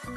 Turn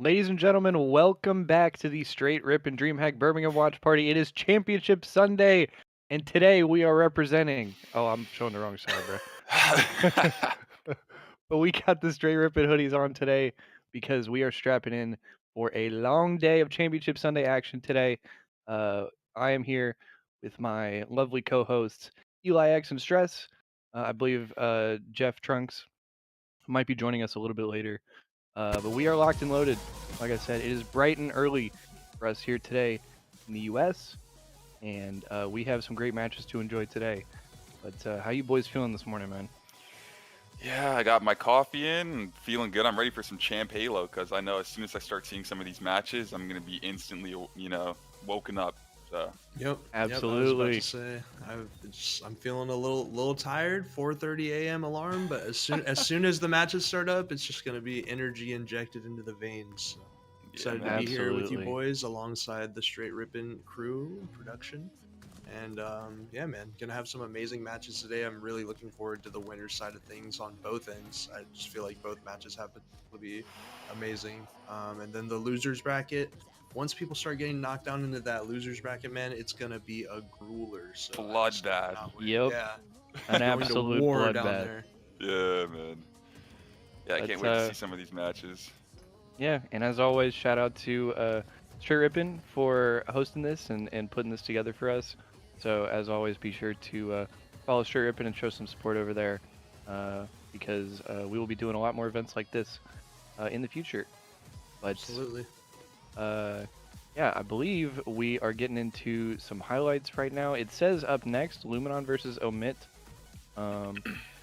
Ladies and gentlemen, welcome back to the Straight Rip and DreamHack Birmingham Watch Party. It is Championship Sunday, and today we are representing. Oh, I'm showing the wrong side, bro. But we got the Straight Rip and hoodies on today because we are strapping in for a long day of Championship Sunday action today. I am here with my lovely co-hosts Eli X and Stress. I believe Jeff Trunks might be joining us a little bit later. But we are locked and loaded. Like I said, it is bright and early for us here today in the U.S. And we have some great matches to enjoy today. But how you boys feeling this morning, man? Yeah, I got my coffee in and feeling good. I'm ready for some Champ Halo because I know as soon as I start seeing some of these matches, I'm going to be instantly, woken up. So. Yep. Absolutely. I was about to say, I'm feeling a little tired. 4:30 a.m. alarm, but as soon as the matches start up, it's just gonna be energy injected into the veins. So excited to be here with you Absolutely. boys alongside the Straight Rippin crew and production. And yeah, man, gonna have some amazing matches today. I'm really looking forward to the winner's side of things on both ends. I just feel like both matches have to be amazing. And then the losers bracket. Once people start getting knocked down into that losers bracket, man, it's gonna be a grueler. So Bloodbath. Yep. Yeah. An Going to absolute war down bloodbath. there. Yeah, man. Yeah, I can't wait to see some of these matches. Yeah, and as always, shout out to Straight Rippin for hosting this and putting this together for us. So as always, be sure to follow Straight Rippin and show some support over there because we will be doing a lot more events like this in the future. But Absolutely. yeah, I believe we are getting into some highlights right now. It says up next, Luminon versus Omit.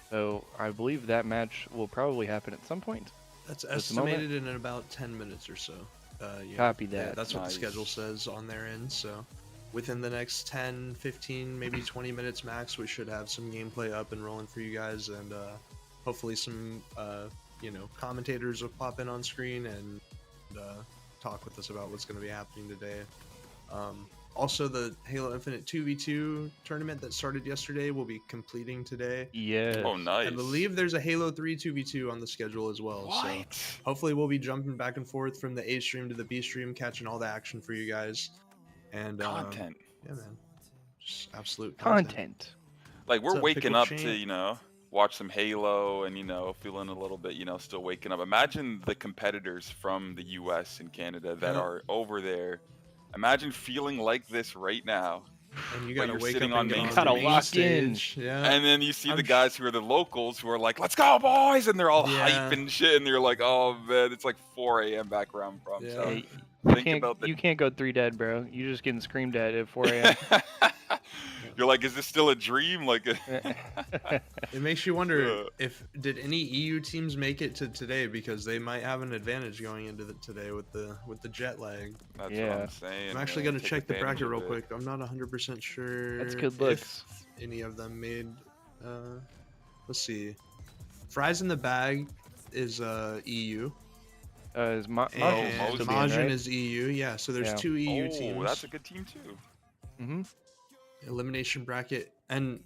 So I believe that match will probably happen at some point. That's At the moment. estimated in about 10 minutes or so. Yeah. Copy Yeah, that. that's what the Nice. schedule says on their end. So within the next 10, 15, maybe 20 minutes max, we should have some gameplay up and rolling for you guys, and hopefully some commentators will pop in on screen and talk with us about what's going to be happening today. Also, the Halo Infinite 2v2 tournament that started yesterday will be completing today. Yes. Oh, nice. I believe there's a Halo 3 2v2 on the schedule as well. What? So hopefully we'll be jumping back and forth from the A stream to the B stream, catching all the action for you guys. And Content. yeah, man, just absolute Content. Like, we're What's up, waking Pickle up Champ? to, watch some Halo and, feeling a little bit, still waking up. Imagine the competitors from the US and Canada that Yeah. are over there. Imagine feeling like this right now. And you But gotta you're wake sitting up on and get main on Gotta the main lock in. stage. Yeah. And then you see I'm the sh- guys who are the locals who are like, let's go, boys! And they're all Yeah. hype and shit. And you're like, oh, man, it's like 4 a.m. back where I'm from. Yeah. So Hey, think about you can't go 3 dead, bro. You're just getting screamed at 4 a.m. You're like, is this still a dream? Like, It makes you wonder if did any EU teams make it to today, because they might have an advantage going into today with the jet lag. that's Yeah. what I'm saying. I'm actually man. gonna Take check the advantage bracket of real it. quick. I'm not 100% sure. That's good if looks. any of them made. Let's see. Fries in the bag is EU. Is And Mojin still being, Majin right? is EU. Yeah, so there's Yeah. 2 EU Oh, teams. that's a good team too. Mm-hmm. Elimination bracket, and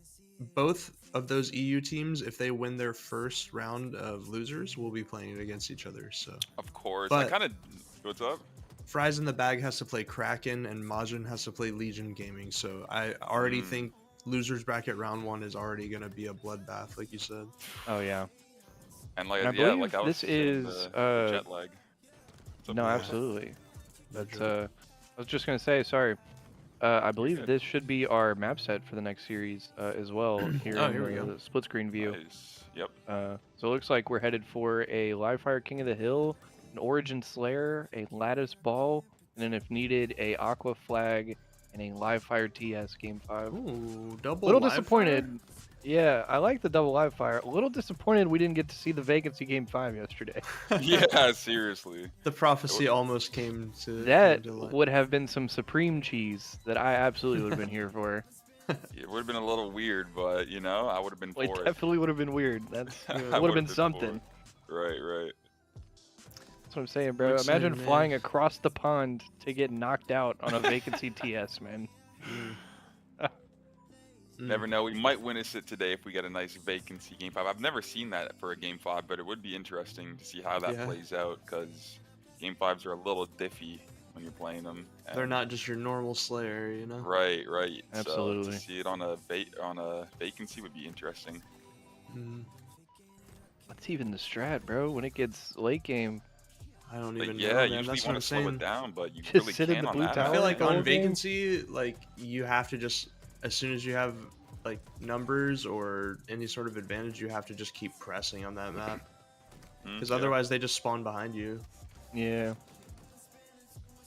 both of those EU teams, if they win their first round of losers, will be playing against each other. So Of course. But- I kind of. What's up? Fries in the bag has to play Kraken, and Majin has to play Legion Gaming. So I already think losers bracket round 1 is already gonna be a bloodbath, like you said. Oh yeah. And like, And I yeah, believe like I was this saying, is, the jet lag. What's up, No, man? absolutely. That's Joke. I was just gonna say, sorry. I believe this should be our map set for the next series as well here Oh, in here we go. the split screen view. Nice. Yep. So it looks like we're headed for a Live Fire King of the Hill, an Origin Slayer, a Lattice Ball, and then if needed, a Aqua Flag and a Live Fire TS Game 5. Ooh, double. Little live disappointed. fire? Yeah, I like the double Live Fire. A little disappointed we didn't get to see the Vacancy Game 5 yesterday. Yeah, seriously. The prophecy almost came to That came to life. would have been some supreme cheese that I absolutely would have been here for. It would have been a little weird, but I would have been Well, for it it. definitely would have been weird. That's I would have would've been for something. it. Right. That's what I'm saying, bro. What's Imagine in, man? flying across the pond to get knocked out on a Vacancy TS, man. Never know. We might witness it today if we get a nice vacancy game 5. I've never seen that for a game 5, but it would be interesting to see how that Yeah. plays out because Game 5s are a little diffy when you're playing them. They're and- not just your normal Slayer, you know. Right, right. So Absolutely. to see it on a vacancy would be interesting. Mm, What's even the strat, bro? When it gets late game, I don't But even yeah, know, man. usually That's you what want I'm to slow saying. it down, but you Just really sit in can't the on blue that. I tower feel map, like the man. on whole game? vacancy, like you have to just, as soon as you have like numbers or any sort of advantage, you have to just keep pressing on that map, because Yeah. otherwise they just spawn behind you. yeah.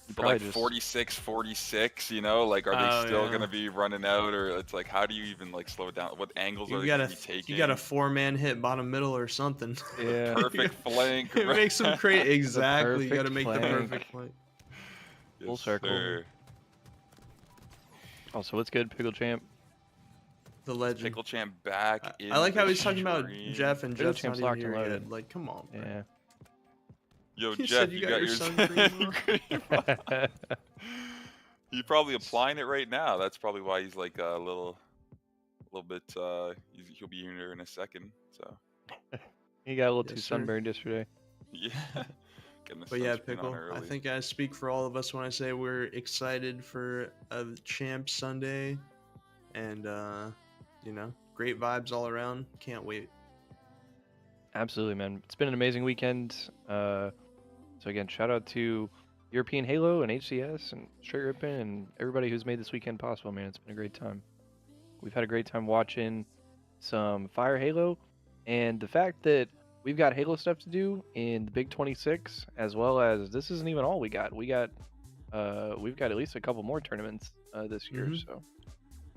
You But probably like just 46, you know, like are they Oh, still yeah. gonna be running out, or it's like how do you even like slow it down? What angles are You they got gonna a be taking? you got a 4-man hit bottom middle or something. yeah. Perfect flank. It right? makes them create exactly. You got to perfect make the flank. perfect flank. Yes, Full circle. sir. Also, what's good, Pickle Champ? The legend. Pickle Champ back. I like in how the he's talking about stream. Jeff, and Pickle Jeff's not Champ's even locked and here yet. loaded. Like, come on, bro. Yeah. Yo, You Jeff, said you got your sun cream He's probably applying it right now. That's probably why he's like a little bit. He'll be here in a second. So He got a little Yes, too sir. sunburned yesterday. yeah. Getting the But yeah, sunscreen on Pickle, I early. think I speak for all of us when I say we're excited for a Champ Sunday, and you know, great vibes all around. Can't wait. Absolutely, man. It's been an amazing weekend. So again, shout out to European Halo and HCS and Straight Rippin and everybody who's made this weekend possible, man. It's been a great time. We've had a great time watching some Fire Halo, and the fact that we've got Halo stuff to do in the Big 26, as well as this isn't even all we got. We've got at least a couple more tournaments this year, Mhm. so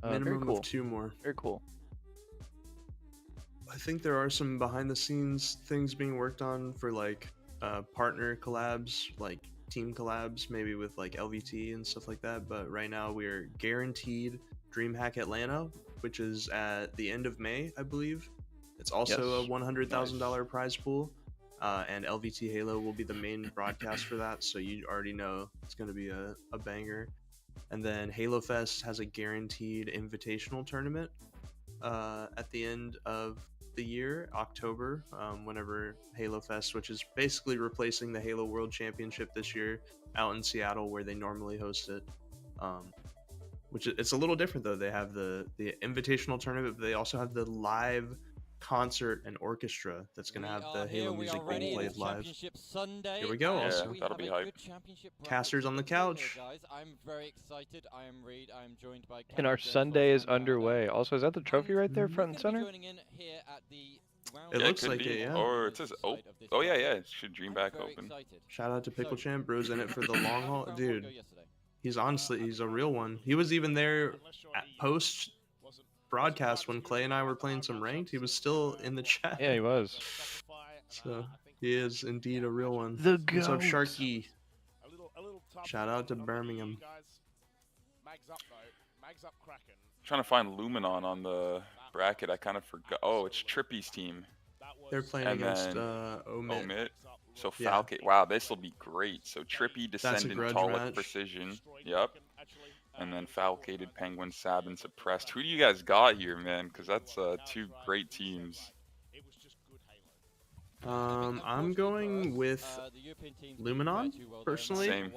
very Minimum cool. of 2 more. Very cool. I think there are some behind the scenes things being worked on for like partner collabs, like team collabs, maybe with like LVT and stuff like that. But right now we are guaranteed DreamHack Atlanta, which is at the end of May, I believe. It's also Yes. a $100,000 prize pool, and LVT Halo will be the main broadcast for that. So you already know it's going to be a banger. And then Halo Fest has a guaranteed invitational tournament at the end of the year, October, whenever Halo Fest, which is basically replacing the Halo World Championship this year out in Seattle where they normally host it. Which it's a little different though. They have the invitational tournament, but they also have the live concert and orchestra that's going to have the Halo music being played live. Sunday. Here we go, Yeah, also. that'll be hype. Casters on the couch. Guys, I'm very excited. I am Reed. I'm joined by And our Captain Sunday is Fernando. underway. Also, is that the trophy right there, Mhm. front and He's gonna be center? joining in here at the round It Yeah, looks could like be. it, yeah. Or it says side of this oh yeah, round. yeah. It should dream I'm back very open. excited. Shout out to Pickle So, Champ, bro's in it for the how long did haul. round one Dude, go yesterday? he's honestly, he's a real one. He was even there at post broadcast when Clay and I were playing some ranked. He was still in the chat. Yeah, he was. So he is indeed a real one. The What's up, GOAT. Sharky? Shout out to Birmingham. Trying to find Luminon on the bracket. I kind of forgot. Oh, it's Trippy's team. They're playing And against then Omit. Omit. So Yeah. Falcate. Wow, this will be great. So Trippy, That's a Descendant, grudge Tall match. with Precision. Yep. And then Falcated, Penguin, Sab, and Suppressed. Who do you guys got here, man? Because that's 2 great teams. I'm going with Luminon, personally. Same.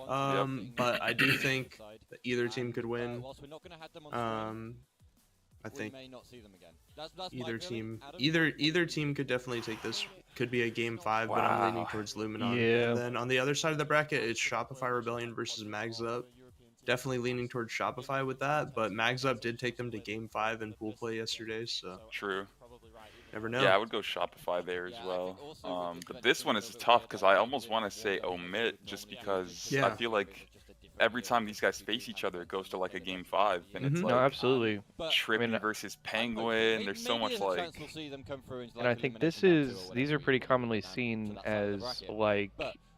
But I do think that either team could win. I think may not see them again. That's my either feeling. team, Adam? either team could definitely take this. Could be a game 5, but I'm leaning Wow. towards Luminon. Yeah. And then on the other side of the bracket, it's Shopify Rebellion versus Mags Up. Definitely leaning towards Shopify with that, but Mags Up did take them to game 5 in pool play yesterday, so True. never know. Yeah, I would go Shopify there as well. But this one is tough because I almost want to say Omit just because I Yeah. feel like every time these guys face each other, it goes to like a game 5, and it's Mhm. No, like absolutely. Trippy I mean, versus Penguin. There's so much like. And I think these are pretty commonly seen as like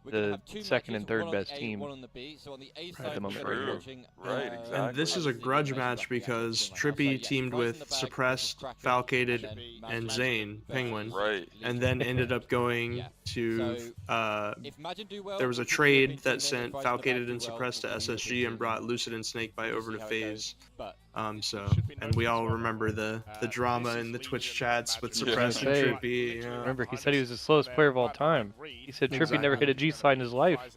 the second and third best team at the moment right here. Right, exactly. And this is a grudge match because Trippy teamed with Suppressed, Falcated, and Zane, Penguin, Right. and then ended up going to there was a trade that sent Falcated and Suppressed to SSG and brought Lucid and Snakebite over to FaZe. And we all remember the drama in the Twitch chats with Yeah. Suppressed and Hey, Trippy. You know? Remember, he said he was the slowest player of all time. He said Trippy never hit a G slide in his life.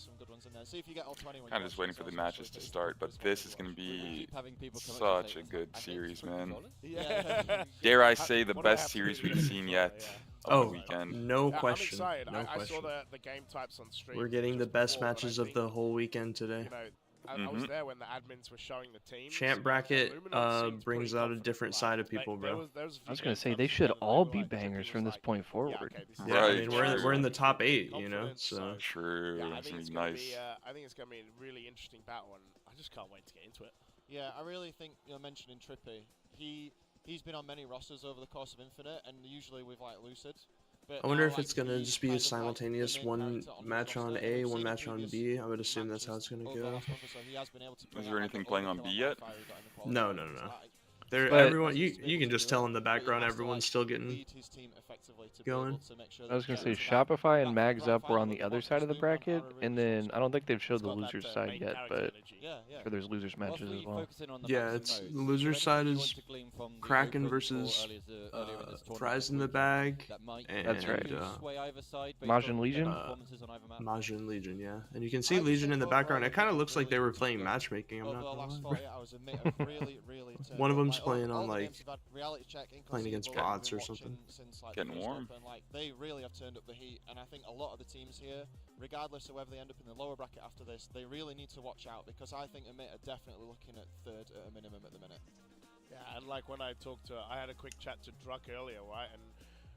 some good ones in there. See if you get all 20 when Kind you of just watch waiting it, for the so matches actually to it's start, but it's this is fun going to watch. be having people come up to such say a it's good like, I hate series, free man. controllers. Yeah. Dare I say the What do I best have to series do to we've get a seen controller? yet Yeah. over Oh, the weekend. no Yeah, question. I'm excited. No I saw question. the game types on stream. We're getting the just best before, and I matches of think, the whole weekend today. You know, I was there when the admins were showing the teams. Champ and bracket Luminance seemed brings pretty out a confident, different like, side of people, bro. there was a I few was gonna game say types they at the should end that all were be like, bangers Trippy from was this like, point yeah, forward. okay, this is Yeah, I Right, mean true. we're in the top 8, confidence, you know. So True. Yeah, I That's think gonna it's be gonna nice. be. I think it's gonna be a really interesting battle, and I just can't wait to get into it. Yeah, I really think, mentioning Trippy, he's been on many rosters over the course of Infinite, and usually with like Lucid. But I wonder now, if it's like, gonna he's just be kind a of, like, the simultaneous main one character on his match on roster, and A, we've one seen match on previous B. I would assume that's how it's matches gonna over the go. last month or so, he has been able to bring Is out, there like, anything the playing on overkill B yet? Wi-Fi he got in the No, qualifiers. no, no. Like, They're But- everyone. You can just tell in the background everyone's still getting going. I was gonna say Shopify and Mags Up were on the other side of the bracket, and then I don't think they've showed the losers side yet, but sure there's losers matches as well. Yeah, it's the loser side is Kraken versus Fries in the Bag, and That's right. Majin Majin Legion? Majin Legion, yeah. And you can see Legion in the background. It kind of looks like they were playing matchmaking. I'm not gonna lie. One of them's playing on like playing against bots or something. Getting warm. They really have turned up the heat, and I think a lot of the teams here, regardless of whether they end up in the lower bracket after this, they really need to watch out, because I think Emit are definitely looking at third at a minimum at the minute. Yeah, and like when I talked to, I had a quick chat to Druck earlier, right?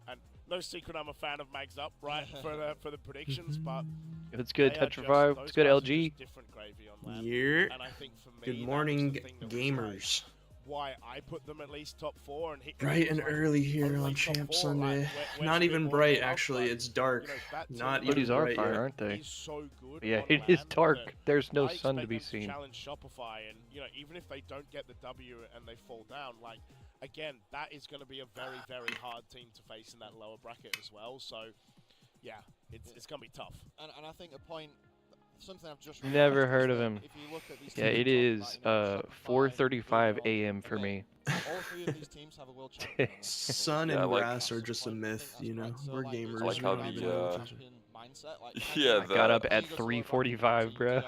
And no secret, I'm a fan of Mags Up, right? for the predictions, but If it's good, they are Tetrafy, those it's good guys are LG. just different gravy on land. Yeah. And I think for me, Good that was morning, the thing that was, like, gamers. why I put them at least top 4 and hit Bright and early here on Champ Sunday. Not even bright, actually. It's dark. Not even Hoodies are bright fire, yet. aren't they? He's so good. Yeah, on it is land dark. that There's no I sun to expect be them seen. challenge Shopify, and even if they don't get the W and they fall down, like again, that is going to be a very, very hard team to face in that lower bracket as well. So, yeah, it's going to be tough. And I think a point, something I've just Never realised heard is of that him. if you look at these Yeah, teams it on, is like, Shopify, 4:35 Blue a.m. Dot, for me. all three of these teams have a world champion. Sun Yeah, and like- grass are just a myth, you know. We're gamers. I like we how don't the, even know each other. Yeah, I got up at 3:45, bruh.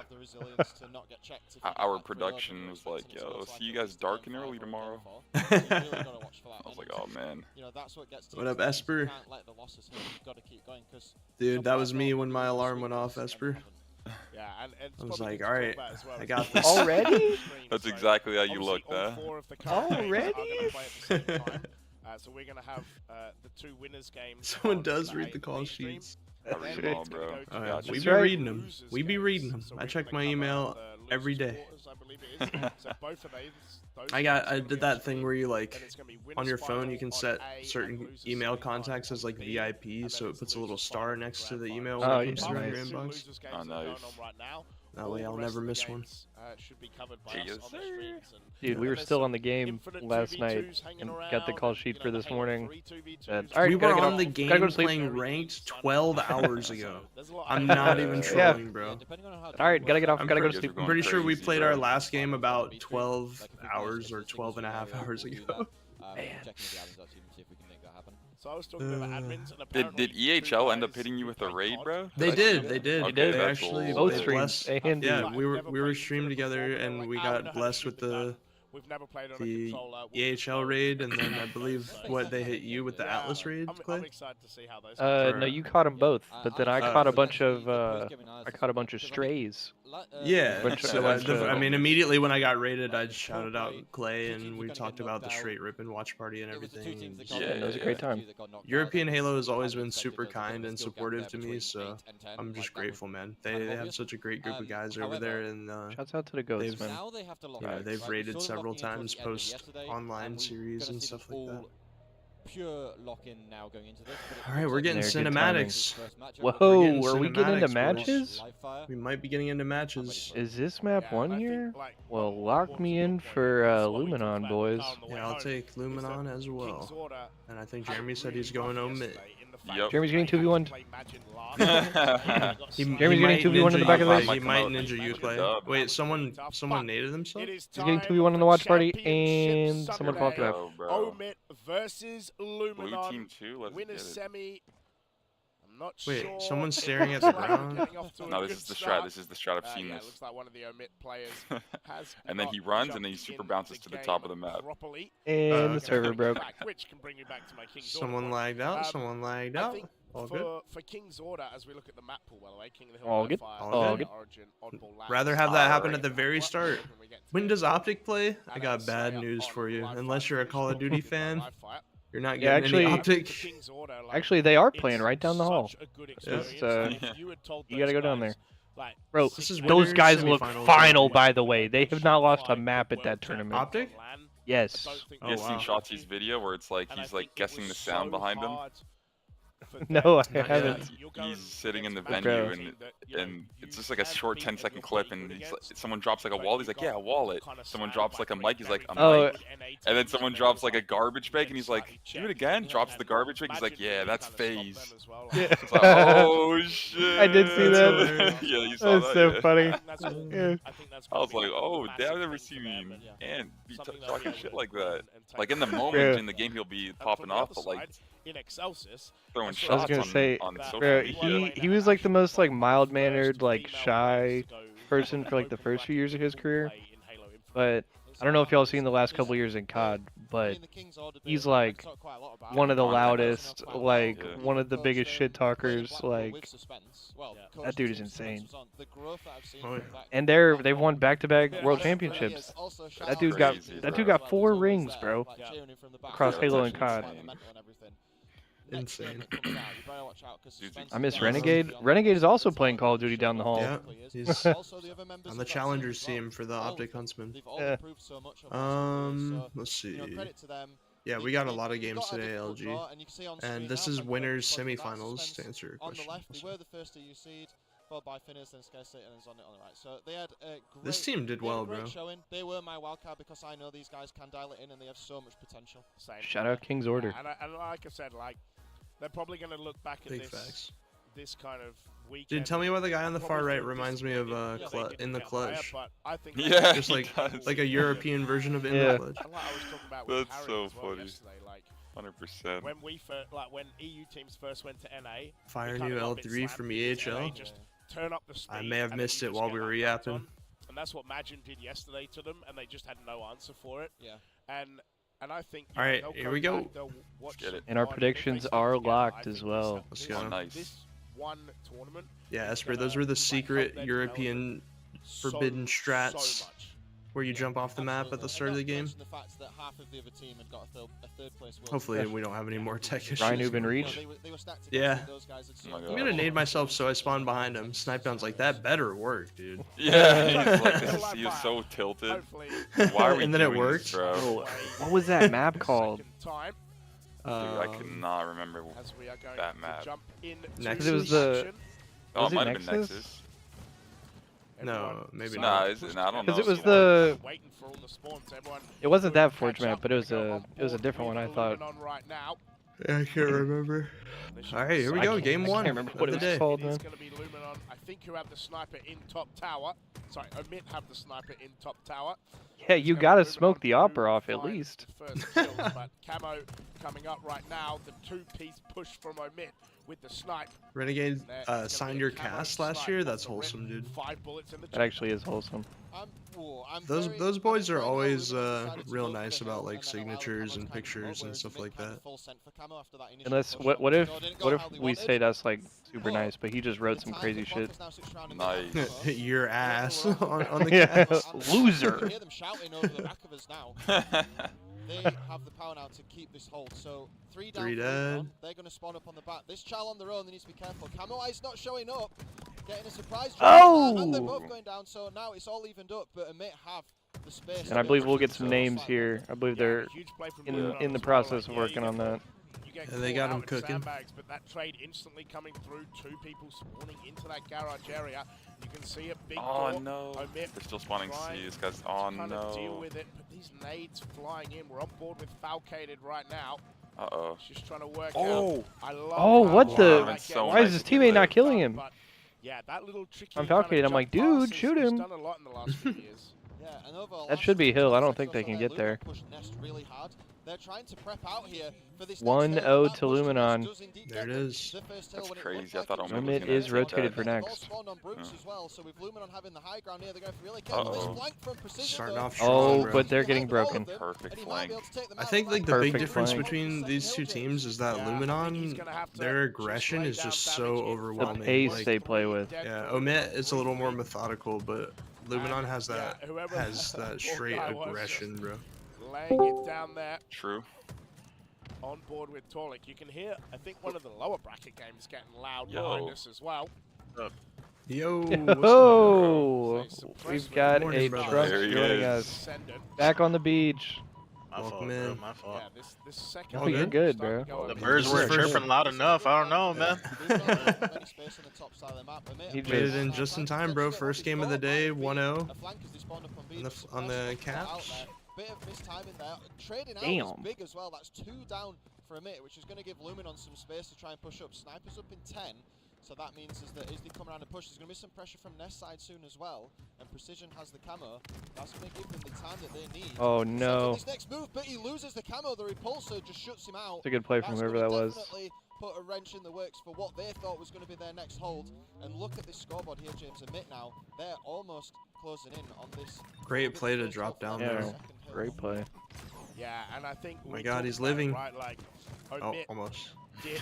Our production was like, yo, see you guys dark and early tomorrow. I was like, oh man. What up, Esper? Dude, that was me when my alarm went off, Esper. Yeah, and it's I was probably like, good to alright, talk about as well, I is got that this. Already? That's exactly how you obviously looked, all huh? 4 of the current games are Already? gonna play at the same time. So we're going to have the 2 winners games. Someone on does the read the call A&E stream. sheets. I read Then them all, it's gonna bro. go to Oh, the yeah. Gotcha. We That's be right. reading them. losers We be games. reading them. So I we're check gonna my cover email the every losers day. quarters, I believe it is. So both of those I games are gonna did be that on thing stream. where you Then like it's gonna be on winners your phone final you can on set A and certain losers email semi-final contacts as on like B, VIP, and so then it it's puts a the little losers star final next to grand the final. email Oh, when it yeah. comes through Apart your from the inbox. losers games Oh, that are going nice. on right now, That all way the I'll rest never of the miss one. games, should be covered by Yes, us on the sir. streams. And Dude, we were there's still some on the game infinite last night 2v2s hanging and around, got the call and, sheet you for know, this the Halo morning. 3 2v2s Alright, We gotta were get on off. the Gotta go game to sleep. playing ranked 12 hours ago. There's a lot I'm happening. not even Yeah. trolling, bro. Alright, gotta get off. I'm Gotta go to pretty- sleep. Going I'm pretty sure we crazy, played bro. our last game about 12 hours or 12 and a half hours ago. Man. So I was talking to the admins, and Did apparently EHL end up guys hitting you who with a play raid, COD, bro? They Like- did, they did. Okay, They that's actually cool. Both they streams. blessed. And Yeah, I've we never were played streamed Infinite together before, and but we like, I don't got know how blessed to with shoot the gun. the We've never played on a the controller. We'll EHL just raid, go and then I with believe those. what they hit you with the Yeah, Atlas raid, I'm Clay. excited to see how those. No, you caught them both, but then I Oh. caught a bunch of strays. Yeah, Bunch of- so bunch of- I mean, immediately when I got raided, I shouted out Clay, and we talked about the straight ripping watch party and everything. and just- Yeah, it was a great time. European Halo has always been super kind and supportive to me, so I'm just grateful, man. They have such a great group of guys over there, and Shouts out to the goats, they've- man. Now they have to lock yeah, in, they've right? raided We saw them several locking into times at the end of post yesterday, online and we series gonna and see stuff the like that. full Pure lock-in now going into this. but it All right, looks we're like getting They're good timing. cinematics. first matchup Whoa, will be getting are we getting into cinematics, boys. matches? live fire. We might be getting into matches. Is this map Yeah, and one I think, here? like, Well, what lock was me the in point for is what we talked Luminon, about in the boys. car on the way Yeah, I'll home, take is that Luminon as King's well. Order And I think had Jeremy said really he's going rough omit. yesterday in the fact Yep. that Jeremy's getting they had to 2v1. play Imagine last night, and they got He smashed. Jeremy's getting might 2v1 in the back of the ninja- base. He might Come out. ninja you, Clay. Dub. Wait, someone But nated himself? it is He's getting time 2v1 in the for watch party, Championship and someone Sunday. popped up. Go, bro. Omit versus Blue Luminon. team 2, let's Winners get it. semi. I'm not Wait, sure. someone's staring at Looks the like we're ground? getting off to a No, this good is the strat. start. This is the strat. I've seen Yeah, it this. looks like one of the Omit players has And then he not runs, and then he jumped super in bounces to the game top of the map. properly. And Oh, the okay. server broke. Which can bring me back to my King's Order Someone point. lagged out. Um, Someone lagged I out. think All good. for King's Order, as we look at the map pool, by the way, King of the Hill, All good. Fire, All good. Origin, Oddball Labs. Rather have that happen Alright. at the very start. When does Optic play? I got bad news for you. Unless you're a Call of Duty fan, you're not Yeah, getting any actually- Optic. Actually, they are playing right down the hall. It's, You gotta go down there. Bro, This is those winners, guys look semifinals, final, right? by the way. They have not lost a map at that tournament. Optic? Yes. Oh, You guys seen wow. Shotzi's video where it's like he's like guessing the sound behind him? for them No, I to- haven't. you're going He's sitting in the against venue, a and team that, you know, and you it's just like a can short beat 10 and second you're clip, pretty and good he's against, like, someone drops like a but wall. He's you've like, yeah, got wallet. kind of Someone sound drops like a three mic. He's like, a very Oh, mic. good NA And then teams, someone then drops it's like a garbage bag, then and he's like, slightly do it check, again. you know, Drops and the garbage bag. He's like, Imagine yeah, really that's kinda stop them phase. as well, Yeah. like, It's like, oh shit. I did see That's that. hilarious. Yeah, you saw That's that. so yeah. funny. I think that's all. Yeah. I think that's I gonna was be like, a oh, massive damn, I've never thing for seen them, me and and be something they'll talking be able shit to like grow that. and take Like in the forward. moment Yeah. in the game, he'll be And popping from the off, other but like side, in Excelsis, throwing I saw shots gonna on, say, on that social Bro, media. he was like the most like mild-mannered, like shy person for like the first few years of his career. But I don't know if y'all seen the last couple years in COD, but he's like one of the On loudest, like Yeah. one of the biggest shit talkers. Like that dude is insane. Oh, yeah. And they've won back-to-back world championships. That dude got Crazy, that dude bro. got 4 rings, bro. Across Yeah, Halo that's and COD. insane. Insane. I miss Um, Renegade. Renegade is also playing Call of Duty down the hall. Yeah, he's on the Challengers team for the Optic Huntsman. Yeah. Let's see. Yeah, we got a lot of games today, LG. And this is winners semifinals to answer your question. They were the first to UC'd, followed by Finners, then Sky State, and then Zonnit on the right. So they had a great, This team did well, great bro. showing. They were my wildcard because I know these guys can dial it in and they have so much potential. Same. Shout out King's Order. And like I said, like they're probably going to look back at Big this facts. this kind of weekend. Dude, tell me why the guy on the far probably right feel reminds me of disappointed if they didn't in the get higher, clutch. but I think Yeah, Just he like does. a European version of in Yeah. the clutch. And like I was talking about with That's Harry so as well funny. yesterday, like 100%. when we first, like when EU teams first went to NA, Fire we kinda new got a bit L3 slammed from because NA EHL. just turn up the speed. I may have and then missed you it just while get we were that dunked yapping. on. And that's what Magin did yesterday to them, and they just had no answer for it. Yeah. And I think All right, they'll here come we go. back, they'll watch get it. And our one, if they predictions stick are together, locked I as think this- well. Let's this- go. Oh, nice. This one tournament Yeah, is Esper, gonna, those were the like, secret help their European so- forbidden so strats much. where you jump off the map at the start of the game. The fact that half of the other team had got a third place world Hopefully we don't have any more tech issues. Rhino been reach. They were stacked Yeah. against those guys had Oh my so- God. I'm gonna nade myself so I spawn behind him. Snipe down's like, that better work, dude. Yeah, he's like, he was so tilted. Hopefully, Why are we And then it doing worked. this, bro? Oh, what was that map called? second time, Dude, I cannot remember. as we are going That to map. jump in Nexus? It was the- action. Oh, Was it it might have been Nexus? Nexus. No, Everyone maybe so not. Nah, is it? pushed Nah, I don't together, know. Because it was you know, the. waiting for all the spawns, everyone It wasn't will that catch Forge up. map, but it was We go a on it was a board different with one. I thought. Luminon right now. I can't remember. All right, here we I go. can't- Game I one can't remember of what the it was day. called, It is man. going to be Luminon. I think who have the sniper in top tower. Sorry, Omit have the sniper in top tower. Yeah, It's you gonna gotta be Luminon smoke the who opera off at find least. the first kill, but Camo coming up right now. The two-piece push from Omit with the snipe. Renegade And there, it's gonna signed be your a Camo cast last snipe year. off That's the rip. wholesome, dude. 5 bullets in the That actually is wholesome. Those boys are always real nice about like signatures and pictures and stuff like that. Unless what if we say that's like super nice, but he just wrote some crazy shit. Nice. Your ass on the Yeah, cast. loser. Hear them shouting over the back of us now. They have the power now to keep this hold. So 3 down, 3 3 dead. gone. They're going to spawn up on the back. This Chal on their own, they need to be careful. Camo Eye's not showing up. Getting a surprise. And they're both Oh! going down, so now it's all evened up. But Amit have the space. And I believe we'll get some names here. I believe they're huge play from in Luminon in the as well, process like, of yeah, working you on get- that. You get Yeah, they caught got out 'em with cooking. sandbags, but that trade instantly coming through, 2 people spawning into that garage area. You can see a big Oh door. no. Omit They're still spawning trying C. This guy's. Oh to kind of deal no. with it, but these nades flying in. We're on board with Falcated right now. Uh oh. Just trying to work Oh. out. I love Oh, how what far the- that That's gets. so Why is nice his to get teammate not there. killing him? But, yeah, that little tricky I'm kind of Falcated, I'm like, jump pass dude, is- shoot he's him. done a lot in the last few years. Yeah, and overall, That should be Hill. I don't think they can get there. Push Nest really hard. They're trying to prep out here for this 1-0 next hill, and that to push Luminon. Nest does indeed There get it them. is. The first hill That's when it crazy. looked I like thought it was Omit gonna was be is dead. rotated for They've all next. spawned on Brooks Yeah. as well, so with Luminon having the high ground here, they're going to really careful. This Uh-oh. flank from Precision, Starting though. off strong, Oh, bro. but they're getting Behind all broken. of them, Perfect and he might be flank. able to take them I out think of like the that. big Perfect difference flank. between these two teams is that Yeah, I think he's Luminon, gonna have to their just aggression lay is down just damage so in overwhelming. pace Like, they play with. yeah, Omit is a little more methodical, but Luminon has that Yeah, whoever has that that poor straight guy was aggression, bro. Laying it down there True. on board with Torlik. You can hear, I think, one of the lower bracket games getting loud Yo. behind us as well. Yo, what's going on? Oh, Say, we've suppress got Morning, a brother. truck There he joining is. us. Ascendant. Back on the beach. My fault, Welcome bro. in. My fault. Yeah, this second. Oh, you're half good, starting to bro. go The a bit birds This is weren't first- chirping loud enough. I don't know, man. There's not many space on the top side of the map. He Made it just- in just in time, bro. First game of the day, 1-0. A flank as they spawned up on B, On the- but on the Suppress got caught out catch. there. Bit of mistiming there. Trading out Damn. is big as well. That's 2 down for a minute, which is going to give Luminon some space to try and push up. Sniper's up in 10. So that means as they come around and push, there's going to be some pressure from Nest side soon as well. And Precision has the camo. That's going to give them the time that they need. Oh to set up no. this next move, but he loses the camo. The repulsor just shuts him out. It's a good play from That's whoever gonna that was. definitely put a wrench in the works for what they thought was going to be their next hold. And look at this scoreboard here, James. Admit now, they're almost closing in on this. Great play to drop down Yeah. there. Great play. Yeah, and I think Oh my we God, talked he's about it, living. right? Like, Oh, Omit almost. did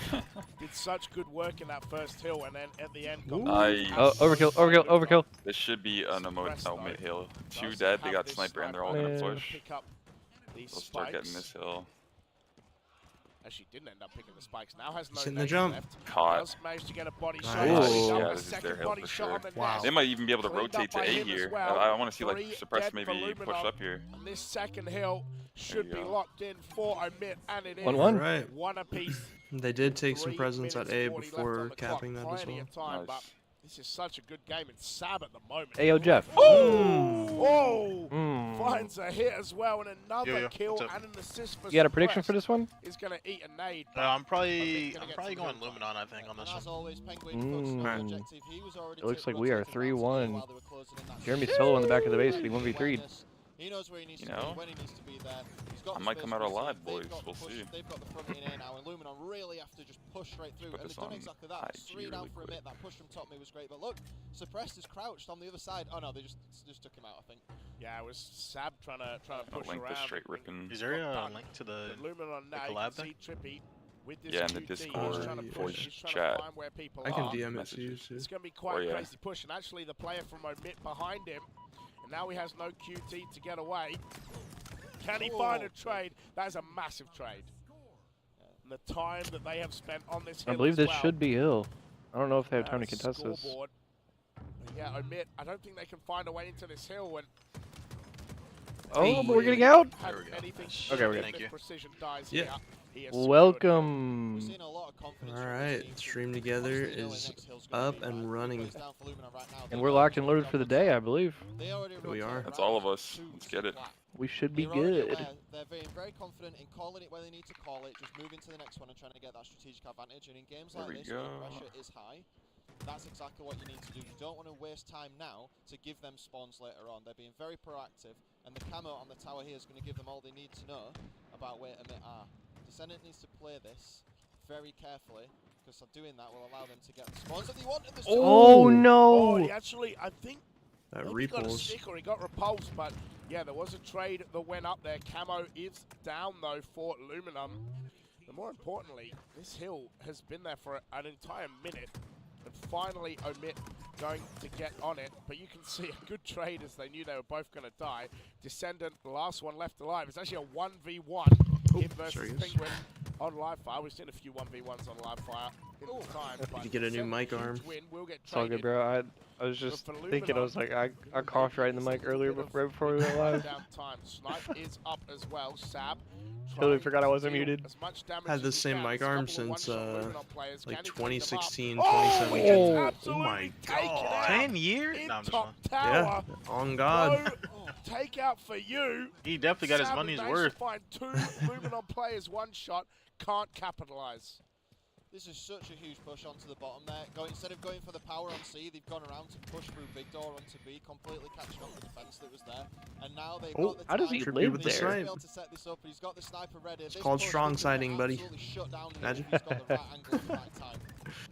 such good work in that first hill, and then at the end got Nice. Oh, overkill, overkill, overkill. This should be an Suppressed, though. mid hill. 2 Does dead. They have got this sniper and they're all sniper gonna Man. push. Pick up these They'll start getting spikes. this hill. Actually, didn't end up picking the spikes. Now has no Hitting the nades jump. left. Caught. Does manage to get a body Nice. shot. Ooh. He's done Yeah, a this is their second hill body for shot sure. on the Wow. nest. They might even be able to Cleaned rotate up to by A him as here. well. I want to see like Three Suppress dead for maybe push Luminon. up here. And this second hill should you be go. locked in for Omit, and it is. 1-1. Right. One apiece. They did take some 3 presence at minutes A 40 left before on the clock. capping that as Plenty well. of time, Nice. but this is such a good game. It's Sab at the moment. Hey, yo, Jeff. Oh! Mm. Finds a hit as well, and another Yo, yo, kill what's up? and an assist for You got a prediction for Suppress. this one? Is going to eat a nade. I'm probably Omit gonna I'm get probably some going good Luminon. I think on And this as one. always, Penguin focusing on Mm. the objective. He was already It looks like rotating we are down to 3-1. B while they were closing in that Jeremy shot. solo in the back of the base, getting 1v3'd. Awareness. He knows where he needs You to know? be, when he needs to be there. He's got I the might space come out to receive. alive, They've boys. got the We'll push- see. They've got the front in here now, and Luminon really have to just push straight through. Put And this they've done on exactly that. IG 3 down really for a quick. minute. That push from top me was great. But look, Suppressed is crouched on the other side. Oh no, they just took him out, I think. Yeah, it was Sab trying to I'll push link around. the straight ripping. Is there a Done. link to the? But Luminon now, you collab can see Trippy with this Yeah, in the QT. Discord He's trying to voice push. He's trying chat. to find where people I can are. DM it to you messages. too. It's going to be quite a yeah. crazy push, and actually the player from Omit behind him, and now he has no QT to get away. Can he find a trade? That is a massive trade. And the time that they have spent on this I hill believe as this well. should be Hill. I don't know if they have time to The contest this. scoreboard. But yeah, Omit, I don't think they can find a way into this hill when Oh, but we're getting out? have There we go. anything. Nice. Okay, we're good. Thank you. Precision dies Yeah. here. He has secured it. Welcome. We're seeing a lot of confidence. All from right, this team. Stream Together Obviously, knowing is next hill's gonna up be and right. running. Goes down for Luminon right now. They And we're know locked they're and loaded for the day, I believe. They already We rotate are. around That's all of us. to Let's get it. flat. We should be They're already good. aware. They're being very confident in calling it where they need to call it, just moving to the next one and trying to get that strategic advantage. And in games There like we this, where the go. pressure is high, that's exactly what you need to do. You don't want to waste time now to give them spawns later on. They're being very proactive, and the camo on the tower here is going to give them all they need to know about where Omit are. Descendant needs to play this very carefully, because doing that will allow them to get the spawns that they want. And there's two- Oh Oh, no! he actually, I think That he got a repulse. stick or he got repulsed, but yeah, there was a trade that went up there. Camo is down though for Luminon. And more importantly, this hill has been there for an entire minute. And finally, Omit going to get on it. But you can see a good trade as they knew they were both going to die. Descendant, the last one left alive. It's actually a 1v1 him versus sorry, guys. Penguin on live fire. We've seen a few 1v1s on live fire in the time. But You get a new mic Descendant, arm. huge win, will get It's all good, traded. bro. I was just thinking, I was like, I coughed right in the mic earlier, right before we went live. Down time. Snipe is up as well. Sab. Totally trying forgot I to wasn't deal muted. as much damage Had as the he same can. mic There's a arm couple of since, one-shot Luminon players. like Can he clean them up? 2016, Oh, he 2017. gets Oh absolutely my taken God. out 10 years? in No, I'm just top playing. Yeah, tower. on God. No takeout for you. He definitely got his Sab money's managed to worth. find two Luminon players one shot. Can't capitalize. This is such a huge push onto the bottom there. Instead of going for the power on C, they've gone around to push through big door onto B, completely catching off the defense that was there. And now they've Oh, got the how does time. he Trippy live with the They should there? be snipe. able to set this up, and he's got the sniper ready. This called push strong has been siding, buddy. absolutely shut down in Imagine. He's got the right angle at the right time.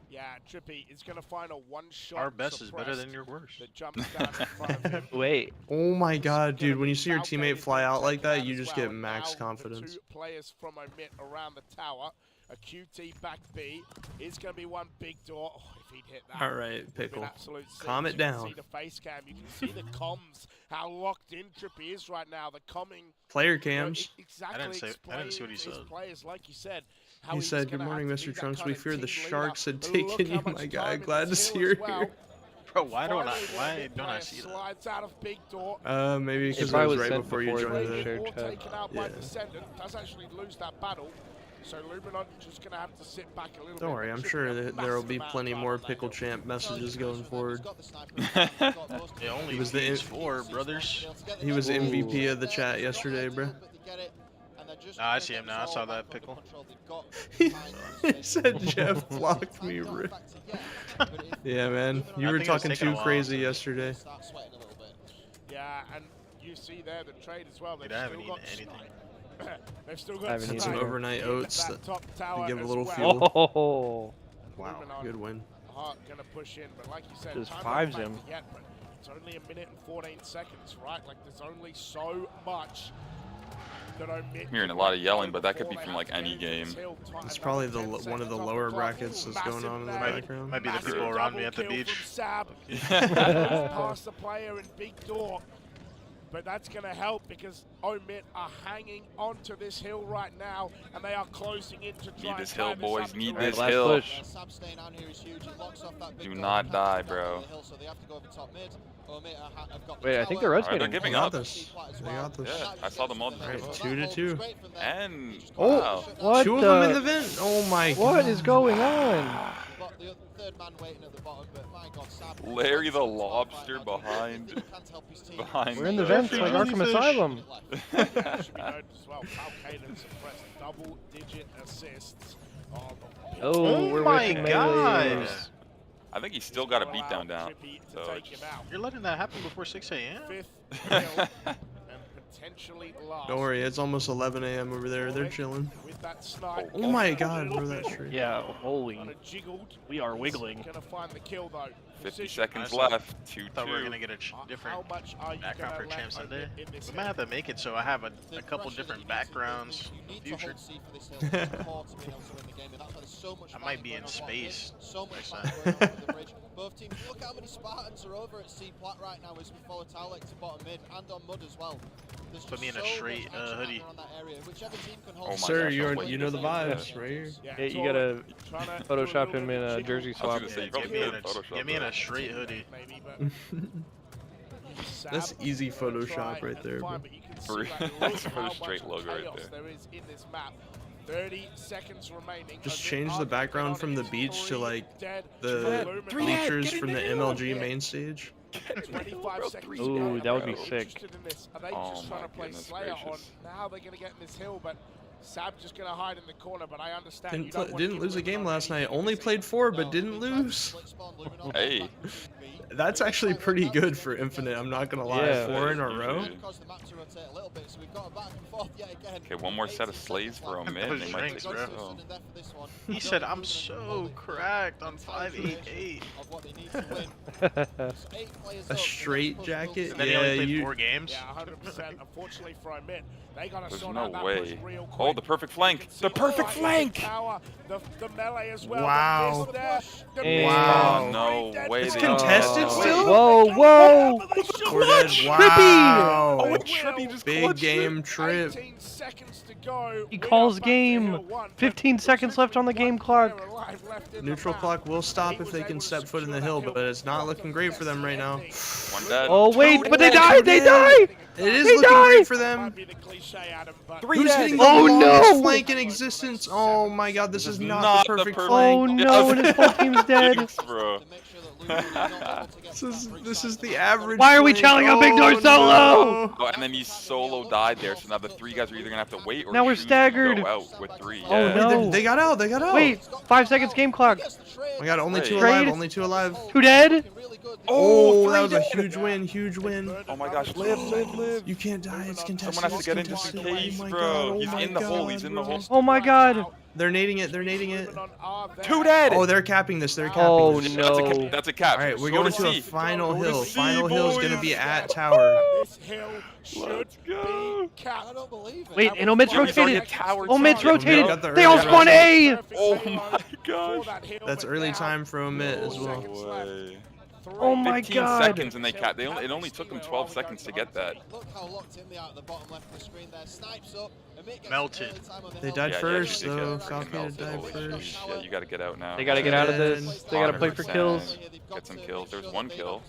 Yeah, Trippy is going to find a one-shot. Our best is better suppressed than your worst. that jumps down in front of him. Wait, Oh my God, dude! When you see your Falcon teammate is fly being out like taken that, out you as just well, get and max now confidence. The two players from Omit around the tower. A QT back B is going to be one big door. Oh, if he'd hit that. All right, It'd been Pickle. absolute Calm scenes. it You can down. see the face cam. You can see the comms. How locked in Trippy is right now. The comming. Player you know, cams. exactly. I didn't see what he explaining said. his players, like you said. How He he's said, gonna "Good morning, have to Mr. be that Trunks. kind We of fear the team leader. Sharks had But look taken how you, much my time guy. in Glad to this see hill you're as well. here." Bro, why don't I see that? Slides out of big door. Maybe It because it probably was was right sent before you before joined the it. shared Or chat. taken out by Yeah. Descendant. Does actually lose that battle. So Luminon just going to have to sit back a little bit. Don't worry, I'm Should sure be a that there will massive be amount of plenty time more on that Pickle hill. Champ messages going forward. It only was the needs in- 4, brothers. He was Ooh. MVP of the chat yesterday, bro. Nah, I see him now. I saw that pickle. He said Jeff blocked me, bro. Yeah, man, you I were think it was talking taking a too while crazy to- yesterday. Yeah, and you see there the trade as well. They've Dude, I haven't still got eaten anything. They've still I got haven't Had some either. overnight oats that that top tower give a as little well. fuel. Oh, Wow, Luminon good win. Hart gonna push in, but like you said, Just time fives not him. factored yet, but it's only a minute and 14 seconds, right? Like there's only so much that Omit. I'm hearing a lot of yelling, but that could be from like any game. It's probably the one of the lower brackets that's going on in the background. Might be the people around me at the beach. Past the player in big door. But that's going to help because Omit are hanging onto this hill right now, and they are closing in to try Need this and tie hill, boys. up Need to this last hill. push. Do not die, bro. Wait, I think they're Alright, they're rotating. giving They got up. this. They got this. Yeah, I saw them all. Alright, 2-2. And Oh, wow. what Two of the? them in the vent. Oh my god. What is going on? Larry the Lobster behind. We're in the the- vents like Arkham Asylum. should be noted as well. Falcaden suppressed double-digit assists. Oh, we're my whipping God. melees. I think he's still got a beatdown down. So So just- You're letting that happen before 6 a.m.? Fifth kill and potentially last. Don't worry, it's almost 11 a.m. over there. They're chilling. With that snipe. Oh my god, bro, that straight. Yeah, holy. Kinda jiggled. We are He's wiggling. Gonna find the kill though. 50 Position. seconds Honestly, left. Thought we were 2-2. gonna get a How different much are you background gonna for let Champ Sunday. Omit in this We might have to make it so I have a couple different backgrounds future. I might be in space next time. Both teams, look how many Spartans are over at C Plat right now as we follow Towlek to bottom mid and on mud as well. There's Put just me in a so much straight, action hoodie. happening around that area. Whichever team can hold Oh my Sir, gosh, you're, I'm you know the waiting. vibes, right here. Yeah, Hey, you Tor gotta trying to Photoshop do a him little in a bit of jersey jiggle. I was swap. gonna say, you Yeah, probably get me in could a- Photoshop get me in that. a straight hoodie. Maybe, but That's Sam easy is gonna Photoshop try right and there, find, bro. but you can For see, real. like, That's look a how straight much logo right chaos there. there is in this map. 30 seconds remaining. Just Omit change are the background on from it. the beach to, Three like, dead, the Luminon. bleachers from the MLG main stage. 25 seconds to Ooh, go. that would be I'm sick. interested in this. Are they Oh just trying my to play goodness Slayer on gracious. now? They're going to get in this hill, but Sab just going to hide in the corner. But I understand. Didn't, you don't want didn't to lose a give game Luminon last night. anything Only to played see. 4, but didn't lose. Hey. That's actually pretty good for Infinite, I'm not gonna lie. Yeah. 4 in a row. Okay, one more set of slays for Omit. Those They might drinks, take bro. it. Oh. He said, I'm so cracked on 588. A straight jacket? And then he Yeah, only played you. 4 games. Yeah, 100%. Unfortunately for Omit, they got to There's sort no out that way. push real quick. Oh, the perfect flank. You can The see perfect right flank. tower, the melee as well. Wow. The there, the And- Wow. Oh, no way. It's they- contested Oh, still? Whoa, whoa! We're dead. Trippy! Wow. Oh, and Trippy just Big clutched it. game trip. 18 seconds to go. He We are calls back to game. hill one, but 15 seconds left on the game clock. player alive left in the Neutral map. clock will stop He if was they able can to step foot in the secure hill, that but it's not looking great for them right now. One dead. Oh wait, Two but they dead, died! two They dead. died! It is They looking died! great for them. Might be the cliche, Adam, but Three Who's dead. hitting the Oh, longest no! flank in existence? Oh my god, this is not the perfect Oh flank. no, and his whole team's dead. Jinx, bro. This is the average. Why are we flank. challenging on Big Door Oh, solo? no. Oh, and then he solo died there, so now the 3 guys are either gonna have to wait or Now we're choose to staggered. Go out with 3. Oh, Yeah. no. They got out. They got out. Wait, 5 seconds game clock. We got only 2 Trade. alive. Only 2 alive. 2 dead? Oh, three that was a dead. huge win. Huge win. Oh my gosh, live. You can't die. It's contested. Someone has to it's get in just in contested. case, Oh my bro. God, He's oh my in the hole, God, he's in the bro. hole. Oh my god. They're nading it. They're nading it. 2 dead. Oh, they're capping this. They're capping Oh this. no. That's a cap. All right, we're Go going to to a C. final Go to hill. C, Final hill is gonna boys. be at tower. This hill should Let's go. be capped. I don't believe it. Wait, and Omit's Jimmy's already rotated. at tower Omit's two. rotated. Got the They all early spawn rotation. A. Oh my gosh. That's early time for Omit as well. Way. Oh my 15 god. seconds and they cap. It only took them 12 seconds to get that. Look how locked in they are at the bottom left of the screen there. Snipes up. Melted. They died Yeah, first, you did though. get fucking Falcon melted. died Holy first. shit. Yeah, you gotta get out now. They gotta get out of And this. They gotta play for 100%. kills. Get some kills. There's one kill.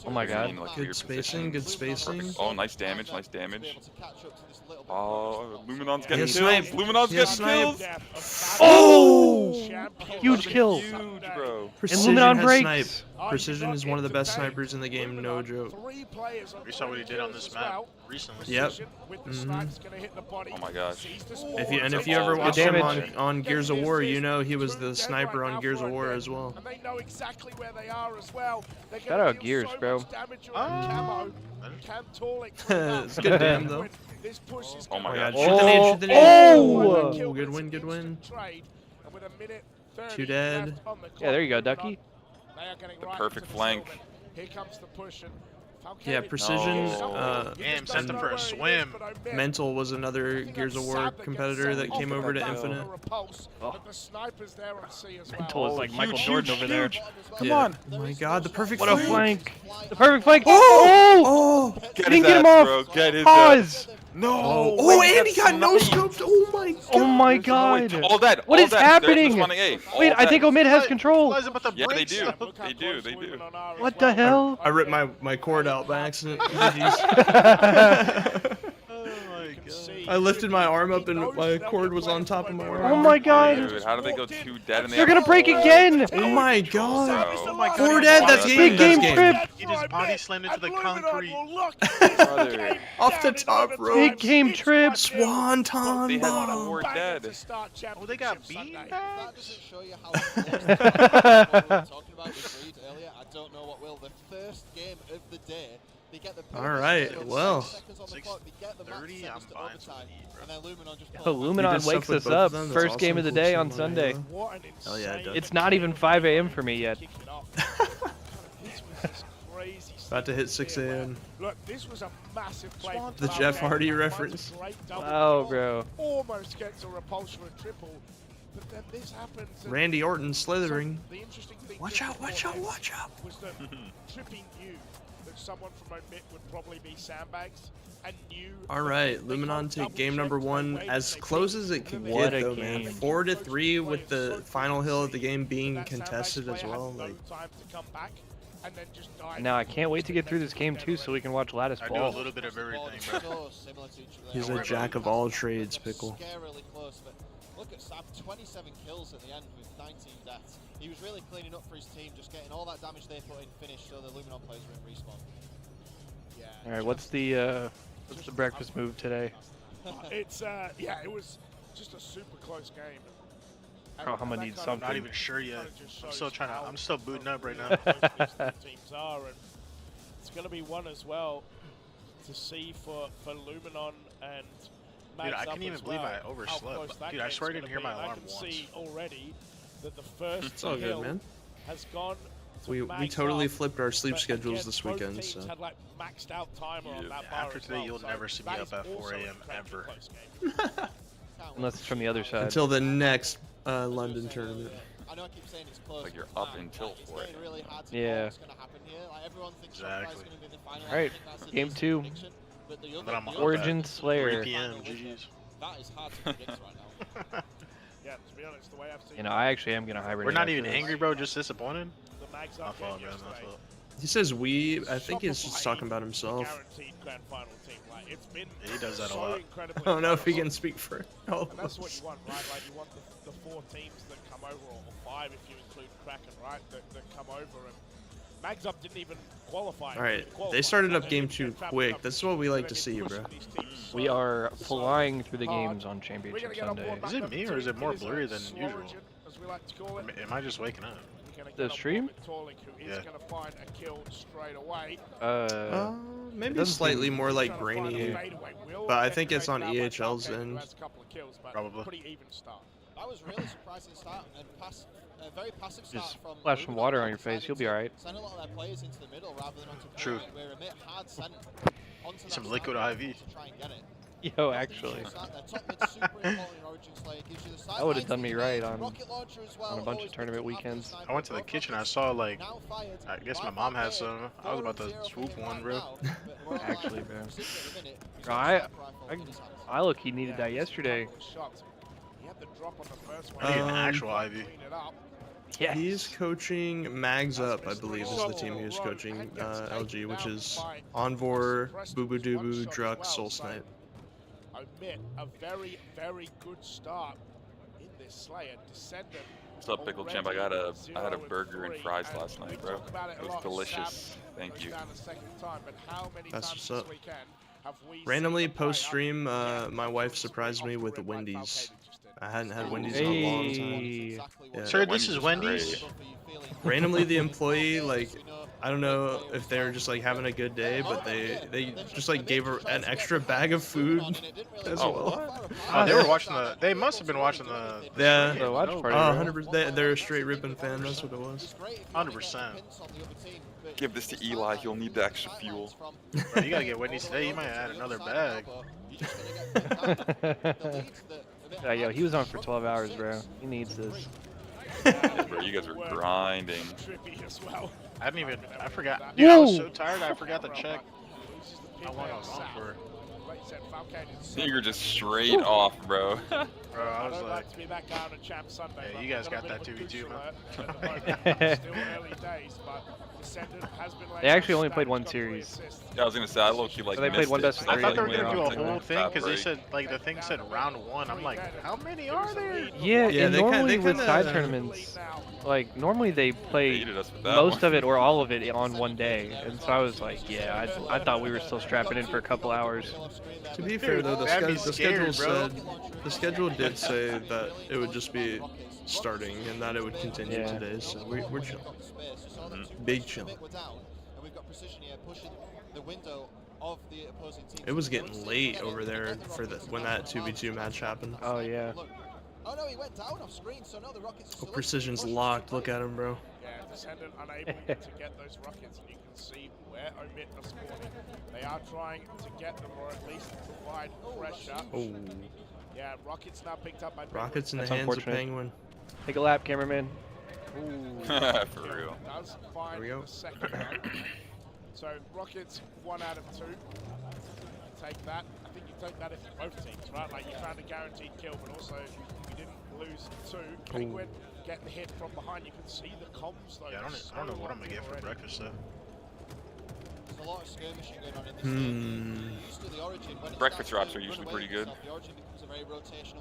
Oh my god. In, like, Good weird spacing, good positions. spacing. Perfect. Oh, nice damage, nice damage. Oh, Luminon's He getting has kills. snipe. Luminon's He has getting snipe. kills. Oh! Huge kill. Huge, bro. Precision Luminon has breaks. snipe. Precision is one of the best snipers in the game, no joke. We saw what he did on this map recently. Yep. Oh my gosh. If you ever Good watched him damage. on Gears of War, you know he was the sniper on Gears of War as well. And they know exactly where they are as well. They're Shout gonna out deal Gears, so bro. much damage on Camo. Can Torlik clean up? It's good damn though. This push is Oh my gonna god. be- Shoot the nade, shoot the nade. Oh! Good win, good win. Trade, and with a minute 30 Two dead. left on the Yeah, there you go, clock, Ducky. they are getting The right perfect into the flank. settlement. Here comes the push and Yeah, Falcone- Precision, No. Damn, sent him for a swim. Mental was another Gears of War competitor that came over to Infinite. Oh. Mental was like Michael Jordan over there. Come Yeah. on. Oh my god, the perfect What a flank. flank. The perfect flank. Oh! Oh! Get Didn't his get him ass, off. bro. Get his Pause. ass. No. Oh, wait, and he got no sniped. scoped. Oh my god. Oh my Oh, god. wait, all dead. What all is dead. happening? They're respawning A. Wait, All I think dead. Omid has control. Lies about the Yeah, they breaks. do. They do. They do. What the hell? I ripped my cord out by accident. Oh my god. I lifted my arm up and my cord was on top of my arm. Oh my god. Dude, how do they go 2 dead and they They're have gonna break again. Oh my god. Bro. my god. 4 dead, that's Big game, game that's game. trip. He just body slammed into the concrete. Brother. Off the top rope. Big game trip. Swanton They had bomb. 4 dead. Oh, they got beat That back? doesn't show you how close what we were talking about with Reed earlier. I don't know what will. The first game of the day, they get the Alright, perfect well. 6 seconds on the clock, they get the match 30, sent I'm us to buying some overtime, heat, bro. and then Luminon just Oh, pulls You Luminon did stuff wakes with us both up. of them? That's First awesome. game of the Cool day seeing on that, Sunday. yeah. Hell yeah, it does. It's not even 5 a.m. for me yet. About to hit 6 a.m. Look, this was a massive play. from The Jeff Falcone. Hardy Finds a reference. great double Oh, kill, bro. Almost gets a repulse for a triple, but then this happens. and Randy Orton so slithering. the interesting thing Watch just out, watch before out, this watch out. Was that Trippy knew that someone from Omit would probably be sandbags, and knew. Alright, that they Luminon can't take double game check number the 1 way as they close think. as it can And then What get a though, man. game. 4 to 3 with the So final hill of the game that being sandbags contested as player well. had no Like, time to come back, and then just died. Now I can't wait to get through this game too, so we can watch Lattice I do a Ball. little bit of everything, bro. So similar to each other. He's a However, jack of that's all the trades, they're Pickle. Scarily close, but look at Sam, 27 kills at the end with 19 deaths. He was really cleaning up for his team, just getting all that damage they put in finished, so the Luminon players were in respawn. Yeah. All right, what's the breakfast move today? It's yeah, it was just a super close game. And Oh, I'm gonna that need kind of something. Not even sure yet. kinda just I'm shows still trying to. how I'm still booting up right now. close these two teams are, and it's gonna be one as well to see for Luminon and. Dude, Mags I up can't even as believe well, I overslept. how close that Dude, I game's swear I didn't gonna hear be. my And alarm I can once. see already that the first it's all good, kill man. has gone. To We Mags totally up, flipped our sleep but schedules again, this both weekend, teams so. had like maxed out timer on Yeah. that bar After as today, well, you'll so never see me that up is at 4 also a.m. incredibly ever. close game. Unless it's from the other side. Until the next London tournament. I know I keep saying it's close. Like you're but up man, until like, it's 4 getting really hard to Yeah. call what's going to happen here. Like everyone thinks Shopify is Exactly. going to be the final. Alright, I think that's a game decent 2. prediction, but the But I'm other up Origin at Slayer. 3 p.m. GG's. That is hard to predict right now. Yeah, to be honest, the way I've seen You know, I actually am gonna hibernate. We're not after even this. angry, bro. Just disappointed. the Mags My up fault, game man. My yesterday. fault. He says we, I think he's just Shopify talking about is a himself. Guaranteed grand final team. Like it's been He does that a so lot. incredibly I don't know if he close. can speak for all And of that's what us. you want, right? Like you want the 4 teams that come over, or 5 if you include Kraken, right? That come over, and Mags Up didn't even qualify. Alright, they started up game 2 quick. That's what we like to see, bro. We are flying through the games on We're Championship gonna get on Sunday. board Is it me or is it more blurry than slow usual? origin, as we like to call it. Am I just waking up? We're gonna The get on stream? board with Torlik, who is Yeah. gonna find a kill straight away. Maybe doesn't slightly seem- more like Trying to find a grainy. fadeaway. Will but I get think it's on traded out by EHL's Falcone, who end. has a couple of kills, but Probably. pretty even start. That was really surprising start and a very passive start Just from splash some Luminon. water They on your face, decided you'll be to alright. Send a lot of their players into the middle rather than onto True. point, where Emit hard sent onto Some that liquid sniper IV. to try and get it. Yo, actually. That would have done me right on a bunch of tournament weekends. I went to the kitchen. I saw like, I guess my mom had some. I was about to swoop one, bro. Actually, man. Bro, I look, he needed that yesterday. I need an actual Ivy. Yes. He's coaching Mags Up, I believe, is the team he was coaching. LG, which is Envor, Boo Boo Doo, Drux, Soul Snipe. Omit a very, very good start in this Slayer. Descendant. What's up, Pickle Champ? I had a burger and fries last night, bro. It was delicious. Thank you. That's what's up. Randomly post-stream, my wife surprised me with a Wendy's. I hadn't had Wendy's in a long time. Yeah. Sir, this is Wendy's. Randomly, the employee, like, I don't know if they're just like having a good day, but they just like gave her an extra bag of food as well. Oh, they were watching the. They must have been watching the. Yeah, The watch party. 100%. They're a straight ripping fan. That's what it was. 100%. Give this to Eli. He'll need the extra fuel. Bro, you gotta get Wendy's today. You might add another bag. Yeah, yo, he was on for 12 hours, bro. He needs this. Bro, you guys are grinding. I didn't even. I forgot. Dude, I was so tired. I forgot to check how long I was on for. You're just straight off, bro. Bro, I was like, yeah, you guys got that 2v2, man. They actually only played one series. Yeah, I was gonna say I low-key like They played missed one it. best of I three. thought they were Later gonna do a on. whole thing because they break. said like the thing said round 1. I'm like, how many are there? Yeah, Yeah, and they normally with kinda- side tournaments, like normally they They play hated us with that most one. of it or all of it on one day, and so I was like, yeah, I thought we were still strapping in for a couple hours. To be fair though, the, That'd be the scared, schedule bro. said the schedule did say that it would just be starting and that it would continue Yeah. today. So we're chill. Big chill. It was getting late over there for when that 2v2 match happened. Oh yeah. Oh no, he went down off screen, so no, the Rockets Oh, Precision's locked. Look at him, bro. Yeah, Descendant unable to get those rockets, and you can see where Omit are spawning. They are trying to get them, or at least provide pressure. Oh, Yeah, rockets now picked up by rockets in the That's hands of unfortunate. Penguin. Take a lap, cameraman. For real. Does find There we go. the second one. So Rockets 1 out of 2. Take that. I think you take that if you're both teams, right? Like you found a guaranteed kill, but also you didn't lose 2. Penguin getting hit from behind. You can see the comms though. Yeah, I don't know what I'm gonna get for breakfast though. There's a lot of skirmishing going on in this game. Breakfast wraps are usually pretty good.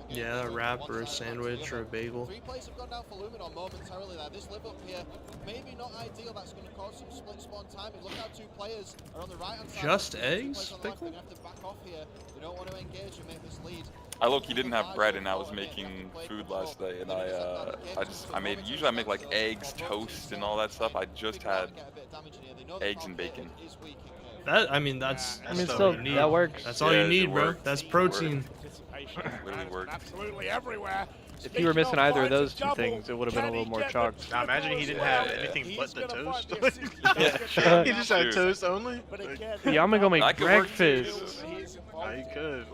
Yeah, a wrap or a sandwich or a bagel. 3 plays have gone down for Luminon momentarily there. This live up here, maybe not ideal. That's going to cause some split spawn timing. Look how 2 players are on the right hand side. Just Two players eggs, on the left. Pickle? They're going to have to back off here. They don't want to engage and make this lead. I low-key didn't have bread and I was making food last day, and I made usually I make like eggs, toast, and all that stuff. I just had eggs and bacon. That I mean that's I mean, all still, you need. that works. That's all Yeah, you it need, bro. worked. That's It protein. Literally worked. Absolutely everywhere. If you were missing either of those two things, it would have been a little more chalked. Now imagine he didn't have anything but the toast. Yeah, sure. He just had Dude. toast only. Yeah, I'm gonna go make That could work, too. breakfast. Oh, you could.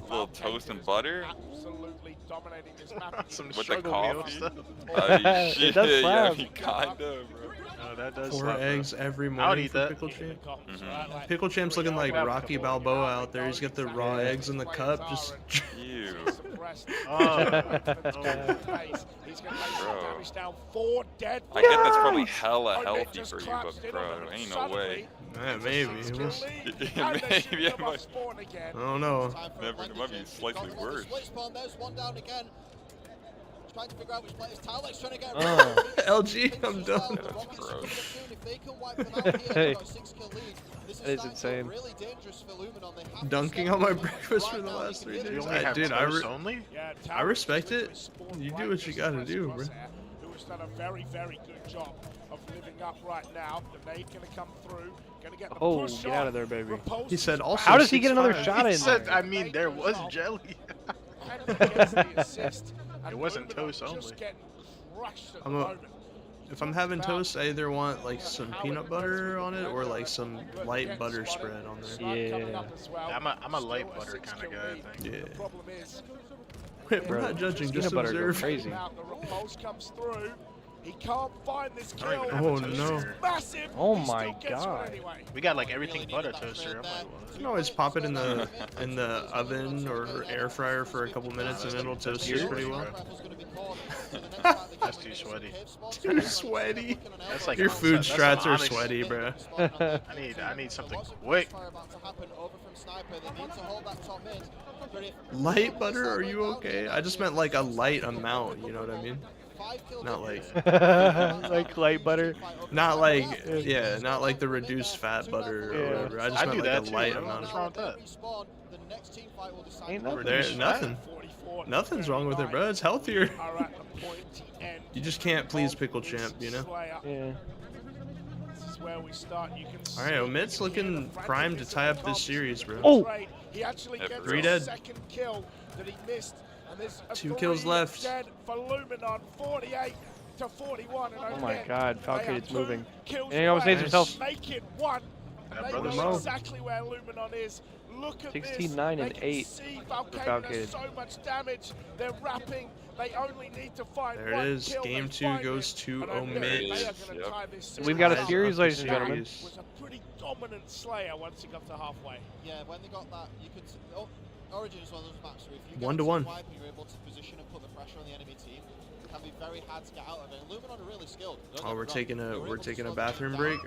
Little toast and butter Absolutely dominating this map. Some with the struggle meal coffee. stuff. Oh, shit, does yeah, slap. I mean, kinda, bro. Oh, that does 4 slap, bro. eggs every I would morning eat for that. Pickle Champ. Mhm. Pickle Champ's looking like Rocky Balboa out there. He's got the raw eggs in the cup. Just Ew. He's going to lay damage down. 4 dead. I get that's probably hella healthy for you, but bro, ain't no way. maybe. We'll see. Maybe I might. I don't know. Never, it might be slightly worse. Split spawn, there's one down again. Trying to figure out which player's Talek's trying to get LG, I'm done. That's gross. If they can wipe them out here, they've got a 6-kill lead. This That is starting to look insane. really dangerous for Luminon. They have to Dunking step on my up. breakfast for Right the now, last you 3 can days. You only have Dude, toast only? I respect it. You do what you gotta do, bro. Who has done a very, very good job of living up right now. The nade going to come through. Going to get the Oh, push get off. out of there, baby. Repulse He said is also. How does he get another 6'5". shot He in said, there? I mean, there was jelly. Penalty gets the assist, and It wasn't Luminon toast just only. getting crushed at the I'm a- moment. If I'm having toast, I either want like some peanut butter on it or like some light butter spread on there. Yeah. I'm a light butter kind of guy, I think. Yeah. We're Bro, not judging, peanut just butter go observe. crazy. The repulse comes through. He can't find this I don't even kill. have a Oh, toaster no. here. Massive. Oh He still my gets one God. anyway. We got like everything but a toaster. I'm like, You what? can always pop it in the oven or air fryer for a couple minutes and it'll toast it pretty well. That's too sweaty. Too sweaty. That's like Your food that's some strats are honest- sweaty, bro. I need something quick. Light butter? Are you okay? I just meant like a light amount. You know what I mean? Not like, Like light butter. not like, yeah, not like the reduced fat butter or Yeah. whatever. I just I meant do like that a too, light bro. amount. What's wrong with that? Ain't nothing. There's nothing. 44, Nothing's wrong with it, bro. It's healthier. are at the pointy end You just can't please of Pickle this Champ, you know? Slayer. Yeah. This is where we start. You can All right, see Omit's here looking the primed to franticness tie of up the this comps. series, bro. Oh! He actually Yeah, gets Three a dead. second kill that he missed. And there's a 2 kills three left. dead for Luminon, 48 to 41. And Oh my again, God, they Falcon, are it's 2 moving. kills And he almost away. saves himself. Make it 1. Yeah, And they brother know Mo. exactly where Luminon is. Look at 16, this. 9, They and can 8 see for Falcon Falcon. does so much damage. They're wrapping. They only need to find There it one is. kill. Game They 2 find goes it. to And I Omit. think they are Yep. gonna tie this series We've got a Ties series, up the ladies and gentlemen. series. was a pretty dominant Slayer once he got to halfway. Yeah, when they got that, you could. Origin is one of those maps where if you get 1-1. a wipe and you're able to position and put the pressure on the enemy team, it can be very hard to get out of it. And Luminon are really skilled. Don't Oh, get me we're wrong. taking They a were we're able to taking a slow the game bathroom down, break.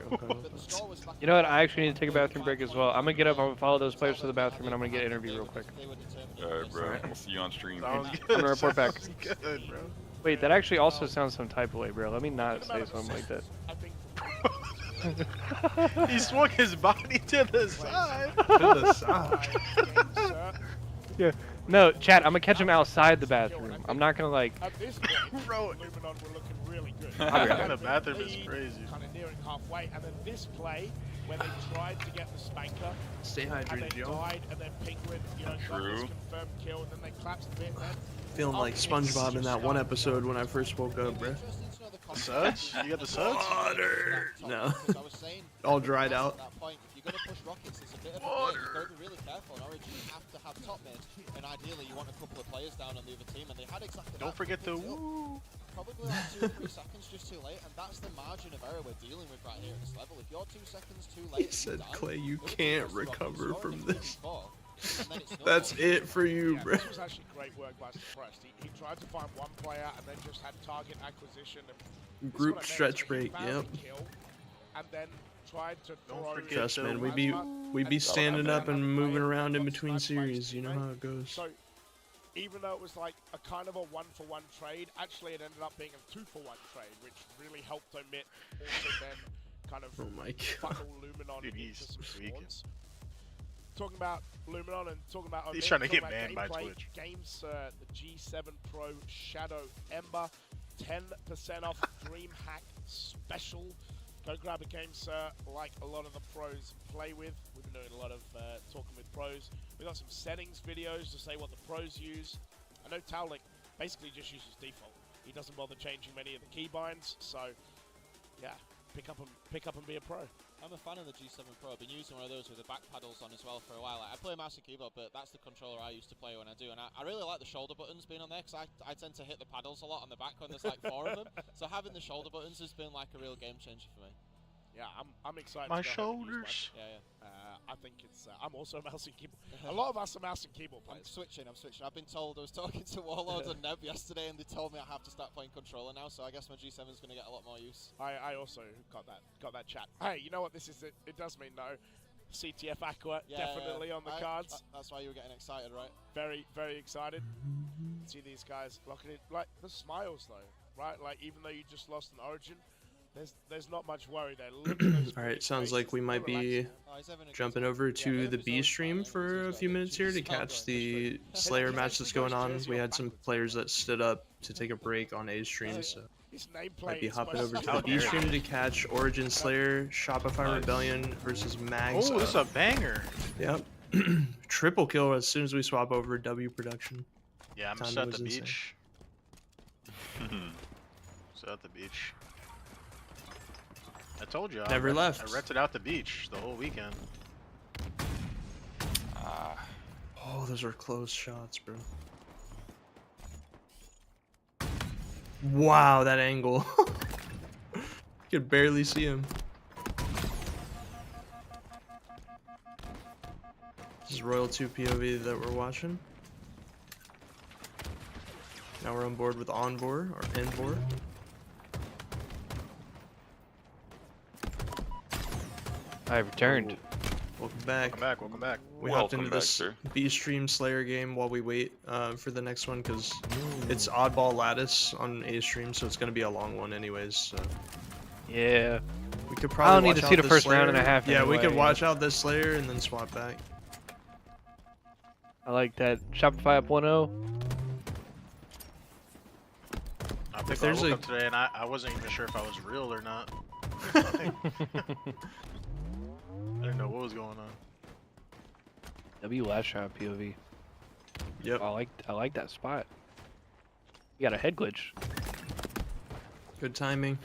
but the score was back You know what? and I actually need to take a forth. bathroom break as well. I'm gonna get up. I'm gonna follow those players to the bathroom, and I'm gonna get an interview real quick. They were determined. All right, bro. Alright. We'll see you on stream. Sounds I'm good. gonna report back. Sounds good, bro. Wait, that actually also sounds some type of way, bro. Let me not say something like that. I think He swung his body to the side. To the side. Yeah. No, chat. I'm gonna catch him outside the bathroom. I'm not gonna like. at this point, Bro. Luminon were looking really good. In the bathroom is crazy. Kind of nearing halfway, and then this play where they tried to get the spanker Stay and hydrated, they yo. died, and then Penguin, got this True. confirmed kill, and then they collapsed a bit. And then Feeling like SpongeBob in that one episode when I first woke up, bro. Suds? You got the suds? Water. No. Because I was saying, All dried at out. that point, if you're going to push rockets, it's a bit of a bait. You've got to be really careful. In Origin, you have to have top mid, and ideally, you want a couple of players down on the other team, and they had exactly Don't that. forget They the picked it up woo. Probably like 2 or 3 seconds just too late, and that's the margin of error we're dealing with right here at this level. If you're 2 seconds too late, He said, die, Clay, you the other team can't gets the rockets, recover you're from already this. 3-4, and then it's That's snowballs. it for you, yeah, bro. this was actually great work by Suppressed. He tried to find one player and then just had target acquisition. And this is Group what I meant, stretch so he break, found yep. the kill and then tried to Don't throw forget Trust, the man, plasma, we'd be and standing then up and another moving player around in got between sniped by his series. You know teammate. how it goes. So even though it was like a kind of a 1-for-1 trade, actually it ended up being a 2-for-1 trade, which really helped Omit also then kind of Oh my god. funnel Luminon Dude, into he's some tweaking. spawns. Talking about Luminon and talking about He's Omit, trying to talking get about banned by gameplay, Twitch. Games, the G7 Pro Shadow Ember, 10% off DreamHack Special. Go grab a game, sir, like a lot of the pros play with. We've been doing a lot of talking with pros. We've got some settings videos to say what the pros use. I know Taulik basically just uses default. He doesn't bother changing many of the keybinds, so yeah, pick up and be a pro. I'm a fan of the G7 Pro. I've been using one of those with the back paddles on as well for a while. I play mouse and keyboard, but that's the controller I used to play when I do. And I really like the shoulder buttons being on there because I tend to hit the paddles a lot on the back when there's like 4 of them. So having the shoulder buttons has been like a real game changer for me. Yeah, I'm excited. My to go ahead and use shoulders. Yeah, mine. I think it's. I'm also a mouse and keyboard. A lot of us are mouse and keyboard I'm players. switching. I've been told, I was talking to Warlords and Neb yesterday, and they told me I have to start playing controller now. So I guess my G7 is going to get a lot more use. I also got that chat. Hey, you know what this is? It does mean no. CTF Aqua definitely on the cards. That's why you were getting excited, right? Very excited. See these guys locking it. Like the smiles though, right? Like even though you just lost an Origin, there's not much worry there. Look at those All right, pretty sounds faces. like we might They're be relaxing. Oh, he's having a good jumping time. over Yeah, to both the his B own stream players, for a he's few got minutes here to G's catch going the straight. Slayer match that's going on. We had some players that stood up to take a break on A stream, so His nameplate might be is hopping supposed over to to the be B stream to catch Origin Slayer, Shopify Nice. Rebellion versus Mags. Oh, this is a banger. Yep. Triple kill as soon as we swap over W production. Yeah, I'm Timing just at was the insane. beach. Just at the beach. I told you. Never left. I rented out the beach the whole weekend. Oh, those are close shots, bro. Wow, that angle. You could barely see him. This is Royal 2 POV that we're watching. Now we're on board with onboard or inboard. I returned. Welcome back. Welcome back. Welcome back. We hopped Welcome into back, this sir. B-Stream Slayer game while we wait for the next one because it's oddball lattice on A-Stream, so it's going to be a long one anyways. So Yeah. we could I probably don't need watch to out see the this first round and a Slayer. half Yeah, we anyway, could yeah. watch out this Slayer and then swap back. I like that. Shopify up 1-0. I think I there's woke a- up today and I wasn't even sure if I was real or not. I didn't know what was going on. W last shot POV. Yep. I like that spot. You got a head glitch. Good timing.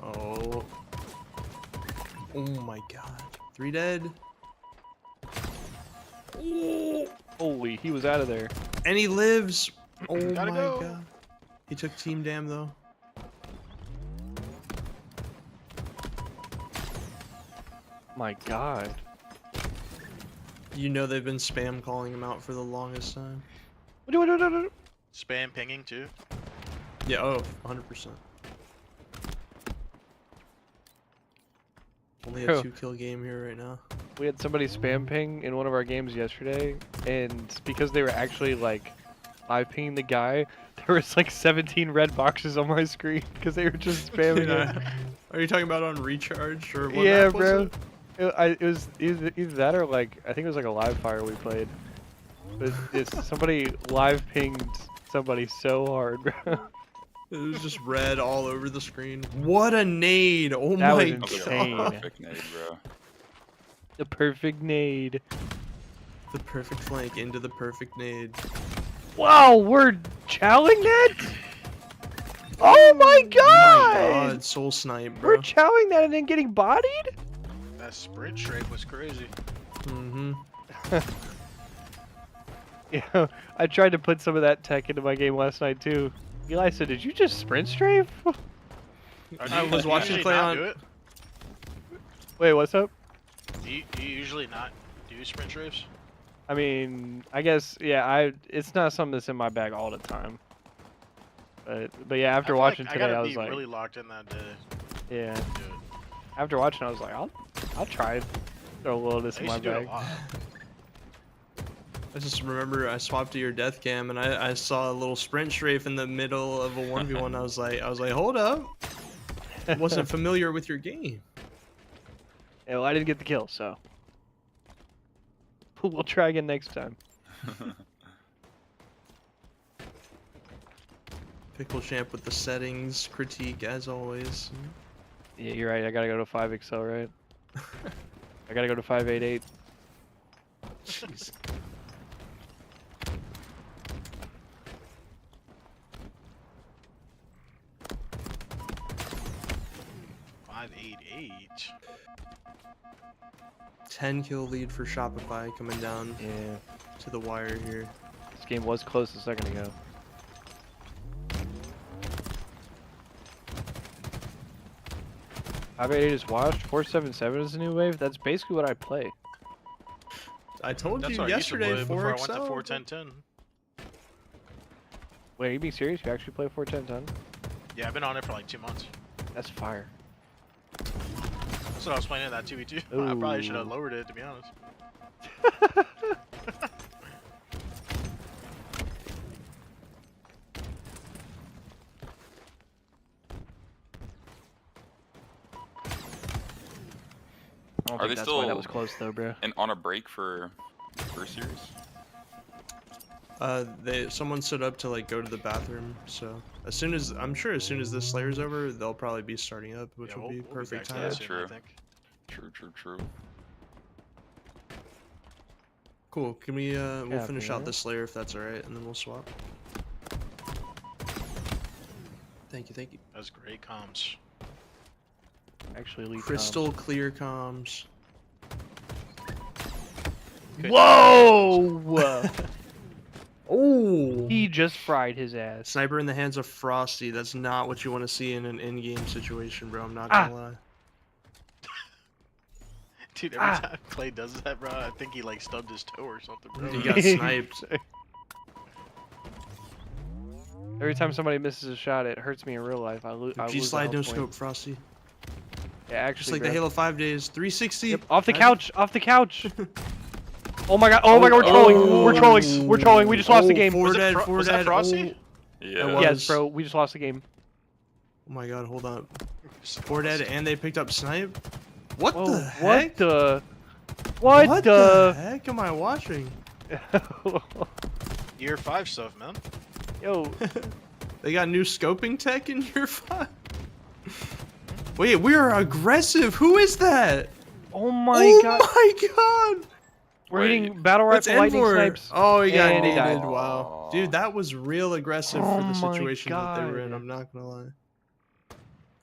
Oh. Oh my god. 3 dead. Holy, he was out of there. And he lives. Oh Gotta my go. god. He took team dam though. My god. You know they've been spam calling him out for the longest time. Spam pinging too. Yeah, oh, 100%. Only a Bro. 2-kill game here right now. We had somebody spam ping in one of our games yesterday, and because they were actually like live pinging the guy, there was like 17 red boxes on my screen because they were just spamming it. Are you talking about on recharge or what Yeah, map was bro. it? It was either that or like I think it was like a live fire we played. But it's somebody live pinged somebody so hard, bro. It was just red all over the screen. What a nade! Oh That was my insane. god! Perfect nade, bro. The perfect nade. The perfect flank into the perfect nade. Wow, we're chowing that? Oh my Oh god! my god, soul snipe, We're bro. chowing that and then getting bodied? That sprint strafe was crazy. Mm-hmm. Yeah, I tried to put some of that tech into my game last night too. Eli said, "Did you just sprint strafe?" I was watching usually play not on- do it? Wait, what's up? Do you usually not do sprint strafes? I mean, I guess yeah. It's not something that's in my bag all the time. But yeah, after I feel watching like today, I I gotta was be like, really locked in that day yeah. to do it. After watching, I was like, I'll try and throw a little of this I in used my to do it a bag. lot. I just remember I swapped to your death cam and I saw a little sprint strafe in the middle of a 1v1. I was like, hold up. I wasn't familiar with your game. Yeah, well, I didn't get the kill, so we'll try again next time. Pickle Champ with the settings critique as always. Yeah, you're right. I gotta go to 5XL, right? I gotta go to 588. Jeez. $588. 10-kill lead for Shopify coming down Yeah, to the wire here. this game was close a second ago. $588 is washed. 477 is the new wave. That's basically what I play. I told That's you what I used to yesterday, play before I went to 4XL. 41010. Wait, are you being serious? You actually play 41010? Yeah, I've been on it for like 2 months. That's fire. That's what I was playing in that 2v2. I probably should have Ooh. lowered it, to be honest. I don't Are think they that's why that still- was close though, bro. And on a break for the first series? Someone stood up to like go to the bathroom, so as soon as as soon as this Slayer's over, they'll probably be starting up, which Yeah, will we'll be back perfect to time. that Yeah, soon, true. I think. True. Cool. Can we we'll Yeah, finish yeah. out this Slayer if that's all right, and then we'll swap. Thank you. That's great comms. Actually, elite Crystal clear comms. comms. Whoa! Oh! He just fried his ass. Sniper in the hands of Frosty. That's not what you want to see in an in-game situation, bro. I'm not gonna lie. Dude, every time Clay does that, bro, I think he like stubbed his toe or something, bro. He got sniped. Every time somebody misses a shot, it hurts me in real life. I lose. G-slide, no a health point. scope, Frosty. Yeah, actually, Just like bro. the Halo 5 days. 360. Yep, off the couch. Off the couch. Oh my god! Oh my god! We're trolling. We're trolling. We're trolling. We just lost the game. Four dead. Was that Frosty? Yeah. Yes, bro. We just lost the game. Oh my god, hold up. 4 dead, and they picked up snipe? What Whoa, the heck? What the heck am I watching? Year 5 stuff, man. Yo, They got new scoping tech in year 5? Wait, we are aggressive. Who is that? oh my god. Oh my god. We're Wait. hitting battle Let's rifle lightning Envor. snipes. Oh, he got And he died. naded. Wow. Dude, that was real aggressive for Oh the my situation that they were in. God. I'm not gonna lie. And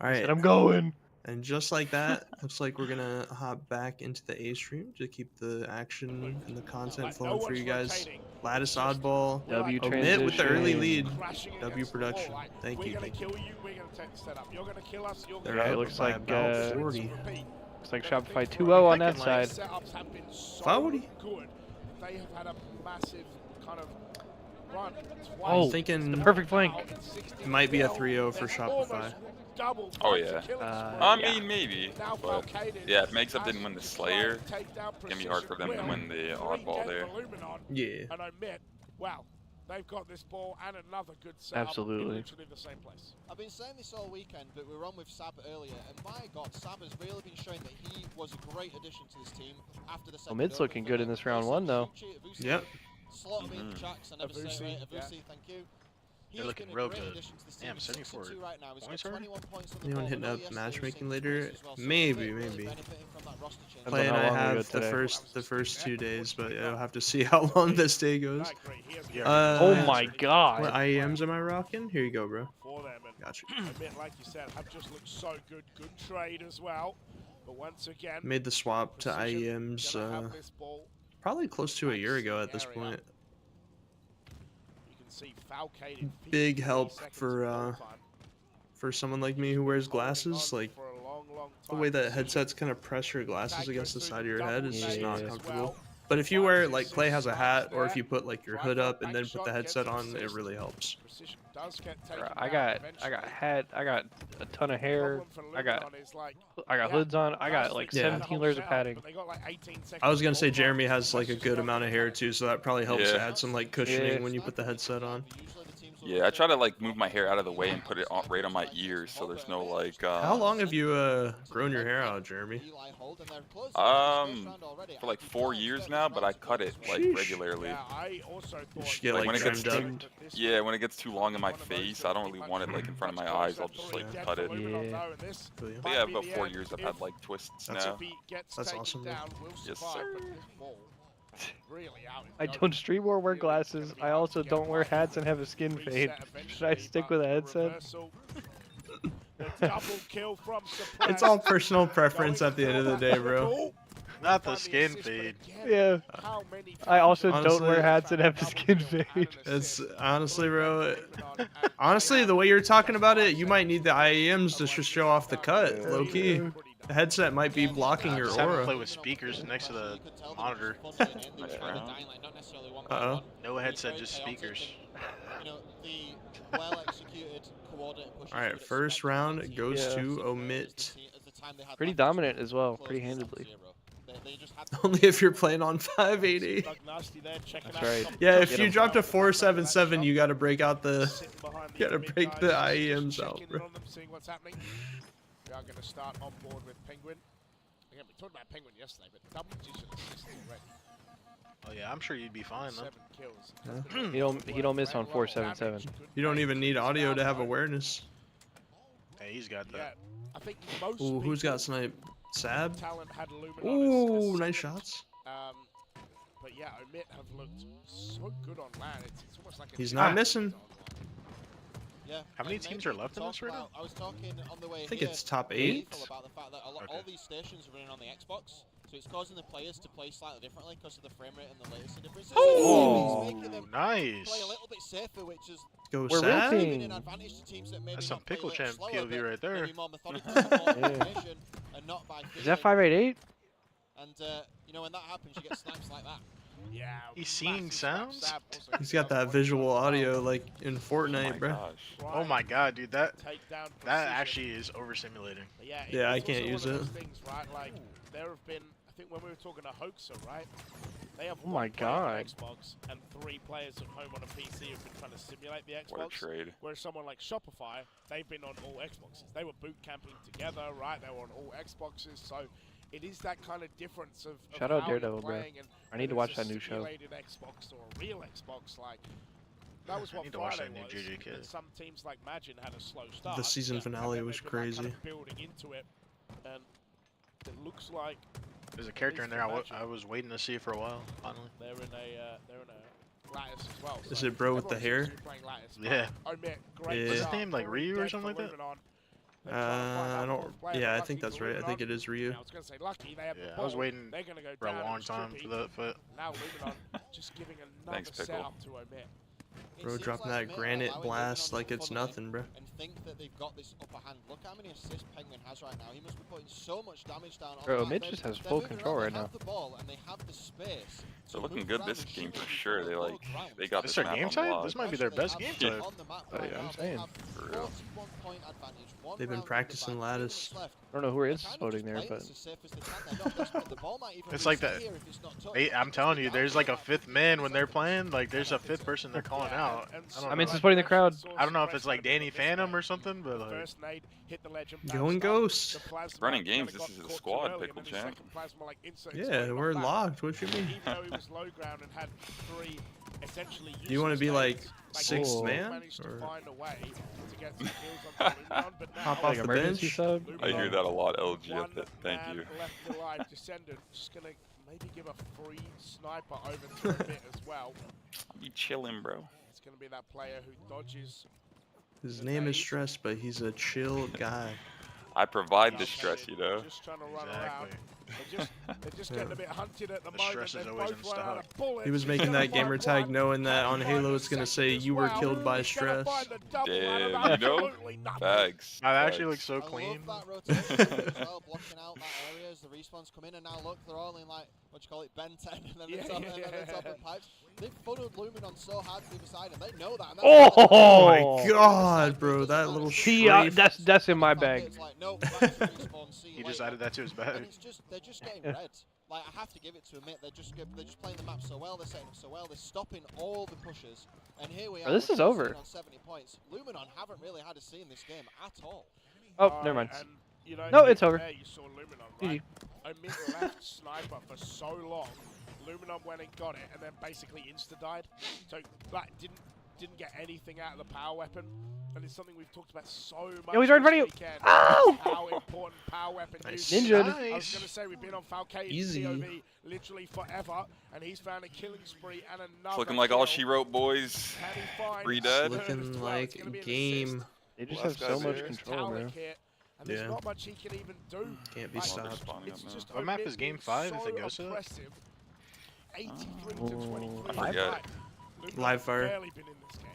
Alright, I'm going. and just like that, looks like we're gonna hop back into the A stream to keep the action and the content Like, no flowing for one's you guys. rotating. Lattice oddball. W Omit with the early transition. lead. Crashing W against the wall, production. like, Thank you. We're gonna Thank you. kill you. We're gonna take the setup. You're gonna kill us. You're They're gonna Yeah, it up looks by like, about 40. repeat. Looks like And Shopify things 2.0 on were- that Thinking, side. Setups have been so 40. good. They have had a massive kind of run. Oh, I'm thinking the perfect flank. it might be a 3-0 for Shopify. Oh, yeah. I mean, maybe. But yeah, if Makes Up didn't win the Slayer, it's gonna be hard for them to win the oddball there. Yeah. And I met, wow, they've got this ball and another good setup. Absolutely. In literally the same place. I've been saying this all weekend, but we were on with Sab earlier, and my God, Sab has really been showing that he was a great addition to this team after the second. Mid's open looking good in finish. this round one, though. Yep. Slot me in the chats, I never say it right. yeah. Avusi, thank you. They're He's looking been a real great good. addition to this Damn, team. He's 74 6-2 right now. He's got points already? 21 points on the Anyone board. hitting I know up yesterday matchmaking was later? as well, so Maybe, really maybe. benefiting from that roster change. Depends Clay on and how I long we go have the today. first 2 days, but I'll have to see how long this day goes. I agree. He has Oh Uh, my What god. IEMs am I rocking? Here you go, bro. for them. And Gotcha. admit, like you said, have just looked so good. Good trade as well. But once again, Made the swap to precision, IEMs gonna have this ball. probably close to a year ago at this point. You can see Falcated Big 53 help seconds for, of ball uh, time. For someone like me who wears Holding glasses, on like for a long, long the way time. that headsets kind of press your glasses That against the goes side of through your head is just double not nade as comfortable. well. But if you wear, like 5, Clay has a 6 hat, or if there. you put like your Right hood foot up and back then put the shot headset gets on, it assist. really helps. Precision does get taken I down got eventually. hat. I got a ton of hair. Problem for I got Luminon is, like, I got hoods on. I got nice like thing about 17 the layers whole of setup, padding. but they got, like, 18 seconds I was gonna of say ball Jeremy time. has like a Precision's good not amount of gonna hair cut it. too, so that probably helps Yeah. add some like cushioning Yeah. when you put the headset on. Yeah, I try to like move my hair out of the way and put it on, right on my ears, so there's no like. How long have you grown your hair out, Jeremy? For like 4 years now, but I cut it like Sheesh. regularly. Yeah, I also You thought should get Like, like when it gets trimmed up. Yeah, when it gets too long in my face, I don't really want it like in front of my eyes. I'll just like cut it. Yeah. Feel you. But yeah, about 4 years I've had like twists That's now. That's awesome, bro. Yes, sir. I don't stream or wear glasses. I also don't wear hats and have a skin fade. Should I stick with a headset? It's all personal preference at the end of the day, bro. Not the skin fade. Yeah. I also don't Honestly- wear hats and have a skin fade. It's honestly, bro. Honestly, the way you're talking about it, you might need the IEMs to just show off the cut, low key. The headset might be blocking your Just have to play aura. with speakers next to the monitor. Uh-oh. No headset, just speakers. Alright, first round goes Yeah. to Omit. Pretty dominant as well, pretty handedly. Only if you're playing on 580. That's right. Yeah, if Get you 'em. drop to 477, you gotta break out the. You gotta break the IEMs out, bro. We are going to start on board with Penguin. Again, we talked about Penguin yesterday, but double-digit assists already. Oh yeah, I'm sure you'd be fine though. 7 kills. He don't miss on 477. You don't even need audio to have awareness. Hey, he's got Yeah, that. I think most Ooh, who's got people snipe? Sab? talent had Luminon Ooh, as nice shots. but yeah, Omit have looked so good on land. It's almost like a He's not team missing. on land. Yeah. How many and teams maybe are left in talk this right now? about- I was talking on the way I think here it's top with 8. people about the fact that all Okay. these stations are running on the Xbox, so it's causing the players to play slightly differently because of the frame rate and the latency differences. Oh. It's making them Nice. play a little bit safer, which is Go We're Sad. ripping. giving an advantage to teams that maybe That's some not play a pickle little champ slower, POV but right there. maybe more methodically, with more Yeah. information, and not by Is that feeling. 588? And you know, when that happens, you get snipes like that. Yeah. He's seeing massive sounds? snap stab. He's got that visual audio like in Oh Fortnite, my bro. gosh. Oh my god, dude, that Takedown that precision. actually is overstimulating. Yeah, Yeah, I it's can't also use one of it. those things, right? Like, there have been, I think when we were talking to Hoaxer, right? They have Oh my one player on God. Xbox and 3 players at home on a PC who've been trying to simulate the What a Xbox. trade. Whereas someone like Shopify, they've been on all Xboxes. They were boot camping together, right? They were on all Xboxes, so it is that kind of difference of Shout out how you're Daredevil, bro. playing and I need to whether watch it's a that new show. simulated Xbox or a real Xbox, like. That was I what need to watch Friday that new was. JJ and Kid. some teams like Magin had a slow start. The season and finale then was they've been, like, kind crazy. of building into it, and it looks like There's a character in there Imagine. I was waiting to see for a while, finally. they're in a lattice as well. Is so it bro with the everyone seems hair? to be playing lattice, but Yeah. Omit, great Yeah. What's his start, name, like already Ryu or dead something for like that? Luminon. They're trying to find I that don't. fourth player, Yeah, I lucky think for that's right. I Luminon. think it is Ryu. Yeah, I was going to say lucky they have the Yeah, ball. I was waiting They're going to go for a down long and time Trippy. for that foot. Now Luminon just giving another Thanks, Pickle. setup to Omit. It Bro seems dropping like that Omit are granite allowing blast Luminon like to it's funnel in nothing, bro. and think that they've got this upper hand. Look how many assists Penguin has right now. He must be putting so much damage down on Bro, that. Mitch They're- just has they're full moving control around, right they now. have the ball and they have the space. They're to looking move good around this and game shoot for from sure. They low like ground. they got This this their map game on type? lock. This might be their best game Pressure type. on the map Oh, right yeah, I'm now. They saying. have For real. 41 point advantage, one They've been round in the practicing bag, 2 lattice. minutes left. I don't know who They're is kind of voting just there, playing but this as safe as they can. They're not desperate. The ball might even It's be like set that- here if it's not touched. I'm Just telling be you, down there's to like a about 5th 50 man when they're seconds. playing. Like there's a 5th person they're calling out. I mean, it's putting the crowd. I don't know if it's like Danny Phantom or something, but like First nade hit the legend. Going Ghost. Running games, this is a squad, Pickle Champ. Yeah, we're locked. What you mean? Even though he was low ground and had 3 essentially Do you want to be like useless sixth Oh. man? managed to Or find a way to get some kills on Luminon, but now hop Like off the emergency bench? sub? I hear that a lot, LG. one Thank man you. left alive. Descendant just gonna maybe give a free sniper over to a bit as well. You chilling, bro. It's gonna be that player who dodges. His name is Stress, but he's a chill guy. I provide the stress, you know. Just trying to run exactly. around. They're just getting a bit hunted at the The moment. stress is They've always both in run out of stock. bullets. He was He's making gonna that find gamer tag one. knowing that on Can Halo find it's gonna the say second you were as killed by well. He's gonna stress. find the double out of Damn, you know? absolutely nothing. Facts. That actually facts. looks so I clean. love that rotation as well, blocking out that area as the respawns come in, and now look, they're all in like, what do you call it, Ben 10, and then Yeah, the top, yeah, and then the top yeah. of pipes. They've funneled Luminon so hard to the other side, and they know that. And that's Oh why Oh my my god, bro, that little See, strafe. that's in my they're- bag. It's like, no, back to respawn, see you He just later. added that to his And bag. it's just, they're just getting Yeah. red. Like, I have to give it to admit, they're just playing the map so well, they're setting up so well, they're stopping all the pushes. And here we are. Oh, this we're is still over. sitting on 70 points. Luminon haven't really had a say in this game at all. Oh, never mind. And, you know, No, it's over. there you saw Luminon, right? Omid left sniper for so long. Luminon went and got it, and then basically insta-died. So, like, didn't get anything out of the power weapon. And it's something we've talked about so much. Yo, he's right in front of you. this weekend, Ow! How important power weapon Nice. usage is. Ninja. I was going to say we've been on Falcated Easy. POV literally forever, and he's found a killing spree and another It's looking like all kill. she wrote, boys. Can he find Three a dead. third as Looking well? It's like gonna be an game. assist. They just Last have so guy's much here. control, bro. Taulic here, and there's Yeah. not much he can even do. Can't be Like, Oh, they're stopped. spawning It's up now. just What map Omid is game being 5 if so it goes to that? oppressive. 83 to Oh. 23. I forget. Like, Luminon Live has fire. barely been in this game.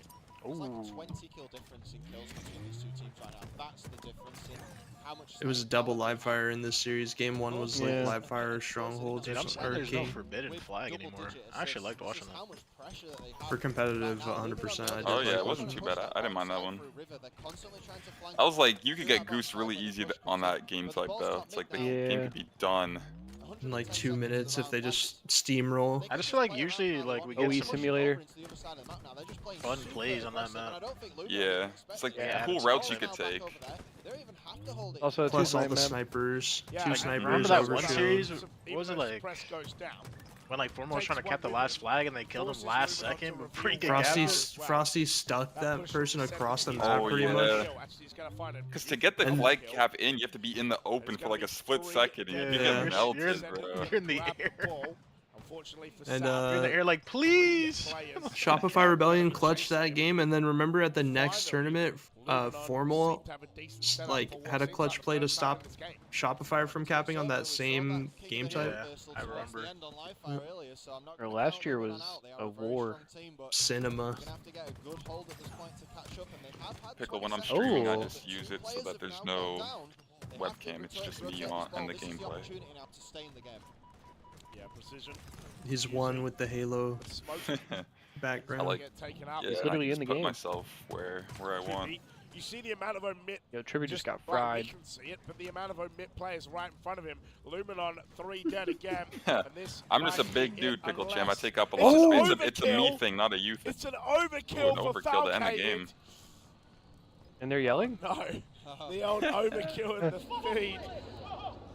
There's like Ooh. a 20 kill difference in kills between these two teams right now. That's the difference in how much. It was a double live fire in this series. Game 1 was like Yeah. live fire strongholds Dude, or, I'm sad or there's no king. forbidden With flag anymore. double-digit I actually liked assists. watching This is that. how much pressure that they have For competitive, right now. 100%. I Luminon did Oh, like yeah, it watching wasn't it. too bad. I didn't mind that one. River, they're constantly trying to flank I was like, you through could that get back goosed side, really but the easy push on comes that in. game But the type ball's though. not It's like the mid now. game Yeah. could be done. In like 110 2 seconds minutes to if they the round. just steamroll. I just feel like usually like we OE get some simulator. fun plays on that map. Yeah, it's like Yeah. cool routes you could take. Also, a Plus all two-blind the map. snipers. Yeah, Two like, snipers remember that over one shield. series? So What was even it as like? press goes down, When like Formal was Takes trying to one cap the minute, last flag and they killed him forces last Luminon to second, but reveal pretty good where gap. he Frosty, is. Frosty stuck that push person from across the 70 map Oh, pretty yeah. much. Actually, he's gonna find a Because to get the And- flag cap in, you have to be in the open for like a split second. Yeah, You you're- get you're melted, in- bro. you're in the Grab air. ball, Unfortunately for And, Sam, You're in the air like, please. Shopify Rebellion clutched that game, and then remember at the next tournament, Formal had a clutch play to stop Shopify from capping on that same game type. Yeah, I remember. Or last year was a war. Cinema. Pickle, when I'm streaming, I Oh. just use it so that there's no webcam. It's just me on and the gameplay. Yeah, precision. He's one with the Halo background. I like, Get taken out. yeah, It's I literally just in the put game. myself where I want. You see the amount of omit. Yo, Trivia just got Like, fried. we can see it, but the amount of omit players right in front of him. Luminon 3 dead again. And this I'm just a might big be dude, it Pickle Champ. I unless take up a it's lot an of space. It's a me overkill. thing, not a you thing. It's an overkill An for overkill to end the Falcated. game. And they're yelling? No, the old overkill in the feed.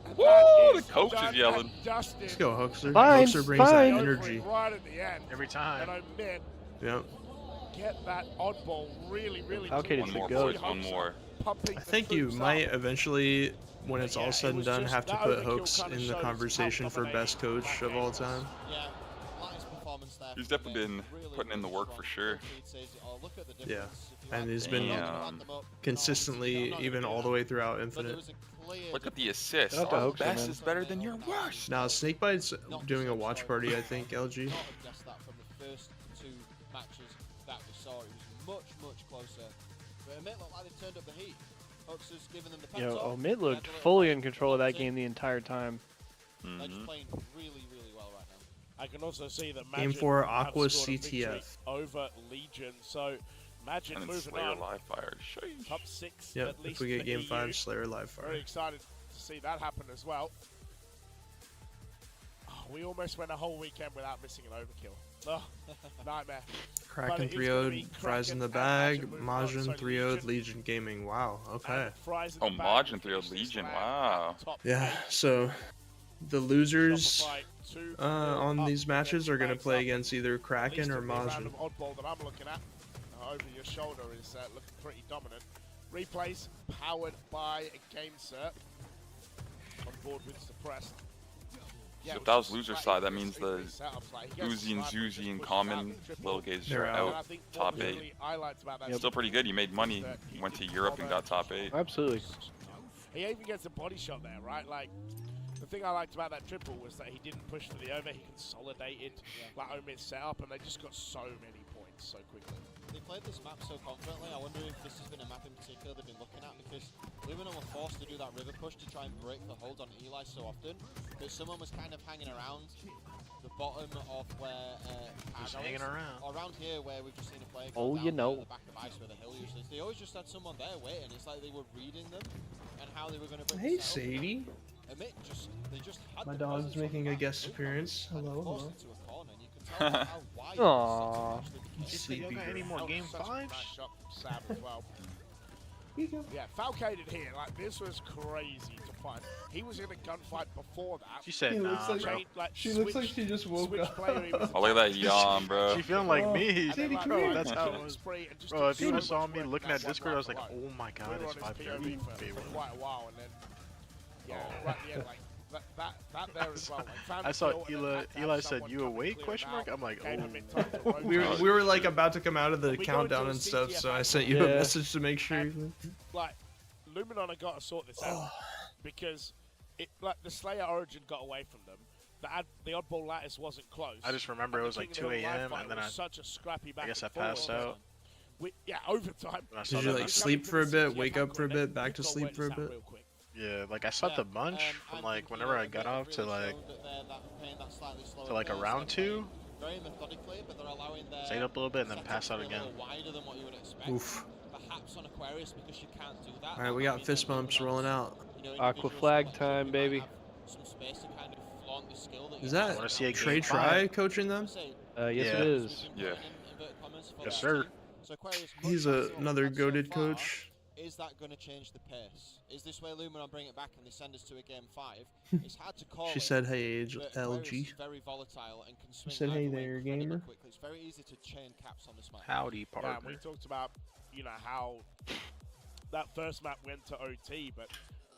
And Woo! that The is coach is done yelling. and dusted. Let's go, Hookster. Fine, Hookster brings fine. that energy. Right at the end. Every And time. omit Yep. get that oddball really Falcated clean. is One more, the goat. boys. One more. Pumping I the think you troops might up. eventually, when it's Yeah, all it said and was done, just have to that put overkill Hooks kinda in the shows how conversation for best dominating coach that of game all is. time. Yeah, Latti's performance there He's from definitely been really, putting in the really work strong. for sure. Look at the Yeah, difference, if you and like. he's been Damn. consistently, even all the way throughout Infinite. Look at the assist. Shout out to Our Hookster, best man. is better than your worst. Now, Snakebite's doing a watch party, I think, LG. Not have guessed that from the first 2 matches that we saw. It was much closer. But Omit looked like they turned up the heat. Huxter's giving them the pep Yo, talk. Omit looked They had a fully little in control of that fight. game the entire time. They're just Mhm. playing really well right now. I can also see that Game Magic 4, have Aqua scored a victory CTF. over Legion. So Magic And it's moving Slayer on. live fire. Sheesh. Top 6 Yep, at least if we get for Game EU. 5, Slayer live fire. Very excited to see that happen as well. Oh, we almost went a whole weekend without missing an overkill. Oh, nightmare. Kraken it is gonna 3-0'd, be Fries in the Kraken and bag, Magic moving on, Majin so 3-0'd, Legion- Legion Gaming. Wow, okay. and Fries in Oh, the bag Majin to 3-0'd finish this Legion, round wow. at the top Yeah, 8. so the losers Shopify 2 on up these matches are going to bags play up. against either At least Kraken or in the round Majin. of oddball that I'm looking at over your shoulder is looking pretty dominant. Replays powered by a game cert on board with suppressed. So if which that was is loser like side, that these means the setups, like, he gets Uzi and sniper, Zuzi just and pushes Common out the triple. little guys They're are out. And I out think what top really 8. highlights about that Yep. Still pretty good. You made money. that he Went to didn't Europe and bother got top 8. Absolutely. He even gets a body shot there, right? Like, the thing I liked about that triple was that he didn't push for the over, he consolidated like Omit's setup, and they just got so many points so quickly. They played this map so confidently. I wonder if this has been a map in particular they've been looking at, because Luminon were forced to do that river push to try and break the hold on Eli so often, but someone was kind of hanging around the bottom of where Just Cargo hanging is. around. Around here where we've just seen a player Oh, go you down know. at the back of ice where the hill usually is. They always just had someone there waiting. It's like they were reading them and how they were going to break Hey, the setup. Sadie. Omit they just had My the dog's presence on making the a map. guest Luminon appearance. kind of Hello, forced hello. it to a corner, and you can tell how wide Aww. this setup actually became. She said, y'all got any more That was game such a 5s? nice shot from Sam as well. Yeah, Falcated here, like, this was crazy to find. He was in a gunfight before that. She said, He nah, looks like- bro. She looks like she just woke switch up. player he was Oh, look at that yawn, bro. She feeling like Oh, me. And then, like, Bro, right, that's how it killing was. spree and just Bro, did if you so would have saw much me work in looking that at one Discord, I was like, round alone. oh my god, We were it's on his 5:30. POV for quite a while, and then yeah, right at the end, like that there as well. Like, found I the saw kill and then had to have Eli said, someone you come and awake, clear question him mark? out. I'm like, Gave him oh. in time to rotate. We were like about to come out of the We go countdown into and a stuff, so I CTF sent you a Yeah. message to make sure. you- Like, Luminon have got to sort this out because it like the Slayer Origin got away from them. The oddball lattice wasn't close. I just remember and it the was like King of 2 the Hill live a.m. fight and then was I such a scrappy back guess I and forth. passed out. Yeah, overtime. when I saw Did you that like message. sleep for a bit, wake Yeah, up for a bit, back to go sleep work for a this out bit? real quick. Yeah, like I slept a bunch from like whenever I got off to like a round 2. Very methodically, but they're allowing their Stayed up a little bit and then setup pass to out be a again. little wider than what you would expect. Oof. Perhaps on Aquarius because you can't do that. Alright, we got fist bumps rolling out. Aqua flag time, baby. Some space to kind of flaunt the skill that Is you that have. wanna see a Trey game Try 5? coaching them? Yes, Yeah. it is. Yeah. Yes, sir. He's another goated coach. Is that going to change the pace? Is this where Luminon bring it back and they send us to a game 5? It's hard to call. She it, said, "Hey, age but Aquarius LG." is very volatile and can swing said, "Hey either way there, incredibly gamer." quickly. It's very easy to chain caps on this map. Howdy, Yeah, we partner. talked about how that first map went to OT, but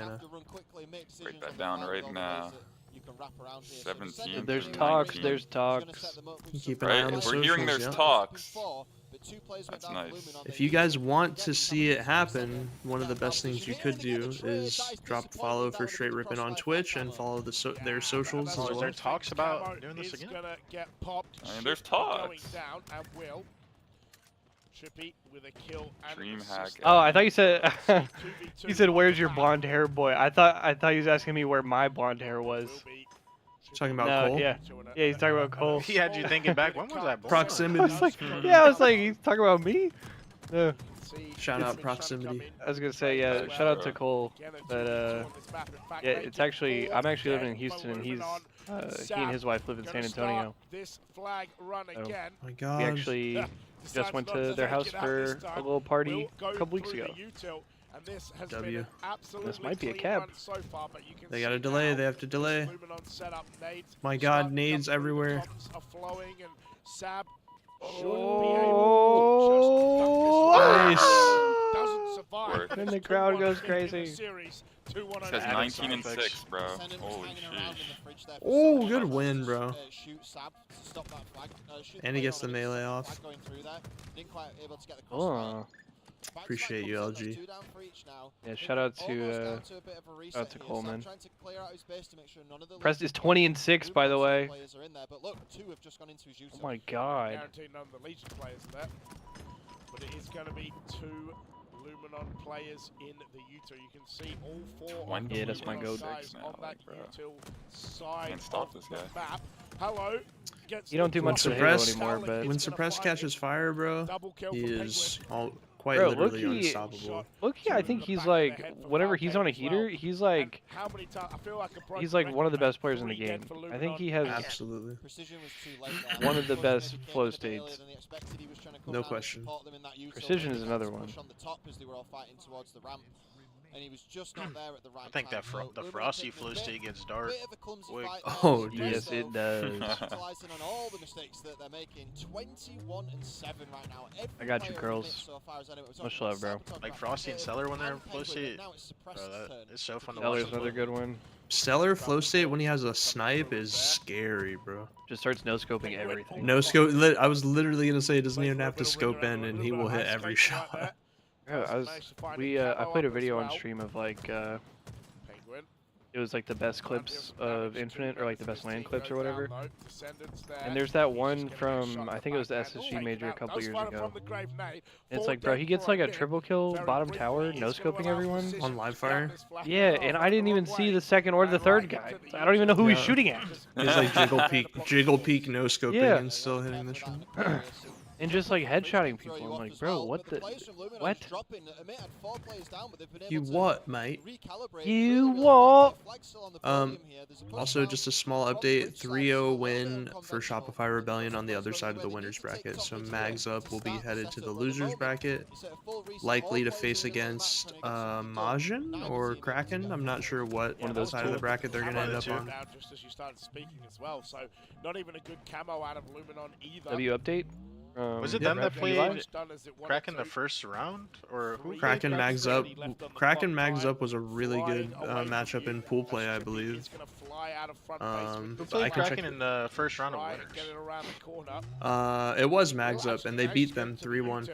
Atlanta. have to run quickly, make decisions that on the down fly right with all the ways now. that you can wrap around here. So just send 17. him There's through. talks. He's There's He's gonna talks. set them up with Keep some an eye Right, on the if great we're hearing socials, there's yeah. talks. but two players went That's down for nice. Lumen on If their you guys YouTube. want Get to the see it combos happen, one of the best things you could do is drop follow for Straight Rippin on Twitch and follow their socials Oh, as is there well. talks about doing this again? Gonna get popped. I mean, there's Should be going talks. down and will. Trippy with a kill and Dream assist. hack. Oh, I thought you said. 2v2 He said, on "Where's the your map. blonde hair, boy?" I thought he was asking me where my blonde hair was. Will be Talking about No, Cole? yeah, yeah, he's talking about Cole. He had you thinking back, when was that born? Proximity. I was like, yeah, I was like, he's talking about me. No, Shout out Proximity. I was gonna say, yeah, shout out to Cole, but yeah, it's actually, I'm actually living in Houston, and he and his wife live in San Antonio. This flag run So, again. My We God. actually just went to their house for a little party a couple weeks ago. And this has W. been an absolutely This might be a clean cab. run so far, but you can They see gotta delay. now They have to delay. this Luminon setup, nades My God, starting to nades come through, the everywhere. tops are flowing, and Sab should Oh. be able to just duck this one. Nice. Doesn't survive. Worth. Then the 2-1 crowd goes in the crazy. series. 2-1 This guy's over 19 and Fix. 6, bro. Send him Holy hanging around in shit. the fridge there for Oh, Sab. good win, bro. Shoot Sab to stop that flag. Shoot And he player gets the on it, melee stop the off. flag going through there. Didn't quite able to get the crossfire. Oh, Back-to-back Appreciate you, comes in, LG. that's 2 down for each now. yeah, shout out Almost to down to a bit of a reset to here. Coleman. Sam trying to clear out his base to make sure none of the Prest is Legion 20 and 6, by the Luminon way. players are in there, but look, 2 have just gone into his Oh util. my God. Guaranteed none of the Legion players there. But it is going to be 2 Luminon players in the util. You can see all 4 of the Yeah, that's my Luminon goat. guys Man, on that like, bro. util side Can't stop of this the guy. map. Hello. Gets You don't do the much drop. with Halo Suppress- anymore, but When It's gonna Suppress find catches fire, bro, double kill he from is Penguin. quite Bro, literally low-key- unstoppable. look, I think he's like, whenever he's on a heater, he's like, How many times? I feel like a broken he's like one of the record, best players in the 3 game. dead for I think Luminon. he has Absolutely. Precision was too late there. one of the Unfortunately, best he came flow in a bit earlier states. than he expected. He was trying to come No down and question. support them in that util, Precision maybe is get another to one. push on the top as they were all fighting towards the ramp. And he was just not there at the right I think time. that So the Luminon frosty picked a flow bit- state gets dark. bit of a clumsy Quick. fight there, Oh, but dude. Yes, it does. capitalizing on all the mistakes that they're making. 21 and 7 right now. Every I got you, player girls. in the mix so far is anyway. We're Much talking love, about bro. Sab, we're talking Like about Frosty and Kale Stellar when they're and in flow Penguin, state. and now it's Suppress's Bro, turn. it's so fun to watch. Seller's them another play. good one. Stellar flow state when he has a snipe is scary, bro. Just starts no-scoping everything. No scope. I was literally gonna say it doesn't even have to scope in, and he will hit every shot. Yeah, I played a video on stream of like, it was like the best clips of Infinite, or like the best land clips or whatever. And there's that one from, I think it was the SSG major a couple years ago. And it's like, bro, he gets like a triple kill bottom tower, no-scoping everyone. On live fire? Yeah, and I didn't even see the second or the third guy. I don't even know who he's Yeah. shooting at. He's like jiggle peek, no scoping, Yeah. and still hitting the shot. And just like headshotting people. I'm like, bro, what the, what? You what, mate? You what? Also, just a small update: 3-0 win for Shopify Rebellion on the other side of the winners bracket. So Mags Up will be headed to the losers bracket, likely to face against Majin or Kraken. I'm not sure what One of those side of the two. bracket they're gonna end up on. Just as you started speaking as well, so not even a good camo out of Luminon either. W update? Was it Yeah, them that Kraken played Eli? Kraken the first round? Or who? Kraken Mags Up. Kraken Mags Up was a really good matchup in pool play, I believe. Who But I played can check. Kraken in the first round of winners? It was Mags Up, and they beat them 3-1.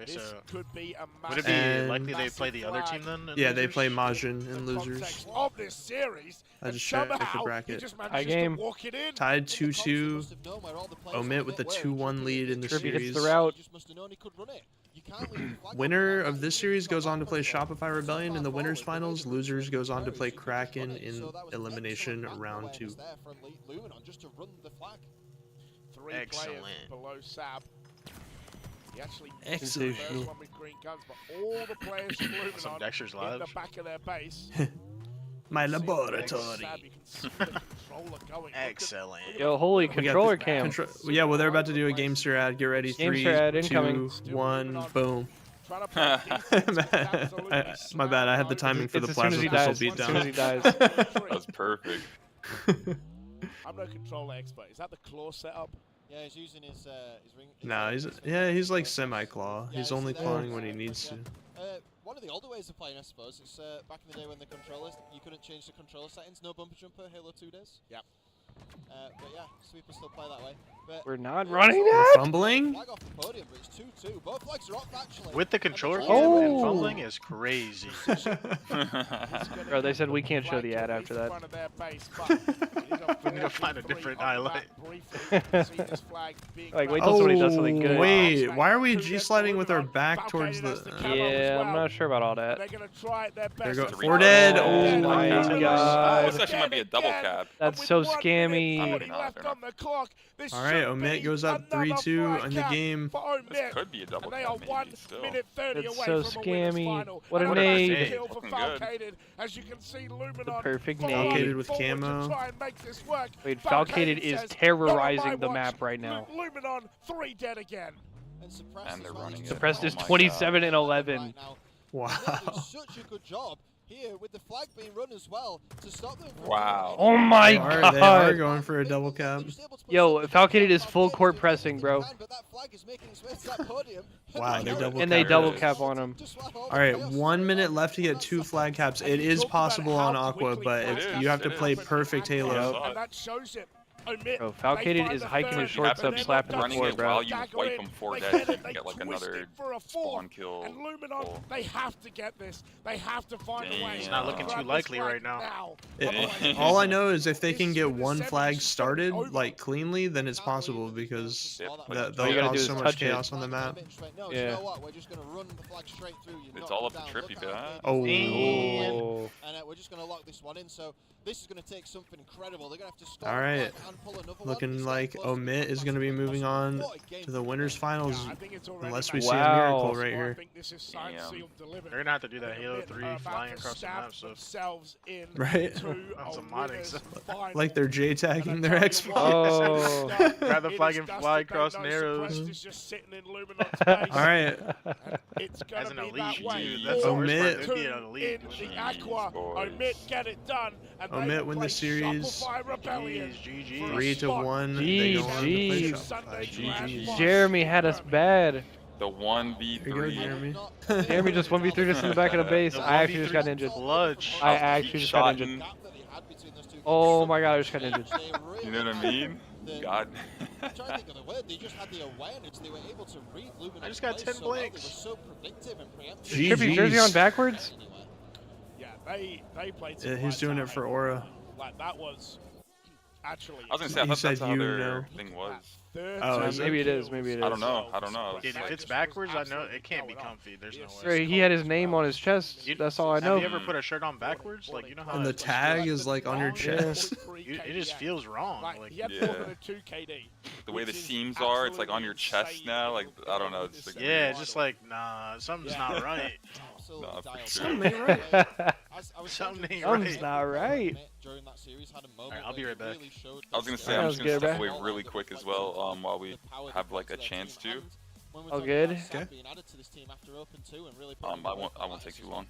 Okay, so could be a would it be And- likely they play the other team then? in Yeah, they losers? play Majin in losers. Of this series, I just checked the somehow bracket. he just High manages game. to walk it in. Tied 2-2. Omit with the 2-1 lead in the Trippy hits series. the route. Winner of this series goes on to play Shopify Rebellion in the winners finals. Losers goes on to play Kraken in elimination round 2. 3 Excellent. players below Sab. He actually Excellent. missed the first one with green guns, but all the players from Some Luminon Dexter's in live. the back of their base. My See the laboratory. Sab, you can see the controller going. Look at- Excellent. Yo, holy We got controller the cam. Yeah, well, they're about to do a Gamester ad. Get ready. Gamester ad 3, incoming. 2, 1, boom. Trying to play defense, absolutely My bad. I had the timing for It's the as soon as plasma he pistol dies. beat As soon as he down. dies. That was perfect. I'm no controller expert. Is that the claw setup? Yeah, he's using his ring. Nah, he's like semi-claw. He's only clawing when he needs to. one of the older ways of playing, I suppose. It's back in the day when the controllers, you couldn't change the controller settings. No bumper jumper, Halo 2 days. Yep. But yeah, so people still play that way. But We're not running We're that. fumbling. flag off the podium, but it's 2-2. Both flags are off actually. With the controller Oh. and fumbling is crazy. Bro, they said we can't show the ad after that. We need to find a different highlight. Like, wait till somebody does something good. Wait, why are we G-sliding with our back towards the... Yeah, I'm not sure about all that. They're gonna try it their There best. go- Four dead. Oh my god. This actually might be a double cab. That's so scammy. All right, Omit goes up 3-2 in the game. This could be a double They cab, are maybe, 1 still. minute 30 That's away so from a winners scammy. final. What a And nade. that's kill for Looking good. Falcated. As you can see, Luminon perfect flying nade. With forward to camo. try and make this work. Wait, Falcated Falcated is says, terrorizing "Not on the my map watch." right now. Luminon 3 dead again. And Suppressed And they're as well. running it. Suppressed Oh is my 27 and 11. Right now. Wow. They're doing such a good job here with the flag being run as well to stop them from Wow. Oh my They are god. going for a double cab. Yo, Falcated is full court pressing, bro. But that flag is making its way to that podium. Wow, they double And they cap. double cap on him. All right, 1 minute left to get 2 flag caps. It is possible on Aqua, but if you have to play perfect Halo. And that shows it. Omit. Bro, Falcated is hiking his shorts up, slapping the Running floor, it bro. while you wipe them 4 dead, you can get like another spawn kill. And Luminon, goal. they have to get this. They have to find a way. It's not looking to too grab likely this flag right now. All I know is if they can get 1 flag started like cleanly, then it's possible because Yep. All you they'll gotta do cause is so much touch it. chaos on the map. No, Yeah. you know what? We're just going to run the flag straight through. You It's knock all it up to down, Trippy, look but at Oh. Oh. And we're just going to lock this one in. So this is going to take something incredible. They're going to have to stop. All right. and pull another one. Looking It's like getting close to Omit is going to be moving on to the winners finals unless we see a Wow. miracle right here. They're gonna have to do that Halo 3 flying across the map, so Right? That's a modding, so. Like they're J-tagging their Xbox. Oh. Grab the flag and fly across narrows. All right. It's gonna As an be elite, that way. dude, that's the worst Omit. part. They'd be an elite. In the Aqua, boys. Omit get it done. And Omit they win the play series. Shopify Rebellion GG. for a 3-1. spot. They go on to play GG. Shopify. GG. GG. Jeremy had us bad. The 1v3. Here you go, Jeremy. Jeremy just 1v3 us in the back of the base. The I actually just got 1v3 injured. Clutch. I actually just got injured. Oh my god, I just got injured. You know what I mean? God. I'm trying to think of the word. They just had the awareness. They were able to read Luminon's I just got plays 10 so well. They were blanks. so predictive and preemptive. GG's. Trippy jersey on backwards? Yeah, they played. Yeah, he's doing it for Aura. Like that was actually. I was gonna say, I You thought said that's how you their know. thing was. Oh, is it? Maybe it is, maybe it is. I don't know. I don't know. Dude, if it's backwards, I know it can't be comfy. There's no way. Right, he had his name on his chest. That's all I know. Have you ever put a shirt on backwards? Like, you know how And the it's tag is like on your chest. it just feels wrong. Like, he had Yeah. 402 KD. The way the which is seams are, it's like on your absolutely chest insane. now. Like, I don't know. It's like, yeah, just like, nah, something's not right. Absolutely Nah, for dialed sure. in. Something ain't right. I was Something thinking ain't Something's right. not right. During that series, had a moment Alright, I'll be where right back. he really showed I was gonna the say, skill. I'm Sounds just gonna good, step bro. away really quick as well, while we have like a chance to. All good. Okay. I won't take too long.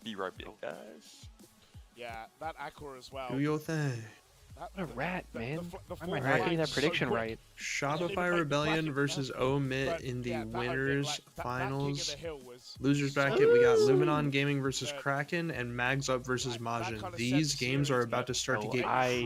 Be right back, guys. Yeah, that Aqua as well. Do your thing. What a rat, man. Why am I Right. not getting that prediction right? Shopify Rebellion versus Omit in the winners finals. Losers bracket, we got Luminon Gaming versus Kraken and Mags Up versus Majin. These games are about to start to get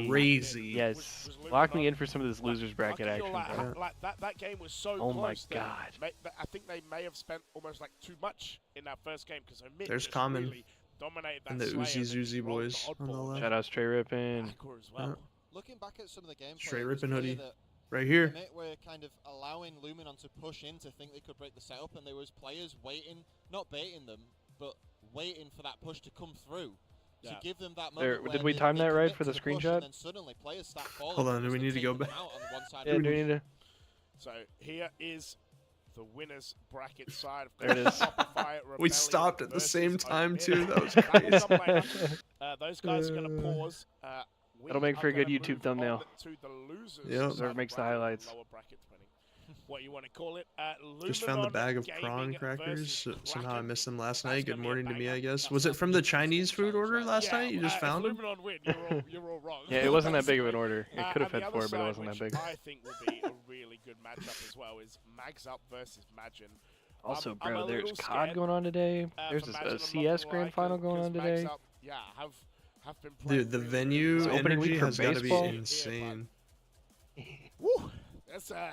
crazy. Yes. Lock me in for some of this losers bracket action, bro. Like that game was so Oh my close that god. I think they may have spent almost like too much in that first game because Omit There's just Common really dominated that And the Slayer, Uzi then Zuzi rolled the boys on the oddball. left. Shout out Straight Rippin'. Aqua as well. Looking back at some of the gameplay, Straight it was Rippin' clear hoodie. that Right here. Omit were kind of allowing Luminon to push in to think they could break the setup, and there was players waiting, not baiting them, but waiting for that push to come through. Yeah. To give them that There- moment did where we they time that right commit for to the push, screenshot? And then suddenly players start falling Hold on, do because we they're need to go taking them back? out on the one side Yeah, of do the we need to? So here is the winners bracket side. Of There it course, is. Shopify We Rebellion stopped at the versus same time Omit. too. That was That will crazy. come later. Those guys are going to pause. We That'll make for a are good gonna YouTube move thumbnail. on To the losers Yep. side So it of makes the bracket, highlights. lower bracket, depending what you want to call it. Just found the Luminon bag of Gaming prawn crackers. versus Somehow I Kraken. missed them last That's night. Good gonna be a morning to me, banger. I guess. That's Was it gonna from be the a Chinese challenge food order last Yeah, night? You just if found them? Luminon win, you're all wrong. Yeah, it wasn't that big of an order. It could have And had the 4, other but it side, wasn't that which big. I think will be a really good matchup as well is Mags Up versus Majin. Also, I'm a bro, there's little COD scared, going on today. There's for a Magic, I'm not CS gonna Grand lie, Final going 'cause on Mags today. up, yeah, have been playing Dude, the really, venue really well. opening week energy for has got to be baseball. insane. Woo! It's a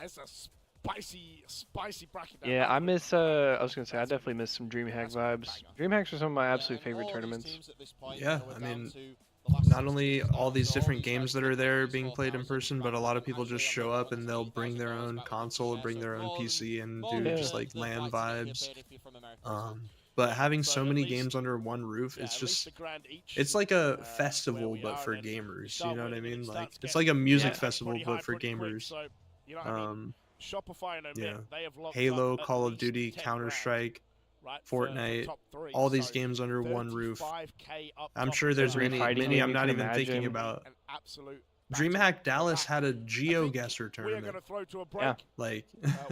spicy bracket. That Yeah, I Magic. miss. I was gonna say I definitely miss some DreamHack That's gonna be a vibes. banger. DreamHacks are some of my Yeah, absolute and favorite all these tournaments. teams at this point, Yeah, we're I down mean, to the last not 6 only teams now, all these so different these games guys that are take there those being played in 4,000 person, but a lot of people just actually, I'm show not up going and to they'll tweet bring their Magic own Hours back console, with bring you, their so own more than- PC, and more do than just the- like the LAN flights that you get vibes. paid if you're from America, so. But having So so at many least- games under one roof, Yeah, it's at least just the grand each. it's like a where festival we but are, for and you gamers. You start know what I winning and mean? it Like starts it's getting like a music pretty festival high but for pretty quick, gamers. so, you know what I mean? Shopify and Omit, Yeah. they have locked Halo, up at Call of least Duty, 10 Counter grand, Strike, right, for Fortnite, top three, all these so games under one roof. 35K up I'm top sure as there's well. Every many, fighting many game I'm you not can even thinking imagine. about. An absolute DreamHack battle. Dallas But had a I think GeoGuessr we are tournament. going to throw to a break. Yeah. Like,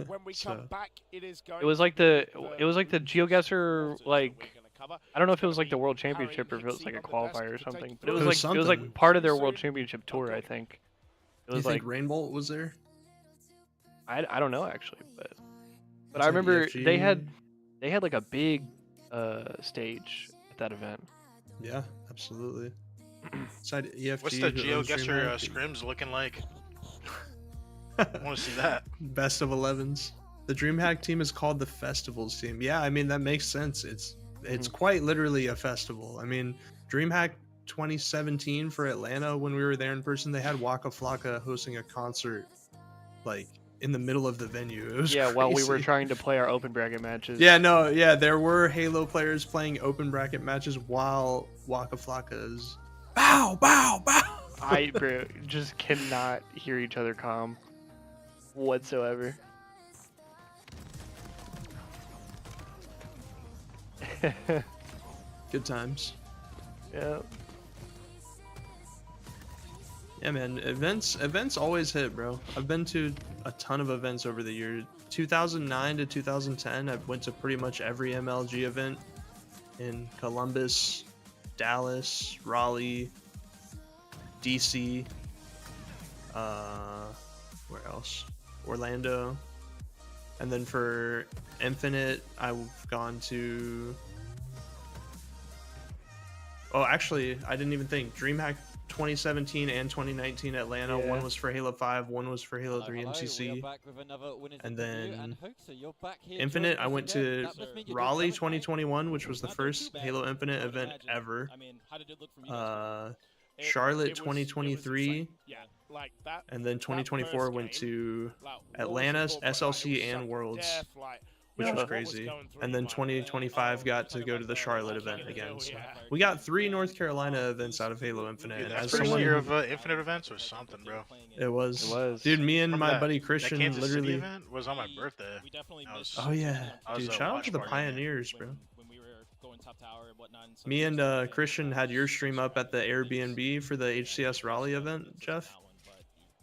When we so- come back, it is going It was to like be the quarters GeoGuessr, that like, we're gonna cover. I don't know It's if it was gonna like the be World Harry Championship or if it was Hixie like a on the desk qualifier or to something. take But it was through. like something. part of their Soon. World Championship tour, I Okay. think. It do you was think like Rainbolt was there? I don't know actually, but It's I like remember they EFG. had like a big stage at that event. Yeah, absolutely. Side EFG. What's the who owns GeoGuessr DreamHack. scrims looking like? I want to see that. Best of 11s. The DreamHack team is called the Festivals team. Yeah, I mean that makes sense. It's quite literally a festival. I mean, DreamHack 2017 for Atlanta when we were there in person, they had Waka Flocka hosting a concert like in the middle of the venue. It was Yeah, while we were crazy. trying to play our open bracket matches. Yeah, no, yeah, there were Halo players playing open bracket matches while Waka Flocka's bow, bow, bow. I bro, just cannot hear each other calm whatsoever. Good times. Yeah. Yeah, man. Events always hit, bro. I've been to a ton of events over the years. 2009 to 2010, I went to pretty much every MLG event in Columbus, Dallas, Raleigh, DC. Where else? Orlando. And then for Infinite, I've gone to. Oh, actually, I didn't even think. DreamHack 2017 and 2019 Atlanta. Yeah. One was for Halo 5, one was for Halo 3 We are MCC. back with another Winners And Interview, then and Hoaxer, you're back here Infinite, joining I us went again. to That must mean you're doing Raleigh well, right? 2021, which was the Not doing first too bad, Halo I Infinite would event imagine. ever. I mean, how did it look from you guys? Charlotte It was 2023, insane. Yeah, like that. and then that 2024 first went game, to like, Atlanta, walls and corporate, like, SLC, it was and sudden Worlds, death, like, which what was was crazy. going through And then my mind. 2025 got to go to the Charlotte event again. So we got 3 North Carolina events out of Halo Infinite. Dude, And that as first someone year of Infinite events was something, bro. it was, It was. dude. Me and Remember my buddy that Christian Kansas City literally. event was on my birthday. We definitely I missed was- Oh yeah, I was dude! a Shout out watch to the party. pioneers, bro. when we were going top tower and whatnot. And Me and some of Christian had your stream up at the Airbnb for the HCS Raleigh event, Jeff.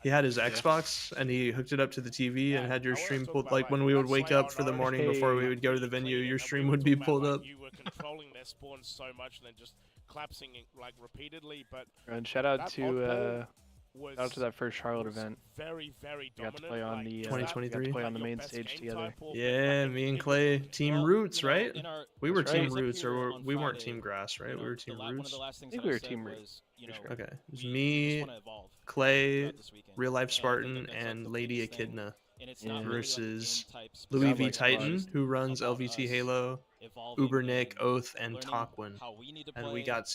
He had his Xbox and he hooked it up to the TV and had your stream pulled. Like when we would wake up for the morning before we would go to the venue, your stream would be pulled up. You were controlling their spawns so much and then just collapsing it, like repeatedly, but And shout out that to oddball was shout out to that first Charlotte event. very, very We got to dominant. play on like, the was that, 2023? got to play on the your main best stage game together. type or, Yeah, like, me and people- Clay, Team Roots, right? We were That's Team right. Roots, or we weren't Team Grass, right? We were Team Roots. I think we were Team Roots. Okay, it was me, Clay, Real Life Spartan, and Lady Echidna Yeah. versus Louis V like Titan, Spartan. who runs LVT Halo, Uber Nick, Oath, and Talkwin. And we got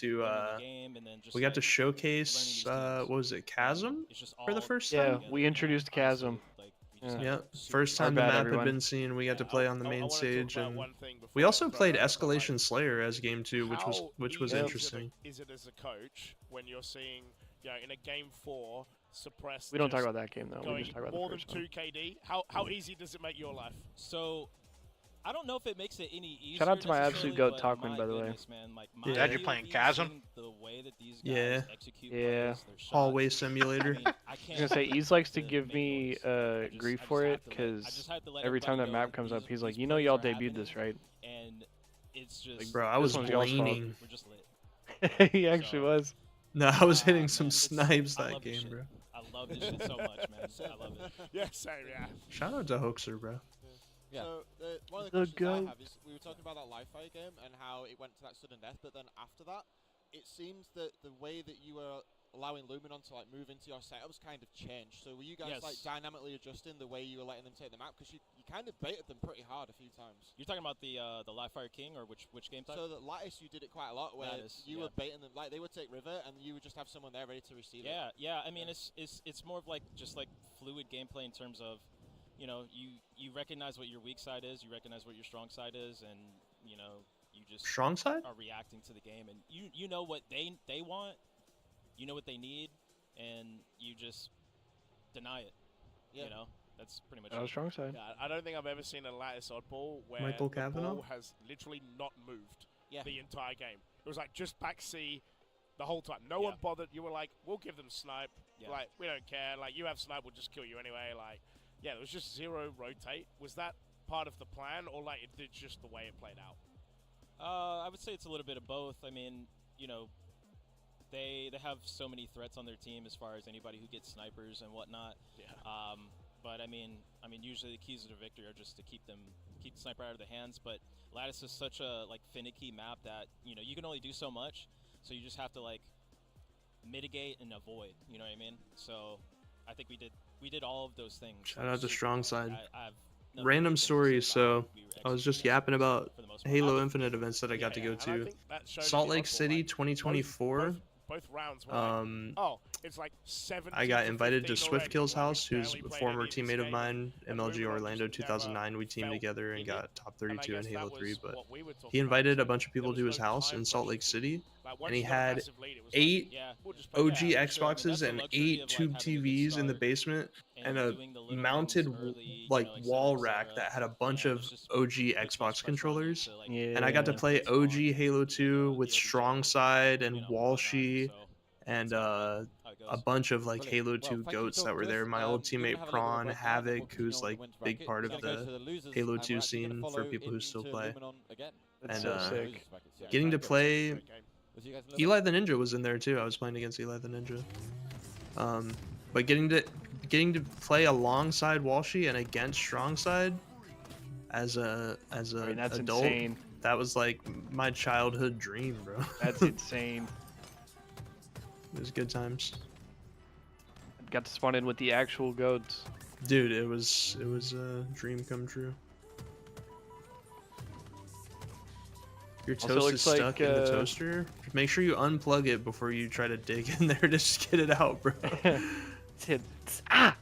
to showcase what was it, Chasm for the first Yeah, time? we introduced Chasm. Yeah. Yeah, first Our time the bad, map everyone. had been seen. We got to play on the I main wanna talk stage, about and one thing before we I also throw played it over, but, like, Escalation Slayer as game 2, which was how which was easy interesting. Is it as a coach when you're seeing, you know, in a game 4, suppress? We don't talk just about that game though. We going just talk about more the than first one. 2 KD. How easy does it make your life? So, I don't know if it makes it any easier. Shout out to my absolute necessarily, goat, but Talkman, my by the way. goodness, man, like, Yeah. my Dad, you're playing POV Chasm? seeing the way that these guys Yeah. execute Yeah. plays, their shots, Hallway I Simulator. mean, I I was can't gonna say, help Ease likes to but give make me noise. I just- grief I just for have it to let- I because just have to let every time that everybody know map comes that up, he's like, these you know, plays y'all are debuted this, happening, right? and it's just Like, bro, I was one's y'all's fault. blaining. we're just lit. He actually So- was. No, I was Ah, hitting man, some it's- snipes I that love this game, shit. bro. I love this shit so much, man. I love it. Yeah, same. Yeah. Shout out to Hoaxer, bro. Yeah. So one of The the questions I goat. have is, we were talking about that live fire game and how it went to that sudden death, but then after that, it seems that the way that you were allowing Luminon to like move into your setups kind of changed. So were you guys like dynamically adjusting the way you were letting them take the map? Because you kind of baited them pretty hard a few times. You're talking about the Live Fire King, or which game type? So the Lattice, you did it quite a lot, where Lattice, you were baiting them, like they would take River and you would just have someone there ready to receive it. Yeah. I mean, it's more of like just like fluid gameplay in terms of, you know, you recognize what your weak side is, you recognize what your strong side is, and you know, you just Strong side? are reacting to the game, and you know what they want, you know what they need, and you just deny it. Yeah. You know, that's pretty much That was it. strong side. Yeah, I don't think I've ever seen a Lattice oddball where Michael the Cavanaugh? ball has literally not moved Yeah. the entire game. It was like just back C the whole time. No one bothered. You were like, we'll give them snipe. Yeah. Like, we don't care. Like, you have snipe, we'll just kill you anyway. Like, yeah, there was just zero rotate. Was that part of the plan, or like it's just the way it played out? I would say it's a little bit of both. I mean, you know, they have so many threats on their team as far as anybody who gets snipers and whatnot. Yeah. But I mean, usually the keys to victory are just to keep the sniper out of the hands. But Lattice is such a like finicky map that, you know, you can only do so much. So you just have to like mitigate and avoid. You know what I mean? So I think we did all of those things. Shout out to Strong Side. I have nothing Random but good story, things to say about so it. We were I was just executing yapping about for the most part. Halo Infinite events that I got to go and I to. think that showed Salt the Lake oddball, City like, 2024. Both rounds were like, oh, it's like 7. I got invited to Swift Kill's already. house, Like, who's barely a played former any of this teammate of game, mine, and MLG Luminon Orlando just 2009. We teamed felt together and in got it. top And I 32 in guess Halo that 3, was but what we were talking he about, invited a too. bunch of people There to was his no house time in Salt Lake pressure. City, Like, once and he you got a had massive lead, it was 8 like, Yeah. we'll just play OG that. sure, I mean, Xboxes that's the and luxury 8 of, tube like, having a good TVs in the start basement, and a doing the little mounted things early, you like know, et wall cetera, et rack cetera. that had a bunch And of it's just OG puts much Xbox pressure on you controllers. to, like, Yeah. And I got to Yeah. play Spawn, OG Halo you 2 know, with the OG Strong jungle, Side you and know, whatnot, Walshy so and that's how it a goes. bunch of like Brilliant. Halo Well, 2 thank you for goats that talking were to there. us. My old We're gonna teammate have a little bit of Prawn, a breakdown and we'll Havoc, continue who's on the like women's big bracket. part We're of gonna go the to the losers, Halo and 2 we're actually gonna scene for follow people who still into play. Luminon again. That's And, so So, sick. losers bracket, yeah. Getting to Great play, game. We'll see you guys in a little Eli bit. the Ninja was in there too. I was playing against Eli the Ninja. But getting to play alongside Walshy and against Strong Side as a I mean, that's adult, insane. that was like my childhood dream, bro. That's insane. It was good times. Got to spawn in with the actual goats. Dude, it was a dream come true. Your Also toast looks is stuck like, in the toaster. Make sure you unplug it before you try to dig in there to just get it out, bro. Ah!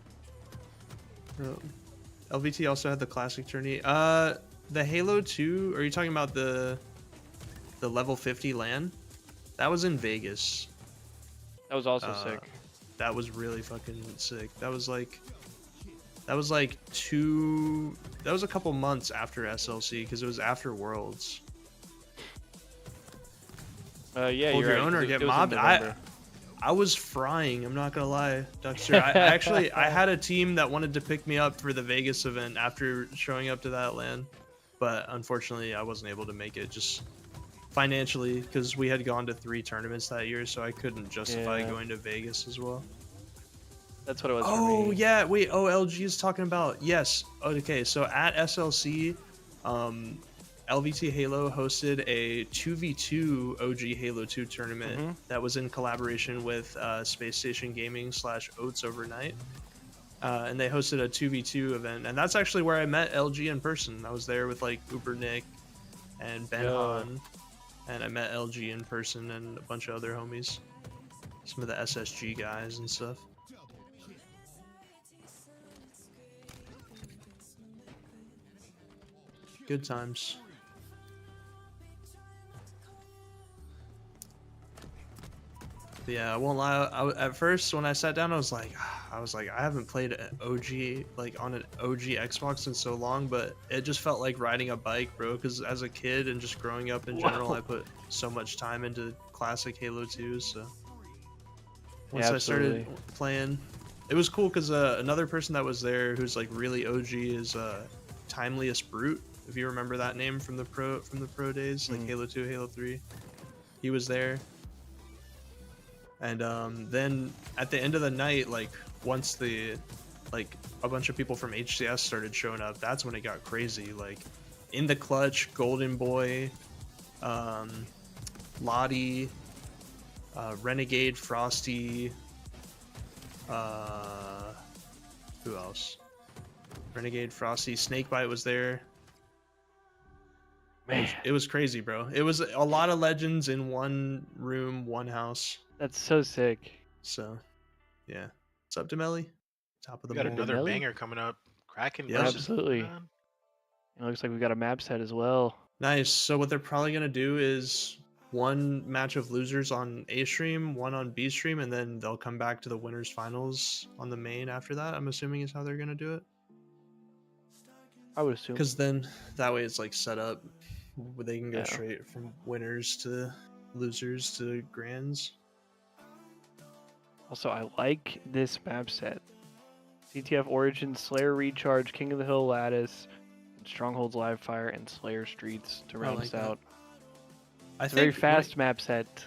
LVT also had the classic tourney. The Halo 2, are you talking about the level 50 LAN? That was in Vegas. That was also sick. That was really fucking sick. That was a couple months after SLC because it was after Worlds. Yeah, Hold you're your right. own or It get was in mobbed. November. I was frying. I'm not gonna lie, Duckster. I had a team that wanted to pick me up for the Vegas event after showing up to that LAN, but unfortunately I wasn't able to make it just financially because we had gone to 3 tournaments that year, so I couldn't justify Yeah. going to Vegas as well. That's what it was for Oh me. yeah, wait. OLG is talking about yes. Okay, so at SLC, LVT Halo hosted a 2v2 OG Halo 2 tournament that was in collaboration with Space Station Gaming / Oats Overnight. And they hosted a 2v2 event. And that's actually where I met LG in person. I was there with like Uber Nick and Ben Han. And I met LG in person and a bunch of other homies. Some of the SSG guys and stuff. Good times. But yeah, I won't lie. At first, when I sat down, I was like, I haven't played an OG on an OG Xbox in so long, but it just felt like riding a bike, bro. Because as a kid and just growing up in general, I put so much time into classic Halo 2. So once I started playing, it was cool because another person that was there who's like really OG is Timeliest Brute. If you remember that name from the pro days, like Halo 2, Halo 3, he was there. And then at the end of the night, like once the like a bunch of people from HCS started showing up, that's when it got crazy. Like in the clutch, Golden Boy, Lottie, Renegade, Frosty, who else? Renegade, Frosty, Snakebite was there. Man, It was crazy, bro. It was a lot of legends in one room, one house. that's so sick. So, yeah. What's up, Demelli? Top of the We got morning. another Nelly? banger coming up. Kraken Yeah. versus Absolutely. Lebanon. It looks like we've got a map set as well. Nice. So what they're probably gonna do is one match of losers on A stream, one on B stream, and then they'll come back to the winners finals on the main after that. I'm assuming is how they're gonna do it. I would assume. Because then that way it's like set up where they can go Yeah. straight from winners to losers to grands. Also, I like this map set. CTF Origin, Slayer Recharge, King of the Hill Lattice, and Strongholds Live Fire, and Slayer Streets to I round like us that. out. I It's a very think fast map set.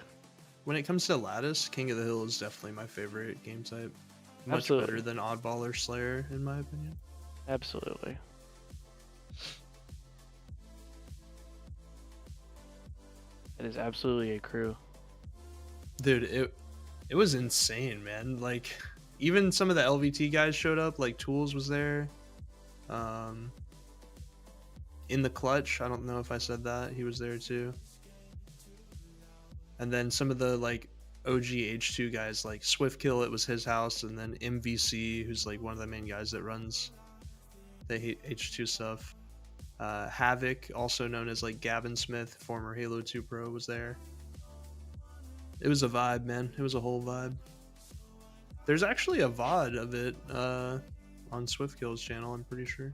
When it comes to Lattice, King of the Hill is definitely my favorite game type. Much Absolutely. better than Oddball or Slayer, in my opinion. Absolutely. It is absolutely a crew. Dude, it was insane, man. Like, even some of the LVT guys showed up. Like, Tools was there. In the clutch, I don't know if I said that. He was there too. And then some of the like OG H2 guys, like Swiftkill, it was his house, and then MVC, who's like one of the main guys that runs the H2 stuff. Havoc, also known as like Gavin Smith, former Halo 2 pro, was there. It was a vibe, man. It was a whole vibe. There's actually a VOD of it on Swiftkill's channel, I'm pretty sure.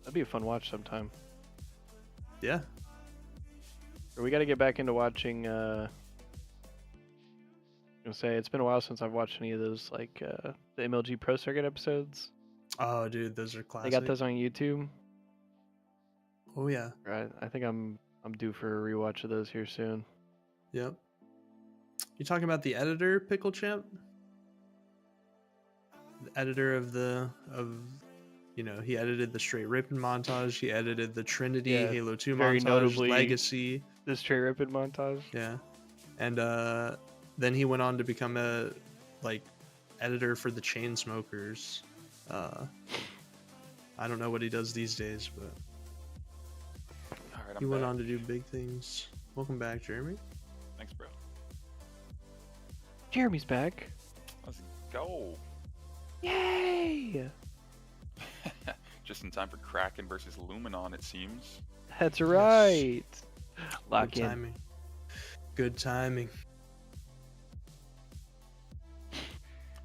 That'd be a fun watch sometime. Yeah. Or we got to get back into watching. I'm gonna say it's been a while since I've watched any of those, like the MLG Pro Circuit episodes. Oh, dude, those are classic. They got those on YouTube. Oh yeah. Right. I think I'm due for a rewatch of those here soon. Yep. You talking about the editor, Pickle Champ? The editor of he edited the Straight Rippin montage. He edited the Trinity Yeah, Halo 2 very montage, notably- Legacy. The Straight Rippin montage. Yeah. And then he went on to become a editor for the Chainsmokers. I don't know what he does these days, but All right, he I'm went back. on to do big things. Welcome back, Jeremy. Thanks, bro. Jeremy's back. Let's go. Yay! Just in time for Kraken versus Luminon, it seems. That's right. Lock Good in. timing. Good timing.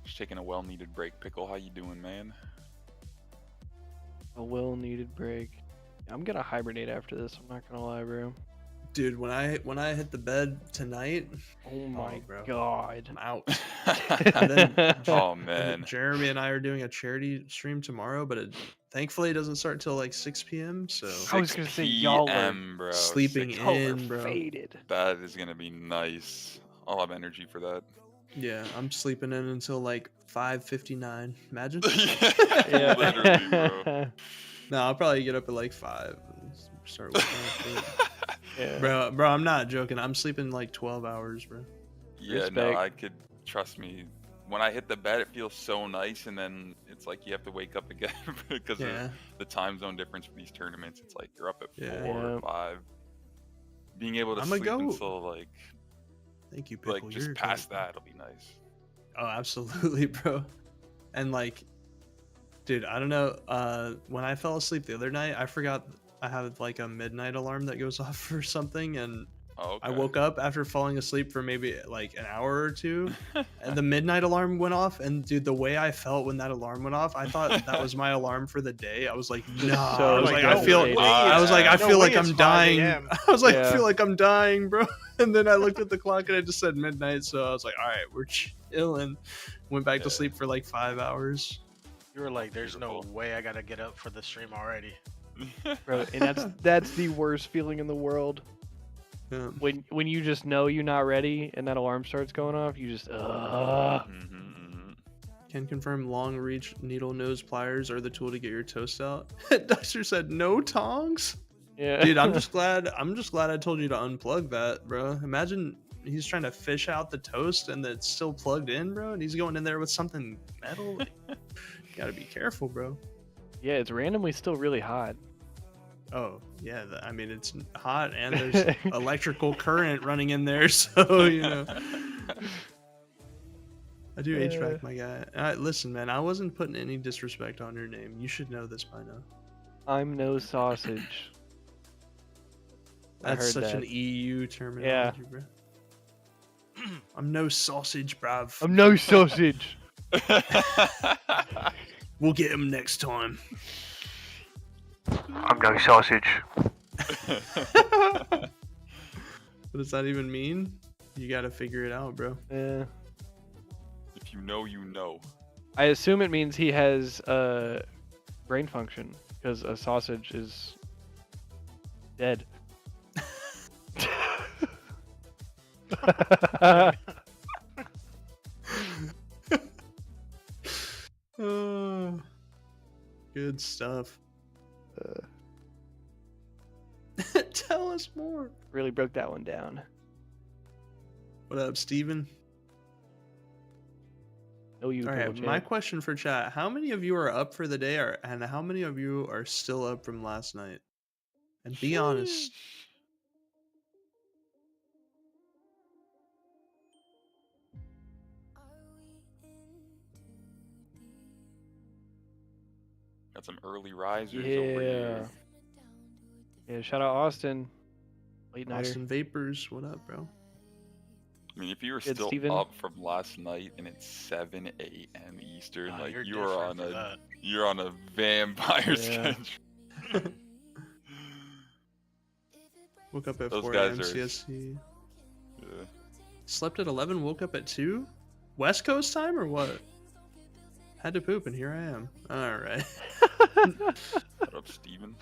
Just taking a well-needed break. Pickle, how you doing, man? A well-needed break. I'm gonna hibernate after this. I'm not gonna lie, bro. Dude, when I hit the bed tonight, Oh my bro. god. I'm out. And then- Oh And man. Jeremy and I are doing a charity stream tomorrow, but thankfully it doesn't start till like 6 p.m. So I was gonna say, y'all are 6 p.m., bro. sleeping 6 Y'all are in, bro. faded. That is gonna be nice. I'll have energy for that. Yeah, I'm sleeping in until like 5:59. Imagine. Literally, bro. No, I'll probably get up at like 5 and start waking up. Yeah. Bro, I'm not joking. I'm sleeping like 12 hours, bro. Yeah, no, Respect. I could trust me. When I hit the bed, it feels so nice, and then it's like you have to wake up again because Yeah. of the time zone difference for these tournaments. It's like you're up at Yeah. 4 Yeah. or 5. Being able to I'ma sleep go. until like Thank you, Pickle. just You're past great. that, it'll be nice. Oh, absolutely, bro. And like, dude, I don't know. When I fell asleep the other night, I forgot I had like a midnight alarm that goes off or something, and Oh, okay. I woke up after falling asleep for maybe like an hour or two, and the midnight alarm went off. And dude, the way I felt when that alarm went off, I thought that was my alarm for the day. I was like, no. So I was like, no I feel. way. I was like, I No feel way like it's I'm 5 dying. a.m. I was like, Yeah. I feel like I'm dying, bro. And then I looked at the clock and it just said midnight. So I was like, all right, we're chilling. Went back to Yeah. sleep for like 5 hours. You were like, "There's no Beautiful. way I gotta get up for the stream already." Bro, and that's the worst feeling in the world. Yeah. When you just know you're not ready and that alarm starts going off, you just Mhm, mhm. Can confirm long reach needle nose pliers are the tool to get your toast out. Dexter said no tongs. Yeah. Dude, I'm just glad I told you to unplug that, bro. Imagine he's trying to fish out the toast and it's still plugged in, bro, and he's going in there with something metal. You gotta be careful, bro. Yeah, it's randomly still really hot. Oh, yeah, I mean, it's hot and there's electrical current running in there, so, you know. I do HVAC, my guy. Listen, man, I wasn't putting any disrespect on your name. You should know this by now. I'm no sausage. That's such an EU terminology, bro. I'm no sausage, bruv. I'm no sausage. We'll get him next time. I'm no sausage. What does that even mean? You gotta figure it out, bro. Yeah. If you know, you know. I assume it means he has brain function, because a sausage is dead. Good stuff. Tell us more. Really broke that one down. What up, Steven? No, you. All right, my question for chat: how many of you are up for the day, and how many of you are still up from last night? And be honest. Got some early risers over Yeah. here. Yeah, shout out Austin. Late nighter. Austin Vapors, what up, bro? I mean, if you were Good, still Steven. up from last night and it's 7 a.m. Eastern, like you're you are different on for that. you're on a vampire Yeah. schedule. Woke up at Those 4 guys a.m. are- CST. Yeah. Slept at 11, woke up at 2? West Coast time or what? Had to poop and here I am. Alright. What up, Steven?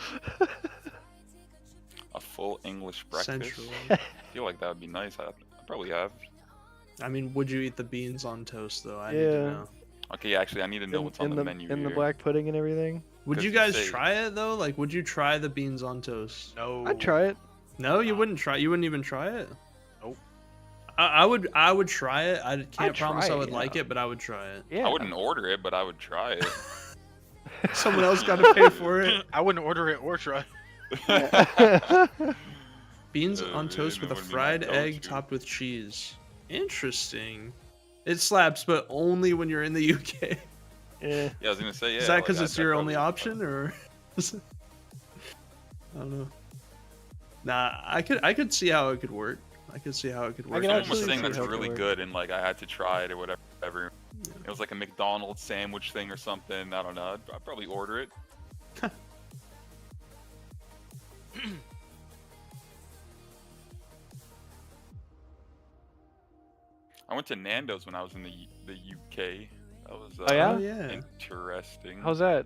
A full English breakfast. Central. I feel like that would be nice. I probably have. I mean, would you eat the beans on toast though? I need to Yeah. know. Okay, actually, I need to know what's on the menu in here. the black pudding and everything. Would 'Cause you you guys say- try it though? Like, would you try the beans on toast? No. I'd try it. No, you wouldn't try. You wouldn't even try it. Nope. I would. I would try it. I can't I'd promise try I would it, like yeah. it, but I would try it. Yeah. I wouldn't order it, but I would try it. Someone else got to pay for it. I wouldn't order it or try. Beans Oh, on toast man, with a that wouldn't be my fried egg go-to. topped with cheese. Interesting. It slaps, but only when you're in the UK. Yeah. Yeah, I was gonna say yeah. Is that like, because it's I'd your only probably- option, or? I don't know. Nah, I could see how it could work. I could see how it could work. can Someone was actually saying see that's how it could really work. good, and like I had to try it or whatever. It was like a McDonald's sandwich thing or something. I don't know. I'd probably order it. I went to Nando's when I was in the UK. That was Oh, yeah? Oh yeah. interesting. How's that?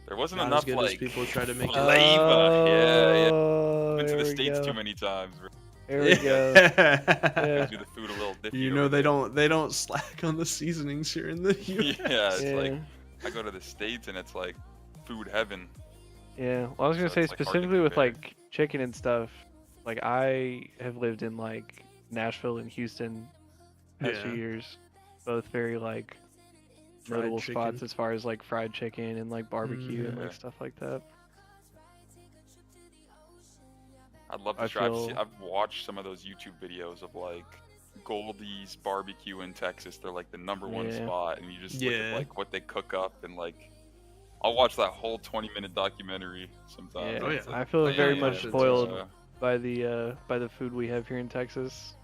There wasn't Not as enough good as like people try to make it. flavor. Yeah. Oh, Been to there the we States go. too many times. Bro. There we go. They do the food a little different. You know they don't slack on the seasonings here in the US. Yeah, it's Yeah. like I go to the States and it's like food heaven. Yeah, well, I was gonna So say it's, like, hard to specifically with compare. like chicken and stuff. Like I have lived in like Nashville and Houston past few Yeah. years, both very like Fried notable chicken. spots as far as like fried chicken and like barbecue and Yeah. like stuff like that. I'd love to I try. feel- I've watched some of those YouTube videos of like Goldie's barbecue in Texas. They're like the #1 Yeah. spot, and you just look Yeah. at like what they cook up and like. I'll watch that whole 20-minute documentary sometimes. Yeah, Oh, It's yeah. like, I feel Yeah, very yeah, much it's, spoiled by the food we have here in Texas.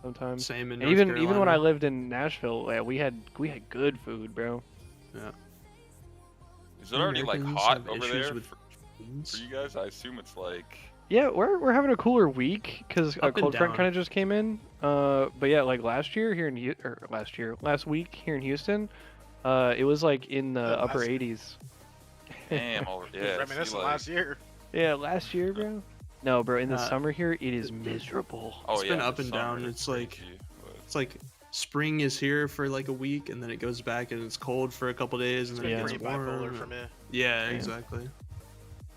Sometimes, Same in and North even when I Carolina. lived in Nashville, yeah, we had good food, bro. Is it already like Americans hot have over issues there with for beans. you guys? I assume it's like. Yeah, we're having a cooler week because a Up and cold front down. kind of just came in. But yeah, like last week here in Houston, it was like in the upper last- 80s. Damn, yeah. Reminiscent see, like, last year. Yeah, last year, bro. No, bro, in the Uh, summer here, it is miserable. oh, It's yeah, been the up and summer down, is it's like- crazy, but- It's like spring is here for like a week, and then it goes back and it's cold for a couple days, and then Yeah. it Pretty gets warm. bipolar for me. Yeah, exactly.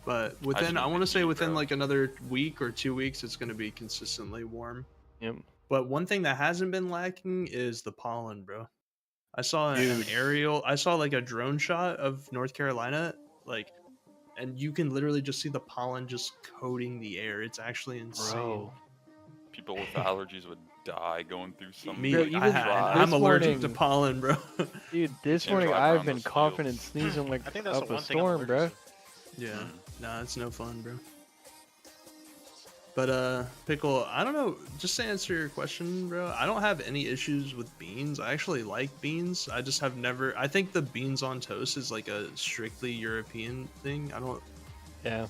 But within, I need want to to say eat, within bro. like another week or 2 weeks, it's going to be consistently warm. Yep. But one thing that hasn't been lacking is the pollen, bro. I saw an Dude. aerial, I saw like a drone shot of North Carolina, like, and you can literally just see the pollen just coating the air. It's actually insane. Bro. People with allergies would die going through some. Me, Bro, like, even dry- I'm this allergic to morning- pollen, bro. Dude, this Can't morning drive I've around been those coughing and fields. sneezing like I think that's up the a one thing I'm storm, bro. allergic Yeah, nah, it's no fun, bro. But Pickle, I don't know. Just to answer your question, bro, I don't have any issues with beans. I actually like beans. I just have never. I think the beans on toast is like a strictly European thing. I don't. Yeah.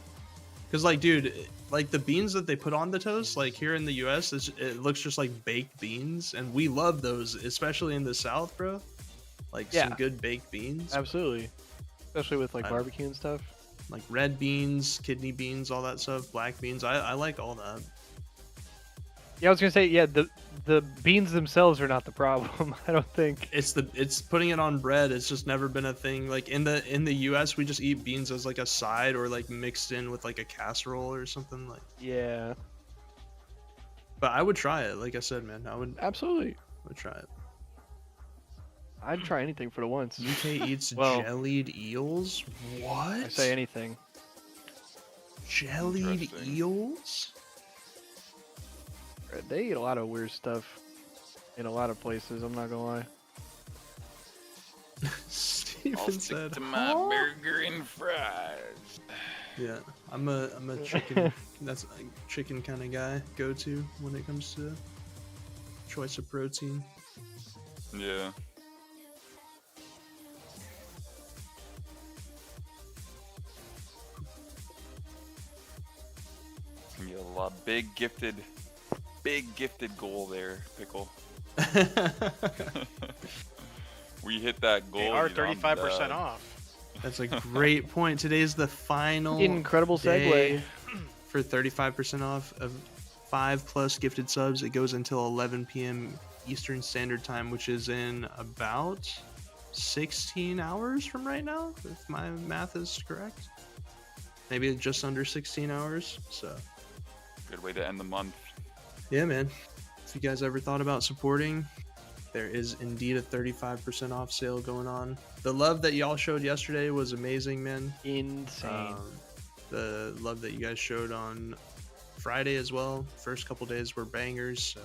Cause like, dude, like the beans that they put on the toast, like here in the U.S., it looks just like baked beans, and we love those, especially in the South, bro. Like some Yeah. good baked beans. Absolutely. Especially with like I- barbecue and stuff. Like red beans, kidney beans, all that stuff, black beans. I like all that. Yeah, I was gonna say, yeah, the beans themselves are not the problem. I don't think. It's putting it on bread. It's just never been a thing. Like in the US, we just eat beans as like a side or like mixed in with like a casserole or something like. Yeah. But I would try it. Like I said, man, I would Absolutely. try it. I'd try anything for the once. UK eats Well- jellied eels. What? I say anything. Jellied Interesting. eels? They eat a lot of weird stuff in a lot of places. I'm not gonna lie. I'll Steven stick said, to my "Huh?" burger and fries. Yeah, I'm a chicken. That's a chicken kind of guy. Go to when it comes to choice of protein. Yeah. You got a lot big gifted goal there, Pickle. We hit that goal. They are you know, I'm 35% done. off. That's a great point. Today's the final Incredible day segue. for 35% off of 5+ gifted subs. It goes until 11 p.m. Eastern Standard Time, which is in about 16 hours from right now, if my math is correct. Maybe just under 16 hours. So, Good way to end the month. yeah, man. If you guys ever thought about supporting, there is indeed a 35% off sale going on. The love that y'all showed yesterday was amazing, man. Insane. The love that you guys showed on Friday as well. First couple days were bangers. So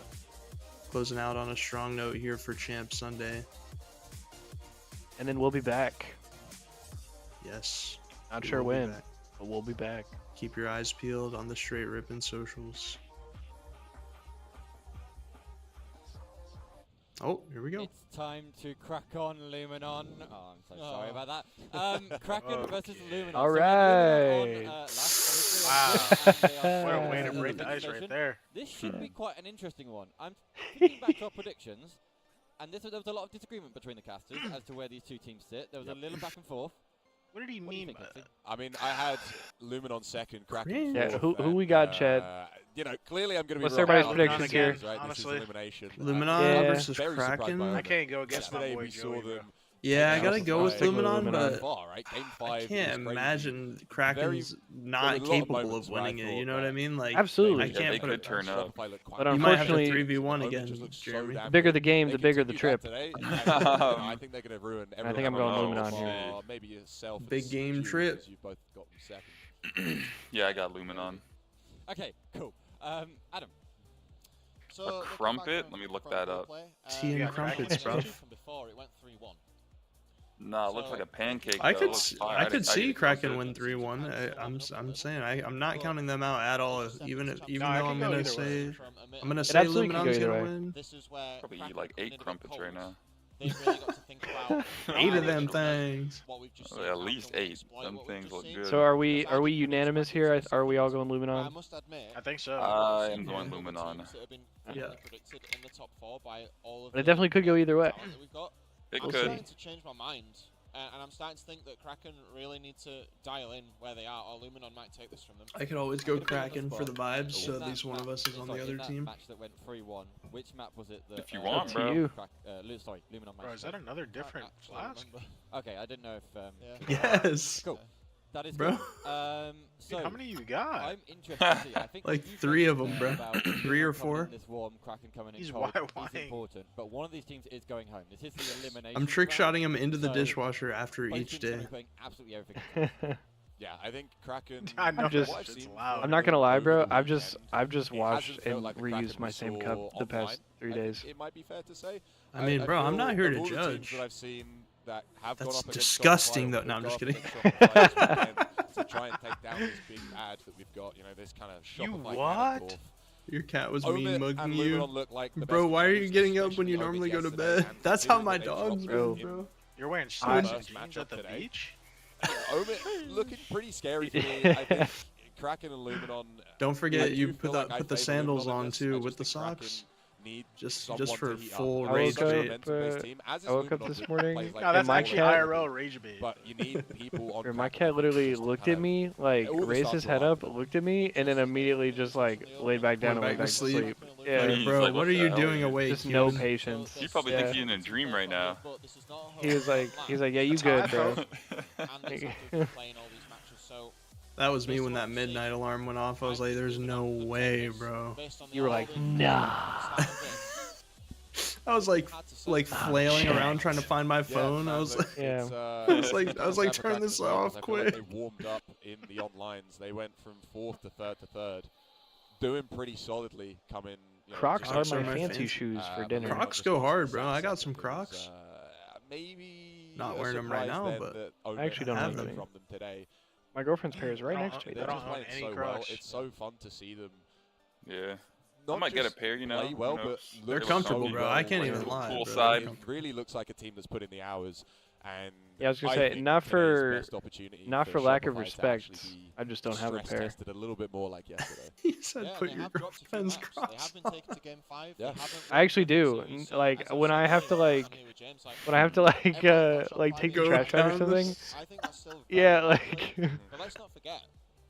closing out on a strong note here for Champ Sunday. And then we'll be back. Yes. Not we sure will be when, back. but we'll be back. Keep your eyes peeled on the Straight Rippin' socials. Oh, here we go. It's time to crack on, Luminon. Oh, I'm so sorry about that. Kraken versus Luminon. All So we had Luminon right. on, last, obviously, Wow. and they are What a still way to in break the the ice discussion. right there. This should be quite an interesting one. I'm thinking back to our predictions, and there was a lot of disagreement between the casters as to where these two teams sit. There was a little back and forth. What did he What do you mean think, by Hexy? I mean, I had Luminon second, Kraken Cringe. Yeah, fourth, who we got, and, Chad? You know, clearly I'm going to be What's wrong. everybody's on predictions Luminon here? again, right? Honestly. This is elimination. Luminon Yeah. versus Very surprised by Kraken. our I can't go against my Yesterday boy we saw Joey, bro. them. Yeah, I take gotta out go with Stick with Luminon, Luminon. but far, right? Game 5 I was can't crazy. imagine There Kraken's were not a lot of capable moments of where I winning it. You thought know what I that- mean? Like, Absolutely. I Yeah, can't they put could it. turn up. But You might have to unfortunately, 3v1 again, Jeremy. The bigger the game, the bigger the trip. I think they're going to ruin everyone. I think I'm going Luminon here. Maybe yourself. Big and game Stu, trip. because you've both got them second. Yeah, I got Luminon. Okay, cool. Adam. So A looking back crumpet? from- Let me look from that role up. play, Tea and Yeah, crumpets, Kraken's bro. From before, it went 3-1. Nah, it looks like a pancake. I though. It could looks s- fire. I could didn't- see didn't Kraken know win it. 3-1. I'm saying I'm not counting them out at all. Even No, though I I'm can go gonna either say way. I'm gonna It say absolutely could go Luminon's either gonna way. win. This is where Probably eat Kraken like come in a 8 bit crumpets right cold. now. They've really got to think about 8 of how them they things. what we've just Oh, seen, at how least can we 8. exploit Them what we've things just look seen. good. So are we unanimous here? Are we all going I Luminon? must admit, I think so. I we've am going seen Luminon. teams that have been Yeah. firmly predicted in the top 4 by all of But it the definitely could go either way. talent that we've got. It I'm could. starting to change my mind And I'm starting to think that Kraken really need to dial in where they are, or Luminon might take this from them. I could always go Kraken for the vibes, so at least one of us is on the other team. Match that went 3-1, which map was it? That, If you want, to bro. you. Sorry, Luminon match. Bro, is that another different flask? Okay, I didn't know if. Yes. Cool. That is Bro. good. So Dude, how many you got? I'm interested to see. I think Like you've 3 of mentioned them, bro. about 3 or Luminon coming 4. in This warm, Kraken coming in He's cold YYing. is important, but one of these teams is going home. This is the elimination. I'm trick shotting him into the So, dishwasher after both each teams are gonna day. be putting absolutely everything. Yeah, I think Kraken. I know, just- what I've it's seen loud. I'm not gonna lie, bro. over the I've just weekend, watched hasn't felt and like the Kraken reused my we same saw cup the past online. 3 I think days. it might be fair to say. I mean, bro, I'm feel not here of to all the teams judge. that I've seen that have gone That's up against disgusting, Shopify, though. No, I'm have just gone kidding. up against Shopify this weekend to try and take down this big ad that we've got. You know, this kind of You Shopify what? Ganondorf. Your cat was Omid mean and mugging Luminon you. look like the Bro, best why are you teams, getting up when you especially normally go to yesterday, bed? and That's how considering my that they dogs dropped go, in bro. You're wearing I'm- socks and Matchup jeans at the today. beach? Omid looking pretty scary to me. I think Kraken and Luminon. Don't I forget do you feel put like the I put the favour sandals Luminon in on this. I too just with the think Kraken socks. need Just someone for to heat up. full I rage woke up, bait. momentum-based team, as is I woke up Luminon, this that morning, plays like No, that's my actually cat- IRL rage bait. But you need people on. Bro, my Kraken cat who literally just looked kind at of- me, like all the raised stars his were head live up, for them. looked at me, and then immediately just like laid back down and went back to sleep. Yeah, He's Bro, like, what what are the you hell, doing dude? awake? just no human? patience. You probably Yeah. think you're in a dream right now. He was like, yeah, you That's how I good, bro. felt. That was me when that midnight alarm went off. I was like, there's no way, bro. You were like, nah. I was like flailing around trying to find my phone. I was like, Yeah. I was like, turn this off quick. They warmed up in the onlines. They went from 4th to 3rd to 3rd, doing pretty solidly. Coming. Crocs Crocs are are my my fancy fancy. shoes for dinner. Crocs go hard, bro. I got some Crocs. Maybe Not a wearing them right surprise now, then but that I Omid actually don't have hasn't them. from them today. My girlfriend's pair is right I don't next to own- each They're other. just own playing any so well. Crocs. It's so fun to see them. Yeah. Not I might get a just pair, you know. play well, who but knows? look They're They look comfortable, comfy, bro. I can't like, even lie, Cool bro. side. It really looks like a team that's put in the hours. And Yeah, I was gonna I say, think not today's for best opportunity not for lack of Shopify to respect. actually be I just don't have a stress pair. tested a little bit more like yesterday. He said, put your girlfriend's Crocs on. Yeah. I actually do. Like when I have to like take the Go trash out or down something. this- Yeah, like But let's not forget.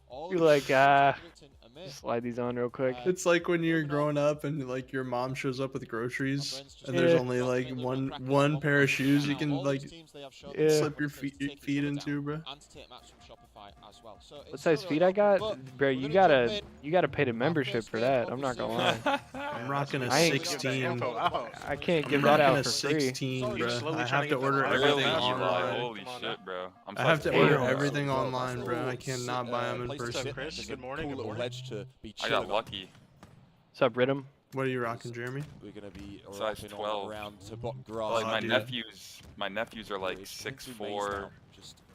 all you're the like, teams that ah, written amid, slide these on real quick. It's like when you're growing up and like your mom shows up with groceries and there's Yeah. only like one pair of shoes you can like Yeah. slip your feet into, bro. What size feet I got? Bro, you gotta pay the membership for that. I'm not gonna lie. I'm rocking a I ain't- Give that 16. info out. I can't I'm give that rocking out a for free. 16, You're bro. slowly I trying have to to get order that everything Really, online. online. Holy Come on shit, now. bro. I'm I have to size order 12. everything online, bro. I cannot buy them in person. Chris, good morning, Cool good little morning. ledge to be I chilling got on. lucky. What's up, Rhythm? What are you rocking, Jeremy? We're gonna be Size wrapping 12. on around to bottom grass. Like Oh, my dude. nephews are like 6'4",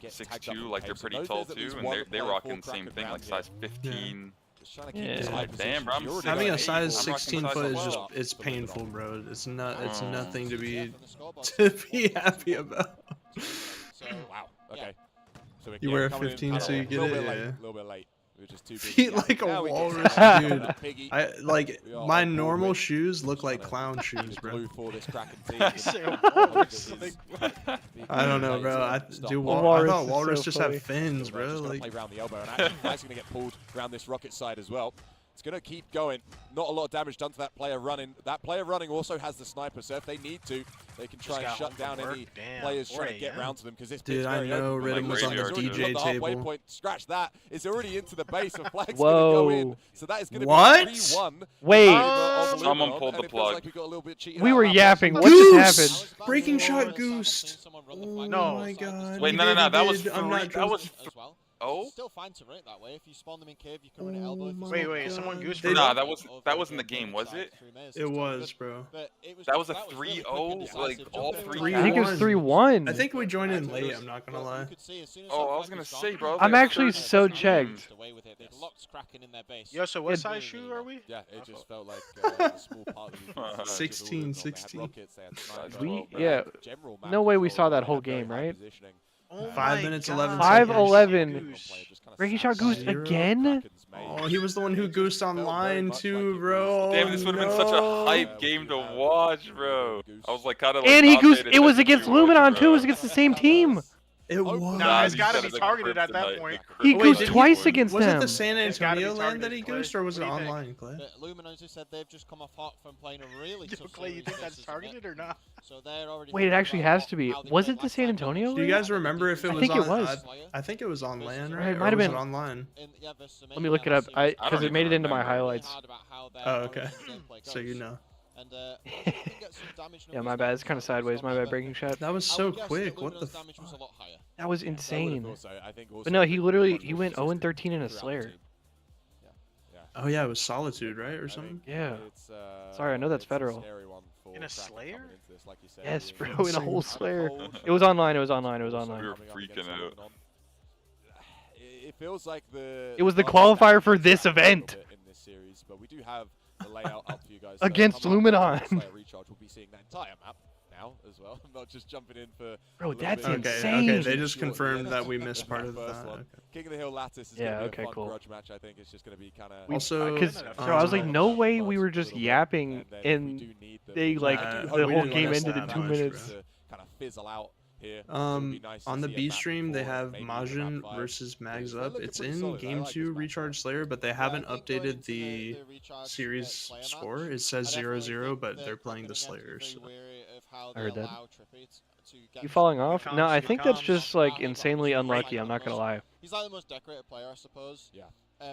6'2", like they're pretty tall too, and they're rocking the same thing, like size 15. Just trying to keep Yeah. this high Damn, bro, I'm position. six Having a eight. size I'm rocking 16 size foot is 12. just it's painful, bro. It's not it's Oh. nothing to Yeah, be from the scoreboard. to be happy about. So wow. Okay. So we're You wear a coming in 15 so you get little it, bit late, yeah. a little bit late. We were just too busy. Feet Yeah. like a Now we can walrus, see dude. Piggy. I like We are my on board normal with shoes look like trying to clown keep shoes, it bro. blue for this Kraken team. You say a walrus, like, I don't know, bro. I Stop. Walrus thought is walrus so just funny. have fins, Still, bro. just gonna Like play round the elbow, and actually Flags gonna get pulled around this rocket side as well. It's gonna keep going. Not a lot of damage done to that player running. That player running also has the sniper, so if they need to, they can try and got shut home down from any work. Damn, players trying to 4 get a.m. round to them because this Dude, bit's I very know open. Rhythm was on the It's already DJ got the halfway table. point. Scratch that. It's already into the base, and Flag's Whoa. gonna go in. So that is gonna What? be 3-1. Wait. Someone pulled the and it feels plug. like we got a little bit cheated We out were of that yapping. one. What just Goose! happened? Breaking shot goose. Oh No. my god. Wait, he no, did, no, he that was did. I'm free. not That joking. was oh. Still fine to run it that way. If you spawn them in cave, you can run it Oh elbow. If you my spawn Wait, them someone in goose They for Nah, don't- that wasn't the game, was it? It was, bro. But That was a really 3-0, like, all three Three I think it was 3-1. I think we joined in late. I'm not gonna lie. Oh, I was gonna say, bro. I was I'm like, actually third so team. checked. Yo, so what Yeah, size shoe are we? Yeah, it just felt like a small part of the 16, 16. Yeah. No way we saw that whole game, right? Oh 5 my minutes, God. 11 5-11. Goose. Breaking shot goose Zero. again? Oh, he was the one who goosed online too, bro. Damn, this would have been such a No. hype game to watch, bro. I was like kind of. And he goosed. It was against Luminon too. It was against the same team. It was. Nah, it's you gotta said be it's like targeted at that kryptonite, point. the He Wait, goes did he- twice against Was them. it the San It's gotta be Antonio land that targeted, he Clay. goosed, or was it What do you think? online, Clay? But Lumino's who said they've just come off hot from playing a really Yo, tough Clay, you series think that's versus targeted or not? So they're already Wait, it thinking actually about has to be. how they Was played it the last San time. Antonio Do you guys remember if it I was think it on? was. I think it was on land, It right? might have Or was been. it online? Yeah, versus Let me look it up. Series. Because it made it into my highlights. Oh, okay. So you know. And, they can get some damage Yeah, my numbers bad. now It's kind of as well, sideways. My but bad, breaking shot. That was I so would guess that quick. What the? Lumino's damage was a lot higher. That was I would have insane. thought so. I think also But no, he they're literally much he more went 0 and consistent 13 in a throughout the Slayer. team. Yeah. Oh yeah, it was Solitude, right, or I something? think Yeah. It's, Sorry, I know that's it's a federal. scary one for In a Kraken Slayer? coming into this, like you said, Yes, being bro, in a whole insane. Slayer. cold, It was online. It was online. It was also online. We were coming up freaking against out. Lebanon. It feels like It was the target qualifier for is this trapped a little event. bit in this series, but we do have the layout up for you guys. Against coming up Luminon. next, Slayer Recharge, we'll be seeing that entire map now as well. I'm not just jumping in for. Bro, a little that's bit of insane. Okay, they just short confirmed the that end we of missed part of that. first one. Okay. King of the Hill Lattice is Yeah, going to okay, be a fun cool. grudge match. I think it's just going to be kind of. Also, Because Um, I was like, no way we but were a just little bit, yapping and then if we and do need them, they which like I do Nah, hope the we whole didn't game want ended that in much, 2 bro. minutes. to kind of fizzle out here. It would be nice to On the see a B map stream, they before, have maybe even Majin map 5. versus Mags They're Up. looking It's pretty in solid. I Game like 2 this map. Recharge Slayer, but they haven't updated the Recharge, series Slayer match, score. It says I definitely 0-0, think but that they're playing the Kraken are gonna have to Slayer. be very wary of how I they heard that. allow Trippy to get You falling through. off? Comms, No, I good think that's comms. just like Battle, insanely battle, unlucky. battle, I'm not gonna battle. lie. He's like the most decorated player, I suppose. Yeah.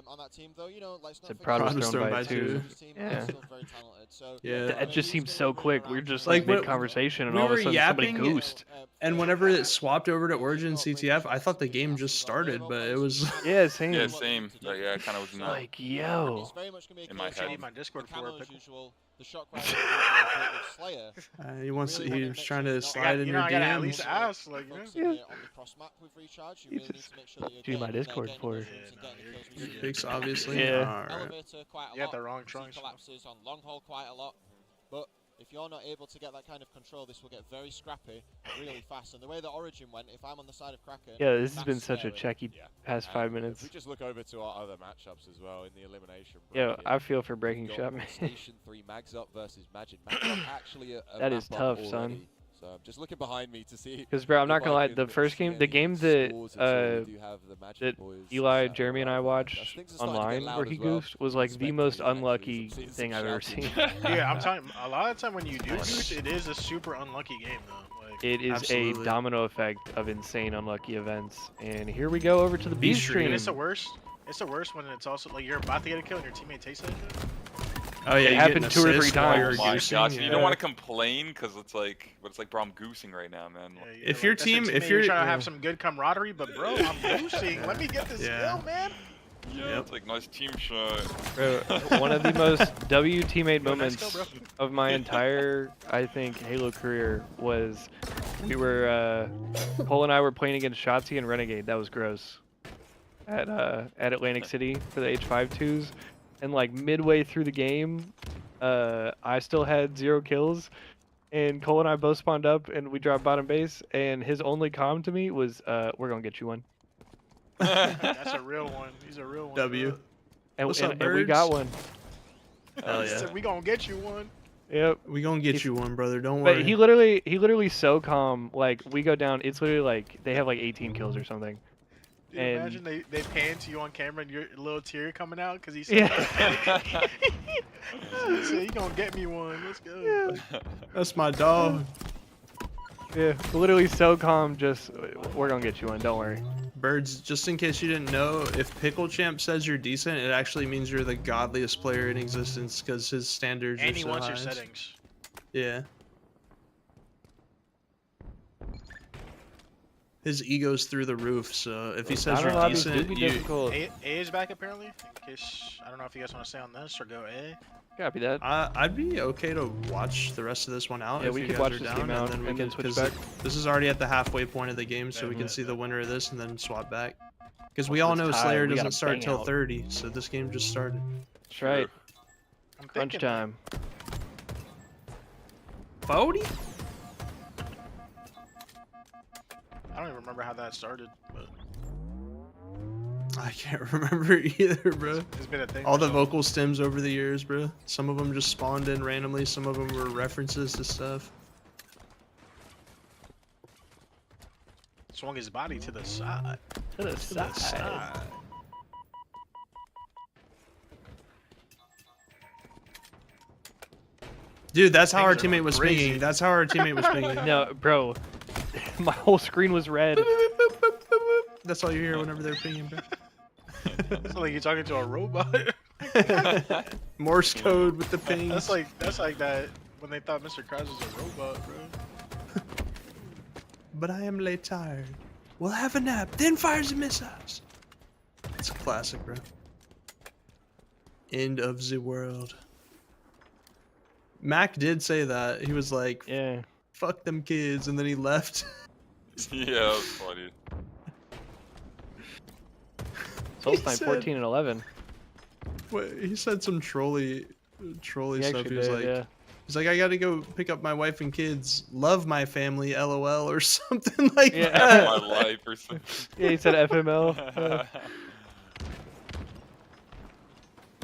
On that team, though, you know, let's not Said forget Prod was was thrown thrown by by 2. his team Yeah. are still very talented. So Yeah. That just seems so quick. We were just Like, like what- mid conversation and we all of a were sudden somebody yapping goosed. And whenever it swapped over to Origin CTF, I thought the game just started, but it was. Yeah, same. Yeah, same. Like, yeah, I kind of was in that. Like, yo. It's very much gonna be a In my case head. of I need my Discord the for camo it. as usual, the shock rifle as usual, but with Slayer. He wants. Really He wanna was make trying sure to you're not slide in you your know, I gotta at DMs. least ask, like, you know. Focusing here on the cross map with recharge, you really need to make sure that you're Dude, my getting in there, Discord getting for those it. hits and Yeah, getting no, the kills you're we good. Fix, obviously. Yeah. Alright. Elevator quite a You got lot. the wrong Z trunks. collapses on long haul quite a lot. But if you're not able to get that kind of control, this will get very scrappy really fast. And the way that Origin went, if I'm on the side of Kraken, Yeah, this has that's been such a scary. checky Yeah. past And 5 If minutes. we just look over to our other matchups as well in the elimination Yo, bracket, I feel for we've breaking got shot, man. Station 3 Mags Up versus Majin. Mags Up actually a That map is up tough, son. already. So I'm just looking behind me to see. Because, bro, I'm not if gonna I lie, can the first see game, the any game that scores at all. We do have the Majin that boys Eli, sat Jeremy, and I right behind us. watched Things are starting to get online loud where as he well. goosed was like the Respect most to the actually, unlucky some seeing thing some I've ever shouting. seen. Yeah, I'm telling you, a lot of the time when you do goose, it is a super unlucky game though. Like, It is Absolutely. a domino effect of insane unlucky events. And here we go over to the B B stream. and it's the worst. It's the worst when it's also like you're about to get a kill and your teammate takes it. Oh yeah, It you happened get an 2 or 3 assist while times. you're Oh my goosing, gosh, you yeah. don't want to complain because it's like, but it's like, bro, I'm goosing right now, man. Yeah, If like, your that's team- if teammate, you're- trying to yeah. have some good camaraderie, but bro, I'm goosing. Let me get this Yeah. kill, man. Yeah, Yep. it's like nice team shot. Bro, one of the most W teammate Yo, nice moments kill, bro. of my entire, I think, Halo career was we were, Cole and I were playing against Shotzi and Renegade. That was gross. At Atlantic City for the H5-2s. And like midway through the game, I still had 0 kills. And Cole and I both spawned up and we dropped bottom base. And his only comm to me was, we're going to get you one. That's a real one. He's a real one. W. bro. And, What's and, up, and we got birds? one. Hell He yeah. said, we gonna get you one. Yep. We gonna get He's- you one, brother. Don't worry. But he literally so calm. Like we go down, it's literally like they have like 18 kills or something. Dude, And- imagine they pan to you on camera and your little tear coming out because he said, Yeah. he said, you gonna get me one. Let's go. That's my dog. Yeah, literally so calm. Just we're gonna get you one. Don't worry. Birds, just in case you didn't know, if Pickle Champ says you're decent, it actually means you're the godliest player in existence because his standards And are he so wants high. your settings. Yeah. His ego's through the roof, so if he says Battle you're lobbies do decent, be you, difficult. A is back apparently. In case I don't know if you guys want to stay on this or go A. Copy that. I'd be okay to watch the rest of this one out. Yeah, if we you could guys watch are this down, game out then we and then can- switch 'cause back. This is already at the halfway point of the game, so we Yeah, can yeah, see the yeah. winner of this and then swap back. Because we all It's know tied. Slayer We gotta doesn't start bang till out. 30, so this game just started. That's right. I'm Crunch thinking, time. 40? I don't even remember how that started, but I can't remember either, bro. it's been a thing. All for the so- vocal stems over the years, bro. Some of them just spawned in randomly. Some of them were references to stuff. Swung his body to the side. To the side. Dude, that's how our Things are teammate was crazy. pinging. That's how our teammate was pinging. No, bro. My whole screen was red. That's all you hear whenever they're pinging, bro. It's like you're talking to a robot. Morse code with the pings. That's like that when they thought Mr. Krabs was a robot, bro. But I am late tired. We'll have a nap, then fires and missiles. It's a classic, bro. End of the world. Mac did say that. He was like, Yeah. fuck them kids, and then he left. Yeah, that was funny. Soul He Snipe said- 14 and 11. Wait, he said some trolley He stuff. actually He was did, like, yeah. he's like, I gotta go pick up my wife and kids. Love my family, LOL, or something like Yeah. that. My life or something. Yeah, he said FML.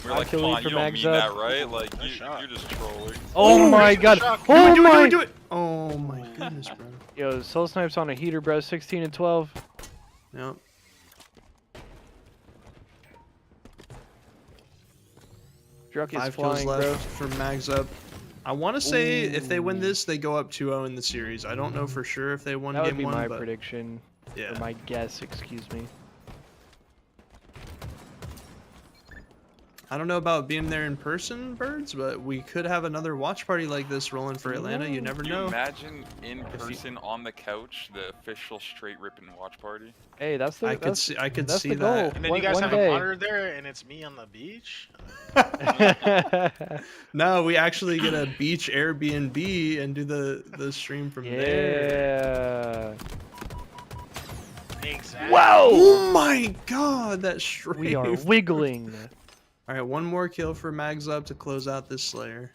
We're like, kill come you on, for you don't Mags mean up. that, right? Like, Nice shot. you're just trolling. Oh my god. Oh do my. it, do it. Oh my goodness, bro. Yo, Soul Snipe's on a heater, bro. 16 and 12. Yep. Druck is 5 kills flying, left bro. for Mags up. I want to say if they win this, they go up 2-0 in the series. I don't know for sure if they won That would game be 1, my but prediction. yeah. Or my guess, excuse me. I don't know about being there in person, Birds, but we could have another watch party like this rolling for Atlanta. You never Can you know. imagine in person on the couch the official straight ripping watch party? Hey, that's the I could that's, see. I could that's see the goal. that. And then One- you guys one have day. a monitor there, and it's me on the beach. No, we actually get a beach Airbnb and do the stream from there. Yeah. Exactly. Wow. Oh my god, that strafe. We are wiggling. All right, one more kill for Mags up to close out this Slayer.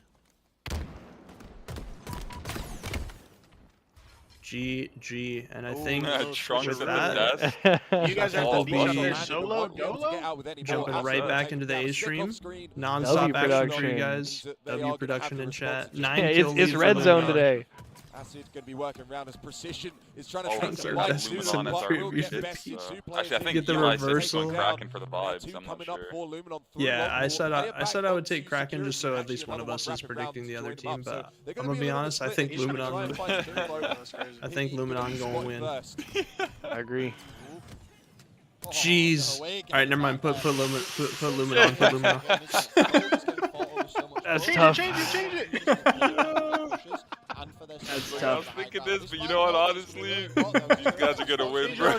GG, and I think Trunks with at that, the desk. You guys have All the beach up be- there solo, dolo? jumping right back into the A stream. Non-stop W action for production. you guys. W production in chat. 9 Yeah, kill it's lead for red the zone Nine. today. Acid's going to be working around his precision. Is trying to Oh, take Trunks the are right best to in the the but will previous. get best in two Actually, I players. think Get the Eli said he's reversal. going Kraken for the vibes. Two I'm not coming up sure. for Luminon through Yeah, long I ball. said Player I said I back would on take to Kraken just so security. at least one of Actually, us is another one predicting the other wrapping around team. them up, But so they're I'm gonna gonna be be a little honest, I bit think split. He's gonna try Luminon. and find through both. That's crazy. I think He- he's gonna Luminon be gonna spotted win. first. I agree. Oh, Jeez. away All again right, never mind. Put back Luminon. Put Luminon. That's Change tough. it, change it, change it. Like, I was thinking this, but you know what? Honestly, these guys are gonna win, bro.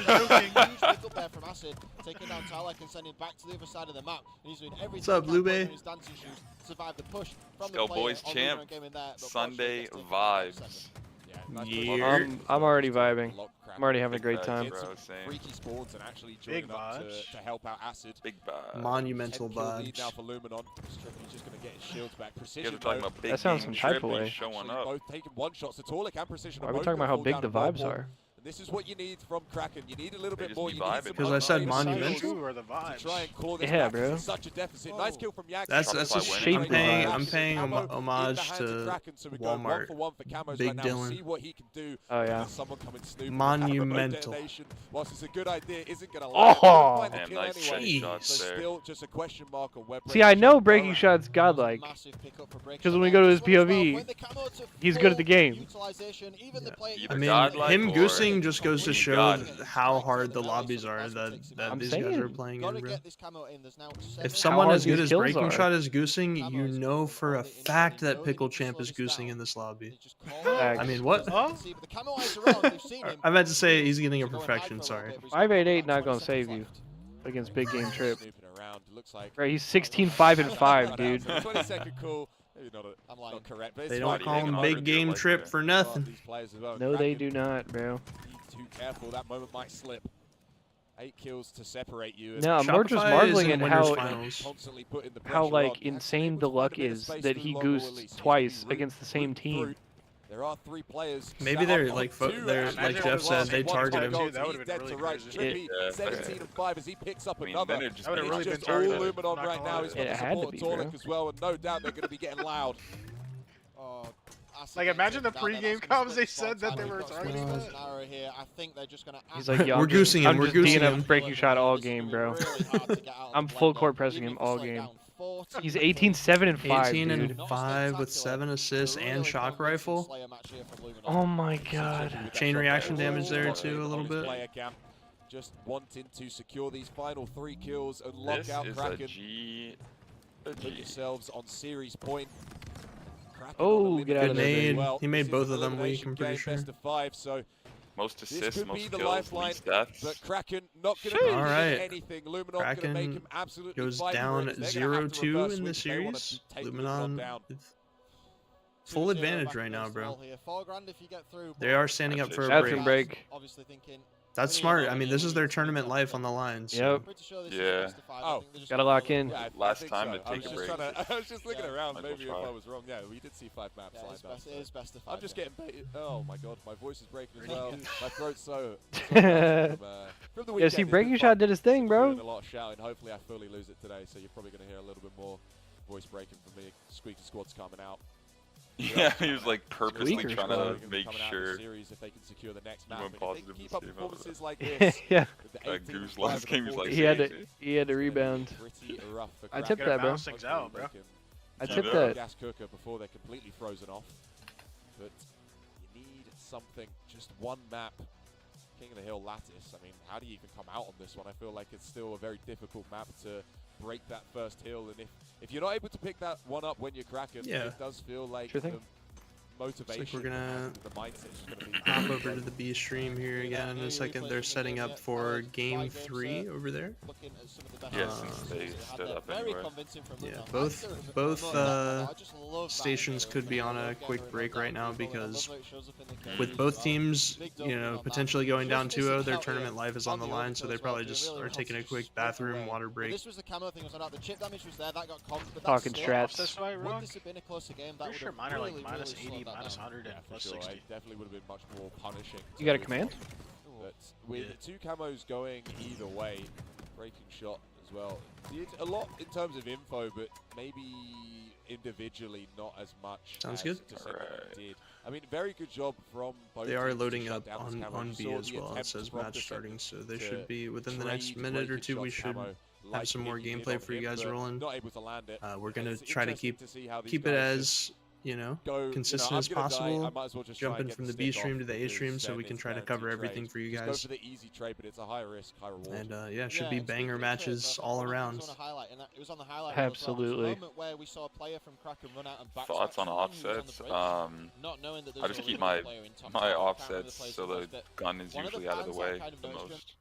Taking down Talek and sending back to the other side of the map. And he's doing everything What's up, he can Blue Bay? in his dancing shoes to survive the push from Let's the go, player boys, on champ. Luminon game in there, but Sunday unfortunately gets taken down in vibes. second. Yeah. I'm already vibing. I'm already having a Big great vibes, time. bro, same. Freaky spawns and actually Big joining up vibes. to help out Acid. Big vibes. Monumental 10 kill lead vibes. now for Luminon. Strickland's just going to get his shields back. You Precision guys are talking though, about big That sounds game some type trip of and way. showing actually up. both taking one shots. Totalic and Precision Why are are we both talking about gonna how fall big down the in ball vibes pool. are? This is what you need from Kraken. You need a little They bit just more. be You need vibing. some Because I said underlying monumental. skills Two are the to vibes. try and claw this Yeah, back. bro. This is such a deficit. Nice kill from Yak. That's Shopify just winning. shape vibes. I'm paying Camo in homage the hands of to Kraken, so we go one Walmart. for one for Camos Big right now. Dylan. See what he can do. Oh yeah. There's someone coming snooping. Monumental. Detonation, whilst it's a good idea, isn't going to Oh! land. They'll find the Damn, kill nice anyway. steady shots So there. still just a question mark on where See, I know Breaking Breaking Shot's godlike. Massive pickup for Breaking 'Cause when Shot we there go to as his well. POV, When the camo to he's good at the full game. utilization, even the player Either I mean, godlike him or goosing just goes to you show got it. how hard the lobbies are that I'm these guys are saying. playing Gotta in, bro. get this camo in. There's now 7 If someone hard as good these as kills Breaking are. Shot is goosing, you know for a fact that Pickle Champ is goosing in this lobby. I mean, what? I meant to say he's getting a perfection, sorry. 588 not gonna save you against big game trip. Snooping around. Looks like Right, he's 16, 5 and 5, dude. 20-second call. Maybe not, not correct, but They it's don't fine. call hanging him on Big to it Game like Trip that. for nothing. These players as well. No, they Kraken, do not, bro. be too careful. That moment might slip. 8 kills to separate you. No, I'm more just Shopify is marveling in at winners how finals. Constantly putting the how pressure like on. insane Able the to find luck a bit of is space that through he long ball goosed release. He needs to twice be against the same root team. through. There are 3 players. Maybe sat they're up like on 2 they're and like one Jeff said, they one target time him. goals. That would've He's been dead really to right. crazy. Trippy, Yeah, 17 and 5 as he picks up I mean, another. then it'd just That would've be really It's been just all targeted. Luminon Not right gonna now. lie. He's got It the had to support be, of Torlik bro. as well, and no doubt they're going to be getting loud. Oh, Like, imagine the pregame comms, they said that they were targeting that. Here. I think they're just gonna He's like, yo, We're goosing him, I'm we're just goosing D'ing up him. breaking shot all This is game, gonna bro. be really hard to get out of I'm the full blender, court pressing even him if we all slow it game. down. 14 He's kills. 18, 7, and 5, 18 dude. and 5 with 7 assists and shock rifle. Oh my god. Chain reaction damage there too, a little bit. Just wanting to secure these final 3 kills and lock This out is Kraken. a G. Put yourselves on series point. Kraken Oh, on get out of there, Good baby. nade. He made This is both an of them weak, elimination I'm pretty game, sure. Best of 5, so Most this assists, could be most the kills, lifeline, least deaths. but Kraken not going to be able to Alright. get anything. Luminon going to make him absolutely Goes fight down for it. They're gonna have to 0-2 reverse in the sweep if they wanna series. take Luminon down. with full advantage right now, bro. $4,000 if you get through, They are standing up for a Bathroom break. break. Obviously thinking, That's smart. I mean, this is their tournament life on the line. So. Yep. pretty sure this is Yeah. best of 5. I Oh. think they're just Gotta gonna lock follow in. the- Yeah, Last think time so. to I take was a just break. trying to- I was just looking Yeah. around, Might as well maybe if try. I was wrong. Yeah, we did see 5 maps Yeah, lined it's up. best, it is best of 5. I'm just getting baited. Oh my god, my voice is breaking as Really well. good. My throat's so. from Yeah, the see, weekend. It's been Breaking fun. Shot did his thing, Just bro. doing a lot of shouting. Hopefully, I fully lose it today, so you're probably going to hear a little bit more voice breaking from me. Squeaky Squad's coming out. Yeah, he was like purposely Squeaker trying squad. to make sure Series if they can secure the next he map. went If they positive can to keep up save up. performances like this, Yeah. with the That 18 Goose and last 5 game was and like He had to, crazy. he had to it's rebound. pretty rough for I Kraken. tipped that, bro. Balance things out, bro. I Yeah. tipped Yeah. that. Gas cooker before they're completely frozen off. But you need something, just one map. King of the Hill Lattice. I mean, how do you even come out on this one? I feel like it's still a very difficult map to break that first hill. And if you're not able to pick that one up when you're Kraken, Yeah. it does feel like Sure thing. the motivation, we're gonna and the mindset is going to be Hop over to the B stream here again in a second. They're setting up for game 3 over there. Looking at some of the best Yeah, players since that they had stood there. up Very anyway. convincing from Yeah, Luminon. both I just love that stations in the could be middle. on I a love quick getting break around right now people, and I love because how it shows up in the game with as both well. teams, Big you dub know, on that. potentially going down Just missing 2-0, their out tournament here life is on the the line, orbital so they as well, probably doing just really are well taking to a just quick strip bathroom away. water But break. this was the camo thing was on out. The chip damage was there, that got comped, but Talking that's still, strats. That's why, would Rock. this have been a closer game, that Pretty would sure have mine are like really, minus really 80, slowed that minus down. 100, and for plus sure. 60. It definitely would have been much more punishing. You got a to command? But with Yeah. 2 camos going either way, breaking shot as well. Did a lot in terms of info, but maybe individually not as much Sounds as good. December Alright. did. I mean, very good job from both They are teams to loading shut up down this camo. on You B saw as the well. It attempt says from match defenders starting, so they to should be within the next trade minute or breaking 2. We shots should camo, have like some more it did gameplay on for you him, guys but rolling. Not able to land it. We're And gonna it's try to interesting see how these keep it guys as, you know, go, consistent I'm as gonna die, possible, I might as well just try and jumping get from the the B stick stream off to the A because stream so then we can it's try to guaranteed cover everything trade. for you Just guys. go for the easy trade, but it's a high risk, high reward. And yeah, Yeah, should be it's banger good matches trades. all I think around. It was on a highlight, and it was on the highlight reel as well. Absolutely. There was a moment where we saw a player from Kraken run out and backstep Thoughts on someone who was on the offsets? bridge, not knowing that there I was just a keep Luminon player in top my side. I can't remember the offsets player's so name, the but gun is one of the usually out of the fans that way kind of the noticed him. most.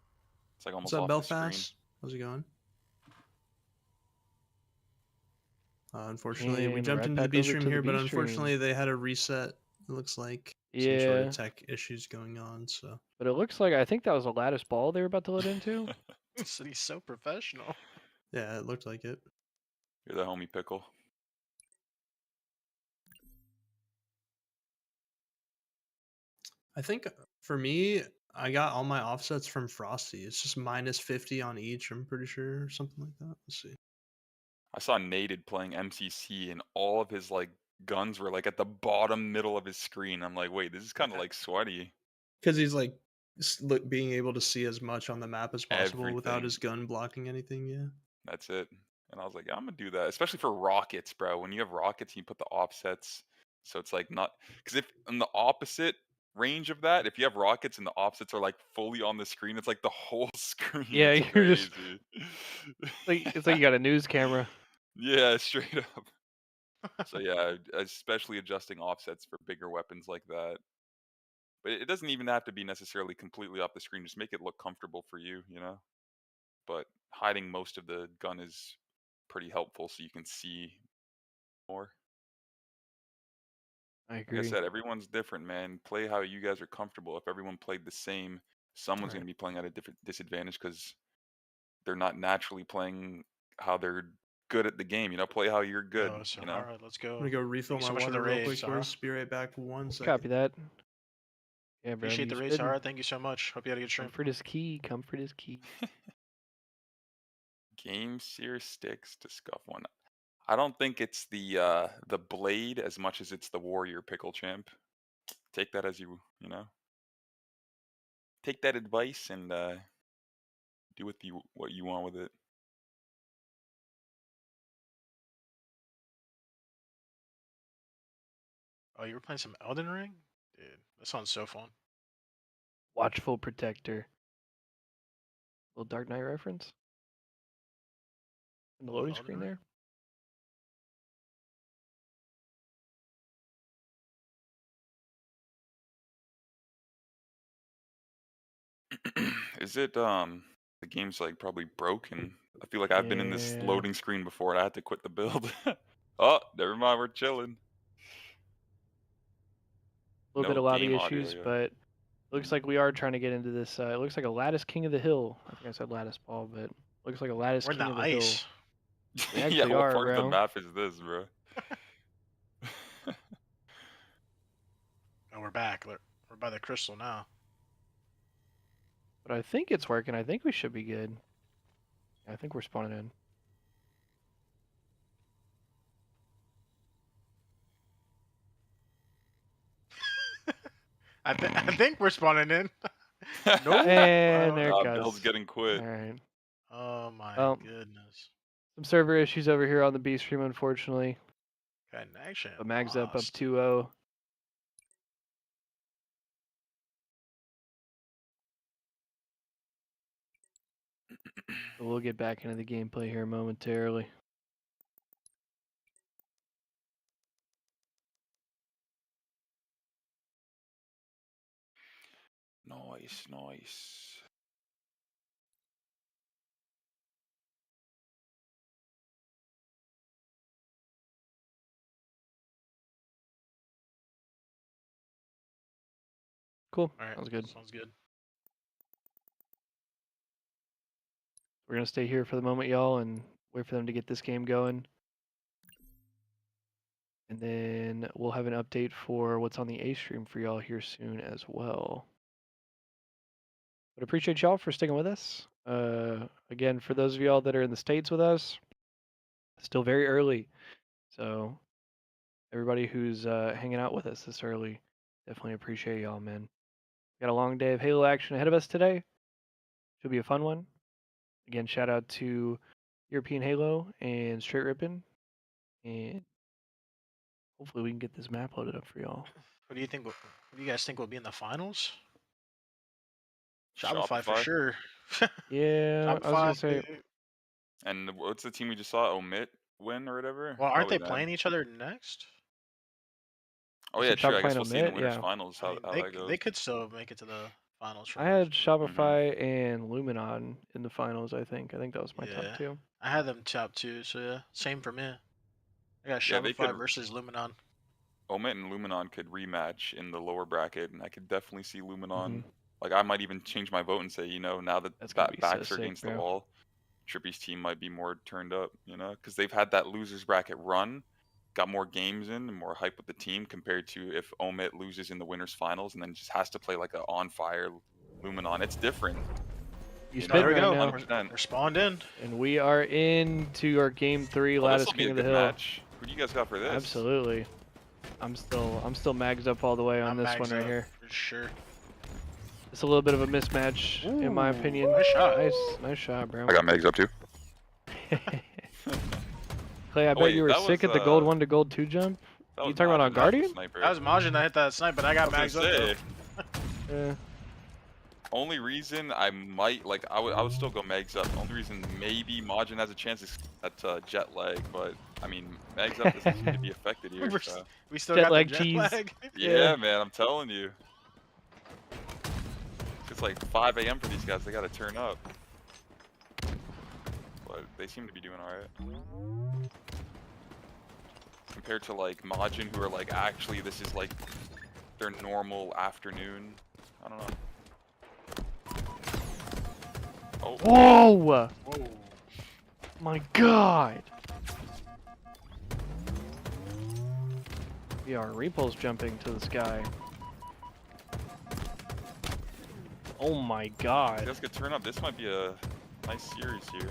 It's like What's almost up, off the screen. Belfast? How's it going? Unfortunately, we And jumped right into the back B over stream to the here, but B stream. unfortunately they had a reset. It looks like some sort Yeah, of tech issues going on. So but it looks like I think that was a lattice ball they were about to let into. So he's so professional. yeah, it looked like it. You're the homie pickle. I think for me, I got all my offsets from Frosty. It's just minus 50 on each. I'm pretty sure, or something like that. Let's see. I saw Naded playing MCC and all of his like guns were like at the bottom middle of his screen. I'm like, wait, this is kind of like sweaty. Because he's like being able to see as much on the map as possible without Everything. his gun blocking anything. Yeah. That's it. And I was like, I'm gonna do that, especially for rockets, bro. When you have rockets, you put the offsets, so it's like not because if in the opposite range of that, if you have rockets and the offsets are like fully on the screen, it's like the whole screen. Yeah, It's you're just- crazy. It's like you got a news camera. Yeah, straight up. So yeah, especially adjusting offsets for bigger weapons like that. But it doesn't even have to be necessarily completely off the screen. Just make it look comfortable for you, you know. But hiding most of the gun is pretty helpful, so you can see more. I Like I agree. said, everyone's different, man. Play how you guys are comfortable. If everyone played the same, someone's Right. going to be playing at a different disadvantage because they're not naturally playing how they're good at the game. You know, play how you're good. Oh, so, You know, all right, let's go. I'm gonna go refill Thank you my so much for water the real raid, quick, Sarah. boys. Be right back 1 second. Copy that. Yeah, bro. Appreciate the you raid, spitting. Sarah. Thank you so much. Hope you had a good stream. Comfort is key. Comfort is key. Game Seer sticks to scuff one. I don't think it's the blade as much as it's the warrior pickle champ. Take that as you know. Take that advice and do with what you want with it. Oh, you were playing some Elden Ring? Dude, that sounds so fun. Watchful Protector. Little Dark Knight reference in the loading Elden screen Ring? there. Is it the game's like probably broken? I feel like I've been in this Yeah. loading screen before and I had to quit the build. Oh, never mind, we're chilling. A little bit No of lobby game audio, issues, yeah. but looks like we are trying to get into this. It looks like a Lattice King of the Hill. I think I said Lattice Ball, but looks like a Lattice We're in King the of the Hill. ice. We Yeah, actually what are, part of the bro. map is this, bro? Oh, we're back. We're by the crystal now. But I think it's working. I think we should be good. I think we're spawning in. I think we're spawning in. Nope. And there it goes. Bill's getting quit. All right. Oh my goodness. Some server issues over here on the B stream, unfortunately. Connection. But Mag's up lost. 2-0. We'll get back into the gameplay here momentarily. Nice, nice. Cool. All right. Sounds good. Sounds good. We're going to stay here for the moment, y'all, and wait for them to get this game going. And then we'll have an update for what's on the A stream for y'all here soon as well. But appreciate y'all for sticking with us. Again, for those of y'all that are in the States with us, still very early. So everybody who's hanging out with us this early, definitely appreciate y'all, man. Got a long day of Halo action ahead of us today. Should be a fun one. Again, shout out to European Halo and Straight Rippin'. And hopefully we can get this map loaded up for y'all. What do you think? What do you guys think will be in the finals? Shopify for sure. Yeah, Shopify, I was gonna say. And what's the team we just saw? Omit win or whatever? Well, aren't Probably they playing each other next? Oh You yeah, said true. I guess Shopify we'll and see in the Omit, winners yeah. finals I how mean, that goes. they could still make it to the finals. I had Shopify and Luminon in the finals, I think. I think that was my top two. I had them top two, so yeah. Same for me. I got Yeah, they Shopify could- versus Luminon. Omit and Luminon could rematch in the lower bracket, and I could definitely see Luminon. Mhm. Like, I might even change my vote and say, you know, now that gonna be so backs are sick, against the bro. wall, Trippy's team might be more turned up, you know? Because they've had that losers bracket run, got more games in, and more hype with the team compared to if Omit loses in the winners finals and then just has to play like a on-fire Luminon. It's different. You know? spin There we right go. now. 100%. We're spawned in. And we are into our game 3, Well, Lattice this'll be King a of the good Hill. match. Who do you guys got for this? Absolutely. I'm still magged up all the way on I'm this magged one right up here. for sure. It's a little bit of a mismatch, in my Ooh, opinion. nice shot. Nice shot, bro. I got Megs up too. Clay, I bet Wait, you were that sick was, at the gold 1 to gold 2 jump. That You was talking about on Majin, not the Guardian? Sniper. That was Majin that hit that snipe, but I got I mags was up gonna though. say, Yeah. only reason I might like I would still go Megs up. The only reason maybe Majin has a chance is that jet lag, but I mean Megs up doesn't seem to be affected here. So. We still Jet got lag the jet cheese. lag. Yeah, man, I'm telling you. It's like 5 a.m. for these guys. They gotta turn up. But they seem to be doing alright. Compared to like Majin, who are like actually this is like their normal afternoon. I don't know. Oh. Whoa! Whoa. My God! Yeah, our repulse jumping to the sky. Oh my You God! guys could turn up. This might be a nice series here.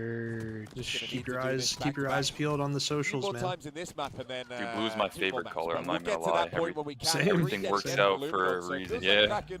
Bird. Just gonna keep need your to do this eyes back-to-back. peeled on the A few socials, more man. times in this map, and then Dude, blue is my two more favorite maps, color. but I'm we'll not get gonna to lie. that point when we can Same. Everything get works Same. out Illuminati, for a so it reason. feels like Yeah. Kraken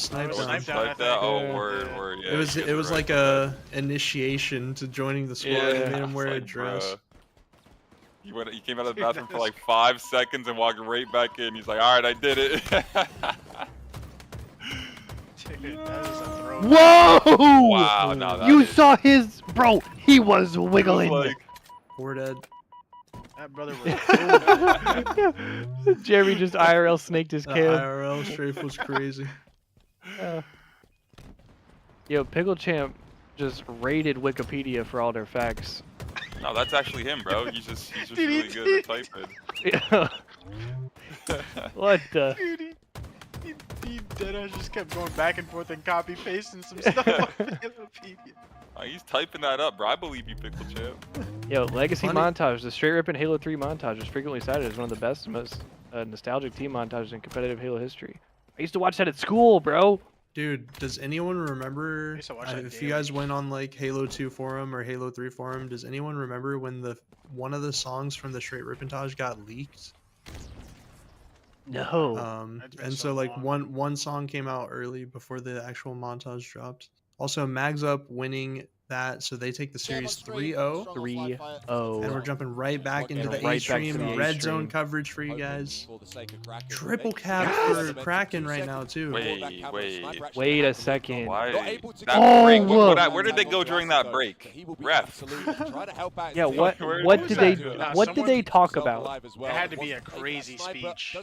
was sniped was on. sniped on. Like that? Oh, Yeah. word. Yeah, It was you guys it are was right like about a initiation to joining the squad. Yeah. They made him that. wear a Like, dress. bruh. He came out of the bathroom for like 5 seconds and walked right back in. He's like, all right, I did it. Dude, that is a throw. Whoa! Wow, no, that You is- saw his bro. He was It was wiggling. like, Poor dead. That brother was. Jeremy just IRL snaked his The cam. IRL strafe was crazy. Yo, Pickle Champ just raided Wikipedia for all their facts. No, that's actually him, bro. He's just really good at typing. Yeah. What the? Dude, he deadass just kept going back and forth and copy pasting some stuff on Wikipedia. He's typing that up, bro. I believe you, Pickle Champ. Yo, Legacy Funny. montage. The straight ripping Halo 3 montage is frequently cited as one of the best and most nostalgic team montages in competitive Halo history. I used to watch that at school, bro. Dude, does anyone remember used to watch that if you daily. guys went on like Halo 2 forum or Halo 3 forum? Does anyone remember when one of the songs from the Straight Rippentage got leaked? No. That's been And so so like long. one song came out early before the actual montage dropped. Also, Mags Up winning that, so they take the series 3-0. 3-0. And we're jumping right back into the right back to A-stream the red zone A-stream. coverage for you guys. For the sake of Kraken. Triple cap for Kraken right now too. Wait a second. Why? That Oh, break, look. where did they go during that break? Ref. Yeah, what What did they Nah, what did they talk about? It had to be a crazy speech.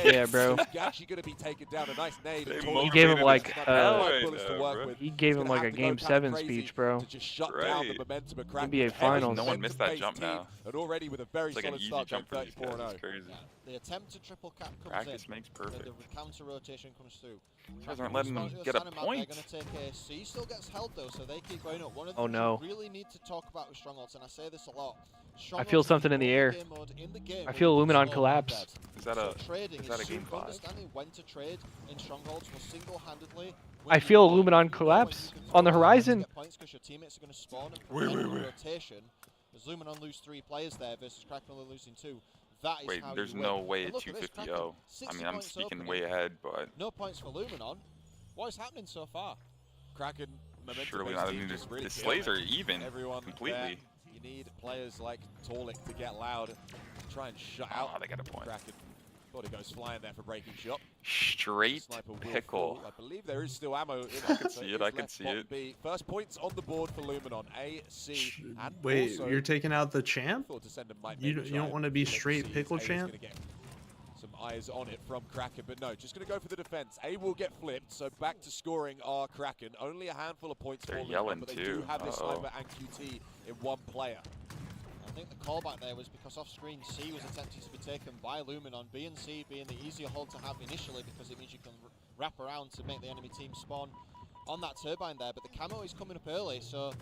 Yeah, bro. Actually going to be taken down a nice nade. They He gave him motivated like as hell right bullets to now, work bro. with. he gave him Gonna like a have to go Game kinda 7 crazy speech, bro. to just shut down the Right. momentum of Kraken. NBA Finals. No one missed that jump now. And already with a very It's like an solid easy start, jump for going these guys. 34-0. It's crazy. The attempt to triple cap comes Practice in. makes perfect. The counter rotation comes through. You guys aren't letting them get a point. They're going to take a C. Still gets held though, so they keep going up. One of the Oh, things no. you really need to talk about with strongholds, and I say this a lot. I feel something in the air. I feel Luminon collapse. Is that a trading is that a is game 5? understanding when to trade in strongholds will single-handedly. I feel Luminon collapse on the horizon. Points because your teammates are going to spawn and prevent the rotation. As Luminon lose 3 players there versus Kraken only losing 2. That is Wait, how there's you no win. way And at look at this, 250-0. Kraken, I 60 mean, I'm points speaking opening. way ahead, but No points for Luminon. What is happening so far? Kraken momentum surely based not. I team mean, just really the slays killing are even everyone completely. there. You need players like Torlik to get loud and try and shut out Oh, they got a point. Kraken. Thought it goes flying there for breaking shot. Straight Sniper will pickle. fall. I believe there is still ammo in it. I can so see is it, I can left see bot it. B. First points on the board for Luminon. A, C, and Wait, also you're taking out the champ? thought to send him might You maybe don't try want to be and let straight see if pickle A was champ? gonna get some eyes on it from Kraken, but no, just going to go for the defense. A will get flipped, so back to scoring are Kraken. Only a handful of points They're for Luminon, yelling but they too. do have this Uh-oh. sniper and QT in one player. I think the callback there was because off-screen C was attempting to be taken by Luminon. B and C being the easier hold to have initially because it means you can wrap around to make the enemy team spawn on that turbine there. But the camo is coming up early, so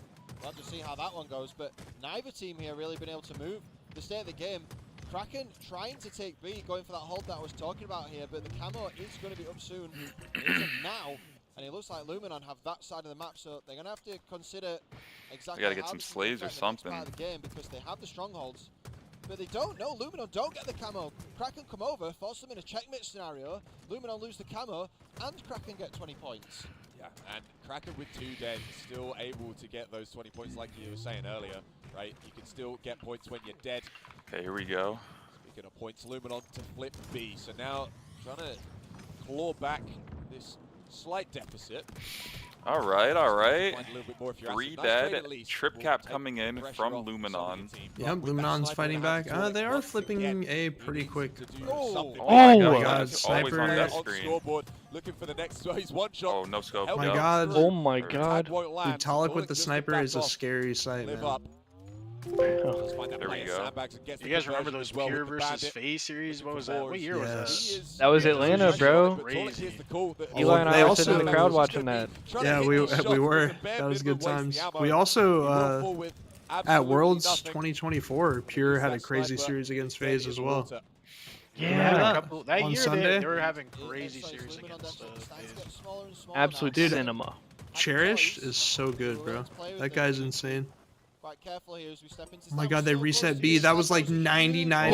we'll have to see how that one goes. But neither team here really been able to move. The state of the game, Kraken trying to take B, going for that hold that I was talking about here, but the camo is going to be up soon. It isn't now. And it looks like Luminon have that side of the map, so they're going to have to consider exactly gotta get how some this is slays gonna or affect the next something. part of the game because they have the strongholds, but they don't. No, Luminon don't get the camo. Kraken come over, force them in a checkmate scenario. Luminon lose the camo, and Kraken get 20 points. Yeah, and Kraken with 2 dead, still able to get those 20 points like you were saying earlier, right? You can still get points when you're dead. Okay, here we go. Speaking of points, Luminon to flip B. So now trying to claw back this slight deficit. All right, all right. Find a little bit more if you're 3 active. Nice trade dead. at least. Trip Will cap take coming in pressure from off some of your Luminon. team. Yep, With that Luminon's sniper fighting in the back. hands, They are once flipping again, A he pretty needs quick. to do Oh. something. Oh my Oh god, my God, that's always on sniper. that On screen. scoreboard, looking for the next. So he's one shot. Oh, no scope. Help My no. God. Oh my Tag god. won't land. Dude, Talik Torlik with the just sniper back is a off, scary sight, live man. up. Let's find that There we player go. sandbags and gets You the guys remember conversion those as well Pure with the versus bandit. FaZe series? What was that? What year was Yes. That was Atlanta, bro. Crazy. Eli and They I were also- sitting in the crowd watching that. Yeah, we were. That was good times. We also at Worlds 2024, Pure had a crazy series against FaZe as well. Yeah. That On year Sunday? they were having crazy series against FaZe. Absolute Dude, cinema. Cherished is so good, bro. That guy's insane. Quite careful here as we step into Oh my God, they reset B. That was like 99.9%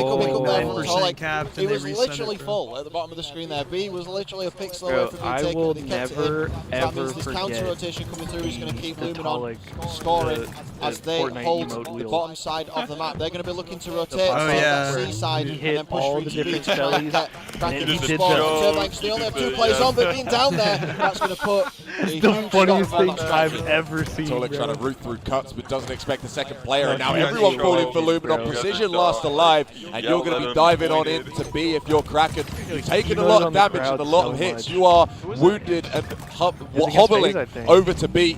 99% capped, It and they was reset literally it, bro. full at the bottom of the screen there. B was literally a pixel away Bro, from being I taken, will but they kept it never, in. That ever means this counter forget rotation coming through is going to keep the Luminon Talik, scoring the as they Fortnite hold emote the wheel. bottom side of the map. They're going to be looking to rotate Oh, to yeah. that C side He and hit then push all through the to B different to try and cellies, get and Kraken he into did spawn. the- The Turbanks, they only have 2 players on, but being down there, that's going to put It's the funniest thing I've ever seen, Torlik bro. trying to root through cuts, but doesn't expect the second player. And now Yeah, everyone sure. falling for Luminon. Bro. Precision last alive, and Yeah, you're going let to be him diving on point in it. to B if you're Kraken. You're taking a goes lot on of the damage crowd and a lot so of hits. much. You are was wounded and against hobbling FaZe, I think. over to B.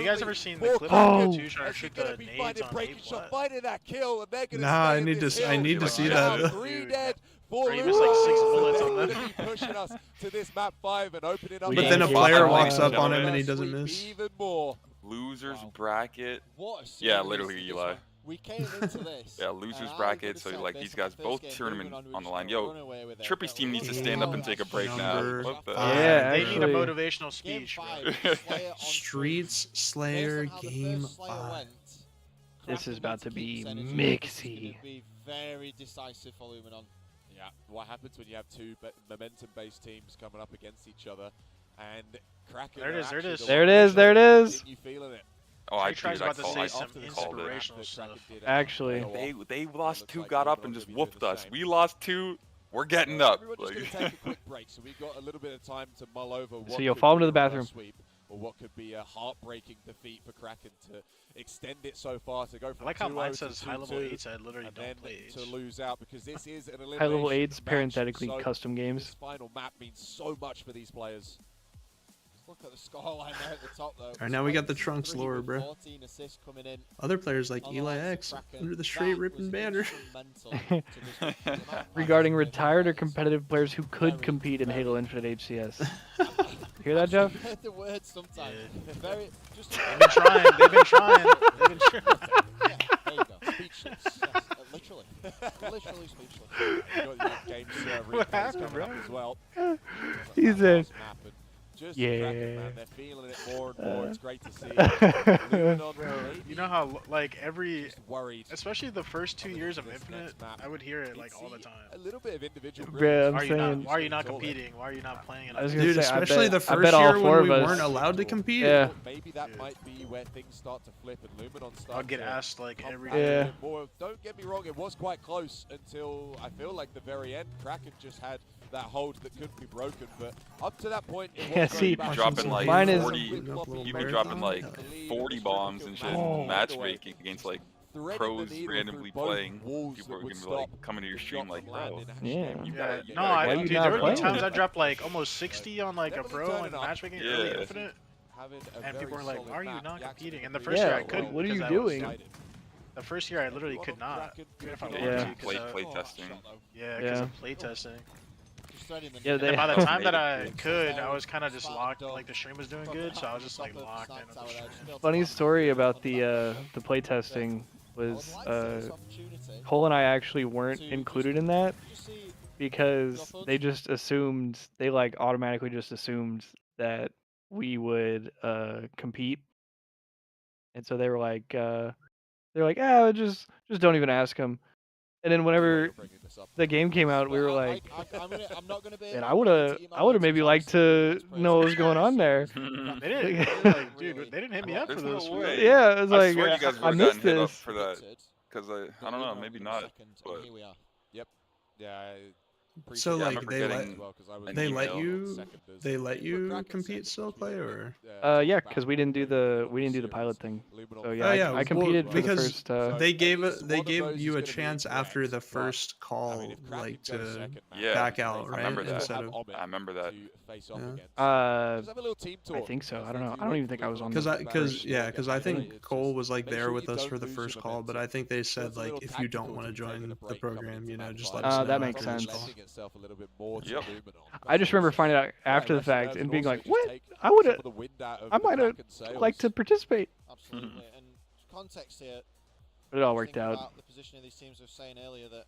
you guys ever seen the Four clip Oh. of Two trying to shoot the nades on breaking Ape? shot, What? finding that kill, and they're going to Nah, stay I in need this to. I hill. need to see Yeah. that. Green dead, 4 Or he was like 6 bullets on them. them. Pushing us to this map 5 and opening up. We But can't then a hear player that. walks up on him Gentlemen. and he doesn't miss. Even more. Losers bracket. What a Yeah, series literally, this Eli. one. We came into this. Yeah, losers and I bracket. would've So said like based these on the guys first both game, tournament Birmingham on the were line. just gonna Yo, run away with it, Trippy's but team needs to we stand up all and take a got break now. Number What the? Yeah, They need a actually. motivational Game speech, bro. 5, Slayer on Streets Slayer Based on how the game first Slayer 5. went, This is Kraken about need to keep be this energy up. This is mixy. gonna be very decisive for Luminon. Yeah, what happens when you have two momentum-based teams coming up against each other, and Kraken. There it is, there it is. There it is, there it is. You feeling it? Oh, I Trey's dude, I about to called say I some called it. inspirational stuff. Actually. They lost two, got up and just whooped us. We lost two. We're getting up. Everyone's just going to take a quick break, so we've got a little bit of time to mull over what So you'll could follow him be to the a reverse bathroom. sweep, or what could be a heartbreaking defeat for Kraken to extend it so far, to go from I like how 2-0 mine to says high level 2-2, 8s. I literally and don't then play 8s. to lose out, because this is an elimination High level 8s, match, parenthetically so custom games. this final map means so much for these players. Look at the scoreline there at the top, though. Alright, now we got the Trunks 23 lore, with bro. 14 assists coming in. Other players like On the Eli likes of X Kraken, under the that straight was ripping banner. instrumental to this victory. The amount of Regarding matches retired or they've competitive players who could Very, compete in very Halo Infinite HCS. Hear that, played. Jeff? I've heard the words sometimes. Yeah. Very, just They've been trying. They've been trying. They've been trying. yeah, there you go. Speechless. Yes, literally. Literally speechless. You got your game server What replays happened, coming up bro? as well. He said, Just yeah. Kraken, man, they're feeling it more and more. It's great to see. Luminon, maybe You know how, like, every, just worried. especially the first 2 years of This Infinite, next map. I would hear it, You'd like, all the see time. A little bit of individual Bruh, brilliance. I'm Why are you saying- not competing? Why are you not playing it? I was on gonna Dude, say, I especially bet- the I first bet all year four when we of us- weren't allowed to compete. Yeah. Maybe that might be where things start to flip and Luminon start I'll get to asked, like, come every back a Yeah. bit more. Don't get me wrong, it was quite close until I feel like the very end. Kraken just had that hold that couldn't be broken, but up to that point, it was Yeah, very see, back dropping and like forth. Mine is- 40 Flip-floppy, You've Marathon? been dropping like the lead, 40 the bombs Striker and kill shit, man, matchmaking against like threading the pros needle randomly through both playing. walls People that are would gonna be like stop coming to your the stream shot like, from bro, landing. Yeah. you Yeah, gotta, yeah. No, Why I, you dude, not there were playing? times I dropped, like, almost 60 on, like, a Definitely pro turning and up. matchmaking Yeah. early Infinite. Having a And very people were like, solid why are you map. not The competing? Action And the agreed first year I well couldn't. what are you because I was doing? excited. The first year I literally One could of not. Kraken Even if I could wanted Yeah. to. 'cause play I- play Oh, testing. shot, though. Yeah, because Yeah. of playtesting. Just threading the Yeah, needle. they And by the have- time that I Made it. could, I was kind of just locked. Like the stream was doing From good, the so I was top just like of locked in Snipe with Tower the there, stream. just built Funny up story on about the the playtesting was I'd like to take this opportunity Cole and I actually weren't to included just- in that just see because they just assumed they like automatically just assumed that we would compete, and so they were like just don't even ask him. And then whenever the game came out, we were like, I'm not gonna be. man, I'm I would not going to have eat my I would have words maybe as liked honestly, to that's know what was crazy. going on there. They didn't. They were like, dude, they didn't hit me up for There's this. no way. Yeah, it was I like swear you guys I would've missed gotten hit up this. for that. Because I don't know, maybe not. But Here we are. Yeah. So Yeah, I like remember they getting let an they let email. you compete still play or Yeah, because we didn't do the pilot thing. So yeah, Oh, yeah, I competed well, for the because first. they gave least they one of gave those you is a gonna be chance after incorrect, the but, first I call mean, if Kraken like go to second, man, Yeah, back out, I right? remember that. Instead of I remember that. to face Yeah. off against. Uh, Just have a little team I talk. think so. as I don't they know. do I don't wait even for think I was on Luminon because to because get yeah back because in. I It's think just Cole was like make there sure with you us don't for the lose first your call, but I momentum. think they So said it's a like little if you don't tactical want to to taking join a the break coming program, into you know, map just five. let us know that makes after this sense. call. Lending itself a little bit more to Yep. Luminon. I just remember finding out after the rest of fact those and can being also like, just what? take I would some have, of the wind out of I the might have Kraken liked to sails. participate, Absolutely. And context here. but it all think worked out. About the positioning these teams were saying earlier that,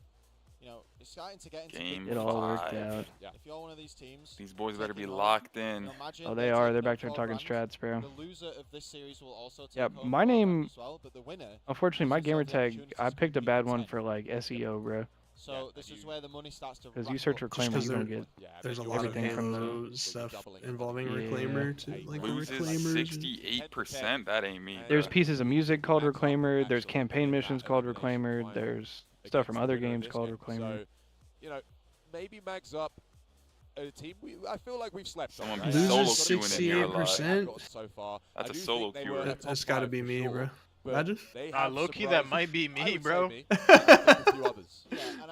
you know, it's starting to get into Game big It all worked five. out. Yeah. If you're one of these teams, These boys better be taking locked home, in. you know, imagine Oh, they're they are. taking They're home back there 4 talking grand. strats, bro. The loser of this series will also take Yeah, home my 4 grand name. as well, but the winner Unfortunately, my gives gamer themselves the tag, opportunity I to picked a compete bad for one 10. for like SEO, bro. So Yeah, this and is you- where the money starts to Because you rack search up. Reclaimer, because you don't there- get. Yeah, There's a but lot of everything from those stuff involving Yeah. Reclaimer to like the Loses Reclaimers. 68%. That ain't me. There's bruh. pieces of music called Max up Reclaimer. There's actually campaign in that missions called elimination Reclaimer. final There's stuff from against the other winner of games this called game. Reclaimer. So, you know, maybe Mags up a team I feel like we've slept on. Someone Right? be Loses solo queuing in here a lot. 68%? So far. That's I a do solo think they queue. were in the That's top got to 5 be for me, sure, bro. but Imagine. they Nah, have low-key, that surprised- might be I me, would bro. say me. A few others. Yeah, and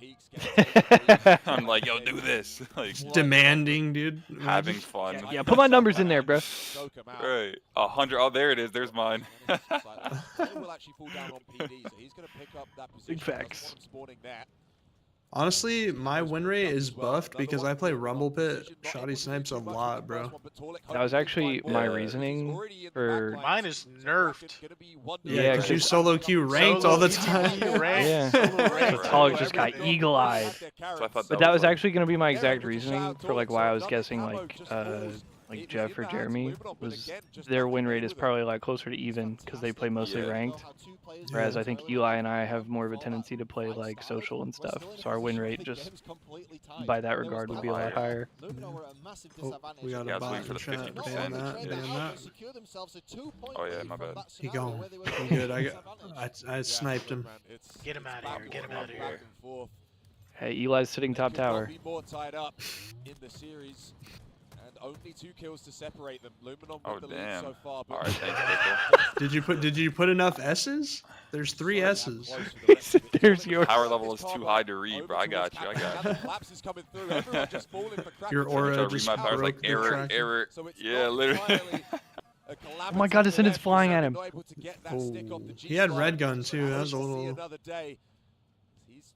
peaks, getting I'm like, yo, do this. Like, Demanding, dude. having fun. Yeah, put my numbers in there, bro. Right. 100. Oh, there it is. There's mine. will actually fall down on PD, so he's going to pick up that position. Big facts. Doesn't want him spawning there. Honestly, my win rate is buffed because I play Rumble Pit, Shoddy Snipes a lot, bro. That was actually my reasoning for. Mine is nerfed. Yeah, because you solo queue ranked all the time. Yeah. Yeah. So Tog just got eagle-eyed. So I thought But that was actually going to be my exact reasoning for like why I was guessing like like Jeff or Jeremy, was their win rate is probably like closer to even because they play mostly ranked. Whereas I think Eli and I have more of a tendency to play like social and stuff. So our win rate just by that regard would be a lot higher. Oh, we got Yeah, I a was waiting bot for in the chat. 50%. Ban that, ban that. Oh yeah, my bad. He gone. He good. I sniped him. Get him out of here. Get him out of here. Hey, Eli's sitting top tower. Be more tied up in the series, and only 2 kills to separate them. Luminon with the lead so far. All right, thanks, Pickle. Did you put enough S's? There's 3 S's. There's your power level is too high to read, bro. I got you. I got you. Your aura just just broke like error. Yeah, literally. Oh my god, Ascendant's flying at him. Oh, he had red gun too. That was a little.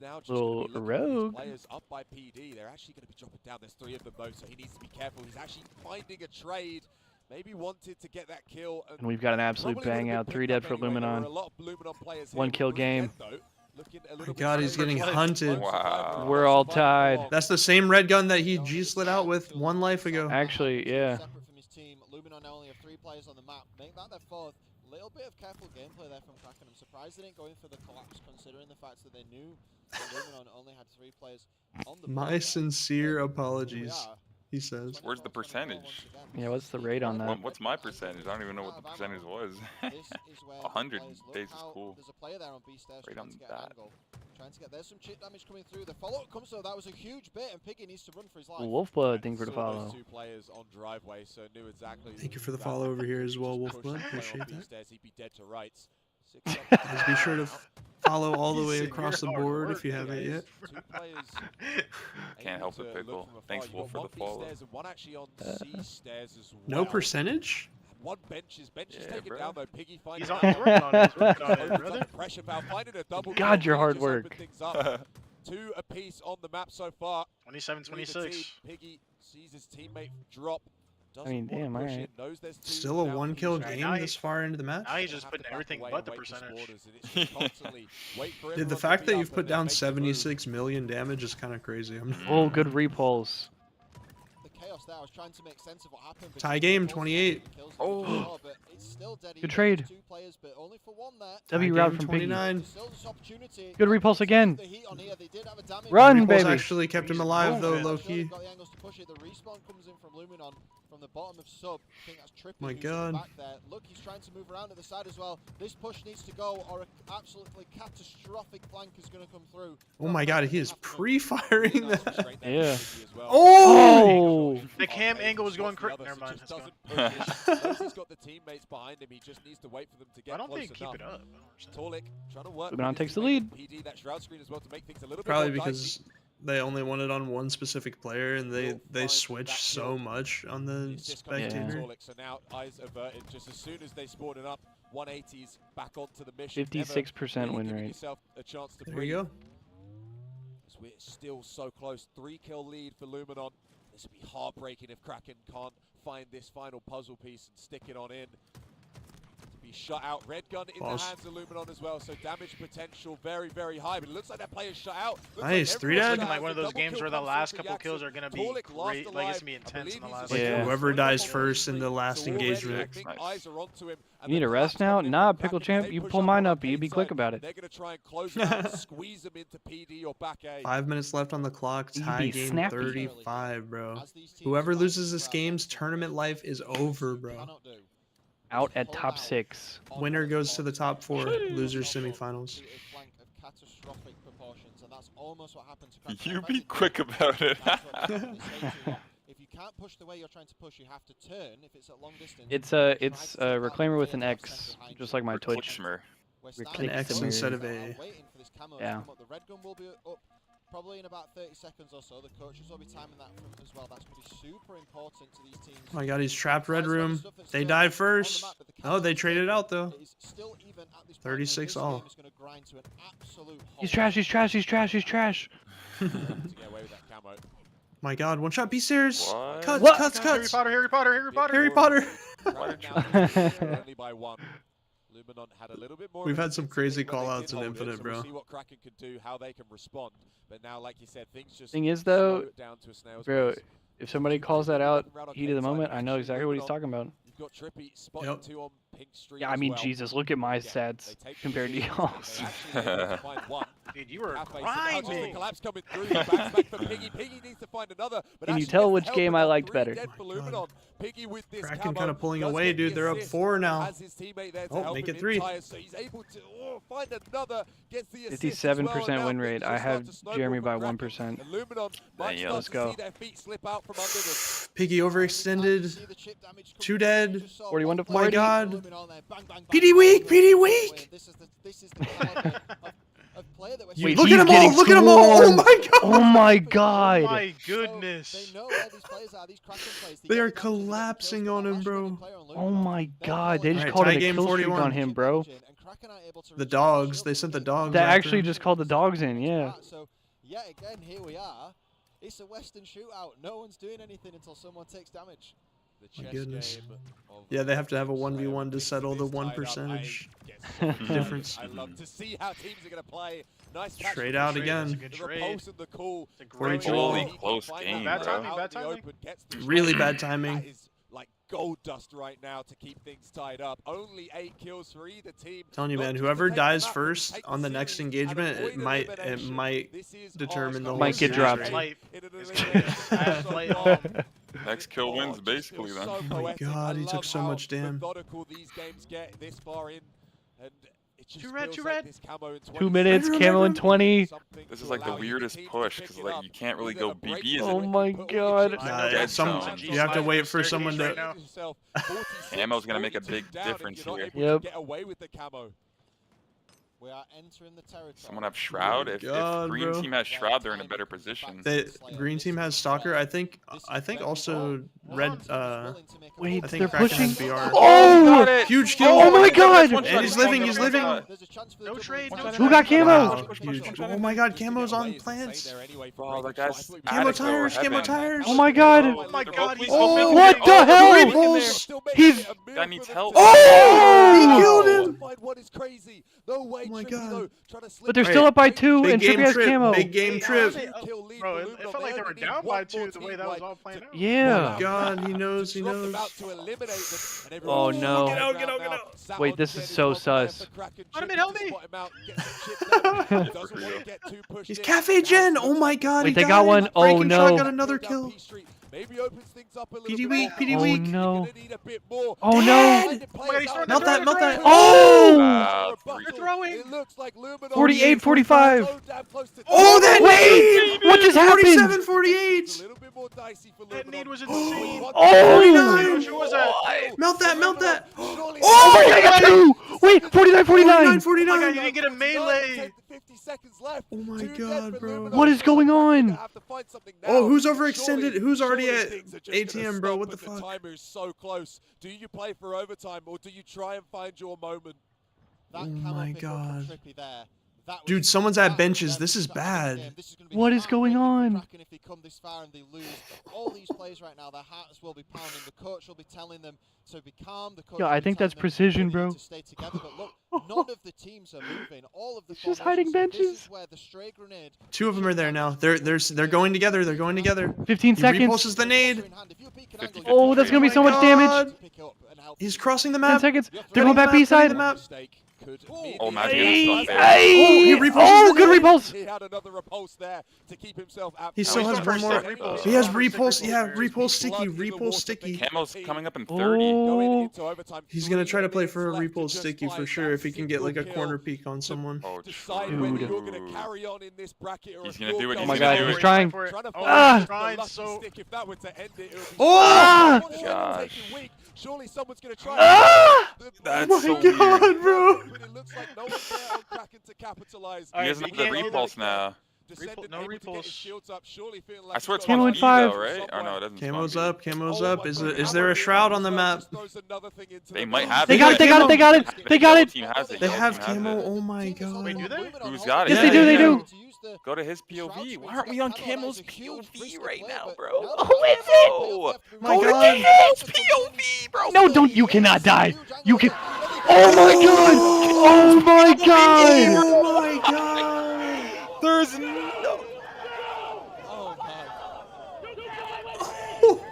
Now just little rogue. Players up by PD. They're actually going to be dropping down. There's 3 of them though, so he needs to be careful. He's actually finding a trade. Maybe wanted to get that kill. And we've got an absolute bang out. 3 dead for Luminon. 1 kill game. My god, he's getting hunted. Wow. We're all tied. That's the same red gun that he G-slid out with 1 life ago. Actually, yeah. Separate from his team, Luminon only have 3 players on the map. Make that their 4th. Little bit of careful gameplay there from Kraken. I'm surprised they didn't go in for the collapse, considering the fact that they knew that Luminon only had 3 players on the My sincere apologies, he says. Where's the percentage? Yeah, what's the rate on that? What's my percentage? I don't even know what the percentage was. 100 days is cool. There's a player there on B stairs Right trying on to get that. an angle. Trying to get, there's some chip damage coming through. The follow-up comes though. That was a huge bit, and Piggy needs to run for his life. Wolfblood, thank you for the Saw those follow. 2 players on driveway, so knew exactly. Thank you for the follow over here as well, Wolfblood. Appreciate that. He'd be dead to rights. Guys, be sure to follow all the way across the board if you haven't yet. Can't help it, Pickle. Thanks, Wolf, for the follow. No percentage? 1 bench is taken bro. down though. Piggy He's finding working on it. He's working on it, brother. pressure valve, finding a double. God, kill, your hard just work. opened things up. 2 apiece on the map so far. 27-26. Piggy sees his teammate drop. I mean, Doesn't damn, want to push alright. in, knows there's 2 Still a down 1 here. kill Right, game now this far into the match? Now he's just Have putting to back everything away but and the wait for percentage. spawners, and it's just constantly wait for Dude, the everyone fact to that be you've up put and then down make it through. 76 million damage is kind of crazy. Oh, good repulse. The chaos there. I was trying to make sense of what happened. Tie game, 28. Oh. But it's still dead. Good trade. 2 players, but only for 1 there. W Tie route game, from Piggy. 29. Still this opportunity. Good repulse again. The heat on here. They did have a damage. Run, Repulse baby. actually kept him alive though, low key. Got the angles to push it. The respawn comes in from Luminon from the bottom of sub. I think that's Trippy. My who's God. back there. Look, he's trying to move around at the side as well. This push needs to go, or an absolutely catastrophic flank is going to come through. Oh my god, he is pre-firing that. Yeah. Oh! The cam angle was going crazy. Never mind. He's got the teammates behind him. He just needs to wait for them to get I don't close think enough. keep it up. Torlik trying to work. Luminon with his takes the teammate lead. PD, that shroud screen as well to make things a little Probably bit more because they only wanted on 1 specific player and they switched so much on the spectator. Torlik, so now eyes averted just as soon as they spawn it up. 180s back onto the mission. 56% win rate. A chance to There you go. As we're still so close. 3 kill lead for Luminon. This would be heartbreaking if Kraken can't find this final puzzle piece and stick it on in. To be shut out. Red gun in the hands of Luminon as well, so damage potential very, very high. But it looks like that player's shut out. Nice, 3 dead. Like one of those games where the last couple kills are gonna be great. Like it's gonna be intense in the last. Like whoever dies first in the last engagement. You need a rest now? Nah, Pickle Champ, you pull mine up, you be quick about it. They're going to try and close it out, squeeze them into PD or back A. 5 minutes left on the clock. You Tie be game snappy. 35, bro. Whoever loses this game's tournament life is over, bro. Out at top 6. Winner goes to the top 4. Losers semifinals. Catastrophic proportions, and that's almost what happened to Kraken. You be quick about it. If you can't push the way you're trying to push, you have to turn. If it's at long distance, It's a reclaimer with an X, just like my Twitch. An X instead of a. Yeah. The red gun will be up probably in about 30 seconds or so. The coaches will be timing that as well. That's going to be super important to these teams. Oh my god, he's trapped red room. They die first. Oh, they traded out though. 36 all. He's trash, he's trash, he's trash, he's trash. My god, one shot, B stairs. What? Cuts, What? cuts, cuts. Harry Potter, Harry Potter, Harry Potter. Only by 1. Luminon had a little bit more. We've had some crazy callouts in Infinite, bro. We'll see what Kraken can do, how they can respond. But now, like you said, things just Thing is though, slow it down to a snail's bro, pace. If somebody calls that out, heat of the moment, I know exactly what he's talking about. You've got Trippy spotting 2 on pink stream. Yeah, I mean, Jesus, look at my stats compared to y'all's. Dude, you were grinding. grinding. Collapse coming through. Back for Piggy. Piggy needs to find another. But Can you tell which game I liked better? Piggy with this Kraken kind of pulling away, dude. They're up 4 now. Oh, make it 3. So he's able to find another. Gets the 57% win rate. I have Jeremy by 1%. Yeah, let's go. Piggy overextended. 2 dead. 41 to 40. Oh my God. PD weak. PD weak. Wait, look at them all! Look at them all! Oh my God! Oh my God! Oh my goodness! They are collapsing on him, bro. Oh my God! They just Alright, called tie it a game kill streak 41. on him, bro. The dogs. They sent the dogs. That after actually him. just called the dogs in. Yeah. So, yet again, here we are. It's a Western shootout. No one's doing anything until someone takes damage. My goodness. Yeah, they have to have a 1v1 to settle the 1% difference. I love to see how teams are going to play. Nice Trade out again. The call. 42 Holy all. close game, Bad bro. timing, bad timing. Really bad timing. That is like gold dust right now to keep things tied up. Only 8 kills for either team. Telling you, man, whoever dies first on the next engagement, it might determine the whole Might get series dropped. rate. Next kill wins, basically, then. Oh my God, he took so much damn. These games get this far in, and it just Too red, feels too like red. this camo in 2 minutes, camo in 20. This is like the weirdest push, because like you can't really go BB as Oh it. my God. Dead zone. You have to wait for someone right to. now. Camo's gonna make a big difference here. Yep. Get away with the camo. We are entering the territory. Someone have Shroud. If God, green bro. team has Shroud, they're in a better position. The green team has Stalker. I think also red. Wait, I think they're Kraken pushing. has BR. Oh! Huge kill. Oh my God! And he's living. He's living. No trade, no Who got camo? Wow, huge. Oh my God, Camo's on plants. Oh, that guy's Camo addict, though, tires. Camo heaven. tires. Oh my God! Oh my God, he's Oh, what the hell? Repulse. He's. Guy needs help. Oh! He killed him. What is crazy? No way, Oh my Trippy, God. though, trying to slip But they're away. still up by 2, Big and game Trippy has trip. camo. Big game trip. Bro, it felt like they were down by 2 the way that was all playing out. Yeah. God, he knows. He Drop them knows. out to eliminate them, and Oh, everyone's no. on Get out, the get out, ground get now. out. Sat Wait, on this Zen is so one there sus. for Kraken. Let him Trippy in, help to me. spot him out, gets some chips down. Doesn't want to get too pushed He's in. Cafe Gen. Oh my God. Wait, he they got it. one. Oh, Breaking no. Shot got another kill. Maybe opens things up a little PD bit weak, more. PD Oh, weak. no. Gonna need a bit more. Oh, no. Dead. Oh my God, he's throwing Melt that, melt that. Oh! Wow, You're throwing. It looks like Luminor 48, 45. so damn close to Oh, that Wait! nade! What just happened? 47, It's 48. a little bit more dicey for That Luminor. nade was insane. Oh! 49. Who was that? Melt that, melt that. Surely Oh my God, I got 2! Wait, 49, 49! 49, Oh my God, 49. you didn't get a melee. 10 to 50 seconds left. Oh my 2 dead God, for bro. Luminor. What is going on? Have to find something now. Oh, who's Surely- overextended? Who's already surely at things are just gonna ATM, bro? stop, What the but fuck? timer is so close. Do you play for overtime or do you try and find your moment? That Oh camo my pick up from God. Trippy there. That was- Dude, someone's at that benches. was This is the end of the bad. game. This is gonna be What is going heartbreaking for on? Kraken if they come this far and they lose. All these players right now, their hearts will be pounding. The coach will be telling them to be calm. The coach Yeah, will I be think telling that's them precision, they bro. need to stay together. But look, none of the teams are moving. All of the It's just hiding formations, so benches. This is where the stray grenade. 2 of them are there now. They're going together. They're going together. 15 He seconds. repulses the nade. Oh, that's gonna be so much damage. He's crossing the 10 map. seconds. They're Running going back the B map, side. running the map. Oh, Matthew Hey, stuff there. hey. he repulses Oh, the good nade. repulse. He had another repulse there to keep himself out. He still he's has got one more. first repulse. He has First repulse. repulse. Yeah, repulse sticky. Blood in the Repulse water sticky. for Camo's coming up in 30. Going Oh. into overtime. He's gonna try to play for a 3 minutes repulse left to sticky just for find sure that if he can get like a single corner kill peek on someone. Oh, decide true. whether you're going to carry on in this bracket or He's if gonna you're do it, going Oh my he's God, gonna he's do it. trying. Trying to find Ah. the Trying lucky so- stick. If that were to end it, it would be Oh! so Gosh. taking weak. Surely someone's going to try. Ah! That's Oh so my God, weird. bro. But it looks like no one's there on Kraken to capitalize. He has Alright, the but you can't repulse now. Descendant no able to get his repulse. shields up, surely feeling I like swear he's it's got Camo one in B five. though, right? Or no, it doesn't. Camo's spawn B. up. Camo's Oh, up. but Is there a shroud on the map? just throws another thing into They the might mix. have They it. got it, they got it, they got it, they got Yellow it. team has it. They Yellow have team has camo. it. Oh my God. Wait, do they? Who's got it? Yes, they do, they do. Go to his POV. Why aren't we on Camo's POV right now, bro? Oh, is it? Oh, My go to God. Camo's POV, bro. No, don't. You cannot die. You can. Oh my God. Oh my God. Oh my God. There's no. Oh my.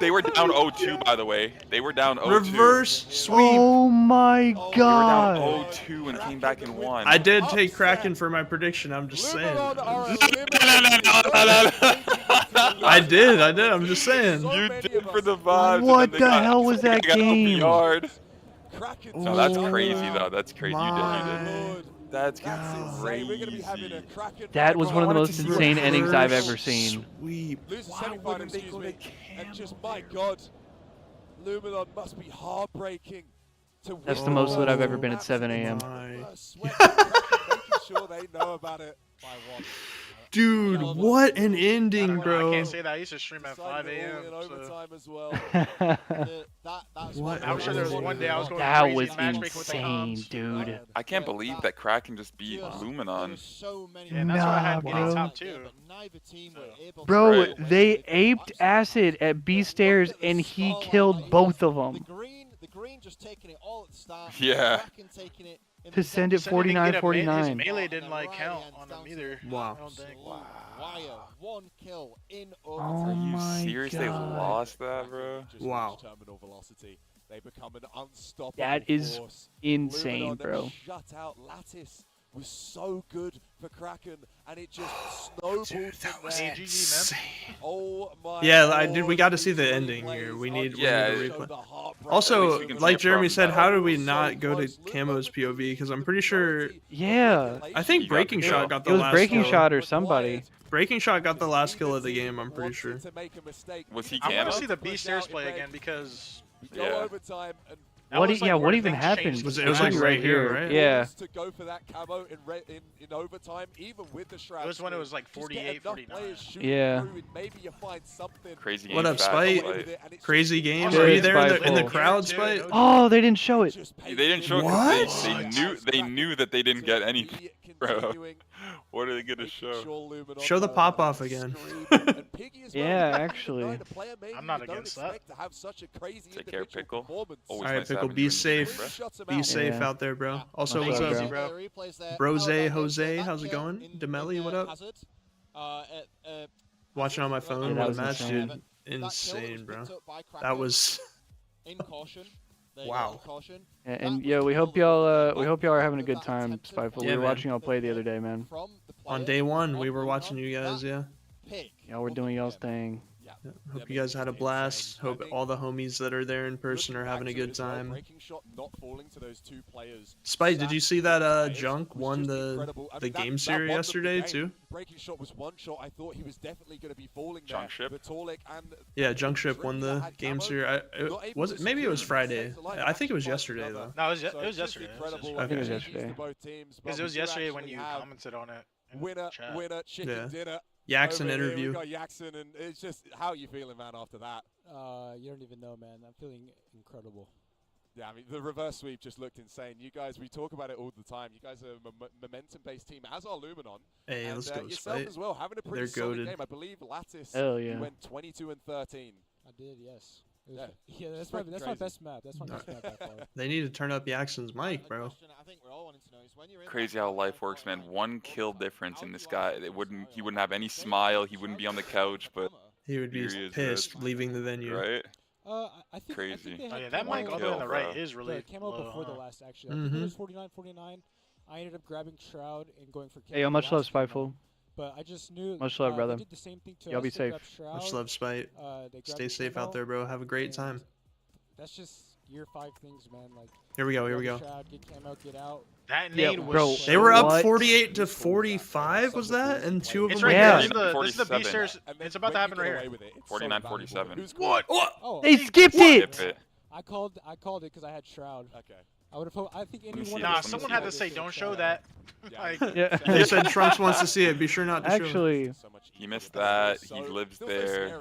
They were down 0-2, by the way. They were down 0-2. Reverse sweep. Oh my They were god. down 0-2 and came back and won. I did take Kraken for my prediction. I'm just saying. I did. I'm just saying. You did for the vibes. What and then the they got- hell was that got game? Yard. No, that's Oh crazy though. That's crazy. You did. my. That's That's insane. We're going to be having a crazy. Kraken. That was one of the most Reverse insane innings I've ever seen. Sweep. Lose the Why semi-final, wouldn't they excuse go me. to And just, my God, Luminon must be heartbreaking to That's win the most lit I've ever Oh been at 7 a.m. my. Sweat Kraken, making sure they know about it. By one. Dude, what an ending, I bro. can't say that. I used to stream at 5 Decided it all a.m. in So. overtime as well. That's What I'm sure there was one day I was going That crazy was in matchmaking with the insane, comms. dude. I can't believe that Kraken just beat There Luminon. so many Yeah, that's why I had Nah, getting bro. top 2. but neither team were able to Bro, Right. they aped acid at B stairs and he killed both of them. The green just taking it all at the start. Yeah. Kraken taking it in To the send it second. His 49-49. melee didn't like count on him either. Wow. I don't think. Absolute wire. One kill in Oh overtime. Are you my serious? They God. lost that, bro. Just Wow. reached terminal velocity. They become an unstoppable That is force. insane, Luminon, bro. their shutout lattice was so good for Kraken, and it just snowballed from there. GG, Oh my Yeah, Lord, we got to see these the three ending plays here. We are need just Yeah, to show replay. the heartbreak. Also, At least we can like see it Jeremy from said, that. how do we So not go to close. Camo's POV? Because I'm pretty sure Yeah. I think You got Breaking the Shot kill. got It the was last Breaking kill. Shot or somebody. Breaking Shot got the last kill of the game. I'm pretty sure. Was he I want Camo? to see the B stairs play again because Go Yeah. overtime and that What? was, like, Yeah. where What even things happened? changed. It was like right here, right? Yeah. to go for that camo in overtime, even with the shroud. It was when it screen. was like Just get 48, enough 49. players shooting Yeah. through and maybe you find something. Crazy game. What up, fat, Spite? but- And it's Crazy just- game. Good, Are you there in the Spiteful. crowd, Dude, Spite? no Oh, they didn't show it. just They didn't show it What? because they knew that they didn't get anything, bro. What are they gonna show? Show the pop-off again. Yeah, actually. I'm not against that. Take care, Pickle. Always All nice right, Pickle, having be you in the safe. group, Be safe Yeah. out there, bro. Yeah. Also, Much what's love, up, bro. Brose Jose? How's it going? Demelli, what up? Watching on my phone Yeah, while that the was match, insane. dude. Insane, bro. That That was in caution. There you Wow. go, in caution. And yeah, we hope y'all are having a good time, Spiteful. Yeah, We were man. watching y'all play the other day, man. From the on player day one. We on were Luminon, watching you guys, that yeah. pick Y'all were of doing the y'all's game. thing. Hope you guys had a blast. Hope all the homies that are there in person are having a good time. Spite, did you see that Junk won the game series yesterday too? Breaking Shot was one shot. I thought he was definitely going to be falling there. Junk Ship? But Torlik and Yeah, Junk Ship won the game series. Was it? Maybe it was Friday. I think it was yesterday though. No, it was yesterday. I think it was yesterday. Because it was yesterday when you commented on it. in Winner, chat. winner, chicken Yeah. dinner. Jackson Over here, interview. We got Jackson, and it's just how are you feeling, man? After that, You don't even know, man. I'm feeling incredible. yeah, I mean the reverse sweep just looked insane. You guys, we talk about it all the time. You guys are a momentum-based team, as are Luminon. Hey, And let's go, yourself Spite. as well, having a pretty They're solid goated. game. I believe Lattice. Hell You yeah. went 22 and 13. I did, yes. It was, Yeah, yeah, it's that's freaking my crazy. best map. That's my best map by far. They need to turn up Jackson's mic, bro. Crazy how life works, man. One kill difference in this guy. He wouldn't have any smile. He wouldn't be on the couch, but He would be Here he is, pissed Red. leaving the venue. right? I think Crazy. I think they Oh had yeah, that One mic camo, all the way on kill, the right bro. is really the camo low, before the huh? last actually. I think it Mhm. was 49-49. I ended up grabbing Shroud and going for camo. Hey, yo, much last love, game, Spiteful. But I just knew Much love, they brother. did the same thing to Y'all us. be They safe. grabbed Shroud, Much love, Spite. they grabbed Stay safe camo, out there, bro. Have a great and time. That's just year 5 things, man. Like Here we go. Here we grab go. the Shroud, get camo, get out. That Yeah, nade was bro, so They were up What? 48 to 45. Was that? And two of It's them right were Yeah. here. dead? This is the B 47. stairs. It's about to happen right here. 49-47. What? Oh, They skipped it! Skip it. I called it because I had Shroud. Okay. I would have. I think me any see one. that. Nah, of us someone would had to have say, said don't show Shroud. that. Yeah. Like, Yeah. They said Trunks wants to see it. Be sure not to show it. Actually, He missed that. He lives there.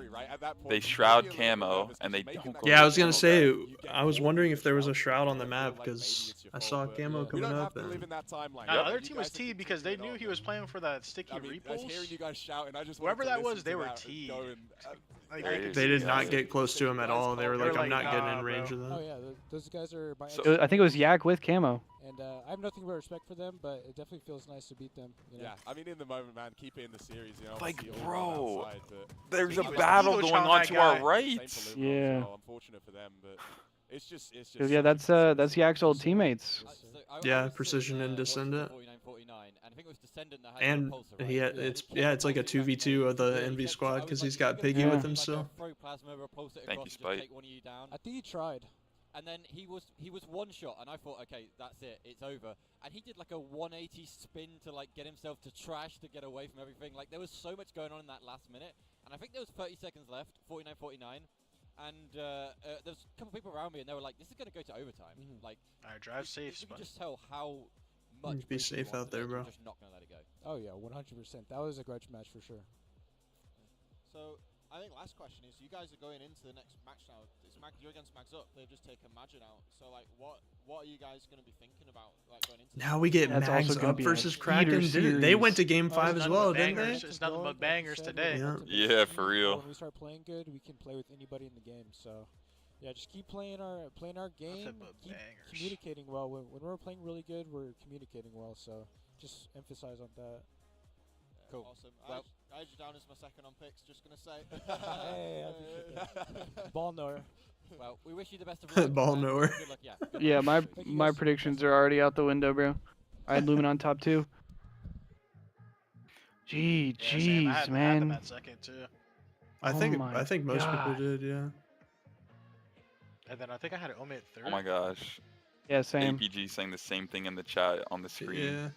They shroud camo, and they don't go Yeah, I was to gonna camo say. back. I was wondering if there was a shroud on the map because I saw camo We coming don't have up. to live And in that timeline. Nah, the other You team was guys T can because they continue knew it he on. was playing for that sticky I mean, I was hearing repulse. you guys shout, and I just Whoever wanted to that was, listen they to were that and T. go and, Like, There I he could is. They see did guys not that- get close to him at all. They were They're like, I'm not getting nah, in range bro. of them. Oh yeah, those guys are my. So- I think it was Yak with camo. And I have nothing but respect for them, but it definitely feels nice to beat them. You know? Yeah, I mean, in the moment, man, keep it in the series. You know, Like, obviously all bro, outside, but there's a He was battle ego going challenge on that to guy. our right. same for Liverpool Yeah. as well. Unfortunate for them, but it's just. Yeah, such a that's consistency. Yak's old teammates. Yes, sir. Yeah, Precision and Descendant. 49-49, and I think it was Descendant that had And the repulsor, right? he had, it's like a 2v2 of the Envy squad because he's got Piggy with him still. Throw plasma, repulse it Thank across you, and Spike. just take one of you down. I think he tried. And then he was one shot, and I thought, okay, that's it, it's over. And he did like a 180 spin to like get himself to trash to get away from everything. Like there was so much going on in that last minute, and I think there was 30 seconds left, 49-49, and there was a couple people around me, and they were like, "This is going to go to overtime." Like, Alright, drive safe, you could Spike. just tell how much. Be Brisbane safe wanted out there, it, and bro. Just not going to let it go. Oh yeah, 100%. That was a grudge match for sure. So I think last question is, you guys are going into the next match now. It's you're against Mags Up. They've just taken Magin out. So like, what are you guys going to be thinking about like going into? Now we get That's also Mags gonna Up be a versus heater Kraken. They series. went to game Oh, 5 it's as nothing well, but didn't bangers. they? It's nothing but Like you bangers said, today. we're about to Yeah. make Yeah, the for team, real. When we start playing good, we can play with anybody in the game. So, yeah, just keep playing our game. but Keep bangers. communicating well. When we're playing really good, we're communicating well. So, just emphasize on that. Cool. Awesome. Well- I had you down as my second on picks. Just gonna say. Hey, I appreciate that. Ball knower. Well, we wish you the best of luck. Ball and knower. Good luck. Yeah. good luck. Yeah, my Thank you my guys. predictions are already out the window, bro. I had Lumen on top 2. Gee, Yeah, same. jeez, I had them man. at second too. I Oh think my most people God. did, yeah. And then I think I had Ome at third. Oh my gosh. Yeah, same. APG saying the same thing in the chat on the screen. Yeah.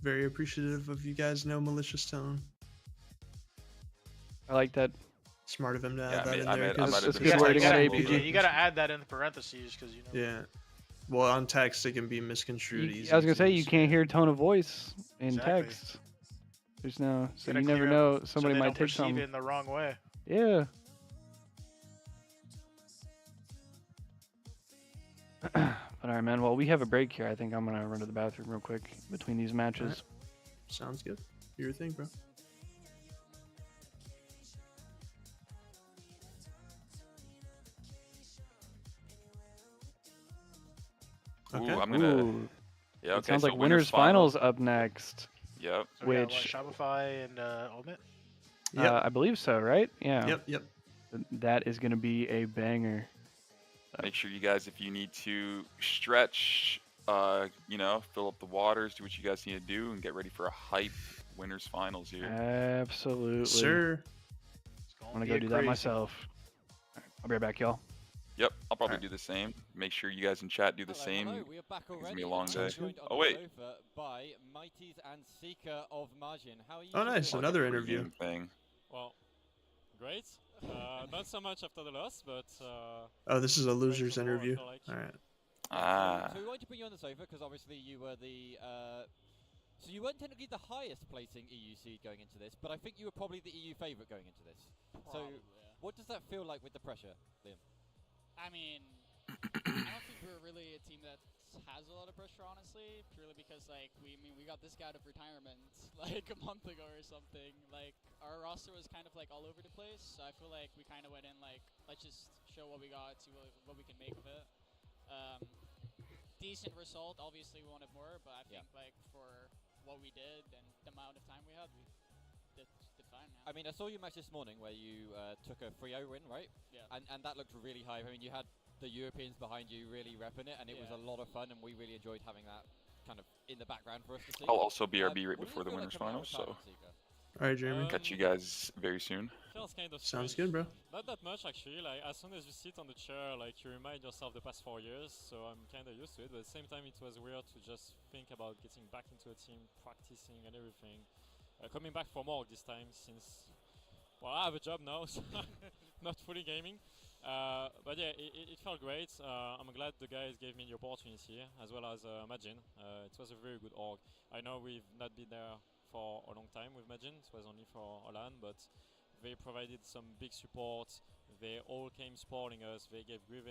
Very appreciative of you guys. No malicious tone. I like that. Smart of him to Yeah, add that in I there. made 'cause a That's it's good like wording on some APG. people- You gotta add that in the parentheses because you know. Yeah. Well, on text it can be misconstrued easy. I was gonna say too, you so- can't hear tone of voice in Exactly. text. There's no, so Gotta you never clear know. up Somebody so they might don't take perceive something. it in the wrong way. Yeah. But alright, man. Well, we have a break here. I think I'm gonna run to the bathroom real quick between these matches. Sounds good. Do your thing, bro. Okay. Ooh, I'm gonna. Ooh, Yeah, it okay. sounds so like winners finals up next. Yep. So we got, Which- what, Shopify and Omit? Yep. I believe so, right? Yeah. Yep. That is gonna be a banger. Make sure you guys, if you need to stretch, fill up the waters, do what you guys need to do, and get ready for a hype winners finals here. Absolutely. Sir. I'm gonna go do that myself. Alright, I'll be right back, y'all. Yep, I'll probably Alright. do the same. Make sure you guys in chat do the Hello, same. hello, we are back gonna already. be a long and day. I'm joined on Oh, the wait. sofa by Mighties and Seeker of Majin. How are you? Oh, nice. doing? Another Like a interview. pregame Thing. Well, great. Not so much after the loss, but Oh, this is a loser's tomorrow, I interview. feel like. All right. Ah. So we wanted to put you on the sofa because obviously you were the. So you weren't technically the highest placing EU seed going into this, but I think you were probably the EU favourite going into this. Probably, So what does that feel like with the pressure, Liam? I mean, I don't think we're really a team that has a lot of pressure, honestly, purely because like we got this guy out of retirement like a month ago or something. Like our roster was kind of like all over the place, so I feel like we kind of went in like, let's just show what we got, see what we can make of it. Decent result. Obviously, we wanted more, but I think like for what we did and the amount of time we had, we did fine. I mean, I saw your match this morning where you took a 3-0 win, right? Yeah. And that looked really high. I mean, you had the Europeans behind you really repping it, and it was a lot of fun, and we really enjoyed having that kind of in the background for us to see. I'll also BRB right what does before it the feel like winners coming out finals, of so retirement, Seeker? All right, Jeremy. catch you guys very soon. feels kind of Sounds strange. good, bro. Not that much actually. Like as soon as you sit on the chair, like you remind yourself the past 4 years. So I'm kind of used to it. But at the same time, it was weird to just think about getting back into a team, practicing and everything. Coming back for more this time since, well, I have a job now, so not fully gaming. But yeah, it felt great. I'm glad the guys gave me the opportunity, as well as Majin. It was a very good org. I know we've not been there for a long time with Majin. It was only for Olan, but they provided some big support. They all came supporting us. They gave good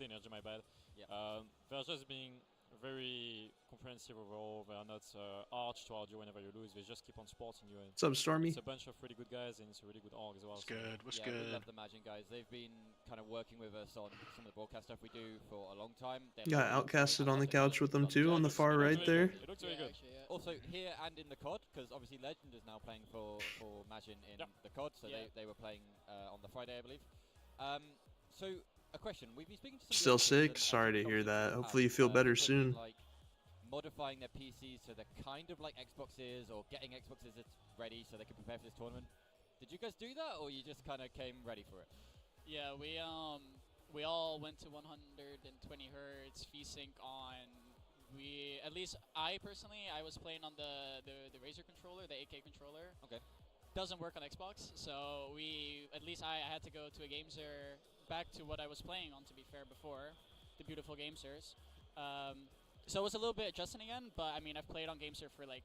energy, my bad. Yeah. They're just being very comprehensive overall. They are not arch to argue whenever you lose. They just keep on supporting you. And What's up, Stormy? it's a bunch of really good guys, and it's a really good org as well. What's good? What's yeah, good? we love the Imagine guys. They've been kind of working with us on some of the broadcast stuff we do for a long time. Got outcasted on the couch with them too, on the far right there. It looks very good. Actually, yeah. Also here and in the COD, because obviously Legend is now playing for Imagine in the COD, so they were playing on the Friday, I believe. So a question: we've been speaking to some Still sick? viewers and Sorry to some hear companies that. who Hopefully you have, feel better put in, soon. Like modifying their PCs so they're kind of like Xboxes, or getting Xboxes that's ready so they can prepare for this tournament. Did you guys do that, or you just kind of came ready for it? Yeah, we all went to 120 hertz VSync on. At least I personally, I was playing on the Razer controller, the 8K controller. Okay. Doesn't work on Xbox, so at least I had to go to a GameSir, back to what I was playing on, to be fair, before the beautiful GameSirs. So it was a little bit adjusting again, but I mean, I've played on GameSir for like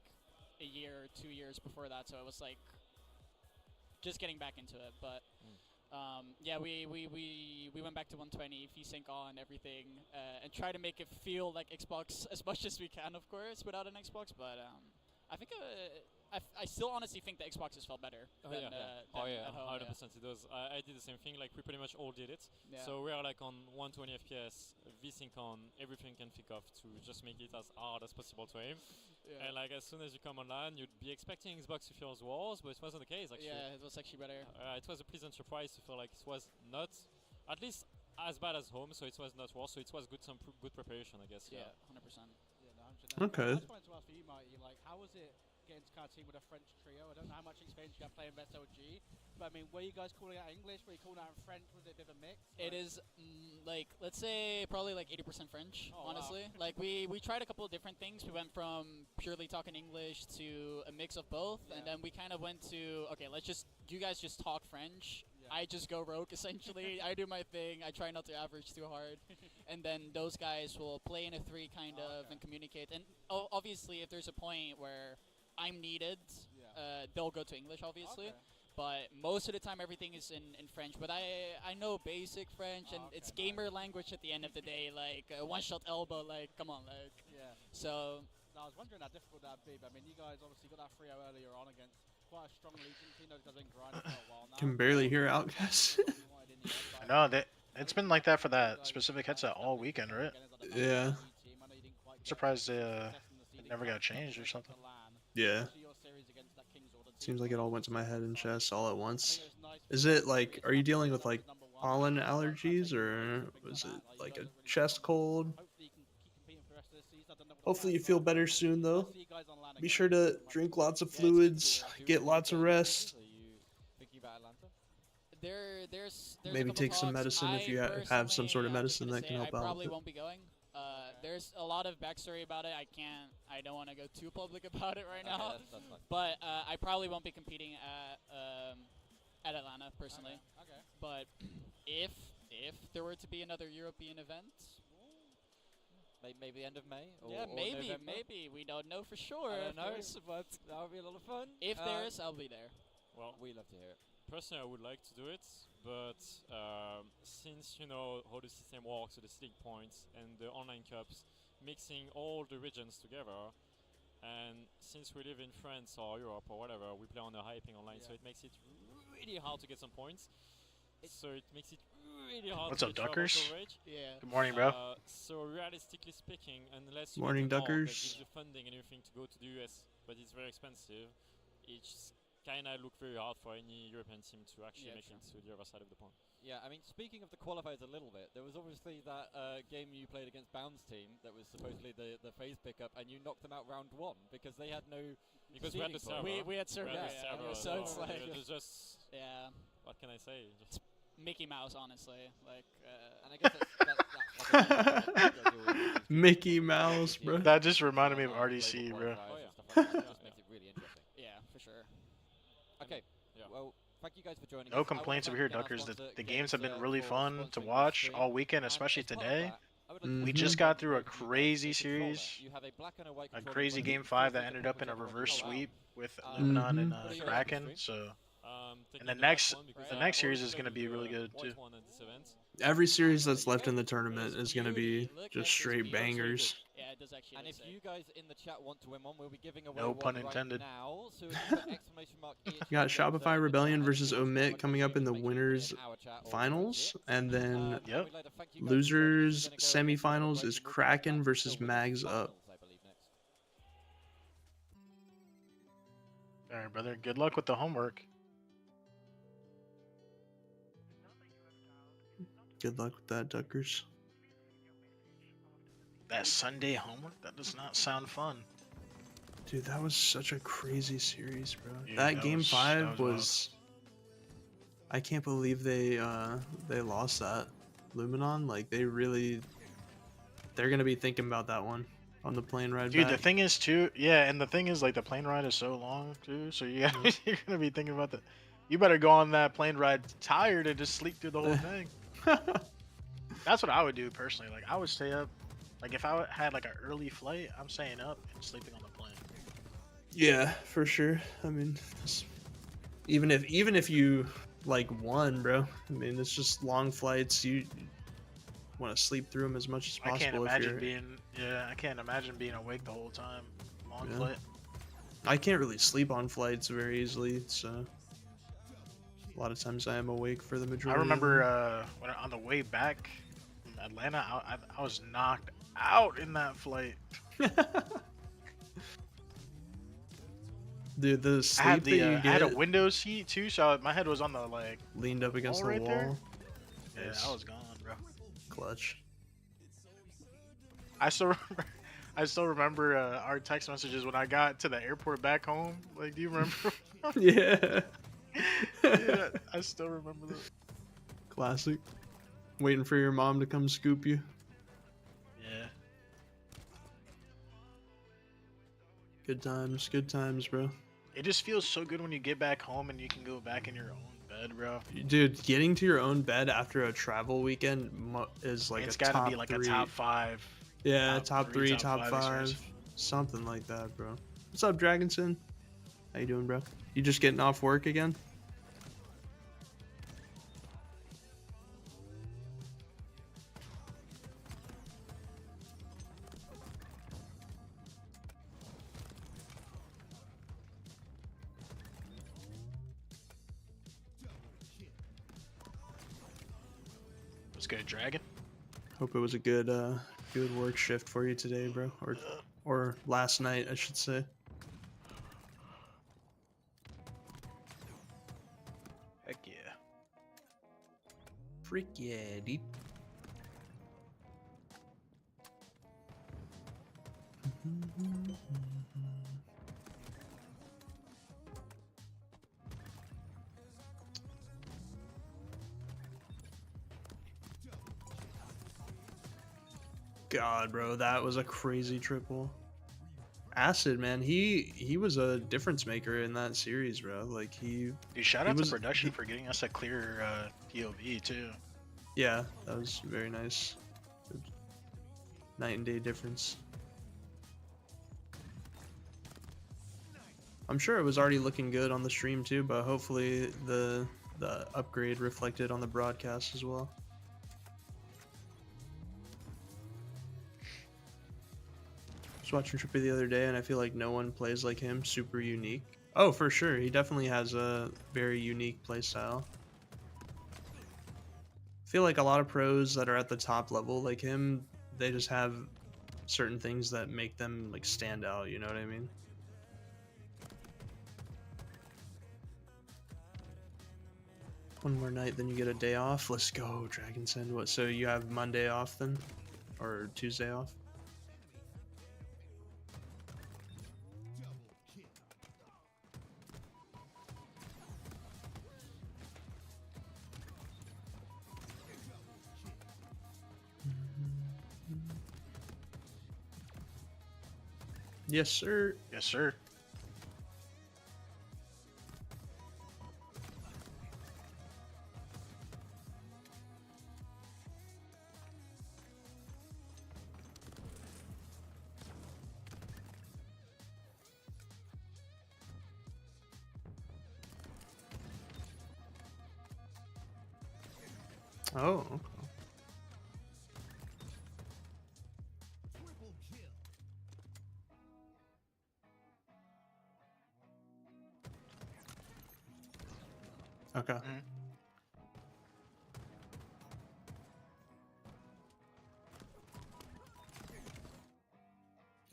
a year or 2 years before that, so it was like just getting back into it. But yeah, we went back to 120 VSync on everything, and try to make it feel like Xbox as much as we can, of course, without an Xbox. But I think I still honestly think the Xboxes felt better. Than at home, 100% it does. I did the same thing. Like we pretty much all did it. Yeah. So we are like on 120 FPS, VSync on, everything can kick off to just make it as hard as possible to aim. Yeah. And like as soon as you come online, you'd be expecting Xbox to feel as worse, but it wasn't the case actually. Yeah, it was actually better. It was a pleasant surprise to feel like it was not, at least as bad as home, so it was not worse. So it was good, good preparation, I guess. Yeah, 100%. Yeah, no, 100%. Okay. I just wanted to ask for you, Marty, like, how was it getting to kind of team with a French trio? I don't know how much experience you have playing Best LG, but I mean, were you guys calling out English? Were you calling out in French? Was it a bit of a mix? It is like, let's say probably like 80% French, honestly. Wow. Like we tried a couple of different things. We went from purely talking English to a mix of both, and then we kind of went to, okay, you guys just talk French. I just go rogue, essentially. I do my thing. I try not to average too hard. And then those guys will play in a 3 kind of and communicate. And obviously, if there's a point where I'm needed, they'll go to English, obviously. But most of the time, everything is in French. But I know basic French, and it's gamer language at the end of the day. Like, one-shot elbow, like, come on, like. Yeah. So. No, I was wondering how difficult that'd be. But I mean, you guys obviously got that 3-0 earlier on against quite a strong Legion team that doesn't grind for a while now. Can barely hear Outcast. I know that it's been like that for that specific headset all weekend, right? Yeah. Surprised it never got changed or something. Yeah. Seems like it all went to my head and chest all at once. Is it like, are you dealing with like pollen allergies, or was it like a chest cold? Hopefully you feel better soon though. Be sure to drink lots of fluids, get lots of rest. There's Maybe take some medicine if you have some sort of medicine that can help I out. probably won't be going. There's a lot of backstory about it. I don't want to go too public about it right now. That's fine. But I probably won't be competing at Atlanta personally. Okay. But if there were to be another European event, maybe end of May. Or, yeah, or maybe, November? maybe we don't know for sure. I don't know, There's- but that would be a lot of fun. If there is, I'll be there. Well, we love to hear it. Personally, I would like to do it, but since you know how the system works with the stick points and the online cups, mixing all the regions together, and since we live in France or Europe or whatever, we play on the hyping online, so it makes it really hard to get some points. So it makes it really hard What's to up, get Duckers? coverage. Yeah. Good morning, bro. So realistically speaking, unless you Morning, get an org that Duckers. gives you funding and everything to go to the US, but it's very expensive, it's kind of look very hard for any European team to actually make it to the other side of the pond. Yeah, I mean, speaking of the qualifiers a little bit, there was obviously that game you played against Bound's team that was supposedly the phase pickup, and you knocked them out round 1 because they had no. Because we had the server. We had server. So it's like. It's just. Yeah. What can I say? Just Mickey Mouse, honestly. Like. And I guess that's Mickey Mouse, bro. That just reminded me of RDC, bro. Oh, yeah. Stuff like that. It just makes it really interesting. Yeah, for sure. Okay. Well, thank you guys for joining No us. complaints over here, Duckers. The games have been really fun to watch all weekend, especially today. We just got through a crazy series, a crazy game 5 that ended up in a reverse sweep with Lebanon and Kraken. So, and the next series is going to be really good too. Every series that's left in the tournament is going to be just straight bangers. Yeah, it does actually. And look if sick. you guys in the chat want to win one, we'll be giving away No one pun right intended. now. So if you put exclamation mark We got Shopify Rebellion versus Omit coming up in the winners finals, and then Yep. losers semifinals is Kraken versus Mags Up. All right, brother. Good luck with the homework. Good luck with that, Duckers. That Sunday homework? That does not sound fun. Dude, that was such a crazy series, bro. Dude, that game was, 5 that was I can't believe they lost that. Luminon, like they're gonna be thinking about that one on the plane ride Dude, back. the thing is too, yeah, and the thing is like the plane ride is so long too, so you're gonna be thinking about you better go on that plane ride tired and just sleep through the whole thing. That's what I would do personally. Like I would stay up, like if I had like an early flight, I'm staying up and sleeping on the plane. Yeah, for sure. I mean, even if you like won, bro. I mean, it's just long flights. You want to sleep through them as much as possible. I can't imagine being awake the whole time. Long flight. I can't really sleep on flights very easily, so a lot of times I am awake for the majority. I remember when on the way back from Atlanta, I was knocked out in that flight. Dude, the sleep that you get. I had a window seat too, so my head was on the leaned up against the right wall. There. Yeah, I was gone, bro. Clutch. I still remember our text messages when I got to the airport back home. Like, do you remember? Yeah. Yeah, I still remember that. Classic. Waiting for your mom to come scoop you. Yeah. Good times, bro. It just feels so good when you get back home and you can go back in your own bed, bro. Dude, getting to your own bed after a travel weekend is like it's a top gotta be like 3. a top 5. Yeah, top 3, top 5, experience. something like that, bro. What's up, Dragonson? How you doing, bro? You just getting off work again? Let's go, Dragon. Hope it was a good work shift for you today, bro. Or last night, I should say. Heck yeah. Freak yeah, dude. God, bro, that was a crazy triple. Acid, man, he was a difference maker in that series, bro. Like Dude, shout out to production for getting us a clear POV too. Yeah, that was very nice. Night and day difference. I'm sure it was already looking good on the stream too, but hopefully the upgrade reflected on the broadcast as well. I was watching Trippy the other day and I feel like no one plays like him. Super unique. Oh, for sure. He definitely has a very unique playstyle. I feel like a lot of pros that are at the top level like him, they just have certain things that make them like stand out, you know what I mean? One more night, then you get a day off. Let's go, Dragonson. What? So you have Monday off then, or Tuesday off? Yes, sir. Yes, sir. Oh, okay. Okay.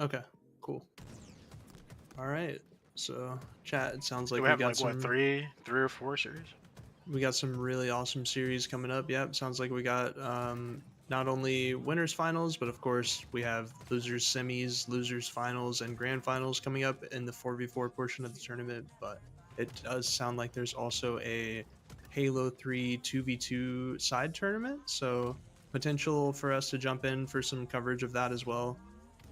Okay, cool. All right. So, chat, it sounds like Do we we have got like some what, three or four series? we got some really awesome series coming up. Yep, sounds like we got not only winners finals, but of course we have losers semis, losers finals, and grand finals coming up in the 4v4 portion of the tournament. But it does sound like there's also a Halo 3 2v2 side tournament, so potential for us to jump in for some coverage of that as well.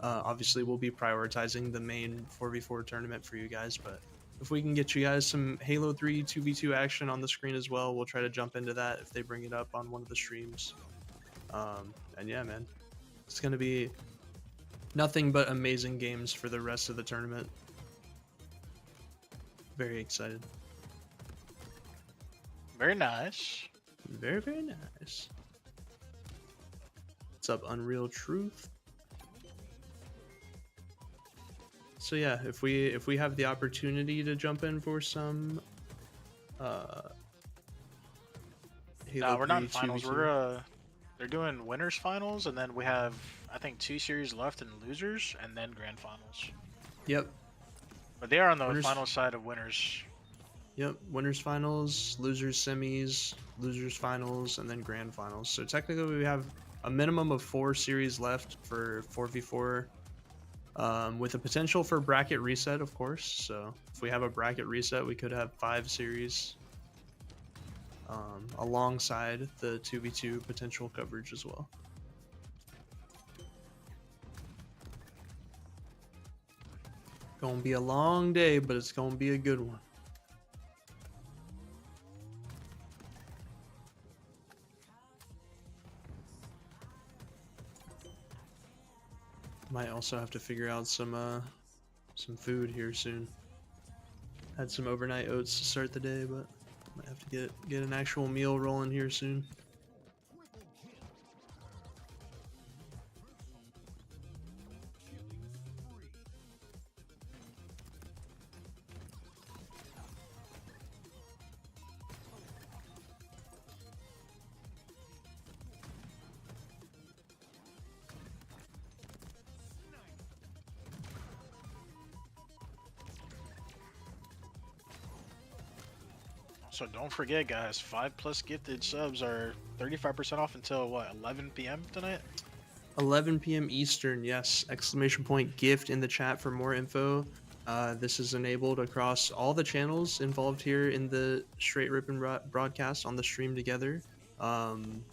Obviously, we'll be prioritizing the main 4v4 tournament for you guys, but if we can get you guys some Halo 3 2v2 action on the screen as well, we'll try to jump into that if they bring it up on one of the streams. And yeah, man, it's going to be nothing but amazing games for the rest of the tournament. Very excited. Very nice. Very, very nice. What's up, Unreal Truth? So yeah, if we have the opportunity to jump in for some Halo We're not 3 in finals. 2v2. We're they're doing winners finals, and then we have I think 2 series left in losers, and then grand finals. Yep. But they are on the Winners- final side of winners. Yep, winners finals, losers semis, losers finals, and then grand finals. So technically we have a minimum of 4 series left for 4v4, with a potential for bracket reset, of course. So if we have a bracket reset, we could have 5 series alongside the 2v2 potential coverage as well. Gonna be a long day, but it's gonna be a good one. Might also have to figure out some food here soon. Had some overnight oats to start the day, but might have to get an actual meal rolling here soon. So don't forget, guys, 5+ gifted subs are 35% off until what, 11 p.m. tonight? 11 p.m. Eastern, yes. Exclamation point gift in the chat for more info. This is enabled across all the channels involved here in the Straight Rippin' broadcast on the stream together. And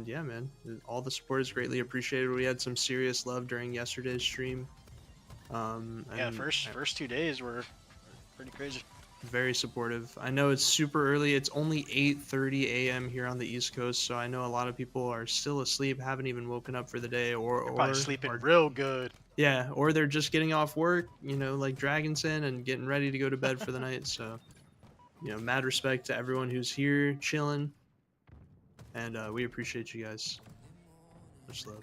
yeah, man, all the support is greatly appreciated. We had some serious love during yesterday's stream. Yeah, first 2 days were pretty crazy. Very supportive. I know it's super early. It's only 8:30 a.m. here on the East Coast, so I know a lot of people are still asleep, haven't even woken up for the day, or Probably sleeping real good. Yeah, or they're just getting off work, you know, like Dragonson, and getting ready to go to bed for the night. So, you know, mad respect to everyone who's here chilling, and we appreciate you guys. Much love.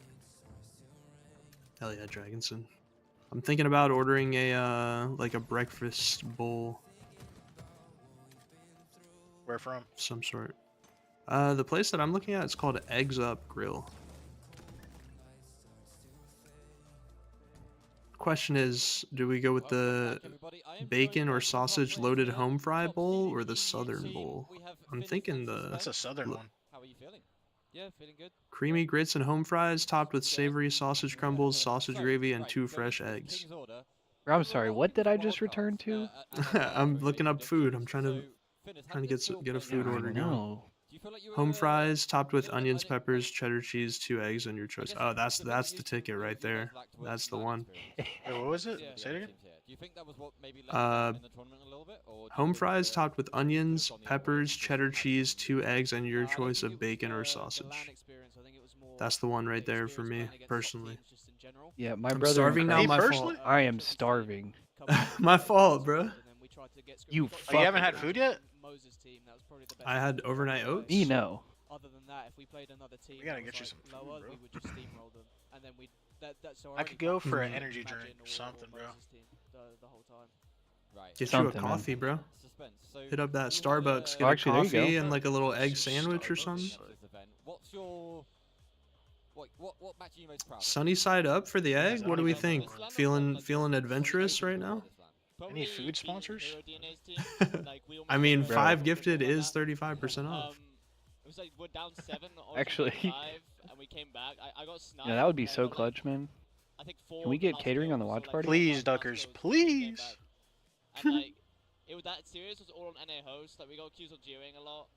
Hell yeah, Dragonson. I'm thinking about ordering a like a breakfast bowl. Where from? Some sort. The place that I'm looking at is called Eggs Up Grill. Question is, do we go with the bacon or sausage loaded home fry bowl or the southern bowl? I'm thinking That's a southern one. How are you feeling? Yeah, feeling good. Creamy grits and home fries topped with savory sausage crumbles, sausage gravy, and 2 fresh eggs. I'm sorry, what did I just return to? I'm looking up food. I'm trying to get a food order going. Home fries topped with onions, peppers, cheddar cheese, 2 eggs, and your choice. Oh, that's the ticket right there. That's the one. Wait, what was it? Say it again. Do you think that was what maybe let you down in the tournament a little bit, or home fries topped with onions, peppers, cheddar cheese, 2 eggs, and your choice of bacon or sausage. That's the one right there for me, personally. Yeah, my I'm brother. starving now. My fault. I am starving. My fault, bro. You Oh, you haven't had food yet? I had overnight oats. No. Other than that, if we played another team, We gotta that get you was, some like, food, lower, bro. we would just steamroll them, and then we. That's I could go for an already energy Imagine drink or or something, bro. Moses team the whole time. Right. Get Something, you a man. coffee, bro. Suspense. So Hit up that you had Starbucks, a- get Oh, a actually, there you coffee go. and like a little egg Some sandwich or Starbucks. something. at this event. What's your what match are you most proud of? Sunny side up for the egg. I What don't do we even think? know. Feeling adventurous right now? Any food sponsors? I mean, Bro. 5 gifted is 35% off. It was like we're down 7. Actually. 5, and we came back. I got sniped. Yeah, that would be and I so got, like, clutch, man. I think 4. Can we of the get last catering on the kills, watch or, like, party? 4 or 5 Please, last Duckers, kills, and we came please. back. And like, that series was all on NA host. Like we got accused of gearing a lot.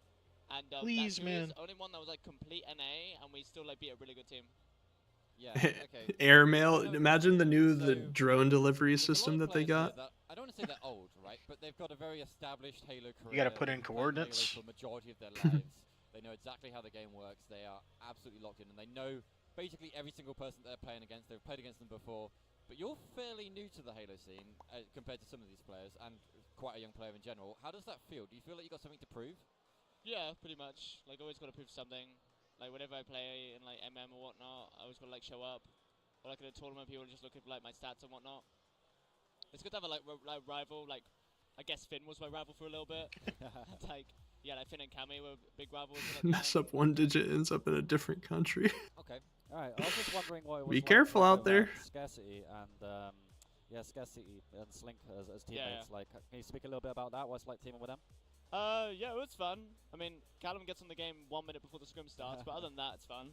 And Please, that series, man. only one that was like complete NA, and we still like beat a really good team. Yeah. Okay. Airmail. No, Imagine the new so drone delivery there's a lot system of that they players got. here that- I don't want to say they're old, right? But they've got a very established Halo career. You gotta put in They've been playing Halo coordinates. for the majority of their lives. They know exactly how the game works. They are absolutely locked in, and they know basically every single person they're playing against. They've played against them before. But you're fairly new to the Halo scene compared to some of these players, and quite a young player in general. How does that feel? Do you feel like you got something to prove? Yeah, pretty much. Like always got to prove something. Like whenever I play in like MM or whatnot, I always got to like show up. Or like in a tournament, people just look at like my stats and whatnot. It's good to have a like rival. Like I guess Finn was my rival for a little bit. Like yeah, like Finn and Cammy were big rivals. Mess up 1 digit, ends up in a different country. Okay. All right, I was just wondering what it was Be like careful playing out with, there. Scarcity and Scarcity and Slink as teammates. Yeah. Like, can you speak a little bit about that? What's it like teaming with them? Yeah, it was fun. I mean, Callum gets on the game 1 minute before the scrim starts, but other than that, it's fun.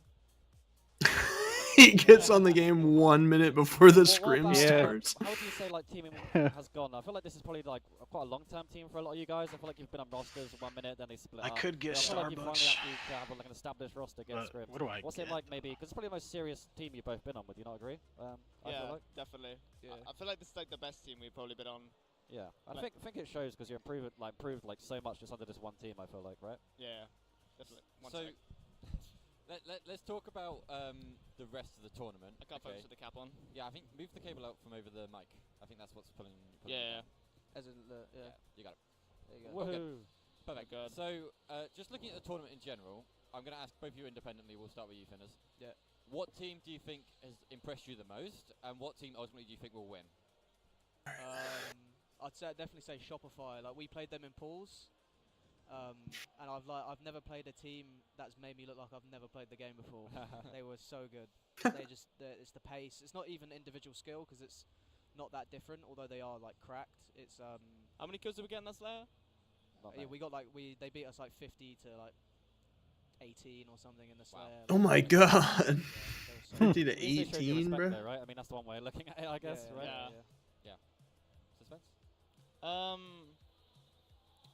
He gets on the game 1 minute before the scrim about, starts. How do you say like teaming has gone? I feel like this is probably like quite a long-term team for a lot of you guys. I feel like you've been on rosters 1 minute, then they split I up. could get I feel like you finally Starbucks. actually have like an established roster against scrim. What do I What's get? it like maybe? Because it's probably the most serious team you've both been on. Would you not agree? I feel Yeah, like. definitely. Yeah. I feel like this is like the best team we've probably been on. Yeah, I Like- think it shows because you improved like so much just under this one team. I feel like, right? Yeah, definitely. One So sec. let's talk about the rest of the tournament. I can't focus with the cap on. Yeah, I think move the cable out from over the mic. I think that's what's pulling. Yeah. As in the You got it. There you go. Okay. Whoa. Perfect. God. So, just looking at the tournament in general, I'm going to ask both of you independently. We'll start with you, Finners. Yeah. What team do you think has impressed you the most, and what team ultimately do you think will win? I'd definitely say Shopify. Like we played them in pools, and I've never played a team that's made me look like I've never played the game before. They were so good. It's the pace. It's not even individual skill because it's not that different. Although they are like cracked. It's How many kills did we get in that Slayer? yeah, we got like they beat us like 50 to like 18 or something in the Slayer. Oh my god. 50 to At least they showed you 18, respect bro. though, right? I mean, that's the one way of looking at it, I guess, right? Yeah. Suspense?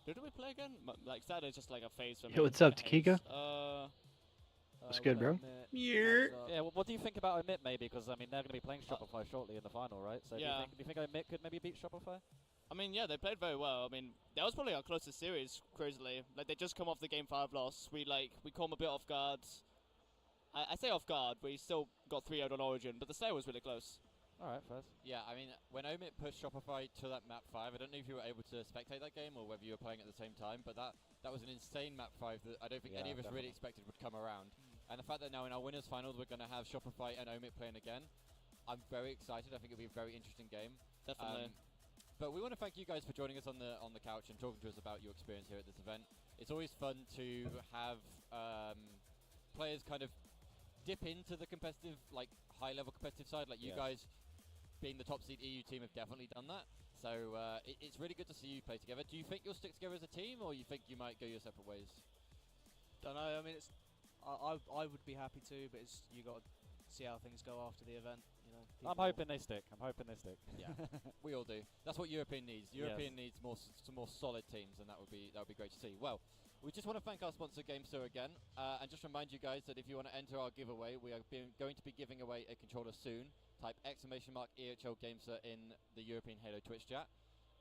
Who did we play again? Like Saturday's just like a phase for me. Yo, what's up, Haze. Takika? What's good, bro? Yeah, well, what do you think about Omit maybe? Because I mean, they're going to be playing Shopify shortly in the final, right? So Yeah. do you think Omit could maybe beat Shopify? I mean, yeah, they played very well. I mean, that was probably our closest series, crazily. Like, they just come off the Game 5 loss. We caught them a bit off guard. I say off guard, we still got 3-0 on Origin, but the Slayer was really close. Alright, first. Yeah, I mean, when Omit pushed Shopify to that map 5, I don't know if you were able to spectate that game or whether you were playing at the same time, but that was an insane map 5 that I don't think any of us really expected would come around. And the fact that now in our winners finals we're going to have Shopify and Omit playing again, I'm very excited. I think it'll be a very interesting game. Definitely. But we want to thank you guys for joining us on the couch and talking to us about your experience here at this event. It's always fun to have players kind of dip into the competitive, like high-level competitive side. Like you guys, being the top seed EU team, have definitely done that. So it's really good to see you play together. Do you think you'll stick together as a team, or you think you might go your separate ways? Don't know. I mean, I would be happy to, but you got to see how things go after the event. You know. I'm hoping they stick. Yeah, we all do. That's what European needs. European needs some more solid teams, and that would be great to see. Well, we just want to thank our sponsor GameSir again, and just remind you guys that if you want to enter our giveaway, we are going to be giving away a controller soon. Type !EHL GameSir in the European Halo Twitch chat,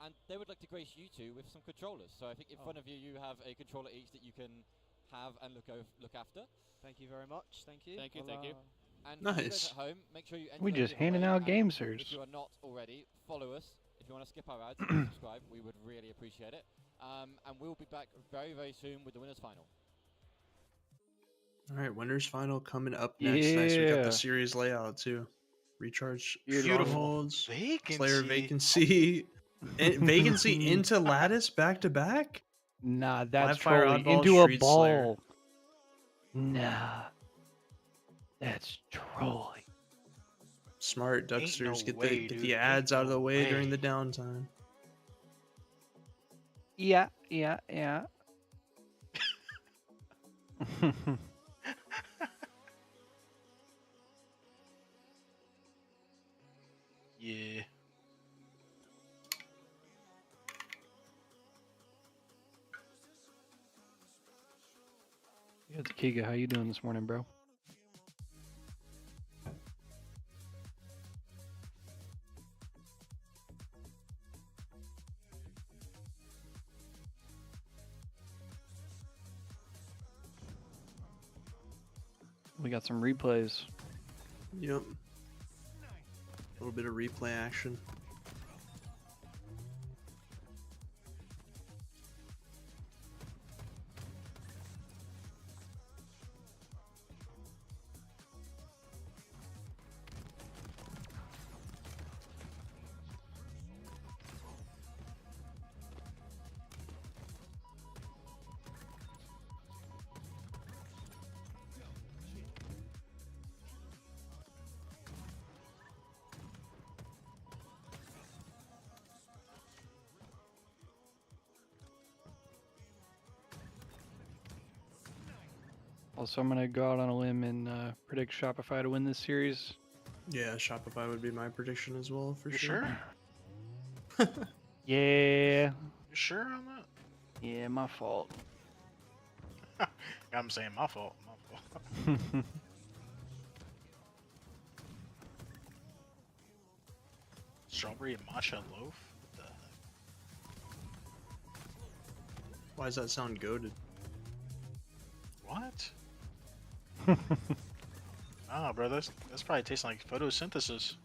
and they would like to grace you two with some controllers. So I think in front of you, you have a controller each that you can have and look after. Thank you very much. Thank you. Thank you. And for you guys Nice. at home, make sure you enter We our just handing giveaway, out and GameSirs. If you are not already, follow us. If you want to skip our ads, and subscribe. We would really appreciate it. And we'll be back very, very soon with the winners final. All right, winners final coming up next. Nice, we got Yeah. the series layout too. Recharge Beautiful. strongholds, Vacancy. Slayer vacancy, Vacancy into Lattice back to back? Nah, that's Live Fire trolling. Oddball, Into a Street Slayer. ball. Nah. That's trolling. Smart Ducksters, no way, get dude. the ads out of the way during way. the downtime. Yeah. Yeah. Yeah, Kiga, how you doing this morning, bro? We got some replays. Yep. A little bit of replay action. Also, I'm gonna go out on a limb and predict Shopify to win this series. Yeah, Shopify would be my prediction as well, for You sure. Yeah. You sure on that? Yeah, my fault. I'm saying my fault. My fault. Strawberry and matcha loaf? What the heck? Why does that sound goated? What? Ah, bro, that's probably tasting like photosynthesis.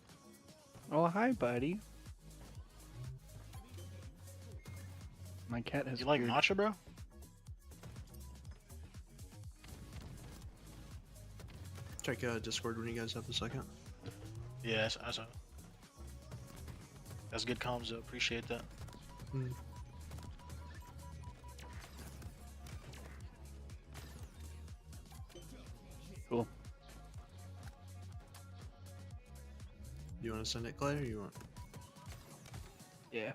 Oh, hi, buddy. My cat has. You like beard. matcha, bro? Check Discord when you guys have a second. Yeah, that's good comms, though. Appreciate that. Cool. You want to send it, Clay, or you want? Yeah.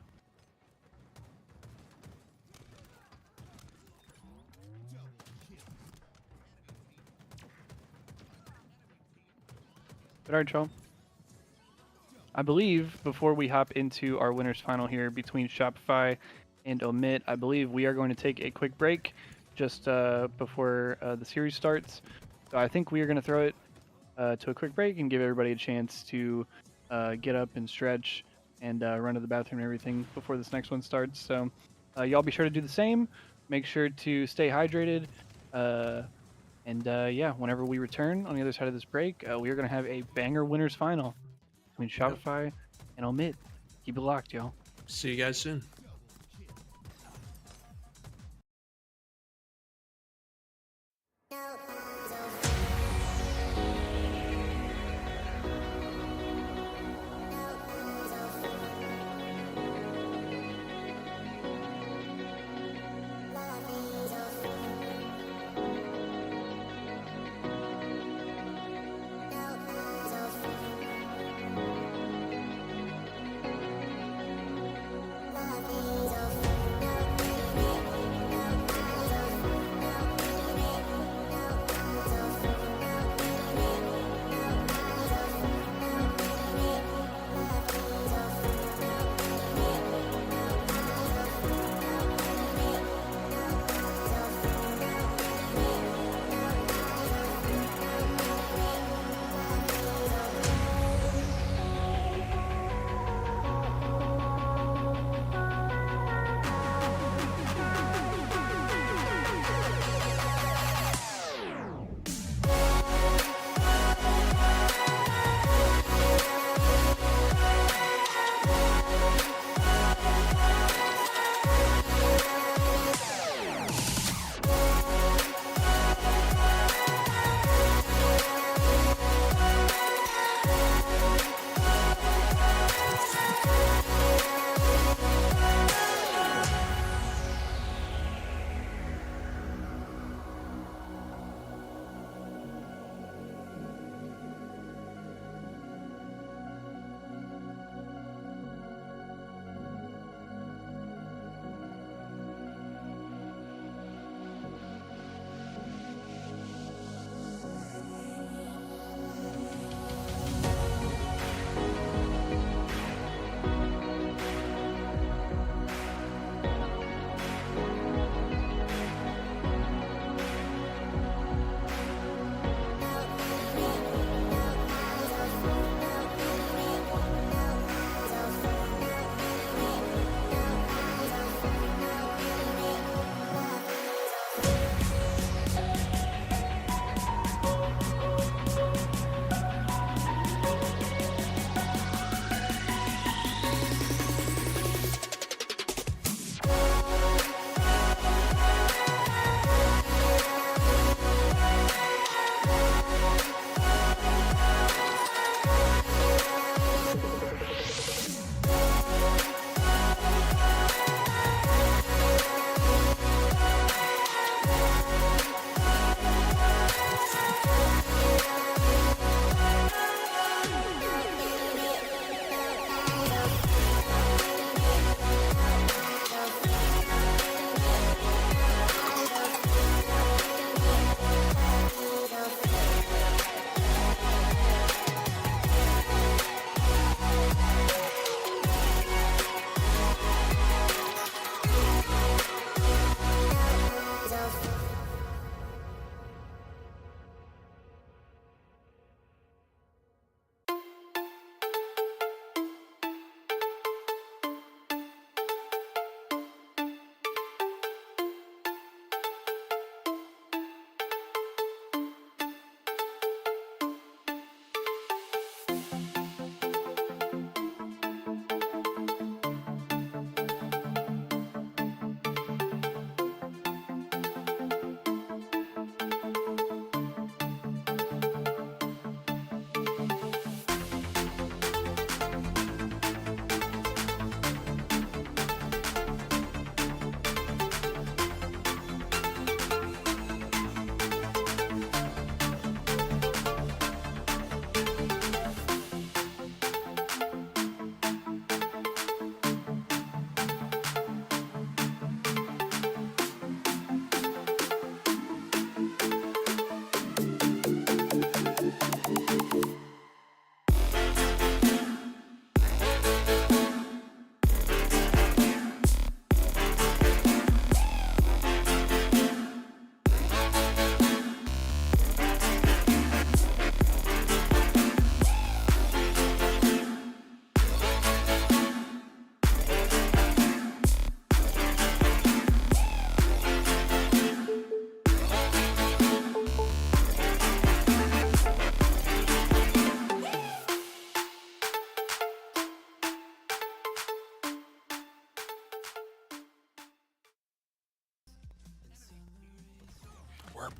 But alright, y'all. I believe before we hop into our winners final here between Shopify and Omit, I believe we are going to take a quick break just before the series starts. So I think we are going to throw it to a quick break and give everybody a chance to get up and stretch and run to the bathroom and everything before this next one starts. So y'all be sure to do the same. Make sure to stay hydrated. Yeah, whenever we return on the other side of this break, we are going to have a banger winners final between Shopify and Omit. Keep it locked, y'all. See you guys soon. Love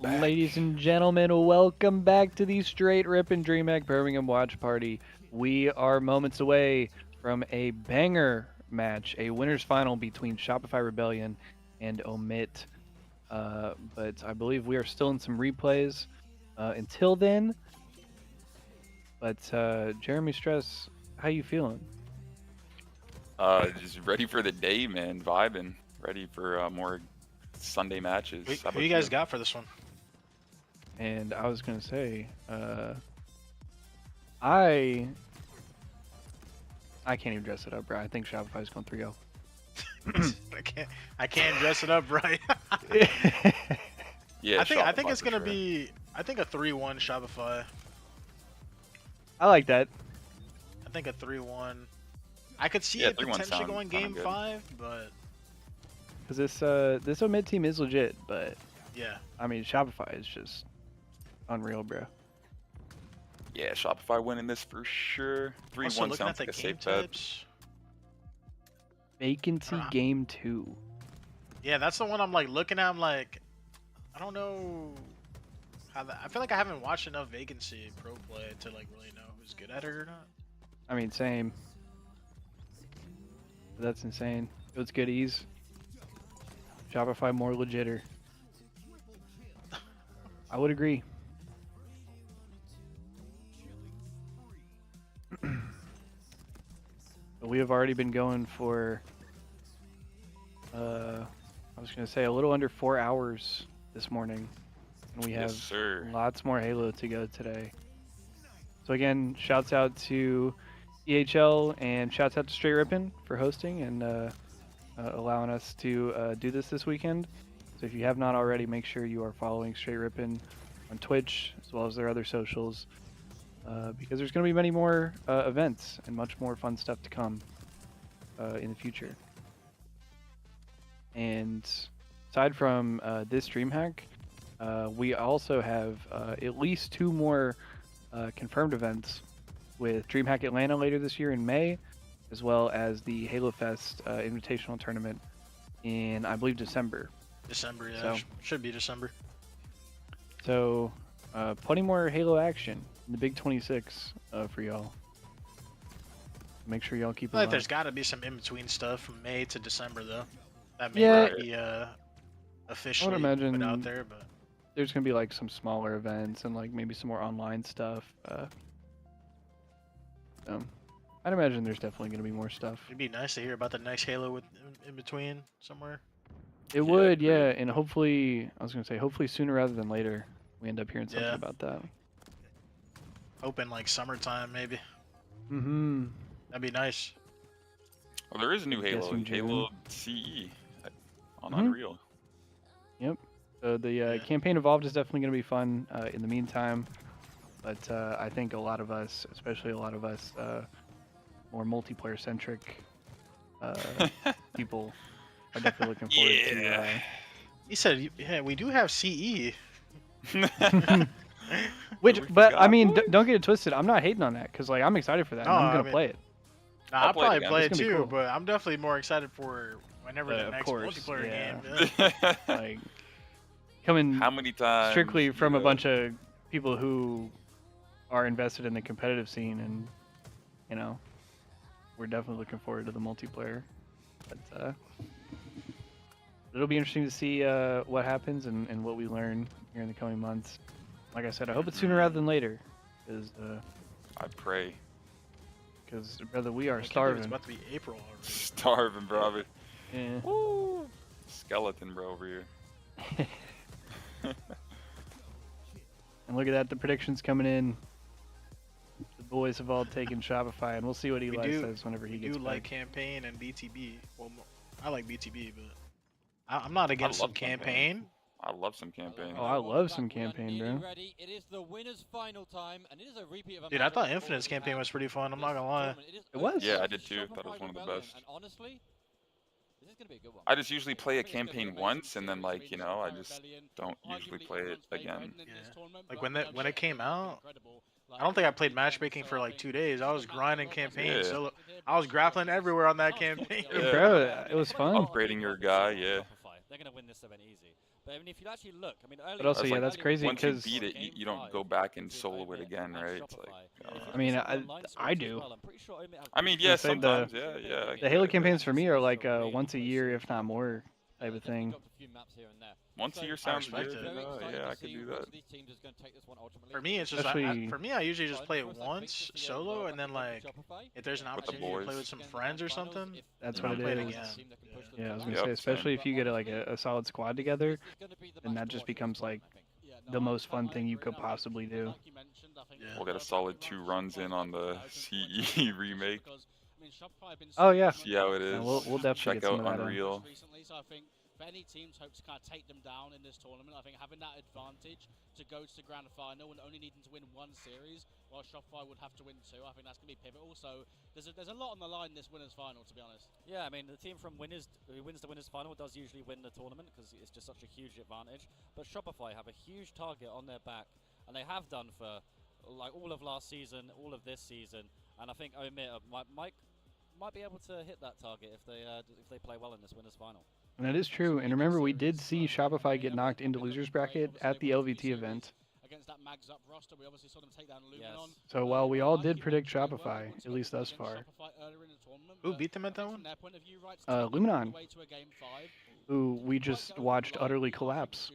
back. Ladies and gentlemen, welcome back to the Straight Rippin' DreamHack Birmingham Watch Party. We are moments away from a banger match, a winner's final between Shopify Rebellion and Omit. But I believe we are still in some replays until then. But Jeremy Stress, how you feeling? Just ready for the day, man. Vibing. Ready for more Sunday matches. Who you guys got for this one? And I was gonna say, I can't even dress it up, bro. I think Shopify's going 3-0. I can't dress it up right. Yeah, I think it's gonna be a 3-1 Shopify. I like that. I think a 3-1. I could see it potentially going game 5, but because this Omid team is legit, but yeah, I mean Shopify is just unreal, bro. Yeah, Shopify winning this for sure. 3-1 sounds like a safe bet. Vacancy game 2. Yeah, that's the one I'm like looking at. I'm like, I don't know how that. I feel like I haven't watched enough Vacancy pro play to like really know who's good at it or not. I mean, same. That's insane. It's good ease. Shopify more legitter. I would agree. But we have already been going for, I was going to say a little under 4 hours this morning. And we have lots more Halo to go today. So again, shouts out to EHL and shouts out to Straight Rippin' for hosting and allowing us to do this weekend. So if you have not already, make sure you are following Straight Rippin' on Twitch as well as their other socials, because there's going to be many more events and much more fun stuff to come in the future. And aside from this DreamHack, we also have at least 2 more confirmed events with DreamHack Atlanta later this year in May, as well as the Halo Fest Invitational Tournament in, I believe, December. December, yeah. So, should be December. So, plenty more Halo action in the Big 26 for y'all. Make sure y'all keep it. I feel like there's got to be some in-between stuff from May to December, though. That may Yeah, not be officially I would imagine put out there, but there's gonna be like some smaller events and like maybe some more online stuff. I'd imagine there's definitely gonna be more stuff. it'd be nice to hear about the next Halo in between somewhere. It would, yeah, and hopefully, I was gonna say, hopefully sooner rather than later, we end up hearing something about that. Hoping like summertime, maybe. Mm-hmm. That'd be nice. Well, there is a new Halo, in June. Halo CE on Unreal. Yep. So the campaign Evolved is definitely going to be fun in the meantime, but I think a lot of us, especially a lot of us more multiplayer-centric people, are definitely looking forward to. He said, "Yeah, we do have CE." Which, but I mean, don't get it twisted. I'm not hating on that because like I'm excited for that. And I'm gonna play it. I'll probably play it It's gonna too, be cool. but I'm definitely more excited for whenever the next multiplayer game is. Like coming How many times strictly from a bunch of people who are invested in the competitive scene, and you know, we're definitely looking forward to the multiplayer. But it'll be interesting to see what happens and what we learn here in the coming months. Like I said, I hope it's sooner rather than later, because I pray. Because brother, we are It's starving. about to be April already. Starving, bro. Yeah. Woo. Skeleton, bro, over here. And look at that, the predictions coming in. The boys have all taken Shopify, and we'll see what Eli says whenever he gets back. like campaign and BTB. Well, I like BTB, but I'm not against some campaign. I love some campaign. Oh, I love some campaign, bro. Ready. It is the winner's final time, and it is a repeat of a Dude, I thought Infinite's campaign was pretty fun. I'm not gonna lie. It was. Yeah, I did too. Thought it was one of the best. And honestly, this is gonna be a good one. I just usually play a campaign once, and then like I just don't usually play it again. Like when it came out, I don't think I played matchmaking for like 2 days. I was grinding campaign, so I was grappling everywhere on that campaign. Bro, it was fun. Upgrading your guy, yeah. They're gonna win this event easy. But I mean, if you actually look, I mean, early. But also, yeah, that's crazy once you because beat it, you don't go back and solo it again, right? It's like, I mean, I do. I mean, I yeah, say sometimes, yeah, yeah. I The get Halo it. campaigns for me are like once a year, if not more, type of thing. Once a year I sounds respect good. it. Yeah, I could do that. For me, it's just for me, I usually just play it once solo, and then like if there's an With the opportunity to play boys. with some friends or something, That's then what I'll it play it is. again. Yeah, I was gonna Yep, say, especially same. if you get like a solid squad together, then that just becomes like the most fun thing you could possibly do. We'll get a solid 2 runs in on the CE remake. Oh yeah. See how it is. Yeah, we'll definitely check get some out of that in. Unreal. Recently, so I think for any teams hope to kind of take them down in this tournament, I think having that advantage to go to the grand final and only needing to win 1 series, while Shopify would have to win 2, I think that's going to be pivotal. So there's a lot on the line in this winners final, to be honest. Yeah, I mean, the team from winners who wins the winners final does usually win the tournament because it's just such a huge advantage. But Shopify have a huge target on their back, and they have done for like all of last season, all of this season, and I think Omit might be able to hit that target if they play well in this winners final. And that is true. And remember, we did see Shopify get knocked into losers bracket at the LVT event. Against that Mags Up roster, we obviously saw them take down Luminon. So while we all did predict Shopify, at least thus far, Who beat them at that one? Luminon, who we just watched utterly collapse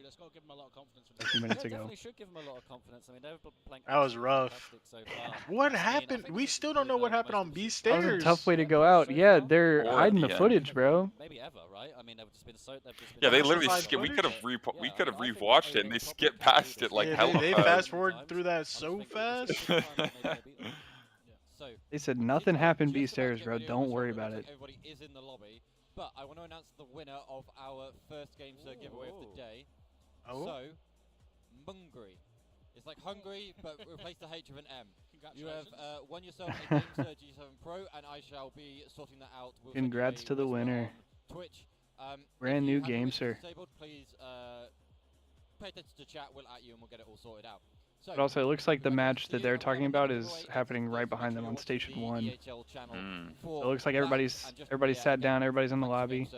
a few minutes ago. Definitely should give them a lot of confidence. I mean, they've been playing That was rough. so far. What happened? We still don't know what happened on B That was stairs. a tough way to go out. Yeah, they're Or hiding at the the end. footage, bro. Maybe ever, right? I mean, they've just been so. Yeah, they literally Classified skipped. We could have footage? we could have rewatched it, and they skipped past it like Yeah, hella they fast. fast forward through that so fast. They said nothing happened B stairs, bro. Don't worry about it. Everybody is in the lobby, but I want to announce the winner of our first game giveaway of the day. Oh. So, Mungry. It's like hungry, but replace the H with an M. You have won yourself a GameSir G7 Pro, and I shall be sorting that out. We'll send you Congrats a to the whisper winner. on Twitch. Brand if you new have your GameSir. messages disabled, please pay attention to chat. We'll at you, and we'll get it all sorted out. So, But also, it looks like the match that they're talking about is happening right behind them on Station 1. It looks like everybody's sat down, everybody's in the lobby.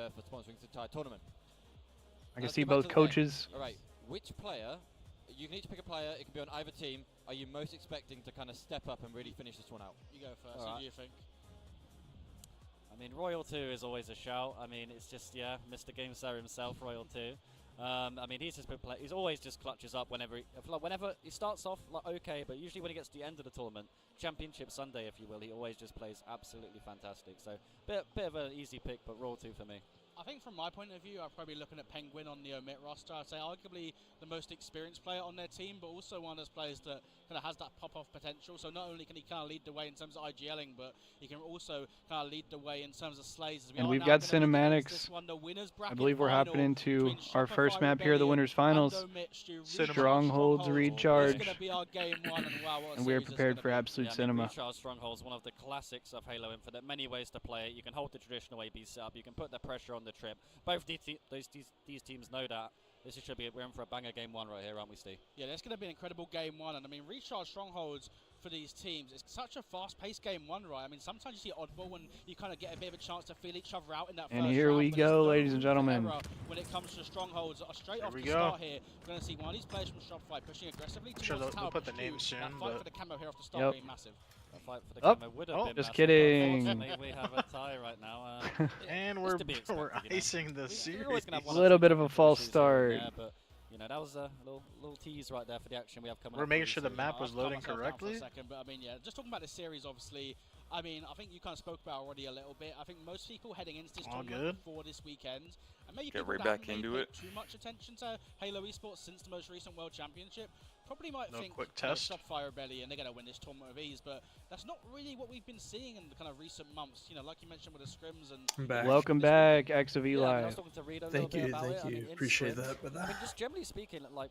I can see both coaches. All right, which player? You need to pick a player. It can be on either team. Are you most expecting to kind of step up and really finish this one out? You go first. Who do you think? I mean, Royal 2 is always a shout. I mean, it's just, yeah, Mr. GameSir himself, Royal 2. I mean, he's just been he's always just clutches up whenever he starts off like okay, but usually when he gets to the end of the tournament, Championship Sunday, if you will, he always just plays absolutely fantastic. So, bit of an easy pick, but Royal 2 for me. I think from my point of view, I'm probably looking at Penguin on the Omit roster. I'd say arguably the most experienced player on their team, but also one of those players that kind of has that pop-off potential. So not only can he kind of lead the way in terms of IGLing, but he can also kind of lead the way in terms of slays. And we've got cinematics. I believe we're hopping into our first map here, the winners finals. Strongholds Recharge. And we are prepared for absolute cinema. Recharge Strongholds, one of the classics of Halo Infinite. Many ways to play it. You can hold the traditional AB setup. You can put the pressure on the trip. Both these teams know that. This should be we're in for a banger game 1 right here, aren't we, Steve? Yeah, that's going to be an incredible game 1, and I mean, Recharge Strongholds for these teams, it's such a fast-paced game 1, right? I mean, sometimes you see oddball when you kind of get a bit of a chance to feel each other out in that And first here round, we but go, there's no ladies and gentlemen. error when it comes to Strongholds, straight off we the go. start here, we're going to see one of these players from Shopify pushing aggressively. I'm sure they'll put the names soon, that fight but for the camo here off the start being massive. Fight for the camo would have been just massive, kidding. but unfortunately, we have a tie right now. And it's we're to be expected, we're you know. icing the series. A little bit of a false start. There, but you know, that was a little tease right there for the action we have coming up. We're making for sure the the series. map was loading correctly. But I mean, yeah, just talking about the series, obviously. I mean, I think you kind of spoke about already a little bit. I think most people heading into this tournament for this weekend, and maybe Get people right that back may into pay it. too much attention to Halo Esports since the most recent World Championship, probably might No think quick you know, test. Shopify Rebellion, they're going to win this tournament with ease, but that's not really what we've been seeing in the kind of recent months. You know, like you mentioned with the scrims and. Welcome back, X of Eli. Yeah, I was talking to Reed a little bit about it. I mean, in Appreciate scrims, that. But I mean, just generally speaking, like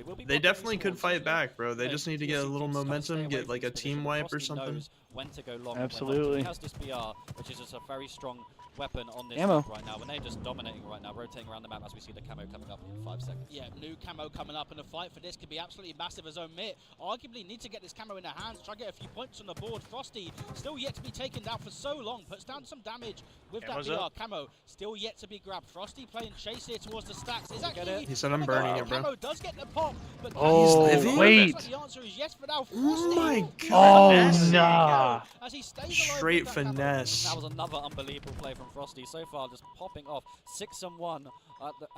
We will be They blocking definitely these could spawns, fight so, back, bro. you They know, just need to TSC get a little teams trying to stay momentum, away get from like this a position. team wipe or Frosty something. knows when to go long. Absolutely. He has this BR, which is just a very strong weapon on this Ammo. map right now. When they're just dominating right now, rotating around the map as we see the camo coming up in 5 seconds. Yeah, new camo coming up, and the fight for this could be absolutely massive as Omit arguably need to get this camo in their hands, try to get a few points on the board. Frosty still yet to be taken down for so long, puts down some damage with that BR. Camo still yet to be grabbed. Frosty playing chase here towards the stacks. Is actually he said I'm burning it, bro. Camo does get the pop, but wait. the answer is yes for now. Oh my god. God. Nah. As he stays Straight finesse. That was another unbelievable play from Frosty. So far, just popping off 6-1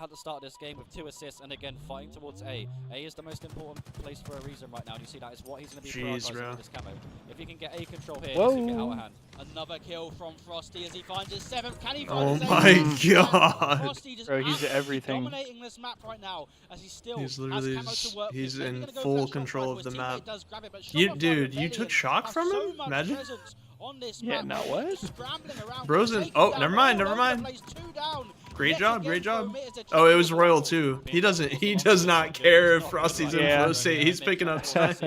at the start of this game with 2 assists, and again fighting towards A. A is the most important place for a reason right now. And you see that is what he's going to be prioritizing with this camo. If he can get A control here, this will get out of hand. Another kill from Frosty as he finds his 7th. Can he find his 8th? Oh my god. Frosty just Bro, he's everything. dominating this map right now as he still He's literally has camo to work he's with. in Gonna go full for that control shot of the his map. teammate does grab it, but Dude, you took shock from him? Imagine. On this Yeah, map, now what? scrambling around, Brosen. taking Oh, down never mind, all never over mind. the place, 2 down. Great Yet job, again great for job. Omit as a Oh, it was champion. Royal too. He does not care if Frosty's in Yeah. flow state. He's picking up stuff.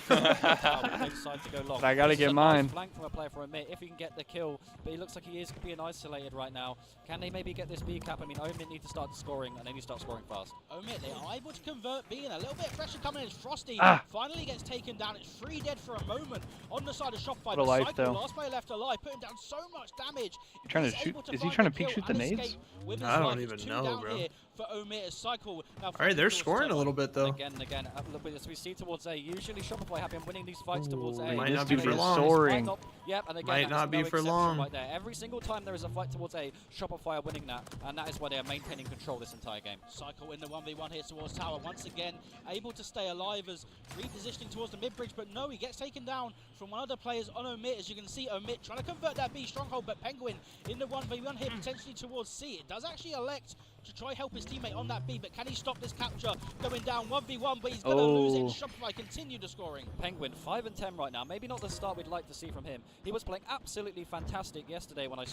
But I gotta get mine. Flank from a player for Omit if he can get the kill, but he looks like he is being isolated right now. Can they maybe get this B cap? I mean, Omit need to start scoring, and they need to start scoring fast. Omit, they are able to convert B, and a little bit of pressure coming in as Frosty finally gets taken down. It's 3 dead for a moment on the side of Shopify. What a life, Cycle, though. last player left alive, putting down so much damage. Trying to shoot? Is he trying to peek shoot the nades? I don't even know, bro. For Omit as Cycle. All right, they're scoring a little bit though. Again, a little bit as we see towards A. Usually Shopify have been winning these fights towards A. Might not be This for dude is long. soaring. Yep, and again, Might not be for long. Right there. Every single time there is a fight towards A, Shopify are winning that, and that is why they are maintaining control this entire game. Cycle in the 1v1 here towards Tower. Once again, able to stay alive as repositioning towards the mid-bridge, but no, he gets taken down from one of the players on Omit. As you can see, Omit trying to convert that B stronghold, but Penguin in the 1v1 here potentially towards C. It does actually elect to try help his teammate on that B, but can he stop this capture going down 1v1, but he's going to lose it, and Shopify continue the scoring. Penguin 5 and 10 right now. Maybe not the start we'd like to see from him. He was playing absolutely fantastic yesterday when I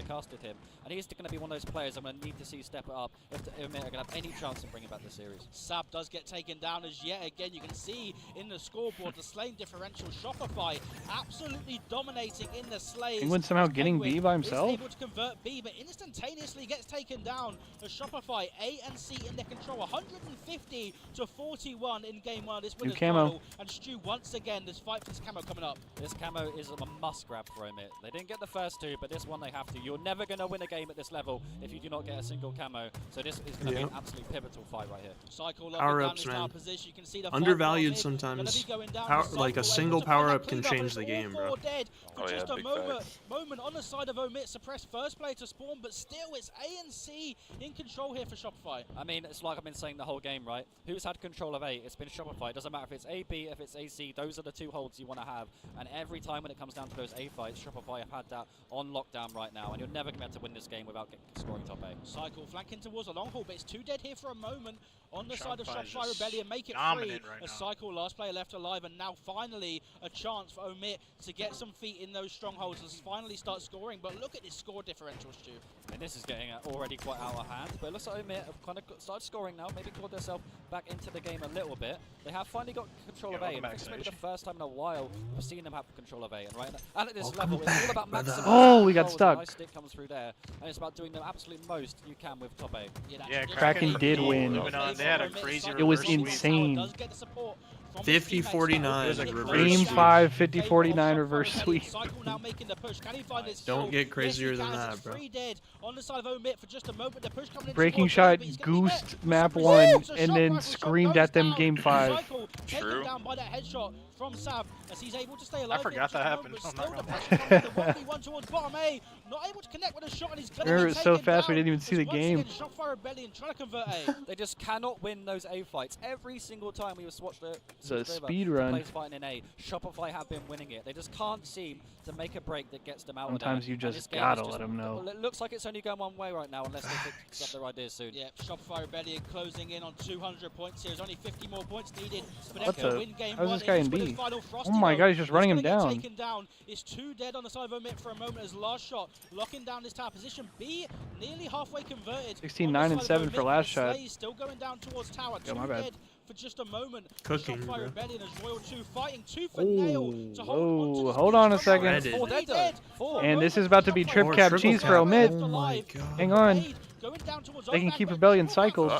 casted him, and he's going to be one of those players I'm going to need to see step it up if they're going to have any chance of bringing back the series. Sab does get taken down as yet again you can see in the scoreboard the Slain differential. Shopify absolutely dominating in the Slays. Penguin somehow getting B by himself? Is able to convert B, but instantaneously gets taken down as Shopify A and C in their control. 150 to 41 in game 1 of this winners final. And Stu, once again, this fight for this camo coming up. This camo is a must grab for Omit. They didn't get the first 2, but this one they have to. You're never going to win a game at this level if you do not get a single camo. So this is going to be an absolutely pivotal fight right here. Cycle Power ups, man. Position. You can see the undervalued sometimes. Like a single power up can change the game, bro. Dead for just a facts. moment on the side of Omit. Suppressed first player to spawn, but still it's A and C in control here for Shopify. I mean, it's like I've been saying the whole game, right? Who's had control of A? It's been Shopify. It doesn't matter if it's A, B, if it's AC. Those are the 2 holds you want to have. And every time when it comes down to those A fights, Shopify have had that on lockdown right now. And you're never going to be able to win this game without scoring top A. Cycle flanking towards a long haul, but it's 2 dead here for a moment on the side of Shopify just Rebellion. Make it 3. right A now. Cycle last player left alive, and now finally a chance for Omit to get some feet in those strongholds and finally start scoring. But look at this score differential, Stu. And this is getting already quite out of hand, but it looks like Omit have kind of started scoring now, maybe called themselves back into the game a little bit. They have finally got control of A, and I think it's maybe the first time in a while we've seen them have control of A. And at this level, it's all about maximum. Oh, we got stuck. Nice stick comes through there, and it's about doing the absolute most you can with top A. Yeah, Kraken did win. They had a crazy It was reverse sweep. insane. 50-49 Game 5, 50-49 reverse sweep. Don't get crazier than that, bro. Breaking shot goosed map 1 and then screamed at them game 5. True. From Sav as he's able to stay alive. I forgot that happened. Not able to connect with a shot, and he's We were so fast we didn't even see the game. They just cannot win those A fights. Every single time we watch the speed run. players fighting in A, Shopify have been winning it. They just can't seem to make a break that gets them out Sometimes of there. you just gotta let them know. Well, it looks like it's only going one way right now, unless they fix up their ideas soon. Yeah, Shopify Rebellion closing in on 200 points here. There's only 50 more points needed for them What to the? win game How's 1. this guy in B? Oh my god, he's just running him down. Taken down. It's 2 dead on the side of Omit for a moment as last shot locking down this tower position. B nearly halfway converted. 16, 9, and 7 for last shot. Still going down towards tower. Yeah, 2 my bad. dead for just a moment. Cooking, Shopify bro. Rebellion as Royal 2 fighting tooth and nail to hold on to Hold on a second. And this is about to be trip cap cheese for Omit. Oh my god. Hang on. They can keep Rebellion cycled.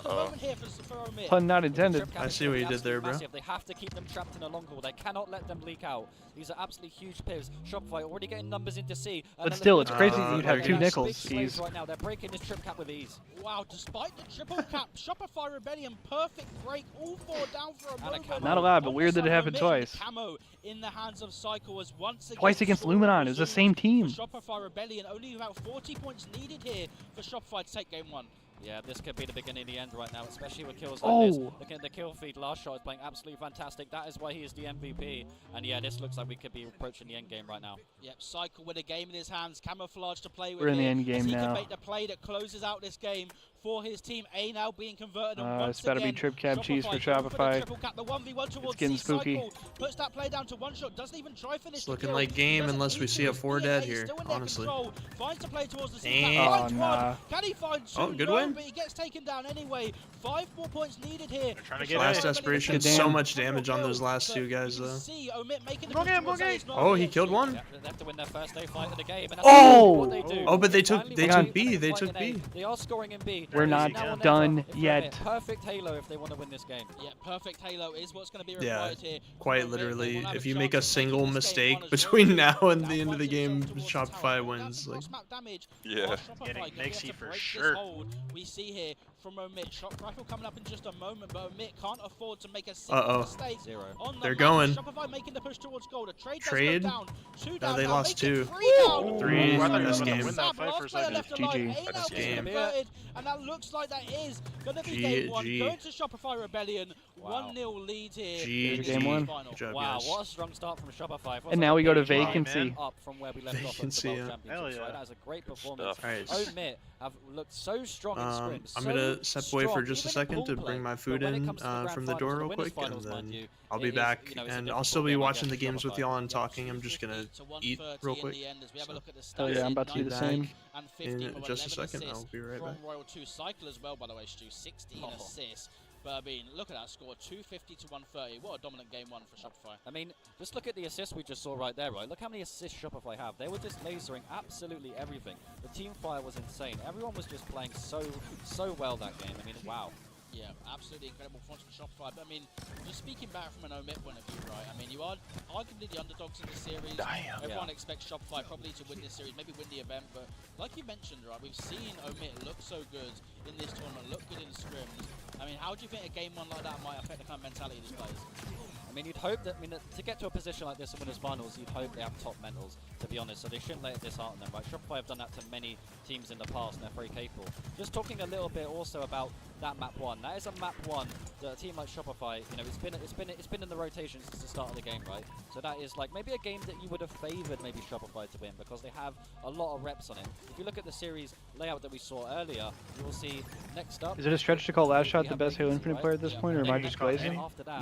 Pun not intended. I see what you did there, bro. They have to keep them trapped in a long haul. They cannot let them leak out. These are absolutely huge pivs. Shopify already getting numbers into C. But still, it's crazy that you'd have 2 nickels. Jeez. Right now, they're breaking this trip cap with ease. Wow, despite the triple cap, Shopify Rebellion, perfect break, all 4 down for a moment. Not allowed, but weird that it happened twice. Camo in the hands of Cycle was once again Twice against Luminon. It was the same team. Shopify Rebellion, only about 40 points needed here for Shopify to take game 1. Yeah, this could be the beginning of the end right now, especially with kills like this. Looking at the kill feed, last shot is playing absolutely fantastic. That is why he is the MVP. And yeah, this looks like we could be approaching the end game right now. Yep, Cycle with a game in his hands, camouflage to play with. We're in the end game he now. Can make the play that closes out this game for his team. A now being converted. And once it's about to be again, trip cap cheese for Shopify. The 1v1 towards It's getting spooky. Cycle, puts that play down to 1 shot, doesn't even try finish. It's looking like game unless we see a 4 dead here, honestly. Finds to play towards the And nah. Can he find 2? Good no, win. But he gets taken down anyway. 5 more points needed here. Last desperation, so much damage on those last 2 guys though. Oh, he killed 1. Yeah, they have to win their first day fight of the game. And Oh, but they took B. They took B. They are scoring in B. We're not done yet. Perfect Halo if they want to win this game. Yeah, perfect Halo is what's going to be required here. Quite literally, if you make a single mistake between now and the end of the game, Shopify wins. Like, yeah. Getting Nixie for sure. We see here from Omit. Shot rifle coming up in just a moment, but Omit can't afford to make a single mistake. On the they're map. going. Shopify making the push towards gold. A trade. Trade. Down. 2 down. No, they lost 2. 3 down. 3. That's game. Last player left alive. That's game. And that looks like that is going to be game 1. Going to Shopify Rebellion. 1-0 lead here. Game 1. Good job, wow, guys. what a strong start from Shopify. And now we go to Vacancy. Up from where we left off at the World Championships, right? That is a great performance. Omit have looked so strong in scrims. I'm gonna step away for just a second to bring my food in from the door real quick, and then I'll be back. And I'll still be watching the games with y'all and talking. I'm just gonna eat real quick. Oh yeah, I'm about to do the same. In just a second, I'll be right back. From Royal 2 Cycle as well, by the way, Stu. 16 assists. But I mean, look at that score, 250 to 130. What a dominant game 1 for Shopify. I mean, just look at the assists we just saw right there, right? Look how many assists Shopify have. They were just lasering absolutely everything. The team fire was insane. Everyone was just playing so well that game. I mean, wow. Yeah, absolutely incredible performance from Shopify. But I mean, just speaking back from an Omit point of view, right? I mean, you are arguably the underdogs in the series. Everyone expects Shopify probably to win this series, maybe win the event. But like you mentioned, right, we've seen Omit look so good in this tournament, look good in scrims. I mean, how do you think a game 1 like that might affect the kind of mentality of these players? I mean, you'd hope that, to get to a position like this in winners finals, you'd hope they have top mentals, to be honest, so they shouldn't let it dishearten them, right? Shopify have done that to many teams in the past, and they're very capable. Just talking a little bit also about that map 1. That is a map 1 that a team like Shopify, you know, it's been in the rotation since the start of the game, right? So that is like maybe a game that you would have favored maybe Shopify to win because they have a lot of reps on it. If you look at the series layout that we saw earlier, you will see next up. Is it a stretch to call Last Shot the best Halo Infinite player at this point, or am I just glazing?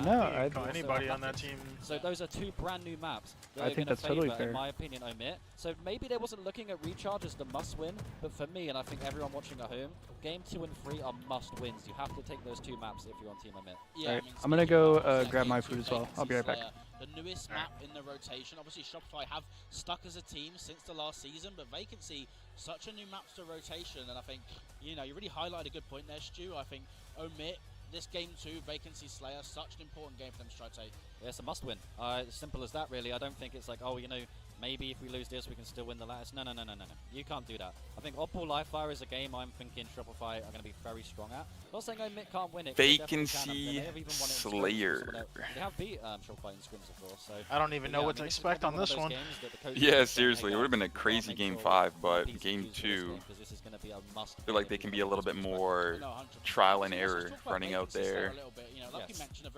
No, I'd call anybody on that team. So those are 2 brand new maps. I think that's totally fair. In my opinion, Omit. So maybe they wasn't looking at Recharge as the must-win, but for me, and I think everyone watching at home, game 2 and 3 are must-wins. You have to take those 2 maps if you're on Team Omit. Yeah, Alright, I'm gonna go grab my food as well. I'll be right back. The newest map in the rotation. Obviously, Shopify have stuck as a team since the last season, but Vacancy, such a new map to rotation, and I think, you know, you really highlighted a good point there, Stu. I think Omit, this game 2, Vacancy Slayer, such an important game for them to try to take. Yeah, it's a must-win. As simple as that, really. I don't think it's like, oh, you know, maybe if we lose this, we can still win the last. No. You can't do that. I think Oddball Livefire is a game I'm thinking Shopify are going to be very strong at. Not saying Omit can't win it. Vacancy Slayer. They have beat Shopify in scrims, of course. So I don't even know what to expect on this one. Yeah, seriously, it would have been a crazy game 5, but game 2, I feel like they can be a little bit more trial and error running out there.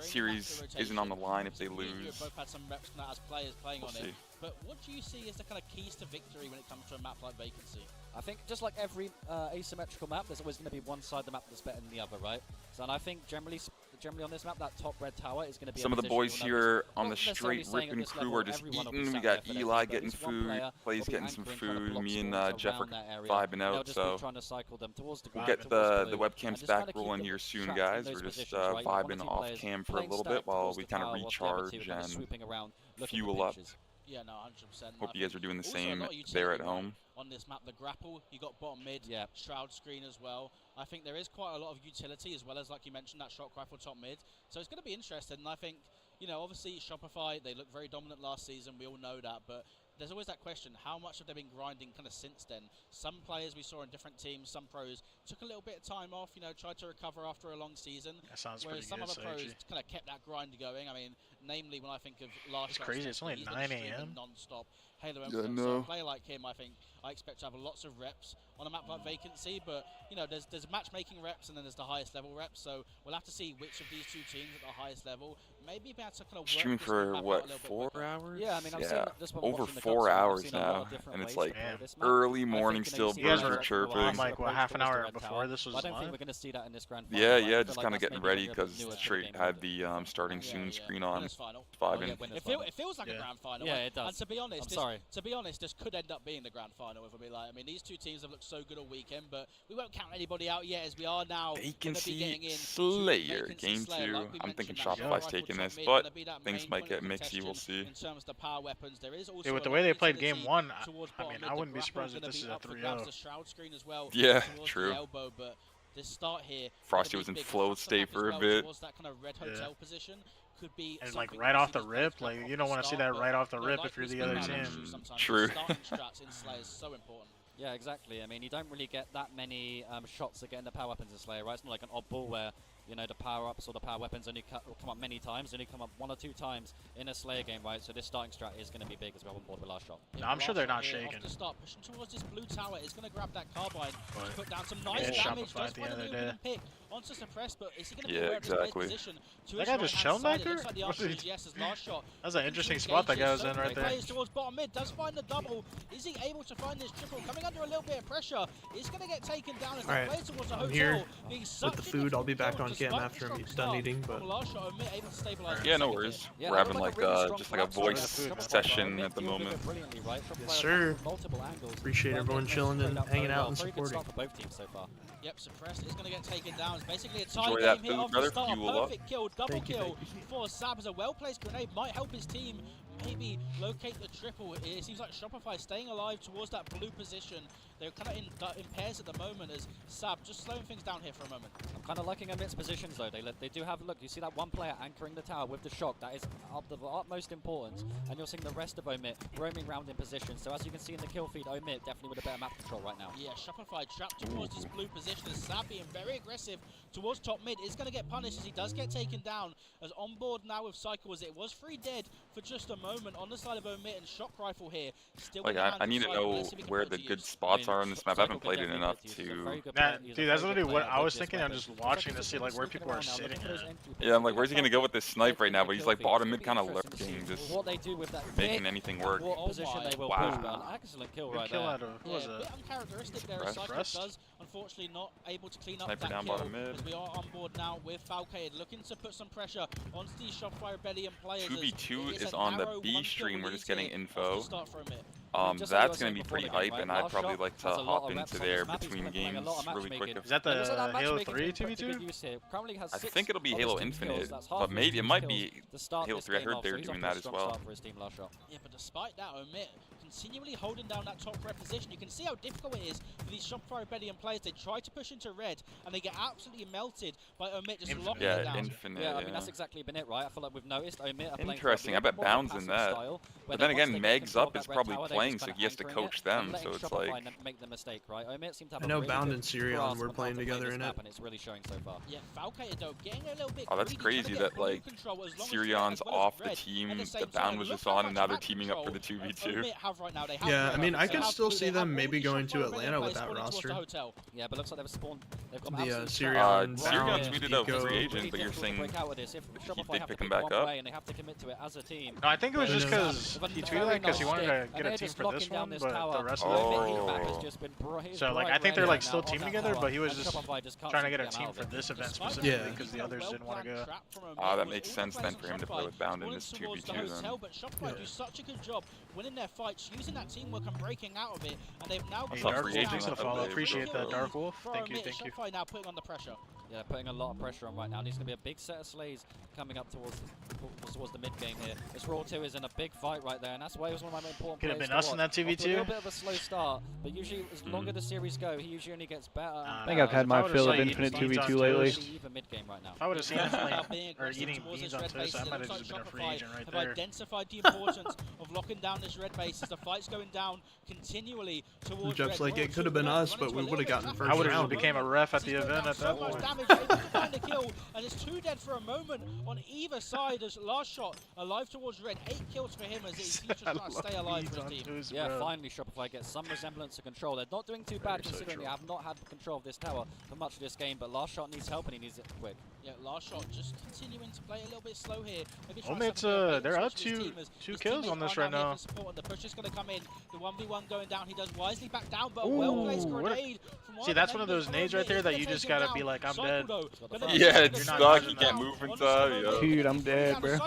Series isn't on the line if they lose. Both had some reps as players playing on it. But what do you see as the kind of keys to victory when it comes to a map like Vacancy? I think just like every asymmetrical map, there's always going to be one side of the map that's better than the other, right? So, and I think generally generally on this map, that top red tower is going to be Some of the boys here on the Straight Rippin crew are just eating. We got Eli getting food, Clay's getting some food, me and Jeff are vibing out, so we'll get the webcams back rolling here soon, guys. We're just vibing off cam for a little bit while we kind of recharge and fuel up. Yeah, no, 100%. Hope you guys are doing the same there at home. On this map, the grapple, you got bottom mid, shroud screen as well. I think there is quite a lot of utility as well as, like you mentioned, that shot rifle top mid. So it's going to be interesting. And I think, you know, obviously Shopify, they looked very dominant last season. We all know that, but there's always that question, how much have they been grinding kind of since then? Some players we saw in different teams, some pros took a little bit of time off, you know, tried to recover after a long season. That sounds whereas pretty some good, other pros kind of kept that grind going. I mean, namely when I think of last It's crazy, it's only 9 a.m. non-stop Halo Yeah, Infinite. no. So a player like him, I think, I expect to have lots of reps on a map like Vacancy, but, you know, there's matchmaking reps and then there's the highest level reps, so we'll have to see which of these two teams at the highest level maybe be able to kind of work Stream this for map out what, a little bit 4 quicker. hours? Yeah, I mean, I'm seeing this one over watching the 4 cutscene, I've hours seen a lot now, of different and it's ways like to play this map. early I morning think, you know, still, you see birds guys are were chirping. on like what, half an hour before this was I don't think live? we're going to see that in this grand Yeah, final. yeah, I just feel kind like of that's getting maybe ready when you're because newer to the Straight game. had the starting soon screen on. Winners final. Vibing. It feels like a grand final. Yeah, it does. And to be honest, I'm sorry. this could end up being the grand final. If I be like, I mean, these two teams have looked so good all weekend, but we won't count anybody out yet, as we are now going to be getting Vacancy in Slayer, Vacancy game Slayer, 2. like we I'm thinking mentioned, that Shopify's rifle taking top this, mid, but gonna be that things main might point get of mixy. We'll see. In terms of the power weapons, there is also Dude, with a the lot way of they played utility game 1, towards I bottom mean, mid. I The wouldn't be grapple surprised if gonna this be is a up for grabs, 3-0. the shroud screen as well. Yeah, towards true. The elbow, but this start here, Frosty gonna was be in big. flow Construct the map state for as a well bit. towards that kind of red hotel position. Could be And like something right we off see the these players rip, drop like off you don't the want to see start, that but, right off the you know, rip like if you're we the spoke other about team. Andrew, sometimes True. starting strats in Slayer is so important. Yeah, exactly. I mean, you don't really get that many shots that get into power weapons in Slayer, right? It's not like an oddball where, you know, the power-ups or the power weapons only come up many times, only come up 1 or 2 times in a Slayer game, right? So this starting strat is going to be big as well on board with last shot. No, I'm sure they're not shaking. Off the start, pushing towards this blue tower, is going to grab that carbine, But put down some nice yeah, damage, Shopify does at the find end a of the new day. pick onto suppress, but is he going to be Yeah, aware of his exactly. position? To That his guy just right-hand chilling side, back it looks there? like the What answer did is he- yes, as last shot. That's an Looking interesting to spot that engage guy it, was so in right many there. players towards bottom mid, does find the double. Is he able to find this triple? Coming under a little bit of pressure. He's going to get taken down as Alright, they play towards a I'm hotel. here being with such the a food. I'll be back difficult on cam despite after the I'm strong done start eating, from but last shot, Omid able to stabilize Yeah, the no second worries. hit. We're having like just like a voice session at the moment. yes, sir. Appreciate everyone chilling and hanging out and supporting. Yep, suppressed is going to get taken down. It's basically a tie Enjoy game that here food, off brother. the start. Fuel up. Perfect kill, double Thank you, kill thank you. for Sab as a well-placed grenade might help his team maybe locate the triple. It seems like Shopify staying alive towards that blue position. They're kind of in pairs at the moment as Sab just slowing things down here for a moment. I'm kind of liking Amit's positions though. They do have, look, you see that one player anchoring the tower with the shock. That is of the utmost importance. And you're seeing the rest of Omit roaming around in position. So as you can see in the kill feed, Omit definitely with a better map control right now. Yeah, Shopify trapped towards this blue position as Sab being very aggressive towards top mid. Is going to get punished as he does get taken down. As on board now with Cycle as it was 3 dead for just a moment on the side of Omit and Shock Rifle here. Still Like, in the hands I of need to Cycle. know Let's see if we can where put the it to good use. spots are on this map. I haven't played it enough to. Nah, dude, that's literally what I was thinking. I'm just watching to see like where people are sitting at. Yeah, I'm like, where's he gonna go with this snipe right now? But he's like bottom mid, kind of lurking, just What they do with that making anything work. what position they will Wow. push, but an excellent kill Good right kill there. out of who was Yeah, a it? bit uncharacteristic there. Press, Cycle press. does unfortunately not able to clean up Sniper that down kill. bottom mid. As we are on board now with Falcade looking to put some pressure onto these Shopify Rebellion players. 2v2 as it is a on the narrow B 1 stream. kill We're lead just getting here off info. the start for a minute. Just like I That's was gonna saying be before pretty the game, hype, right? and I'd Last probably shot like to has a lot hop of into reps on there this map. He's between been playing a games lot of really quick. matchmaking. Is that And looks like the that Halo matchmaking's 3 been put to good 2v2? use here. Currently has I 6 think it'll be of Halo his team's kills. Infinite, That's half but of his maybe it team's might kills be to start Halo this 3. I game heard off, they so were he's doing off to a that as strong well. start for his team last shot. Yeah, but despite that, Omit continually holding down that top red position. You can see how difficult it is for these Shopify Rebellion players. They try to push into red, and they get absolutely melted by Omit just locking it Yeah, down. Infinite. Yeah, I mean Yeah. that's exactly been it, right? I feel like we've noticed Omit are playing Interesting. I bet Bound's in that. But then again, Meg's up is probably playing, so he has to coach them. So it's like. Make the mistake, right? Omit seem to have I a know really Bound good and Sirion grasp were on how playing to play together this in map, it. and it's really showing so far. Yeah, Falcade though getting a little bit. Oh, that's greedy, trying to crazy get that blue like control as long as Sirion's red, as well as off the red. team, At the same the time, Bound was look just how on, and much now they're map teaming up for the control 2v2. Omit have right now. They have Yeah, blue I mean, control. I They can have still blue, see they have them all maybe these going Shopify to Rebellion Atlanta with players that spawning towards the roster. hotel. Yeah, but looks like they've spawned They've got The absolute Sirion, Sirion Bound, tweeted a Pico. free really agent, but you're difficult to saying break out with this. If Shopify they have to pick him pick back one up? way and they have to commit to it as a team. No, I think it was Who just knows? because he tweeted because he wanted to get a team for this one, but the rest of them. So like I think they're like still team together, but he was just trying to get a team for this event specifically because the others didn't want to go. That makes sense then for him to play with Bound in this 2v2 then. But Shopify do such a good job winning their fights, using that teamwork and breaking out of it, and they've now Hey, got Dark free Wolf, agents thanks for the follow. Appreciate that, Dark Wolf. Thank you, thank you. Shopify now putting on the pressure. Yeah, putting a lot of pressure on right now. And he's going to be a big set of slays coming up towards the mid game here. This Royal 2 is in a big fight right there, and that's why he was one of my most important Could have players been us in that to watch. A 2v2. little bit of a slow start, but usually as longer the series go, he usually only gets better. I think I've had my fill of Infinite 2v2 lately. Even mid game right now. If I would have seen him playing or eating beans on toast, I might have just been a free agent right have there. identified the importance of locking down this red base as the fight's going down continually towards Jeff's red. like, it could have been us, but we would have gotten first I would have round. became a ref at the event at that point. Damage, able to find a kill, and it's 2 dead for a moment on either side as last shot alive towards red. 8 kills for him as he's just trying to stay alive for his team. Yeah, finally Shopify gets some resemblance to control. They're not doing too bad considering they have not had control of this tower for much of this game, but last shot needs help and he needs it quick. Yeah, last shot just continuing to play a little bit slow here. They're out two kills on this right now. The push is going to come in. The 1v1 going down. He does wisely back down, but well-placed grenade. See, that's one of those nades right there that you just gotta be like, I'm dead. Yeah, it's stuck. You can't move and stuff. Yeah. Dude, I'm dead, bro.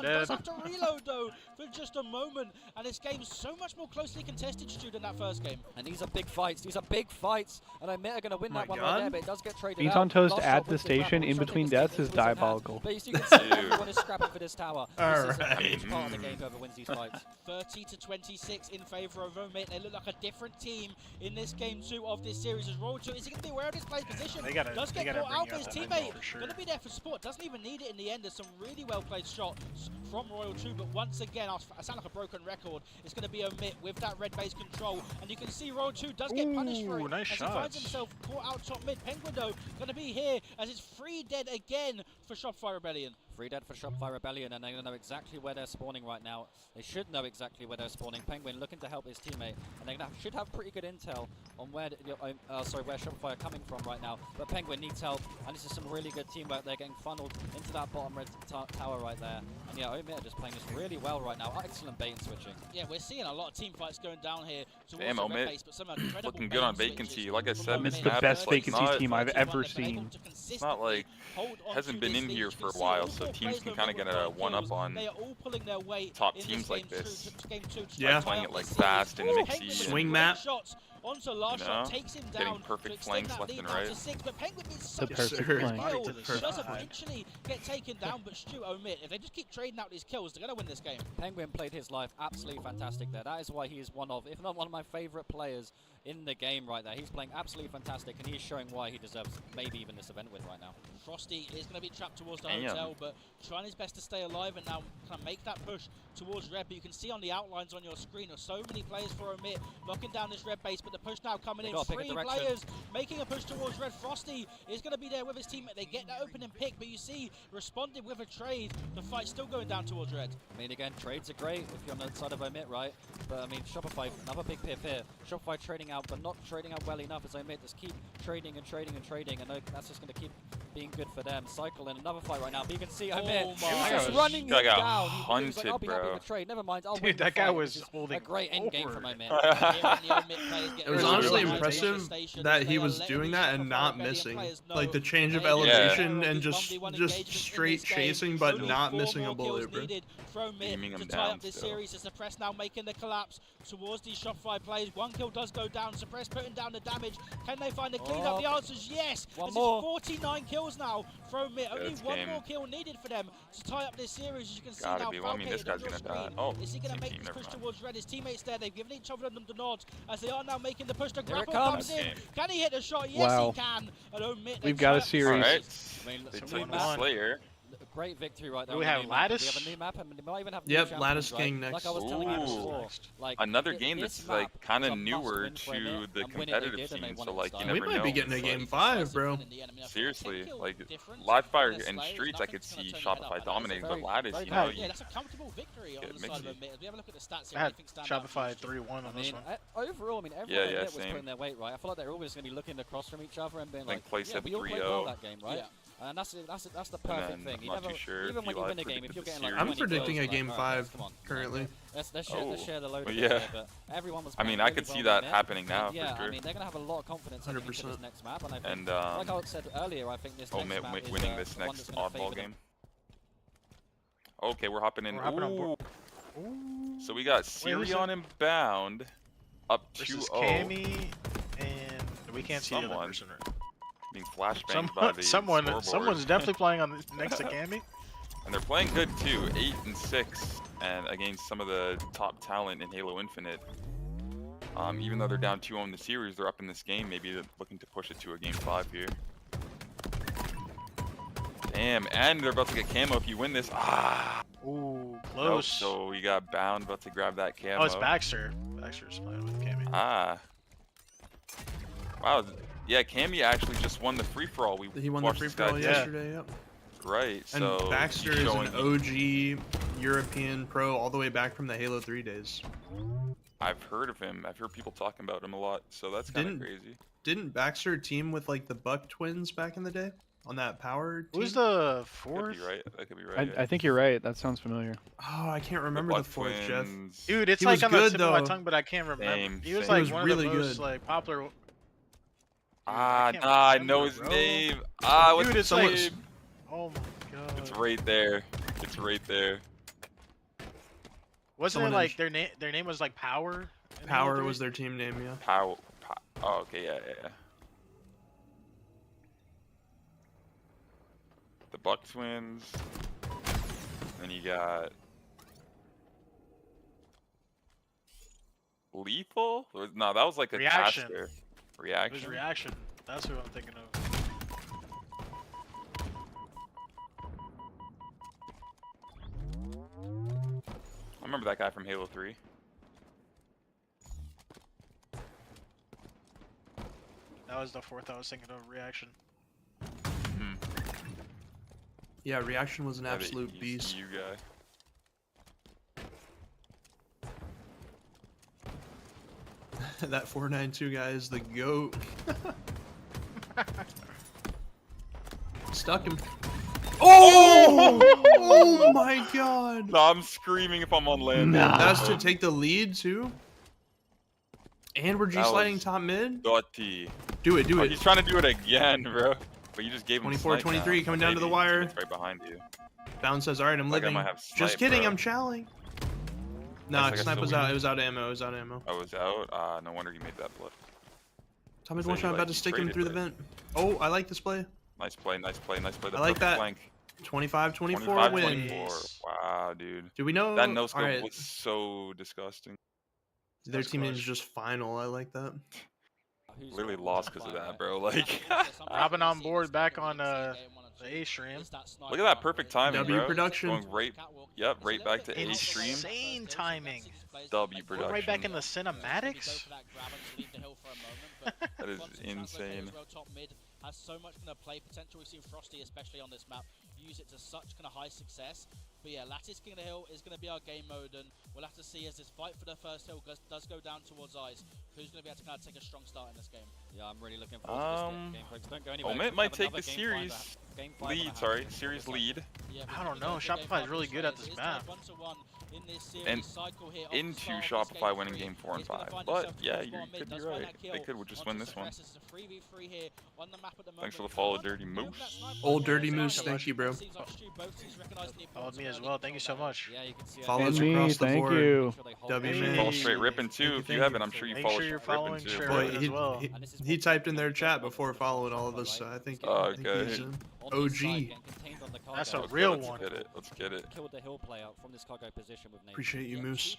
Does have to reload though for just a moment, and this game's so much more closely contested, Stu, than that first game. And these are big fights. These are big fights, and I admit are going to win that one right there, but it does get traded Beans out. on toast Last at shot the with station in between deaths is diabolical. But you can see everyone is scrapping for this tower. This is a huge part of the game, whoever wins these fights. 30-26 in favour of Omit. They look like a different team in this game 2 of this series. As Royal 2, is he going to be aware of his play's position? Does get caught out for his teammate. Going to be there for support. Doesn't even need it in the end. There's some really well played shots from Royal 2, but once again, I sound like a broken record. It's going to be Omit with that red base control, and you can see Royal 2 does get punished for it nice as he finds himself caught out top mid. Penguin though going to be here as it's 3 dead again for Shopify Rebellion. 3 dead for Shopify Rebellion, and they're going to know exactly where they're spawning right now. They should know exactly where they're spawning. Penguin looking to help his teammate, and they should have pretty good intel on where where Shopify are coming from right now. But Penguin needs help, and this is some really good teamwork. They're getting funneled into that bottom red tower right there. And yeah, Omit are just playing this really well right now. Excellent bait and switching. Yeah, we're seeing a lot of team fights going down here towards Damn, the red Omit base, but some incredible looking good on vacancy. Like I said, It's this the map best is like vacancy team I've ever seen. It's not like hasn't been in here for a while, so teams can kind of get a one-up on top teams like this. Yeah. Playing it like fast and mixy. Swing map. Onto last shot, takes him down. Getting perfect flanks left and right. But Penguin needs such The perfect a flank. kill. He does eventually get taken down, but Stu, Omit, if they just keep trading out these kills, they're going to win this game. Penguin played his life absolutely fantastic there. That is why he is one of, if not one of my favourite players in the game right there. He's playing absolutely fantastic, and he's showing why he deserves maybe even this event win right now. Frosty is going to be trapped towards the hotel, but trying his best to stay alive and now kind of make that push towards red. But you can see on the outlines on your screen of so many players for Omit locking down this red base, but the push now coming in. 3 players making a push towards red. Frosty is going to be there with his teammate. They get that opening pick, but you see responded with a trade. The fight's still going down towards red. I mean, again, trades are great if you're on the side of Omit, right? But I mean, Shopify, another big piff here. Shopify trading out, but not trading out well enough as Omit just keep trading and trading and trading, and that's just going to keep being good for them. Cycle in another fight right now, but you can see Omit just running him down. He was like, I'll be happy with a trade. Never mind, I'll win the that guy fight, was which is holding a great end game from Omit. It was honestly impressive that he was doing that and not missing. Like the change of elevation and just straight chasing but not missing a bullet, bro. Beaming him to tie down up this still. series as Suppress now making the collapse towards these Shopify players. 1 kill does go down. Suppress putting down the damage. Can they find the clean up? The answer is yes. This is 49 kills now from Omit. Only one more kill needed for them to tie up this series. As you can see now, I mean, this guy's gonna die. Oh, is he gonna make this push towards red? His teammates there. They've given each other the nod as they are now making the push. The grapple comes in. Can he hit the shot? Yes, he can. And Omit, we've got a series. Alright. They took the Slayer. Great victory right there. Do we on the have new map. Lattice? We have a new map, and we might even have new Yep, champions, Lattice right? King next. Like I was telling you Ooh. before, like Another game this that's map like kind is of a newer must-win for a to minute, the and when it, they competitive did, and they scene, won so at the like start. you We never might know. be getting a It's game like, 5, bro. seriously, like live fire and streets, I could see Shopify dominating, but Lattice, you know, Yeah, that's a comfortable victory on get the side of mixy. a mid. As we have a look at the stats I here, had anything stand out for Shopify you, Stu? 3-1 on I this mean, one. overall, I mean, Yeah, everyone yeah, was same. putting their weight, right? I feel like they're always going to be looking across from each other and being Think like, place yeah, at we all played 3-0. well that game, right? Yeah. And that's the And perfect then thing. I'm You not never, too sure even if when you Eli win a game, if predicted you're the getting like series. I'm 20 predicting kills, a game like, all right, 5 come on, currently. Let's Oh. share the load. Well, a bit yeah. here, but everyone was. I mean, playing I really could see well that in it. happening now, And, yeah, for sure. I mean, they're gonna have a lot of confidence heading into 100%. this next map, and I think, And like I said earlier, I think this next map is winning this one next that's gonna oddball favour them. game. Okay, we're hopping in. We're hopping on board. Ooh. So we got Wait, Sirion and Bound up Versus 2-0. Cammy, and we can't see the other Someone person. Right? being flashbanged by the scoreboard. Someone's definitely playing on the, next to Cammy. And they're playing good too, 8 and 6, and against some of the top talent in Halo Infinite. Even though they're down 2-0 in the series, they're up in this game. Maybe they're looking to push it to a game 5 here. Damn, and they're about to get camo if you win this. Ah! Ooh, Nope, close. so we got Bound about to grab that camo. Oh, it's Baxter. Baxter's playing with Cammy. Ah. Wow. Yeah, Cammy actually just won the free-for-all. He won the watched this guy free-for-all do. yesterday, yep. Right, And so Baxter he's is showing an OG European pro all the way back from the Halo 3 days. I've heard of him. I've heard people talking about him a lot, so that's kind of crazy. Didn't Baxter team with like the Buck twins back in the day on that power team? Who's the Could fourth? be right. That could be right. I think you're right. That sounds familiar. Oh, I can't remember the fourth, Jeff. Twins. Dude, it's He like was on the good, tip of my though. tongue, but I can't remember. Same, He was same. like He was one really of the most good. like popular. Ah, can't nah, I remember, know his bro. name. Ah, what's Dude, his it's like- name? Oh my god. It's right there. It's right there. Wasn't Someone it like in- their name was like Power? in Power Halo 3? was their team name, yeah. Oh, okay, yeah. The Buck twins. Then you got Lethal? No, that was like a Reaction. caster. It Reaction. was Reaction. That's who I'm thinking of. I remember that guy from Halo 3. That was the fourth I was thinking of. Reaction. Hmm. Yeah, Reaction was an Yeah, the absolute beast. ECU guy. That 492 guy is the GOAT. Stuck him. Oh! Oh my god! No, I'm screaming if I'm on land. That's to take the lead too. And we're That G-sliding was top mid. Dirty. Do it, do Oh, it. he's trying to do it again, bro. But you just gave him 24, snipe 23, now. coming down to the Maybe. wire. It's right behind you. Bound says, "Alright, I'm Like I living." might have Just snipe, kidding, bro. I'm chowing. Nah, Looks like I snipe still was win. out. It was out of ammo. It was out of ammo. I was out. No wonder you made that play. Top mid So one you, shot, like, about to you stick him traded, through the but- vent. Oh, I like this play. Nice play, nice play, nice play. The I like perfect that. flank. 25-24 win. 25-24. Wow, dude. Do we know? That no scope Alright. was so disgusting. Their That's team name is clutch. just final. I like that. Literally lost because of that, bro. Like, Hopping on board back on the A stream. look at that perfect timing, W bro. production. Going right, yep, right back to A stream. Insane timing. W We're production. right back in the cinematics. That is insane. Has so much kind of play potential. We've seen Frosty, especially on this map, use it to such kind of high success. But yeah, Lattice King of the Hill is going to be our game mode, and we'll have to see as this fight for the first hill does go down towards Ice, who's going to be able to kind of take a strong start in this game. Yeah, I'm really looking forward to this game, folks. Don't go anywhere. Omet We might have take another the game five series game five on our lead, hands. sorry, series lead. Yeah, I don't know. Shopify is really good at this map. And into Shopify winning game 4 and 5. But yeah, you could be right. They could just win this one. Thanks for the follow, Dirty Moose. Old Dirty Moose, thank you, bro. Followed me as well. Thank you so much. Yeah, you can see Follow us Me, across the thank board. you. W Hey. Follow man. Straight Rippin' too. If you haven't, I'm sure you Make follow sure you're Straight Rippin' following too. Straight Boy, Rippin' as well. he typed in their chat before following all of us, so I think Oh, he's okay. an OG. the cargo. That's a real Let's one. get it. Let's get it. Killed the hill player from this cargo position with Nate. Appreciate you, Moose.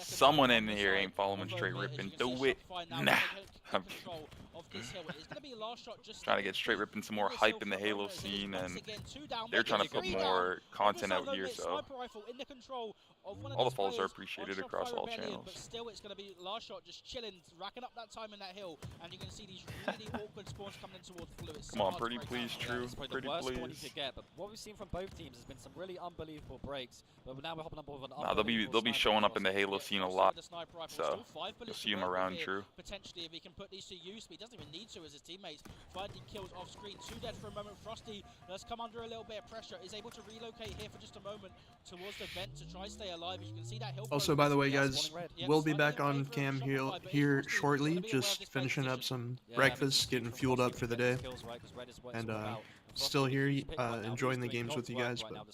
Someone in here ain't following straight ripping. Do it. Nah. I'm trying to get straight ripping some more hype in the Halo scene, and they're trying to put more content out here, so all the follows are appreciated across all channels. But still, it's going to be last shot just chilling, racking up that time in that hill, and you're going to see these really awkward spawns coming in towards Blue. Come on, pretty please, True. Pretty the worst please. Spawn you could get, but what we've seen from both teams has been some really unbelievable breaks. But now we're hopping up with an Nah, they'll be showing up in the Halo scene a lot, so you'll see them around, True. Potentially, if he can put these to use, but he doesn't even need to as his teammates. Finding kills off screen, 2 dead for a moment. Frosty does come under a little bit of pressure, is able to relocate here for just a moment towards the vent to try stay alive. As you can see that hill. Also, by the way, guys, we'll be back on cam here shortly. Just finishing up some breakfast, getting fueled up for the day, and still here enjoying the games with you guys, but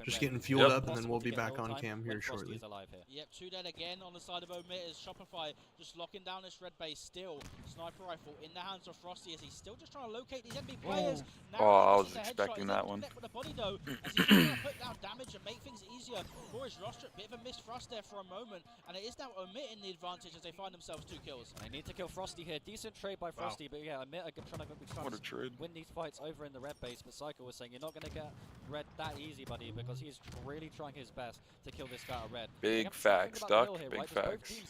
just getting fueled up, and then we'll be back on cam here shortly. Yep, 2 dead again on the side of Omit as Shopify just locking down this red base still. Sniper rifle in the hands of Frosty as he's still just trying to locate these enemy players. Oh, I was expecting that one. With the body though, as he's trying to put down damage and make things easier for his roster. Bit of a missed thrust there for a moment, and it is now Omit in the advantage as they find themselves 2 kills. They need to kill Frosty here. Decent trade by Frosty, but yeah, Omit are trying to win these fights over in the red base. But Psycho was saying you're not going to get red that easy, buddy, because he's really trying his best to kill this guy at red. Big facts, Duck. Big facts.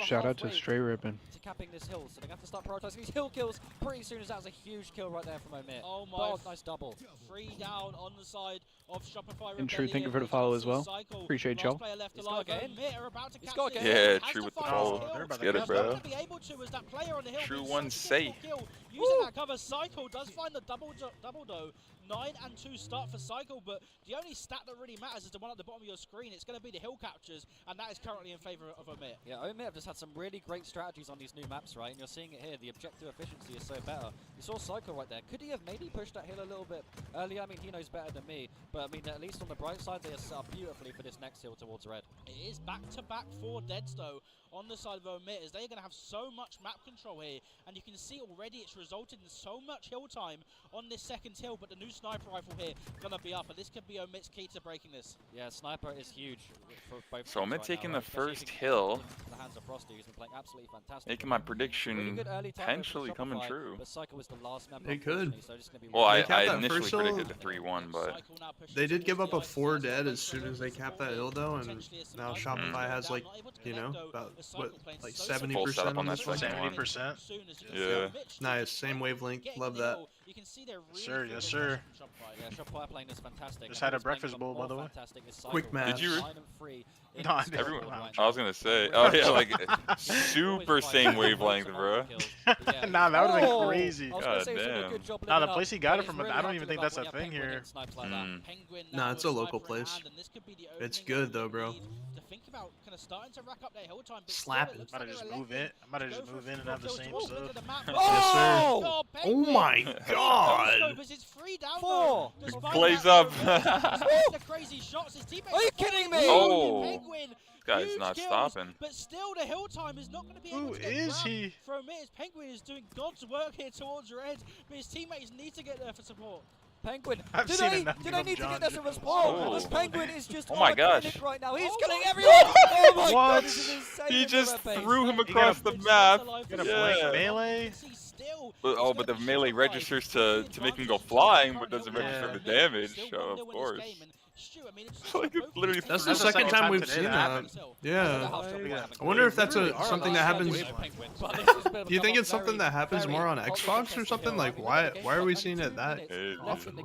Shout out to Straight Rippin. To capping this hill, so they have to start prioritizing these hill kills pretty soon, as that was a huge kill right there from Omit. Oh my! Nice double. 3 down on the side of Shopify. And True, thank you for the follow as well. Appreciate y'all. He's got again. He's got again. Yeah, True with the follow. Let's get it, bro. True one say. Using that cover, Cycle does find the double though. 9 and 2 start for Cycle, but the only stat that really matters is the one at the bottom of your screen. It's going to be the hill captures, and that is currently in favor of Omit. Yeah, Omit have just had some really great strategies on these new maps, right? And you're seeing it here. The objective efficiency is so better. You saw Cycle right there. Could he have maybe pushed that hill a little bit earlier? I mean, he knows better than me, but I mean, at least on the bright side, they are set up beautifully for this next hill towards red. It is back-to-back 4 deads, though, on the side of Omit, as they're going to have so much map control here, and you can see already it's resulted in so much hill time on this second hill, but the new sniper rifle here going to be up, and this could be Omit's key to breaking this. Yeah, sniper is huge for both. So Omit taking the first hill. The hands of Frosty, who's been playing absolutely fantastic. Making my prediction potentially coming true. But Cycle was the last member. They could. So well, I initially predicted the 3-1, but they did give up a 4 dead as soon as they capped that hill, though, and now Shopify has like, you know, about what, like 70% on this one. 70%. Yeah. Nice, same wavelength. Love that. Sir, yes sir. Yeah, Shopify playing is fantastic. Just had a breakfast bowl, by the way. Quick math. Did you? No, everyone. I was gonna say. Oh yeah, like super same wavelength, bro. Nah, that would have been crazy. God damn. Nah, the place he got it from, I don't even think that's a thing here. Nah, it's a local place. It's good though, bro. Slap it. I might have just move in. I might have just move in and have the same sub. Yes, sir. Oh my god! Blaze up. Are you kidding me? Oh. This guy's not stopping. But still, the hill time is not going to be able Who to get is he? For Omit, Penguin is doing God's work here towards red, but his teammates need to get there for support. Penguin, I've do seen they enough need of to John get this do as this. well? This Penguin is just Oh my gosh. clinic right now. He's killing everyone. Oh my god, this is insane. He in the just red base. threw him across the map. Get a blank melee. But the melee registers to make him go flying, but doesn't register the damage. So of course. Like, literally That's the second time we've seen that. Yeah. I wonder if that's something that happens. Do you think it's something that happens more on Xbox or something? Like, why are we seeing it that often?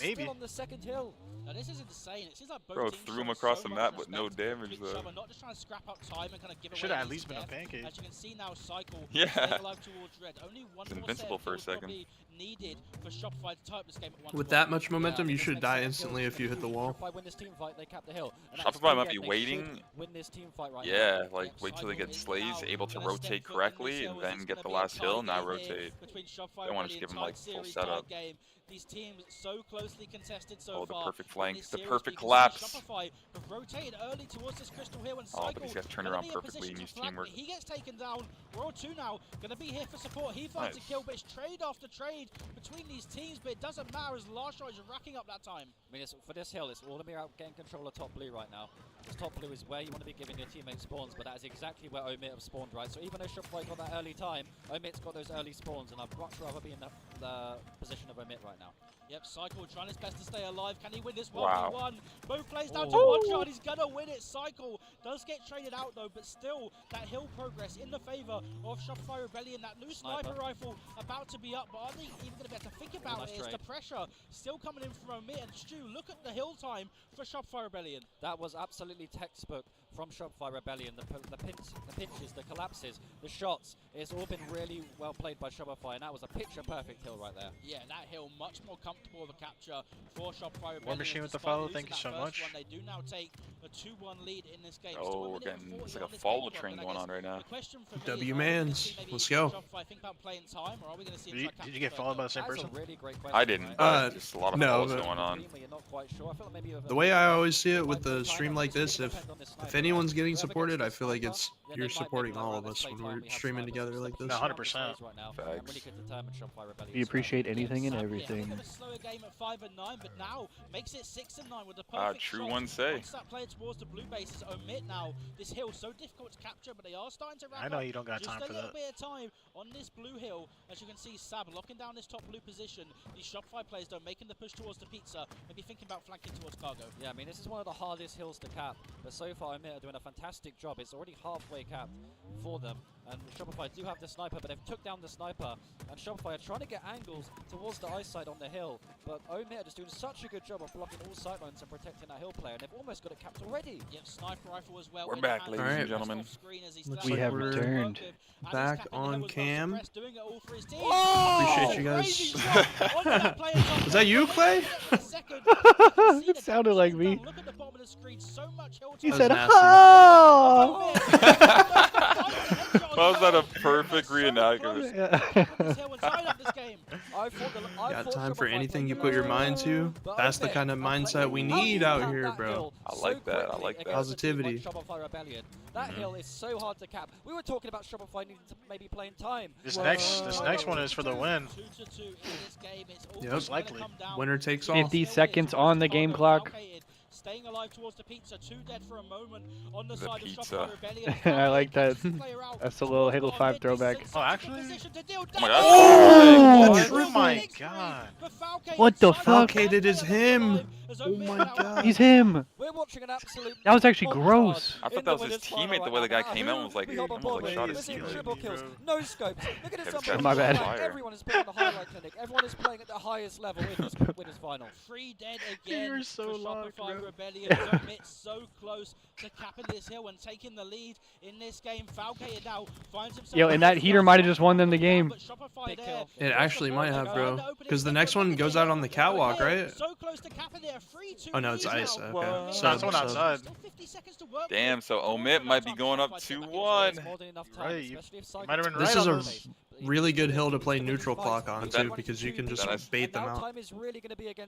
Maybe. On the second hill. Now this is insane. It seems like both Bro teams threw him showing across so the much map with no respect damage to each though. other, not just trying to scrap up time and kind of give Should away have at an least easy been a death. pancake. As you can see now, Cycle Yeah. staying alive towards red. Only one It's more invincible set for a will second. probably needed for Shopify to type this game at 1-1. With that much momentum, you should die instantly if you hit the wall. Shopify win this team fight, they cap the hill. And Shopify might that's be they waiting. should Win this team fight right Yeah, now. like wait till they get slays, able to rotate correctly, and then get the last hill, now rotate. Don't want to just give him like full setup. These teams so closely contested so Oh, the far. perfect flank, in this the series, perfect but you can see collapse. Shopify have rotated early towards this Crystal Hill and Oh, Cycle. but he's got to turn gonna around be in perfectly position and to use flag, teamwork. but he gets taken down. Royal 2 now going to be here for support. He finds Nice. a kill, but it's trade after trade between these teams, but it doesn't matter as Larshot is racking up that time. I mean, for this hill, it's all about getting control of top blue right now. This top blue is where you want to be giving your teammates spawns, but that is exactly where Omit have spawned, right? So even though Shopify got that early time, Omit's got those early spawns, and I'd much rather be in the position of Omit right now. Yep, Cycle trying his best to stay alive. Can he win this 1v1? Wow. Both plays down to one shot. He's going to win it. Cycle does get traded out, though, but still that hill progress in the favor of Shopify Rebellion. That new sniper rifle about to be up, but are they even going to be able to think about it? It's the pressure still coming in from Omit. And Stu, look at the hill time for Shopify Rebellion. That was absolutely textbook from Shopify Rebellion. The pinches, the collapses, the shots. It's all been really well played by Shopify, and that was a picture-perfect hill right there. Yeah, that hill much more comfortable of a capture for Shopify Rebellion. War Machine with the follow, thank you so much. They do now take a 2-1 lead in this game. Oh, again, it's like a follow train going on right now. W-mans, let's go. Think about playing time, or are we going to see Did you get followed by the same person? Really great question, I didn't. Just a lot of follows going on. The way I always see it with the stream like this, if anyone's getting supported, I feel like it's you're supporting all of us when we're streaming together like this. 100%. Facts. We appreciate anything and everything. Slower game at 5 and 9, but now makes it 6 and 9 with the perfect true shot. one say. Wants that player towards the blue bases. Omit now. This hill so difficult to capture, but they are starting to wrap I know up you don't got time for just a little that. bit of time on this blue hill. As you can see, Sab locking down this top blue position. These Shopify players though making the push towards the pizza, maybe thinking about flanking towards cargo. Yeah, I mean, this is one of the hardest hills to cap, but so far Omit are doing a fantastic job. It's already halfway capped for them, and Shopify do have the sniper, but they've took down the sniper, and Shopify are trying to get angles towards the ice side on the hill, but Omit are just doing such a good job of blocking all sightlines and protecting that hill player, and they've almost got it capped already. Yep, sniper rifle as well. We're back, ladies and gentlemen. Looks We have we're returned. back on cam. Oh! Appreciate you guys. Was Was that you, Clay? It sounded like me. Look at the bottom of the screen, so much hill He That said, was nasty. "Oh!" Was that a perfect reenactment? Got time for anything you put your mind to? That's the kind of mindset we need out here, bro. I like that. I like that. Positivity. That hill is so hard to cap. We were talking about Shopify needing to maybe play in time. This next one is for the win. Yep. Most likely. Winner takes all. 50 seconds on the game clock. Staying alive towards the pizza, 2 dead for a moment on the The side pizza. of Shopify Rebellion. I like that. That's a little Halo 5 throwback. Oh, actually? Oh my god. Oh my god. What the fuck? Okay, that is him. Oh my god. He's him. We're watching an absolute That was actually gross. I thought that was his teammate, the way the guy came out and was like, almost like shot his We're seeing teammate. triple kills, no scopes. Look at this Kevin's number. My bad. Everyone is playing the highlight clinic. Everyone is playing at the highest level in this winners final. 3 dead again You're so for locked, Shopify bro. Rebellion. Omit so close to capping this hill and taking the lead in this game. Falcated now finds himself. Yo, and that heater might have just won them the game. But Shopify Big there. kill. It actually might have, bro. Because the next one goes out on the catwalk, right? So close to capping there. 3-2 Oh no, it's lead ice. now. Okay. So that's one Sub. outside. Still 50 seconds to work Damn, with. so Omit might be going up 2-1. Right, you might have been This right is on a this. really good hill to play neutral clock on too, because you can just bait them out.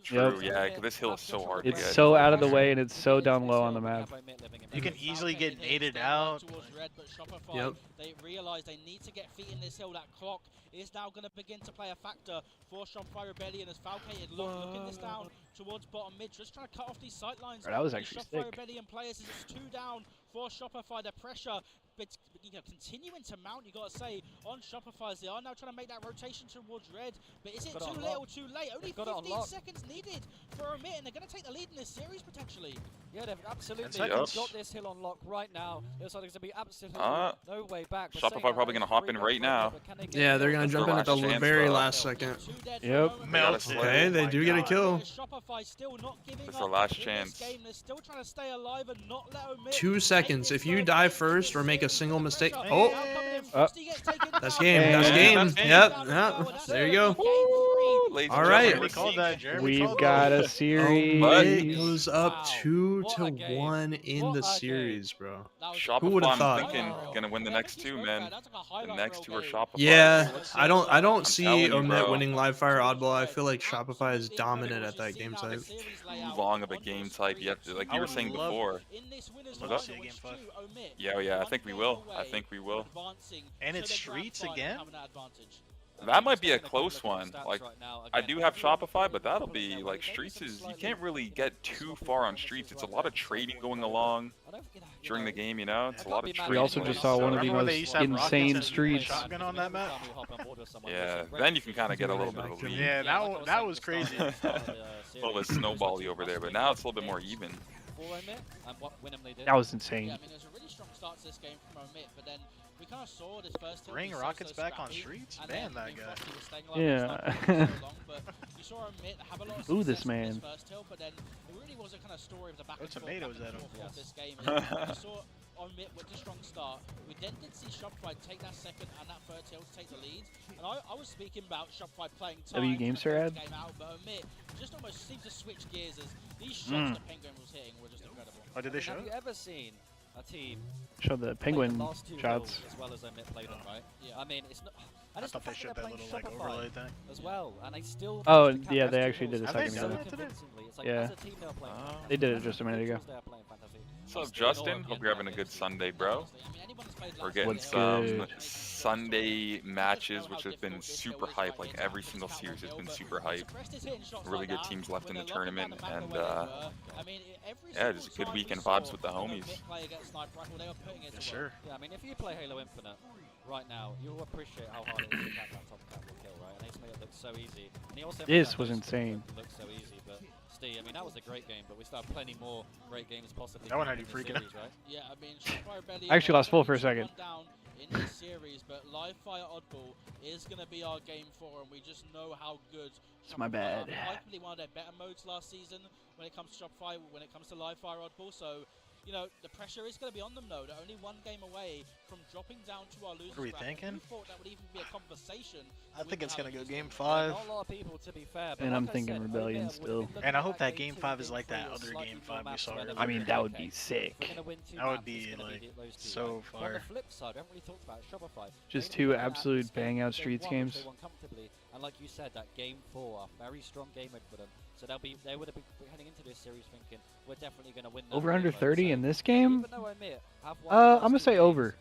True, yeah, 'cause this hill is so hard to It's get. so out of the way and it's so down low on the map. You can easily get naded out. Towards red, but Shopify, Yep. they realize they need to get feet in this hill. That clock is now going to begin to play a factor for Shopify Rebellion as Falcated looking this down towards bottom mid, just trying to cut off these sight lines. That was These actually Shopify sick. Rebellion players is it's 2 down for Shopify. The pressure, but continuing to mount, you got to say, on Shopify as they are now trying to make that rotation towards red. But is it too little, too late? Only 15 seconds needed for Omit, and they're going to take the lead in this series potentially. Yeah, they've absolutely Yep. got this hill on lock right now. Looks like there's going to be absolutely no way back. But Shopify saying probably that, gonna hop in right now. Yeah, they're gonna That's jump their in at the last chance, very bro. last second. Yep. Melted. Okay, they do get a kill. Shopify still not giving That's up their last in chance. This game. They're still trying to stay alive and not let Omit 2 seconds. If you die first or make a single mistake, oh, that's game. Hey. That's game. That's game. Yep. Yep. There you go. Ladies All and right. gentlemen, We called that, Jeremy. We've called got that. a series. It goes up 2-0. 2-1 in the series, bro. Who would Shopify, have thought? I'm thinking, gonna win the next two, man. The next two are Shopify. Yeah, So let's see. I don't I'm see telling you, Omit bro. winning live fire oddball. I feel like Shopify is dominant at that game type. Too long of a game type. You have to, like you were saying before. Love to see a game 5. Yeah, I think we will. I think we will. And it's streets again? That might be a close one. Like, I do have Shopify, but that'll be like Streets is. You can't really get too far on Streets. It's a lot of trading going along during the game. You know, it's a lot of trading. We also just saw one of the most insane streets. Shotgun on that map? Yeah, then you can kind of get a little bit of a lead. Yeah, that was crazy. A little bit snowbally over there, but now it's a little bit more even. That was insane. Yeah, I mean, there's a really strong start to this game from Omit, but then we kind of saw this first hill. Bring Rockets back on streets? Ban that guy. Yeah. You saw Omit have a lot of Ooh, success this with man. first hill, but then it really was a kind of story of the back and forth tomatoes at him. of this game. And you saw Omit with a strong start. We then did see Shopify take that second and that third hill to take the lead. And I was speaking about Shopify playing time W GameStar ad? game out, but Omit just almost seemed to switch gears as these shots that Penguin was hitting were just incredible. Oh, did they show? Have you ever seen a team Show the play penguin the last two shots. hills as well as Omit played them, right? Yeah. I mean, it's not. And I it's the thought they fact showed they're that playing little like Shopify overlay thing. as well, and they still. Oh, managed to yeah, cap they those actually two did a hills Have they second so ago. done that today? convincingly. It's like Yeah. as a team they were playing fantastic. They did it As just a minute individuals, ago. they are playing fantastic. What's up, Justin? Hope you're having a good Sunday, bro. We're getting What's some good? Sunday matches, which have been super hype. Like every single series has been super hype. Really good teams left in the tournament, and yeah, just a good weekend vibes with the homies. For sure. Yeah, I mean, if you play Halo Infinite right now, you'll appreciate how hard it is to cap that top capital kill, right? And he's made it look so easy. And he also made This that was most insane. look so easy, but Steve, I mean, that was a great game, but we still have plenty more great games possibly. That one had coming you in freaking the series, right? Yeah, I mean, Shopify Rebellion. I actually lost full for a second. Down in this series, but Live Fire Oddball is going to be our game 4, and we just know how good. It's my Shopify bad. are. Arguably one of their better modes last season when it comes to Shopify, when it comes to Live Fire Oddball. So, you know, the pressure is going to be on them though. They're only one game away from dropping down to our losers. What are we bracket. thinking? Who thought that would even be a conversation? I think it's gonna go game Yeah, 5. not a lot of people, to be fair. But And like I'm I thinking said, Rebellion Omit still. would've been And I looking hope at that game game 5 2, is like game that 3 or other slightly game more 5 we maps saw where they're earlier. I mean, like, that would okay, be if sick. we're gonna win 2 That would maps, be, it's gonna like, be those two, so right? far. On the flip side, we haven't really talked about Shopify. Just They two won at absolute this game, bang out they Streets won, which games. They won comfortably, and like you said, that game 4, a very strong game mode for them. So they would have been heading into this series thinking we're definitely going to win. That Over game under mode. 30 So in this game? even though Omit have won the I'm last gonna 2 say games, over.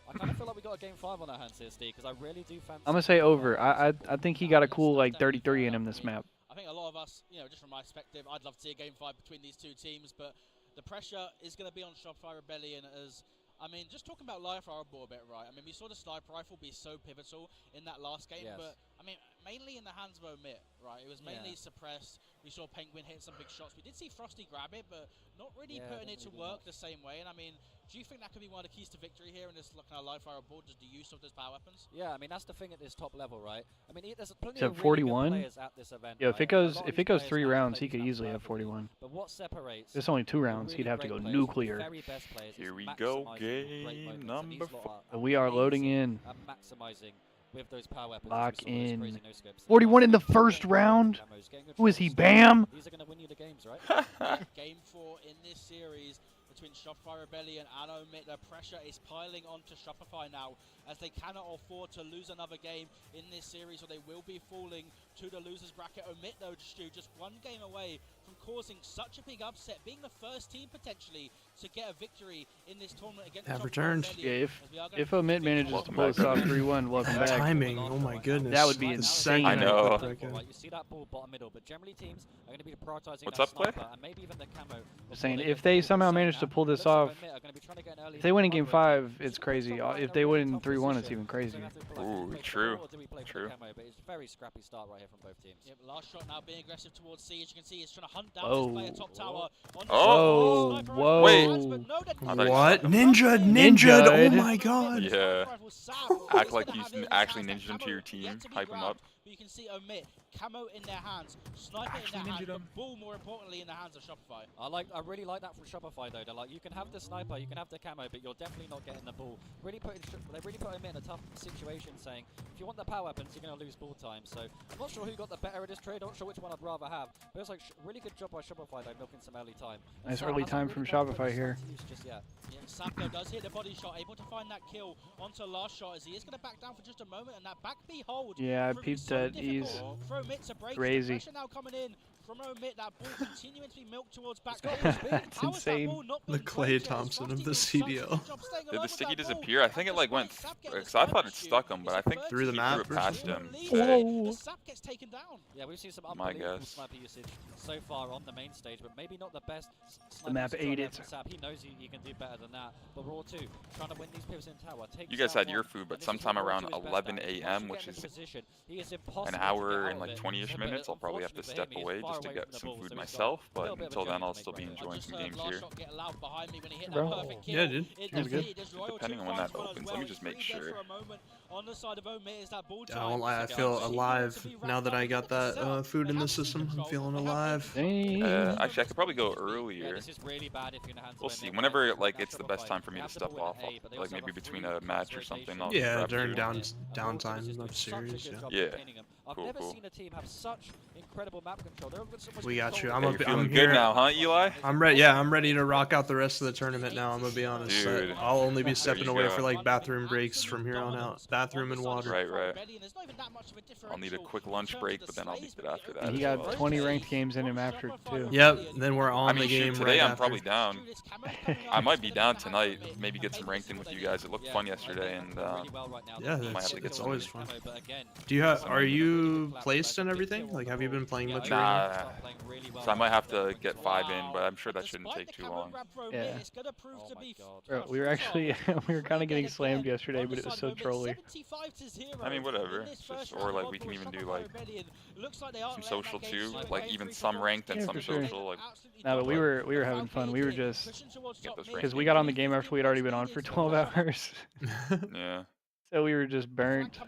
I kind of feel like we got a game 5 on our hands here, Steve, because I really do fancy. I'm gonna say over. I think he got a cool like 33 in him this map. I think a lot of us, you know, just from my perspective, I'd love to see a game 5 between these two teams, but the pressure is going to be on Shopify Rebellion as, I mean, just talking about Live Fire Oddball a bit, right? I mean, we saw the sniper rifle be so pivotal in that last game, Yes. but, I mean, mainly in the hands of Omit, right? It was mainly suppressed. We saw Penguin hit some big shots. We did see Frosty grab it, but not really putting it to work the same way. And, I mean, do you think that could be one of the keys to victory here in this kind of Live Fire Oddball, just the use of those power weapons? Yeah, I mean, that's the thing at this top level, right? I mean, there's plenty Is of it really good 41? players at this event. Yeah, if right? it goes A lot of if these it goes players 3 have rounds, played he could these easily maps have perfectly. 41. But what separates There's only 2 the rounds. really He'd have to great go players from the nuclear. very best players Here is we go, maximising game great moments, and number these lot 4. are We are loading amazing in. at maximising with those power weapons. Lock We saw those in. crazy no-scopes. 41 in the Getting first good round? camos, getting good Who is shots. he, Bam? These are going to win you the games, right? Game 4 in this series between Shopify Rebellion and Omit. The pressure is piling onto Shopify now as they cannot afford to lose another game in this series, or they will be falling to the losers bracket. Omit, though, Stu, just 1 game away from causing such a big upset, being the first team potentially to get a victory in this tournament against Have Shopify returned. Rebellion, Yeah, as we are gonna if be Omit losing manages to Welcome pull back. this off 3-1, welcome back. Timing, oh my goodness. That would be The insane. second I know. put that guy. Right, you see that ball bottom middle, but generally teams are going to be prioritizing What's that up, Clay? sniper and maybe even the camo. Just saying, before if get they the ball. somehow Saying manage to that, pull this looks like off, Omit are gonna be trying to get an early if they win in hit game on 5, rotation. it's So crazy. Shopify are If in they a win really in tough 3-1, it's position. even So crazier. they're gonna have to, like, Ooh, do we take the true. ball or do we play for True. the camo? But it's a very scrappy start right here from both teams. Yep, last shot now being aggressive towards C. As you can see, he's trying to hunt down Whoa. this player top tower. On Oh. sniper rifle Whoa. Wait. hands, but no, that- I thought he What? shot him. Ninja! Oh Ninja'd. my god! Yeah. Sniper rifle Sam Act is like gonna you have it in his actually hands. That ninja'd him to camo your team, yet to be hype him grabbed, up. But you can see Omit camo in their hands, sniper in their hands, but ball more importantly in the hands of Shopify. I really like that from Shopify though. They're like, you can have the sniper, you can have the camo, but you're definitely not getting the ball. They really put him in a tough situation, saying if you want the power weapons, you're going to lose ball time. So I'm not sure who got the better of this trade. I'm not sure which one I'd rather have. But it's like really good job by Shopify though, milking some early time. Nice early time from Shopify here. Just yet. Yeah, Sapko does hit the body shot, able to find that kill onto last shot as he is going to back down for just a moment, and that back B hold. Yeah, I peeped that. He's crazy. Pressure now coming in from Omit, that ball continuing to be milked towards back. It's insane. The Clay Thompson of the CDL. Did the sticky disappear? I think it like went, because I thought it stuck him, but I think through the map threw it past him. Whoa. The Sap gets taken down. Yeah, we've seen some My unbelievable guess. sniper usage so far on the main stage, but maybe not the best. The map ate it. Sap. He knows he can do better than that. But Raw 2, trying to win these pivots in tower. You guys had your food, but sometime around 11 a.m., which is an hour and like 20-ish minutes, I'll probably have to step away just to get some food myself. But until then, I'll still be enjoying some games here. Bro. Yeah, dude. Feels good. Depending on when that opens, let me just make sure. I won't lie, I feel alive now that I got that food in the system. I'm feeling alive. Actually, I could probably go earlier. This is really bad if you're in the hands We'll of see. Omit. Whenever like it's the best time for me to step off, like maybe between a match or something. I'll Yeah, grab during you. downtime of series. Yeah. Yeah. I've Cool, never cool. seen a team have such incredible map control. They've got so much We got you. control. I'm Hey, a, you're feeling I'm good here. now, huh, Eli? I'm ready. Yeah, I'm ready to rock out the rest of the tournament now. I'm gonna be honest. Dude. I'll only be stepping you away go. for like bathroom breaks from here on out. Bathroom and water. Right, right. I'll need a quick lunch break, but then I'll need it after that. And he as got well. 20 ranked games in him after too. Yep. Then we're on I mean, the game shoot, today right I'm after. probably down. I might be down tonight. Maybe get some ranked in with you guys. It looked fun yesterday, and Yeah, might have to get it's some always in. fun. Do you have? Are you placed and everything? Like, have you been playing much? Nah. So I might have to get 5 in, but I'm sure that shouldn't take too long. Yeah. Oh my god. Bro, we were actually we were kind of getting slammed yesterday, but it was so trolly. I mean, whatever. It's just, or like we can even do like some social too, like even some ranked and Yeah, some for sure. social. Like, No, but we were having fun. We were just get those ranked because we got on the game after we'd already been on for 12 hours, Yeah. so we were just burnt.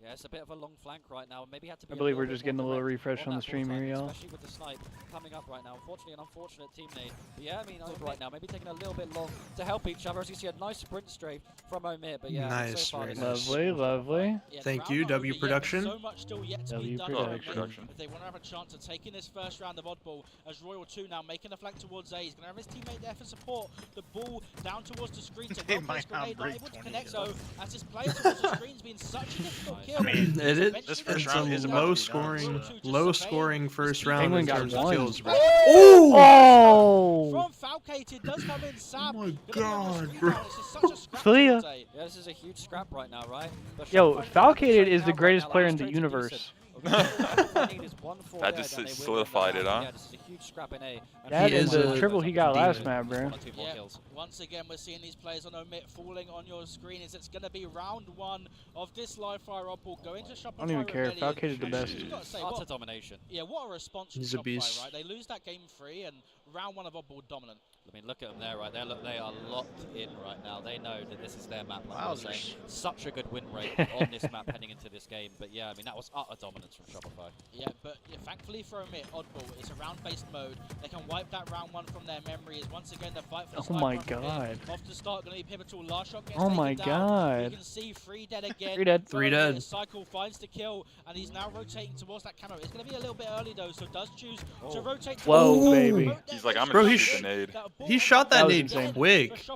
Yeah, it's a bit of a long flank right now. Maybe had to be I believe a we're little just bit getting a more little direct refresh on the that stream ball here, timing, y'all. especially with the snipe coming up right now. Unfortunately, an unfortunate team nade. But yeah, I mean, over right now, maybe taking a little bit long to help each other. As you see, a nice sprint strafe from Omit. But yeah, Nice, so far very this nice. is- Lovely, lovely. Thank you, W Production. So much still yet to W be done. Production. Production. If they want to have a chance of taking this first round of oddball, as Royal 2 now making a flank towards A. He's going to have his teammate there for support. The ball down towards the screen. To They might not grenade, not break able to 20 connect. yet. So as this player towards the screen's been such a difficult kill. I mean, It is. This first It's round a is about low to be done, scoring, so- low scoring first round Penguin in got terms of one. kills, bro. Oh! From Falcated does come in Sam. Oh my Gonna be on the God, screen bro. now. This is such a scrap See ya. today. Yeah, this is a huge scrap right now, right? But Yo, Shopify Falcated shutting is the down right greatest now. player That in the was universe. That just solidified it, huh? Yeah, this is a huge scrap in A. That He is is the a triple he got last demon. map, bro. One or two more Yeah, kills. once again we're seeing these players on Omit falling on your screen as it's going to be round 1 of this live fire oddball going to Shopify. I don't even care. Rebellion. Falcated the best. You've got to say, Utter what, domination. yeah, what a response from He's a Shopify, beast. right? They lose that game 3 and round 1 of oddball dominant. I mean, look at them there, right there. Look, they are locked in right now. They know that this is their map. Like I was saying, such a good win rate on this map heading into this game. But yeah, I mean, that was utter dominance from Shopify. Yeah, but yeah, thankfully for Omit, oddball, it's a round-based mode. They can wipe that round 1 from their memory. As once again the fight for the Oh my sniper rifle here. God. Off the start, going to be pivotal. Last shot gets Oh taken my down. God. You can see 3 dead again. 3 dead. 3 dead. Cycle finds the kill, and he's now rotating towards that camera. It's going to be a little bit early though, so does choose to rotate. Whoa, towards baby. He's like, I'm Bro, gonna he shoot the nade. He shot that That was nade insane. quick.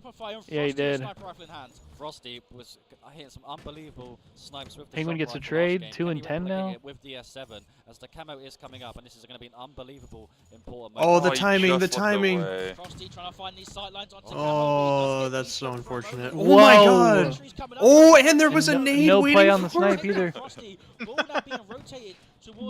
Yeah, he did. Frosty was hitting some unbelievable snipes with the Penguin shot gets a rifle last trade, game. 2 Can and he 10 replicate now? it with the S7 as the camo is coming up, and this is going to be an unbelievable important Oh, moment. the he timing, just the looked timing. away. Frosty trying to find these sight lines onto Oh, that's so unfortunate. Whoa. Oh my God. Oh, and there was a And nade no waiting play on the for snipe it. either.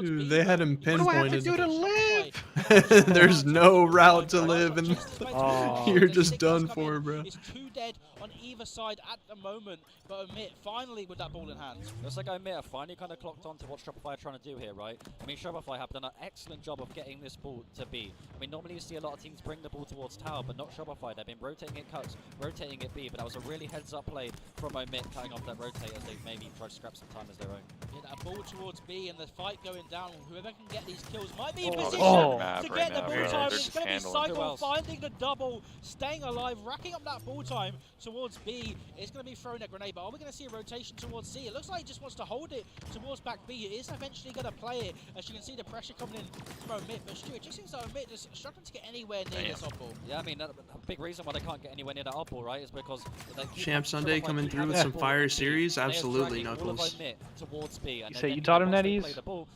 Dude, they had him pinpointed. do to There's no route to live, and Oh. you're just done for, bro. It's 2 dead on either side at the moment, but Omit finally with that ball in hand. Looks like Omit have finally kind of clocked on to what Shopify are trying to do here, right? I mean, Shopify have done an excellent job of getting this ball to B. I mean, normally you see a lot of teams bring the ball towards tower, but not Shopify. They've been rotating it cuts, rotating it B, but that was a really heads-up play from Omit cutting off that rotate as they maybe try to scrap some time as their own. Yeah, that ball towards B and the fight going down. Whoever can get these kills might be in Oh, position oh. to get the ball They're time. just It's going to be handling it. Cycle finding the double, staying alive, racking up that ball time towards B. It's going to be throwing a grenade, but are we going to see a rotation towards C? It looks like he just wants to hold it towards back B. It is eventually going to play it, as you can see the pressure coming in from Omit. But Stu, it just seems like Omit is struggling to get anywhere near this off-ball. Yeah, I mean, a big reason why they can't get anywhere near that up-ball, right, is because they keep Champ Sunday coming through with some fire series. Absolutely, Knuckles. Towards B, and You say then you taught him that once they ease? play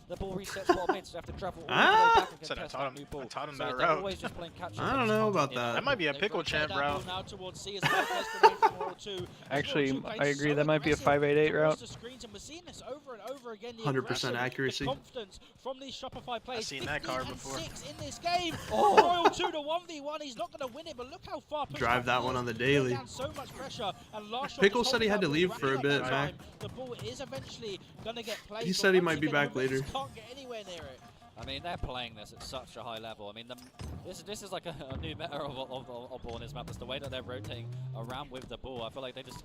the ball resets for Omit, so they have to travel all the way back and Said I contest taught that him. new ball. I taught him So that they're route. always just playing catch-up. I don't know about that. That might be a pickle champ route. Now towards C as well. First grenade from Royal 2. Actually, I agree. So That might be a aggressive 588 route. towards the screens, and we're seeing this over and over again. The 100% aggression, accuracy. The confidence from these Shopify players. I've seen that card 15 before. and 6 in this game. Oh. Royal 2 to 1v1. He's not going to win it, but look how far. Drive that one on the daily. Down so much pressure, and last shot Pickle just said he had to holding leave that for a ball, bit, racking up Mac. that time. The ball is eventually going to get played. He but said he once might be again, back Omit later. just can't get anywhere near it. I mean, they're playing this at such a high level. I mean, this is like a new meta of ball on this map. It's the way that they're rotating around with the ball. I feel like they just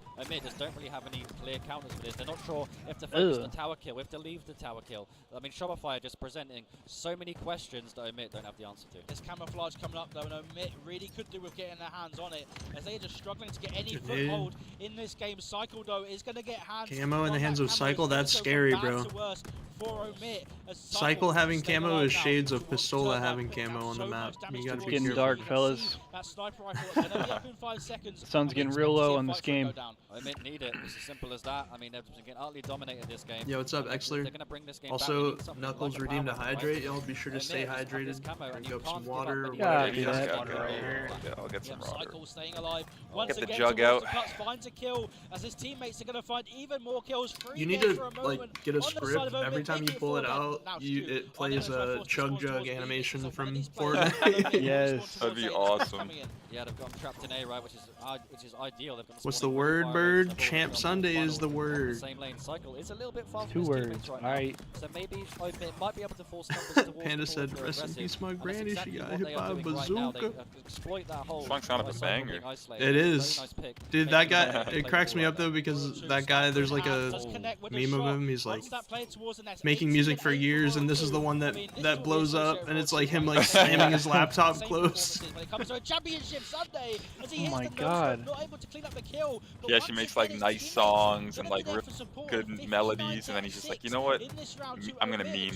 don't really have any clear counters for this. They're not sure if to focus the tower kill, if to leave the tower kill. I mean, Shopify are just presenting so many questions that Omit don't have the answer to. There's camouflage coming up though, and Omit really could do with getting their hands on it, as they're just struggling to get any Grenade. foothold in this game. Cycle though is going to get hands Camo in on the hands that of camo. Cycle, It's gonna that's go from scary, bad bro. to worse for Omit, as Cycle having staying camo alive is now shades of towards Pistola turn having up, putting camo down on the so map. much damage You gotta towards be Getting C. careful. dark, You can fellas. see that sniper rifle gonna be up in 5 seconds. Sun's and we getting expect real to see low a on this fight for it game. go down. Omit need it. It's as simple as that. I mean, they've been getting utterly dominated this game. Yo, what's up, And if Exler? they're gonna bring this game back, Also, they need something Knuckles like a redeemed a power, right? hydrate. Y'all be sure to Omit stay just have this hydrated. camo, and Drink you up some can't give water or up Yeah, whatever do you guys that. got right here. I'll get some water. Cycle staying alive once Get the again jug towards out. the cuts, finds a kill as his teammates are going to find even more kills. You need to like get a script every time you pull it out. It plays a chug jug animation from Fortnite. Yes. That'd be awesome. Yeah, they've gone trapped in A, right, which is ideal. They've got What's the spawning word, fire bird? rates, Champ they've Sunday got is the final word. Same lane. Cycle is a little bit far from 2 his words. teammates right Alright. now. So maybe Omit might be able to force numbers towards Panda the said, board. "Rest in peace, my And that's granny. exactly She got what hit they by are a doing right now. They bazooka." exploit that hole. Song sounded by a Cycle banger. being isolated. It Very is. nice pick. Dude, Thank that you guy, very much. it cracks me up though because that guy, there's like a meme of him. He's like making music for years, and this is the one that blows up, and it's like him like slamming his laptop closed. Oh my god. He actually makes like nice songs and like good melodies, and then he's just like, you know what? I'm gonna meme.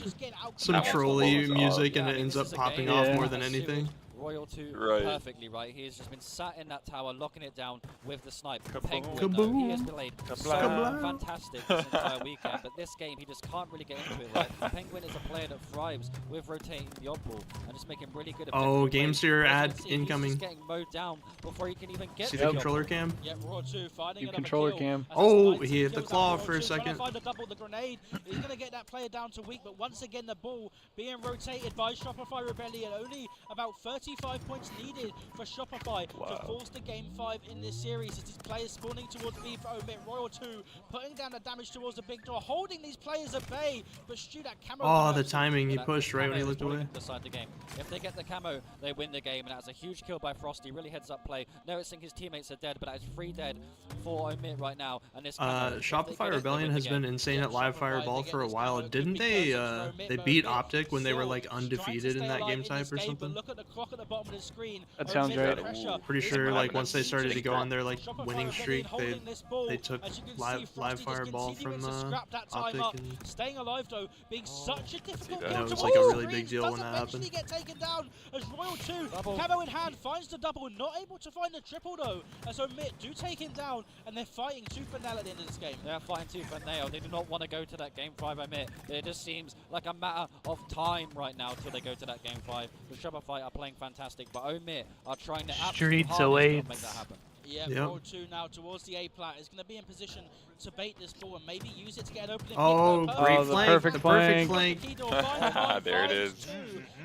Some That one's trolly blows up. music, Yeah, and I it mean, ends this up is a popping game off Yeah. more that than has suited anything. Royal 2 Right. perfectly, right? He has just been sat in that tower, locking it down with the snipe. Kaboom. Penguin, though, he has Kaboom. played so Kablam. fantastic this entire weekend, but this game he just can't really get into it, right? Penguin is a player that thrives with rotating the odd ball and just making really good Oh, objective Game plays. Steer As you ad can see, he's incoming. just getting mowed down before he can even get See to the the controller cam? Yep, Royal 2 finding You another controller kill. cam. As Oh, it's 19 he hit the kills claw out, for Royal a 2 trying to second. find a double the grenade. He's going to get that player down to weak, but once again the ball being rotated by Shopify Rebellion. Only about 35 points needed for Shopify to force the game 5 in this series. As these players spawning towards B for Omit. Royal 2 putting down the damage towards the big door, holding these players at bay, but Stu, that camo. Oh, the burst. timing. He That pushed right when he camo looked is pulling away. them to decide the game. If they get the camo, they win the game, and that's a huge kill by Frosty. Really heads up play, noticing his teammates are dead, but that's 3 dead for Omit right now. And this camo, if they Shopify get it, they Rebellion win the has been game. insane Yeah, at live Shopify, fireball they for get a this while. camo. Didn't Could be they? perfect for Omit, They but beat Omit Optic when they were still like trying to undefeated stay in that alive game in type this or game, but something. look at the clock at the bottom of the screen. That sounds right. Pretty sure like once they started to go on their like Shopify winning Rebellion streak, holding this ball. they took As you can see, live Frosty just fireball from continuing to scrap that time Optic up, and staying alive though, being such a difficult that. kill Yeah, it was to like a watch. really big deal when that Eventually happened. get taken down as Royal 2, Double. camo in hand, finds the double, not able to find the triple though, as Omit do take him down, and they're fighting tooth and nail at the end of this game. They're fighting tooth and nail. They do not want to go to that game 5, Omit. It just seems like a matter of time right now till they go to that game 5. The Shopify are playing fantastic, but Omit are trying to Streets hardest to awaits. make that happen. Yeah, Yep. Royal 2 now towards the A plat is going to be in position to bait this ball and maybe use it to get an opening. Oh, pick, great Oh, the flank! perfect The perfect flank. flank. There it is.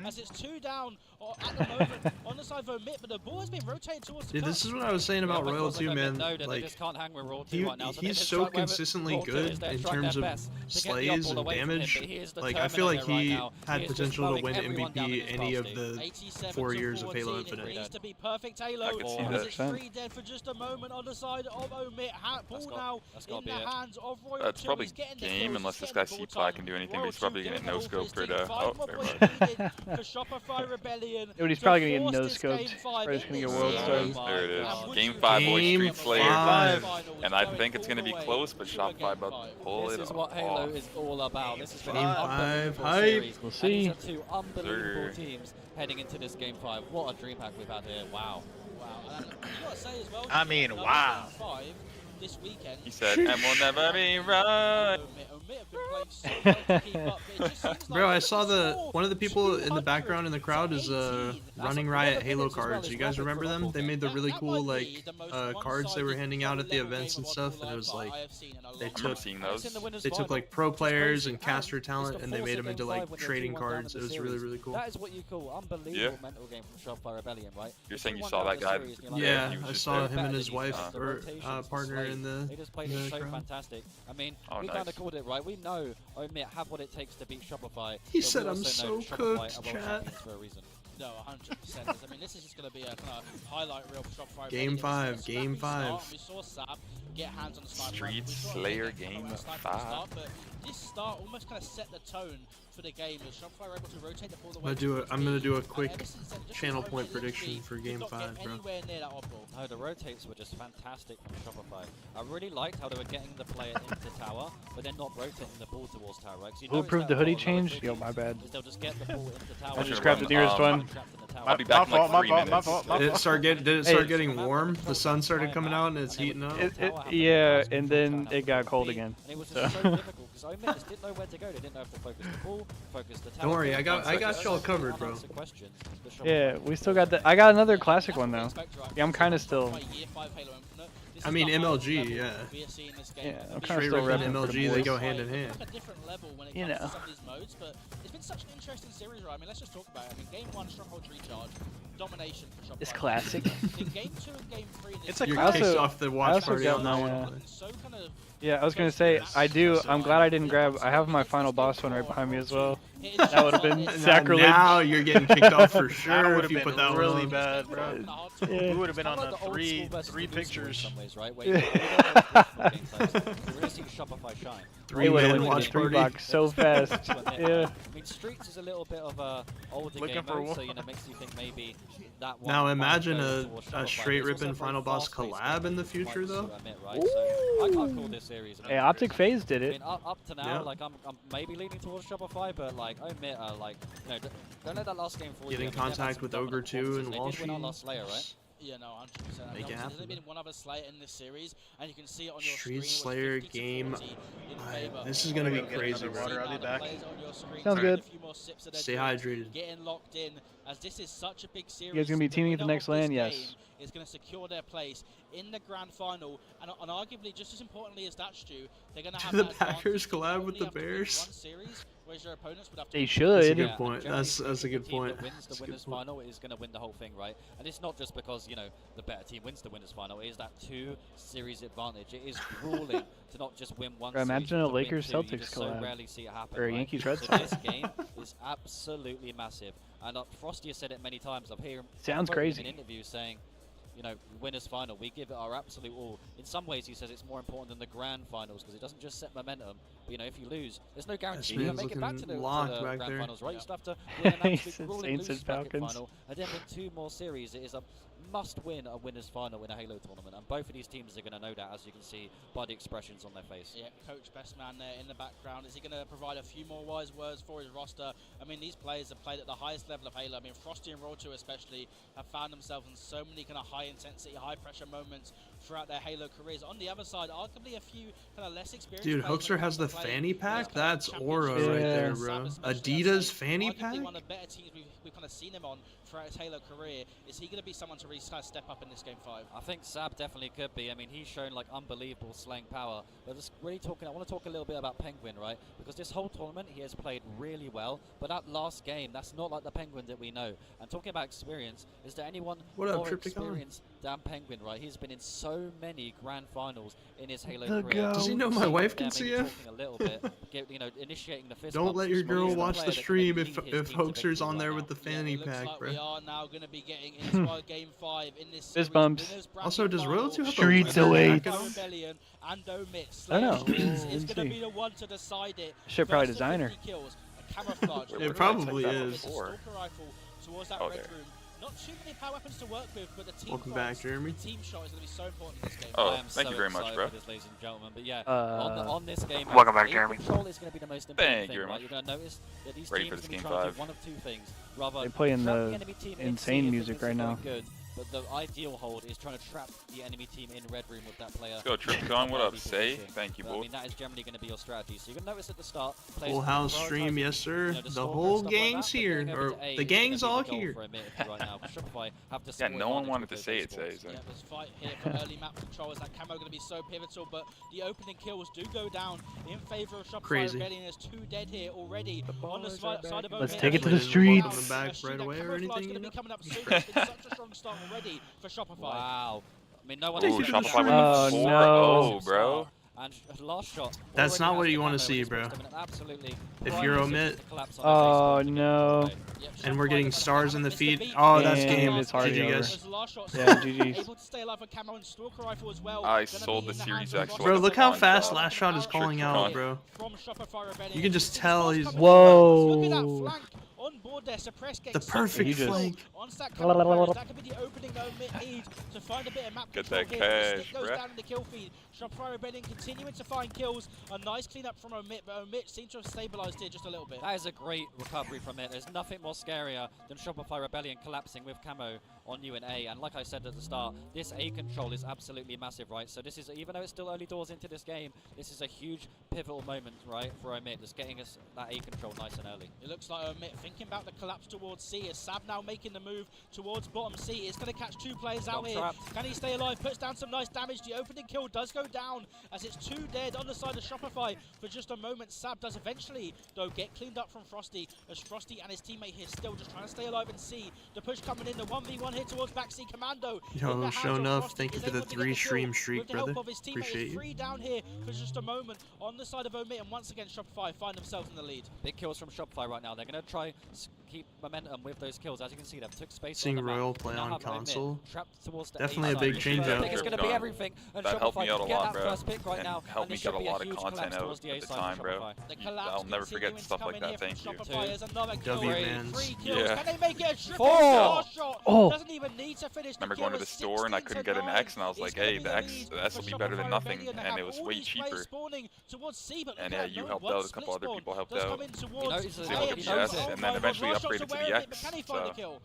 As it's 2 down at the moment on the side of Omit, but the ball has been rotated towards the Dude, this is what I was saying about Royal too, man. Like, he's so consistently good in terms of slays and damage. Like, I feel like he had potential to win MVP any of the 4 years of Halo Infinite. It needs to be perfect Halo. As it's 3 dead for just a moment on the side of Omit. Ball now in the hands of Royal. That's probably game, unless this guy C-Plat can do anything, but he's probably going to no-scope for the... Oh, never mind. For Shopify Rebellion. Dude, he's probably going to get no-scoped. Probably just going to get World Stars. There it is. Game 5, boys. Street Slayer. And I think it's going to be close, but Shopify about to pull it off. This is what Halo is all about. This has been Game an 5 unbelievable hype. series. We'll see. And these are 2 unbelievable teams heading into this Game 5. What a dream hack we've had here. Wow. Wow. And you got to say as well, I mean, wow. Game 5 this weekend. He said, and we'll never be right. Bro, I saw one of the people in the background in the crowd is Running Riot Halo cards. You guys remember them? They made the really cool like cards they were handing out at the events and stuff, and it was like they took like pro players and caster talent and they made them into like trading cards. It was really cool. That is what you call unbelievable mental game from Shopify Rebellion, right? You're saying you saw that guy? Yeah, I saw him and his wife or partner in the. They just played it so fantastic. I mean, we kind of called it right. We know Omit have what it takes to beat Shopify. He said I'm so cooked, chat. For a reason. No, 100%. I mean, this is just going to be a kind of highlight reel for Shopify. Game 5, Game 5. We saw Sab get hands on the sniper. Street Slayer Game 5. But this start almost kind of set the tone for the game as Shopify were able to rotate the ball away. I'm gonna do a quick channel point prediction for Game 5, bro. No, the rotates were just fantastic from Shopify. I really liked how they were getting the player into tower, but they're not rotating the ball towards tower, right? Who approved the hoodie change? Yo, my bad. They'll just get the ball into tower. I just grabbed the nearest one. I'll be back in like 3 minutes. Did it start getting warm? The sun started coming out and it's heating up? Yeah, and then it got cold again. And it was just so difficult because Omitters didn't know where to go. They didn't know if to focus the ball, focus the tower. Don't worry, I got y'all covered, bro. Yeah, we still got the. I got another classic one though. Yeah, I'm kind of still. I mean MLG, yeah. Yeah, I'm kind of still repping MLG. They go hand in hand. You know. But it's been such an interesting series, right? I mean, let's just talk about it. I mean, Game 1, Stronghold Recharge, domination for Shopify. It's classic. In Game 2 and Game 3, it's a classic off the watch party on that one. Yeah, I was gonna say I do. I'm glad I didn't grab. I have my final boss one right behind me as well. That would have been sacrilege. Now you're getting kicked off for sure if you put that really one bad, bro. Yeah. We would have been on the three pictures. Three-man watch party. So fast. Yeah. I mean, Streets is a little bit of a older game mode, so makes you think maybe that one. Now imagine a straight ripping final boss collab in the future, though. I can't call this series. Hey, Optic Phase did I it. mean, up to now, like I'm maybe leaning towards Shopify, but like Omit, like don't let that last game fall. Get in contact with Ogre 2 and Wall Street. Slayer, right? Yeah, no, 100%. Make it happen. There's only been one other Slayer in this series, and you can see it on your Street screen. Slayer game. This is gonna be crazy, bro. I'll be back. Sounds good. Stay hydrated. Getting locked in, as this is such a big series. You guys gonna be teaming at the next LAN? Yes. Is going to secure their place in the grand final, and arguably just as importantly as that, Stu, they're going to have the Packers collab with the Bears. Series, whereas their opponents would have to they should. That's a good point. That's a good point. That wins the winners final is going to win the whole thing, right? And it's not just because the better team wins the winners final. It is that 2 series advantage. It is grueling to not just win one. Bro, imagine a Lakers Celtics you just collab. So rarely see it happen, or a right? Yankees Red So Sox. this game is absolutely massive, and Frosty has said it many times. I've heard him Sounds crazy. in interviews saying, winners final, we give it our absolute all. In some ways, he says it's more important than the grand finals because it doesn't just set momentum. But if you lose, there's no guarantee you make it back to the grand finals, right? You still have to win an absolute grueling lose bracket final, and then win 2 more series. It is a must-win a winners final in a Halo tournament, and both of these teams are going to know that, as you can see by the expressions on their face. Yeah, Coach Best Man there in the background. Is he going to provide a few more wise words for his roster? I mean, these players have played at the highest level of Halo. I mean, Frosty and Roll2 especially have found themselves in so many kind of high-intensity, high-pressure moments throughout their Halo careers. On the other side, arguably a few kind of less experienced. Dude, Hoaxer has the fanny pack? That's aura right there, bro. Adidas fanny pack? One of the better teams we've kind of seen him on throughout his Halo career. Is he going to be someone to really really kind of step up in this game 5. I think Sab definitely could be. I mean, he's shown like unbelievable slang power. But just really talking, I want to talk a little bit about Penguin, right? Because this whole tournament he has played really well. But that last game, that's not like the Penguin that we know. And talking about experience, is there anyone more experienced than Penguin, right? He's been in so many grand finals in his Halo career. Does he know my wife can see him? A little bit, you know, initiating the fist Don't let your girl watch the stream if Hoaxer's on there right with the fanny pack, like bro. we are now going to be getting into our game 5 in this Fist bumps. Also, does Royal 2 have Streets a away. Rebellion and Omit. I don't know. Is going to be the one to decide it. Should probably design her. Kills, a camouflage. It probably is. Stalker rifle towards that red room. Not too many power weapons to work with, but the team Welcome back, Jeremy. The team shot is going to be so important in this game. Oh, thank you very much, bro. This, ladies and gentlemen. But yeah, on this game, welcome back, Jeremy. Control is going to be the most important Thank thing, you very right? much. You're going to notice that these Ready teams for are this going to game try to 5. do one of two things. Rather, They're playing trap the enemy team insane in C music if the right now. Good, but the ideal hold is trying to trap the enemy team in red room with that player. Let's go, Tripcon. What up, Say? Thank you, I boy. mean, that is generally going to be your strategy. So you can notice at the start. Full house stream, yes sir. The whole gang's here, or the gang's all here. Yeah, no one wanted to say it, Say. Yeah, there's fight here for early map control. Is that camo going to be so pivotal? But the opening kills do go down in favor of Shopify Rebellion. There's 2 dead here already on the side of Let's take it to the streets. On the back right away or anything. Going to be coming up soon. It's been such a strong start already for Shopify. Wow. I mean, no one. Ooh, Shopify went 4-0, bro. And last shot. That's not what you want to see, bro. If you're Omit. Oh no. And we're getting stars in the feed. Oh, that's game. It's hard, GG, guys. Yeah, GG's. I sold the series actually. Bro, look how fast Last Shot is calling out, bro. You can just tell he's. Whoa. On board there, suppress the perfect flank. On stack that could be the opening Omit need to find a bit of map control that here. cash, Goes bruh. down in the kill feed. Shopify Rebellion continuing to find kills. A nice cleanup from Omit, but Omit seems to have stabilized here just a little bit. That is a great recovery from it. There's nothing more scarier than Shopify Rebellion collapsing with camo on you in A. And like I said at the start, this A control is absolutely massive, right? So this is, even though it's still early doors into this game, this is a huge pivotal moment, right, for Omit, just getting us that A control nice and early. It looks like Omit thinking about the collapse towards C, as Sab now making the move towards bottom C. It's going to catch 2 players out here. Can he stay alive? Puts down some nice damage. The opening kill does go down as it's 2 dead on the side of Shopify for just a moment. Sab does eventually, though, get cleaned up from Frosty, as Frosty and his teammate here still just trying to stay alive in C. The push coming in, the 1v1 here towards back C. Commando. Yo, show enough. Thank you for the 3 stream streak, brother. Appreciate you. 3 down here for just a moment on the side of Omit, and once again Shopify find themselves in the lead. Big kills from Shopify right now. They're going to try keep momentum with those kills. As you can see, they've took space. Seeing on the Royal map. play on console, towards the definitely a big change I up. think it's going to be everything. And that helped me out a lot, bro. Right now, helped me get a lot of content out at the time, bro. I'll never forget stuff like that. Thank you. W Mans. Yeah. Can they make it a triple shot? Oh. Doesn't even need to finish the Remember going to the store and I couldn't get an X, and I was like, hey, the X will be better than nothing, and it was way cheaper. And yeah, you helped out, a couple other people helped out. Yes, and then eventually upgraded to the X. So.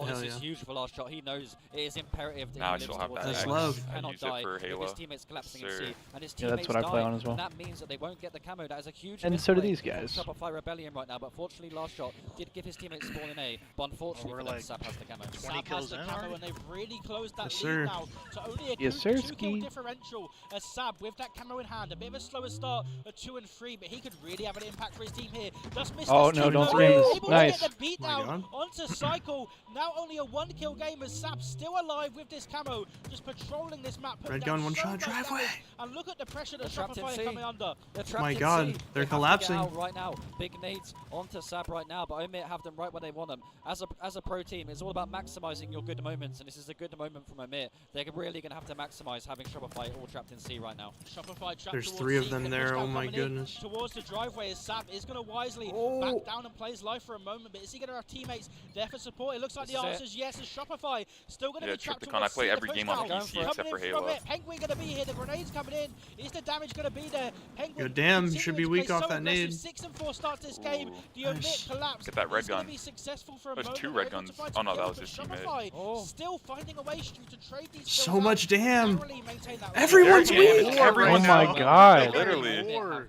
This is huge for last shot. He knows it is imperative that now he I still lives have towards that the X. love. I use it for Halo. His teammates collapsing in C, and his Yeah, that's teammates what I play die, on as well. and that means that they won't get the camo. That is a huge And so do misplay these guys. from Shopify Rebellion right now, but fortunately last shot did give his teammates spawn in A, but unfortunately for them, like Sap has the camo. 20 kills in already? And they've really closed that Yes, lead sir. now to only a Yes, 2-kill sirski. differential, as Sab with that camo in hand. A bit of a slower start at 2 and 3, but he could really have an impact for his team here. Just missed Oh, this no, two. don't No, scream this. able to Nice. get the beat My down God. onto Cycle. Now only a 1-kill game, as Sab still alive with this camo, just patrolling this map. Red gun, 1 shot, driveway. And look at the pressure that They're trapped in Shopify C. are coming under. They're trapped My in God, C. they're They have to get collapsing. out right now. Big nades onto Sab right now, but Omit have them right where they want them. As a pro team, it's all about maximizing your good moments, and this is a good moment from Omit. They're really going to have to maximize having Shopify all trapped in C right now. Shopify trapped There's towards 3 of C, them the there. push Oh down my coming in goodness. towards the driveway, as Sab is going to wisely back down and play his life for a moment, but is he going to have teammates there for support? It looks like This the is answer is yes, as Shopify still going to Yeah, be trapped Tripticon, I towards play C. every The push game on down PC coming except in for from Halo. it. Penguin going to be here, the grenades coming in. Is the damage going to be there? Penguin Yo, damn, you continuing should be to weak play off so that aggressive. nade. 6 and 4 starts this game. Ooh. The Omit Nice. collapse. Get that red is gonna gun. be successful for a There's moment. 2 They're red able to guns. find Oh no, some that was kills, his but teammate. Shopify still finding a way to trade these So kills out much and damn. narrowly maintain that Everyone's lead. weak. Oh my God. Literally.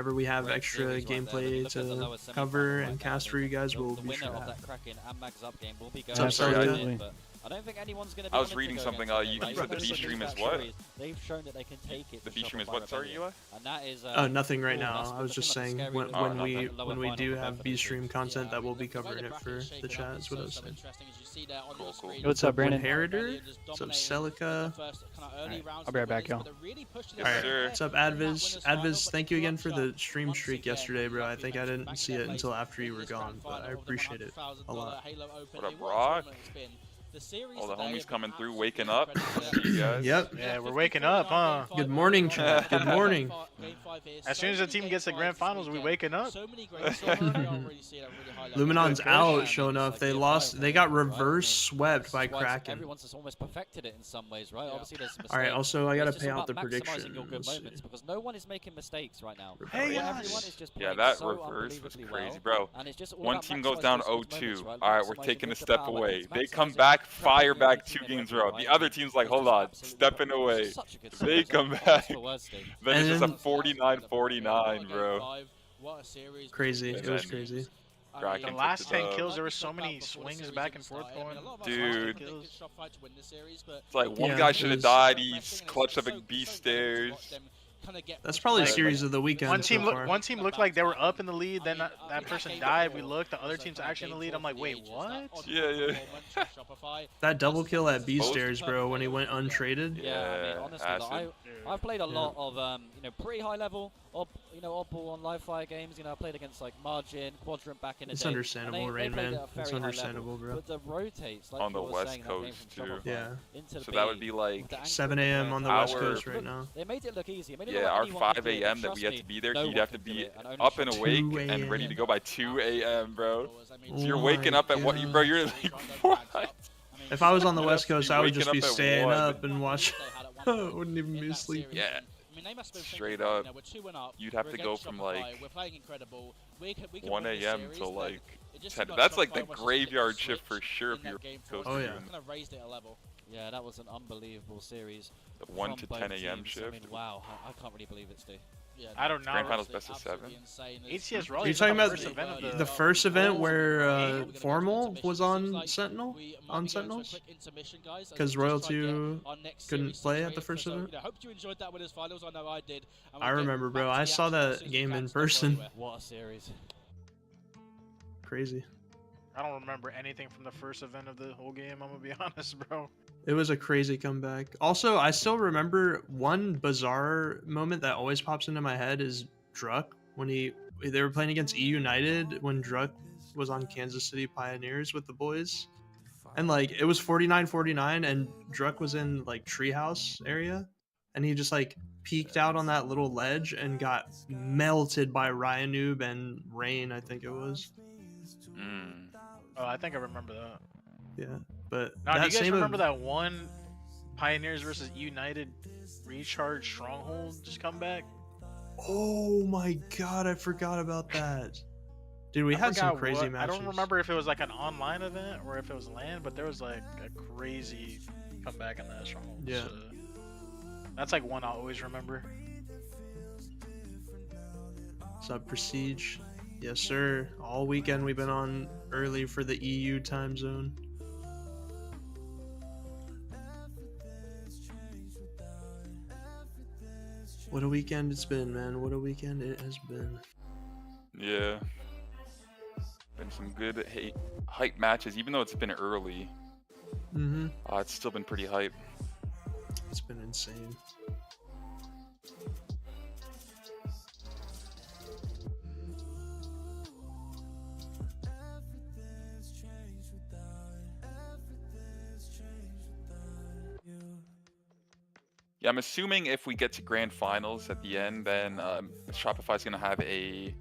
whenever we have Red extra series right there. When you gameplay look at the to lower cover semi-final and right now, cast for you guys, the we'll be winner sure to of have. that Kraken and Mags Up game will be What's going up, to Soldier? win, but I don't think anyone's going to be. I was reading something. You said the B stream is what? They've shown that they can take it. The B stream is what? Sorry, Eli. And that is. Oh, nothing right now. I was just saying when we do have B stream content that we'll be covering it for the chat. Is what I was saying. Cool, cool. What's up, Brandon? Inheritor. What's up, Celica? Right. I'll be right back, y'all. Alright, what's up, Adviz? Adviz, thank you again for the stream streak yesterday, bro. I think I didn't see it until after you were gone, but I appreciate it a lot. What up, Rock? All the homies coming through, waking up. You guys. Yep. Yeah, we're waking up, huh? Good morning, chat. Good morning. As soon as the team gets to grand finals, we waking up. Luminon's out, showing up. They lost. They got reverse swept by Kraken. Everyone's almost perfected it in some ways, right? Obviously, there's mistakes. All right. Also, I gotta It's pay just out the about maximizing your good predictions. moments because no one is making mistakes right now. Hey, Everyone is just Yeah, playing that so reverse was unbelievably crazy, well, bro. and it's just all One about team goes maximising down those good 0-2. moments, right? All right, we're Maximising taking a with the step power, away. They maximising come back, fire prepping back your 2 team games in in a row. every The way. other team's like, It's hold just on, absolutely stepping phenomenal. away. It's such a good They series. come That's back. the worst thing. Then it's just a And- 49-49, bro. Crazy. And It was then crazy. Kraken The took last the 10 dub. kills, there were so many swings back and forth going. Dude. Kills. It's like one Yeah, guy it should have was- died. He's clutched up a B stairs. That's probably Like, series of the weekend One team, so far. one team looked like they were up in the lead, then that person died. We looked, the other team's actually in the lead. I'm like, wait, what? Yeah. That double kill at B stairs, bro, when he went untraded. Yeah, I mean, Yeah, honestly, acid. I've played a lot of pretty high level, oddball on live fire games. I played against like Margin, Quadrant back in the It's day. and understandable, they Rain played Man. at a very It's high level. understandable, bro. But the rotates, like On the you were West saying, that came Coast, from too. Shopify Yeah. into the So that would B, be like with the angle 7 a.m. on the Our- West Coast right now. They made it look easy. It made it Yeah, look like our anyone could 5 do it, a.m. but that we trust had me, to be there, no he'd one have to could do be it, and only up and trust me. awake 2 and ready to a.m. go by 2 a.m., bro. So you're Oh waking my up at what? God. Bro, you're like, what? If I was on the You'd West have to Coast, be I would waking just be up at staying 1. up and watch. Wouldn't even be asleep. Yeah. Straight up. You'd have to go from like 1 a.m. to like 10. That's like the graveyard shift for sure if you're Coast Oh, yeah. doing Yeah, that was an unbelievable series. the 1 to from 10 both a.m. teams. shift. I mean, wow, I can't really believe it, Steve. I don't know. Grand finals best of 7. ATS Are Raleigh you talking the about first event of the first event where Formal was on Sentinel? On Sentinels? Because Royal 2 couldn't play at the first event? Hope you enjoyed that with his finals. I know I did. And I we'll get remember, bro. back to I the saw action as that soon as we game can, in so don't go person. anywhere. What a series. Crazy. I don't remember anything from the first event of the whole game. I'm gonna be honest, bro. It was a crazy comeback. Also, I still remember one bizarre moment that always pops into my head is Druck when they were playing against E United when Druck was on Kansas City Pioneers with the boys. And like it was 49-49 and Druck was in like treehouse area and he just like peeked out on that little ledge and got melted by Ryan Noob and Rain, I think it was. Oh, I think I remember that. Yeah. But Now, do that you guys same remember that one Pioneers versus United Recharge Stronghold just come back? Oh my god, I forgot about that. Dude, we I had some forgot crazy what- matches. I don't remember if it was like an online event or if it was LAN, but there was like a crazy comeback in that Stronghold. Yeah. So that's like one I'll always remember. Sub Prestige. Yes, sir. All weekend we've been on early for the EU time zone. What a weekend it's been, man. What a weekend it has been. Yeah. Been some good hype matches, even though it's been early. Mm-hmm. It's still been pretty hype. It's been insane. Yeah, I'm assuming if we get to grand finals at the end, then Shopify's gonna have a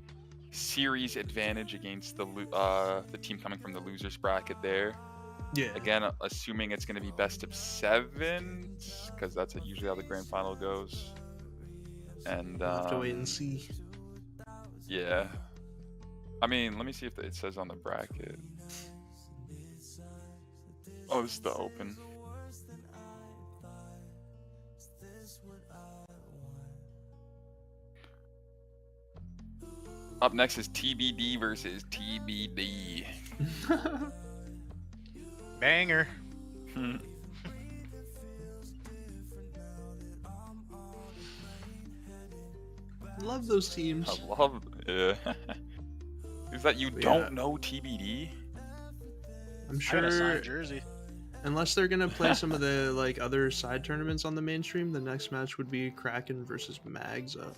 series advantage against the team coming from the losers bracket there. Yeah. Again, assuming it's gonna be best of 7, because that's usually how the grand final goes. And We'll have to wait and see. Yeah. I mean, let me see if it says on the bracket. Oh, this is the open. Up next is TBD versus TBD. Banger. Love those teams. I love, yeah. Is that you don't know TBD? I'm I got a sure. signed jersey. Unless they're gonna play some of the like other side tournaments on the mainstream, the next match would be Kraken versus Mags Up.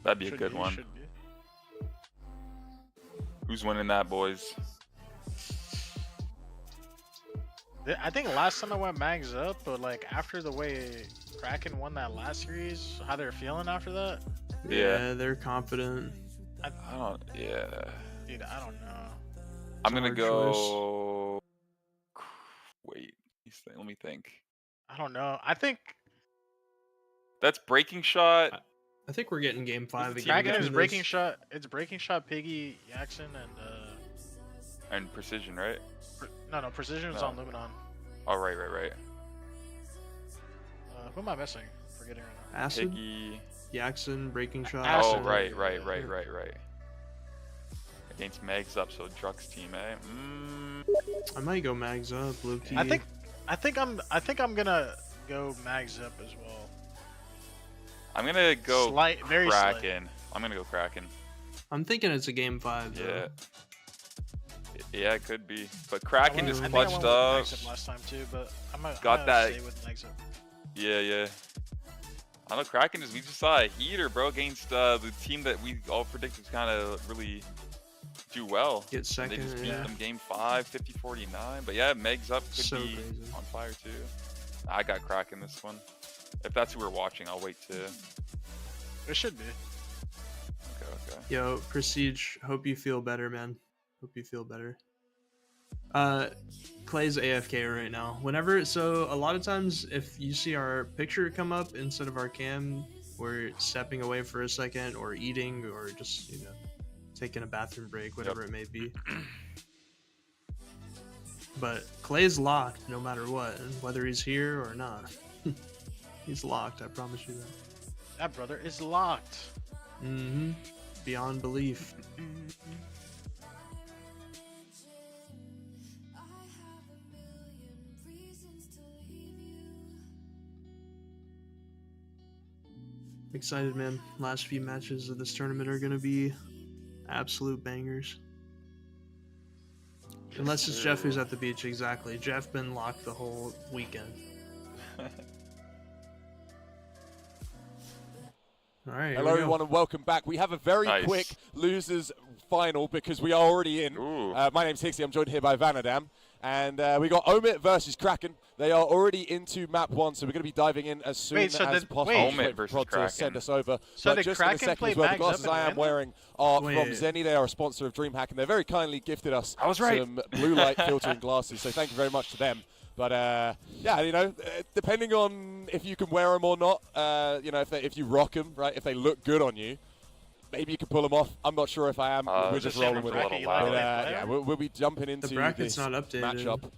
That'd be a good one. Who's winning that, boys? I think last time I went Mags Up, but like after the way Kraken won that last series, how they're feeling after that? Yeah, they're confident. I don't. Yeah. Dude, I don't know. I'm gonna go. Wait. Let me think. I don't know. I think that's Breaking Shot. I think we're getting game 5 again. Kraken is Breaking Shot. It's Breaking Shot, Piggy, Jackson, and Precision, right? No, Precision is on Luminon. Oh, right. Who am I missing? Forgetting right now. Acid, Piggy, Jackson, Breaking Shot. Oh, right. Against Mags Up, so Druck's team, eh? I might go Mags Up, low key. I think I'm gonna go Mags Up as well. I'm gonna go very Kraken. I'm gonna go Kraken. I'm thinking it's a game 5. Yeah. Though. Yeah, it could be. But Kraken just I clutched went up. with Mags Up last time too, but I'm gonna stay with Mags Up. Yeah. I know Kraken we just saw a heater, bro, against the team that we all predicted was kind of really do well. Get second, they just beat them game 5, 50-49. But yeah, Megs Up could be crazy. on fire too. I got Kraken this one. If that's who we're watching, I'll wait too. It should be. Okay. Yo, Prestige, hope you feel better, man. Hope you feel better. Clay's AFK right now. So a lot of times if you see our picture come up instead of our cam, we're stepping away for a second or eating or just, taking a bathroom break, whatever it may be. But Clay's locked no matter what, whether he's here or not. He's locked, I promise you that. That brother is locked. Mm-hmm. Beyond belief. Excited, man. Last few matches of this tournament are gonna be absolute bangers. Unless it's Jeff who's at the beach, exactly. Jeff been locked the whole weekend. All right. Hello, everyone, and welcome back. We have a very quick losers final because we are already in. My name's Hixie. I'm joined here by Vanadam. And we got Omit versus Kraken. They are already into map 1, so we're going to be diving in as soon as possible. Omit versus Kraken. To send us over. So but did just Kraken in a second play as well, the Mags glasses Up I am and wearing are Wait. from Zenny. They are a sponsor of DreamHack, and they very kindly gifted us I was right. some blue light filtering glasses. So thank you very much to them. But yeah, depending on if you can wear them or not, if you rock them, right, if they look good on you, maybe you can pull them off. I'm not sure if I am. We're just rolling with it. Yeah, we'll be jumping into the bracket's this not updated. matchup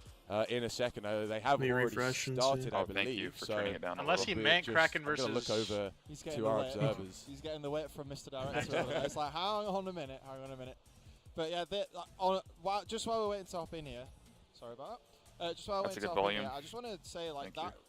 in a second. They have already started, I believe. Thank you for turning it down. Unless he meant Kraken versus. I'm going to look over to our observers. He's getting the weight from Mr. Director. It's like, hang on a minute. But yeah, just while we're waiting to hop in here, sorry about that. Just while we're waiting to hop in here, I just want to say,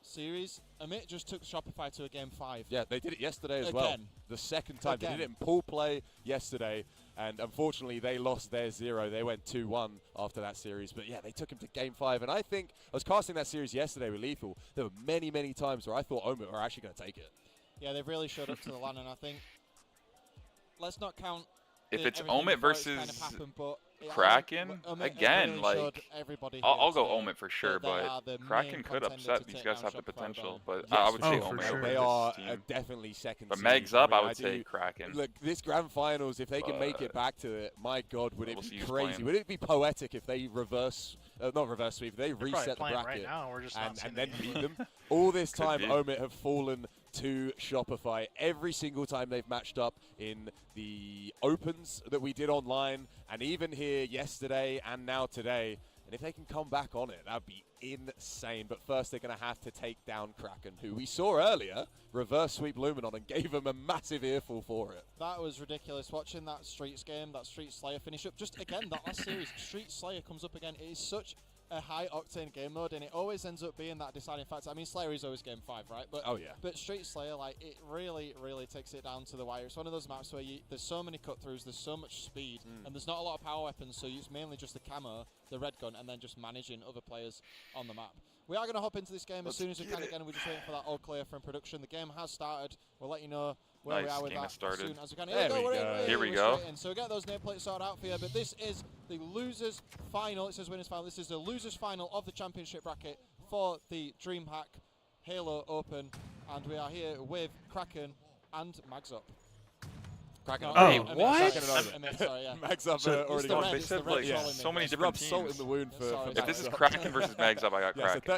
series, Amit just took Shopify to a game 5. Yeah, they did it yesterday as well. The second time. They did it in pool play yesterday, and unfortunately they lost their 0. They went 2-1 after that series. But yeah, they took him to game 5, and I think I was casting that series yesterday with Lethal. There were many, many times where I thought Omit were actually going to take it. Yeah, they've really showed up to the line, and I think let's not count. If it's Omit versus Kraken, again, I'll go Omit for sure, but Kraken could upset. These guys have the potential, but I would say Omit. Sure. They are definitely second. But seed. Megs Up, I would say Kraken. Look, this grand finals, if they can make it back to it, my God, would it be crazy? playing. Would it be poetic if they not reverse sweep, if they reset the bracket right now, we're just and then beat them? All this time, Omit have fallen to Shopify every single time they've matched up in the opens that we did online, and even here yesterday and now today. And if they can come back on it, that'd be insane. But first, they're going to have to take down Kraken, who we saw earlier reverse sweep Luminon and gave them a massive earful for it. That was ridiculous. Watching that Streets game, that Street Slayer finish up. Just again, that last series, Street Slayer comes up again. It is such a high octane game mode, and it always ends up being that deciding factor. I mean, Slayer is always game 5, right? But but Street Slayer, like, it really takes it down to the wire. It's one of those maps where there's so many cut throughs, there's so much speed, and there's not a lot of power weapons, so it's mainly just the camo, the red gun, and then just managing other players on the map. We are going to hop into this game as soon as we can again. We're just waiting for that all clear from production. The game has started. We'll let you know where we are with that as soon as we can. Here we go. So we get those nameplates sorted out for you. But this is the losers final. It says winners final. This is the losers final of the championship bracket for the DreamHack Halo Open. And we are here with Kraken and Mags Up. Hey, what? Sorry, yeah. Mags Up already got. They said like so many different teams. Salt in the wound for if this is Kraken versus Mags Up, I got Kraken. So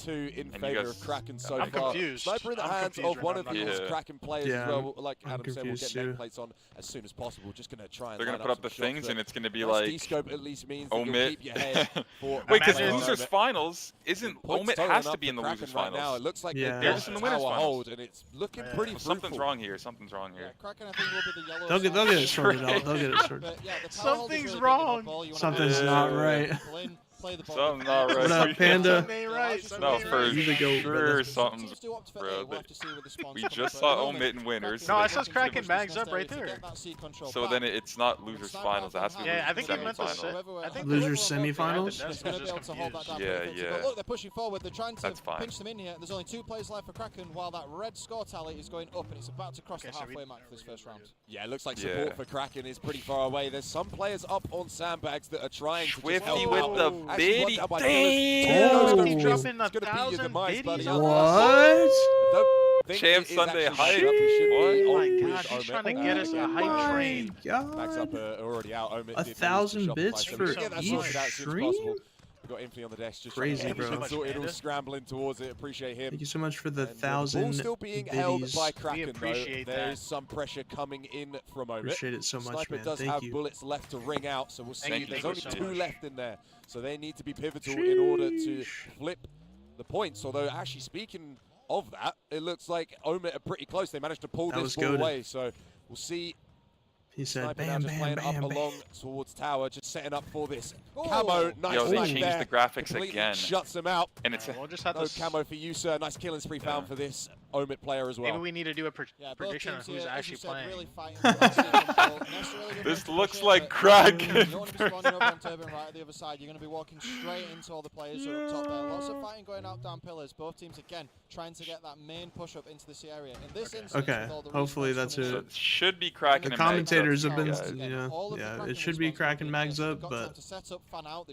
38-32 in favour of Kraken so I'm far. confused. Sniper in the hands of one of these Kraken players as well. Like I'm Adam said, we'll get confused nameplates on as soon as possible. Just going to try and they're going to put up the things, and it's going to be like like at least means that Omit. keep your head for Wait, because losers finals isn't Omit has to be in the losers finals. Now it looks like they're just in the winners finals, and it's looking pretty fruitful. Something's wrong here. Something's wrong here. Kraken, I think, will be the yellow. They'll get it sorted out. They'll get it sorted. Something's wrong. Something's not right. Something's not right. What up, Panda? No, for You the goat, sure brother. something's bro. We just saw Omit and winners. No, it says Kraken Mags Up right there. So then it's not losers finals. It has to be I think they meant to say. semifinals. I think Losers semifinals. Yeah. But look, they're pushing forward. They're trying to That's fine. pinch them in here. There's only 2 players left for Kraken, while that red score tally is going up, and it's about to cross the halfway mark for this first round. Yeah, it looks like support for Kraken is pretty far away. There's some players up on sandbags that are trying to just help with out. the Actually, biddy. He's dropping 1,000 biddies. What? Champ Sunday hype. Oh my gosh, he's trying to get us a hype train. Max up already out. 1,000 bits for each stream? We've got Infinity on the desk, just crazy, bro. All scrambling towards it. Appreciate him. Thank you so much for the And, 1,000 ball still being held biddies. by Kraken, appreciate though. that. There is some pressure coming in from Omit. Appreciate it so much, Sniper man. does Thank have you. bullets left to ring out, so we'll see. Thank you There's only so 2 much. left in there, so they need to be pivotal in order to flip the points. Although, actually, speaking of that, it looks like Omit are pretty close. They managed to pull That this was ball goated. away, so we'll see. He said, Sniper now bam, just bam, playing bam, up bam. along towards tower, just setting up for this camo. Nice Yo, they snipe changed there. the graphics Completely again. Shuts them out. And it's We'll just have No to. camo for you, sir. Nice killing spree found for this Omit player as well. Maybe we need to do a Yeah, both prediction on teams who's here, as actually you said, playing. really fighting for that second goal. Nesta really good This to looks push it, like but Kraken. You don't want to be spawning over on Turban right at the other side. You're going to be walking straight into all the players who are up top there. Lots of fighting going out down pillars. Both teams, again, trying to get that main push up into this area. In this instance, Okay, with all the hopefully respawns that's coming it. in, It should be Kraken The and Mags Up, commentators have been, guys. yeah, it should be Kraken Mags Up, but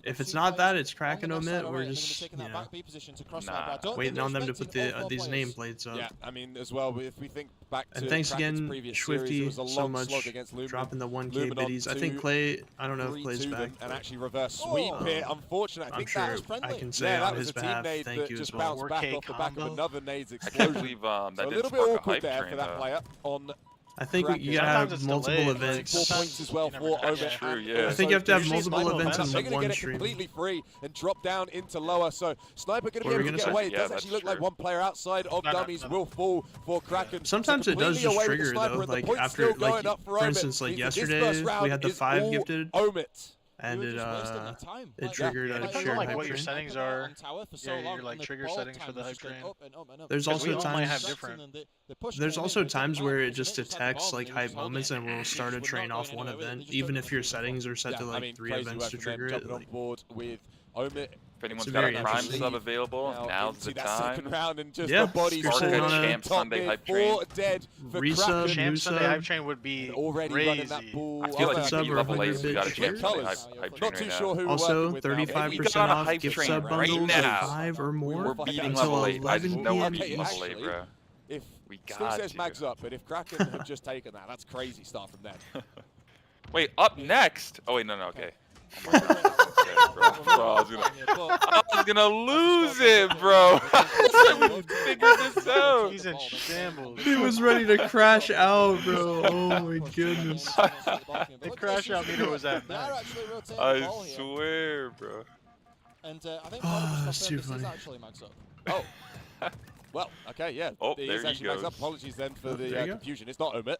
if it's two not players that, it's Kraken on the Omit. side We're already, and just, they're going to take that back B position to cross Nah. sniper. I don't think waiting they're on them to put expecting all these 4 players. nameplates up. Yeah, I mean, as well, if we think back to And thanks Kraken's again, previous series, it Swifty, was a so long much slog against Lumen. dropping the 1K Lumen on biddies. I think 2, Clay, I don't know if Clay's 3-2 back. them, and but, actually reverse sweep here. Unfortunate. I I'm think sure that was friendly. I can say yeah, on that was his a team behalf, nade thank that you just as well. bounced back 4K off the back of combo. another nade's I can't explosion. believe So that a didn't little bit spark a awkward hype there train, for that though. player on I think Kraken. you gotta Sometimes have it's multiple delayed, events. 4 points as well for Omit. True, yeah. I think you have to have Usually it's multiple like events momentum. on They're going to one get it stream. completely free and drop down into lower. So Sniper going to What be were able we to get gonna away. say? It Yeah, does that's actually look like true. one player outside of No, no, dummies no. will fall for Kraken. Sometimes So it does completely just away with the trigger Sniper, though, and the like point's after, still going like up for for Omit. instance, like Means that this yesterday first round we had the is 5 all gifted, Omit. and We were it just wasting our time. it Like, triggered yeah, a like, Depends on shared like hype what your train. settings on are. tower for so Yeah, long, your like and the trigger ball settings for time the was hype just going train. up and up and up. There's Because we also all might have times different. there's also times where it just detects like hype moments and will start a train off one event, even if your settings are set to like 3 events to trigger it. Jumping on Like, board with Omit. If anyone's It's got a very Prime interesting. sub available, now's into the that time. second round and just Yeah, the bodies Spark falling a on Champ top Sunday mid, hype 4 dead for Resub, Kraken. Champ new Sunday sub. hype train would be Already running that crazy. ball. I feel like Sub you can be or level 8, 100 so you got a bit Champ Sunday cheaper. hype train Not too right sure now. who we're Also, working with now. 35% on a off hype gift train sub right bundles now. of 5 or more We're beating until level 8. I just 11 know we're p.m. beating Okay, level 8, actually, bro. If We still got says you. Mags up, but if Kraken had just taken that, that's crazy start from them. Wait, up next? Oh wait, no, okay. Oh my God, I was gonna lose it, bro. We figured this out. He's in shambles. He was ready to crash out, bro. Oh my goodness. The crash out meter was at max. I swear, bro. And I think That's too this is funny. actually Mags up. Oh. Well, okay, yeah. Oh, It there is he actually Mags goes. up. Apologies then for There you the go. confusion. It's not Omit.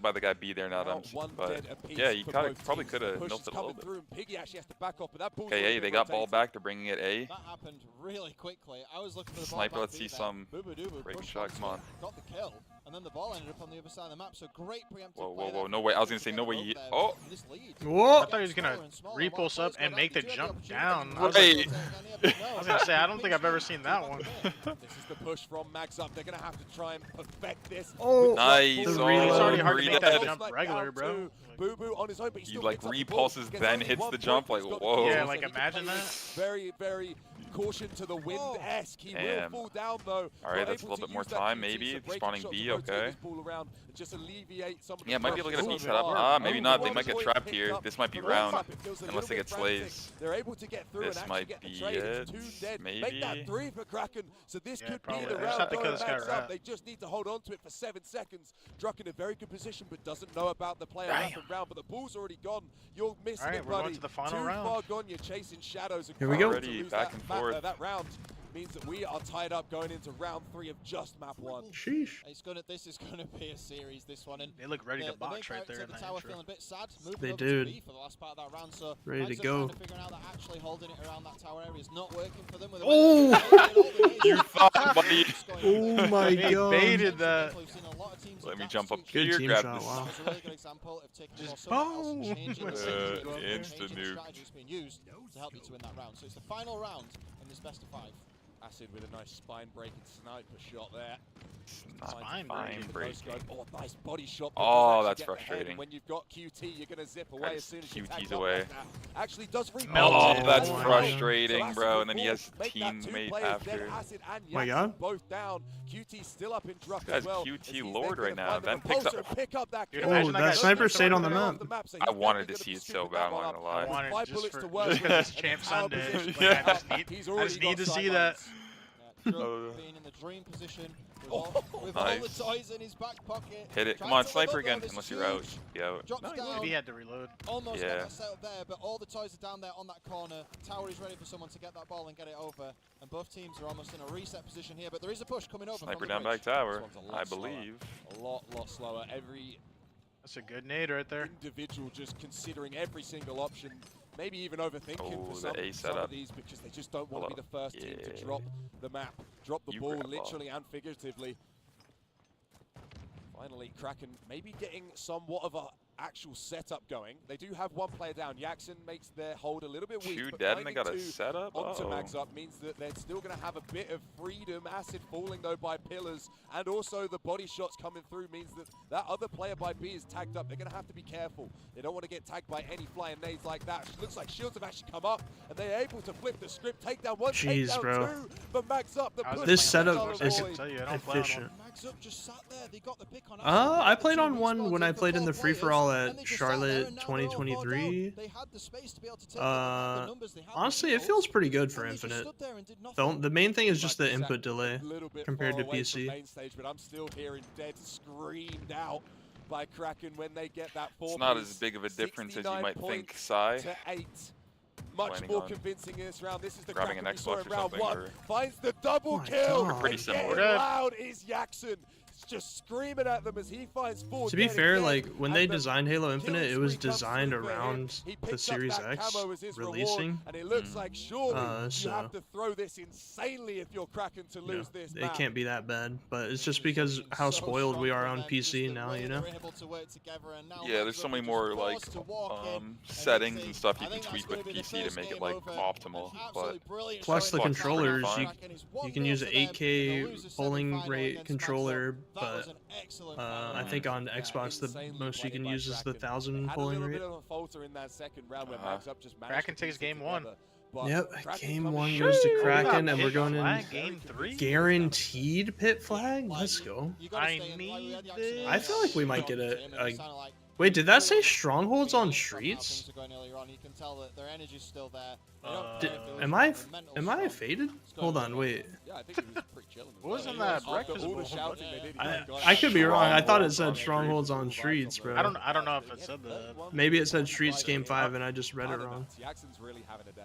flanked by the guy B there now. That I'm, but Yeah, he probably could have milked it a little bit. Okay, hey, they got ball back. They're bringing it A. That happened really quickly. I was looking for the Sniper, ball let's see some breaking shot. Come on. Got the kill, and then the ball ended up on the other side of the map. So great preemptive. Whoa, no way. I was gonna say no way. Whoa! I thought he was gonna repulse up and make the jump down. I was gonna say I don't think I've ever seen that one. This is the push from Mags Up. They're gonna have to try and perfect this. Oh, nice. It's already hard to make that jump regular, bro. Boo Boo on his own, but he like repulses, then hits the jump. Like whoa. Yeah, like imagine that. Very, very caution to the wind-esque. He will fall down though. All right, that's a little bit more time, maybe. Spawning B, okay. Yeah, might be able to get a B set up. Maybe not. They might get trapped here. This might be round, unless they get slays. They're able to get through. This might be it. Maybe. Make that 3 for Kraken. So this could probably. be the round. They just need to hold on to it for 7 seconds. Druck in a very good position, but doesn't know about the player wrapping round. But the ball's already gone. You're missing it, buddy. We're going to the final round. Too far gone. You're chasing shadows. Here we go. Already back and forth. That round means that we are tied up going into round 3 of just map 1. Sheesh. This is gonna be a series. This one, and they look ready to box right there in the that tower intro. feeling a bit sad. They do. For the last part of that round, so ready to go. Figuring out that actually holding it around that tower area is not working for them. Oh! You fuck, buddy. Oh my He god. baited that. Let me jump up Good here, team grab shot, this. wow. It's a really good example of taking Just the ball somewhere else and changing the Insta-nuke. strategy that's being used to help you to win that round. So it's the final round in this best of 5. Acid with a nice spine-breaking sniper shot there. Spine breaking. Oh, nice body shot. Oh, that's frustrating. When you've got QT, you're going to zip away as soon as you QT's away. Actually does Oh, that's Oh my frustrating, God. bro. And then he has Make that 2 teammate players after. dead. Acid and My Yasin God. both down. QT still up in Druck Guy's as well. QT Lord right now. Then Then picks up. pick up that Dude, kill. imagine that sniper stayed on the map. I wanted to see it so bad, I'm not gonna lie. I wanted Five just bullets for to work just with. because it's Champ Sunday. Position. Like, I just He's need already to got see that. Druck being in the dream position with all the Nice. toys in his back pocket. Hit it. Trying Come on, to sniper look again. over, this Unless is you're out. huge. Be out. Drops No, down. Maybe he had to reload. Almost Yeah. got that set up there, but all the toys are down there on that corner. Tower is ready for someone to get that ball and get it over. And both teams are almost in a reset position here, but there is a push coming over. Sniper from the down bridge. back tower, This one's a lot I slower. believe. A lot slower. Every That's a good nade right there. individual just considering every single option, maybe even overthinking Oh, for the some, A some setup. of these because they just don't want to be the first team to Yeah. drop the map, drop the You ball grab ball. literally and figuratively. Finally, Kraken maybe getting somewhat of a actual setup going. They do have one player down. Jackson makes their hold a little bit weak. 2 but dead and they finding got a 2 setup? onto Uh-oh. Mags Up means that they're still going to have a bit of freedom. Acid falling though by pillars, and also the body shots coming through means that that other player by B is tagged up. They're going to have to be careful. They don't want to get tagged by any flying nades like that. It looks like shields have actually come up, and they're able to flip the script, take down 1, take Jeez, down bro. 2. But Mags Up, the push This from setup Solid is Boy. efficient. Mags Up just sat there. They got the pick on I played on one when I played in the free-for-all at Charlotte 2023. Honestly, it feels pretty good for Infinite. The main thing is just the input delay compared to PC. Main stage, but I'm still hearing dead screamed out by Kraken when they get that 4 It's not as big of a difference as you might think, Sai. to 8. Much Planning more on convincing in this round. This is the grabbing Kraken an we saw Xbox in or round something, 1. or- Finds the double my kill. God. Pretty And similar. getting loud is Jackson. Just screaming at them as he finds 4 To be dead fair, again. like when they And the designed Halo kill Infinite, it was spree comes designed through for him. around He the picks up Series that X camo as his reward, releasing. and it looks like surely you so have to throw this insanely if you're Kraken to lose this it map. can't be that bad. But it's just because how spoiled we are on PC now, you know. Yeah, there's so many more like settings and stuff you can tweak with PC to make it like optimal. But Plus the Xbox is pretty controllers, fun. you can use an 8K polling rate controller, but I think on Xbox the most you can use is the 1000 Had a polling little rate. bit of a falter in that second round where Mags Up just managed Kraken to takes piece it game 1. together. But Yep, Kraken game coming 1 in- goes to Shoo! Kraken, and we're Pit going in flag, game 3. guaranteed pit flag. Let's go. I need this. I feel like we might get a Wait, did that say strongholds on streets? Am I faded? Hold on, wait. Yeah, I think he was pretty chilling. Wasn't that breakfast all the bowl? shouting they did, he I, got I could be wrong. I thought it Strongholds said on strongholds on streets, bro. I don't know if it said that. Maybe it said streets game 5 and I just read it wrong. Jackson's really having a day.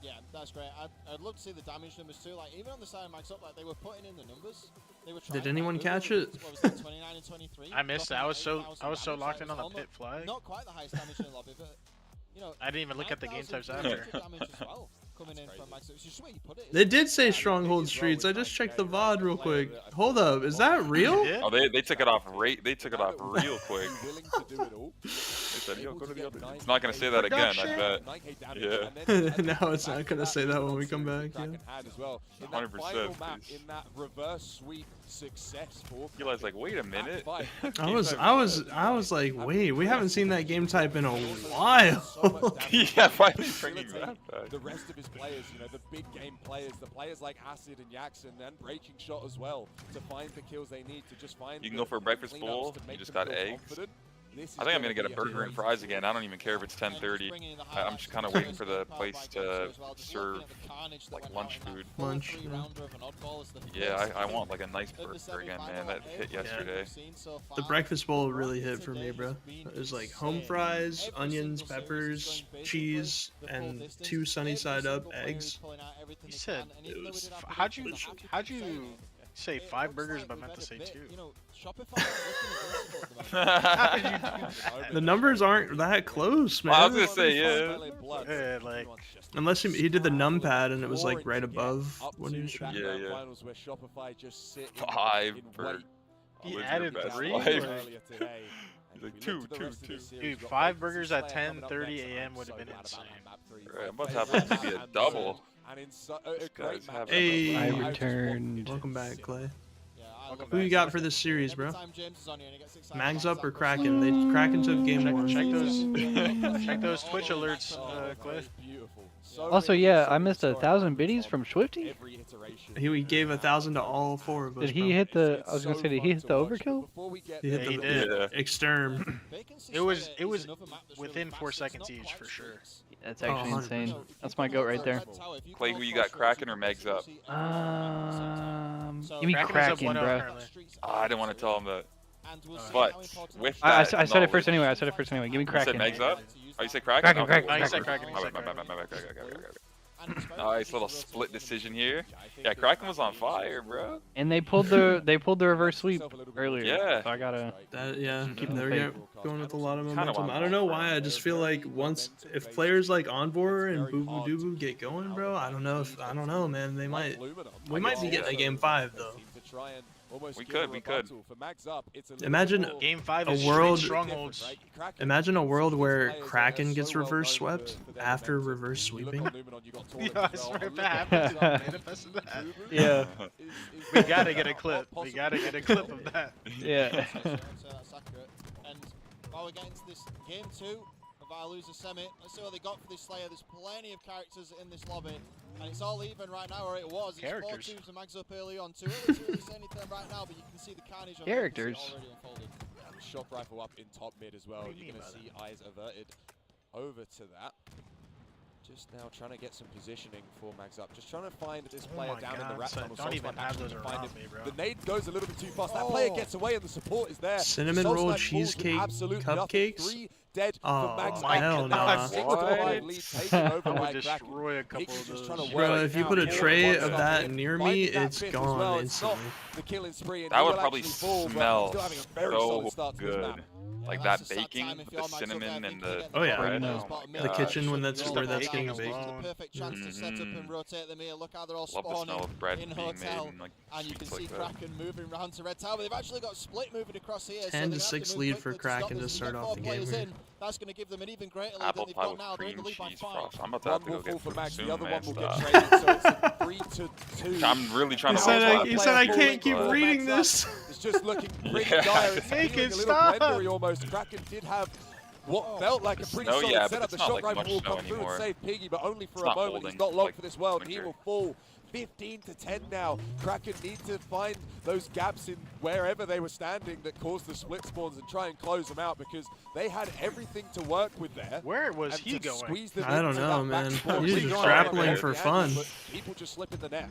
Yeah, that's great. I'd love to see the damage numbers too. Like even on the side of Max Up, like they were putting in the numbers. They were trying. Did anyone catch it? What was that, 29 and 23? I missed it. I was so damage. locked Like, in on the pit flag. Not quite the highest damage in the lobby, but you know. I didn't even look at the game types after. Damage as well, coming in from Max Up. It's just where you put it. They did say Stronghold Streets. I just checked the VOD real quick. Hold up, is that real? Oh, they took it off They took it off real quick. They said, "Yo, go to the other." It's not gonna say that again, I bet. Yeah. No, it's not gonna say that when we come back. Yeah. 100%. In that reverse sweep success for Eli's like, wait a minute. I was like, wait, we haven't seen that game type in a while. Yeah, finally bringing that back. The rest of his players, you know, the big game players, the players like Acid and Jackson, and Breaking Shot as well, to find the kills they need to just find. You can go for a breakfast bowl. You just got eggs. I think I'm gonna get a burger and fries again. I don't even care if it's 10:30. I'm just kind of waiting for the place to serve like lunch food. Lunch. Yeah, I want like a nice burger again, man. That hit yesterday. The breakfast bowl really hit for me, bro. It was like home fries, onions, peppers, cheese, and 2 sunny side up eggs. You said it was. How'd you say 5 burgers, but meant to say 2? The numbers aren't that close, man. I was gonna say, yeah. Like, unless he did the numpad and it was like right above when he was trying. Yeah. 5 per. He added 3. Like 2. Dude, 5 burgers at 10:30 a.m. would have been insane. Right, I'm about to have to be a double. Hey, I returned. Welcome back, Clay. Who you got for this series, bro? Mags Up or Kraken? Kraken took game 1. Check those Twitch alerts, Clay. Also, yeah, I missed 1,000 biddies from Swifty. He gave 1,000 to all 4 of us. Did he hit the? I was gonna say, did he hit the overkill? He hit He did. Exterm. It was within 4 seconds each for sure. That's actually insane. That's my goat right there. Clay, who you got, Kraken or Megs Up? Give me Kraken, bro. I didn't want to tell him that. But with I that, said it first anyway. Give me Kraken. You said Megs Up? Oh, you said Kraken? Kraken. No, you said Kraken. Nice little split decision here. Yeah, Kraken was on fire, bro. And they pulled the reverse sweep earlier. Yeah. So I gotta. Keep there going with a lot of momentum. I don't know why. I just feel like if players like Envor and Boo Boo Doo get going, bro. I don't know, man. We might be getting a game 5 though. We could. Imagine game 5 a is world. Strongholds. Imagine a world where Kraken gets reverse swept after reverse sweeping. Yeah, I swear if that happens, I'll manifest that. Yeah. We gotta get a clip. We gotta get a clip of that. Yeah. And while we get into this game 2 of our loser semi, let's see what they got for this Slayer. There's plenty of characters in this lobby, and it's all even right now, or it was. It's 4-2 to Mags Up early on. Too early to really say anything right now, but you can see the carnage on characters already unfolded. And shock rifle up in top mid as well. You're gonna see eyes averted over to that. Just now trying to get some positioning for Mags Up. Just trying to find this player down in the rat tunnel. Don't even have those around me, bro. The nade goes a little bit too fast. That player gets away and the support is there. Cinnamon roll cheesecake cupcakes? 3 dead Oh, for Mags hell Up. no. I would destroy a couple of those. Bro, if you put a tray of that near me, it's gone instantly. That would probably smell so good. Like that baking with the cinnamon and the bread. The kitchen when that's where that's getting baked. Perfect chance to set up and rotate them here. Look how they're all Love the smell of bread in being made hotel, and, like, and you can see like that. Kraken moving round to Red Tower. They've actually got Split moving across here. 10-6 lead for Kraken to start off the game here. That's going to give them an even greater lead Apple than they've pie got with now. They're in cream the lead by cheese 5. frost. I'm about to have to go get food soon, the other man. one will get traded, so it's a 3-2. I'm really trying to He said I can't keep reading this. It's just looking pretty dire. It's Make feeling it a little stop. blendery almost. Kraken did have what felt like a pretty solid yeah, but setup. it's The not shock like rifle much will snow come through and anymore. save Piggy, but only for It's a not moment. holding, He's not long like for this world. He winter. will fall 15-10 now. Kraken need to find those gaps in wherever they were standing that caused the split spawns and try and close them out, because they had everything to work with there. Where was he going? I don't know, man. He's just grappling for fun. People just slip in the net.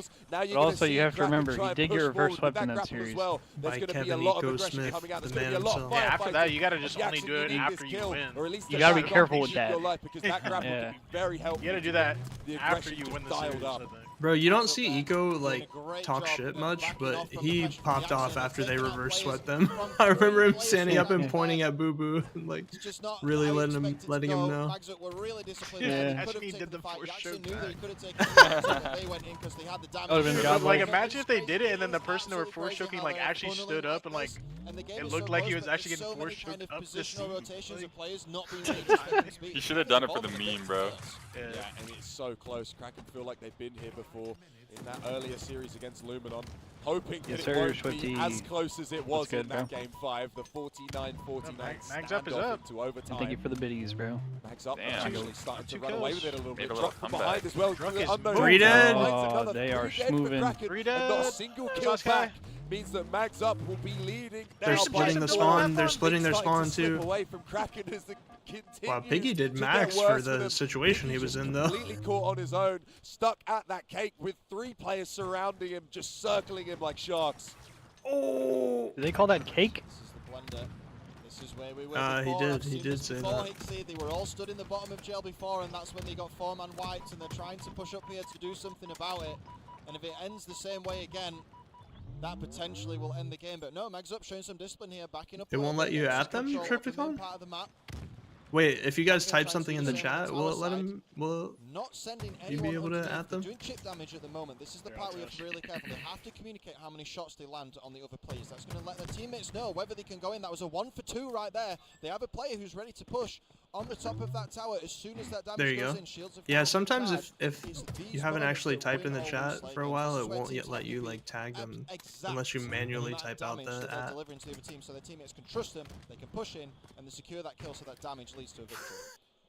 stalls. Now you're But also, you have to remember, he did get reverse weapon in that as series. well. There's By going to be a Kevin lot of Eco aggression Smith, coming out. the There's going to man be a lot of himself. Yeah, after firefighting. that, you gotta just And only Jackson, do it need after this you kill, win. or at least You a gotta be shot careful to with keep that. your life, because that grapple Yeah. can be very helpful. You gotta do to that get the after aggression you just win the dialed series, up. I think. Bro, you don't see Eco like talk shit much, but he popped off after they reverse swept them. I remember him standing up and pointing at Boo Boo and like really letting him know. Magzup were really disciplined. Yeah. They could have Actually, taken the fight. force You actually choke knew back. they could have taken the fight, but they went in because they had the damage. That would've been But, like, godlike. imagine if they did it and then the person they were force choking like actually stood up and like it looked like he was actually getting force choked up the seat. Rotations of players not being You should have done it for the meme, bro. Yeah, and it's so close. Kraken feel like they've been here before in that earlier series against Luminon, hoping that Yes, it sir, won't be Swifty. as close as it was good, in that bro. game 5, the 49-49 Mags up is standoff up. into overtime. Thank you for the biddies, bro. Mags up, Damn. actually starting to 2 run away with kills. it a little Made bit. a little Drunk from comeback. behind as well. Drunk is Unknown Three dead. finds Oh, another they are 3 dead for schmoovin'. Kraken, Three and not a dead. single There's kill last guy. back means that Mags Up will be leading. They're now splitting by the 4. spawn. They're splitting their Starting to spawn slip too. away from Kraken as the Wow, Piggy did to max get for worse the him. situation he Piggy was just in though. completely caught on his own, stuck at that cake with 3 players surrounding him, just circling him like sharks. Oh, do they call that cake? This is the blender. This is where we were He before. did. I've He seen did this say before. that. Hicksy, they were all stood in the bottom of jail before, and that's when they got 4-man wiped, and they're trying to push up here to do something about it. And if it ends the same way again, that potentially will end the game. But no, Mags Up showing some discipline here, backing up. It won't let you at them, Triptychon? Wait, if you guys type something in the chat, will it let him? Will Not sending you be able to at them? doing chip damage at the moment. This is the part we have to be really careful. They have to communicate how many shots they land on the other players. That's going to let their teammates know whether they can go in. That was a 1 for 2 right there. They have a player who's ready to push on the top of that tower as soon as that damage There you goes go. in. Shields have Yeah, come sometimes charged. if It's these you haven't moments actually that typed in win the chat almost, for a like, while, it sweat won't teams yet let have you to like tag them exact unless you manually amount of type out damage the that they're at. delivering to the other team, so their teammates can trust them, they can push in, and they secure that kill so that damage leads to a victory.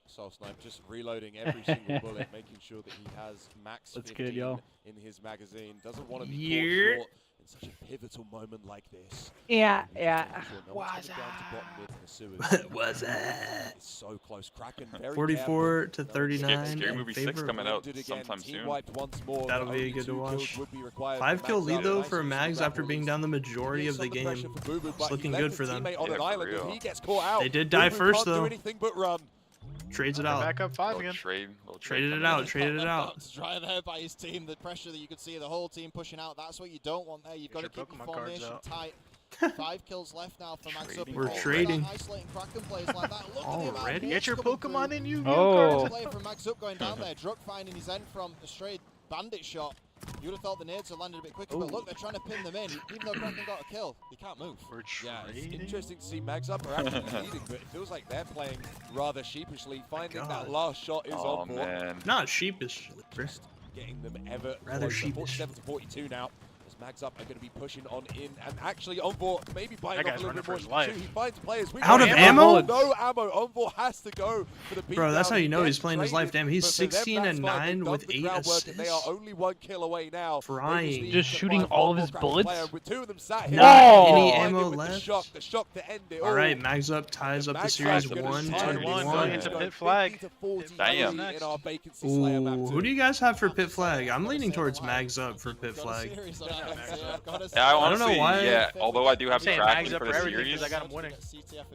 Soul Snipe just reloading every single bullet, making sure that he has max That's 15 good, y'all. in his magazine. Doesn't want to be Yeah. caught short in such a pivotal moment like this. Yeah, And yeah. making sure no one's coming down to bottom mid in the sewers. Was that? It's so close. Kraken very 44 careful. to 39 Scary in Movie 6 favor. coming out Wounded again, sometime team soon. wiped once more, That'll but be only good to 2 kills watch. would be required 5-kill Mags lead Up. though Nice for use of Mags after grapple being leads. down the He majority is of the under game. pressure for Boo Boo, It's but he looking left good his for them. teammate on Yeah, an for island real. and he gets caught out. They did Boo die Boo first can't do though. anything but run. Trades it They're out. back up 5 again. Little Traded it coming out. in. Traded it out. That's dry there by his team. The pressure that you could see the whole team pushing out. That's what you don't want there. You've got to Get your keep your Pokemon cards formation out. tight. 5 kills left now for Mags Up. We're Start trading. Isolating Kraken players like that. Look at the amount of Already? hits Get your coming Pokemon through. in you. Oh. Play from Mags Up going down there. Druk finding his end from a straight bandit shot. You would have thought the nades had landed a bit quicker, but look, they're trying to pin them in. Even though Kraken got a kill, he can't move. We're Yeah, it's trading. interesting to see Mags Up are actually leading, but it feels like they're playing rather sheepishly. Finding God. that last shot is Oh on board. man. Not sheepish. Getting them ever Rather closer. sheepish. 47 to 42 now. As Mags Up are going to be pushing on in, and actually Envor maybe buying That off a guy's little running bit for more. his life. He finds players. Out of ammo? No ammo. Envor has to go for the beat. Bro, that's down. how you know He he's gets playing his life. traded, Damn, he's but for them, 16 that's and fine. 9 They've with done the 8 groundwork, and They are assists. only 1 kill away now. They just Frying. need Just to shooting find all one of his more Kraken bullets? player, with 2 of them sat here. No! Any Find ammo it with left? The shock to end it all. All right, Mags Up ties up the Mags series Up's gonna 1 tie to it. 1. It's a pit flag. 50 to 40 Damn. in our vacancy slayer map Ooh, too. who do you guys have for pit flag? I'm leaning towards Mags Up for pit flag. Yeah, I I don't know honestly, why. yeah. Although I do have I'm saying Kraken Mags up for for the everything series, because I got him winning.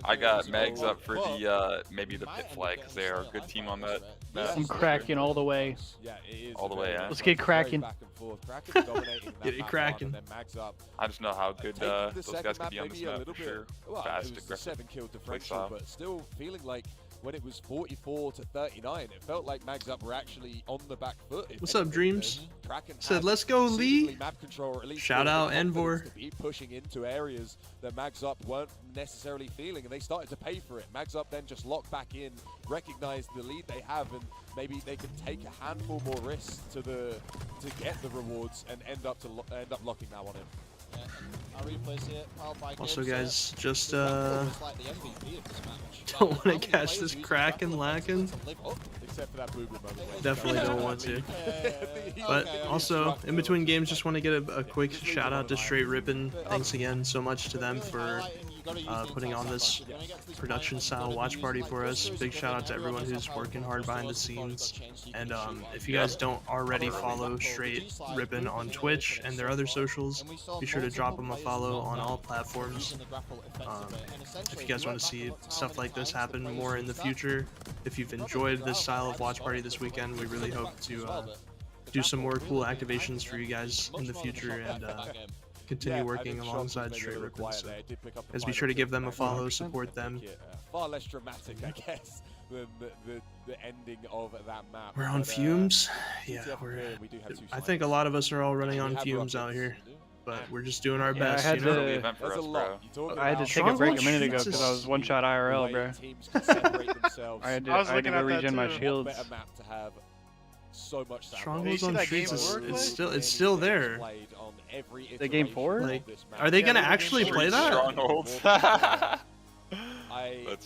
I got Mags up for the maybe the pit flag because they are a good team on that. I'm cracking all the way. Yeah, it is All the way, yeah. Let's get cracking. back and forth. Kraken's dominating that Get it map cracking. and then Mags Up. I just know how good Taking the those second guys could map be on this maybe a map little for bit- sure. Well, Fast, it was the aggressive. 7-kill style. differential, but still feeling like when it was 44 to 39, it felt like Mags Up were actually on the back foot. If What's up, anything, Dreams? Kraken Said, had let's go, seemingly Lee. Map control, or at least Shout the out, confidence Envor. to be pushing into areas that Mags Up weren't necessarily feeling, and they started to pay for it. Mags Up then just locked back in, recognized the lead they have, and maybe they could take a handful more risks to get the rewards and end up locking that one in. Also, guys, just don't want to catch this Kraken lacking. Except for that boo-boo moment. Definitely don't want to. But also, in between games, just want to get a quick shout out to STR8 RIPPIN. Thanks again so much to them for putting on this production style watch party for us. Big shout out to everyone who's working hard behind the scenes. And if you guys don't already follow STR8 RIPPIN on Twitch and their other socials, be sure to drop them a follow on all platforms. If you guys want to see stuff like this happen more in the future, if you've enjoyed this style of watch party this weekend, we really hope to do some more cool activations for you guys in the future and continue working alongside Straight Rippin. So guys, be sure to give them a follow, support them. Far less dramatic, I guess, than the ending of that map. We're on fumes. Yeah, I think a lot of us are all running on fumes out here, but we're just doing our best. I had you know? I had to take a break a minute ago because I was one-shot IRL, bro. I had to go regen my shields. So much Strongholds on Streets it's still there. The game 4? Like, are they gonna actually play that? Strongholds. That's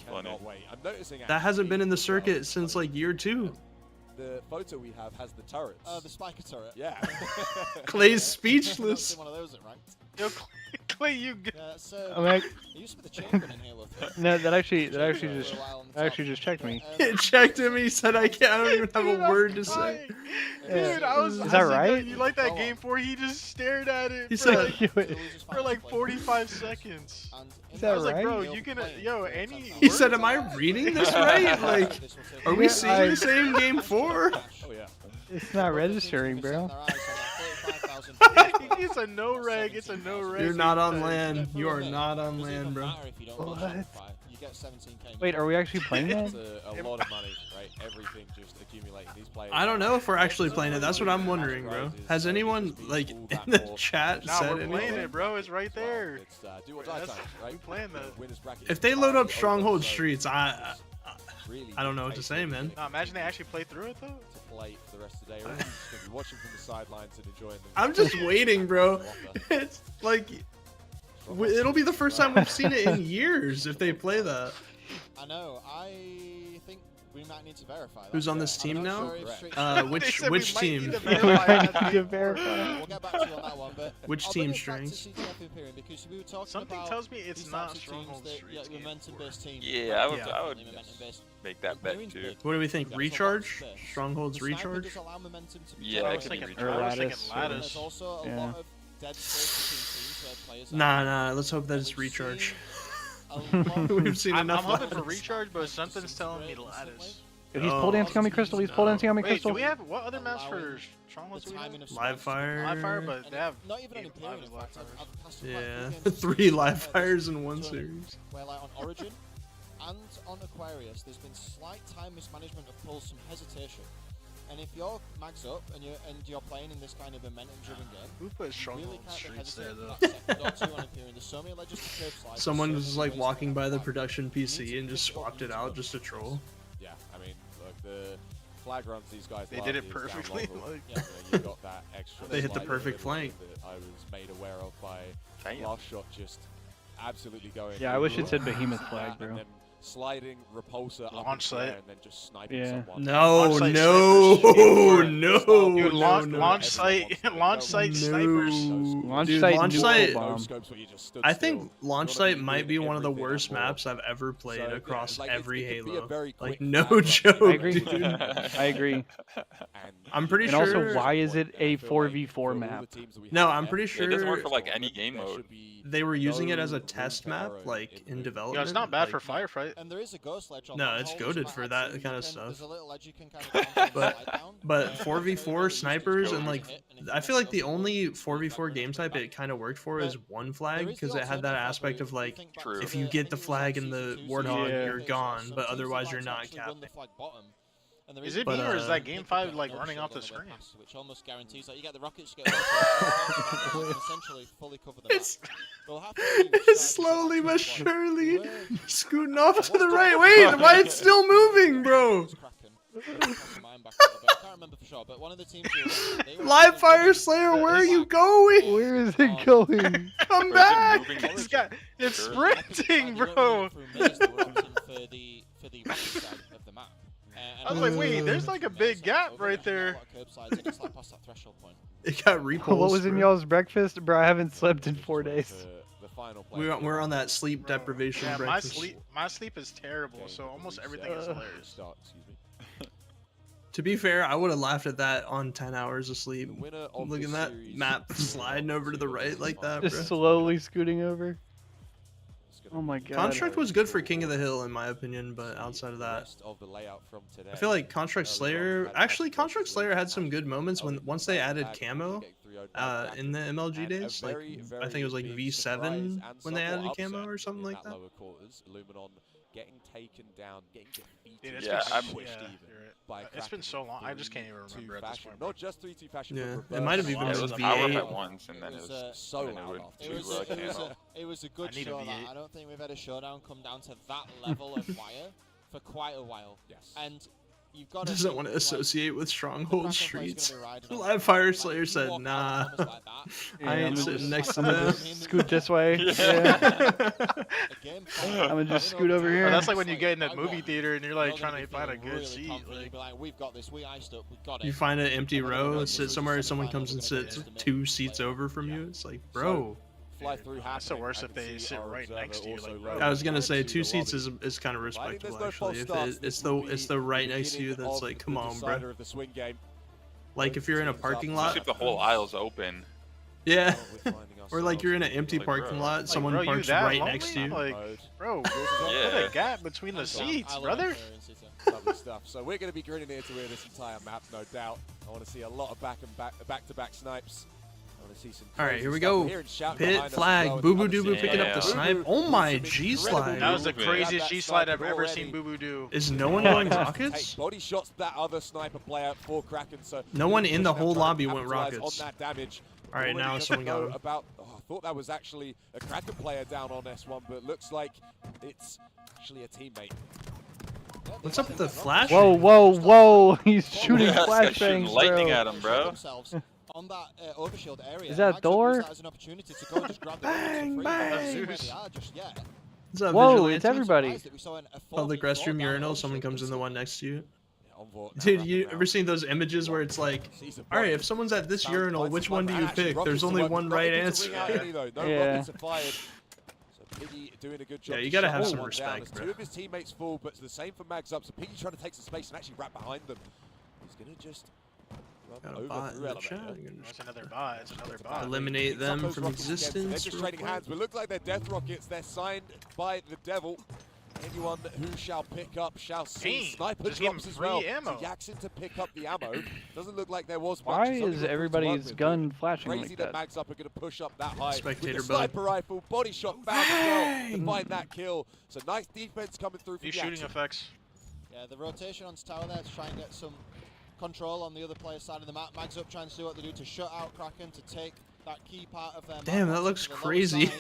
funny. I'm noticing that hasn't been in the circuit since like year 2. The photo we have has the turrets. The spiker turret. Yeah. Clay's speechless. One of those, right? Yo, Clay, you good? I'm like, It used to be the champion in Halo 3. no, that actually just checked me. It checked him. He said, "I don't even have a word to say." Dude, I was. Is that right? You like that game 4? He just stared at it. He said, for like 45 seconds. Is that I was like, right? bro, you gonna any? He said, "Am I reading this right? Like, are we seeing the same game 4?" Oh yeah. It's not registering, bro. It's a no reg. It's a no reg. You're not on land. You are not on land, bro. What? You get 17k. Wait, are we actually playing that? It's a lot of money, right? Everything just accumulating. These players. I don't know if we're actually playing it. That's what I'm wondering, bro. Has anyone like in the chat Nah, said we're playing anything? it, bro. It's right there. It's do or die time, right? We playing that. If they load up Stronghold Streets, I don't know what to say, man. Nah, imagine they actually play through it though. To play for the rest of the day, or just gonna be watching from the sidelines and enjoying them. I'm just waiting, bro. It's like it'll be the first time we've seen it in years if they play that. I know. I think we might need to verify that. Who's on this team now? Which They which said we might team? need to verify that. To verify. We'll get back to you on that one, but Which I'll team bring us back to strings? CTF Imperium because we were talking Something about tells me it's these not types of teams Stronghold that, Streets game momentum-based teams. Yeah, I would momentum-based. make that bet too. What do we think? Recharge? Strongholds The sniper recharge? does allow momentum to be Yeah, I it was could be thinking recharged. Lattice, There's also a yeah. lot of dead space between teams where players Nah. Let's hope that it's recharge. We've seen I'm enough. hoping for lattice. recharge, but something's telling me lattice. He's pulled anti-Kami Crystal. He's pulled anti-Kami Wait, Crystal. do we have what other maps for Strongholds? Do we have? Live fire. Live fire, but they have not even on eight Imperium. In live fact, fires. I've passed quite a Yeah, few games 3 live where fires there's in one been series. Where like on Origin and on Aquarius, there's been slight time mismanagement of pulls, some hesitation. And if you're mags up and you're playing in this kind of momentum-driven game, Who put you Stronghold really can't Streets hesitate there, for though? that second or two on Imperium. There's so many ledges to curb slide. Someone was like walking by the production PC and just swapped it out just to troll. Yeah, I mean, look, the flag runs these guys. They love did it is down perfectly, local. like- Yeah, you got that extra. They hit the slide perfect ability flank. that I was made aware of by Damn. last shot, just absolutely going. Yeah, I wish it through said Behemoth that, flag, and bro. then sliding repulsor up Launch into the air site. and then just sniping Yeah. someone. No, Launch site no, snipers. no, Dude, launch, no. launch site, launch site snipers. Launch Dude, site launch nuke site- bomb. No scopes where you just stood I still. think launch You site wanna be might be doing one of the everything worst and more. maps I've ever played So, yeah, across like, every it could be a Halo. very Like quick no flag run. joke, I agree. dude. I agree. I'm pretty And sure. also, why is it a 4v4 map? No, I'm pretty It doesn't work sure for like any game mode. they were using it as a test map, like in development. Yo, it's not bad for like- firefight. And there is a ghost ledge on No, that it's hole, goated which for might that actually kind of you can- There's stuff. a little ledge you can kind of bounce and But- slide down. But It's 4v4 really just snipers a and like, hit, and if you I mess feel like up, the you will only lose 4v4 that game round type back. it kind of worked for But is one flag there is the because it had that alternative aspect flag of where like, you think back True. to if you I get think the it was flag like in the season 2, Warthog, season you're 3, gone, some but teams otherwise like you're to not actually run the capping. flag bottom. And there Is is it a me, me, But, or is uh, that game 5 like no running shield off the on way screen? past, which almost guarantees that you get the rockets to get and essentially fully cover the map. It's We'll have to see which side slowly is but actually surely where- scooting off to the right. Wait, why it's still moving, bro? It's cracking. Crossing my mind back a little bit. I can't remember for sure, but one of the teams they were Live actually Fire running Slayer, where are flag you going? Where is it going? Come Or is it back! moving It's got, it's Sure. sprinting, bro. through maze, they were opting for the right side of the map. I was like, wait, there's like a big gap right there. It's like past that threshold point. It got repulsed. What was in bro. y'all's breakfast? Bro, I haven't slept in 4 days. The final play. We're on that sleep deprivation Yeah, breakfast. my sleep is terrible, so almost everything is hilarious. Start, excuse me. To be fair, I would have laughed at that on 10 hours of sleep. The winner of Look the at that series map sliding over to the right like that, Just bro. slowly scooting over. is gonna Oh my god. Construct was good for King of the Hill in my opinion, but outside of that, I feel like Construct Slayer. Actually, Construct Slayer had some good moments once they added camo. In the MLG days, like I think it was like V7 when they added camo or something like that. Getting taken down, getting defeated. Dude, it's It's been so long. I just can't even remember at this point. Not just 3-2 fashion. Yeah, but it might have even it been was V8. power up once, and then it was so loud. It was a good showdown. I don't think we've had a showdown come down to that level of fire for quite a while. Yes. And you've got Doesn't want to associate with Stronghold Streets. Live Fire Slayer said, "Nah, I ain't sitting next to them." Scoot this way. I'm gonna just scoot over here. Oh, that's like when you get in a movie theater and you're like trying to find a good seat. Like, we've got this. We iced up. We got it. You find an empty row, sit somewhere, and someone comes and sits 2 seats over from you. It's like, bro. Fly through. That's the worst if they sit right next to you. Like, I was gonna say 2 seats is kind of respectable actually. If it's the right next to you, that's like, come on, bro. Like if you're in a parking lot. If the whole aisle's open. Yeah. Or like you're in an empty parking lot, someone bro, parks right next to you. Like, bro, put a gap between the seats, brother. Lovely stuff. So we're going to be grinning ear to ear this entire map, no doubt. I want to see a lot of back-to-back snipes. I want to see some. All right, here we go. Pit flag, Boo Boo Doo Boo picking up the snipe. Oh my G slide. That was the craziest G slide I've ever seen Boo Boo do. Is no one going rockets? Body shots that other sniper player for Kraken. So no one in the whole lobby went rockets. On that damage. All right, now someone got him. I thought that was actually a Kraken player down on S1, but it looks like it's actually a teammate. What's up with the flash? Whoa, whoa, whoa! He's shooting flashbangs, bro. Lightning at him, bro. On that overshield area. Is that Thor? Bang, bang. Whoa, it's everybody. Public restroom urinal, someone comes in the one next to you. Dude, you ever seen those images where it's like, alright, if someone's at this urinal, which one do you pick? There's only one right answer. Yeah. Doing a good job. Yeah, you gotta have some respect, bro. 2 of his teammates fall, but it's the same for Mags up. So Piggy trying to take some space and actually wrap behind them. He's gonna just run over through elevator. It's another bot. It's another bot. Eliminate them from existence. They're just trading hands, but look like they're death rockets. They're signed by the devil. Anyone who shall pick up shall see. Sniper drops as well. So Yaxin to pick up the ammo. Doesn't look like there was much. Why is everybody's gun flashing Crazy like that that? Mags up are going to push up that high. Spectator with the sniper rifle, body shot found as well to find that kill. So nice defense coming through from These shooting effects. Yeah, the rotation on tower there to try and get some control on the other player's side of the map. Mags up trying to do what they do to shut out Kraken, to take that key part of their map. Damn, that looks crazy.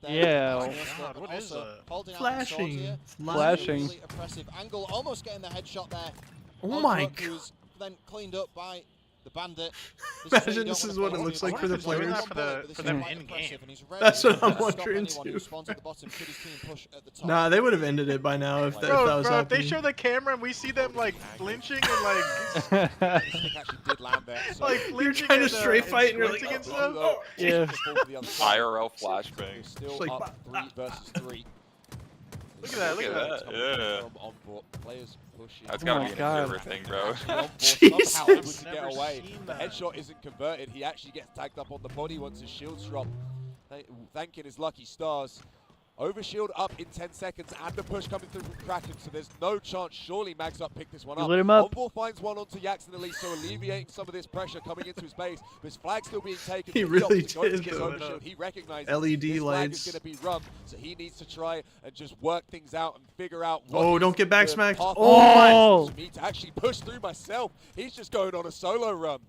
Yeah. God, what is that? Flashing. Flashing. Really oppressive angle, almost getting the headshot there. Oh my god. Who's then cleaned up by the bandit. Imagine this is what it looks like for the players. For them in game. That's what I'm wondering too. Nah, they would have ended it by now if that was bro, happening. if they show the camera and we see them like flinching and like You're trying to straight fight and you're like, and stuff. oh, yeah. IRL flashbang. Still like, up 3 versus 3. Look at that, look at that. Yeah. Players pushing. That's gotta Oh be my an God. observer thing, bro. Jesus. Somehow able to get away. The headshot isn't converted. He actually gets tagged up on the body once his shield's dropped. Thanking his lucky stars. Overshield up in 10 seconds and the push coming through from Kraken, so there's no chance. Surely Mags up picked this one up. Lit him up. Envor finds one onto Yaxin at least, so alleviating some of this pressure coming into his base. But his flag's still being taken. He really opts to go to did, get though. Overshield. He recognizes LED this flag lights. is going to be run, so he needs to try and just work things out and figure out what Oh, is don't get back the smacked. path Oh! for me to actually push through myself. He's just going on a solo run.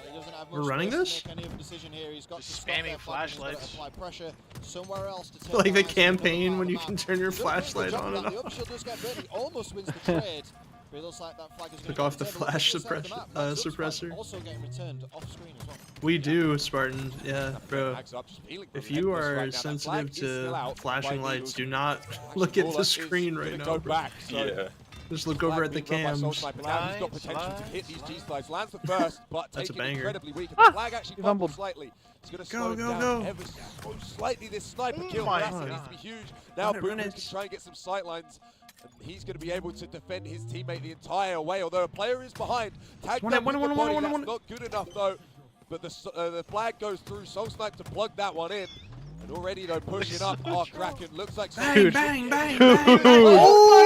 He doesn't have We're much running space this? to make any other decision here. He's got to stop Spamming their flag and he's got to flashlights. apply pressure somewhere else to take Like the eyes off campaign part when of you the can map. turn your Doesn't do a good flashlight job on of and that. off. The Overshield does get bit. He almost wins the trade. But it looks like that flag is going Took to off the flash suppressor. Also getting returned off screen as well. We do, Spartan. Yeah, bro. If you are sensitive to flashing lights, do not look at the screen right now, bro. Yeah. Just look over at the cams. He's got potential to hit these G-slides. Lands the first, but That's a taken banger. incredibly weak. And the flag actually fumbled slightly. It's going to slow him Go, down go. ever so slightly. This sniper kill my massive. God. Needs to be huge. Now Run it, Boom run can it. try and get some sight lines. And he's going to be able to defend his teammate the entire way, although a player is behind. Tagged One up it, with the one it, body. one it. That's not good enough, though. But the flag goes through. Soul Snipe to plug that one in. And already though pushing up, Kraken looks like Bang, bang, bang, Dude. bang, bang. Oh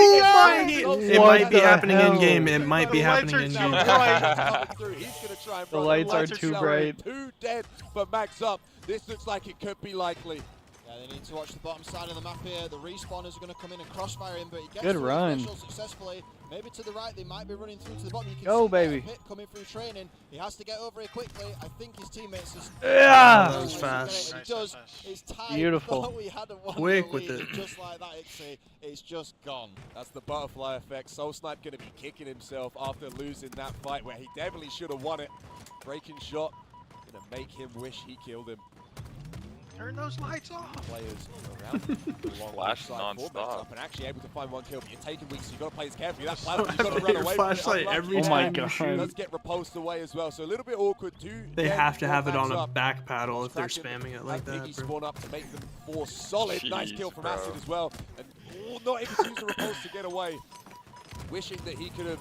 Oh, it might be happening in game. It might be The lights happening are in too game. bright. He's gonna try and The run lights it. are too bright. 2 dead for Max Up. This looks like it could be likely. Yeah, they need to watch the bottom side of the map here. The respawners are going to come in and crossfire him, but he gets Good through the run. threshold successfully. Maybe to the right, they might be running through to the bottom. You can Go, see baby. Pit coming through training. He has to get over it quickly. I think his teammates just... Yeah! That was fast. He does. It's tight. Beautiful. Thought we had a 1-0 Quick with lead, it. and just like that, it's just gone. That's the butterfly effect. Soul Snipe going to be kicking himself after losing that fight where he definitely should have won it. Breaking shot, going to make him wish he killed him. Turn those lights off. Players around the long Flash side for Max non-stop. Up and actually able to find 1 kill, but you're taking weeks, so you've got to play as carefully. That plasma, you've got to run away Flashlight from it. every Oh my time you God. shoot. Does get repulsed away as well, so a little bit awkward too. They have to have it on a Up. back paddle if they're Kraken spamming it like and that, Piggy bro. spawn up to make them 4 solid. Nice Jeez, kill from bro. Acid as well. And not able to use the repulse to get away. Wishing that he could have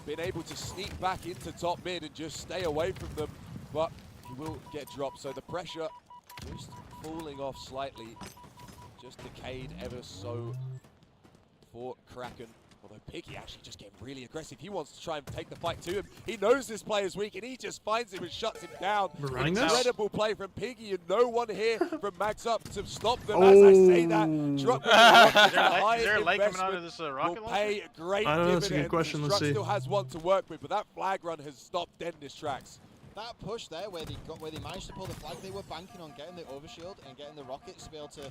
been able to sneak back into top mid and just stay away from them. But he will get dropped. So the pressure just falling off slightly. Just decayed ever so for Kraken. Although Piggy actually just getting really aggressive. He wants to try and take the fight to him. He knows this player's weak and he just finds him and shuts him down. We're running this? Incredible play from Piggy and no one here from Max Up to stop them. As I say that, drop Is there a light coming out of this rocket will launcher? pay great I don't know, that's a good dividends. question, let's Struck see. still has one to work with, but that flag run has stopped dead in his tracks. That push there, where they managed to pull the flag, they were banking on getting the overshield and getting the rockets to be able to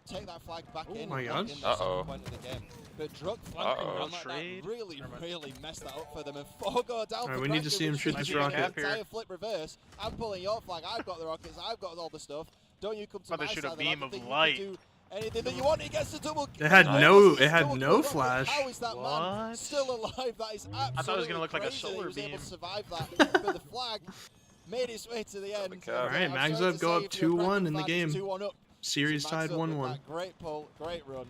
take that flag back in. my and God. in the second point of the game. But Druk flanking around like that Trade. really messed that up for them. And 4 go down Alright, for we need to Kraken, see him which shoot means this you get rocket. an entire flip reverse. I'm pulling your flag. I've got the rockets. I've got all the stuff. Don't you come to Thought they my shoot side a of the map beam and of think you light. can do anything that you want. He gets the double. It had Nice. no- He's it had double no kill rocket. flash. How is that man What? still alive? That is absolutely I thought it was gonna look like a crazy that solar he was able beam. to survive that. But the flag made its way to the end. All right, Mags Up go up 2-1 in the game. 2-1 up. Series tied 1-1. Great pull, great run,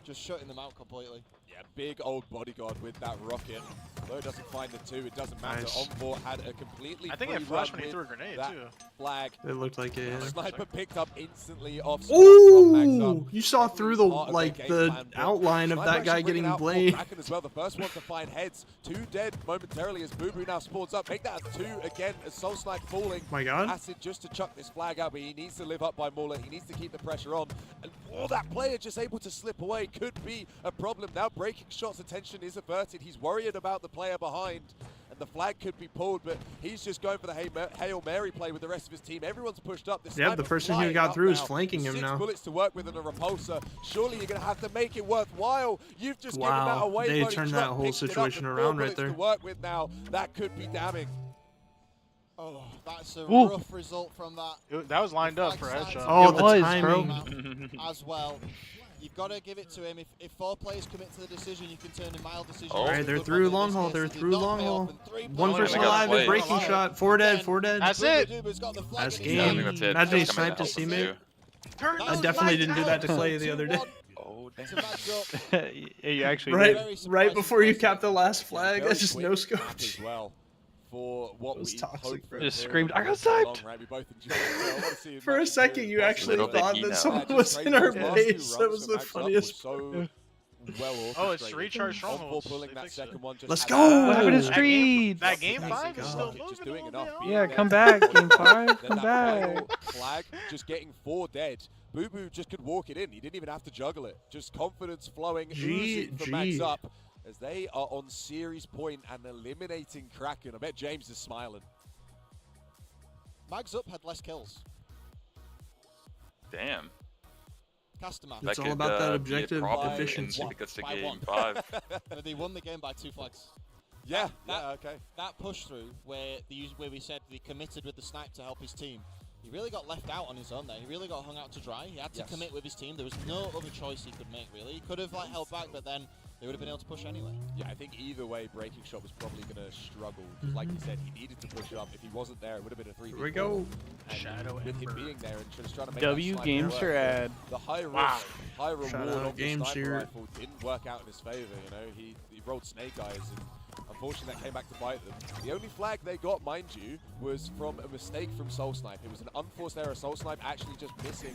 just shutting them out completely. Yeah, big old bodyguard with that rocket. Although it doesn't find the 2, it doesn't matter. Nice. Envor had a completely I think free it flashed run when he with threw a grenade that too. flag. It looked like it. Yeah. Sniper picked up instantly off spawn from Mags Up. Ooh, you saw through the the outline of that guy getting blamed. Kraken as well, the first one to find heads. 2 dead momentarily as Boo Boo now spawns up. Make that a 2 again as Soul Snipe falling. My God. Acid just to chuck this flag out, but he needs to live up by Mauler. He needs to keep the pressure on. And that player just able to slip away could be a problem. Now breaking shots attention is averted. He's worried about the player behind. And the flag could be pulled, but he's just going for the Hail Mary play with the rest of his team. Everyone's pushed up. Yeah, the person who got through is flanking him now. 6 bullets to work with and a repulsor. Surely you're going to have to make it worthwhile. You've just given that Wow, away. they buddy. turned Truck that whole picked it up situation with 4 around right bullets there. to work with now. That could be damning. Oh, that's a Ooh. rough result from that. That was lined up for a headshot. Oh, It the was, timing. As well. You've got to give it to him. If 4 players commit to the decision, you can turn a mild decision. Oh. into a Alright, they're good through one. In long this haul. case, They're it did through not long pay haul. off, and 3 One players person got alive and played. breaking shot. 4 dead, 4 dead. That's Boo it. Boo Dooba's got the flag That's in his Yeah, I hand. think that's it. Imagine he Just coming sniped his out from teammate. you. Turn I those definitely lights didn't do out. that to Clay the other day. Oh, damn. To match up. Yeah, you actually Right, did. right before you cap the last flag, Very that's just quick no map scope. as well. For what That was we toxic, hope bro. for Just a screamed, very "I got long sniped!" round. We both enjoyed it, so I wanna see as For a much second, as you possible. actually Little did thought he that know. someone Just was crazy. in our Those last base. two That runs was for the Max Up funniest. were so well Oh, it's orchestrated. recharge Envor strongholds. pulling They that fixed it. second one. Just Let's had go! that- What happened to That Street? That game Thank 5 is God. still Just moving doing a enough. little being bit. Yeah, there come to back, hold game it. 5, Then come that back. final flag, just getting 4 dead. Boo Boo just could walk it in. He didn't even have to juggle it. Just confidence flowing, oozing for Max Up as they are on series point and eliminating Kraken. I bet James is smiling. Mags Up had less kills. Damn. Casterman. It's That all could, about that be a objective problem in efficiency. tickets to By game 1. 5. But they won the game by 2 flags. Yeah, That- okay. That push through where we said he committed with the snipe to help his team. He really got left out on his own there. He really got hung out to dry. He had to Yes. commit with his team. There was no other choice he could make, really. He could have held back, but then they would have been able to push anyway. Yeah, I think either way, Breaking Shot was probably going to struggle. Because like you said, he needed to push up. If he wasn't there, it would have been a 3v4. Here we go. And Shadow with him Ember. being there and just trying to make W that sniper games work, for ad. the high risk, Wow. high reward Shout out of the Games sniper here. rifle didn't work out in his favor. You know, he rolled Snake Eyes, and unfortunately that came back to bite them. The only flag they got, mind you, was from a mistake from Soul Snipe. It was an unforced error. Soul Snipe actually just missing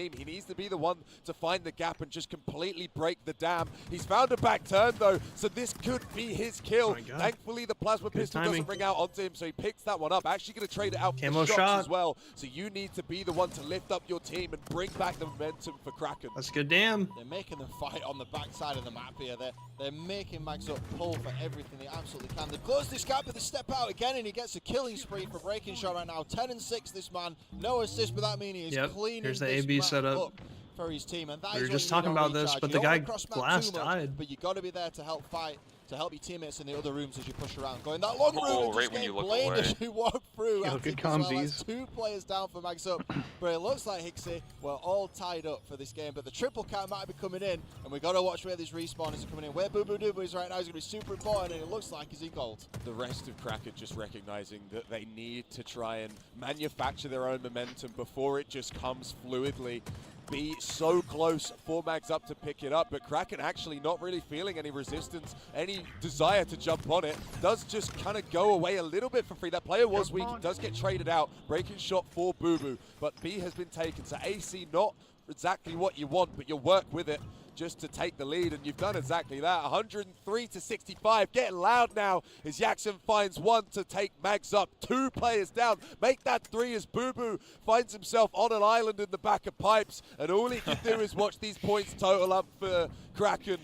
team. He needs to be the one to find the gap and just completely break the dam. He's found a back turn though, so this could be his kill. Oh Thankfully, the plasma pistol doesn't ring out onto him, so he picks that one up. Actually going to trade it out for Camo the shots shot as well. So you need to be the one to lift up your team and bring back the momentum for Kraken. That's a good dam. They're making them fight on the backside of the map here. They're making Mags Up pull for everything they absolutely can. They've closed this gap, but they step out again, and he gets a killing spree for breaking shot right now. 10 and 6, this man. No assist, but that means he is cleaning Here's the this AB map setup. up for his team. And that We is were what just you need talking on about this, recharge. but You the don't guy wanna cross map Glass too much, died. but you got to be there to help fight to help your teammates in the other rooms as you push around. Going that long route and right just when you getting look blamed away. as you walk through. Yo, good comsies. That's 2 players down for Mags Up. But it looks like Hixie, we're all tied up for this game. But the triple cap might be coming in, and we got to watch where these respawners are coming in. Where Boo Boo Doo is right now is going to be super important, and it looks like he's in gold. The rest of Kraken just recognizing that they need to try and manufacture their own momentum before it just comes fluidly. Be so close for Mags Up to pick it up, but Kraken actually not really feeling any resistance, any desire to jump on it. Does just kind of go away a little bit for free. That player was weak, does get traded out. Breaking shot for Boo Boo, but B has been taken. So AC, not exactly what you want, but you work with it just to take the lead, and you've done exactly that. 103 to 65, getting loud now as Jackson finds one to take Mags Up. 2 players down, make that 3 as Boo Boo finds himself on an island in the back of pipes, and all he can do is watch these points total up for Kraken.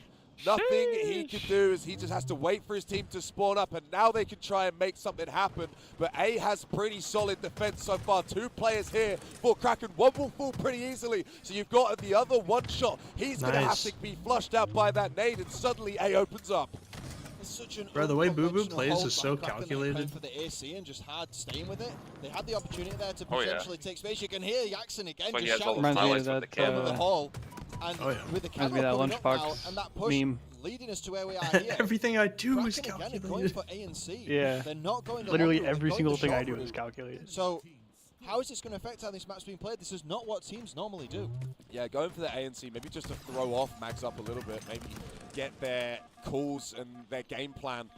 Nothing he can do is he just has to wait for his team to spawn up, and now they can try and make something happen. But A has pretty solid defense so far. 2 players here for Kraken. One will fall pretty easily. So you've got the other one shot. He's going to have to be flushed out by that nade, and suddenly A opens up. Such an Bro, the way Boo Boo unconventional plays hold is by so Kraken. They calculated. played for the AC and just hard staying with it. They had the opportunity there to Oh, yeah. potentially take space. You can hear Jackson again But he just has all shouting the Reminds me highlights of with the that, over the camera. hall. And Oh, yeah. with the Reminds me camera of that coming up now, lunchbox and that push meme. leading us to where we are here. Everything I do is Kraken again are going calculated. for A and C. Yeah. They're not going to Literally long route, every they're single going thing the I short do is route. calculated. So how is this going to affect how this map's being played? This is not what teams normally do. Yeah, going for the ANC, maybe just to throw off Mags Up a little bit, maybe get their calls and their game plan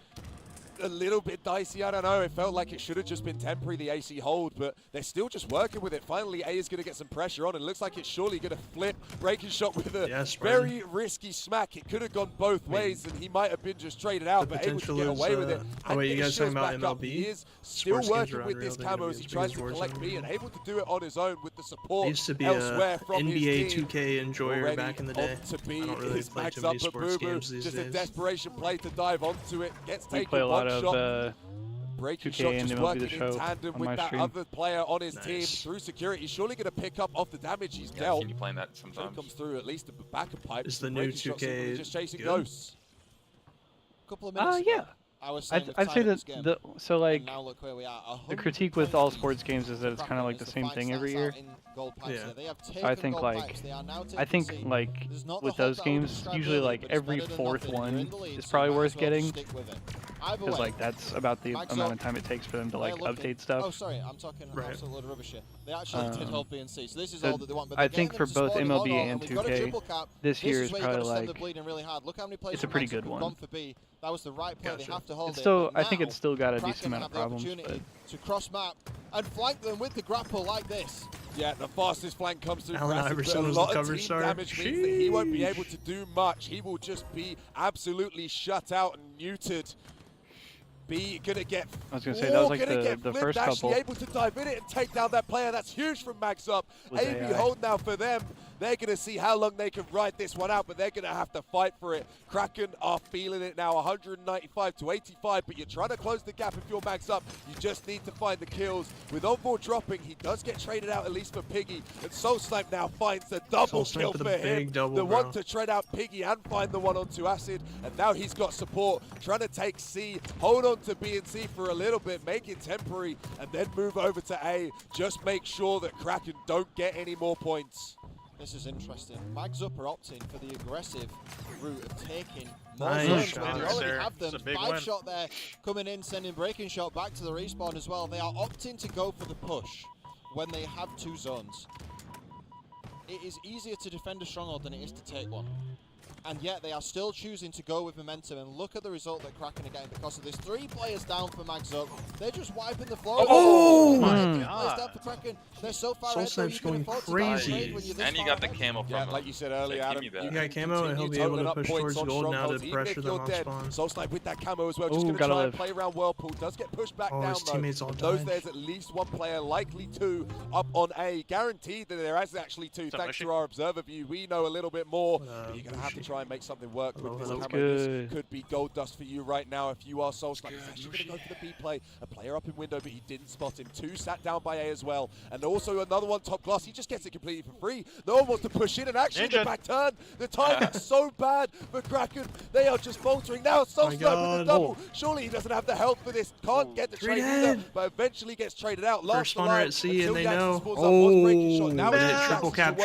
a little bit dicey. I don't know. It felt like it should have just been temporary, the AC hold, but they're still just working with it. Finally, A is going to get some pressure on, and it looks like it's surely going to flip. Breaking shot with a very risky smack. It could have gone both ways, and he might have been just traded out, but able to get away with it. Oh wait, you guys talking about MLB? He is still working with this camo as he tries to collect B, and able to do it on his own with the support I used to be elsewhere a from NBA his team. 2K enjoyer Already back in the day. on to B I don't really is play Mags too many Up, but sports Boo Boo, games these just a days. desperation play to dive onto it. Gets We taken play a lot one of shot. Breaking 2K shot and just MLB working The in Show tandem on with my that stream. other player on his team through security. He's surely going to pick up off the damage he's Yeah, dealt. I've seen you playing that So he sometimes. comes through at least the back of pipe. Is the new 2K just chasing good? ghosts. Couple of minutes Yeah. ago, I was saying I'd say that game, so like and now look where we are. the critique with all sports games is that it's kind of like the same thing every year. So I think like like with those games, usually like every 4th one is probably worth getting, because like that's about the amount of time it takes for them to like update stuff. Oh, sorry, I'm talking absolute load of rubbish here. They actually did hold B and C, so this is so all that they want. But I they're think getting for them to both spawn in MLB Lotto, and we've got a 2K, triple cap. this year is where you gotta probably send the like bleeding really hard. Look how many players it's a from pretty Max have good one. gone for B. That was the right play. They have to hold It's it. still, but I think now it's still got a Kraken decent amount have of the problems, opportunity but to cross map and flank them with the grapple like this. Yeah, the fastest flank comes through. Allen Massive, Iverson but a was the lot cover of team star. damage means that he won't be able to do much. He will just be absolutely shut out and muted. B gonna get. I was gonna say that was like gonna get the flipped, first actually couple. able to dive in it and take down that player. That's huge from Mags Up. Was AB AI. hold now for them. They're going to see how long they can ride this one out, but they're going to have to fight for it. Kraken are feeling it now, 195 to 85, but you're trying to close the gap if you're Mags Up. You just need to find the kills. With Envoy dropping, he does get traded out, at least for Piggy, and Soul Snipe now finds the double Soul kill Snipe with for a him. big double, the bro. one to trade out Piggy and find the one onto Acid, and now he's got support, trying to take C, hold on to B and C for a little bit, make it temporary, and then move over to A. Just make sure that Kraken don't get any more points. This is interesting. Mags Up are opting for the aggressive route of taking more Nice zones shot. when they Nice already there. have them. It's a big 5 win. shot there, coming in, sending breaking shot back to the respawn as well. They are opting to go for the push when they have 2 zones. It is easier to defend a stronghold than it is to take one. And yet they are still choosing to go with momentum, and look at the result that Kraken are getting because of this. 3 players down for Mags Up. They're just wiping the floor. Oh my 3 God. players down for Kraken. They're so far Soul ahead though, you Snipe's can going afford to crazy. downgrade when you're this And you far got the ahead. camo from Yeah, him. like you said earlier, Yeah, Adam. give me that. You got camo, and he'll be able to push towards gold now to pressure them off spawn. Soul Snipe with that camo as well, just Ooh, going to gotta try and live. play around Whirlpool. Does get pushed back Oh, down his though. teammates all Those died. there's at least 1 player, likely 2, up on A. Guaranteed that there is actually 2. Thanks to our observer view, we know a little bit more. But you're going to have to try and make something work with this that's camo. good. This could be gold dust for you right now if you are Soulstrike. He's actually going to go for the B play. A player up in window, but he didn't spot him. 2 sat down by A as well. And also another one top glass. He just gets it completely for free. No one wants to push in, and actually the back turn. The timing's so bad for Kraken. They are just faltering. Now Soulstrike with the double. Surely he doesn't have the health for this. Can't get the trade either, but eventually gets traded out. First spawner at C, and they know. Now it's triple cap.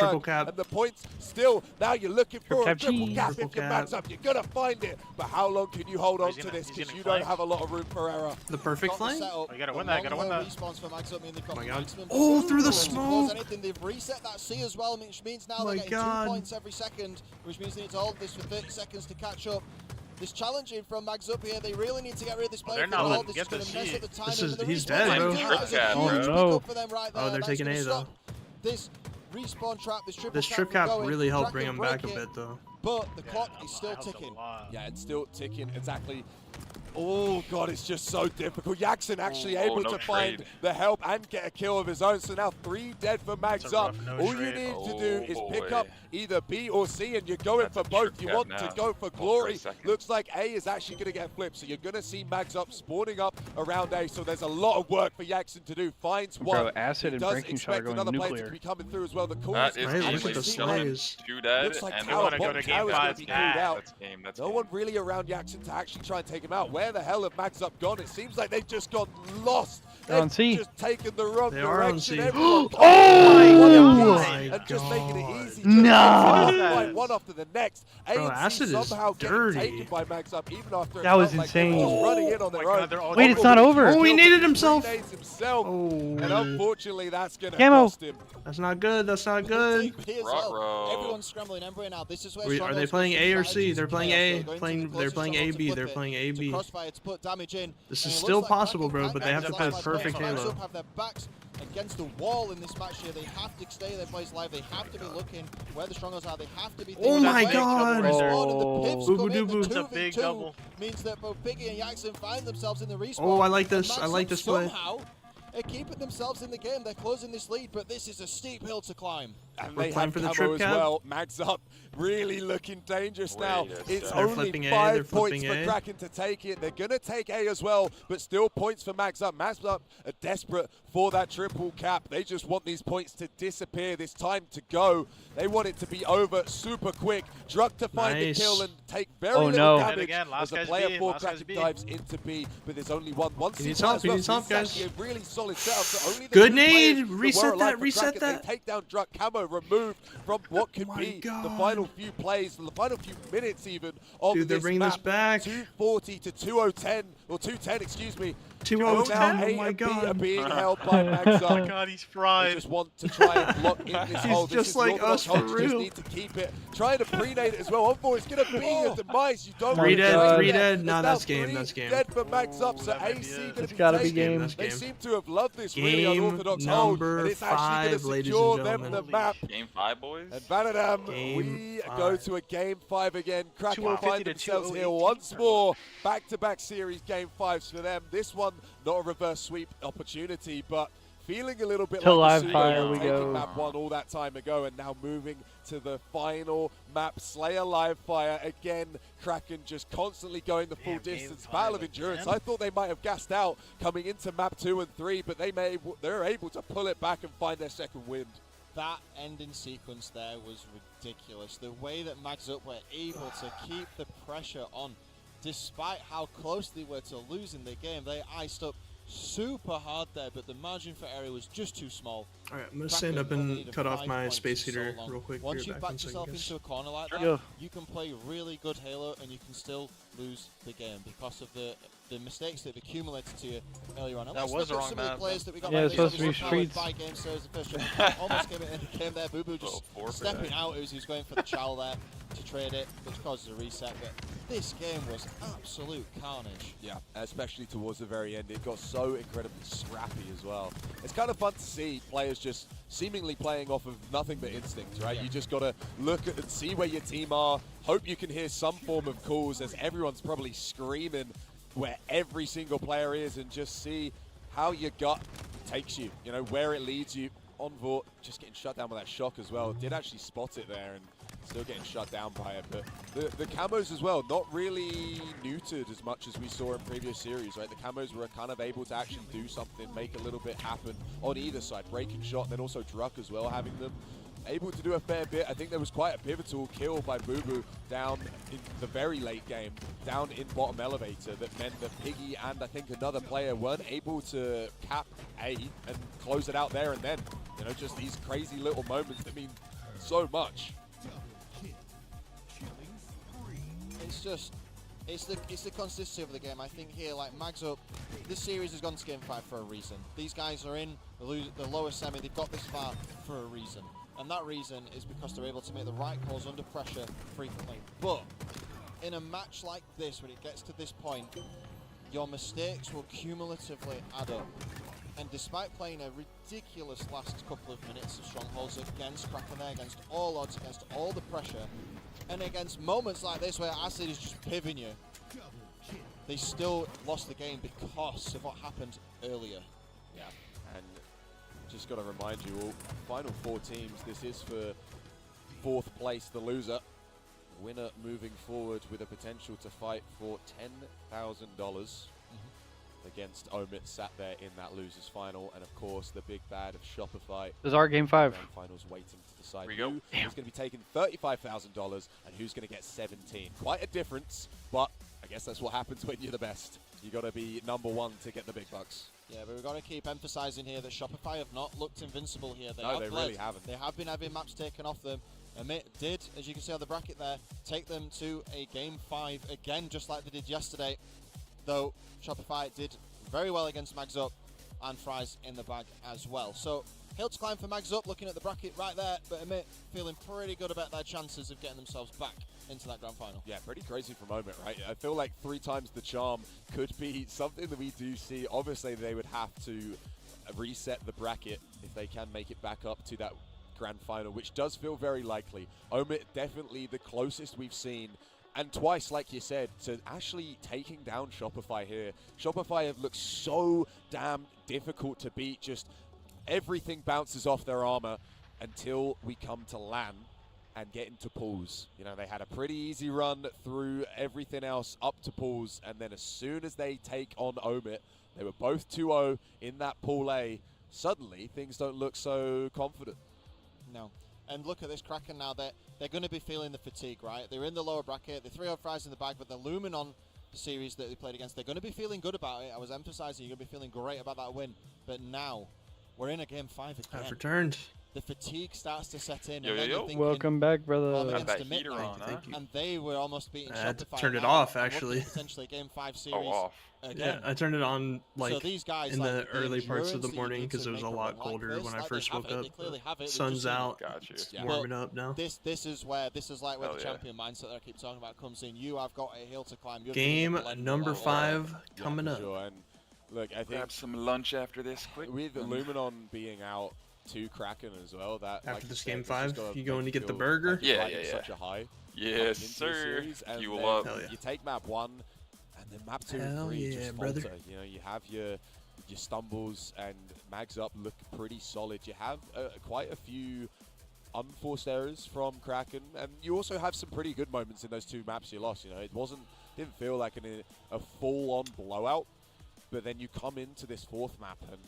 And the points still, now you're looking for a triple cap. Triple If you're cap. Max up, you're going to find it. But how long can you hold on to this? Because you don't have a lot of room for error. The perfect flank? Oh, you gotta win that, gotta win that. Oh my god. Oh, through the smoke! They've reset that C as well, which means now they're getting 2 points every second, which means they need to hold this for 30 seconds to catch up. This challenging from Mags up here, they really need to get rid of this player. They're not letting get the C. He's dead, bro. Oh they're taking A though. This respawn trap, this trip cap really helped bring him back a bit though. But the clock is still ticking. Yeah, it's still ticking, exactly. Oh god, it's just so difficult. Jackson actually able to find the help and get a kill of his own. So now 3 dead for Mags up. All you need to do is pick up either B or C, and you're going for both. You want to go for glory. Looks like A is actually going to get flipped, so you're going to see Mags up spawning up around A. So there's a lot of work for Jackson to do. Finds one. Bro, Acid and Breaking Shot are going another nuclear. player to be coming through as well. The call That is is look at the slays. 2 dead, looks like and Tower wanna go to game Tower's gonna be pulled out. That's No one really around Jackson to actually try and take him out. Where the hell have Mags up gone? It seems like they've just got lost. They're on C. Just taken the wrong They are on direction. C. Everyone Oh my and just making it easy. No. One after the next. Bro, Acid is somehow dirty. getting taken by Mags up, even after That was like they were insane. just running in on their own. Wait, it's not over. Oh, he needed himself. himself. Oh. And unfortunately, that's gonna Camo. cost him. That's not good. That's not good. Everyone's scrambling Embryo now. This is where Are they playing A or C? They're playing A. They're playing A B. They're playing A B. Crossfire to put damage in. This is still possible, bro, but they have to play perfect Halo. Have their backs against the wall in this match here. They have to stay their place live. They have to be looking where the strongholds are. They have to be thinking Oh my where god! the respawn and the pips come in. Boo-boo-doo-boo. The It's a big 2v2 double. means that both Biggie and Jackson find themselves in the respawn. Oh, I like this. And I like Max this play. Somehow, they're keeping themselves in the game. They're closing this lead, but this is a steep hill to climb. And We're they playing have for the camo trip as cap. well. Mags up, really looking dangerous now. It's They're only flipping A, 5 they're points flipping for A. Kraken to take it. They're going to take A as well, but still points for Mags up. Mags up are desperate for that triple cap. They just want these points to disappear. This time to go. They want it to be over super quick. Druk to find the kill and take very little damage again, as the player 4 Kraken dives into B, but there's only one. He needs help, he needs help, guys. Actually a really solid setup. So only the Good 2 nade. players that Reset were alive that, for reset Kraken, that. They take down Druk, camo removed from what could be the final few plays, the final few minutes even of Dude, they're this bringing map. this back. 240 to 2010, or 210, excuse me. 210, Now oh A my and B god. are being held by Mags up. Oh my god, he's fried. They just want to try and lock in this He's hole. This just is like the Orthodox us for hold. You just real. need to keep it. Trying to pre-nade it as well. Envoy is going to be your demise. You don't 3 want dead, to 3 do that. dead. There's No, now that's game, 3 that's game. dead for Mags up, so that might be AC it. going to It's be gotta be taken. game. That's They game. seem to have loved this really unorthodox hold, number and it's actually going 5, to ladies secure and them gentlemen. the map. Game 5, boys. And Vanadam, Game we 5. go to a game 5 again. Kraken 250 find to themselves here 218. once more. Back-to-back series game 5s for them. This one, not a reverse sweep opportunity, but feeling a little bit To like live the fire Sumo we taking go. map 1 all that time ago, and now moving to the final map, Slayer Live Fire. Again, Kraken just constantly going the full distance. Battle of Endurance. I thought they might have gassed out coming into map 2 and 3, but they're able to pull it back and find their second wind. That ending sequence there was ridiculous. The way that Mags Up were able to keep the pressure on, despite how close they were to losing the game. They iced up super hard there, but the margin for error was just too small. Alright, I'm gonna stand up and cut off my space heater real quick. Once Be you right back back in a yourself second, guys. into a corner like that, Yeah. you can play really good Halo and you can still lose the game because of the mistakes that have accumulated to you earlier on. And That let's was look the at wrong some of the map. players that we got. Yeah, right it's there. supposed to be Obviously powered streets. by game servers, the first round. Almost came in the game there. Boo Boo just stepping out as he was going for the chow there to trade it, which causes a reset. But this game was absolute carnage. Yeah, especially towards the very end. It got so incredibly scrappy as well. It's kind of fun to see players just seemingly playing off of nothing but instinct, right? You just got to look at and see where your team are, hope you can hear some form of calls as everyone's probably screaming where every single player is, and just see how your gut takes you, you know, where it leads you. Envort just getting shut down with that shock as well. Did actually spot it there, and Still getting shut down by it, but the camos as well, not really neutered as much as we saw in previous series, right? The camos were kind of able to actually do something, make a little bit happen on either side. Breaking shot, and then also Druck as well, having them able to do a fair bit. I think there was quite a pivotal kill by Boo Boo down in the very late game, down in bottom elevator, that meant that Piggy and I think another player weren't able to cap A and close it out there and then. You know, just these crazy little moments that mean so much. It's the consistency of the game. I think here, like Mags Up, this series has gone to game 5 for a reason. These guys are in the lower semi. They've got this far for a reason, and that reason is because they're able to make the right calls under pressure frequently. But in a match like this, when it gets to this point, your mistakes will cumulatively add up. And despite playing a ridiculous last couple of minutes of Strongholds against Kraken there, against all odds, against all the pressure, and against moments like this where Acid is just pivoting you, they still lost the game because of what happened earlier. Yeah, and just got to remind you all, final 4 teams, this is for 4th place, the loser. Winner moving forward with a potential to fight for $10,000. Against Omit sat there in that losers final, and of course the big bad of Shopify. This is our game 5. Grand finals waiting to decide Here we go. who's going to be taking $35,000 and who's going to get 17. Quite a difference, but I guess that's what happens when you're the best. You got to be number 1 to get the big bucks. Yeah, but we've got to keep emphasizing here that Shopify have not looked invincible here. No, they really haven't. They have been having maps taken off them. Omit did, as you can see on the bracket there, take them to a game 5 again, just like they did yesterday. Though Shopify did very well against Mags Up and Fries in the bag as well. So hill to climb for Mags Up, looking at the bracket right there, but Omit feeling pretty good about their chances of getting themselves back into that grand final. Yeah, pretty crazy for a moment, right? I feel like 3 times the charm could be something that we do see. Obviously, they would have to reset the bracket if they can make it back up to that grand final, which does feel very likely. Omit definitely the closest we've seen, and twice, like you said, to actually taking down Shopify here. Shopify have looked so damn difficult to beat. Just everything bounces off their armor until we come to LAN and get into pools. You know, they had a pretty easy run through everything else up to pools, and then as soon as they take on Omit, they were both 2-0 in that pool A. Suddenly, things don't look so confident. No. And look at this Kraken now. They're going to be feeling the fatigue, right? They're in the lower bracket. They're 3-0 Fries in the bag, but they're looming on the series that they played against. They're going to be feeling good about it. I was emphasizing you're going to be feeling great about that win. But now, we're in a game 5 again. I've returned. The fatigue starts to set in. Yo, and then yo, you're yo. thinking, Welcome back, brother. well, Got against that the mid heater lane, on, huh? and they were almost beating I had to Shopify. turn it now, off, and looking actually. at potentially game 5 series. Oh, off. Again. Yeah, I turned it on like So these guys, in like, the early parts of endurance the that you morning need because to it was a make a lot run like colder this, when I like, first they have woke it, up. they clearly have it, we've Sun's just seen it. out. Got you. It's Yeah. warming But up now. This is like where Hell the yeah. champion mindset that I keep talking about comes in. You have got a hill to climb. You're Game gonna blend number with all 5 Yeah, coming for up. sure. And look, I think Grab some lunch after this quick. with Luminon being out to Kraken as well, that After like you this said, game it's just 5, gotta you make going to get the feel burger? like you're Yeah, riding yeah, such yeah. a high Yes, coming into the sir. series, and Fuel then up. Hell yeah. you take map 1, and then map 2 and Hell 3 yeah, just brother. falter. You know, you have your stumbles, and Mags Up look pretty solid. You have quite a few unforced errors from Kraken, and you also have some pretty good moments in those 2 maps you lost. You know, didn't feel like a full-on blowout, but then you come into this 4th map, and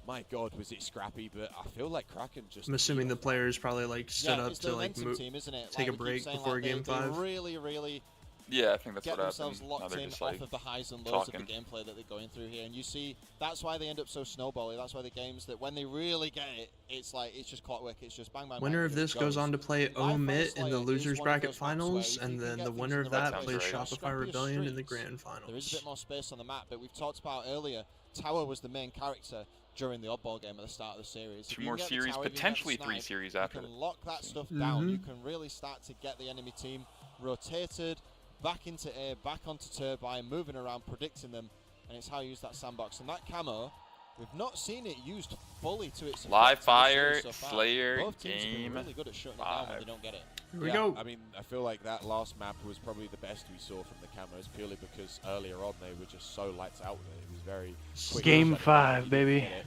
my God, was it scrappy? But I feel like Kraken just. I'm assuming the players probably like stood up it's to the like momentum team, isn't it? take Like a we keep break saying, before like, game they 5. really Yeah, I think that's get what themselves happened. Now locked they're in just off like of the highs and lows talking. of the gameplay that they're going through here, and you see that's why they end up so snowbally. That's why the games that when they really get it, it's like it's just clockwork. It's just bang bang. Winner bang, of it this just goes on to play Live Omit Fire in the Slayer is losers one of bracket those maps where finals, if you and can then get the things winner in of the right that sounds plays right. Shopify Scrappier Rebellion in the streets, grand There is finals. a bit more space on the map, but we've talked about earlier. Tower was the main character during the oddball game at the start of the series. If 2 you more can get the series, tower, if you can get the potentially 3 snipe, series after. You can lock that See. stuff down. You Mhm. can really start to get the enemy team rotated back into A, back onto Turbine, moving around, predicting them, and it's how you use that sandbox. And that camo, we've not seen it used fully to its Live effect in this Fire, series so far. Slayer, Both teams have been game really good at shutting it down when 5. they don't get it. Here we Yeah, go. I mean, I feel like that last map was probably the best we saw from the camos, purely because earlier on they were just so lights out with it. It was very quick. Game shutting down, 5, you didn't baby. get it.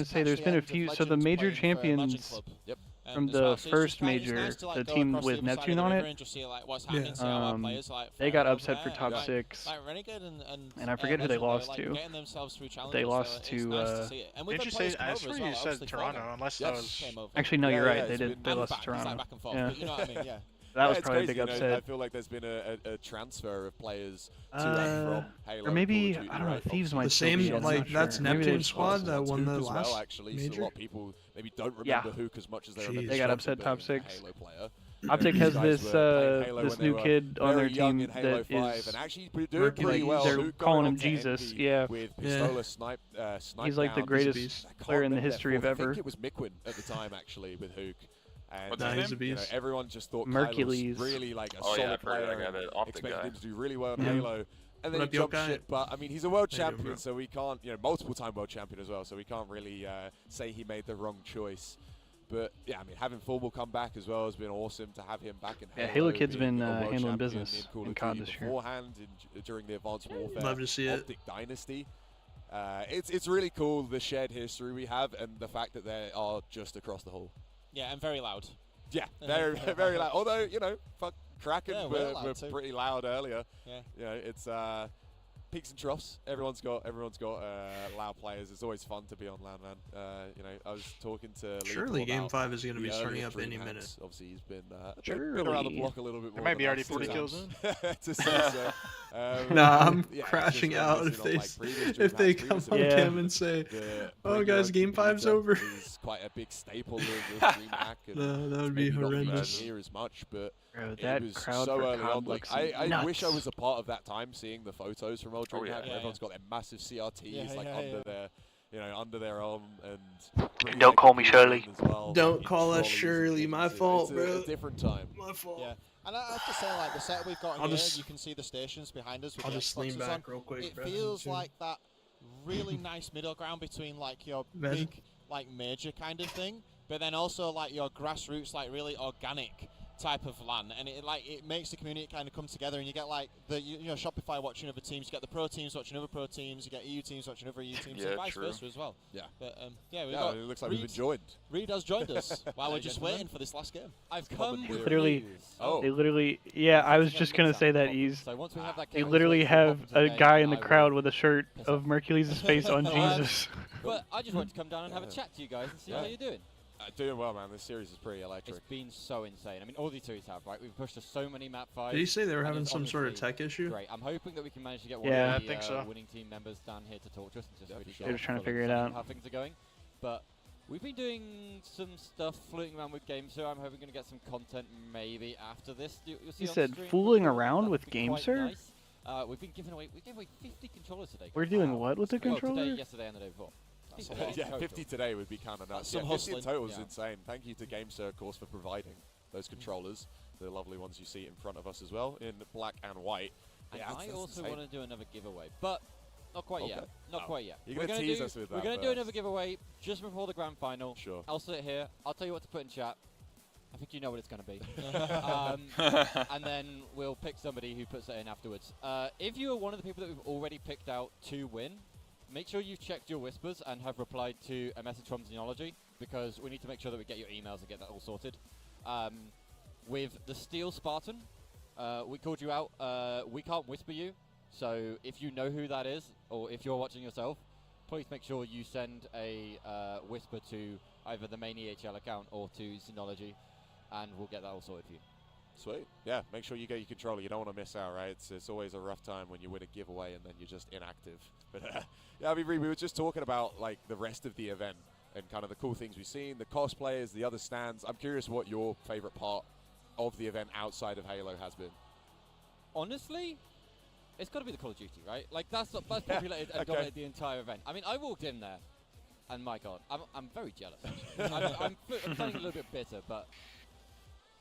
gonna say there's been a few. So the major champions from the first major, the team with Neptune on it, they got upset for top 6. And I forget who they lost to. They lost to. Didn't you say? I swear you said Toronto, unless that was. Actually, no, you're right. They did. They lost to Toronto. Yeah. You know what I mean? Yeah. That was it's probably crazy, a big you know, upset. I feel like there's been a transfer of players to and from Halo. Or maybe, Call of Duty, I don't know, right? Thieves Obviously, might The still be, same, I'm like, not that's sure. Maybe Neptune there's- squad that won Hook the as well, last actually. So a major. lot of people maybe don't Yeah. remember Hook as much as they remember They got Struggle upset being top a 6. Halo player. Optic These has guys this were playing Halo this when they new were kid on their very young team in Halo that 5 is and actually doing pretty well. they're Hook calling going him on to Jesus. envy Yeah. with Pistola snipe He's like the down. greatest I can't player in the remember their history of fourth. I ever. think it was Miquin at the time, actually, with Hook. And What's his name? you know, everyone just thought Mercules. Kylo was really like a Oh, yeah, solid I've heard of that player. guy, And that Optic expected guy. him to do really well in Yeah. Halo. And then What he up, yo, jumped guy? ship. But I mean, he's a world How you doing, champion, bro? so we can't, you know, multiple-time world champion as well. So we can't really say he made the wrong choice. But yeah, I mean, having Formal come back as well has been awesome to have him back in Halo. Yeah, Halo Kid's being been a world handling champion business in Call in of COD Duty this year. beforehand during the Advanced Warfare Love to see it. Optic Dynasty. It's really cool, the shared history we have and the fact that they are just across the hall. Yeah, and very loud. Yeah, very, very loud. Although, you know, Kraken Yeah, were loud too. pretty loud earlier. Yeah. You know, it's peaks and troughs. Everyone's got loud players. It's always fun to be on LAN, man. You know, I was talking to Lethal Surely Game about 5 is going to the be starting earlier up any DreamHacks. minute. Obviously, he's been around the block a little bit more. There might than be already us 40 to- kills in. to say so. Nah, I'm yeah, it's just crashing out if reminiscing they of, like, previous if they DreamHacks, come previous on Yeah. cam and say, the "Oh, Bring guys, Your Game Own 5's Computer over." is quite a big staple of DreamHack. And No, that it's would be maybe not horrendous. here as much, but Bro, it that was crowd so for early COD on. Like, looks I wish I nuts. was a part of that time, seeing the photos from old Oh, DreamHack. yeah. Where Yeah, everyone's got their massive CRTs Yeah, like yeah, under yeah. their, you know, under their arm and. bringing Don't their call me computers Shirley. in as well, Don't like, in call us trolleys and Shirley, things. my It's fault, a bro. different time. My fault. Yeah. And I have to say, like, the set we've got I'll here, just- you can see the stations behind us with I'll the just lean Xboxes back on. real quick. It bro. feels like that really nice middle ground between, like, your Imagine. big, like, major kind of thing, but then also, like, your grassroots, like, really organic type of LAN, and it makes the community kind of come together, and you get like you know, Shopify watching other teams, you get the pro teams watching other pro teams, you get EU teams watching other EU teams, Yeah, and vice true. versa as well. Yeah. But yeah, Yeah, it looks like we've been joined. Reed has joined us while we're Hey, just gentlemen. waiting for this last game. I've common come theory. with Literally- news. Oh. They literally, yeah, I was just gonna say that he's. So once we have that They game, literally we'll hop have into the a game guy and in the I will crowd with a shirt piss of Mercules' face on Jesus. But I just wanted to come down and have a chat to you guys and see how Yeah. you're doing. Doing well, man. This series is pretty electric. It's been so insane. I mean, all the series have, right? We've pushed to so many map fights. Did you say they were and having it's some sort of honestly tech issue? Great. I'm hoping that we can manage to get one Yeah, of the I think so. winning team members down here to talk to us and just really They're just trying to full figure it understanding out. of how things are going. But we've been doing some stuff floating around with games, so I'm hoping we're going to get some content maybe after this. You'll see You on said stream. fooling around That with would be quite GameSir? nice. We gave away 50 controllers today. We're doing Wow. what with the Well, controller? today, yesterday, and the day before. That's a 50 lot. Yeah, total. 50 today would be kind of nuts. That's some Yeah, 50 in hustling. total is Yeah. insane. Thank you to GameSir, of course, for providing those controllers, the lovely ones you see in front of us as well, in black and white. And Yeah, I that's also insane. want to do another giveaway, but not quite yet. Okay. Not Oh. quite yet. You're gonna tease us with We're that going to do first. another giveaway just before the grand final. Sure. I'll sit here. I'll tell you what to put in chat. I think you know what it's going to be. And then we'll pick somebody who puts it in afterwards. If you are one of the people that we've already picked out to win, make sure you've checked your whispers and have replied to a message from Xenology, because we need to make sure that we get your emails and get that all sorted. With the Steel Spartan, we called you out. We can't whisper you, so if you know who that is, or if you're watching yourself, please make sure you send a whisper to either the main EHL account or to Xenology, and we'll get that all sorted for you. Sweet. Yeah, make sure you get your controller. You don't want to miss out, right? It's always a rough time when you win a giveaway and then you're just inactive. But yeah, I mean, we were just talking about like the rest of the event and kind of the cool things we've seen, the cosplayers, the other stands. I'm curious what your favorite part of the event outside of Halo has been. Honestly, it's got to be the Call of Duty, right? Like that's populated and okay. dominated the entire event. I mean, I walked in there, and my God, I'm very jealous. I'm feeling a little bit bitter, but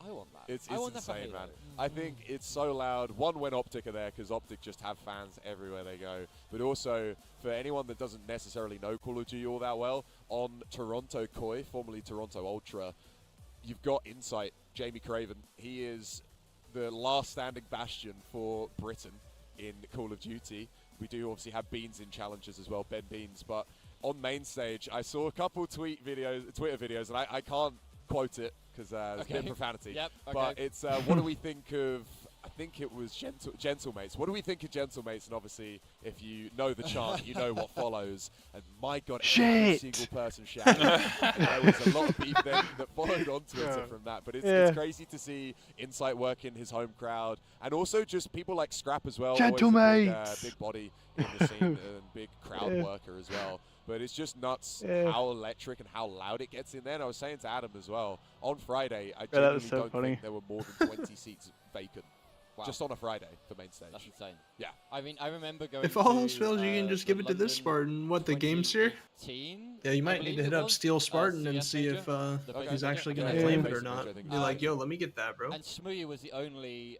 I want that. It's I want that for insane, Halo. man. I think it's so loud. One, when Optic are there, because Optic just have fans everywhere they go. But also, for anyone that doesn't necessarily know Call of Duty all that well, on Toronto Koi, formerly Toronto Ultra, you've got Insight, Jamie Craven. He is the last standing bastion for Britain in Call of Duty. We do obviously have Beans in challenges as well, Ben Beans. But on main stage, I saw a couple Twitter videos, and I can't quote it because there's a bit of profanity. Yep, okay. But it's what do we think of, I think it was Gentlemates. What do we think of Gentlemates? And obviously, if you know the chant, you know what follows. And my God, every single person shouted. And there was a lot of beef then that followed on Twitter from that. But it's crazy to see Insight work in his home crowd. And also just people like Scrap as well. Always a big body in the scene and big crowd worker as well. But it's just nuts how electric and how loud it gets in there. And I was saying to Adam as well, on Friday, I genuinely don't think there were more than 20 seats vacant. Wow. Just on a Friday for main stage. That's insane. Yeah. I mean, I remember going If all else fails, you can just give it to this Spartan. What, the game's here? Yeah, you might need to hit up Steel Spartan and see if he's actually going to claim it or not. Be like, yo, let me get that, bro. And Smoothie was the only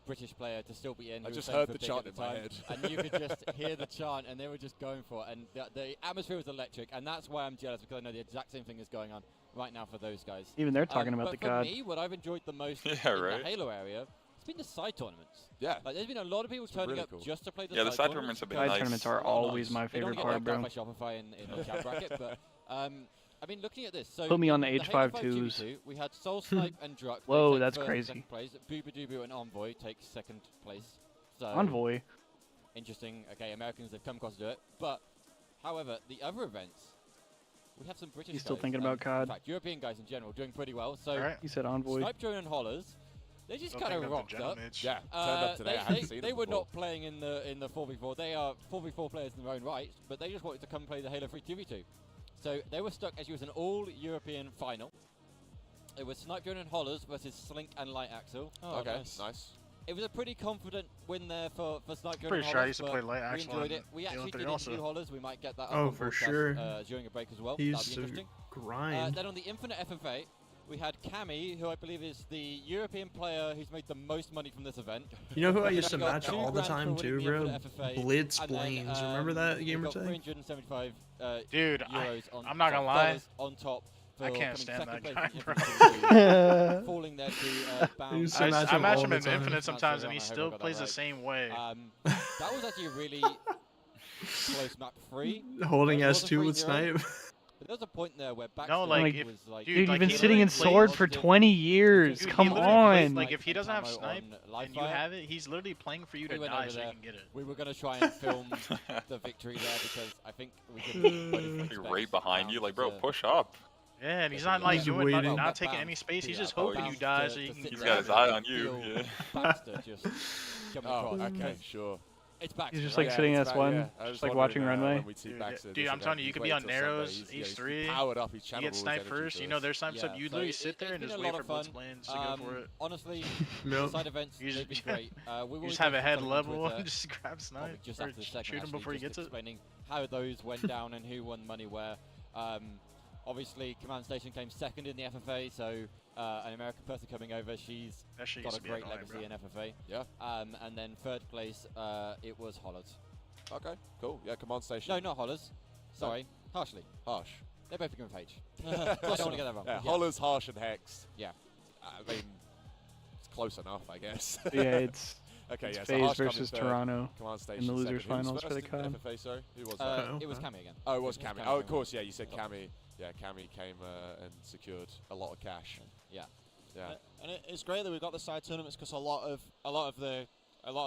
British player to still be in. I just heard the chant in my head. And you could just hear the chant, and they were just going for it. And the atmosphere was electric, and that's why I'm jealous, because I know the exact same thing is going on right now for those guys. Even they're talking about the God. But for me, what I've enjoyed the most in the Halo area, it's been the side tournaments. Yeah. Like, there's been a lot of people turning up just to play the side tournaments. Yeah, the side tournaments have been nice. Side tournaments are always my favorite part, bro. By Shopify in the chat bracket, but I mean, looking at this, so put me on the H5-2s. We had Soul Snipe and Druk. Whoa, that's crazy. Booba Doobu and Envoy take second place. So Envoy. Interesting. Okay, Americans have come across to do it, but however, the other events, we have some British. He's still guys, thinking about COD. In fact, European guys in general doing pretty well. So he said Envoy. Snipe Drone and Hollers, they just kind of rocked up. Yeah, turned up today. I haven't seen they them were before. not playing in the 4v4. They are 4v4 players in their own right, but they just wanted to come play the Halo 3 2v2. So they were stuck as it was an all-European final. It was Snipe Drone and Hollers versus Slink and Light Axel. Oh, okay, nice. It was a pretty confident win there for Snipe Drone Pretty and sure I Hollers. used to play Light Axel. We enjoyed it. We actually did interview Hollers. We might get that up Oh, on for broadcast, sure. During a break as well. He's That'd be interesting. Grind. Then on the Infinite FFA, we had Cammy, who I believe is the European player who's made the most money from this event. You know who I used to match all the time too, bro? Blitz Blaines. Remember that gamer tag? 375 Dude, euros on I'm not gonna lie. On top. I can't stand that guy, bro. Falling there to bound. I match him in Infinite sometimes, and he still plays the same way. That was actually a really close map 3. Holding S2 with Snipe. But there was a point there where back was like, dude, you've been sitting in Sword for 20 years. Dude, Come on. Like, if he doesn't have Snipe and you have it, he's literally playing for you to die so you can get it. We were going to try and film the victory there because I think we could right behind you, like, bro, push up. Yeah, and he's not like doing nothing, not taking any space. He's just hoping you die so you can. He's got his eye on you. Oh, okay, sure. It's back. He's just like sitting at S1, just like watching runway. Dude, I'm telling you, you could be on Narrows, H3. You get sniped first. You know, there's snipes up. You literally sit there and just wait for Blitz Blaines to go for it. Honestly, side events, they've been great. You just have a head level and just grab snipe or shoot him before he gets it. Explaining how those went down and who won money where. Obviously, Command Station came second in the FFA, so an American person coming over, she's got a great legacy in FFA. Yeah. And then third place, it was Hollers. Okay, cool. Yeah, Command Station. No, not Hollers. Sorry, Harshly. Harsh. They're both begin with H. I don't want to get that wrong. Yeah, Hollers, Harsh, and Hex. Yeah. I mean, it's close enough, I guess. Yeah, it's. Okay, it's yeah, FaZe so versus Toronto in the losers finals for the COD. FFA, sorry? Who was that? It was Cammy again. Oh, it was Cammy. Oh, of course, yeah, you said Cammy. Yeah, Cammy came and secured a lot of cash. Yeah. Yeah. And it's great that we've got the side tournaments because a lot of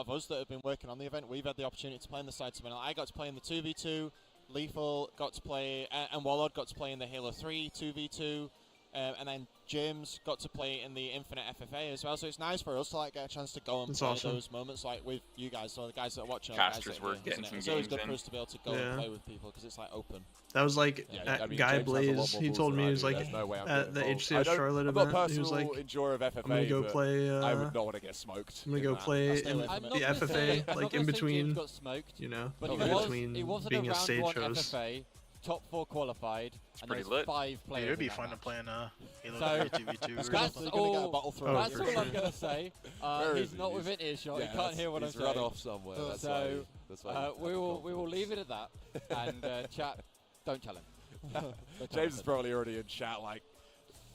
us that have been working on the event, we've had the opportunity to play in the side tournament. I got to play in the 2v2, Lethal got to play, and Warlord got to play in the Halo 3 2v2. And then James got to play in the Infinite FFA as well, so it's nice for us to like get a chance to go and play those moments like with you guys, so the guys that are watching. Casters were getting some It's always games good for us to be able to go and play with people because it's like open. That was like Guy Blaze. He told me he was like at the HCS Charlotte event. He was like, "I'm gonna go play. I would not want to get smoked. I'm gonna go play in the FFA, like in between. You know, in between being a stage host." Top 4 qualified, and there's lit. 5 players. It would be fun to play in Halo 3 2v2. That's all I'm gonna say. He's not within earshot. He can't hear what I'm saying. He's run off somewhere. So we will leave it at that. And chat, don't tell him. James is probably already in chat, like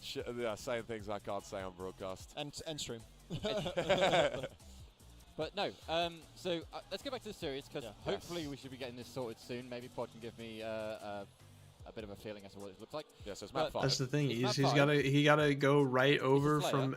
saying things I can't say on broadcast and stream. But no, so let's get back to the series because hopefully we should be getting this sorted soon. Maybe Pod can give me a bit of a feeling as to what it looks like. Yeah, so it's map 5. That's the thing. He gotta go right over from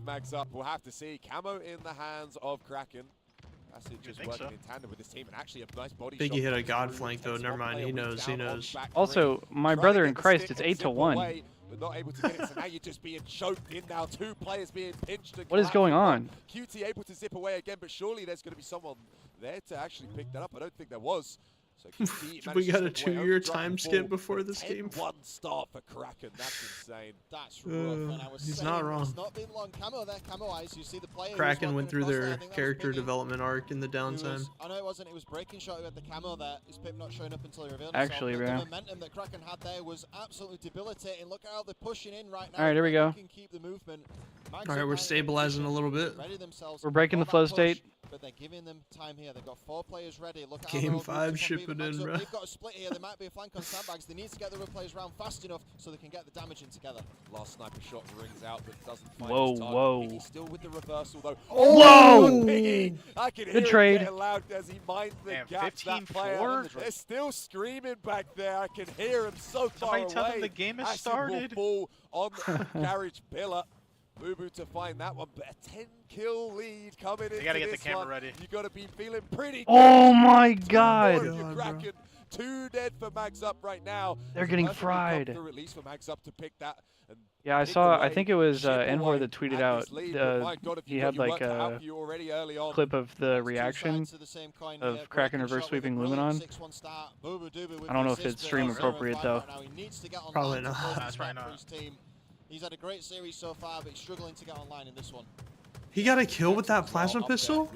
with Mags up. We'll have to see. Camo in the hands of Kraken. That's it, just working in tandem with this team, and actually a nice body Think shot. he hit a comes god through, flank though. takes Never one mind. player He weak knows. He down on knows. back Also, three. my Trying brother to in get the Christ, stick it's and 8 to zip 1. away, but not able to get it. So now you're just being choked in now. 2 players being pinched. And What is going on? QT able to zip away again, but surely there's going to be someone there to actually pick that up. I don't think there was. So QT We got a managed to slip away, 2-year only dropping time 4, skip before but this game. 10-1 start for Kraken. That's insane. That's rough. And I was He's saying, not wrong. It's not been long. Camo there, Camo Eyes. You see the player. Kraken went through their character development arc in the downtime. I know it wasn't. It was breaking shot who had the camo there. His Pip not showing up until he revealed Actually, himself. bro. The momentum that Kraken had there was absolutely debilitating. Look how they're pushing in right now. All right, here we go. Can keep the movement. All right, we're stabilizing a little bit. We're breaking the flow state. but they're giving them time here. They've got 4 players ready. Look at Game 5 shipping in, bro. They've got a split here. There might be a flank on sandbags. They need to get the other players round fast enough so they can get the damage in together. Last sniper shot rings out, but doesn't find Whoa, his target. whoa. Piggy still with the reversal, though. Whoa! Piggy! I can hear Good him trade. getting loud as he minds the Damn, gap. That player, 15-4? they're still screaming back there. I can hear him so far Somebody away. tell them the game has Acid started. will fall on the Garage pillar. Boo Boo to find that one, but a 10-kill lead coming in. They gotta get the camera ready. You gotta be feeling pretty. Oh good. my 2 God. more for Kraken. 2 dead for Mags Up right now. They're getting Perfectly come fried. through, at least for Mags Up to pick that. And Yeah, I pick saw. away, I think it was chip Envor away that tweeted at out. this lead, but my God, if He you've had got your like work cut out a for you already early on. clip of the Two reaction sides to the same coin of here. Kraken Breaking reverse shot with a sweeping brilliant Luminon. 6-1 start. Boo Boo Doo Boo with I don't know the if it's assist, stream but appropriate, 0-5 though. right now. He needs to get online Probably to not. close That's this probably gap for not. his team. He's had a great series so far, but he's struggling to get online in this one. He got a kill with that plasma Up there pistol? with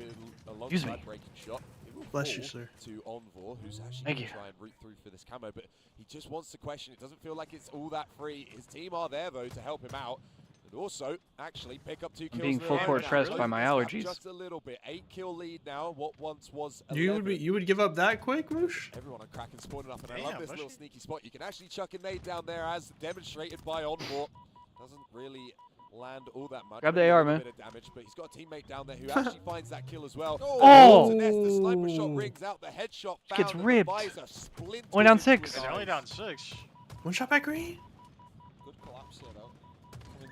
a Excuse me. longside breaking shot. It will Bless you, fall sir. To Envor, who's actually Thank going to you. try and root through for this camo, but he just wants to question. It doesn't feel like it's all that free. His team are there, though, to help him out. And also, actually, pick up 2 kills. being of their full own court now. pressed Close by my this gap allergies. Just a little bit. 8-kill lead now. What once was 11. You would give up that quick, Moosh? Everyone on Kraken spawning up, and I Damn, love this Bushy. little sneaky spot. You can actually chuck a nade down there, as demonstrated by Envor. Doesn't really land all that much. Grab the maybe a AR, little man. bit of damage, but he's got a teammate down there who actually finds that kill as well. Oh! To Nest, the sniper shot rings out, the headshot found, Gets and the ripped. visor splinters Only down into 6. his They're only eyes. down 6. One shot by green? Good collapse here, though.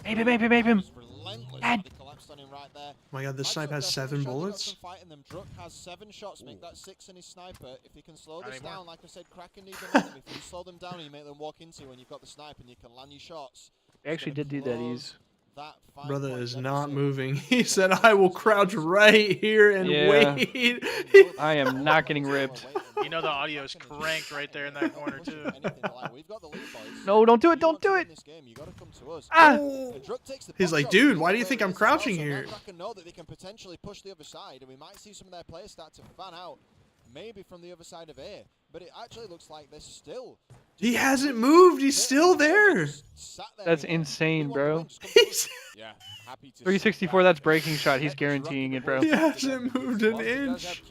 Ape him, ape him, ape him. That was relentless Dad. how they collapsed on him right there. Oh my God, this Mags snipe up has there, 7 Shaggy got bullets? some fight in them. Druk has 7 shots, make that 6 in his sniper. If he can slow Not this anymore. down, like I said, Kraken need them. If you slow them down and you make them walk into when you've got the sniper and you can land your shots. They actually did do that ease. That Brother 5-point is not deficit. moving. He said, I will crouch right here and Yeah. wait. I am not getting ripped. You know the audio's cranked right there in that corner, too. We've got the lead, boys. No, don't do it, If you don't want to do win it. this game, you gotta come to us. Ah! And Druk takes the He's push like, shot, dude, we why know do you where think it I'm is as well, crouching so now here? Kraken know that they can potentially push the other side, and we might see some of their players start to fan out, maybe from the other side of A. But it actually looks like they're still. He hasn't moved. He's still there. That's insane, bro. He's, Yeah, happy to 364, that's breaking shot. He's guaranteeing it, bro. he hasn't moved an inch.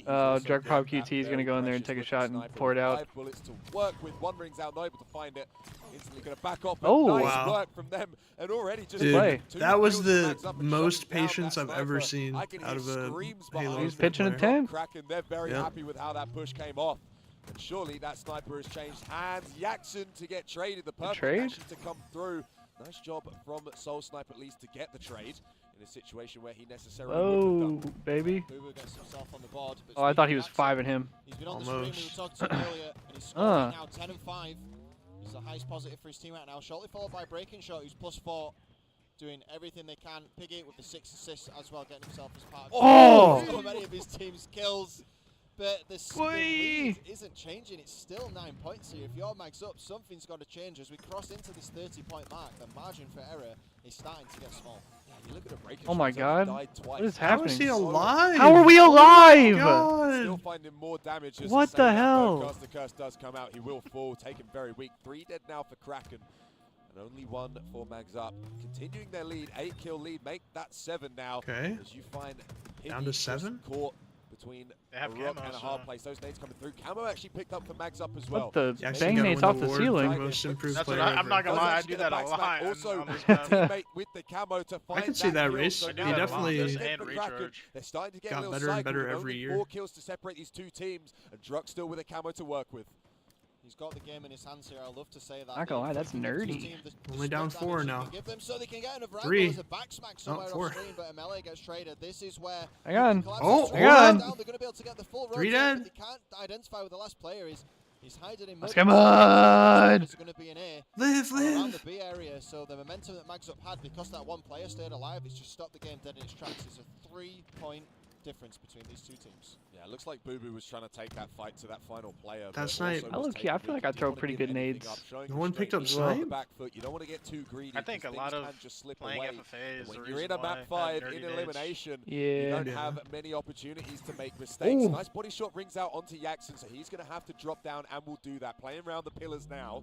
Drug Pop QT is going to go in there and take a shot and pour it out. 5 bullets to work with. One rings out, not able to find it. Instantly going to back off. Oh, nice wow. work from them. And already just Dude, play. that was kills the Mags up and most shutting down patience that I've ever sniper. seen I can out of hear a screams Halo behind He's them pitching a from 10. Kraken. They're very Yep. happy with how that push came off. And surely that sniper has changed hands. Jackson to get traded. The perfect trade? action to come through. Nice job from Soul Snipe at least to get the trade in a situation where he necessarily wouldn't have Oh, done. baby. Boo gets himself on the board. But Oh, I thought he was speaking of 5 in him. He's been on the screen we Almost. were talking to him earlier, and he's scoring now 10 and 5. He's the highest positive for his team right now. Shortly followed by Breaking Shot, who's +4, doing everything they can. Piggy with the 6 assists as well, getting himself as part of Oh! so many of his team's kills. But the Boy. lead isn't changing. It's still 9 points here. If you're Mags up, something's got to change. As we cross into this 30-point mark, the margin for error is starting to get small. Yeah, you look at a Breaking Oh my Shot, God. died twice. What is How is he happening? alive? How are we Oh my alive? Still God. finding more damage. As What say the that hell? Caster Curse does come out. He will fall, taken very weak. 3 dead now for Kraken. And only 1 for Mags up. Continuing their lead, 8-kill lead. Make that 7 now. Okay. As you find Down to Piggy just 7? Caught between They a have rock camo, and a so- hard place. Those nades coming through. Camo actually picked up for Mags up as well. What the Jackson bang gotta nades win off the award for ceiling? most improved That's what player I'm not ever. gonna lie, I Does do actually that a get the backsmack. lot. Also, on this his map. teammate with the camo to find can see that kill. race. So He now they're definitely- just And in for Kraken. recharge. They're starting to get Got a little better and cycle better with every only year. 4 kills to separate these two teams, and Druk still with a camo to work with. He's got the game in his hands here. I love to say that. Not gonna lie, that's He gives his nerdy. team the Only down split 4 damage now. he can give them so they can get another round. 3. There's a backsmack somewhere 4. off screen, but a melee gets traded. This is where Hang on. Oh, They're hang on. going to be able to get the full 3 rotate, dead. but they can't identify with the last player. He's hiding in mud. Come on. It's going to be an A. Live, Around the live. B area, so the momentum that Mags Up had, because that one player stayed alive, it's just stopped the game dead in its tracks. It's a 3-point difference between these two teams. Yeah, it looks like Boo Boo was trying to take that fight to that final player. but That's also nice. was I low-key, taking I feel like weak. I You throw don't wanna pretty give good anything nades. up, showing No one picked up frustration on the Snipe? back foot. You don't want to get too greedy. I think a because lot things of can just slip playing away. FFA is When the you're in reason a why map I have 5 nerdy in nades. elimination, you Yeah. don't have many opportunities to make mistakes. Ooh. Nice body shot rings out onto Jackson, so he's going to have to drop down and will do that. Playing around the pillars now.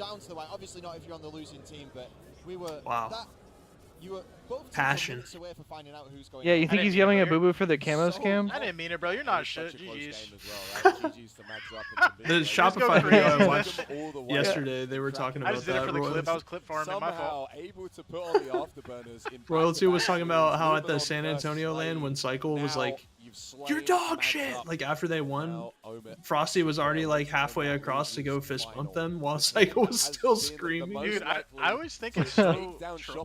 down to the wire. Obviously not if you're on the losing team, but we were Wow. that You were both Passion. minutes away from finding out who's going Yeah, you out. think he's yelling at Boo Boo for the camo scam? I didn't mean it, bro. You're not shit. GG's. The Shopify video I watched yesterday, they were talking about I just did it for the clip. I was clip farming. My fault. Able to put on the afterburners in Royalty was talking about how at the San Antonio LAN when Cycle was like, "You're dog shit!" Like after they won, Frosty was already like halfway across to go fist bump them while Cycle was still screaming. Dude, I always think it's so.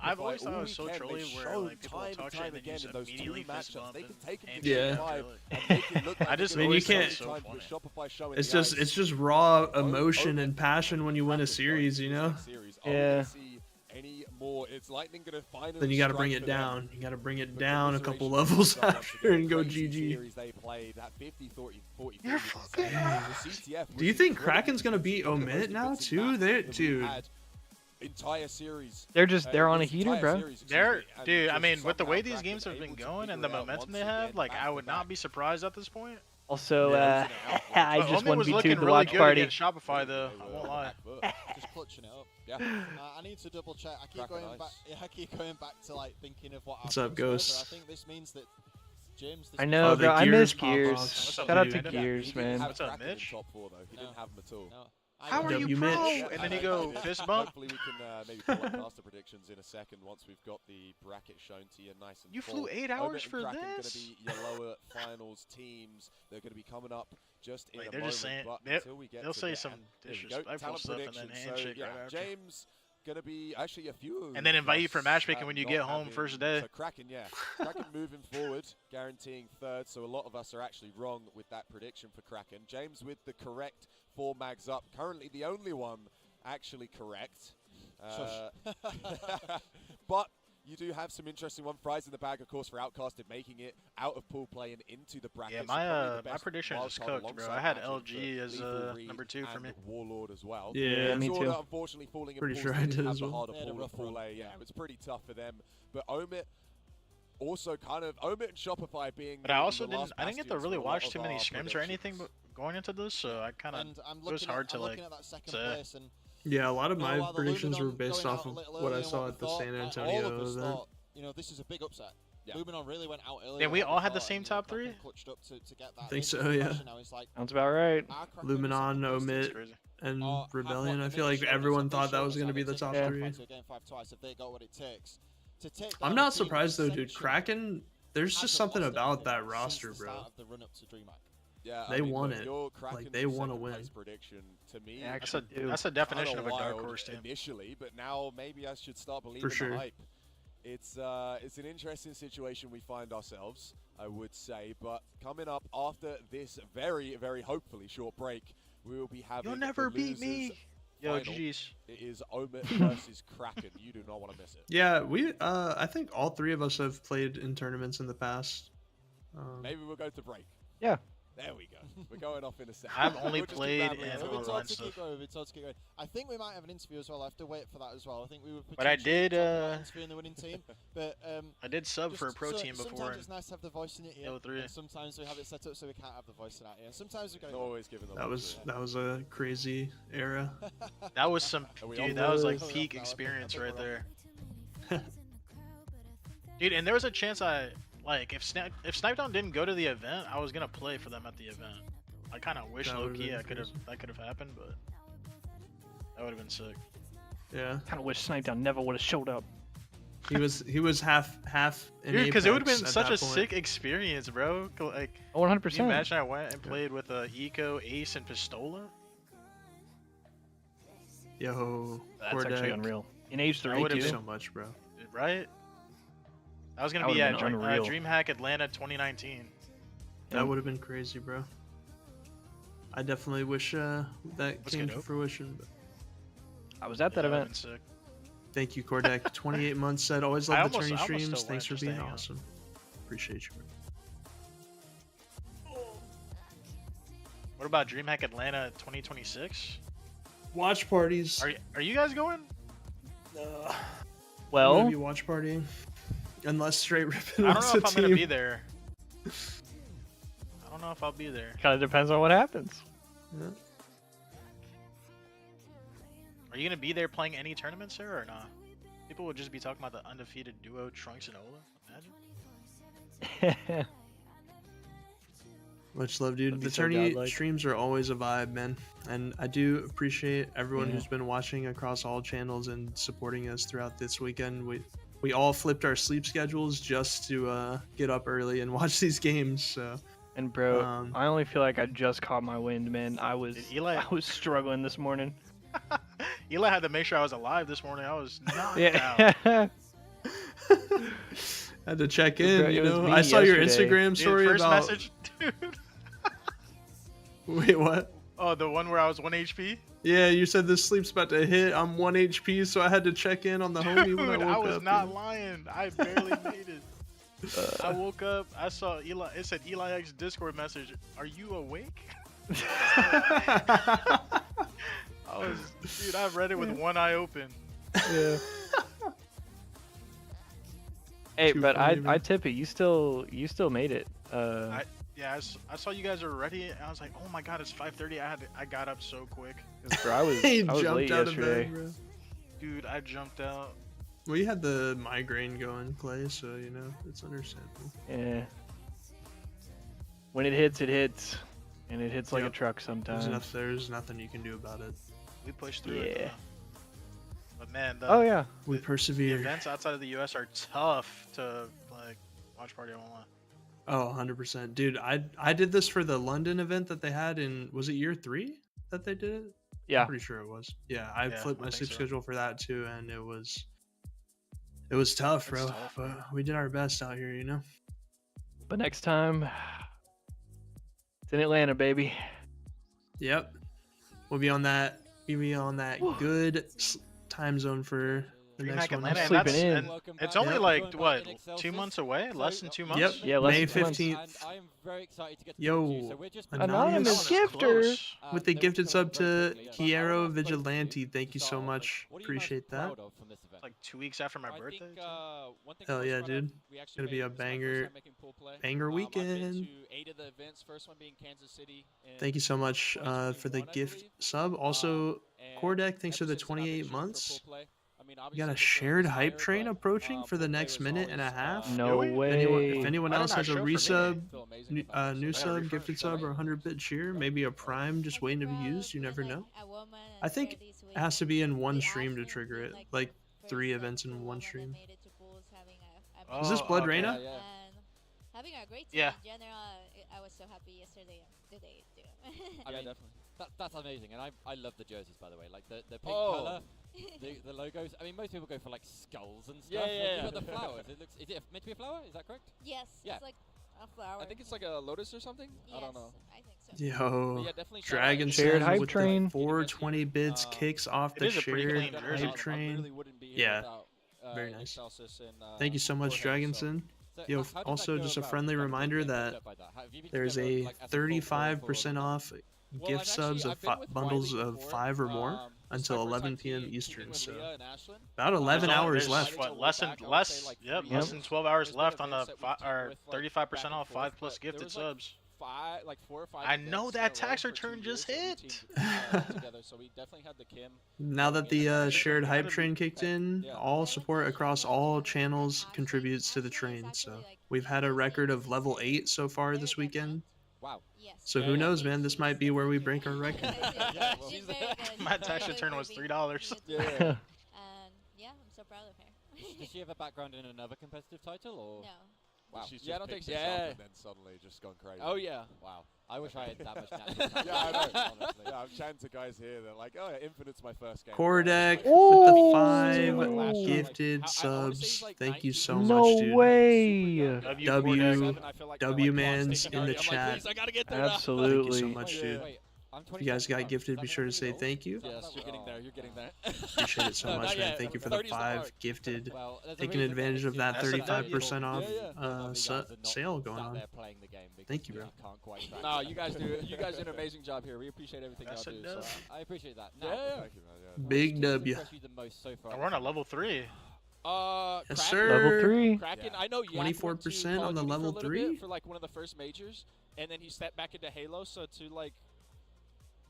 I've always thought it was so trolly where like people will talk shit and then you just immediately fist bump and Yeah. I just mean, you can't. So It's just raw emotion and passion when you win a series, you know. Yeah. Then you got to bring it down. You got to bring it down a couple levels after and go GG. You're fucking. Do you think Kraken's gonna beat Omit now too? Dude. Entire series. They're on a heater, bro. Dude. I mean, with the way these games have been going and the momentum they have, like I would not be surprised at this point. Also, I just Omi want was to be looking tuned to really watch good party. against Shopify though. I won't lie. Just clutching it up. Yeah. I need to double check. I keep going back. Yeah, I keep going back to like thinking of what. What's up, Ghost? I think this means that James. I know, bro. I miss Gears. pop-offs. Shout out to Gears, man. What's up, Mitch? Top 4 though. He didn't have them at all. No. How are you, Mitch? pro? And then you go fist bump. Hopefully we can maybe pull up caster predictions in a second once we've got the bracket shown to you nice and You full. flew 8 hours for Kraken this? Going to be your lower finals teams. They're going to be coming up just in Wait, a they're moment. just saying but they'll until we get say to some there we go. disrespectful Talent stuff and then predictions. handshake So, yeah, right after. James going to be actually a few. And then invite you for us matchmaking when you not get home having- first day. So Kraken, yeah, Kraken moving forward, guaranteeing third. So a lot of us are actually wrong with that prediction for Kraken. James with the correct 4 mags up, currently the only one actually correct. But you do have some interesting one. Fries in the bag, of course, for Outcasted, making it out of pool play and into the bracket. Yeah, So probably the my best prediction is wildcard cooked, bro. alongside I had Magic LG for as Lethal Reed number 2 for and me. Warlord as well. Yeah, me Zorda, too. unfortunately falling in Pretty pools, sure I they did have as the well. harder They had a pool rough of pool run. A. Yeah, it was pretty tough for them. But Omit also kind of Omit and Shopify being. But I also the didn't. last I didn't get to bastions really for a lot watch of too many our scrims or anything predictions. going into this, so I kind of. And I'm It looking was hard at, to I'm like. looking at that second say. place, and Yeah, a lot of my while the predictions were Luminon based going off out a of little what I earlier than saw we at the thought, San all of Antonio us event. thought, you know, this is a big upset. Yeah. Luminon really went out earlier. Yeah, we than all we had the thought, same and, top Kraken 3? clutched up to get that Think into so, the yeah. discussion. Now it's like, Sounds about right. our Kraken Luminon, second place Omit, Crazy. and have Rebellion. what I the feel like Knicks showed us, everyone have they thought that showed was us going to how be they the take top it 3. five to a game 5 twice if they got what it takes to take I'm down not a team surprised though, dude. essentially Kraken, there's just hasn't something lost about anything that since roster, the bro. start of the run-up to DreamHack. Yeah, They want look, it. your Like, Kraken they want to second win. place prediction to me. Yeah, That's a Dude. that's a definition of kinda a dark wild horse team. initially, but now maybe I should start believing For sure. the hype. It's an interesting situation we find ourselves, I would say. But coming up after this very, very hopefully short break, we will be having. You'll never the beat me. losers Yo, final. GG's. It is Omit versus Kraken. You do not want to miss it. Yeah, I think all 3 of us have played in tournaments in the past. Maybe we'll go to break. Yeah. There we go. We're going off in a second. I've only We'll just keep played rambling in until We've we been online told to stuff. keep going. We've been told to keep going. I think we might have an interview as well. I have to wait for that as well. I think we were. But I potentially did, talking about interviewing the winning team. But I did sub just for a pro so- team before. Sometimes And it's nice to have the voice in it. Yeah. 03. And sometimes we have it set up so we can't have the voice in our ear. And sometimes we go. Not always giving them. That was a crazy era. that was some Are we dude. off That was now? like Are we peak off now? I experience think right we're there. Dude, and there was a chance I like if Snipedown didn't go to the event, I was gonna play for them at the event. I kind of wish That low would've key been that could crazy. have happened, but that would have been sick. Yeah, Kind of wish Snipedown never would have showed up. he was half in Dude, because it would have Apex been at such that a point. sick experience, bro. Like, 100%. can you imagine I went and played with Eco, Ace, and Pistola? Yo, That's actually Cordec. unreal. In age That 3 would've too. Thank you so much, bro. Right? I was gonna That be would've at been unreal. DreamHack Atlanta 2019. That would have been crazy, bro. I definitely wish that What's came good, to Oak? fruition. But I was at that Yeah, would've event. been sick. thank you, Cordec. 28 months said, always I love the almost- tourney I almost streams. still Thanks went for just to being hang out. awesome. Appreciate you, bro. What about DreamHack Atlanta 2026? Watch parties. Are you guys going? Well, Maybe watch party. Unless straight ripping I don't wants know a if I'm gonna team. be there. I don't know if I'll be there. kind of depends on what happens. Yeah. Are you gonna be there playing any tournaments, sir, or not? People would just be talking about the undefeated duo Trunks and Ola. Imagine. Much love, dude. That'd The be so tourney godlike. streams are always a vibe, man. And I do appreciate everyone Yeah. who's been watching across all channels and supporting us throughout this weekend. We all flipped our sleep schedules just to get up early and watch these games. So. And bro, I only feel like I just caught my wind, man. I was Eli- I was struggling this morning. Eli had to make sure I was alive this morning. I was knocked Yeah. out. Had to check Bro, in, it you was know. me I saw your yesterday. Instagram Dude, story first about. message, dude. Wait, what? Oh, the one where I was 1 HP? Yeah, you said this sleep's about to hit. I'm 1 HP, so I had to check in on the homie when I Dude, woke I was up. not lying. I barely made it. I woke up. I saw Eli. It said Eli X Discord message. Are you awake? I was, dude. I read it with one eye open. Yeah. Hey, Too but funny, man. I tip it. You still made it. I saw you guys were ready. And I was like, oh my god, it's 5:30. I got up so quick. Bro, I was He I was jumped late out yesterday. of bed, bro. Dude, I jumped out. Well, you had the migraine going, Clay, so you know it's understandable. Yeah. When it hits, and it hits like Yep. a truck sometimes. There's nothing you can do about it. We pushed through it. Yeah. Though. But man, Oh yeah. We the persevere. events outside of the U.S. are tough to like watch party. I won't lie. Oh, 100%. Dude, I did this for the London event that they had in, was it year 3 that they did it? Yeah. I'm pretty sure it was. Yeah, I Yeah, flipped I my think sleep so. schedule for that too, and it was tough, bro. tough, But man. we did our best out here, you know? But next time, it's in Atlanta, baby. Yep. We'll be on that good time zone for the DreamHack next one. Atlanta, and sleeping that's, in. and Welcome it's back. only Yep. like Going back what, in Excelsis. 2 months away? So, Less than 2 months? Yep. Yeah, less May than 2 months. 15th. And I am very excited to get to Yo, talk to you. So we're just Anonymous That one is gifter. close. with the they were gifted coming sub up to very quickly, yeah. Kiero But I want both of Vigilante. you Thank to you so start off, much. what are you most Appreciate that. proud of from this event? Like 2 weeks after my I birthday. think, one thing Hell I'm most yeah, proud of, dude. we actually Gonna be made a it. This is my banger- first time making pool play. banger I've been weekend. to 8 of the events, first one being Kansas City. in Thank you so much for the 2021, I gift believe. sub. Also, And Cordec, thanks for ever the since then, I've been 28 shooting for months. pool play. I mean, We obviously got a the ceiling shared is hype higher, train but, approaching for the pool play next was minute and a always, half. No Really? way. If anyone Why else didn't I has a show for me? resub, feel amazing about it. new So, sub, refresh, gifted sub, or 100-bit cheer, maybe a prime just waiting to be used, you never know. I think it has to be in one stream to trigger it, like 3 events in one stream. Is this Blood okay. Reina? Yeah. Having a great team Yeah. in general, I was so happy yesterday and today too. I mean, definitely. That's amazing, and I love the jerseys, by the way. Like the pink Oh. color, the logos. I mean, most people go for like skulls and stuff. Yeah, Like, yeah, you got yeah. the flowers. It looks. Is it meant to be a flower? Is that correct? Yes, Yeah. it's like a flower. I think it's like a lotus or something. Yes, I don't know. I think so. Yo, Yeah, definitely shout out Dragon to Shared Sun hype with train. the 420 bits kicks off It the is a pretty shared clean jersey. hype train. really wouldn't be here Yeah, without, very nice. Excelsis and, Thank you so much, Jorge, so- Dragonson. So, Yo, how did that also go just a about? friendly Like, reminder being that picked up by that? Have you been there's together, a like, as a full group, or- 35% off Well, gift I've subs actually- of I've been with bundles Wiley of before, 5 or more the until Sniper 11 Type p.m. team, Eastern. teaming with So Leah and Ashlyn. about 11 There's hours there's left. What, Back, less I than would say, less? like, Yep, 3 less years. than 12 hours There's been left on the events that we took or with, like, 35% back and off forth, 5 plus but there gifted was, like, subs. 4 or 5 I know events that in a tax row for 2 return just years that we hit. teamed, together, so we definitely had the Kim. Now that the shared hype train kicked in, Yeah. all support across all channels contributes to the train. So we've had a record of level 8 so far this weekend. Wow. Yes. So who knows, man? This might be where we break our record. Yeah, well, She's very good. My tax return was $3. Yeah. And yeah, I'm so proud of her. Does she have a background in another competitive title, or? No. Wow. She's Yeah, I just don't think picked so. this up Yeah. and then suddenly just gone crazy. Oh yeah. Wow. I wish I had that much natural talent. Yeah, I know. Honestly. Yeah, I'm chatting to guys here that are like, oh yeah, Infinite's my first game. Cordec Like, with the Ooh. 5 Like, gifted I wanna say subs. he's like Thank you 19. so No much, dude. way. W, W, Cordec. I feel like W my, like, Mans clock's in the ticking already. I'm like, chat. please, I gotta get there now. Absolutely. Thank you so much, dude. Wait, I'm If you guys 27. got gifted, Is be that sure to what say you're thank you. Yes, you're getting there. You're getting there. Appreciate it so No, much, not man. yet. Thank you for the 30's the 5 mark. gifted. Well, there's a Taking reason advantage of that That's a W. 35% off Yeah, yeah. sale going on. Thank you, bro. No, you guys do. You guys do an amazing job here. We appreciate everything That's y'all a do. So. W. I appreciate that. Yeah, Now, yeah. Thank you, man. Yeah. Big who's W. impressed you the most so far? And we're on a level 3. Yes, Kraken, sir. Level 3. Kraken. Yeah. I know Yak went to 24% Call on of the Duty for a level little 3? bit for like one of the first majors, and then he stepped back into Halo. So to like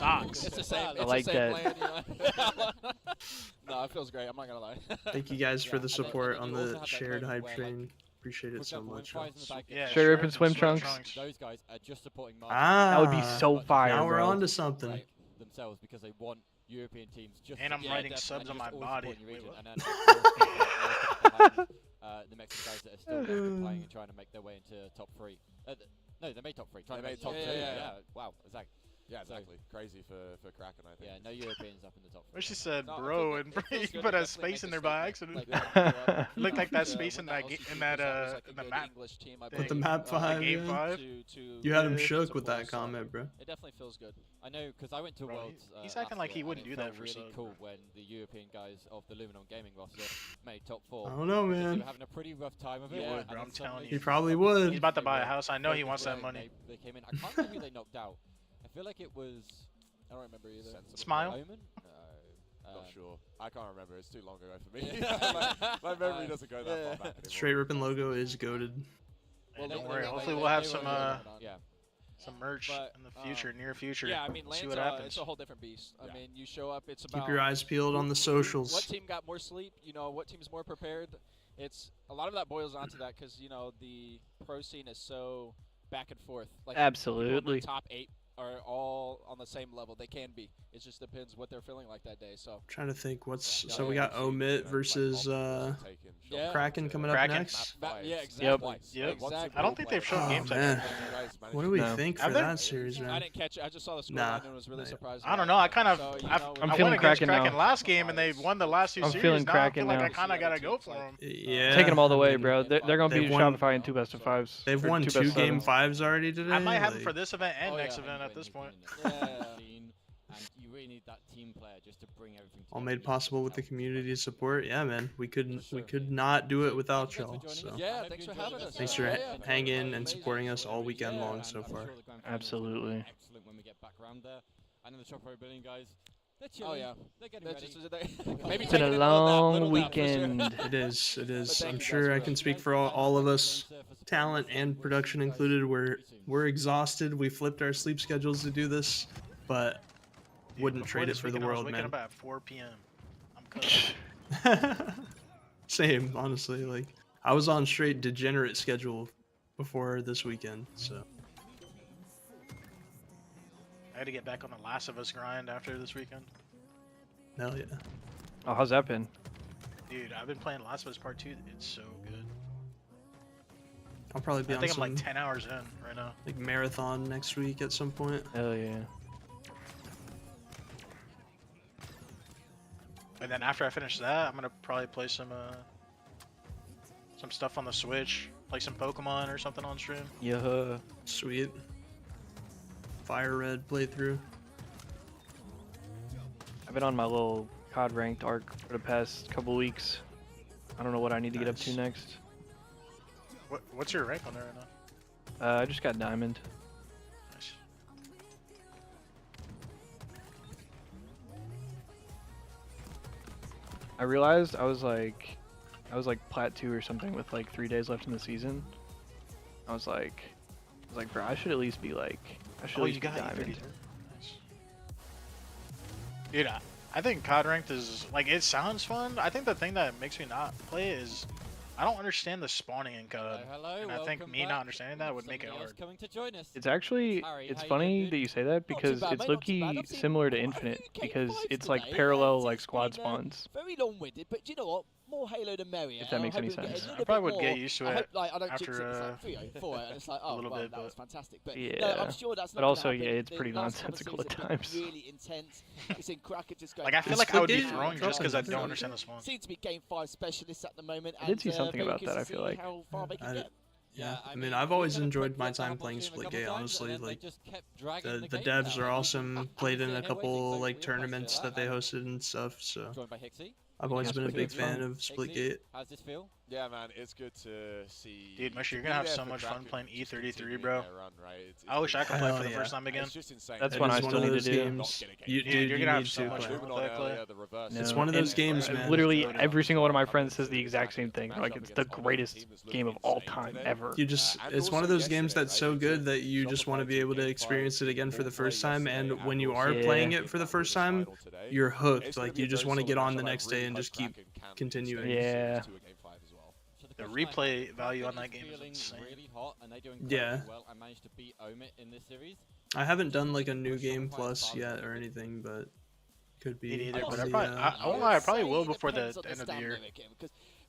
Socks. It's the same. I It's like the same that. plan, you know? No, it feels great. I'm not gonna lie. Thank you guys for the And then support you on also the have that shared moment hype where, train. like, Appreciate for it so example, when much. Fry's in the back, Yeah, Straight Rip and Swim Trunks. Those guys are just supporting Martin. Ah, That would be so fire, now we're bro. on to something. Like, themselves because they want European teams just And to I'm yeah, writing definitely, subs on and my just always body. supporting your Wait, region, what? and then behind, the Mexican guys that are still playing and trying to make their way into top 3. No, they made top 3. Trying to make top 2. yeah. Wow, Zach. Yeah, exactly. Crazy for Kraken, I think. Yeah, no Europeans up in the top. Well, she said, No, I bro, think and it feels you good. put It a definitely space in makes a there by statement, accident. like, It looked like that to space win in that that Aussie in Super that Cup was like a in the good map. English team, I With the believe, map 5, game yeah. 5. You had him Yeah. shook with to that pull, so comment, bro. It definitely feels good. I know because I went to Bro, Worlds. he's last acting like year, he and wouldn't it do felt that for really sub, cool bro. when the European guys of the Luminon Gaming roster made top 4. I don't know, because man. they were having a pretty rough time of it. He would, and bro. then I'm telling suddenly you. He probably would. He's about to they buy a were house. I know he focused wants that playing, money. They came in. I can't remember who they knocked out. I feel like it was. I don't remember either. Smile. Omen? No. Not sure. I can't remember. It's too long ago for me. my memory doesn't go that far back anymore. Straight Rippin logo is goated. Well, they- don't they- worry. they- Hopefully they- we'll have they some were yeah. some merch But, in the future, near future. Yeah, I mean, We'll see Lane's what happens. it's a whole different beast. I Yeah. mean, you show up, it's about Keep your eyes peeled on the what socials. team got more sleep. You know, what team's more prepared. It's a lot of that boils onto that because you know the pro scene is so back and forth. Like people in the Absolutely. top 8 are all on the same level. They can be. It just depends what they're feeling like that day. So Trying to think what's Yeah, so we yeah, got Omit versus Yeah. Kraken coming up Kraken. next. yeah, Yep. exactly. Yep. Exactly. I don't think they've shown Oh, games like man. that. What do we No. think for Have they? that series, I man? didn't catch it. I just saw the scoreline Nah. and was really surprised. I don't know. I kind of So, you I know, I'm went feeling against Kraken Kraken now. last game and they won the last 2 I'm series. feeling now Kraken I feel like now. I kind of gotta go for them. Yeah. Taking them all the I way, mean, bro. They're going to they've beat won- Shopify in 2 best-of-5s. They've or won 2 2 best-of-7s. game 5s already today. I might have them like- for this event and Oh, next yeah. event at this point. Yeah. And you really need that team player just to bring everything all together. made possible with the community support. Yeah, man. We sure. could not do it without Thank you guys y'all. for joining So us. Yeah, I hope thanks you for enjoyed having it. us. thanks Yeah, for yeah. hanging and supporting us all weekend Yeah, long And so I'm far. sure the grand final will be Absolutely. excellent when we get back round there. And then the Chopper Billion guys, they're Oh chilling. yeah. They're getting That's ready. just maybe It's been taking a it long little nap for sure. weekend. It is. It is. thank I'm you guys sure I for can us. speak for all of us, talent and production included. We're exhausted. We flipped our sleep schedules to do this, but Dude, wouldn't before trade it this for the weekend, I was world, waking man. up at 4 p.m. I'm cooking. Same, honestly. Like I was on straight degenerate schedule before this weekend, so I had to get back on the Last of Us grind after this weekend. hell yeah. Oh, how's that been? Dude, I've been playing Last of Us Part 2. It's so good. I'll probably be I on think I'm some like 10 hours in right now. like marathon next week at some point. Hell yeah. And then after I finish that, I'm gonna probably play some stuff on the Switch, play some Pokemon or something on stream. Yeah. Sweet. Fire Red playthrough. I've been on my little COD ranked arc for the past couple weeks. I don't know what I need to get up to Nice. next. What's your rank on there right now? I just got Diamond. Nice. I realized I was like plat 2 or something with like 3 days left in the season. I was like, bro, I should at least be like, I should Oh, at you least be got Diamond. E32. Nice. Dude, I think COD ranked is like it sounds fun. I think the thing that makes me not play it is I don't understand the spawning in COD. Hello, and I think welcome me back. not understanding that would make it Somebody else hard. coming to join us. It's actually, Harry, it's how you funny doing, that you say that Not too because bad, it's mate, not too low-key bad. I've seen similar to quite a Infinite few because K5s it's like today, parallel and like it's squad been, spawns. Very long-winded, but you know what? More Halo the merrier. If that and makes I any hope we get a sense. little I probably bit would get more. used to I it hope, like, I don't jinx after it. It's like 3 or 4, and it's like, oh, little well, bit, that but- was fantastic. But Yeah. no, I'm sure that's not But also, gonna happen. yeah, it's The pretty last couple nonsensical seasons at have been times. Really intense. It's in Cracker just going. Like I feel Is like I would be Split throwing Gate just because I dropping don't soon? understand the spawn. Seem to be Game 5 specialists at the moment. I did see and, something very about curious that, to I feel see like. how far they can get. Yeah, I mean, I've always enjoyed my time playing Splitgate, honestly. Like, the devs are awesome. Played in a couple like tournaments that they hosted and stuff. So Joined by Hixie. I've always That's been a pretty big good fun. fan of Splitgate. How's this feel? Yeah, man, it's good to see. Dude, Mushy, you're to gonna be have there so for much fun Kraken playing just E33, continuing bro. their run, right? It's I wish I could play Hell for the yeah. first time again. It's just insane. That's It one is I one still of need those to do. games. You, Dude, dude, you're you gonna have need so to much play. fun with that play. The reverse. It's No. one of those And games, man. Literally every single one of my friends says the exact same thing. Like it's the greatest game of all time ever. You just, it's one of those games that's so good that you just want to be able to experience it again for the first time. And when you are playing it for the first time, you're hooked. Like you just want to get on the next day and just keep continuing. Yeah. The replay value on that game is feeling insane. really hot, and they're doing Yeah. incredibly well. I managed to beat Omit in this series. I haven't done like a new game plus yet or anything, but could be. Me neither, on but I the, probably, I won't lie, I probably will before the Depends on end of the stamina year. of it, because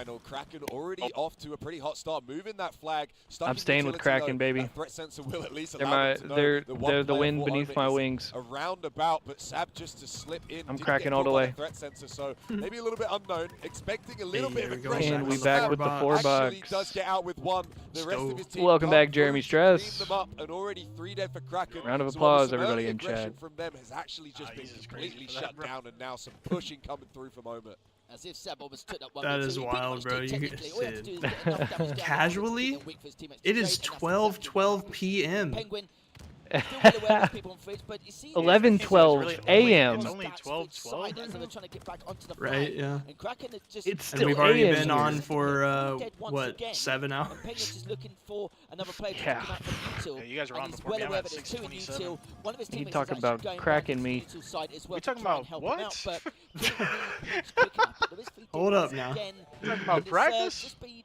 final. Kraken already off to a pretty hot start, moving that flag. I'm staying with Kraken, baby. Threat sensor will at least They're allow them to know they're that one the player wind for beneath Omen my is wings. around about, but Sab just to slip in. I'm didn't Kraken get all the caught by way. Threat sensor, so maybe a little bit unknown. Expecting a little bit of Here we go. aggression. And we from back Sab. with the 4 Actually bucks. does get out with one. The rest of his team Welcome come back, Jeremy through to Stress. clean them up, and already 3 dead for Kraken. Round of So what was applause, some everybody early in aggression chat. from them has actually just been he's crazy completely for that, shut bro. down, and now some pushing coming through for Moment. As if Seb almost took that one. That is wild, bro. Casually, it is 12:12 p.m. Penguin. Still well aware of people on fridge, but you see 11:12 a.m. It's only 12:12. Right? Yeah. And Kraken is just It's And still we've already AM been here. on for dead once what, again. 7 And Penguin hours? is looking for another player to Yeah. come out from Util. Yeah, you guys were on and he's before well me. I'm aware at that there's 2 in 6:27. Util. One of his He teammates talking is actually about going cracking down me. to the Util side as well We to talking try and about help him out, what? but couldn't really reach quick enough. But there is 3 Hold dead up once now. again. Talking about And it's, practice? just been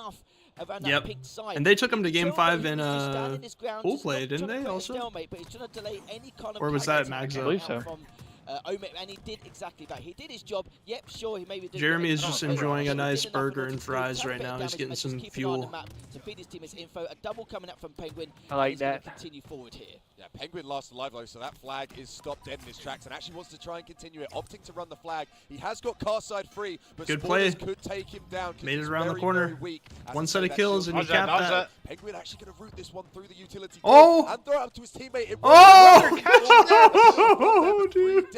enough around Yep. that pink side. And they took him to game Until 5 he in was just standing his ground, pool just not play, didn't trying to they? create a Also, stalemate, but he's trying to delay any kind of or was that counter-attack Max? out I believe so. from Omit, and he did exactly that. He did his job. Yep, sure, he maybe did. Jeremy is just enjoying a nice Did enough in burger order and to do fries quite a right bit of now. He's damage, getting but some just keep an eye on the fuel. map to feed his team his info. A double coming up from Penguin. I like He's gonna that. continue forward here. Yeah, Penguin lost alive though, so that flag is stopped dead in his tracks and actually wants to try and continue it, opting to run the flag. He has got car side free, but Good Spoilers play. could take him down. Made it he's around the very, corner. very weak. As One I set say, of that kills shield and he is capped that. Penguin actually going to root this one through the utility. Oh! And throw it up to his teammate. It Oh! was Oh, dude.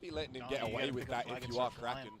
can't be letting him No, get you away gotta with pick up that flag if and you are start flying. Kraken.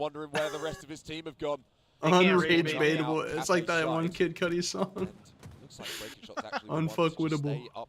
wondering where the rest of his team have gone. Unrage baitable. It's like that one Kid Cudi song. Looks like Breaking Shot's actually the ones to just Unfuckwittable. stay up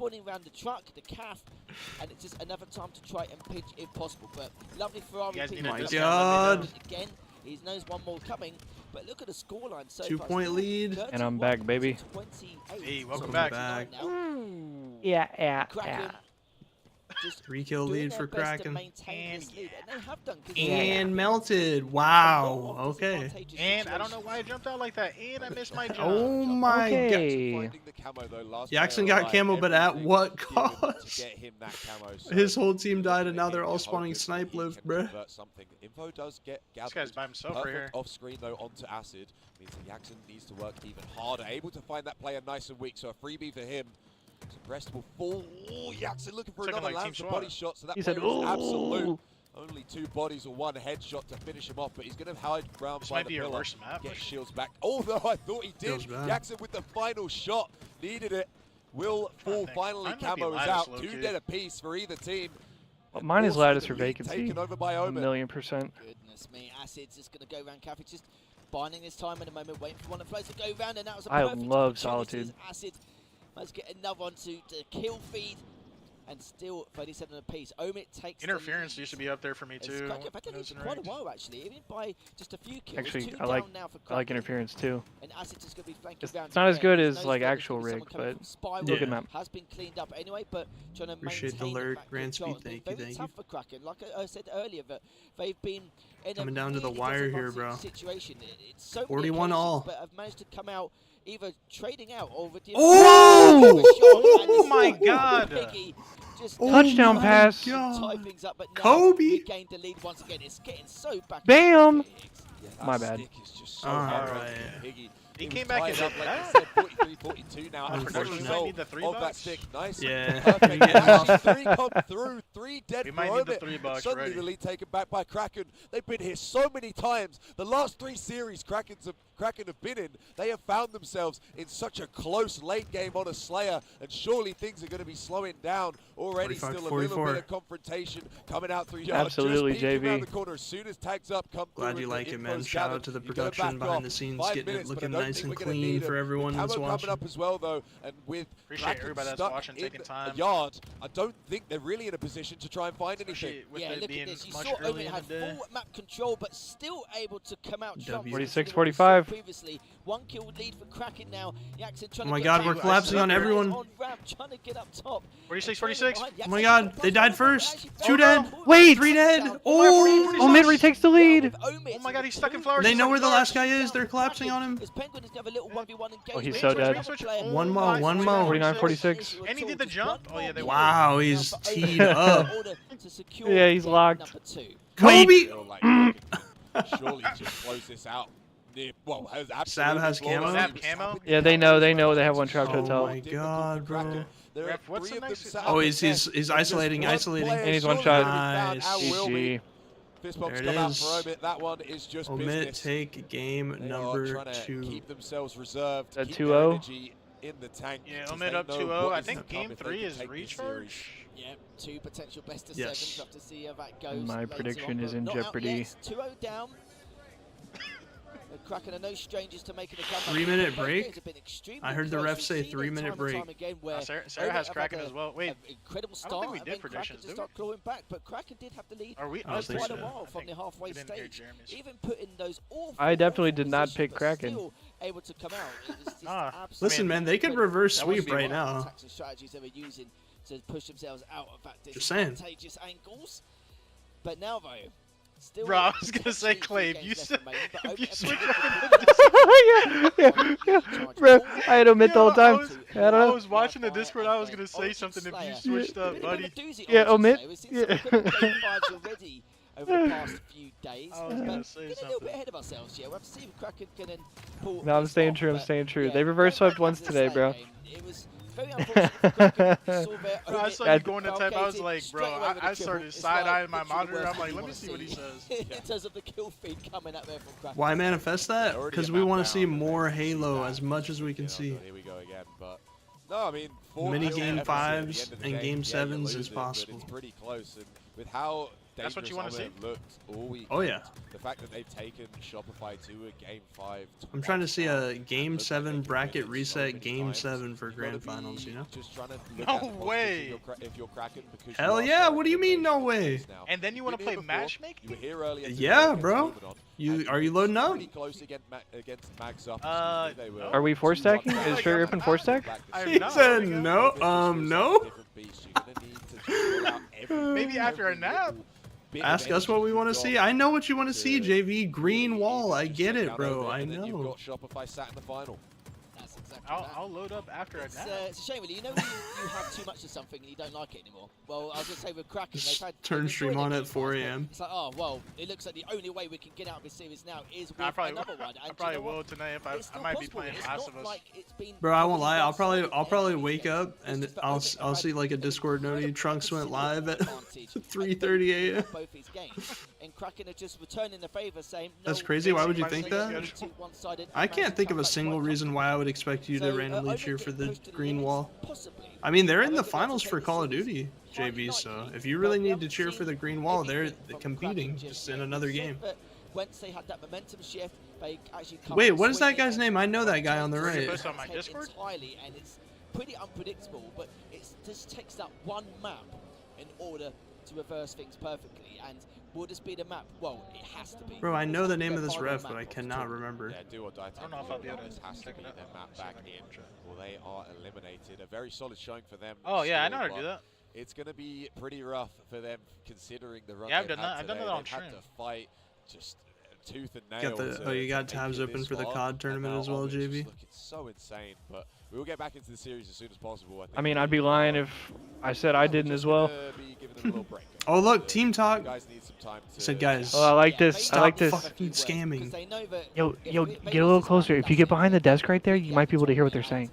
spawning around the truck, the calf, and it's just another time to try and pinch if possible. But lovely Ferrari. Oh my God. Again, he knows one more coming. But look at the scoreline so 2-point lead. And I'm back, baby. Hey, welcome back. Yeah. Kraken, 3-kill lead for Kraken. And And melted. Wow. Okay. And I don't know why I jumped out like that. And I missed my jump. Oh my God. Jackson got camo, but at what cost? His whole team died, and now they're all spawning snipe lift, bruh. Info does get gathered. This guy's by himself right here. Off screen though onto Acid means that Jackson needs to work even harder, able to find that player nice and weak. So a freebie for him. Suppressed will fall. Oh, Jackson looking for another lance of body shot. So that He said, player is absolute. Only 2 bodies or 1 headshot to finish him off, but he's going to hide ground by might the be a pillar. worse map. Get shields back. Although I thought he did. Jackson with the final shot. Needed it. Will fall finally. Camo is out. 2 dead apiece for either team. Well, mine is Lattice for lead vacancy. taken over by 1,000,000%. Goodness me, Acid's just going to go around Cafe, just binding his time in a moment, waiting for one of the players to go round, and that was a I perfect love opportunity Solitude. as Acid must get another one to kill feed, and still 37 apiece. Omid takes Interference used to be up there for me too. I've had it quite a while actually, even by just a few kills. Actually, 2 I like down now for interference too. And Acid's just going to be flanking It's round not as again. good He as knows like that there's actual gonna be rig, someone coming but from Spiral. still a good map. Has been cleaned up anyway, but trying to Appreciate the maintain alert, that Grand control. Speed, It's been very tough for Kraken. Like I said earlier, that they've been in Coming a down to the really wire here, disadvantaged bro. situation. It's so many 41 occasions, all. but have managed to come out either trading out or redeeming. Oh my God! Touchdown pass. Tie things up, but now Kobe. we gained the lead once again. It's getting so back. Bam! That My bad. stick is just so Alright. hard on Piggy. He was came back and tied up, did like that. I said, 43-42 now. As a Unfortunately, result need the 3 of that bucks. stick. Nice. Yeah. Perfect. He gets Actually, off. 3 come through. 3 dead We for might need the Omid. 3 bucks Suddenly ready. the lead taken back by Kraken. They've been here so many times. The last 3 series Kraken have been in, they have found themselves in such a close late game on a Slayer, and surely things are going to be slowing down. Already 45, still a 44. little bit of confrontation coming out through yards. Absolutely, Just peeking around JV. the corner as soon as tags up come through. Glad you and like the it, man. info's Shout gathered. out to the You gotta production back behind off. the scenes, 5 getting minutes, it but I looking don't nice think and we're gonna clean need for him. everyone that's Camo watching. coming up as well though, and with Appreciate Kraken everybody that's stuck watching, in taking time. a yard, I don't think they're really in a position to try and find anything. Especially with Yeah, it look being at this. You much saw early Omid in had the day. full map control, but still able to come out sharp. 46, 45. Previously, 1 kill lead for Kraken now. Jackson trying Oh my to God, get we're down. collapsing on everyone. On ramp, trying to get up top. 46, 46. Oh my God, they died first. 2 Oh, dead. no. Wait. 3 dead. Oh, Oh, Omid retakes the lead. Oh my God, he's stuck in flowers. They he's know stuck where in the flowers. last guy is. They're collapsing on him. As Penguin is going to have a little 1v1 engagement. Oh, he's so dead. One more, one more. 49, 46. And he did the jump. Oh yeah, they Wow, he's teed up. Yeah, he's locked. Kobe. Feel like they can surely just close this out. Well, Sab has camo? Sab camo? Yeah, they know. They have one trapped Oh hotel. my God, bro. Ref, what's the next? Oh, he's isolating, isolating. And he's one shot. Nice. GG. Fist bumps There it come out is. for Omid. That one is just Omid business. take game They are number trying to 2. keep themselves reserved. At Keep their 2-0? energy in the tank. Yeah, because Omid they up know 2-0. what I is think to come game if they 3 can is take this series. recharge. Yep, 2 potential best of Yes. 7s. Have to see how that goes. My later prediction on, is but in not out jeopardy. yet. 2-0 down. The Kraken are no strangers to making a comeback. 3-minute Both break? games have been extremely I heard the close. ref We've say seen it 3-minute time and break. time again where Sarah Omid has have Kraken had as well. Wait, an incredible I don't start. think we and did then Kraken predictions, to did we? start clawing back, but Kraken did have the lead Are we? I don't for think quite so. a while from the halfway we didn't hear stage. Jeremy's. Even putting those awful, I definitely awful did not positions, pick but Kraken. still able to come out. It was just Ah, absolutely Listen, man, they could reverse That wouldn't sweep be right wrong. now. tactics and strategies they were using to push themselves out of that Just saying. disadvantageous angles. But now, though, still. Bro, I was gonna say, potentially Clay, three you games said left remaining, but if you Omid switch have up yeah. Bro, I had to admit the whole time. I don't I know. was watching the Discord. I was gonna say Origin something if you Slayer. switched up, Bit of a buddy. doozy Yeah, Origin omit. Slayer. We've seen some incredible game 5s already over the past few days. I was but gonna say getting a little something. bit ahead of ourselves here. We'll have to see if Kraken can pull No, I'm this staying off, true. I'm but staying true. yeah, They reverse going swept back once to the today, Slayer bro. game, it was very unfortunate for Kraken. We saw their Bro, I Omid saw you going to type. I was Falcated like, bro, straight away with a I triple. started It's side-eyeing my literally the monitor. worst I'm like, thing let you me see what he wanna says. in terms of the kill feed coming out there from Kraken. Why manifest that? Already Because a we map want to see down, more and then see Halo that. as much as we can see. So here we go again, but no, I mean, 4 Mini kills game at the end of 5s the and day, game yeah, you're 7s is losing, but possible. It's pretty close, and with how That's what you dangerous wanna Omid looked all week. Oh, yeah. The fact that they've taken Shopify to a game 5. I'm trying to see a game Look like 7 they can bracket win it so reset many game times. 7 for You've gotta grand finals, be you know? Just trying to look No at the positives way. if you're Kraken, because Hell you are yeah, so what do you mean no advantageous way? now. And then you want to You've play been here before. matchmaking? You were here earlier today Yeah, against bro. Ramadan, You and are you loading up? pretty close against Mags up. They were Are we 4 stacking? Is Straight Rippin 4 stack? He said no. No. Maybe after a nap. Ask us what we want to see. I know what you want to see, JV. Green wall. I get it, bro. I And then you've know. got Shopify sat in the final. I'll load up after a nap. It's a shame, really. You know when you have too much of something and you don't like it anymore? Well, I was going to say with Kraken, they've had... Turn stream on at 4 a.m. It's like, oh, well, it looks like the only way we can get out of this series now is with another one. I probably will tonight if I might be playing Last of Us. Bro, I won't lie. I'll probably wake up and I'll see like a Discord note. Trunks went live at 3:30 a.m. Both his games, and Kraken are just returning the favor, saying, That's crazy. Why would you think that? I can't think of a single reason why I would expect you to randomly cheer for the green wall. I mean, they're in the finals for Call of Duty, JB. So if you really need to cheer for the green wall, they're competing just in another game. Once they had that momentum shift, they actually wait, what is that guy's name? I know that guy on the right. Post on my Discord? Entirely, and it's pretty unpredictable, but it just takes that one map in order to reverse things perfectly. And will this be the map? Well, it has to be. Bro, I know the name of this ref, but I cannot remember. Yeah, do or die. I don't know if I'll be able to has to be their map back in. Well, they are eliminated. A very solid showing for them. Oh yeah, I know how to do that. It's going to be pretty rough for them considering the run. Yeah, I've done that. I've done that on stream. Had to fight just tooth and nail. You got tabs open for the COD tournament as well, JB. Look, it's so insane, but we will get back into the series as soon as possible. I mean, I'd be lying if I said I didn't as well. Oh look, team talk. Guys need some time to said, guys. Oh, I like this. Stop I like this. fucking scamming. Yo, get a little closer. If you get behind the desk right there, you might be able to hear what they're saying.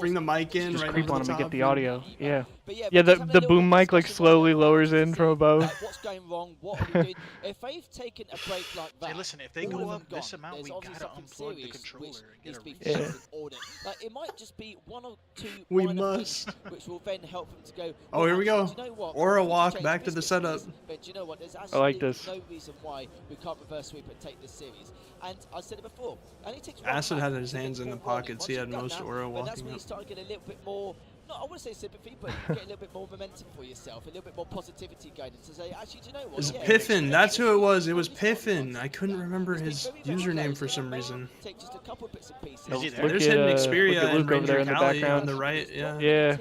Bring the mic in. Just right creep on the them and get top the and- audio. Yeah. Yeah, the boom mic like slowly lowers in from above. What's going wrong? What are we doing? If they've taken a break like that, Hey, listen, if they all go of up them this gone, amount, there's we obviously gotta something unplug the serious controller which and get needs a to be reset. fixed in order. Like, it might just be one or two We minor must. things which will then help them to go. Oh, here we go. Do you know what? Aura We need to walk change back to the this setup. business, but do you know what? There's I like absolutely this. no reason why we can't reverse sweep and take this series. And I said it before. It only takes one Acid map had his to get hands in the ball rolling. pockets. Once He you've had done most that, Aura then that's walking when you up. start to get a little bit more. No, I want to say sympathy, but you get a little bit more momentum for yourself, a little bit more positivity going into say, actually, do you know what? It's Yeah, Piffin. That's who it was. It was Piffin. I couldn't remember his username for some reason. Take just a couple bits and pieces. Look There's at, hidden look Xperia at Luke and over there Ranger in the Cali background. on the right. Yeah. Yeah.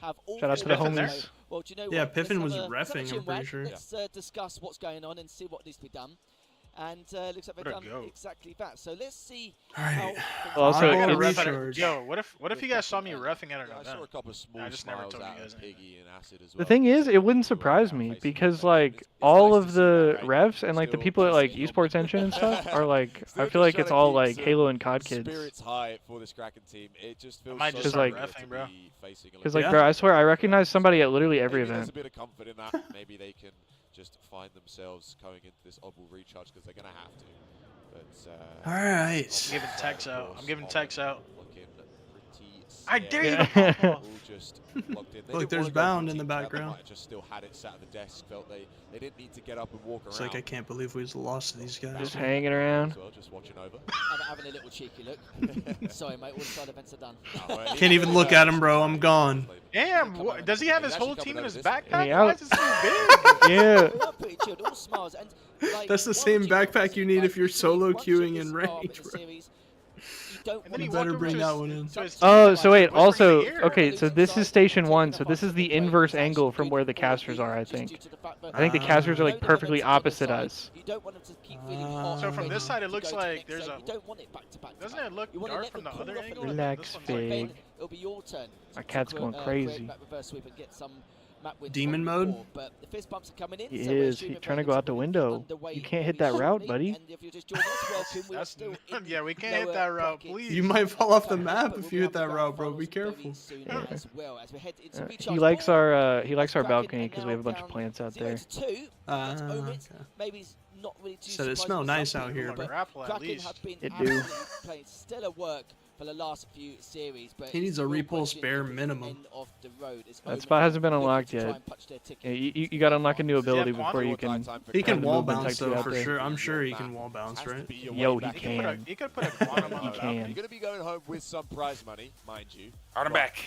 Have all Shout out to the Piffin there? homies. Well, do you know Yeah, what? Piffin Let's was have a- let's have a reffing, I'm chin pretty wag. sure. Let's discuss what's going on and see what needs to be done. And looks like they've What a done goat. exactly that. So let's see Alright. how. Also, I gotta it's- ref at a- recharge. Yo, what if you guys saw me reffing at an I event? saw a couple of small I just never smiles told you out guys of anything. Piggy and Acid as well. The thing is, it wouldn't surprise me because like all of the refs and like the people at like esports engine and stuff are like, I feel like it's all like Halo and COD kids. Spirits high for this Kraken team. It just feels might so just start surreal reffing, to bro. be facing a Because little like, bro, I swear I recognize somebody at literally every Maybe there's a event. bit of comfort in that. Maybe they can just find themselves going into this obble recharge because they're gonna have to. But Alright. I'm giving techs out. I'm giving techs out. looking pretty I dare you scared. to pop off. All just locked in. They Look, didn't there's wanna go for Bound a in the team chat. They background. might have just still had it sat at the desk. Felt they didn't need to get up and walk It's around. like I can't believe we lost to these guys. Just hanging around. As well, just watching over. Having a little cheeky look. Sorry, mate. All the side events are done. Can't even look at him, bro. I'm gone. Damn, does he have his whole team in his backpack? Yeah. Why is it so big? Yeah. We are pretty chilled, all smiles, and like, That's the why same would you want backpack to you see, need like, if you're you see, solo once you queuing get in started range, the bro. series, you don't And then he want better walked bring over that to one his- in. to his Oh, team, so like, wait, whisper in also, the ear. okay, so this is station 1, so this is the inverse angle from where the casters are, I think. I think the casters are like perfectly opposite us. You don't want them to keep feeling hot. So from ready this side, it to looks go to like next there's zone. a- You don't want it back to back. to Doesn't back. it look You wanna dark let from them the cool other off a angle? little bit. Relax, This one's Then Fig. it'll be your turn. My cat's going create crazy. that reverse sweep and get some map wins Demon on the mode? board. But the fist bumps are coming in. He so we're is. assuming He's trying to Vegas go out the will be window. underway You can't hit very that route, shortly. buddy. And if you're just joining us, welcome. We are That's still in yeah, we can't lower hit that route, brackets. please. You might fall off the But map we'll if be you hit having that grand route, bro. Be finals very careful. soon Yeah. as well, as we head into He recharge likes four. our Kraken balcony are because now we have a bunch of down plants out 0 there. to 2. That's Omid. Maybe it's not really too Said it surprising smelled for some nice out people, here, but Grapple at Kraken least. have been It do. absolutely playing stellar work for the last few series. But He needs a the real repull question spare is the minimum. end of the road. Is That Omid spot hasn't been looking unlocked to try yet. and punch their ticket Yeah, you gotta unlock a new Does he have ability before you can. He can have the wall movement bounce type two though out for there. sure. I'm sure he can wall bounce, right? Yo, he He could put a, can. he could put a quantum on He it. can. You're going to be going home with some prize money, mind you. I'm back.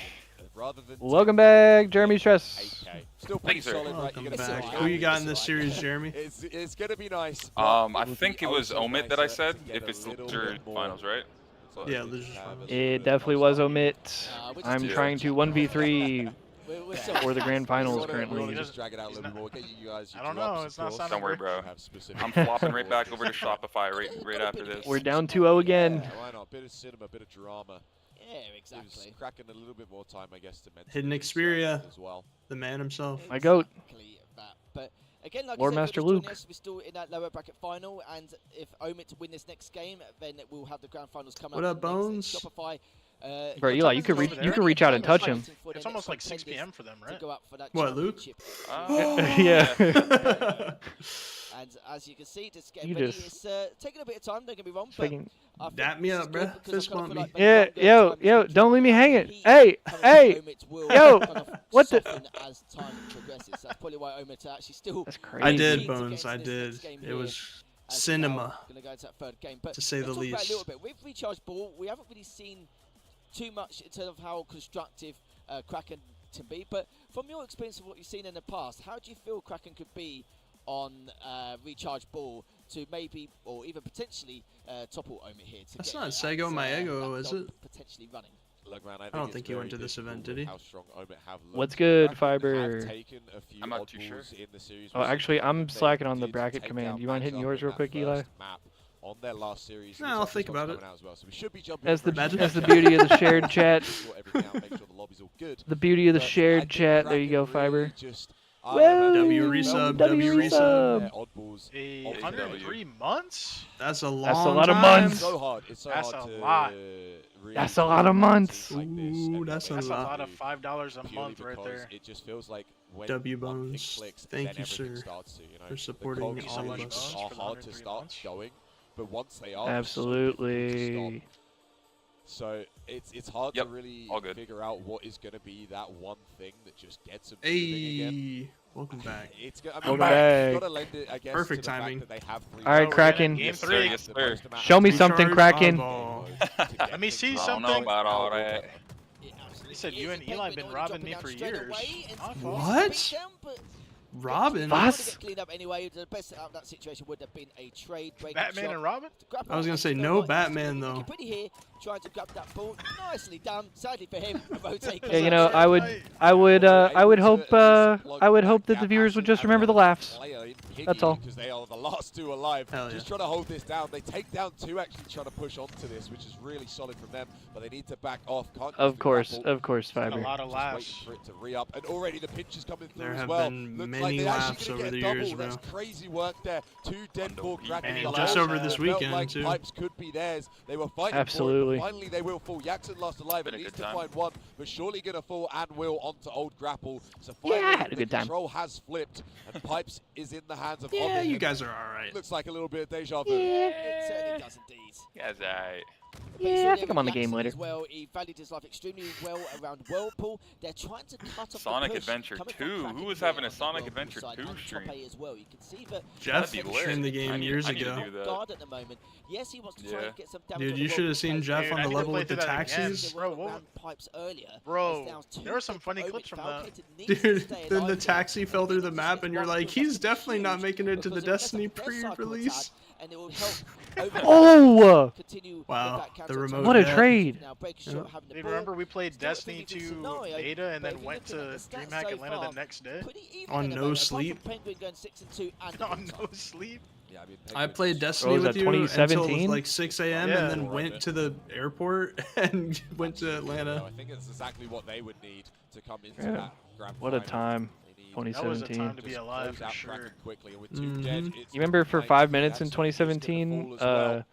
Rather than Welcome back, Jeremy Stress. 8K. Still Thank pretty you, sir. solid, right? Welcome You're gonna back. sit Who you got in down. this series, Jeremy? It's going to be nice. I think it was Omid that I said. If it's the finals, right? Yeah, this is It definitely was omit. I'm trying to 1v3 We're still or the grand finals We currently. want to just drag it out a little bit more. Get you guys. I don't know. It's not sounding Don't worry, bro. Have specific I'm flopping right back over to Shopify right after this. We're down 2-0 again. Yeah, why not? Bit of cinema, bit of drama. Yeah, exactly. Cracking a little bit more time, I guess, to mention Hidden Xperia, as well. the man himself. My goat. Exactly that. But again, like Lord I said, Master for this Luke. tournament, we're still in that lower bracket final, and if Omit win this next game, then we'll have the grand finals coming What up. up, Bones? Shopify. Bro, Eli, you could reach out and touch him. It's almost like 6 p.m. for them, right? What, Luke? Yeah. And as you can see, this game You ready just- is taking a bit of time, don't get me wrong, but Fucking- I think Dap me this up, is good bruh. because I Fist kind of bump feel me. like Yeah, maybe yo, time is yo, making don't leave me hanging. heat Hey, coming from hey, Omit will yo, kind of what the? soften as time progresses. That's probably why Omit are actually still. That's I crazy. did, keen to get Bones. I into this did. next game It here, was as we're now cinema, gonna go into that third game, but to say the let's talk about it a least. little bit. With Recharge Ball, we haven't really seen too much in terms of how constructive Kraken can be. But from your experience of what you've seen in the past, how do you feel Kraken could be on Recharge Ball to maybe, or even potentially, topple Omit here? That's get not that, Sego Maego, is it? Potentially running. Look, man, I don't think he went to this event, did he? What's good, Fiber? I'm not too sure. In the series Oh, actually, I'm slacking on the bracket command. You mind hitting yours real quick, Eli? On their last series, No, I'll think about it. well, so we should be jumping That's the pretty that's the quick. beauty of the shared chat. Sort everything out, make sure the lobby's all good. The beauty of the But I shared think chat. There you go, Kraken really Fiber. just- Whoa, W resub, W resub. Their oddballs A altogether. 103 months? That's a long That's a lot of time. months. It's so hard. It's so That's hard a to lot. really That's a lot of months. like this Ooh, and that's a That's a lot. lot of $5 a purely month right because there. It just feels like when W one thing Bones, clicks, thank then you, everything sir, starts to, you know, for the supporting cogs all of really us. are For the hard to 103 start months. going, but once they are, it's so difficult to Absolutely. stop. So it's hard to really figure out what is going to be that one thing that just gets them moving again. Hey, welcome back. It's I mean, Welcome back. You've got to lend it, I guess, Perfect to the fact timing. that they have three All right, players. Kraken. Game Yes, sir, 3. yes, sir. Show me something, Recharge Kraken. eyeball. Let me see I don't know something. about all that. He said you and Eli been robbing me for years. My fault. What? Robin? Was? Cleaned up anyway. The best out of that situation would have been a trade break. Batman and Robin? I was gonna say no Batman though. Pretty here, trying to grab that ball. Nicely done. Sadly for him, a rotate. Yeah, you know, I would hope that the viewers would just remember the laughs. That's all. Because they are the last two alive. Hell Just yeah. trying to hold this down. They take down two, actually trying to push onto this, which is really solid from them. But they need to back off. Can't just Of do course, grapple. of course, A Fiber. lot of Just laughs. waiting for it to re-up, and already the pinch is coming through There as have well. been Looks many like they're laughs actually over gonna the get a years, double. That's bro. crazy work there. Two dead ball Kraken. And in the just hole. over this It felt weekend, like too. Pipes could be theirs. They were fighting Absolutely. for it, but finally they will fall. Jackson last alive, Been at a least good to time. find one, but surely gonna fall and will onto Old Grapple. So Yeah, I finally had a the good time. control has flipped, and Pipes is in the hands of Yeah, Omid, you and guys are alright. Looks like a little bit of deja vu. It certainly does indeed. Guys, alright. Yeah, I think I'm on the game Jackson later. As well, he valued his life extremely well around Whirlpool. They're trying to cut off Sonic the push Adventure coming from 2. Kraken Who was here having a on the Sonic Whirlpool Adventure side 2 and stream? Tope as well. You can see that Jeff That'd be lit. streamed the I game need- years I need to ago. do that. guard at the moment. Yes, he wants to try Yeah. and get some damage. Dude, on you the should have Whirlpool seen plate. Jeff Dude, on I the need to level play with the through that again. taxis. Bro, what- Around Pipes earlier. Bro, Downs two there were some dead funny for clips Omid. from that. Falcated needs to Dude, stay then the alive here. taxi fell through the map and you're like, he's definitely not making it to the Because it will Destiny mess up their cycle a pre-release. tad, and it will help over Oh! continue with Wow, that the counter-attack. remote What a death. trade. Now, breaking Yeah. shot, having the Dude, ball. remember we played Still a Destiny pretty 2 good scenario, beta and but then if you're went looking to at the stats DreamHack so Atlanta far, the next day? pretty even On at the no moment, apart from sleep? Penguin going 6-2 and On Pizza. no sleep? Yeah, I mean, I played Destiny was with that you until 2017? like 6 a.m. Yeah. and then went to the airport and went to No, Atlanta. I think it's exactly what they would need to come into Yeah. that grand What a final. time. They need 2017. That was a time to be just alive close for out sure. Kraken quickly, and with two dead, Mhm. it's You remember for like 5 minutes in Jackson is gonna 2017, fall as well.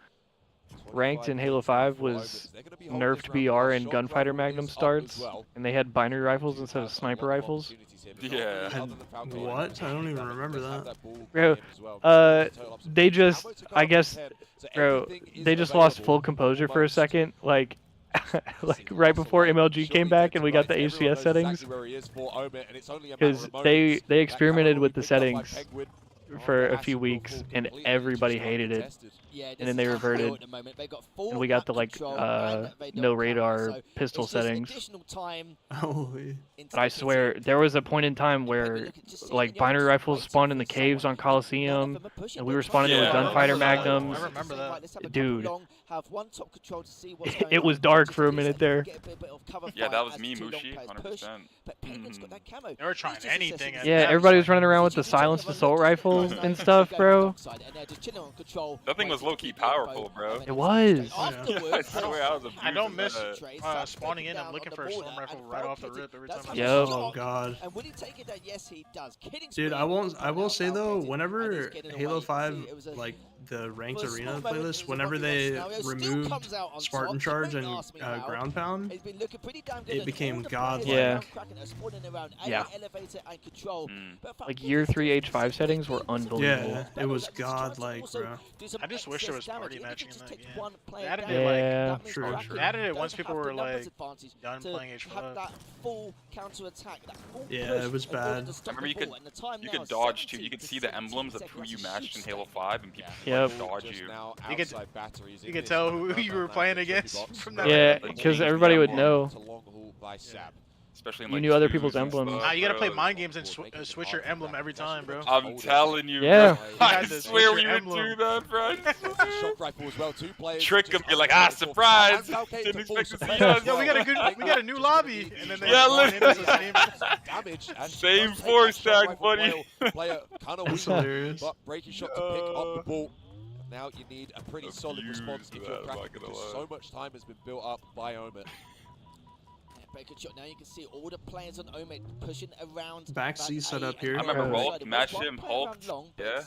ranked in Halo 5 was nerfed BR and gunfighter magnum starts, and they had binary rifles instead of sniper rifles. Yeah. What? I don't even remember that. Bro, they just, I guess, bro, they just lost full composure for a second, like, like right before MLG came back and we got the HCS settings, because they experimented with the settings for a few weeks and everybody hated it. and then they reverted, and we got the like no radar pistol settings. But I swear there was a point in time where like binary rifles spawned in the caves on Coliseum, and we were spawning in with gunfighter magnums. I remember that. Dude, it was dark for a minute there. Yeah, that was me, Mushi, 100%. They were trying anything. Yeah, everybody was running around with the silenced assault rifles and stuff, bro. That thing was low-key powerful, bro. It was. Yeah, I swear I was I don't miss spawning in and looking for a storm rifle right off the rip every time. Yo. Oh god. And will he take it? Yes, he does. Dude, I will say though, whenever Halo 5 like the ranked arena playlist, whenever they removed Spartan Charge and Ground Pound, it became godlike. Yeah. Yeah. Like year 3 H5 settings were unbelievable. Yeah, it was godlike, bro. I just wish there was party matching in that game. They added Yeah. it like They added it once people were like done playing H5. Yeah, it was bad. I remember you could dodge too. You could see the emblems of who you matched in Halo 5, and people Yep. would dodge you. You could tell who you were playing against from that. Yeah, because everybody would know. Especially in, You like, knew other twos people's and emblems. stuff, Nah, you gotta bro. play mind games and switch your emblem every time, bro. I'm telling you, Yeah. bro. I swear we would do that, bro. Trick them, you're like, surprise! Didn't expect to see us. Yo, we got a new lobby, and then they Yeah, spawn in as the same. Same force tag, buddy. That's hilarious. But breaking shot to pick up the ball. Now you need a pretty solid response if you're Kraken, because so much time has been built up by Omen. Breaking shot now, you can see all the players on Omen pushing around. Backseat set up here. I remember Rolf matched him, hulked. Yeah.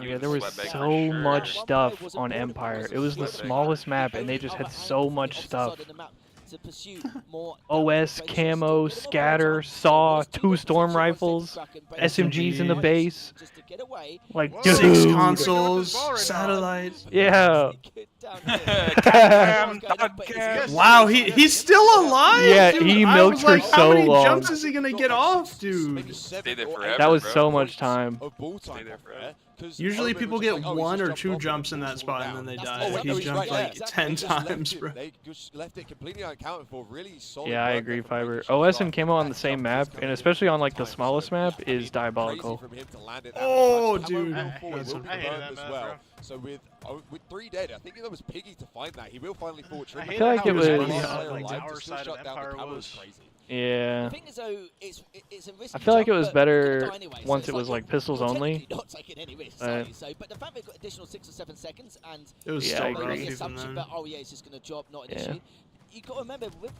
Yeah, there was so much stuff on Empire. It was the smallest map, and they just had so much stuff. OS, camo, scatter, saw, 2 storm rifles, SMGs in the base. Like, dude. 6 consoles, satellites. Yeah. Wow, he's still alive. Yeah, dude. he I milked was for like, so how many long. jumps is he gonna get off, dude? Stay there forever, That was bro. so much time. Stay there forever. Usually people get 1 or 2 jumps in that spot and then they die. He jumped like 10 times, bro. They just left it completely unaccounted for. Really solid. Yeah, I work agree, there from Fiber. Breaking OS Shot. and camo on the same map, and especially on like the smallest map, is diabolical. Oh, dude. I hated that map, as well. So with 3 dead, I think it was Piggy to find that. He will finally fall true. I feel like it was. Like our side of Empire was. Yeah. The thing is, though, it's a risky I feel like it jump, was but better die anyway, so once it's it was like like pistols you're only. technically not taking any risks, but the fact they've got additional 6 or 7 seconds and It was Yeah, still I rough agree. the even assumption then. that yeah, it's just going to drop, not an Yeah. issue. You got to remember with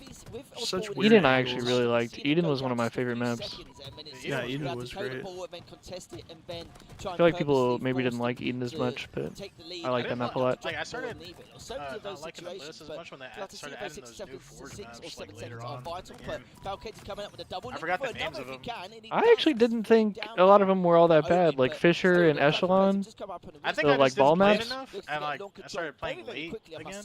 Such Osborne, weird Eden I angles. actually really liked. Eden was one of my favorite maps. Yeah, Eden was great. I feel like people maybe didn't like Eden as much, but I like that map a lot. Like I started not liking the list as much when they started adding those new Forge maps like later on. I forgot the names of them. I actually didn't think a lot of them were all that bad. Like Fisher and Echelon, I think the I like just ball didn't play maps. enough, and like I started playing late again.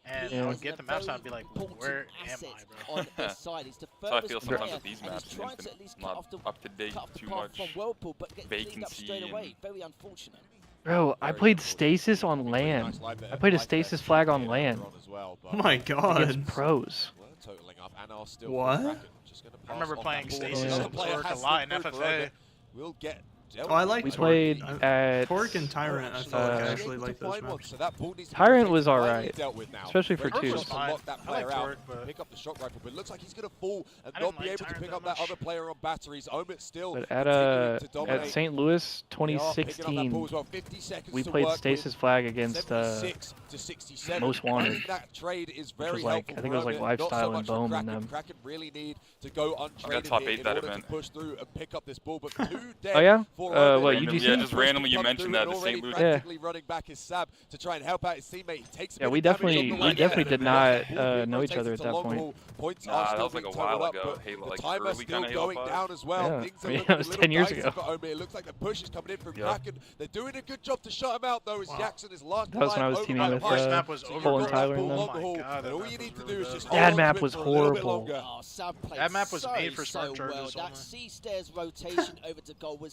And Yeah. I would get the maps out and be like, where am I, bro? On this side, he's the That's how I feel furthest sometimes player, with these and maps. he's trying to at least cut Not off the up to date, cut off the too path much from Whirlpool, but gets cleaned up vacancy. straight away. and- Very unfortunate. Bro, I played Stasis on LAN. I played a Stasis flag on LAN Oh my god. against pros. What? I remember playing Stasis Yeah. and Torque a lot in FFA. We'll get Oh, I like We Torque. played at Torque and Tyrant. I feel like I actually like those maps. Tyrant was alright, especially for Torque 2. was fine. That I player like out, Torque, but pick up the shock rifle, but it looks like he's going to fall and I not didn't be like able to Tyrant pick that up that much. other player on batteries. Omen still But continuing to at dominate. St. Louis They are picking up that ball 2016, as well. 50 seconds we to played work with. Stasis flag against 76 to 67. Most I Wanted, think that trade is which very was like helpful I think it for was like Omen, not so Lifestyle and much for Bohm and Kraken. them. Kraken really need to go untraded top here 8 in that order event. to push through and pick up this ball, but 2 dead Oh yeah? for What Omen. UGC? Yeah, just randomly you Come mentioned through that and to already St. Louis. frantically running back his Sab to try and help out his teammate. He takes a Yeah, bit we of damage definitely on the way definitely there, did but not the ball being know each other rotated at to that long point. haul. Points Nah, are that still was like being a while totaled up, ago. but Halo, the like timer's early still kinda Halo going 5. down as well. Yeah, Things I are mean, looking that a was little 10 years dicey ago. for Omen. It looks like the push is coming in from Yeah. Kraken. They're doing a good job to shut him out, though, as Jackson is locked That was when I was alive teaming over with by the push. map was So over you've Cole got and that Tyler ball and them. on the Oh haul, my God, and all that you map need was to do really is just bad. That hold on map to it was for a little bit horrible. longer. Oh, Sam played That map was so, made for so spark charges well. only. That C-stairs rotation over to goal was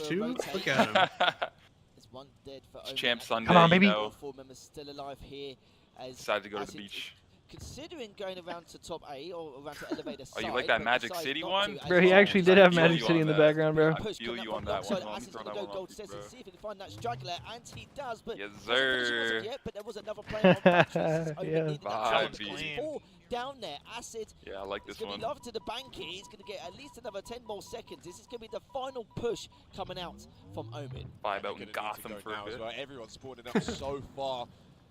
Smash too? rotate. Look at him. There's one dead for It's Champ Sunday, Come on, baby. you know. Four members still alive here. As Decided to go to Acid the beach. Considering going around to top 8 or around to elevator Oh, side. you like that but Magic decided City not one? to, Bro, he actually did have I feel Magic you City on in the that. background, bro. I feel you on that one, homie. Acid's Throw going that to one go off gold you, sets bro. and see if he can find that struggler, and he does, but Yes, wasn't finishing as of sir. yet, but there was another player on batteries. Yeah. Needed that Vibes, challenge. easy. Four down there. Acid. Yeah, I like It's this going one. to be love to the banky. He's going to get at least another 10 more seconds. This is going to be the final push coming out from Omen. Vibe out in Gonna need to Gotham go for a now as bit. well. Everyone's spawning up so far.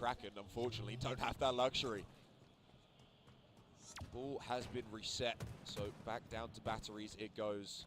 Kraken, unfortunately, don't have that luxury. Ball has been reset, so back down to batteries it goes.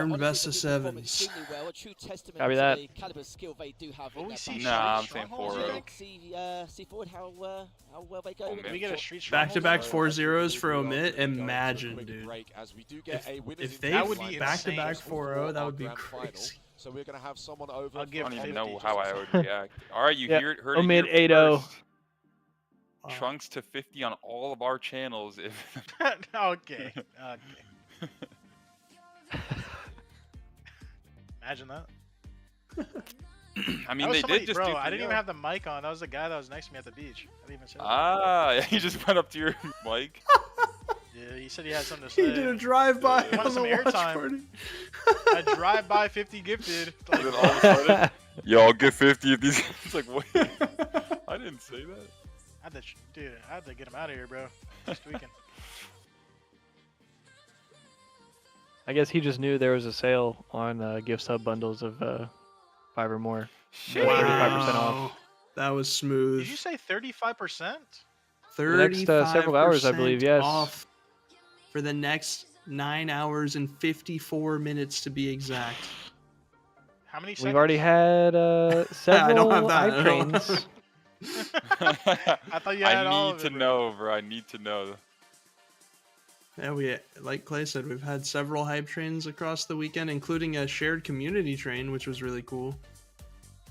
Confirmed best of sevens. Extremely well, a true testament Copy to that. the caliber of skill they do have in Will we their see back. Nah, I'm street saying strongholds, 4-0. you think? See forward how well they go. Oh, with Can we it. get a street Back-to-back stronghold? 4-0s for Omit. Imagine, dude. If they That would be back-to-back insane. 4-0, that would be crazy. So we're going to have someone over. I'll give I don't even 50 know just how to I say. would react. All right, you Yeah, heard it Omid here 8-0. first. Trunks to 50 on all of our channels. If Okay. Okay. Imagine that. I mean, That was they somebody, did just bro, do I didn't even 3-0. have the mic on. That was the guy that was next to me at the beach. I didn't even say that. Ah, he just went up to your mic. Yeah, he said he had something to say. He did a drive-by He wanted on some the watch airtime. party. A drive-by 50 gifted. And then all of a sudden, yo, I'll get 50 of these. It's like, wait, I didn't say that. Dude, I had to get him out of here, bro. Just tweaking. I guess he just knew there was a sale on gift sub bundles of 5 or more. 35% off. Wow. That was smooth. Did you say 35%? The next several hours, I believe, 35% yes. off for the next 9 hours and 54 minutes to be exact. How many seconds? We've already had I don't several have that. hype trains. I thought you had all I need of to it, bro. know, bro. I need to know. Yeah, like Clay said, we've had several hype trains across the weekend, including a shared community train, which was really cool.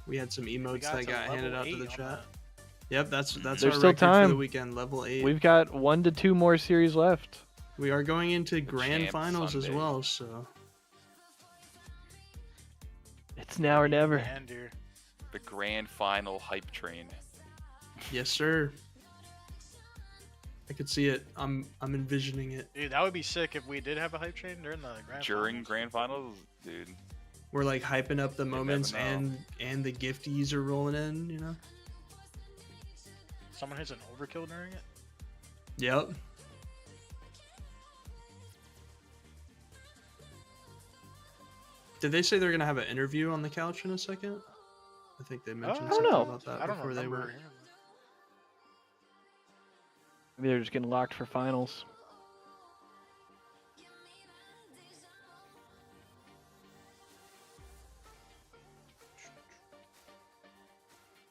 We had some emotes that got handed out to the chat. Yep, that's There's our still record for time. the weekend, level 8. We've got 1 to 2 more series left. We are going into grand champ finals as Sunday. well, so It's now or never. And here. The grand final hype train. yes, sir. I could see it. I'm envisioning it. Dude, that would be sick if we did have a hype train during the grand During finals. grand finals, dude. We're like hyping up the moments never know. and the gifties are rolling in, you know? Someone hits an overkill during it? Yep. Did they say they're gonna have an interview on the couch in a second? I think they mentioned I don't something know. about that I don't before they remember. went. hearing that. Maybe they're just getting locked for finals.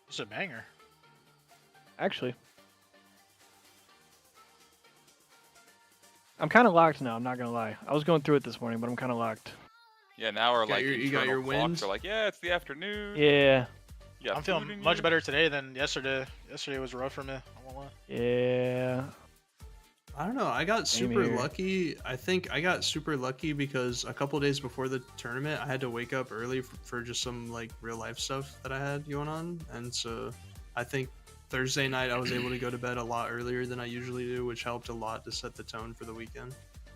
It's a banger. Actually. I'm kind of locked now, I'm not going to lie. I was going through it this morning, but I'm kind of locked. Yeah, now we're like you got your internal clocks wins? are like, yeah, it's the afternoon. Yeah. You got I'm food feeling in much you? better today than yesterday. Yesterday was rough for me. I won't lie. Yeah. I don't know. I got Same super here. lucky. I think I got super lucky because a couple days before the tournament, I had to wake up early for just some like real life stuff that I had going on, and so I think Thursday night I was able to go to bed a lot earlier than I usually do, which helped a lot to set the tone for the weekend.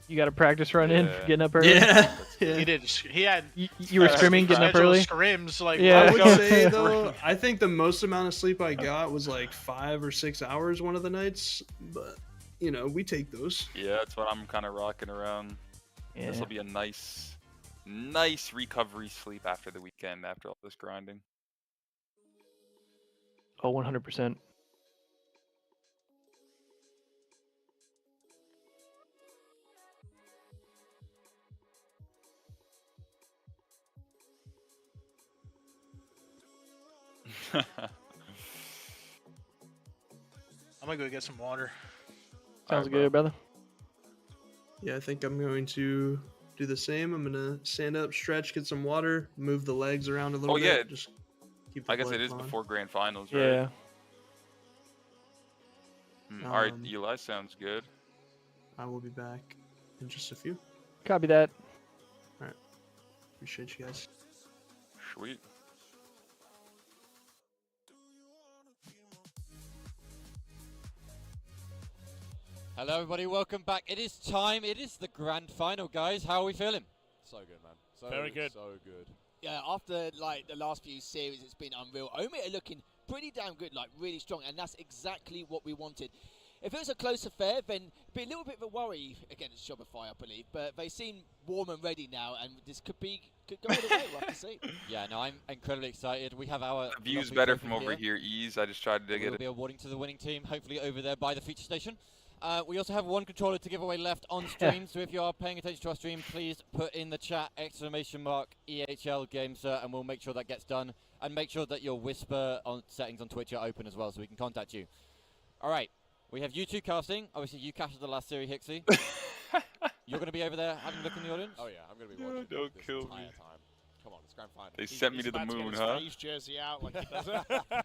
You got a practice run in, Yeah. getting up early? Yeah. He did. He had. You were scrimming, getting up scheduled early? Scrims like. Yeah. I let's would go. say though, I think the most amount of sleep I got was like 5 or 6 hours one of the nights, but you know, we take those. Yeah, that's what I'm kind of rocking around. Yeah. This will be a nice recovery sleep after the weekend, after all this grinding. Oh, 100%. I'm gonna go get some water. Sounds Alright, good, brother. Yeah, I think I'm going to do the same. I'm gonna stand up, stretch, get some water, move the legs around a little Oh, bit. yeah. Just keep the I guess blood it is flowing. before grand finals, right? Yeah. All right, Um, Eli, sounds good. I will be back in just a few. Copy that. Appreciate you guys. Sweet. Hello, everybody. Welcome back. It is time. It is the grand final, guys. How are we feeling? So good, man. So Very good. So good. Yeah, after like the last few series, it's been unreal. Omi are looking pretty damn good, like really strong, and that's exactly what we wanted. If it was a close affair, then it'd be a little bit of a worry against Shopify, I believe. But they seem warm and ready now, and this could go all the way. We'll have to see. Yeah, no, I'm incredibly excited. We have our The view's lovely better token from over here, Ease. I just tried to There get will it. be awarding to the winning team, hopefully over there by the feature station. We also have one controller to give away left on stream, so if you are paying attention to our stream, please put in the chat !EHL game, sir, and we'll make sure that gets done. And make sure that your whisper settings on Twitch are open as well, so we can contact you. All right, we have you two casting. Obviously, you casted the last series, Hixie. You're going to be over there having a look in the audience? Oh yeah, I'm gonna be No, watching don't this kill entire me. time. Come on, it's grand final. They sent me to the He's about moon, get his huh? Phase jersey out like he does it.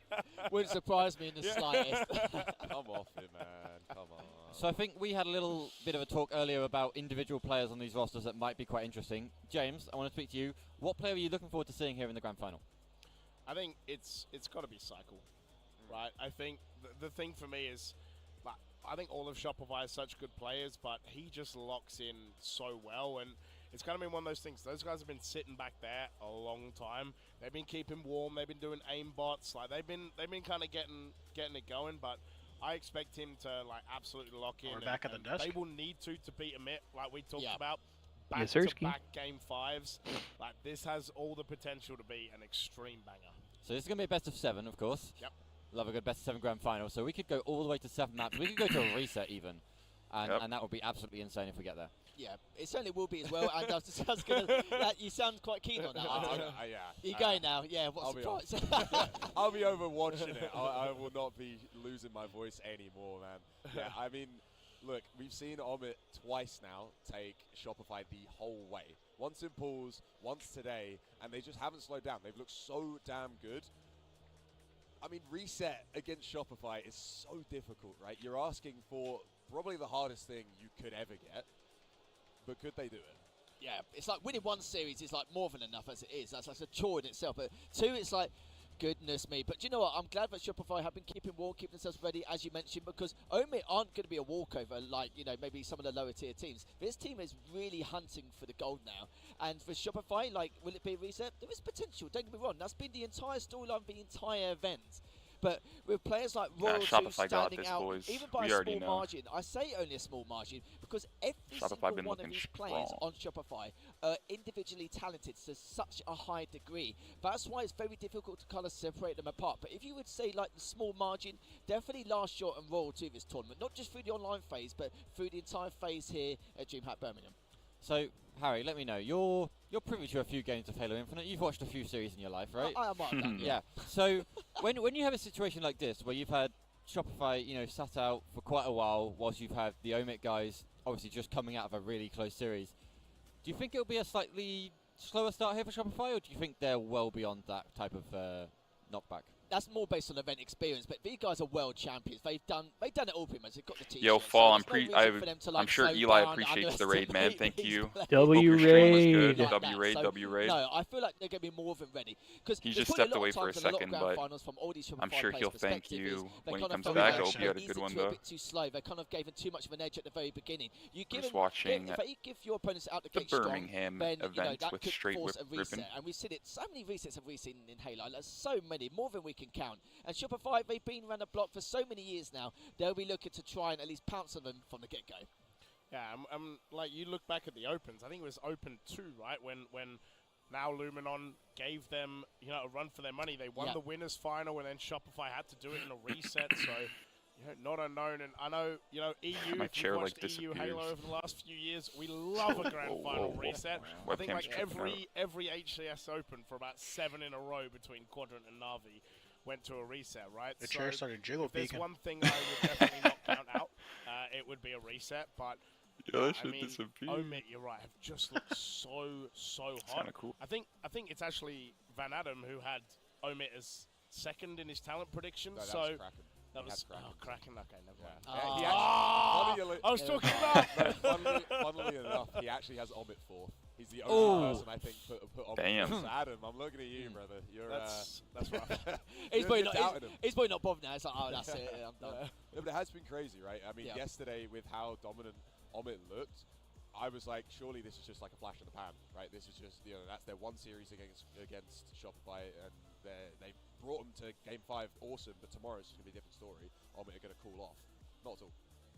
Wouldn't surprise me in the slightest. Come off it, man. Come on. So I think we had a little bit of a talk earlier about individual players on these rosters that might be quite interesting. James, I want to speak to you. What player are you looking forward to seeing here in the grand final? I think it's got to be Cycle, right? I think the thing for me is, like, I think all of Shopify is such good players, but he just locks in so well, and it's kind of been one of those things. Those guys have been sitting back there a long time. They've been keeping warm. They've been doing aim bots. Like they've been kind of getting it going, but I expect him to like absolutely lock in. We're back at the desk. They will need to beat Amit, like we talked about. Yes, Back-to-back game 5s. Like this has all the potential to be an extreme banger. So this is going to be a best of 7, of course. Yep. Love a good best of 7 grand final. So we could go all the way to 7 maps. We could go to a reset even. And that would be absolutely insane if we get there. Yeah, it certainly will be as well. And I was just going to, you sound quite keen on that. Yeah. You're going now. Yeah, what's the price? I'll be over watching it. I will not be losing my voice anymore, man. Yeah, I mean, look, we've seen Omid twice now take Shopify the whole way. Once in pools, once today, and they just haven't slowed down. They've looked so damn good. I mean, reset against Shopify is so difficult, right? You're asking for probably the hardest thing you could ever get, but could they do it? Yeah, it's like winning one series is like more than enough as it is. That's like a chore in itself. But 2, it's like, goodness me. But do you know what? I'm glad that Shopify have been keeping warm, keeping themselves ready, as you mentioned, because Omid aren't going to be a walkover like, you know, maybe some of the lower tier teams. This team is really hunting for the gold now. And for Shopify, like, will it be a reset? There is potential, don't get me wrong. That's been the entire storyline of the entire event. But with players like Royal 2 standing out, boys. even by a small margin, I say only a small margin, because every single one of these players on Shopify are individually talented to such a high degree. That's why it's very difficult to kind of separate them apart. But if you would say like the small margin, definitely Last Shot and Royal 2 this tournament, not just through the online phase, but through the entire phase here at DreamHack Birmingham. So, Harry, let me know. You're privy to a few games of Halo Infinite. You've watched a few series in your life, right? I might have done, yeah. So, when you have a situation like this, where you've had Shopify, you know, sat out for quite a while, whilst you've had the Omid guys obviously just coming out of a really close series, do you think it'll be a slightly slower start here for Shopify, or do you think they're well beyond that type of knockback? That's more based on event experience, but these guys are world champions. They've done it all pretty much. They've got the t-shirt. Yo, Fall, So I'm sure Eli appreciates the raid, man. Thank you. W raid. W raid, W raid. No, I feel like they're going to be more than ready. He just stepped away for a second, but I'm sure he'll thank you when he comes back. I hope you had a good one, though. A bit too slow. They kind of gave him too much of an edge at the very beginning. You give Just him, watching if they give your opponents out the the gate strong, Birmingham then event that with could straight force whip a reset. ripping. And we've seen it. So many resets have we seen in Halo? Like, so many, more than we can count. And Shopify, they've been around the block for so many years now. They'll be looking to try and at least pounce on them from the get-go. Yeah, like you look back at the opens. I think it was Open 2, right? When now Luminon gave them, you know, a run for their money. They won the winners final, and then Shopify had to do it in a reset. So, you know, not unknown. And I know, you know, EU. If you've watched EU Halo over the last few years, we love a grand final reset. I think like every HCS Open for about 7 in a row between Quadrant and Na'Vi went to a reset, right? The chair started jiggle if there's peeking. one thing I would definitely not count out, it would be a reset. But yeah, that I should mean, disappear. Omid, you're right, have just looked so hot. Cool. I think it's actually Van Adam who had Omid as second in his talent prediction. No, that so was Kraken. that was Kraken. Okay, never mind. Yeah, he actually, I was talking about. No, funnily enough, he actually has Omid 4th. He's the only person I think put Omid. Damn. So Adam, I'm looking at you, brother. You're that's rough. He's probably not bothered now. It's like, oh, that's it. I'm done. No, but it has been crazy, right? I mean, yesterday with how dominant Omid looked, I was like, surely this is just like a flash in the pan, right? This is just, you know, that's their one series against Shopify, and they brought them to Game 5, awesome, but tomorrow's just going to be a different story. Omid are going to cool off. Not at all.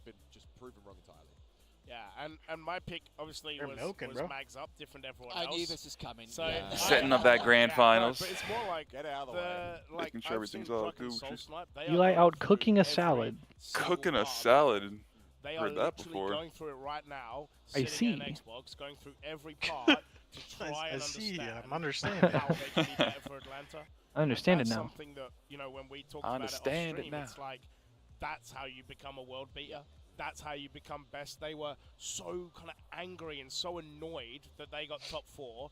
Been just proven wrong entirely. Yeah, and my pick obviously was Mags Up, different to everyone else. I knew this was coming. So setting up that grand finals. But it's more like get out of the way. Like making sure everything's all Gucci. Eli out cooking a salad. Cooking a salad. They Heard are that literally before. going through it right now. I see. Sitting at an Xbox, going through every part to try and understand I'm understanding. how they can be better for Atlanta. I understand it That's now. Something that, you know, when we talk I about it off understand it stream, now. it's like that's how you become a world beater. That's how you become best. They were so kind of angry and so annoyed that they got top 4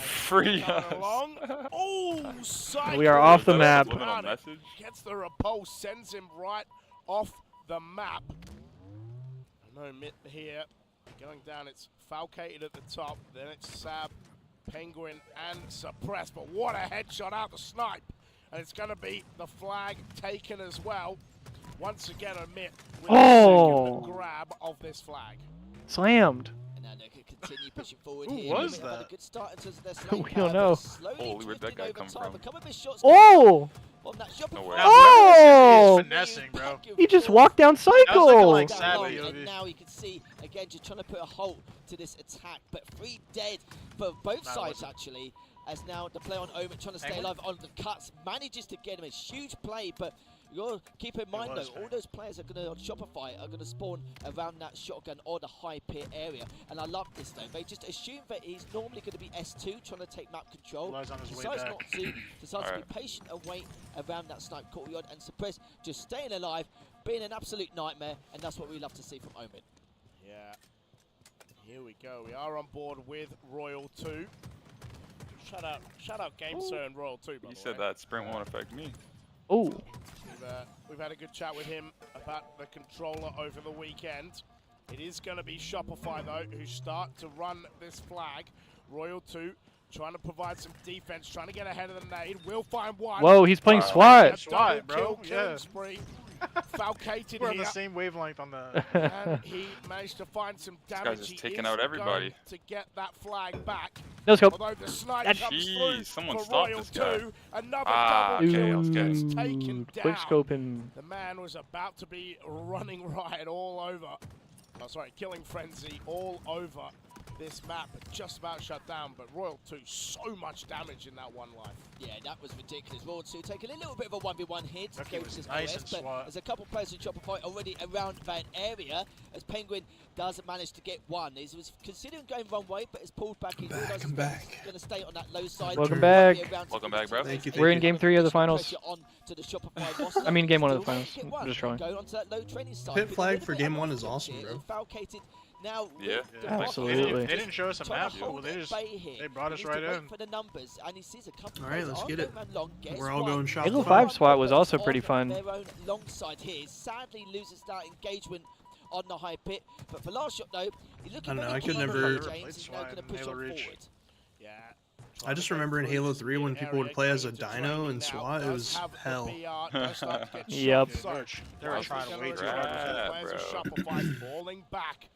Free coming us. along. Oh, We are off the map. Gets the repulse, sends him right off the map. No Mitt here Going down, it's Falcated at the top, then it's Sab, Penguin, and Suppressed. But what a headshot out the snipe! And it's going to be the flag taken as well. Once again, Omit with the second grab of this flag. Slammed. And now they can continue pushing forward Who here. was Omit have had that? a good start in terms of their slate We don't power, know. but slowly Holy, where'd that drifting guy over come time. from? A couple of his shots Oh! on that shot No before. way. Oh! He's finessing, bro. He just walked down That was looking cycle. like Down Sad long, POV. and now you can see again just trying to put a halt to this attack, but 3 dead for both That sides wasn't- actually. As now the play on Omit trying to stay Penguin? alive on the cuts, manages to get him a huge play, but you got to keep in mind was though, all Penguin. those players are going to on Shopify are going to spawn around that shotgun or the high pit area, and I love this though. They just assume that he's normally going to be S2 trying to take map control. Relies on his way Decides back. not to. Decides to Alright. be patient and wait around that snipe courtyard and Suppress just staying alive, being an absolute nightmare, and that's what we love to see from Omit. Yeah. Here we go. We are on board with Royal 2. Shout out GameSir and Royal 2, by He the said way. that sprint won't affect me. Oh. We've had a good chat with him about the controller over the weekend. It is going to be Shopify, though, who start to run this flag. Royal 2 trying to provide some defense, trying to get ahead of the nade. Will find one. Whoa, he's playing Wow. SWAT. SWAT, Double bro. kill, killing Yeah. spree. Falcated We're on here. the same wavelength on the. And he managed to find some damage. guy's just He taking is out everybody. going to get that flag back. No scope. Although the snipe That's- comes Jeez, through someone for stop Royal this guy. 2. Another Ah, double okay, kill let's get is it. taken Quick down. scoping. The man was about to be running riot all over. Oh, sorry, killing frenzy all over this map, but just about shut down. But Royal 2, so much damage in that one life. Yeah, that was ridiculous. Royal 2 taking a little bit of a 1v1 hit Lucky against was his nice OS, and but SWAT. there's a couple players in Shopify already around that area, as Penguin doesn't manage to get one. He was considering going one way, but has pulled back. He realizes I'm that he's back. going to stay on that low side. Welcome Won't back. be around to Welcome give it back, bro. to Thank you, his We're in thank game 3 of the finals. pressure on to the Shopify roster. I mean, game 1 of the Still finals. managed to get I'm one. just showing. Going onto that low training side. Pit Put a flag little for bit game of 1 is damage awesome, here. bro. Falcated now. Yeah, the yeah. Absolutely. They didn't show us a Trying map. to hold They it just at bay here. they brought us He needs to right wait in. for the numbers, and he sees a couple All right, players let's are get it. going along, gets We're all one. going shot Halo for 5 five. SWAT was also On pretty fun. Their own long side here. Sadly loses that engagement on the high pit. But for last shot though, he's looking I don't know, very I could keen on never- James. Played He's now SWAT going to in push Halo on Reach. forward. Yeah. I just remember in Halo 3 when people would play as a Dino and SWAT, it was hell. Yep. They were trying way too hard. Yeah, Players of Shopify falling back.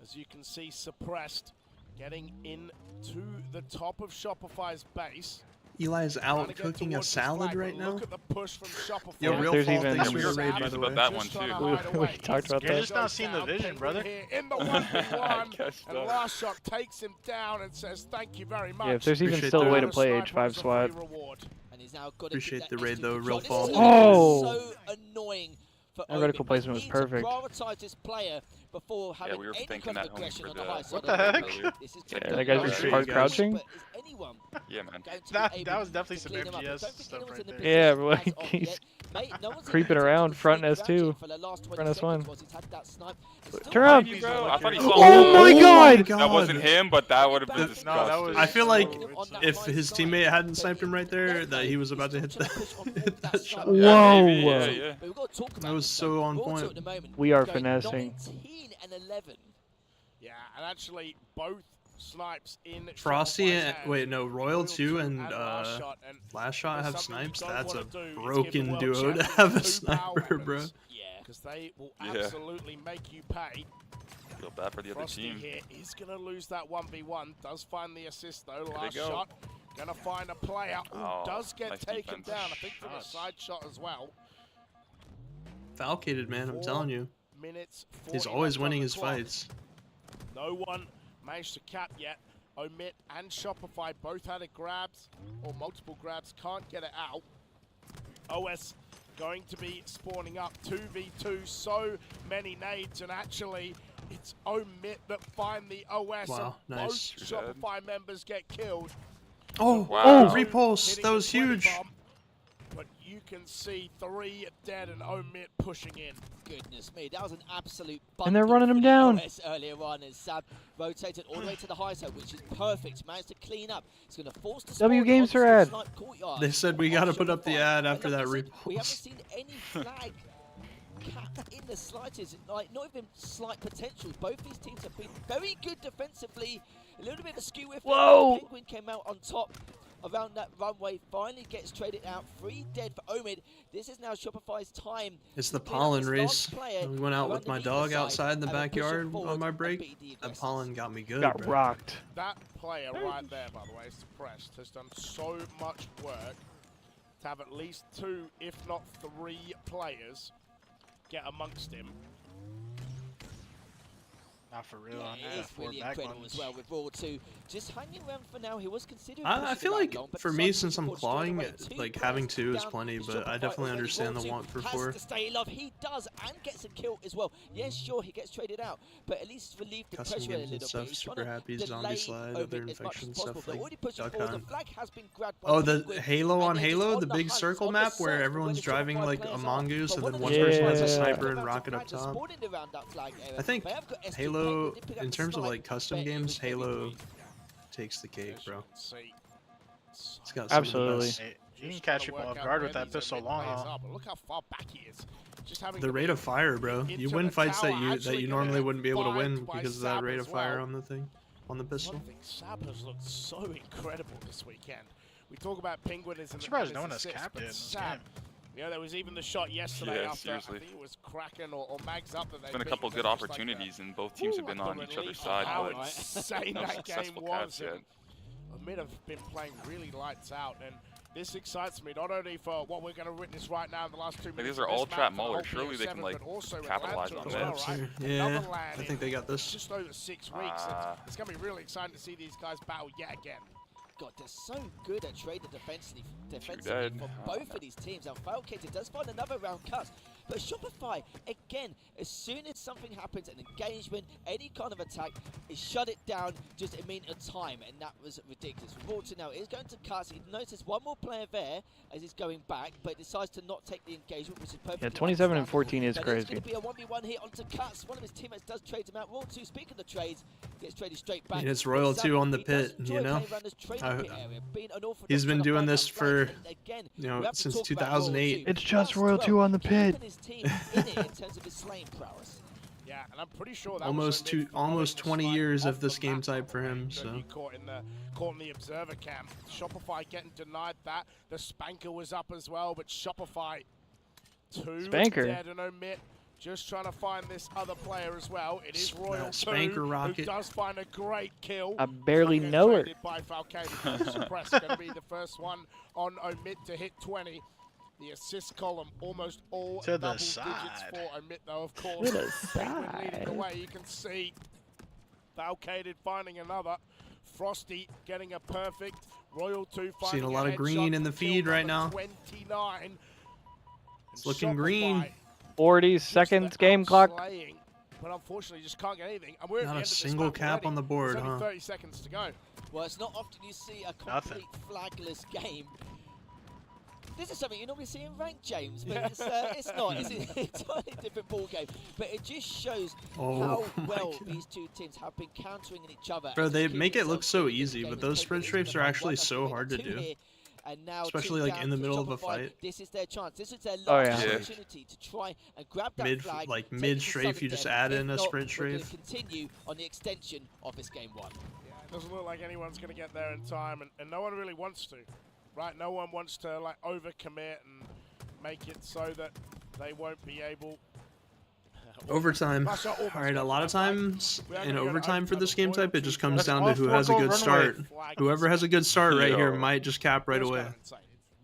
As you can see, Suppressed getting into the top of Shopify's base. Eli's Trying out to get cooking a towards this salad flag, right but now. Look at the push from Shopify. Yo, Yeah, real there's fault. even- Thanks for We the were raid, by confused the about way. that one, Just trying to too. hide We away. talked about You're that. just not seeing the vision, brother. Here in the 1v1, Catch and that. last shot takes him down and says thank you very much. Yeah, if there's even Appreciate still a that. way to play Sniper H5 is a SWAT. free reward. And he's now got Appreciate to the raid, though, real This fault. is gonna be Oh. so annoying for That vertical Omid. placement was He perfect. needs to prioritize this player before having we were any thinking kind of that when we aggression were on the the- high side. What of the heck? field. This is Yeah, gonna that be guy's very just Sure, hard you guys. crouching. But is anyone Yeah, man. going to That be that able was definitely to some clean him up? I MGS don't think stuff anyone's right in the there. Yeah, position bro, as of he's yet. Mate, no one's creeping even around, attempted to front sneak S2. around him for the last 20 Front S1. seconds whilst he's had that snipe. It's still Turn around. You, bro. I thought he saw Oh my god! That wasn't him, but that would have been No, disgusting. that was- I feel like on that if high his side. teammate hadn't sniped him right there, that he was about to hit He's still trying to that, push on that that shot. side. Whoa. maybe, yeah. But we've got to talk about That was this, so though. on Royal point. two at the moment We are going finessing. 19 and 11. Yeah, and actually both snipes in Frosty Shopify's and hands. wait, no, Royal 2 and last shot, and Last Shot there's have something you snipes. don't That's a wanna do is give the broken world duo to champion have a 2 power sniper, bro. weapons, Yeah. because they will Yeah. absolutely make you pay. Feel bad for the other Frosty team. here is going to lose that 1v1. Does find the assist though. they Last go. shot. Going to find a player. Ooh, Oh, does get nice taken defense. down. I think from a Shots. side shot as well. Falcated, man, I'm telling you. Minutes. He's 40 always left on winning the his clock. fights. No one managed to cap yet. Omit and Shopify both had it grabs, or multiple grabs, can't get it out. OS going to be spawning up 2v2, so many nades, and actually it's Omit that find the OS, Wow, and nice. both Shopify members get killed. Oh, Wow. oh, repulse. Hitting That the was 20 huge. bomb, but you can see 3 dead and Omit pushing in. Goodness me, that was an absolute And they're bundle running for him the down. OS earlier on as Sab rotated all the way to the high side, which is perfect. Managed to clean up. He's going to force the W spawn Games onto are the ad. snipe courtyard. They said we on got to put up the Shopify. ad And after like that I said, we haven't repulse. seen any flag capped in the slightest, like not even slight potential. Both these teams have been very good defensively. A little bit of a skew with Whoa! Penguin came out on top around that runway, finally gets traded out. 3 dead for Omid. This is now Shopify's time. It's the pollen race. We went out with my dog outside in the backyard on my break. That pollen got me good, Got bro. rocked. That player right there, by the way, Suppressed, has done so much work to have at least 2, if not 3 players get amongst him. Not for real. Yeah, it is really incredible as well with Raw 2. Just hanging around for now. He was considering I feel like long, for me, since I'm clawing, like having 2 is plenty, but I definitely understand the want for 4. Has to stay alive. He does, and gets a kill as well. Yes, sure, he gets traded out, but at least relieve the Custom pressure a games and little stuff, bit. He's super trying to happy, delay zombie slide, Omid other as much as infection possible. stuff They're like already pushing Duck forward. Hunt. The flag has been grabbed by Oh, the Penguin, Halo on and they're just Halo, on the big hunt, circle on the map where search for everyone's the driving Shopify like a players are. mongoose, But and then one one of the person has a players sniper around and rocket up flags are top. spawning around that flag area. I think They have got STR8, Halo, they pick up in the terms of snipe, like custom but it games, was very Halo brief. takes the cake, bro. See. It's got some Absolutely. of the best. Hey, you can catch people off guard with that pistol long haul. But look how far back he is. Just having The to rate be of fire, bro. You into win the fights that tower, you actually gonna normally get wouldn't be able to win vibed by because of that Sab rate as of fire well. on the thing, on the pistol. One thing, Sab has looked so incredible this weekend. We talk about Penguin as I'm surprised no one has assist, capped but it in this Sab, game. you know, there was even the shot yesterday Yeah, after, seriously. I think it was Kraken or Mags up that they There's been a beat, couple and good it was just opportunities, and both teams have been on each other's side, how but insane no that game successful was. caps yet. Omid have been playing really lights out, and this excites me not only for what we're going to witness right now in the last 2 minutes. These are of this all map trap for the whole maulers. Surely they can PS7, like but also capitalize Atlanta on as that. well, right? Yeah, Another land I think they got this. just over 6 weeks. It's going to be really exciting to see these guys battle yet again. God, they're so good at trading defensively dead. for both of these teams. And Falcated does find another round cut. But Shopify, again, as soon as something happens, an engagement, any kind of attack, is shut it down just a minute of time. And that was ridiculous. Water now is going to cut. He notices one more player there as he's going back, but decides to not take the engagement, which is perfectly Yeah, 27 and understandable. 14 is But crazy. it's going to be a 1v1 here onto Cuts. One of his teammates does trade him out. Raw 2, speaking of trades, gets traded straight back. And it's Royal 2 on the pit, you know? He's been doing this for, you know, since 2008. It's just Royal 2 on the pit. Yeah, and I'm pretty sure that Almost was 20 years of this game type for him, so. He caught in the observer cam. Shopify getting denied that. The Spanker was up as well, but Shopify 2 Spanker. dead and Omit. Just trying to find this other player as well. It is Royal 2, Spanker who rocket. does find a great kill. I barely know her. By Falcated. Suppressed going to be the first one on Omit to hit 20. The assist column almost all To the double digits side. for Omit, though, of course. To the Penguin leading the side. way. You can see Falcated finding another. Frosty getting a perfect. Royal 2 finding Seeing a lot of headshot green in for the kill feed right number now. 29. It's looking green. 40 seconds game clock. Slaying, but unfortunately just can't get anything. And we're at Not the a end of this single map cap already. on the board, There's only huh? 30 seconds to go. Well, it's not often you see a complete flagless game. This is something you normally see in ranked, James, but it's not. It's an entirely different ball game. But it just shows how well these two teams have been countering each other. Bro, and they keeping make it look themselves so in this easy, game but and those taking sprint it strafes to are the actually one so up hard to two do. here, and now Especially, two like, in the down middle for of a Shopify. fight. This is their chance. This is their Oh, last yeah. opportunity to try and grab that Mid, flag. like take it mid to strafe, you just sudden add death. in If a not, sprint we're gonna strafe. continue on the extension of this game 1. Yeah, it doesn't look like anyone's going to get there in time, and no one really wants to, right? No one wants to like overcommit and make it so that they won't be able. Overtime. Almost Alright, a lot of times We are in gonna go to overtime for this game type, it just comes That's down all to who four has a goal good runaway. start. Whoever has a good start right here Yo. might just cap right Feels away. kinda insane.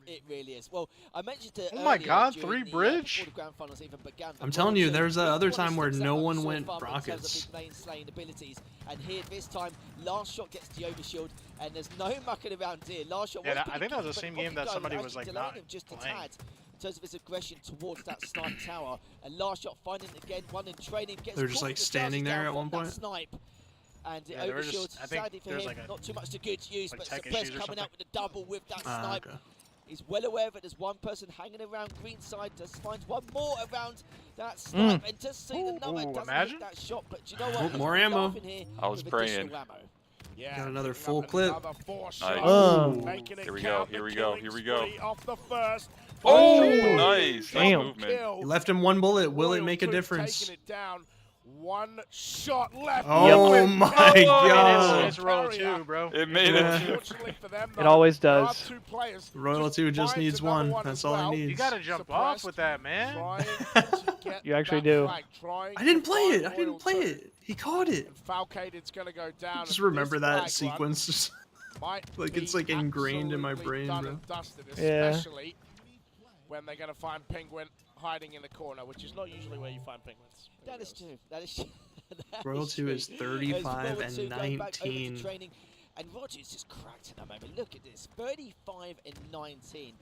It really is. Well, I mentioned it Oh my earlier God, during 3 the, bridge? before the grand finals even began. I'm telling you, there's that other Each one time where sticks no out like one a sore went thumb in terms of rockets. his main slaying abilities. And here, this time, last shot gets the overshield, and there's no mucking around here. Last shot Yeah, was I think that was the pretty same good, game but that somebody Rocky was, Go like, delaying not him just a playing. tad in terms of his aggression towards that snipe tower. And last shot finding again, one in training. Gets They're just, caught like, with the standing chances there down at one from that point. Snipe. And the Yeah, they were just- overshield, I think sadly for there's, him, like, a- not too much to good use, like, but tech Suppress issues or coming out something. with the double with that snipe. Okay. He's well aware that there's one person hanging around green side, just finds one more around that snipe, and just see the number Ooh, doesn't imagine. hit that shot. But do you know what? Oh, more He's ammo. laughing here I was with praying. additional ammo. Yeah, Got another picking full up clip. another 4 Nice. shots, making it Here we go. count. Here we The go. killing Here we go. spree off the first. Oh, First nice. double Nice movement. kill. You left him one bullet. Will it Royal make a 2 difference? Taking it down. 1 shot left. Oh my god. It's Royal 2, bro. It made it. Fortunately for them, It always there are does. 2 players. Royal 2 just needs one. That's all he needs. You gotta jump off with that, man. You actually do. I didn't play it. I didn't play it. He caught it. Falcated's going to go down. Just and remember this that flag sequence. might Like it's be like ingrained in my absolutely brain, done bro. and dusted, Yeah. especially when they're going to find Penguin hiding in the corner, which is not usually where you find penguins. That is true. That is true. Royal 2 is 35 and 19. Training, and Rogers just cracked at the moment. Look at this, 35 and 19.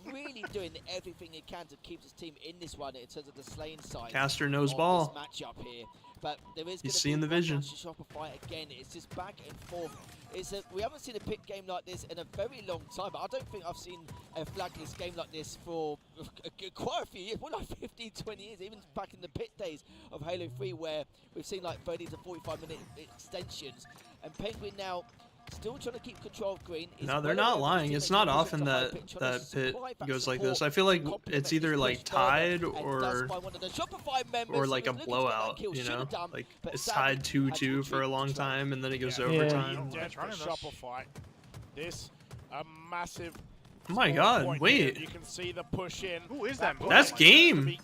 Really doing everything he can to keep his team in this one in terms of the slaying side. Caster knows of ball. This matchup here, but there is. He's seeing the vision. Shopify again. It's just back and forth. We haven't seen a pick game like this in a very long time. I don't think I've seen a flagless game like this for quite a few years. Well, like 15, 20 years, even back in the pit days of Halo 3, where we've seen like 30 to 45-minute extensions. And Penguin now still trying to keep control of green. No, they're not lying. It's not often that pit goes like this. I feel like it's either like tied or like a blowout, you know? Like it's tied 2-2 for a long time and then it goes overtime. Shopify. This a massive. Oh my god, wait. You can see the push in. Who is that? That's game.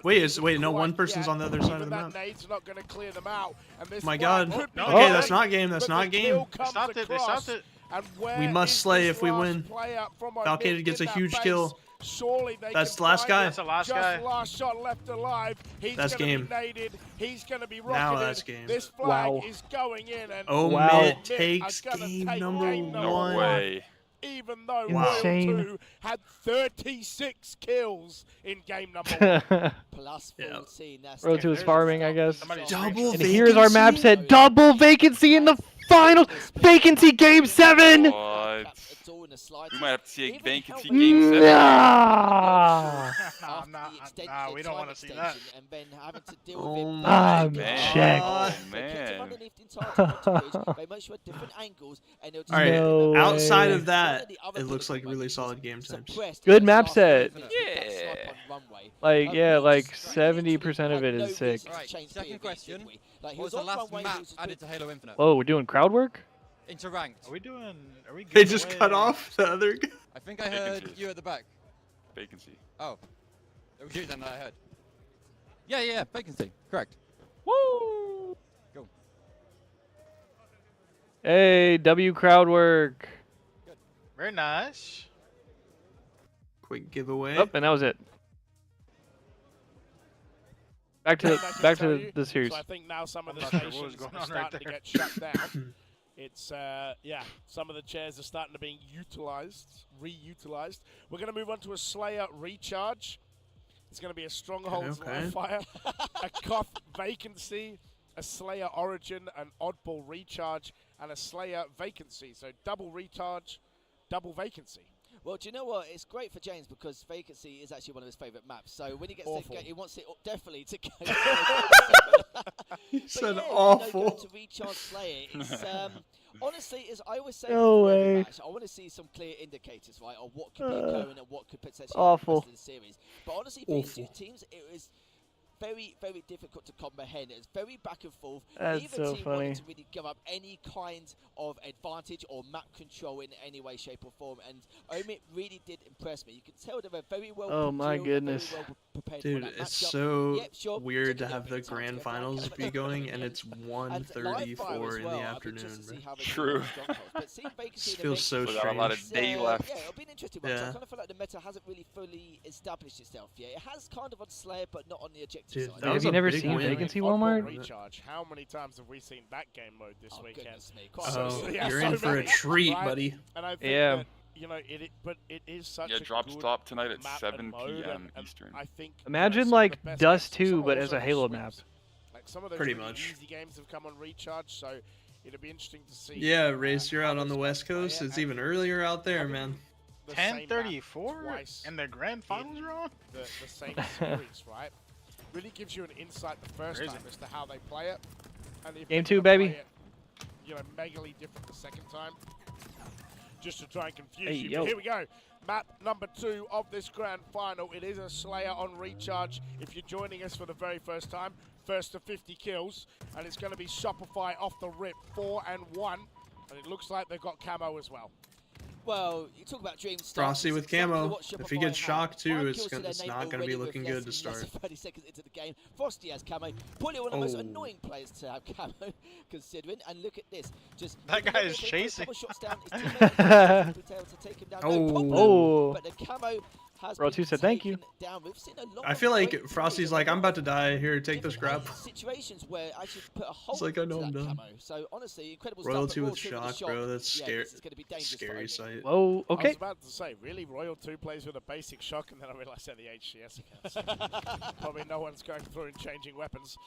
Wait, no, one person's yet. on the other side of the That map. nade's not going to clear them out. And this My god. could be Okay, game, that's not game. That's but not the game. kill They comes stopped it. They across. stopped it. And where We must is slay this if we last win. player from Falcated Omid gets in a that huge base? kill. Surely they That's can the last find guy. it. That's the last Just guy. last shot left alive. He's That's gonna game. be naded. He's going to be rocketed. Now that's game. This flag is going in. And Omid Omid takes are gonna game take number game number 1. No way. Even though Insane. Royal 2 had 36 kills in game number 1. Plus 14. That's Royal 2 is farming, I guess. Double And here's our map set. Double vacancy in the finals. Vacancy game 7. What? We might have to see a vacancy game 7. Nah. Nah, we don't want to see that. And then having to deal Oh with I'm Man. checked. Oh, They kept him man. underneath the entire time. They made sure different angles, and they'll just Alright, No way. outside of that, it looks like really solid game times. Good map set. Yeah. Like, yeah, like 70% of it is sick. Right, second question. What was the last map added to Halo Infinite? Whoa, we're doing crowd work? Into ranked. Are we doing? Are we? They just cut off the other guy. I think I heard Vacancies. you at the back. Vacancy. Oh. It was you then that I heard. Yeah, vacancy. Correct. Woo! Go. Hey, W crowd work. Very nice. Quick giveaway. Oh, and that was it. Back to the series. So I think now some of the I'm not sure what was stations going are on right starting to there. get shut down. It's yeah, some of the chairs are starting to be reutilized. We're going to move on to a Slayer recharge. It's going to be a Strongholds Okay. Fire, a Koth vacancy, a Slayer origin, an oddball recharge, and a Slayer vacancy. So double recharge, double vacancy. Well, do you know what? It's great for James because vacancy is actually one of his favourite maps. So when he gets to go, he wants it definitely to go. He said yeah, awful. You know, to recharge Slayer, it's honestly, as I always say, No before every way. match, I want to see some clear indicators, right, of what could be going and what could potentially Awful. happen in the series. But honestly, for these two teams, it was very, very difficult to comprehend. It's very back and forth. That's Neither so team funny. wanted to really give up any kind of advantage or map control in any way, shape, or form. And Omid really did impress me. You can tell they were very well. Oh my drilled, goodness. very well prepared Dude, for that it's matchup. so Yep, sure, weird to took it have a the bit of time to grand get back finals up. be going and it's And live fire 1:34 as in well. the I'd be afternoon, interested to see bro. how they do True. with Strongholds. But seeing vacancy Just in the feels so We got a lot of strange. day left. yeah, it'll be an interesting one. 'cause Yeah. I kind of feel like the meta hasn't really fully established itself yet. It has kind of on Slayer, but not on the objective Dude, side. that Have was you a never big seen win. Vacancy, Oddball Walmart? recharge. How many times have we seen that game mode this weekend? Goodness me. Oh, Yeah, you're so in for a many, treat, right? buddy. And I think Yeah. that, you know, but it is such Yeah, a drop good stop tonight at map 7 and mode, p.m. and Eastern. I think Imagine some of like the best Dust games, 2, some but also as a the Halo sweeps. map. Like some of those Pretty really much. easy games have come on recharge, so it'll be interesting to see. Yeah, Race, you're how out on the those West guys play Coast. it, It's and even earlier out there, man. the same map 10:34 twice and the grand finals are on. the same series, right? Really gives you an insight the first Crazy. time as to how they play it. And if Game they're 2, gonna play baby. it megally different the second time. Just to try and confuse Hey, you. yo. But here we go. Map number 2 of this grand final. It is a Slayer on recharge. If you're joining us for the very first time, first to 50 kills. And it's going to be Shopify off the rip, 4-1. And it looks like they've got camo as well. Well, you talk about dream Frosty with camo. Exactly If he gets shocked too, it's not going to be looking good to start. 30 seconds into the game, Frosty has camo. Probably one of the most annoying players to have camo, considering. And look at this, just that guy is chasing. Shots down, his teammate to take him down. No problem, but the camo has Royal 2 said thank you. Down. We've seen a lot I feel like Frosty's like, I'm about to die. Here, take this crap. Situations where I should put a whole It's like, I know I'm done. camo. So honestly, incredible Royal stuff. 2 with shock, bro. That's scary. Scary sight. Whoa, I okay. was about to say, really, Royal 2 plays with a basic shock, and then I realised they're the HCS accounts. Probably no one's going through and changing weapons.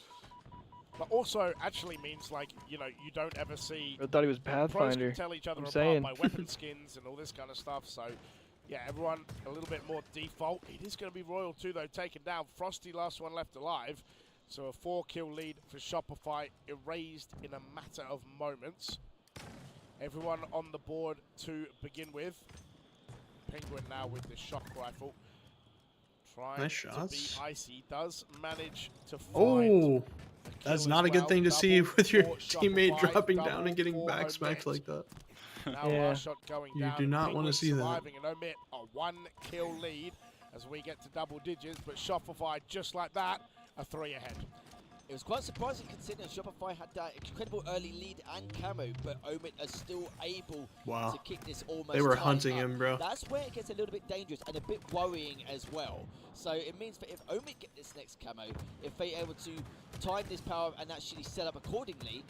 But also actually means, like, you don't ever see... I thought he was pros Pathfinder. can tell each other I'm apart saying. by weapon skins and all this kind of stuff, so... Yeah, everyone a little bit more default. It is going to be Royal 2, though, taken down. Frosty, last one left alive. So a 4-kill lead for Shopify, erased in a matter of moments. Everyone on the board to begin with. Penguin now with the shock rifle. Trying Nice to shots. be icy. Does manage to find Oh, that's kill not as a good well. thing to see Double with your for teammate Shopify, dropping double down and getting for back smacked Omit. like that. Now Yeah. last shot going You down. do not Penguin wanna see that. surviving and Omit a 1-kill lead as we get to double digits, but Shopify just like that, a 3 ahead. It was quite surprising considering Shopify had that incredible early lead and camo, but Omit are still able Wow. to kick this almost. They were tied hunting up. him, bro. That's where it gets a little bit dangerous and a bit worrying as well. So it means that if Omit get this next camo, if they're able to time this power and actually set up accordingly,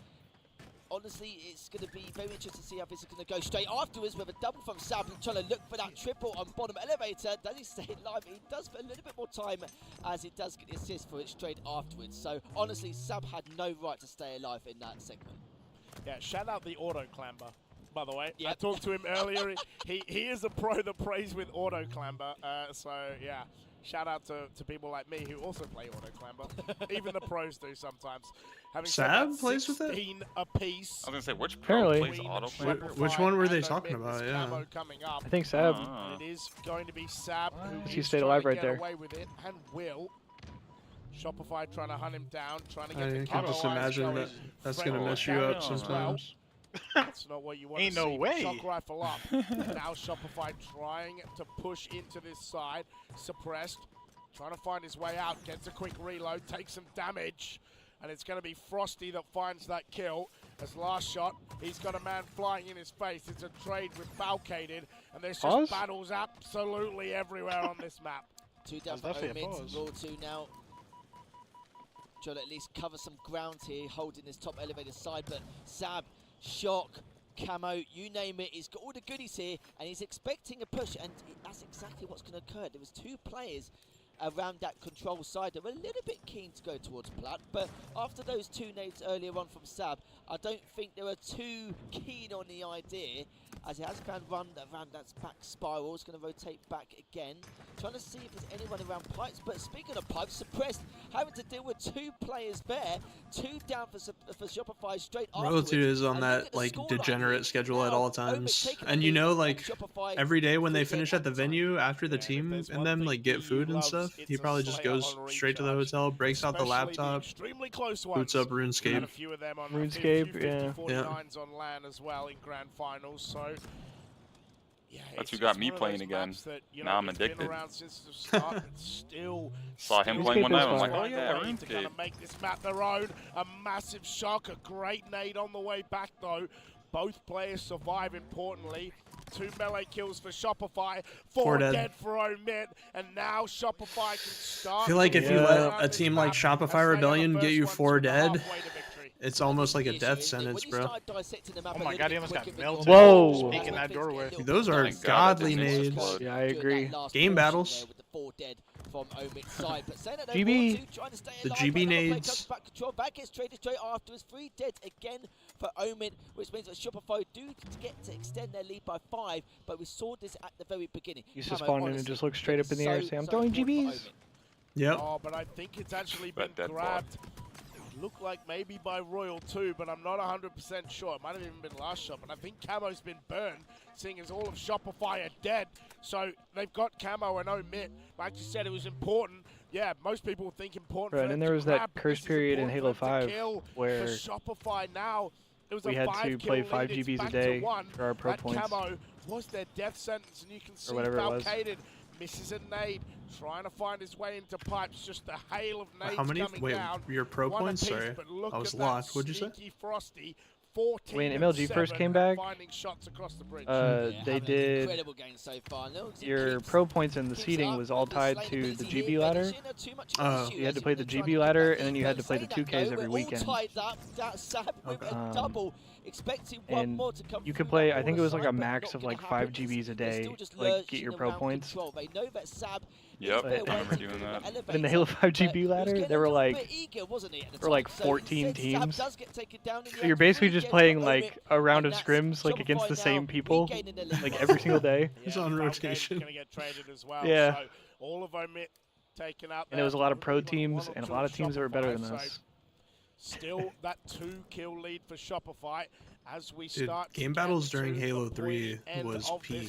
honestly, it's going to be very interesting to see how this is going to go straight afterwards with a double from Sab trying to look for that triple on bottom elevator. Does he stay alive? He does for a little bit more time as he does get the assist for it straight afterwards. So honestly, Sab had no right to stay alive in that segment. Yeah, shout out the auto clamber, by the way. Yep. I talked to him earlier. He is a pro that plays with auto clamber. So yeah, shout out to people like me who also play auto clamber. Even the pros do sometimes. Having said Sab that, plays with it? 16 apiece. I was gonna say, which pro Apparently. plays auto clamber? Which one were they And talking Omit about? with Yeah. camo coming up. I think Sab. And it is going to be Sab who He is stayed trying alive to right get there. away with it and will. Shopify trying to hunt him down, trying to get I the can just camo eyes imagine going. that that's Friendly gonna mess you damage up as well. sometimes. That's not what you want Ain't to no see. way. Shock rifle up. Now Shopify trying to push into this side. Suppressed. Trying to find his way out. Gets a quick reload. Takes some damage. And it's going to be Frosty that finds that kill. As last shot, he's got a man flying in his face. It's a trade with Balcated. And there's just Pause? battles absolutely everywhere on this map. 2 down That's for definitely a Omid. pause. Roll 2 now. Trying to at least cover some ground here, holding this top elevator side, but Sab, shock, camo, you name it, he's got all the goodies here, and he's expecting a push, and that's exactly what's going to occur. There was 2 players around that control side that were a little bit keen to go towards Plat, but after those 2 nades earlier on from Sab, I don't think they were too keen on the idea, as he has found run around that back spiral. It's going to rotate back again, trying to see if there's anyone around pipes, but speaking of pipes, suppressed, having to deal with 2 players there, 2 down for Shopify straight Royal 2 is on And look that at the like scoreline degenerate here. schedule at Now, all Omid times. taking the And you lead, know, and like Shopify every day when they 3 finish dead at the at the time. venue after the Yeah, if team there's and one them thing like get EU food and loves, stuff, it's he a probably just Slayer goes on straight to the recharge. hotel, breaks out the Especially laptop, extremely close ones. boots up We had RuneScape. a few of them on RuneScape, a few yeah. 50-49s on LAN as well in grand finals. So yeah, That's who it's got just me one of playing those again. maps that, you Now know, I'm it's been addicted. around since the start, but still Saw him still playing one RuneScape night. is I'm like, fun. oh yeah, to kind RuneScape. of make this map their own. A massive shock, a great nade on the way back though. Both players survive importantly. 2 melee kills for Shopify, 4 4 dead. dead for Omit, and now Shopify can start. I feel like if you Yeah. let a team like Shopify Rebellion get you 4 dead, it's almost like a death sentence, bro. Oh my god, he almost got melted. Whoa. Speaking that doorway. Those are Thank God that godly didn't make us nades. blood. Yeah, I agree. Game battles. With the 4 dead from Omit's side, but saying that though, GB. Royal 2 trying to stay The alive, GB but another play nades. comes back control, back gets traded straight afterwards. 3 dead again for Omid, which means that Shopify do get to extend their lead by 5, but we saw this at the very beginning. He used to Camo, spawn in and honestly, just look straight up in the air and say, I'm throwing important for GBs. Omid. Yep. Oh, but I think it's actually been That dead bot. grabbed. Looked like maybe by Royal too, but I'm not 100% sure. It might have even been last shot, but I think Camo's been burned, seeing as all of Shopify are dead. So they've got Camo and Omit. Like you said, it was important. Yeah, most people think important. Right, for and them there to was grab, that but curse this is period in important Halo for them 5 to kill. where For Shopify now, it was we a had 5 to kill play lead. 5 It's GBs a back day to 1. for our pro That points. Camo was their death sentence, and you can see whatever it was. Falcated misses a nade, trying to find his way into pipes. Just a hail of nades How many? coming Wait, down. your pro One points? apiece, Sorry, but look I was at locked. that What'd you say? sneaky Frosty. 14 When and MLG first 7 came and back, finding shots across the bridge. they did incredible game so far. your pro points and the seeding was all tied to the GB ladder. You had to play the GB ladder, and then you had to play the 2Ks every weekend. And you could play, I think it was like a max of like 5 GBs a day, like get your pro points. Yep, I But remember doing that. But in the Halo 5 GB ladder, there were like 14 teams. So you're basically just playing like a round of scrims like against the same people, like every single day. He's on rotation. Gonna get traded as well. Yeah. So all of Omit taken out. And it was a lot of pro teams and a lot of teams that were better than us. Still that 2-kill lead for Shopify as we Dude, start. game battles during Halo 3 was peak.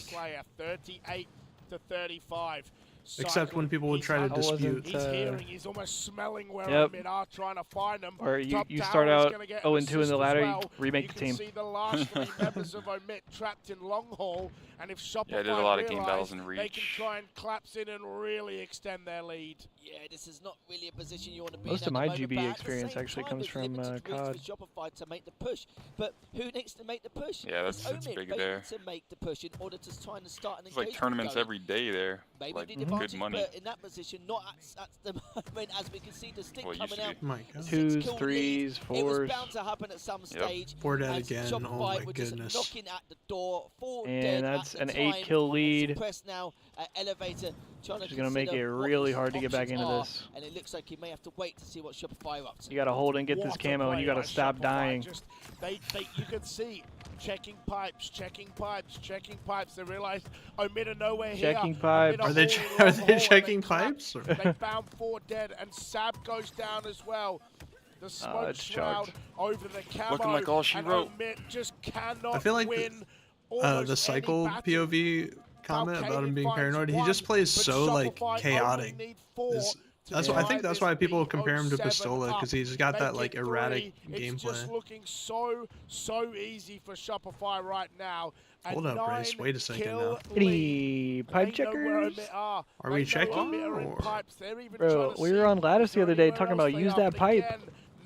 38 to 35. Except when people would try to dispute. He's hearing, he's almost smelling where Yep. Omid are trying to find them. Or you Top start Tower is out gonna get 0-2 in assist the as ladder, well. you remake You the team. can see the last 3 members of Omit trapped in long haul, and if Shopify Yeah, I did a lot of game realise battles in they can Reach. try and collapse in and really extend their lead. Yeah, this is not really a position you want to be Most in of at my the moment, GB but at the experience same actually time, comes there's from limited routes COD. for Shopify to make the push. But who needs to make the push? Yeah, It's that's Omid big failing there. to make the push in order to try and start an It's like engagement tournaments going. every day there. Maybe Like the good advantage, money. but in that position, not at the moment, as we can see the stick Well, it used coming to out. be. My God. 2s, 6-kill 3s, lead. It was 4s. bound to happen at some Yep. stage. 4 dead and again. Shopify Oh my were just goodness. knocking at the door. 4 And dead that's at an the 8-kill time. lead. Press now at Elevator, trying Which to is gonna make it consider what really his hard to get back options into are, this. And it looks like he may have to wait to see what Shopify are up to. You gotta hold and get this What a camo, and you play gotta by stop Shopify. dying. Just, you could see checking pipes, checking pipes, checking pipes. They realized Omid are nowhere here. Checking Omid pipes. Are they hauling are long they haul, and checking they clap. pipes? Or? They found 4 dead, and Sab goes down as well. The smoke it's shroud chucked. over the camo. Looking like all she and wrote. Omid just cannot I feel like win the cycle POV comment about him being paranoid. He just plays so like chaotic. That's why I think that's why people compare him to Pistola, because he's got that like erratic It's just gameplay. looking so easy for Shopify right now. Hold up, Bryce. Wait a second now. Any pipe checkers? Are we checking? Or? Bro, we were on Lattice the other day talking about use that pipe.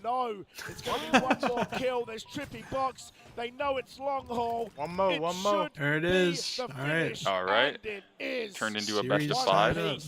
No, it's going to be one more kill. There's Trippy Box. They know it's long haul. One more, It one more. should There it be is. the All right. finish, All right. and it is. Turned into a Series best of tied 5. up.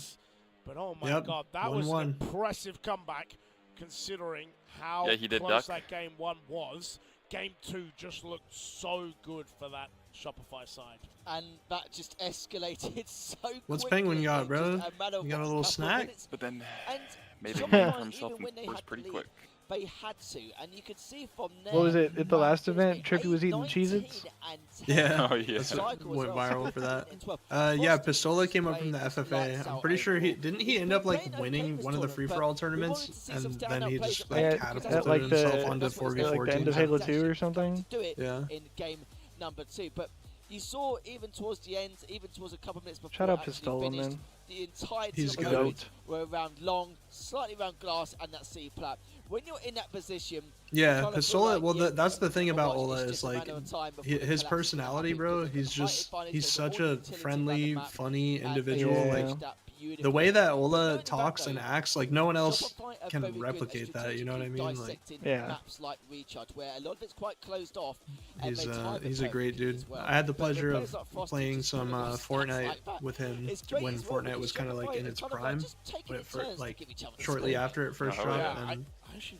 But oh my Yep, God, that was 1-1. an impressive comeback, considering how Yeah, he did close duck. that game 1 was. Game 2 just looked so good for that Shopify side. And that just escalated so What's quickly Penguin got, in bro? just a matter of You got a what, little couple of snack? minutes. But then And made a Shopify, name for himself even when and they was had pretty the quick. lead, they had to, and you could see from there. What was it? At the last it was event, Trippy was eating 19 Cheez-Its? and 10. Yeah, Oh, yeah. that's Cycle what as went well. viral for that. And 12. Yeah, Frosty Pistola came up from played the his lights FFA. I'm out pretty sure overall. he end up He's like been playing winning okay this one of the tournament, free but for all we tournaments, wanted to see and some then standout he plays just at like Yeah, catapulted at like himself the- onto That's what it's 4v4 like the end teams. of Halo 2 or something. to do it Yeah. in game number 2. But you saw even towards the end, even towards a couple of minutes before Shout it out actually Pistola, finished, man. the entire He's team good. of were around long, slightly around glass, and that C plat. When you're in that position, Yeah, kind of Pistola. feel well, like, yeah, that's the thing about watch, Ola it's is just a like matter of time before his it collapses. personality, bro. He's such a friendly, funny And individual. Yeah. Like that the beautifully. way that But Ola going back talks and though, acts, like no one else Shopify are can very good at replicate that. You know what I mean? strategically Like dissecting Yeah. maps like Recharge, where a lot of it's quite closed off. And he's they time it he's a great perfectly dude. as well. I had the But pleasure players of like Frosty playing just some putting up stats Fortnite like that. with him It's great when as well Fortnite because was kind of like Shopify in are its kind of like prime, just taking when it it first, turns to like give each other the shortly score. after it first Oh, dropped, yeah. and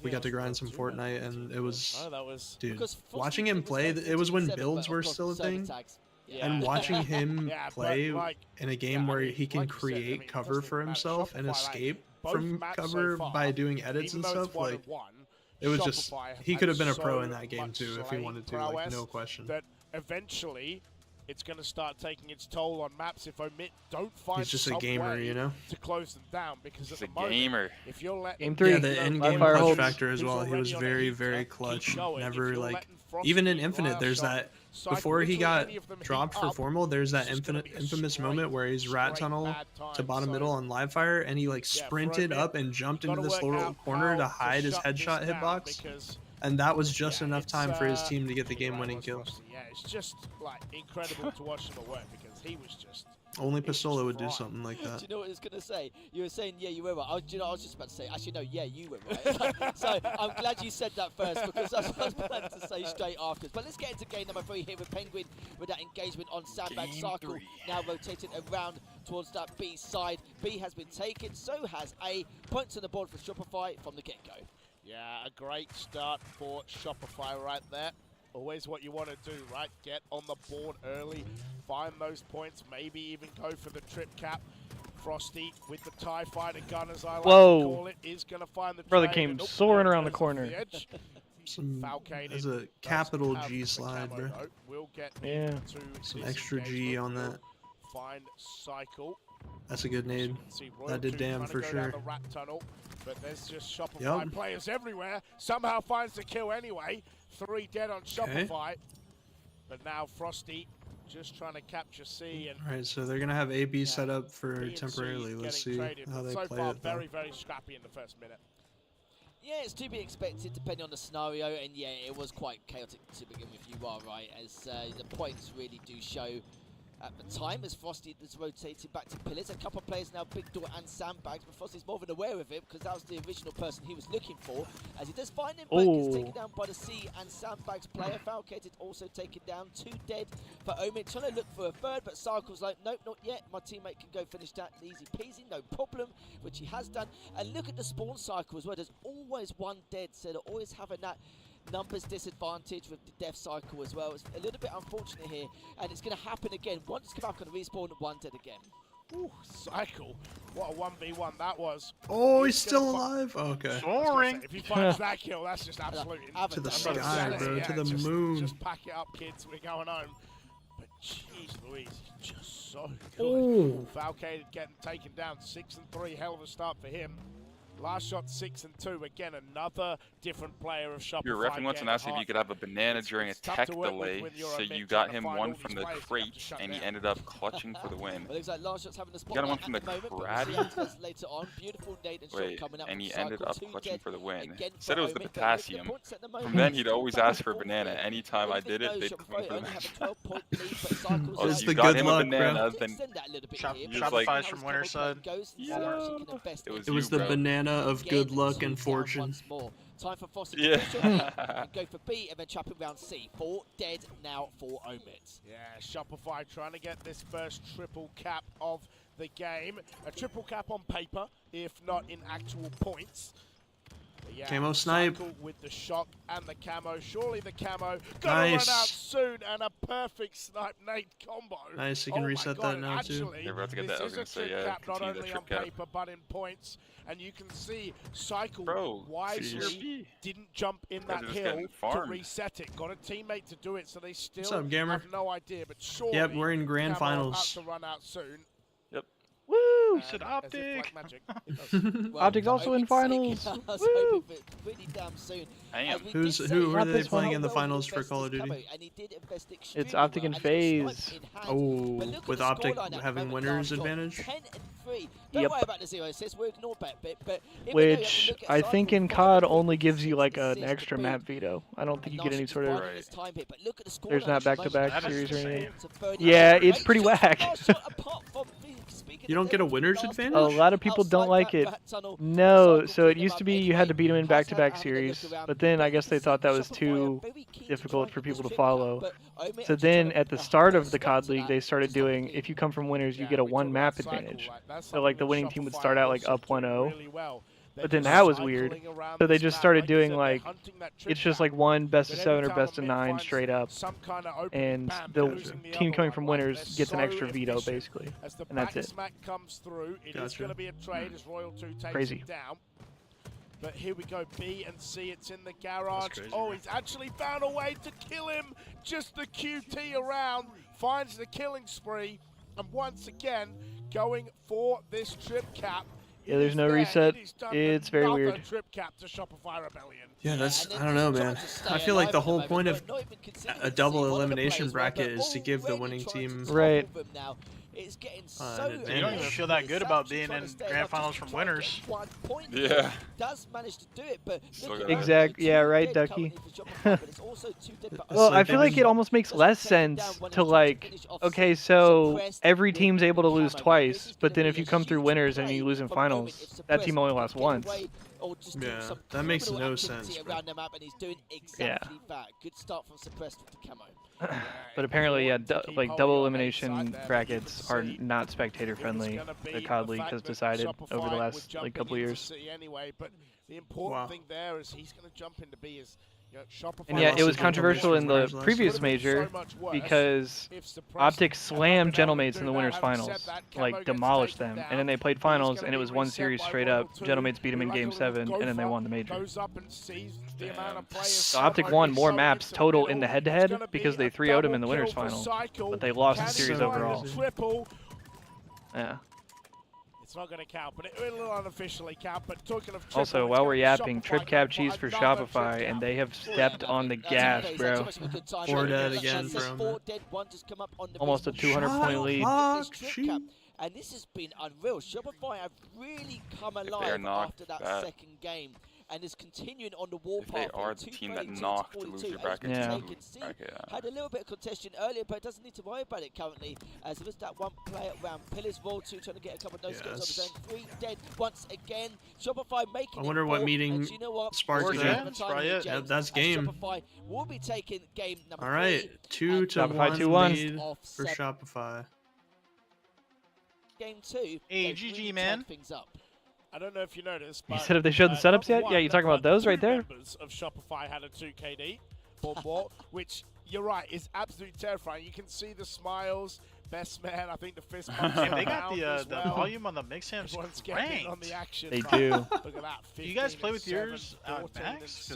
we got to grind some Fortnite, and it was, Oh, that was dude, Because Frosty watching him was play. like It was when 57, builds but were of course still a the server thing. tags. And watching him Yeah, but, play like, in a game yeah, I where mean, he can like you said, I create mean, it cover doesn't for matter. himself and Shopify, like, escape both from maps so cover far, by doing edits even and though it's stuff, like 1-1, it was just Shopify have he had could have been a pro so in that game much too if he slaying wanted to, like prowess no question. That eventually it's going to start taking its toll on maps if Omit don't find He's just a some gamer, way you know? to close them down. Because He's at a the moment, gamer. if you're letting Game 3. Yeah, the in-game Fire clutch holds. factor as well. He was very, very clutch. Never like, even in Infinite, there's that before he got dropped for formal. There's that infamous moment where he's rat tunnel to bottom middle on live fire, and he like sprinted up and jumped into this little corner to hide his headshot hitbox. And that was just enough time for his team to get the game-winning kill. Yeah, it's just like incredible to watch him at work because he was just. Only Pistola would do something like Do that. you know what I was going to say? You were saying, yeah, you were right. I was just about to say, actually, no, yeah, you were right. So I'm glad you said that first because that's what I was planning to say straight afterwards. But let's get into game number 3 here with Penguin with that engagement on Sandbag Cycle. Now rotating around towards that B side. B has been taken, so has A. Points on the board for Shopify from the get-go. Yeah, a great start for Shopify right there. Always what you want to do, right? Get on the board early, find those points, maybe even go for the trip cap. Frosty with the TIE Fighter gun, as I like to call it, is going to find the brother trade, came and soaring around the corner. That's a capital G slide, bro. We'll get Yeah. Some extra G on that. Find Cycle. That's a good nade. That did damn for sure. The rat tunnel, but there's just Shopify players everywhere. Somehow finds the kill anyway. 3 dead on Shopify. But now Frosty just trying to capture C. And Alright, so they're going to have AB set up for temporarily. Let's see how they so play far, it. Though. very, very scrappy in the first minute. Yeah, it's to be expected depending on the scenario, and yeah, it was quite chaotic to begin with. You are right, as the points really do show at the time as Frosty is rotating back to pillars. A couple of players now, Big Door and Sandbags, but Frosty's more than aware of it because that was the original person he was looking for. As he does find him, but gets taken down by the C and Sandbags player. Falcated also taken down, 2 dead for Omid. Trying to look for a third, but Cycle's like, nope, not yet. My teammate can go finish that easy peasy, no problem, which he has done. And look at the spawn cycle as well. There's always 1 dead, so they're always having that numbers disadvantage with the death cycle as well. It's a little bit unfortunate here, and it's going to happen again. Once come back on the respawn, 1 dead again. Ooh, Cycle. What a 1v1 that was. Oh, he's still alive? Oh, okay. Soaring. If he finds that kill, that's just absolute. To the sky, bro. To the moon. Just pack it up, kids. We're going home. But jeez Louise, just so good. Ooh. Falcated getting taken down. 6-3. Hell of a start for him. Last shot 6-2. Again, another different player of Shopify. Your referee wants to ask if you could have a banana during a tech delay, so you got him one from the crate, and he ended up clutching for the win. Well, looks like Last Shot's having the You got him one from the Kratty? Later on, beautiful nade and Wait, shot coming up and he from ended Cycle, up 2 clutching dead for the win. again Said for it was the Omid, but potassium. points at the moment. From then, he'd always ask for a banana. Fourth. Anytime I did it, No, they'd Shopify come for only that. have a 12-point lead, but Cycle's Oh, It's you the got good him luck, a banana, bro. then extend that a little bit here. Shopify's from winner side. It was the banana of good luck and fortune. Once more. Time for Foster Yeah. to push on and go for B and then trap it round C. 4 dead now for Omid. Yeah, Shopify trying to get this first triple cap of the game. A triple cap on paper, if not in actual points. But yeah, Camo snipe. Cycle with the shock and the camo. Surely the camo gonna Nice. run out soon, and a perfect snipe nade combo. Nice, you can Oh my reset God, that now, too. actually, They're about to get this that. I was is gonna a say, trip yeah, cap, not continue that only trip on cap. paper but in points. And you can see Cycle Bro, wisely CRP. didn't jump in Guys that are just hill getting to farmed. reset it. Got a teammate to do it, so they still What's up, gamer? have no idea. But surely, Yep, we're in grand Camo finals. about to run out soon. Yep. Woo! And said as if Optic. like magic, it does. Well, Optic's also in Omid's finals. taking us Woo! hoping for pretty damn soon. Damn. As we Who's did who say, are Not they this one. playing in the well, finals he for invested Call of his Duty? camo, and he did invest It's extremely Optic well, and and he got FaZe. sniped in hand. Oh, But look at with the Optic scoreline at the having moment, winner's Last Shot, advantage? 10-3. Don't Yep. worry about the 0 assists, we'll ignore that bit. But even though you have to Which look at I Cycle, think in 5 COD points, only gives you 6 like an assists to extra boot. map veto. I don't think you get Last any Shot's sort of. biding his time here, but look at the scoreline There's not at the moment. back-to-back That is series or insane. anything. To 30. Yeah, it's Great pretty shot from whack. Last Shot, apart from speaking You of don't get a them, winner's Last advantage? A lot of people don't outside like that it. rat tunnel, No, Cycle so it picking used them to up be you had to anyway. beat them in Has back-to-back had a look series, around. but then I guess they thought that was Shopify are too very keen to try difficult and for get this people to trip follow. cut, but Omid So actually then trying at the to start of the respond COD to League, that. they started Just have to doing, be- if you come from winners, you Yeah, get a we one talk map about Cycle, advantage. like, that's So like the something winning that team would Shopify start out like also up do 1-0. really well. They're But then just that was weird. cycling around So they this just map. started Like you doing said, they're like, hunting that trip it's just cap. like one best of But 7 every or time best of Omid 9 finds straight up. some kind of opening, And bam, they're the losing the team other coming one. from Like, winners they're gets an so extra veto efficient. basically. As the And that's back it. smack comes through, it is Gotcha. going to be a trade as Royal 2 takes Crazy. it down. But here we go, B and C, it's in the garage. Crazy, Oh, bro. he's actually found a way to kill him. Just the QT around, finds the killing spree, and once again, going for this trip cap. Yeah, there's no reset. It's very weird. Trip cap to Shopify Rebellion. Yeah, that's, I don't know, man. I feel like the whole point of a double elimination bracket is to give the winning team right. It's getting you don't even feel that good about being in grand finals from winners. Yeah. Does manage to do it, but Exactly. Yeah, right, Ducky. Well, I feel like it almost makes less sense to like, okay, so every team's able to lose twice, but then if you come through winners and you lose in finals, that team only lost once. Yeah, that makes no sense. Around the map, and he's doing exactly that. Good start from Suppressed with the camo. But apparently, yeah, like double elimination brackets are not spectator friendly. The COD League has decided over the last like couple years. Anyway, but the important thing there is he's going to jump into B is. And yeah, it was controversial in the previous major because Optic slammed Gentlemates in the winners finals, like demolished them, and then they played finals, and it was one series straight up. Gentlemates beat them in Game 7, and then they won the major. So Optic won more maps total in the head-to-head because they 3-0'd him in the winners final, but they lost the series overall. Yeah. It's not going to count, but it will unofficially count. But talking of triple, also, while we're yapping, Trip Cap cheese for Shopify, and they have stepped on the gas, bro. 4 dead again from almost a 200-point lead. And this has been unreal. Shopify have really come alive after that second game. And is continuing on the warpath. They are the team that knocked the loser bracket. Had a little bit of contention earlier, but doesn't need to worry about it currently. As there was that one player around Pillars Roll 2 trying to get a couple of those skills of his own. 3 dead once again. Shopify making I wonder what meeting sparked that. Yeah, that's game. Shopify will be taking game number 3. All right, 2-1 lead for Shopify. Game 2. Hey, GG, man. Things up. I don't know if you noticed, You but said if they showed the setups yet? Yeah, you talking about those right there? Members of Shopify had a 2KD or more, which you're right is absolutely terrifying. You can see the smiles. Best man, I think the fist bump. They got the volume on the mix amps cranked. On the action. They do. Look at that. Do you guys play with yours out max?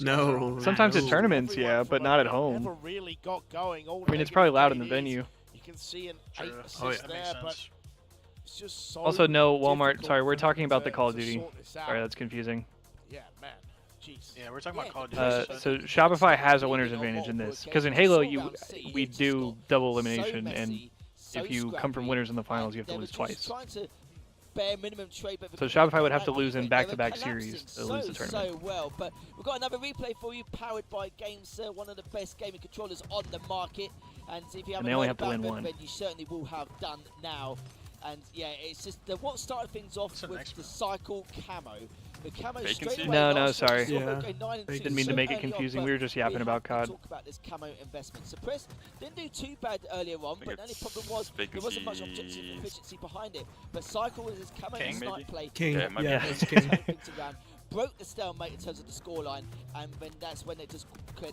No. Sometimes at tournaments, yeah, but not at home. Never really got going. I mean, it's probably loud in the venue. You can see an 8 assist Oh, yeah. there, but it's just so Also, no, Walmart. difficult Sorry, we're for talking them about the to Call of Duty. sort this out. Sorry, that's confusing. Yeah, man. Jeez. Yeah, we're talking about Call of Duty. So Shopify has a winner's advantage in this because in Halo, we do double elimination, and if you come from winners in the finals, you have to lose twice. So Shopify would have to lose in back-to-back series to lose the tournament. So well, but we've got another replay for you, powered by GameSir, one of the best gaming controllers on the market. And if you haven't they only heard have to win about them, one. then you certainly will have done now. And yeah, it's just what started things off with the cycle camo. The camo straight away. No, sorry. Yeah. Didn't mean to make it confusing. We were just yapping about COD. Talk about this camo investment. Suppressed didn't do too bad earlier on, but the only problem was there wasn't much objective efficiency behind it. But cycle with his camo and snipe play. King, yeah, it's King. Broke the stalemate in terms of the scoreline, and then that's when it just.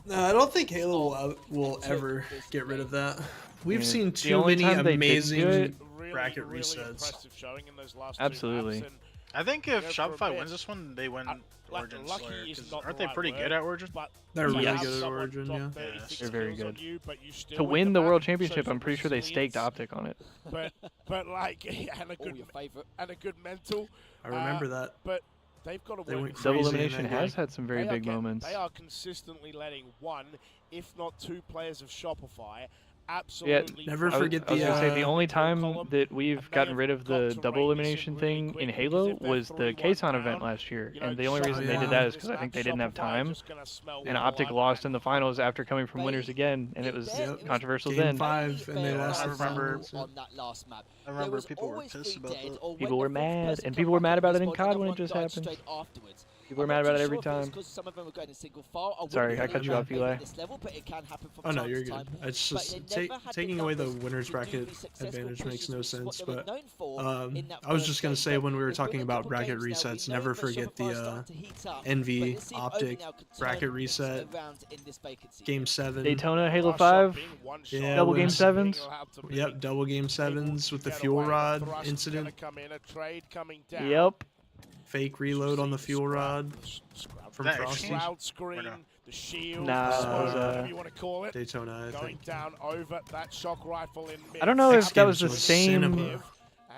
No, I don't think Halo will ever get rid of that. We've seen The too only many time they did do amazing it- bracket really resets. impressive showing in those last Absolutely. 2 maps, and I think if for a Shopify bit, wins this one, they win Origin lucky Slayer. is 'Cause not aren't the they right pretty word, good at Origin? but They're you really have good at someone Origin, drop yeah. 36 They're very kills on good. you, but you still To win win the World map, Championship, shows I'm pretty sure they staked resilience. Optic on it. But like and a good your favorite. and a good mental. I remember that. But they've got to They work went with Double crazy in elimination that has game. had some very They are big moments. They are consistently letting 1, if not 2 players of Shopify Yeah, absolutely. Never I was forget gonna say the only time column, that we've and gotten they rid have of got the to double rate elimination this really thing quick in because Halo if they're was the 3-1 Kson event down, last year, you know, and the only reason they did that is because I think they didn't have time, and Optic lost in the finals after coming from winners again, and it was controversial Game then. 5, and they lost. I the remember- finals. on that last map. I remember people were pissed about that. People were mad, and people were mad about it in COD when it just happened. People were mad about it every time. Sorry, I cut you off, Eli. Oh no, you're good. It's just taking away the winners bracket advantage makes no sense. But I was just gonna say when we were talking about bracket resets, never forget the NV Optic bracket reset. Game 7. Daytona, Halo 5, Yeah, double when- game 7s. Yep, double game 7s with the fuel rod incident. Yep. Fake reload on the fuel rod from That Frosty. Crowd screen, the shield, Nah, the it smoke, was, whatever you want to call it. Daytona, I Going think. down over that shock rifle in mid. I don't know if that was the Games same. cinema.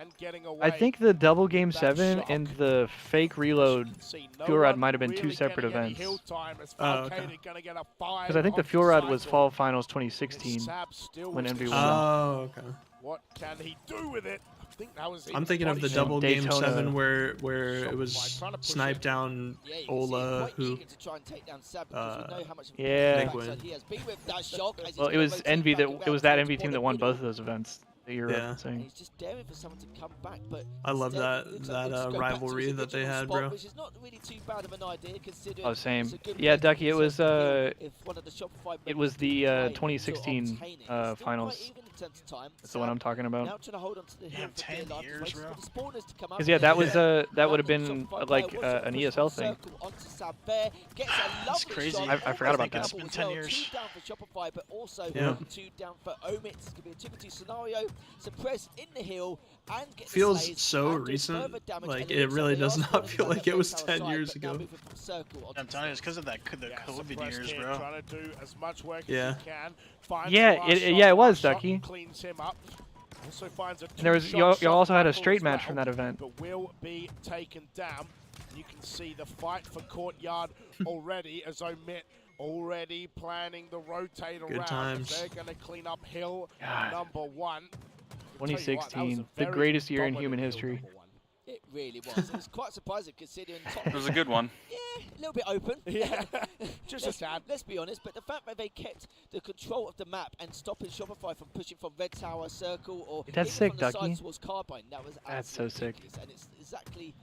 And getting away. I think the double game that 7 shock. and the fake reload See, no fuel rod one might have been two really separate getting any events. hill time as Oh, okay. Falcated gonna get a 5 Because I think the onto fuel rod was Cycle. Fall Finals 2016 Sab still when with Envy the won. shot. Oh, okay. What can he do with it? I think that was. I'm thinking of the body double shot. game Daytona. 7 where it was Shopify trying to push snipe it. down Yeah, you can see Ola, quite who eager to try and take down Sab because we know how much of a yeah. Big win. he has been with that shock as he's Well, it gonna was rotate Envy back that around it was that towards Envy team that bottom won middle. both of those events that you're Yeah. And referencing. he's just daring for someone to come back, but I love instead, that it looks like that they'll just go back to rivalry his that they original had, spot, bro. which is not really too bad of an idea considering Oh, same. it's a good Yeah, place to Ducky, it was contest the hill if one of the Shopify it was the members play to 2016 obtain it. It's still quite finals. even in terms of time. That's the one I'm talking Now about. trying to hold on to the hill Damn, for 10 dear life, years, waiting bro. for the spawners to come up. Because yeah, that was that would Now have been Shopify like player wants to an push ESL from thing. circle onto Sab Bear, gets a lovely crazy. shot. I forgot about Almost that. It's been double as 10 well. years. 2 down for Shopify, but also Yeah. 2 down for Omit. It's going to be a 2v2 scenario. Suppress in the hill and get the Feels slays so and do recent. further damage. Like, And it really they does are not spawning feel back like at it was Red 10 Tower years side, but now ago. moving from circle onto I'm telling you, it's because of the COVID Suppressed years, here, bro. Trying to do as much work Yeah. as he can. Finds Yeah, the last it- shot, yeah, it was, last shot, Ducky. Cleans him up. Also finds a And there was two-shot you also had a shot straight as match well, from that event. but will be taken down. You can see the fight for Courtyard already as Omit already planning the rotate Good around. times. They're going to clean up hill God. number 1. 2016, the greatest year in human history. It really was. It was quite surprising considering top It was a good one. Yeah, a little bit open. Yeah, just a let's, tad. let's be honest, but the fact that they kept the control of the map and stopping Shopify from pushing from Red Tower, Circle, or That's even sick, from the Ducky. side towards Carbine, that was That's so absolutely sick. ridiculous. And it's exactly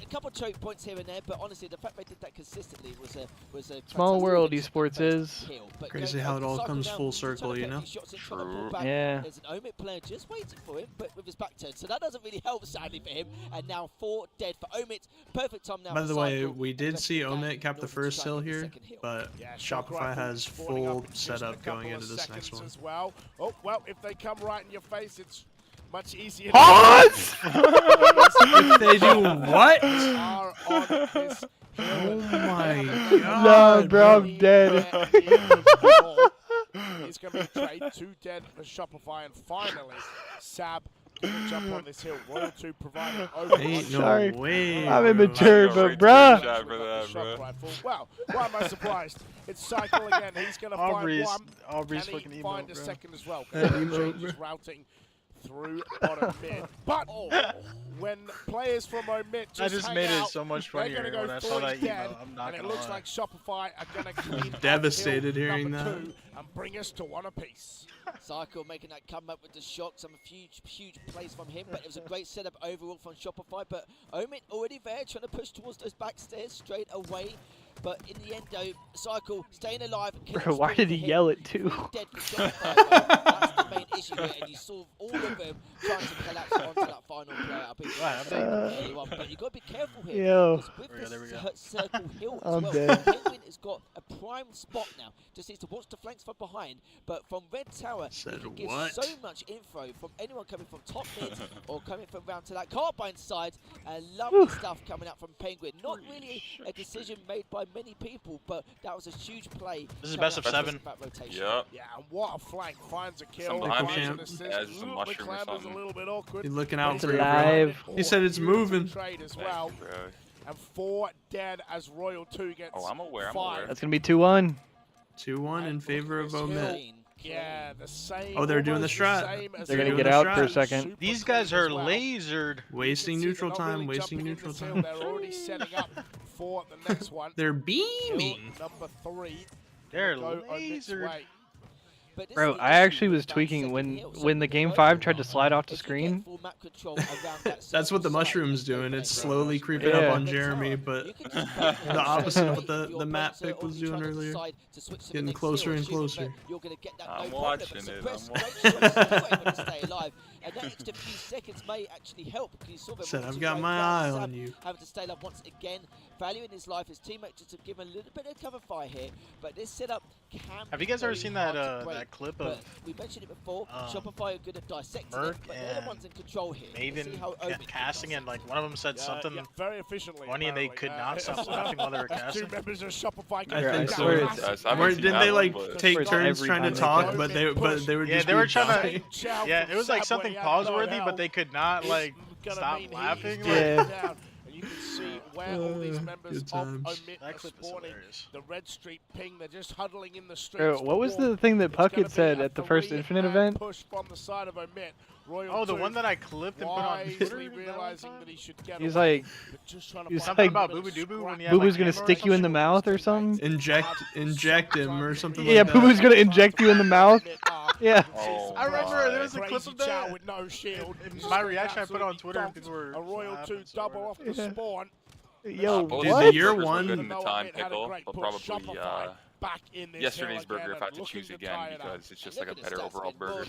a couple of choke points here and there, but honestly, the fact they did that consistently was a Small fantastic world finish esports is. hill. But Crazy going how over it all cycle comes down, full he's trying to circle, put you a know? few shots in, trying to pull True. back. Yeah. There's an Omit player just waiting for him, but with his back turned, so that doesn't really help sadly for him. And now 4 dead for Omit. Perfect time now. By for the way, Cycle. we did Rest see of the game Omit cap in the order to first try and hill get the here, second hill. but Yeah, shock Shopify rifle has spawning up full in just setup a going couple into of this next seconds one. as well. Oh, well, if they come right in your face, it's much easier. Pause! If they do what? Are on this Oh hill. my No, god. bro, I'm dead. He's going to be trade 2 dead for Shopify, and finally, Sab gonna jump on this hill. Royal 2 providing over. Ain't no Sorry. way. I'm bro. immature, Go but right to bruh. the shot for that, bro. Rifle. Well, why am I surprised? It's Cycle again. He's going to find Aubrey's one. Can fucking he emo, find a bro. second as well? That Because emo, changes bro. routing through bottom mid. But when players from Omit I just just hang made it out, so much they're funnier going to go when I saw 3 that dead, emo. I'm not and it gonna looks lie. like Shopify are going to clean up Devastated hill hearing number that. 2 and bring us to 1 apiece. Cycle making that comeback with the shock, some huge plays from him, but it was a great setup overall from Shopify. But Omit already there, trying to push towards those back stairs straight away. But in the end, though, Cycle staying alive. Bro, why did he yell it too? Dead for Shopify, though. That's the main issue here, and you saw all of them trying to collapse onto that final player. I think Wow, but you got to be careful here. Yo. Because with There we this go. circle hill as I'm well, dead. Penguin has got a prime spot now. Just needs to watch the flanks from behind. But from Red Tower, Said he can give what? so much info from anyone coming from top mid or coming from round to that Carbine side. And lovely stuff coming out from Penguin. Not really a decision made by many people, but that was a huge play. This is coming best of out from 7. that rotation. Yep. Yeah, and what a flank. Finds a kill. Some behind finds me. an assist. Yeah, just a Ooh, mushroom or McLaren was a something. little bit awkward. He's looking but out he's for It's you, gonna bro. alive. find it. He said it's Beautiful moving. Trade as Thank well. you, bro. And 4 dead as Royal 2 gets Oh, I'm aware. I'm 5. aware. That's gonna be 2-1. 2-1 in favor of This hill. Omit. Yeah, the same. Oh, they're doing the almost strat. same as They're the gonna get out strat. for a second. Super These clean guys are as well. lasered. Wasting You can see neutral they're not time, really wasting jumping in neutral this hill. time. They're already setting up for the next one. They're Hill beaming. number 3. They're go Omit's lasered. way. But this Bro, is the I issue actually with was that tweaking second when hill. So when the with game both 5 of tried to them, slide off the if you get screen. full map control around that That's what the circle mushroom's side, doing. go It's for it. slowly creeping Yeah. up on Jeremy, but You can just play the opposite of what If the your map opponents are pick was already doing trying to earlier. decide to switch to the Getting next closer hill, and assuming closer. that you're going to get that I'm no partner, watching but it, Suppress I'm great shots, still able to stay alive. And that extra few seconds may actually help, because you saw that Said, Royal I've 2 got going my down, eye Sam on you. having to stay up once again, valuing his life. His teammate just to give him a little bit of cover fire here, but this setup can Have be you guys ever very seen hard that to break. that clip But of we mentioned it before, Shopify are good at dissecting Merc it, but they're the and ones in control here. Let's see Maven how Omid casting, and like one of them said something very efficiently, funny, and they could not stop laughing while they were casting? Two members of Shopify. I think so. I haven't Or seen didn't that they one, like but- take It's turns every trying to time they talk, cast. but they were Yeah, just they were being trying dumb. to. Yeah, it was like something pause-worthy, but they could not like stop laughing. Down. And you can see where all these members good of times. Omid That are clip is spawning. hilarious. The red street ping, they're just huddling in the streets. What was to warn. the thing that It's gonna Puckett be said a at the first 3-man Infinite event? Push from the side of Omid. Royal Oh, the 2 one that I clipped and put on Twitter. wisely that realizing one that he should get He's away, like, but just trying to he's find Something like, about Boo Boo Doo Boo when he had Boo like Boo's gonna hammer or stick you in the something? mouth or something. Inject him or something Yeah, like Boo that. Boo's gonna inject you in the mouth. Yeah. Oh, I remember there my. was a clip of Crazy that. chow with no shield. In my reaction I put on Twitter, and people were A Royal laughing 2 so double hard. off the spawn. Yo, Both Dude, of the these year burgers were one- good in the Noah time Mitt had a pickle, great but push. probably Shopify back in this yesterday's hill again burger if I had and to choose looking to again tie it up. because it's just like a better overall burger.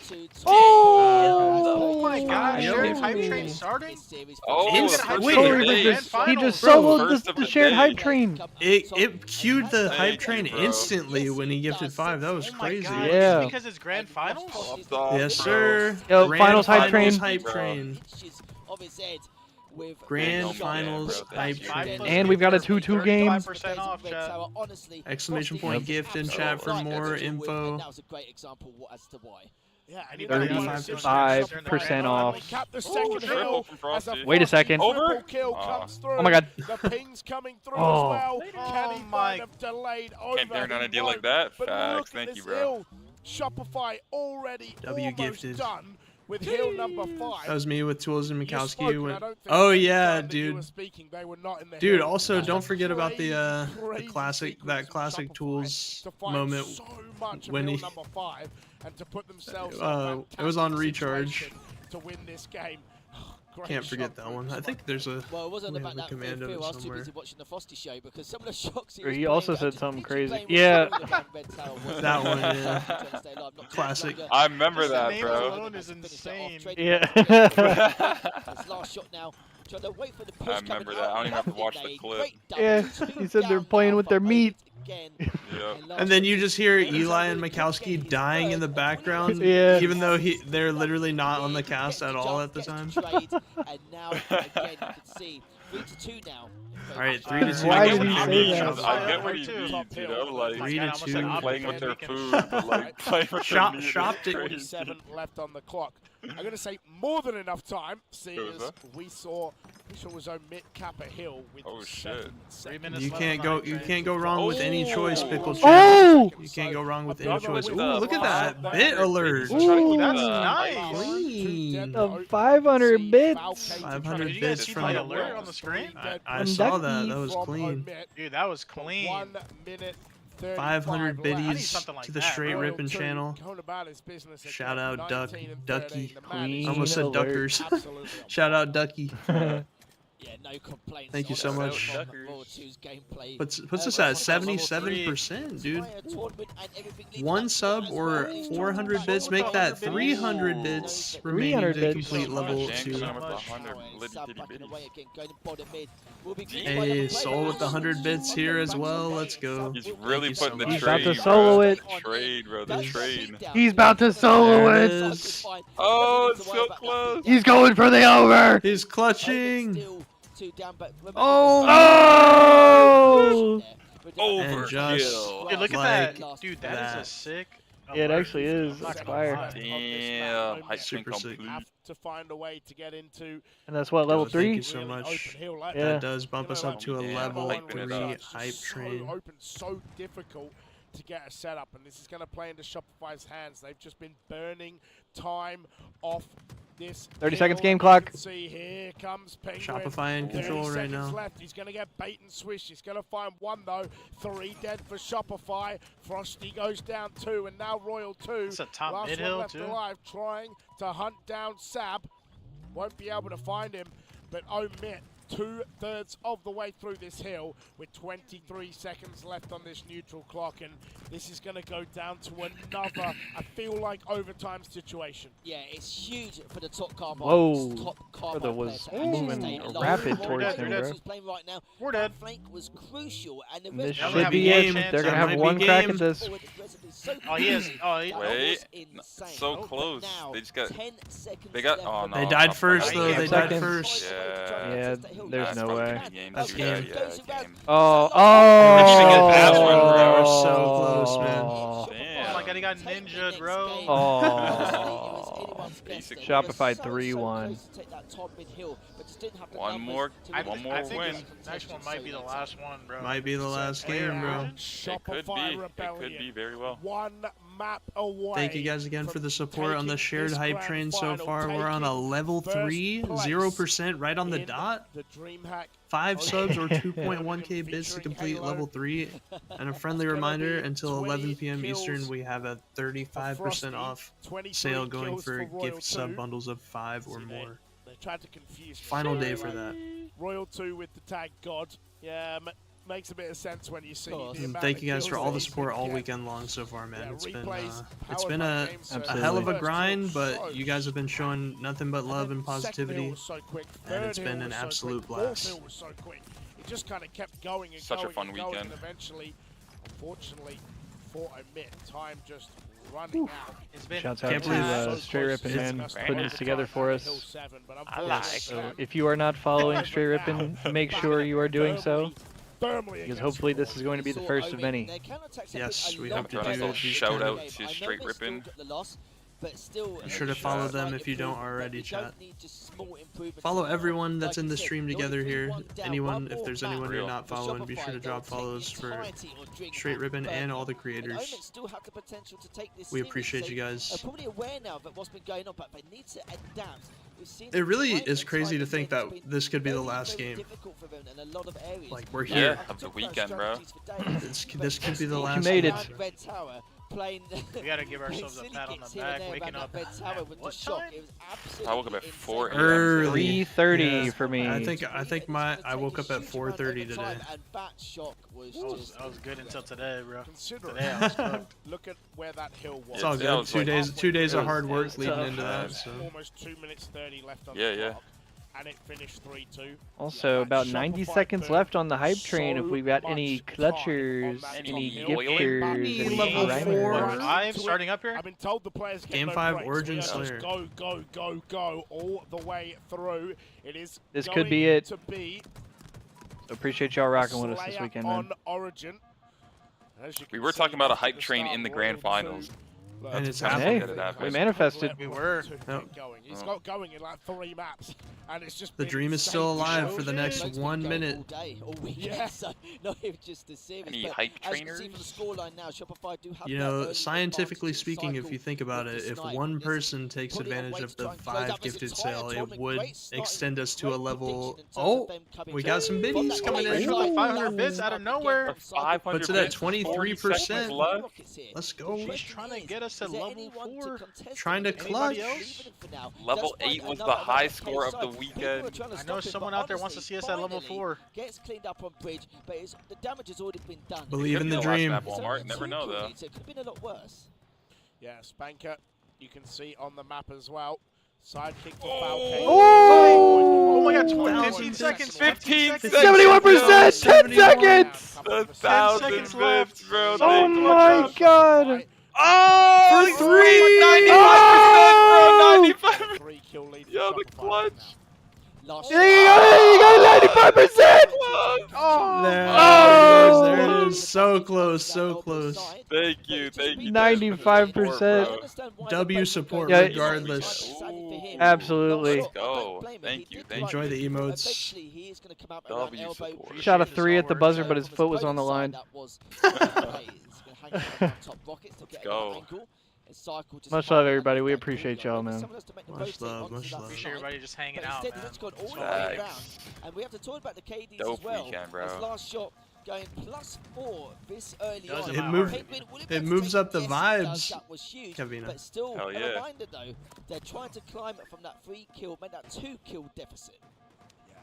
Oh my gosh, Yo. shared hype train starting? Oh, It's- the first wait, of the Corey day. he just Bro, soloed first of the the shared day. hype train. It queued the hype Thank train you, bro. instantly when he gifted 5. That was Oh my crazy. god, Yeah. just because it's grand finals? Popped off, Yes, bro. sir. Yo, Grand finals hype train. Hype Bro. train. of his head with Grand Yeah, finals bro, hype thank you. train. And we've got a 2-2 game. 35% off, chat. Exclamation point gift in chat for more info. That was a great example as to why. Yeah, and 35% off. Cap the second hill from Frosty. Wait a second. Over. Kill comes through. Oh my god. The ping's coming through Oh. as well. Can he my- find a delayed over? Can't turn down He a deal won't. like that. But Facts. look at Thank this you, bro. hill. Shopify already W almost gifted. done with hill number 5. That was me with Tools and You spoke, Mikowski. and I Went, don't think oh any yeah, time that you dude. were speaking, they were not in the Dude, hill. also That's don't a forget about the crazy classic sequence from classic Shopify Tools to find moment so much of when hill he number 5 and to put themselves in it a was on fantastic recharge. situation to win this game. Great Can't forget shot that from one. I Shopify. think there's a Well, it wasn't we about have a that command of feel. it I was too somewhere. busy watching the Frosty show because some of the shocks Or he also said something crazy. Yeah. That That one, yeah. Classic. I remember Just the that, name bro. alone is insane. Yeah. His last shot now. Trying to wait for the push I remember that. I don't even have to watch the clip. Yeah, he said they're playing with their meat. Yep. And then you just hear Eli and Mikowski dying in the background, Yeah. even though they're literally not on the cast at all at the time. And now again you can see 3-2 now. All right, 3-2. Why I did get what he he say means. that? I get what he means, you know, like 3-2. playing with their food, but like playing with their meat. is Shopped it. crazy. 47 left on the clock. I'm going to say more than enough time, seeing Who was as that? we saw Bishop was Omid Kappa Hill with Oh, shit. 7 seconds. You left can't on go. the You hype can't train. go wrong with any choice, Oh. Pickle Oh! Chat. You can't go wrong with any Another choice. with Ooh, the look at that last bit 500 alert. bits. Ooh, That's Uh, nice. Clean. The 500 bits. 500 Did you guys bits see from the the alert on the screen? I From saw that. Ducky. That was From clean. Omid, Dude, that was clean. 1 minute 500 35 left. biddies something like to the that. Straight Royal Rippin' 2 channel. going about his business again, Shout out 19 and Ducky. 13. The man is Clean Almost said alert. Duckers. absolutely Shout out Ducky. Yeah, no complaints. Thank you on so the much. from Royal 2's gameplay. Puts us at 77%, dude. One sub or 400 bits make that 300 bits remaining 300 to bits. complete level Dang, 2. son, with the 100 litty bitty bitties. Hey, Soul with the 100 bits here as well. Let's go. He's really Thank you so putting the much. He's about trade, to solo bro. it. Trade, bro. The trade. He's about to solo There it it. is. Oh, it's so close. He's going for the over. He's clutching. Oh! And just Overkill. Dude, look at like that. Dude, that is a sick. Yeah, it alert. actually is. I'm not It's gonna fire. lie. Damn. Hype train Super sick. complete. have to find a way to get into And that's what, level Yo, thank 3? you so really much. open hill like Yeah. That does bump us up to a Yeah, level hyping it 3 up. It's hype so train. open, so difficult to get a setup, and this is going to play into Shopify's hands. They've just been burning time off this 30 hill, seconds game and you clock. can see here comes Penguin. Shopify in 30 control right seconds now. left. He's going to get bait and swish. He's going to find 1 though. 3 dead for Shopify. Frosty goes down 2, and now Royal 2. It's a top Last mid-hill, one left too. alive, trying to hunt down Sab. Won't be able to find him, but Omid 2/3 of the way through this hill with 23 seconds left on this neutral clock, and this is going to go down to another, I feel like, overtime situation. Yeah, it's huge for the top car Whoa. top car Brother player was to actually moving stay alive. rapid While towards the him, rest bro. who's playing right now, We're that dead. flank was crucial, and the This rest should be it. game. They're gonna have Might be one crack game. at this. Oh, he is. Oh, he, That Wait, was insane. so close. Now, They just got. 10 seconds They got. left Oh on no. They died up first, by though. game They died seconds. first. Yeah, there's that's no probably way. gonna be game That's too. game. Yeah, game. Oh, They were so close, man. oh my god, he got ninja, bro. Oh. Basic. Shopify 3-1. One more win. Next one might be the last one, bro. Might be the last game, bro. It could be. It could be very well. One map away. Thank you guys again for the support on the taking shared this hype grand train so final, far. We're on a taking level first 3, place 0% right on the in dot. The DreamHack 5 subs or 2.1k Birmingham bits to featuring complete Halo. level 3. And a friendly It's gonna reminder, be until 20 11 p.m. Eastern, kills we have a 35% off 23 sale going kills for Royal gift sub 2. bundles of 5 or more. They tried to confuse me. Final day Like, for that. Royal 2 with the tag God. Yeah, makes a bit of sense when you see the And amount thank of you guys for kills all that the he's support been all getting. weekend long so far, man. Yeah, It's replays been powered a by Game Series. hell of a First grind, kill but so you guys have been showing nothing but love and Second hill positivity, was so quick, and it's third been hill an was so absolute quick, fourth blast. hill was so quick. It just kind of kept going and Such a going fun and going, weekend. and eventually, unfortunately, for a mid, time just running out. It's been Shouts out Can't to believe Straight Rippin', man, putting this together for us. I Yeah, so if you are not following Straight Rippin', make sure you are doing so, because hopefully this is going to be the first of many. Yes, we I'm hope to throwing a do little it. shout out to Straight Rippin'. Be sure to follow them if you don't already, chat. Follow everyone that's in the stream together here. Anyone, if there's anyone you're not following, be sure to drop follows for Straight Ribbon and all the creators. We appreciate you guys. Probably aware now of what's been going on, but they need to adapt. It really is crazy to think that this could be the last game. Like, we're here. Yeah, of the weekend, bro. This could be the last You made game. it. Red Tower playing We gotta give ourselves a pat on the back, waking up. Red Tower with the shock. It was absolutely I woke up at 4 a.m. Early. 3:30 Yeah. for me. I think I woke up at 4:30 today. And that shock was I was good until today, bro. Considering, Today I was cooked. look at where that hill was. It's all Yeah, it good. was 2 days it of was hard work leading tough. into that. So. Almost 2 minutes 30 left on Yeah, the yeah. clock, and it finished 3-2. Also, about 90 seconds left on the hype train. If we've got any clutchers, any gifters, any level primers. 5 starting up here? I've been told the players get Game no 5 breaks. Origin We are just Slayer. Go all the way through. It is This going could be it. to be So appreciate y'all rocking with us this Slayer weekend, on man. Origin. As you We can were see, talking about a hype the train start in the of grand Royal finals. 2. And it's That's Hey, what it happened. we manifested. We were. Going. He's got going in like 3 maps, and it's just The been dream is still insane. alive for the next Makes 1 me go minute. all day, all weekend, Yeah. so not even just the series. Any but hype as you can see from the trainers? scoreline now, Shopify do have You that know, early scientifically advantage in speaking, if cycle you think about with it, the if snipe. one This person takes putting advantage away of to the try and close 5 out this gifted entire sale, top it and would great starting extend us to a great level. prediction in terms of Oh, them coming we through. got some From biddies that coming great in. side, 500 that bids was out of a nowhere. beginning of cycle. 500 Puts it at bids, 40 23%. seconds left. Rockets here. Let's go. The He's question trying to is, get us to is there level anyone to 4. contest Trying to it? clutch. Anybody else? Leaving it for now. Level Despite 8 was the another high case score of the side, people weekend. are trying to I stop know him, someone but out there wants to honestly, see us at level finally 4. Gets cleaned up on bridge, but the damage has already been done. Believe in the Could be dream. last map It's Walmart. only Never 2 know kill though. leads, so it could have been a lot worse. Yeah, Spanker, you can see on the map as well. Sidekick for Falcon. Oh my god, 15 seconds. 15 seconds. 71%, 10 seconds. 1,000 seconds bits, left. bro. Oh Thank you. my god. Oh, For 3! 95%, bro. 3 kill lead. Yo, for the Shopify clutch. Last You got 95%! There it is. So close, so close. Thank you, thank you. 95%. W support Yeah, regardless. Absolutely. Let's go. Thank you, thank Enjoy you. the emotes. W support. Shot a 3 at the buzzer, but his foot was on the line. Let's go. Much love, everybody. We appreciate y'all, man. Much love, much love. Appreciate everybody just hanging out, Instead, man. it's gone all the way Facts. around, and we have to talk about the KDs Dope as well. weekend, bro. His last shot going +4 this early Does on. it move- Penguin, will it be able to moves take up the yes, it vibes, does. That was huge, Kevina. but still, Hell a yeah. reminder though, they're trying to climb from that 3 kill, make that 2 kill deficit.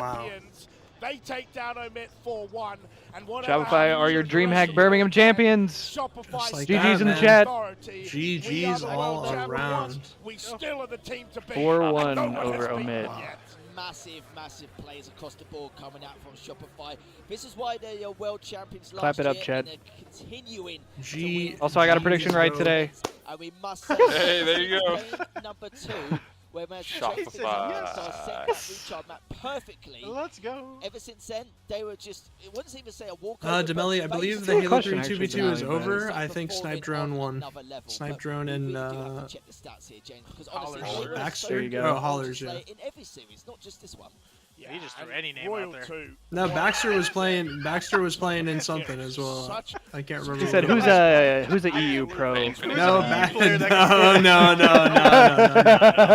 champions. They take down Omit 4-1. And Shopify are your DreamHack Birmingham champions. Shopify GG's in the chat. GG's all around. We still are the team to beat. 4-1 over Omid. massive plays across the board coming out from Shopify. This is why they're your world champions Clap last it up, year, Chad. and they're continuing to win. Also, I got a prediction right today. And we must say, Hey, there you go. game number 2, where managed to Shopify. change the game, so set that recharge map perfectly. Let's go. Ever since then, they were just, it wouldn't even say a walkover. Demelli, I believe the Halo 3 2v2 is over. I think Snipe Drone won. Snipe Drone and Baxter? Oh, Hollers, yeah. In every series, not just this one. Yeah, he just threw any name out there. No, Baxter was playing in something as well. I can't remember. He said, "Who's a EU pro?" No, no.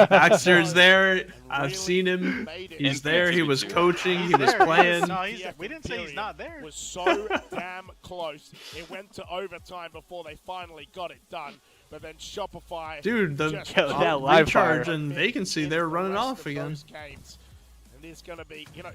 Baxter's there. I've seen him. He's there. He was coaching. He was playing. No, we didn't say he's not there. Was so damn close. It went to overtime before they finally got it done. But then Shopify, dude, the live recharge fire. and vacancy, they're running off again. And it's going to be, you know,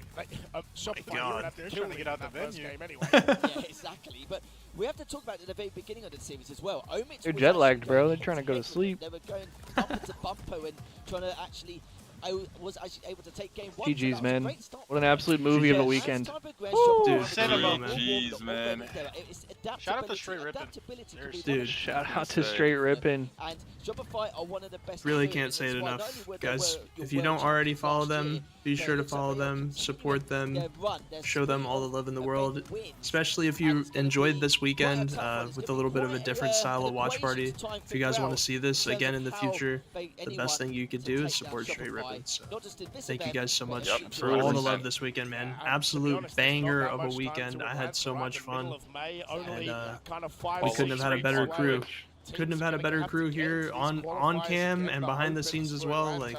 Shopify God, have to they're kill trying to get out the first venue. game anyway. Yeah, exactly. But we have to talk about it at the very beginning of the series as well. Omich They're was jet actually lagged, bro. going They're trying to go to head-to-head sleep. with them. They were going bumper to bumper and trying to actually. I was actually able to take game 1. GG's, man. What an absolute movie of a weekend. Dude, GG's, man. Shout out to Straight Rippin'. Dude, shout out to Straight Rippin'. And Shopify are one of the best. Really can't say it enough, guys. If you don't already follow them, be sure to follow them, support them, show them all the love in the world. Especially if you enjoyed this weekend with a little bit of a different style of watch party. If you guys want to see this again in the future, the best thing you could do is support Straight Rippin'. So thank you guys so much for all the love this weekend, man. Absolute banger of a weekend. I had so much fun, and we couldn't have had a better crew. Couldn't have had a better crew here on cam and behind the scenes as well. Like,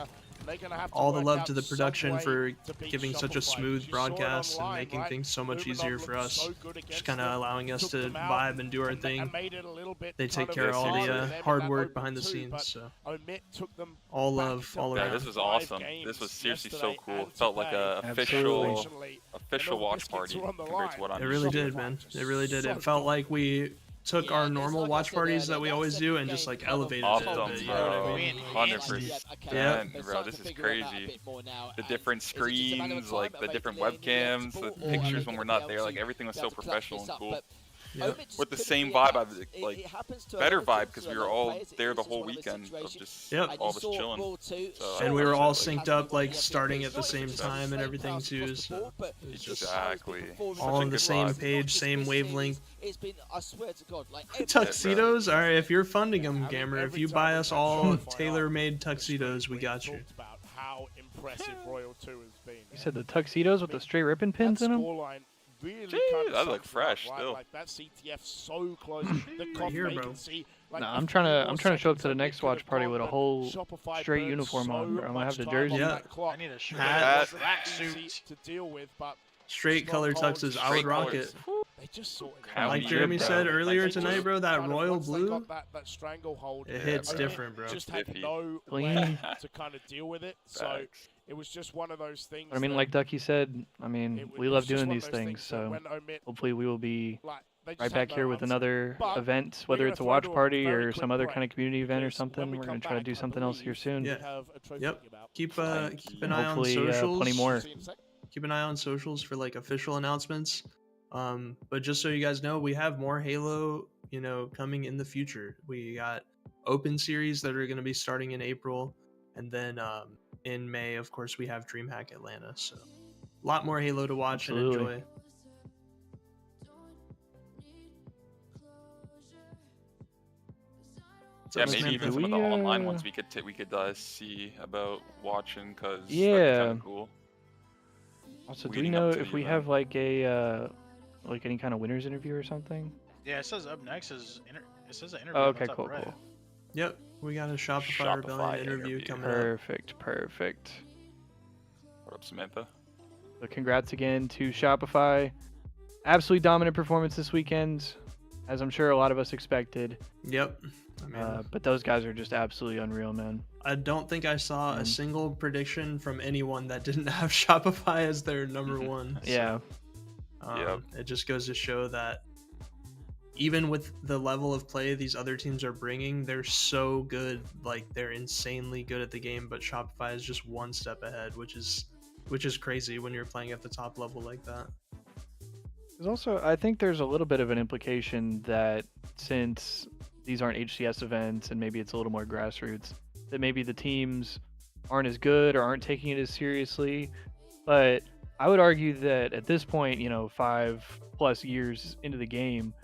all the love to the production for giving such a smooth broadcast and making things so much easier for us. Just kind of allowing us to vibe and do our thing. They take care of all the hard work behind the scenes. So all love, all around. Yeah, this was awesome. This was seriously so cool. It felt like a official watch party compared to what I'm It really did, man. It really did. It felt like we took our normal watch parties that we always do and just like elevated it a bit, you know what I mean? 100%, bro. This is crazy. The different screens, like the different webcams, the pictures when we're not there, like everything was so professional and cool. Yep. With the same vibe, like better vibe because we were all there the whole weekend of just all of us chilling. So, and we were all synced up, like starting at the same time and everything too. So exactly. All on the same page, same wavelength. It's been, I swear to God, like tuxedos. All right, if you're funding them, Gamer, if you buy us all tailor-made tuxedos, we got you. About how impressive Royal 2 has been. You said the tuxedos with the Straight Rippin' pins in them? Really Jeez, that look fresh still. Like that CTF so close. The right here, bro. Nah, I'm trying to show up to the next watch party with a whole straight uniform on, bro. I'm gonna have the jersey. Yeah. I need a shirt. Hat. Black suit. To deal with, but Straight color tuxes, I would rock it. they just sorted Like Jeremy said earlier tonight, bro, that royal blue, that stranglehold, it hits different, bro. just had no Clean. way to kind of deal with it. So it was just one of those things. I mean, like Ducky said, I mean, we love doing these things, so hopefully we will be right back here with another event, whether it's a watch party or some other kind of community event or something. We're gonna try to do something else here soon. Yeah. Yep. Keep an eye on socials. Plenty more. Keep an eye on socials for like official announcements. But just so you guys know, we have more Halo, coming in the future. We got open series that are going to be starting in April, and then in May, of course, we have DreamHack Atlanta. So a lot more Halo to watch and enjoy. Yeah, maybe even some of the online ones we could see about watching, because yeah, kind of cool. Also, do we know if we have like a like any kind of winners interview or something? Yeah, it says up next is it says an interview. Oh, okay, cool, right. cool. Yep, we got a Shopify Rebellion interview coming up. Perfect. What up, Samantha? So congrats again to Shopify. Absolutely dominant performance this weekend, as I'm sure a lot of us expected. Yep. I mean, but those guys are just absolutely unreal, man. I don't think I saw a single prediction from anyone that didn't have Shopify as their number one. Yeah. It just goes to show that even with the level of play these other teams are bringing, they're so good. Like, they're insanely good at the game, but Shopify is just one step ahead, which is which is crazy when you're playing at the top level like that. There's also, I think there's a little bit of an implication that since these aren't HCS events and maybe it's a little more grassroots, that maybe the teams aren't as good or aren't taking it as seriously. But I would argue that at this point, 5+ years into the game,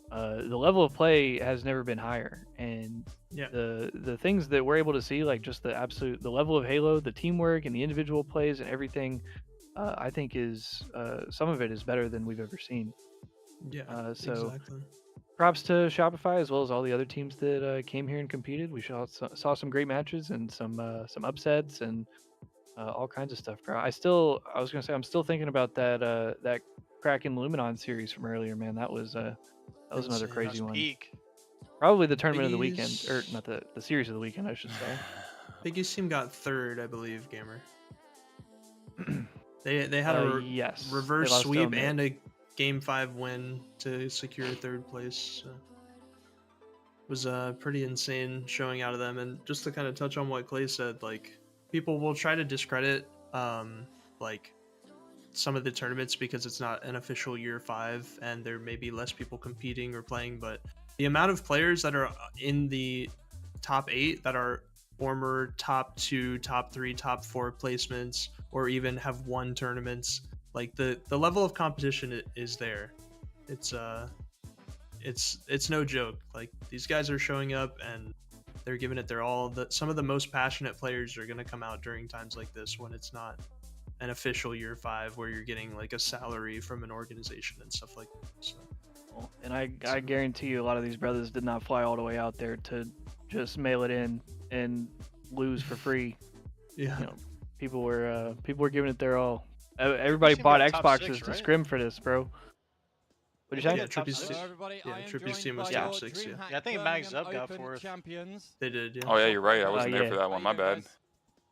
the level of play has never been higher, and the things that we're able to see, like just the level of Halo, the teamwork and the individual plays and everything, I think is some of it is better than we've ever seen. Yeah, so exactly. props to Shopify as well as all the other teams that came here and competed. We saw some great matches and some upsets and all kinds of stuff, bro. I was gonna say I'm still thinking about that Kraken Luminon series from earlier, man. That was another Insane. crazy one. Peak. Probably the tournament of the weekend, Biggies- or not the series of the weekend, I should say. Biggest team got third, I believe, Gamer. They had a yes. reverse They lost to sweep Omit. and a Game 5 win to secure third place. So. It was a pretty insane showing out of them. And just to kind of touch on what Clay said, like, people will try to discredit like some of the tournaments because it's not an official year 5 and there may be less people competing or playing, but the amount of players that are in the top 8 that are former top 2, top 3, top 4 placements, or even have won tournaments, like the level of competition is there. It's no joke. Like, these guys are showing up and they're giving it their all. Some of the most passionate players are going to come out during times like this when it's not an official year 5 where you're getting like a salary from an organization and stuff like that. So. And I guarantee you a lot of these brothers did not fly all the way out there to just mail it in and lose for free. Yeah. People were giving it their all. Everybody bought Xboxes to scrim for this, bro. What'd you say? Yeah, Trippy's Hello, everybody. I am Trippy's team joined was by top your 6. Yeah. DreamHack Yeah, I think Mags Birmingham Up got Open 4th. champions. They did. Yeah. Oh yeah, you're right. I wasn't there yeah. for that one. My bad.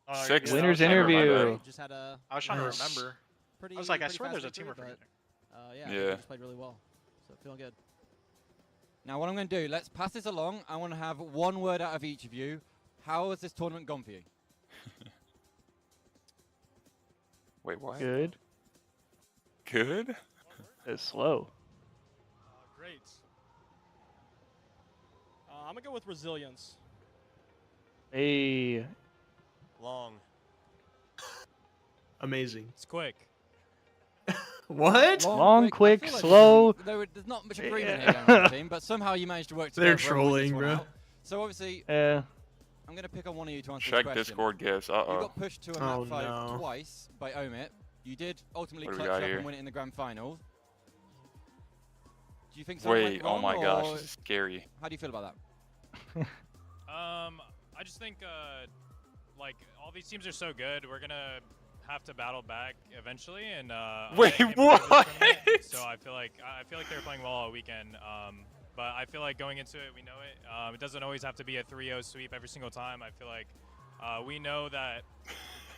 Oh, you're 6th. good. Winners I was trying to interview. remember. Just had a I was trying to Nice. remember. pretty. I was like, I pretty swear fast there's a team victory, referee. but, yeah, Yeah. they just played really well. So feeling good. Now, what I'm going to do, let's pass this along. I want to have one word out of each of you. How has this tournament gone for you? Wait, what? Good. Good? It's slow. Great. I'm going to go with resilience. Hey. Long. Amazing. It's quick. What? Long, quick, I feel like slow. There's not much agreement here on the team, but somehow you managed to work together. They're and win this trolling, one bro. out. So obviously, Yeah. I'm going to pick on one of you to answer Check this question. Discord guess. You Uh-oh. got pushed to a map Oh, 5 no. twice by Omit. You did ultimately What do we clutch got up here? and win it in the grand final. Do you think something Wait, went oh wrong, my gosh, or this is scary. how do you feel about that? I just think, like, all these teams are so good. We're going to have to battle back eventually. And Wait, I came into this what? tournament, so I feel like they were playing well all weekend. But I feel like going into it, we know it. It doesn't always have to be a 3-0 sweep every single time. I feel like we know that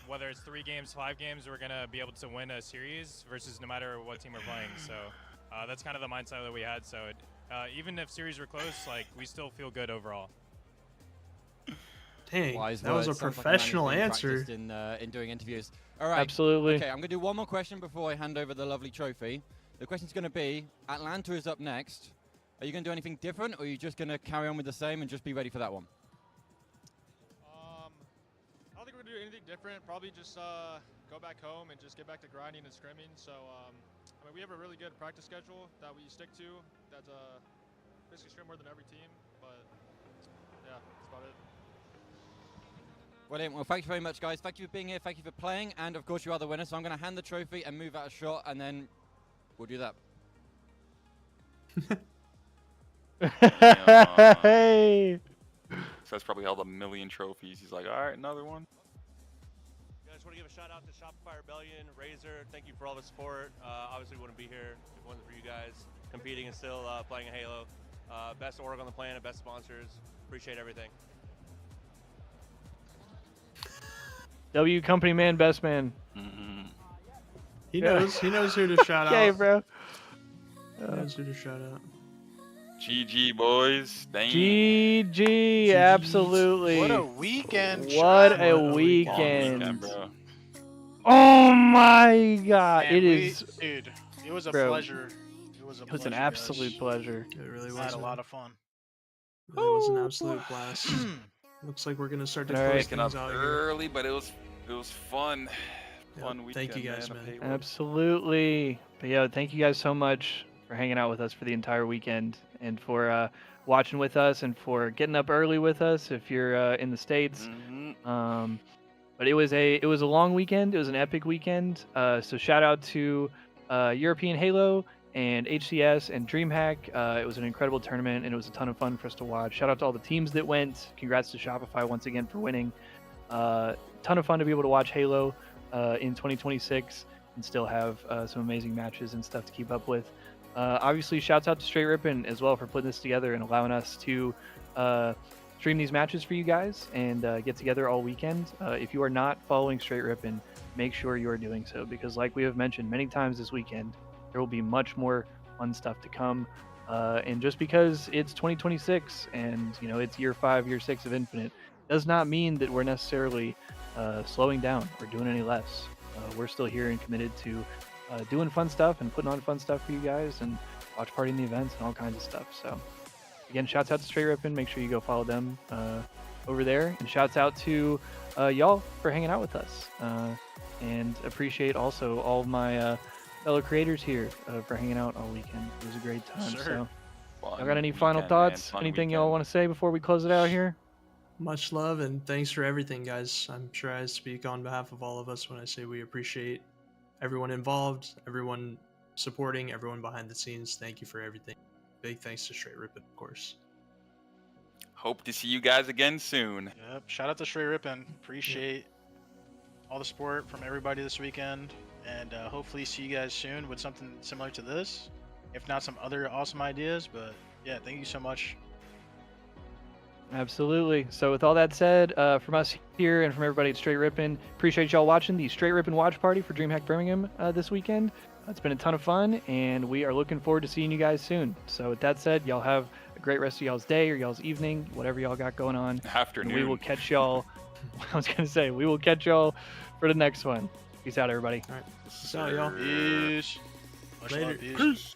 whether it's 3 games, 5 games, we're going to be able to win a series versus no matter what team we're playing. So that's kind of the mindset that we had. So even if series were close, like, we still feel good overall. Dang, Wise that was a words. Sounds like a man who's professional been answer. practiced in doing interviews. All right. Absolutely. Okay, I'm going to do one more question before I hand over the lovely trophy. The question's going to be, Atlanta is up next. Are you going to do anything different, or are you just going to carry on with the same and just be ready for that one? I don't think we're going to do anything different. Probably just go back home and just get back to grinding and scrimming. So, I mean, we have a really good practice schedule that we stick to. That's basically scrim more than every team. But, yeah, that's about it. Brilliant. Well, thank you very much, guys. Thank you for being here. Thank you for playing. And, of course, you are the winner. So I'm going to hand the trophy and move out a shot, and then we'll do that. Hey. So that's probably held 1 million trophies. He's like, all right, another one. I just want to give a shout out to Shopify Rebellion, Razor. Thank you for all the support. Obviously, we wouldn't be here if it wasn't for you guys competing and still playing Halo. Best org on the planet, best sponsors. Appreciate everything. W company man, best man. He knows who to shout out. Okay, bro. He knows who to shout out. GG, boys. Damn. GG, absolutely. What a weekend. What John. a Long weekend. weekend, bro. Oh my god, Man, it is. Dude, it was a Bro, pleasure. It was It was an absolute pleasure. It really I had was. a lot of fun. It was an absolute blast. Looks like we're gonna start to close Waking things up out here. early, but it was fun. Fun weekend. Thank you guys, man. Absolutely. But yeah, thank you guys so much for hanging out with us for the entire weekend and for watching with us and for getting up early with us if you're in the States. But it was a long weekend. It was an epic weekend. So shout out to European Halo and HCS and DreamHack. It was an incredible tournament and it was a ton of fun for us to watch. Shout out to all the teams that went. Congrats to Shopify once again for winning. Ton of fun to be able to watch Halo in 2026 and still have some amazing matches and stuff to keep up with. Obviously, shouts out to Straight Rippin as well for putting this together and allowing us to stream these matches for you guys and get together all weekend. If you are not following Straight Rippin, make sure you are doing so because, like we have mentioned many times this weekend, there will be much more fun stuff to come. And just because it's 2026 and it's year 5, year 6 of Infinite, does not mean that we're necessarily slowing down or doing any less. We're still here and committed to doing fun stuff and putting on fun stuff for you guys and watch partying the events and all kinds of stuff. So again, shouts out to Straight Rippin. Make sure you go follow them over there. And shouts out to y'all for hanging out with us. And appreciate also all of my fellow creators here for hanging out all weekend. It was a great time. Sure. So Fun y'all got any final weekend, thoughts? man. Fun Anything y'all want to say before we close it out here? Much love and thanks for everything, guys. I'm sure I speak on behalf of all of us when I say we appreciate everyone involved, everyone supporting, everyone behind the scenes. Thank you for everything. Big thanks to Straight Rippin, of course. Hope to see you guys again soon. Yep. Shout out to Straight Rippin. Appreciate all the support from everybody this weekend, and hopefully see you guys soon with something similar to this. If not some other awesome ideas, but yeah, thank you so much. Absolutely. So with all that said, from us here and from everybody at Straight Rippin, appreciate y'all watching the Straight Rippin watch party for DreamHack Birmingham this weekend. It's been a ton of fun, and we are looking forward to seeing you guys soon. So with that said, y'all have a great rest of y'all's day or y'all's evening, whatever y'all got going on. Afternoon. And we will catch y'all. I was going to say, we will catch y'all for the next one. Peace out, everybody. All right. Peace out, y'all. Peace. Much love. Later. Peace.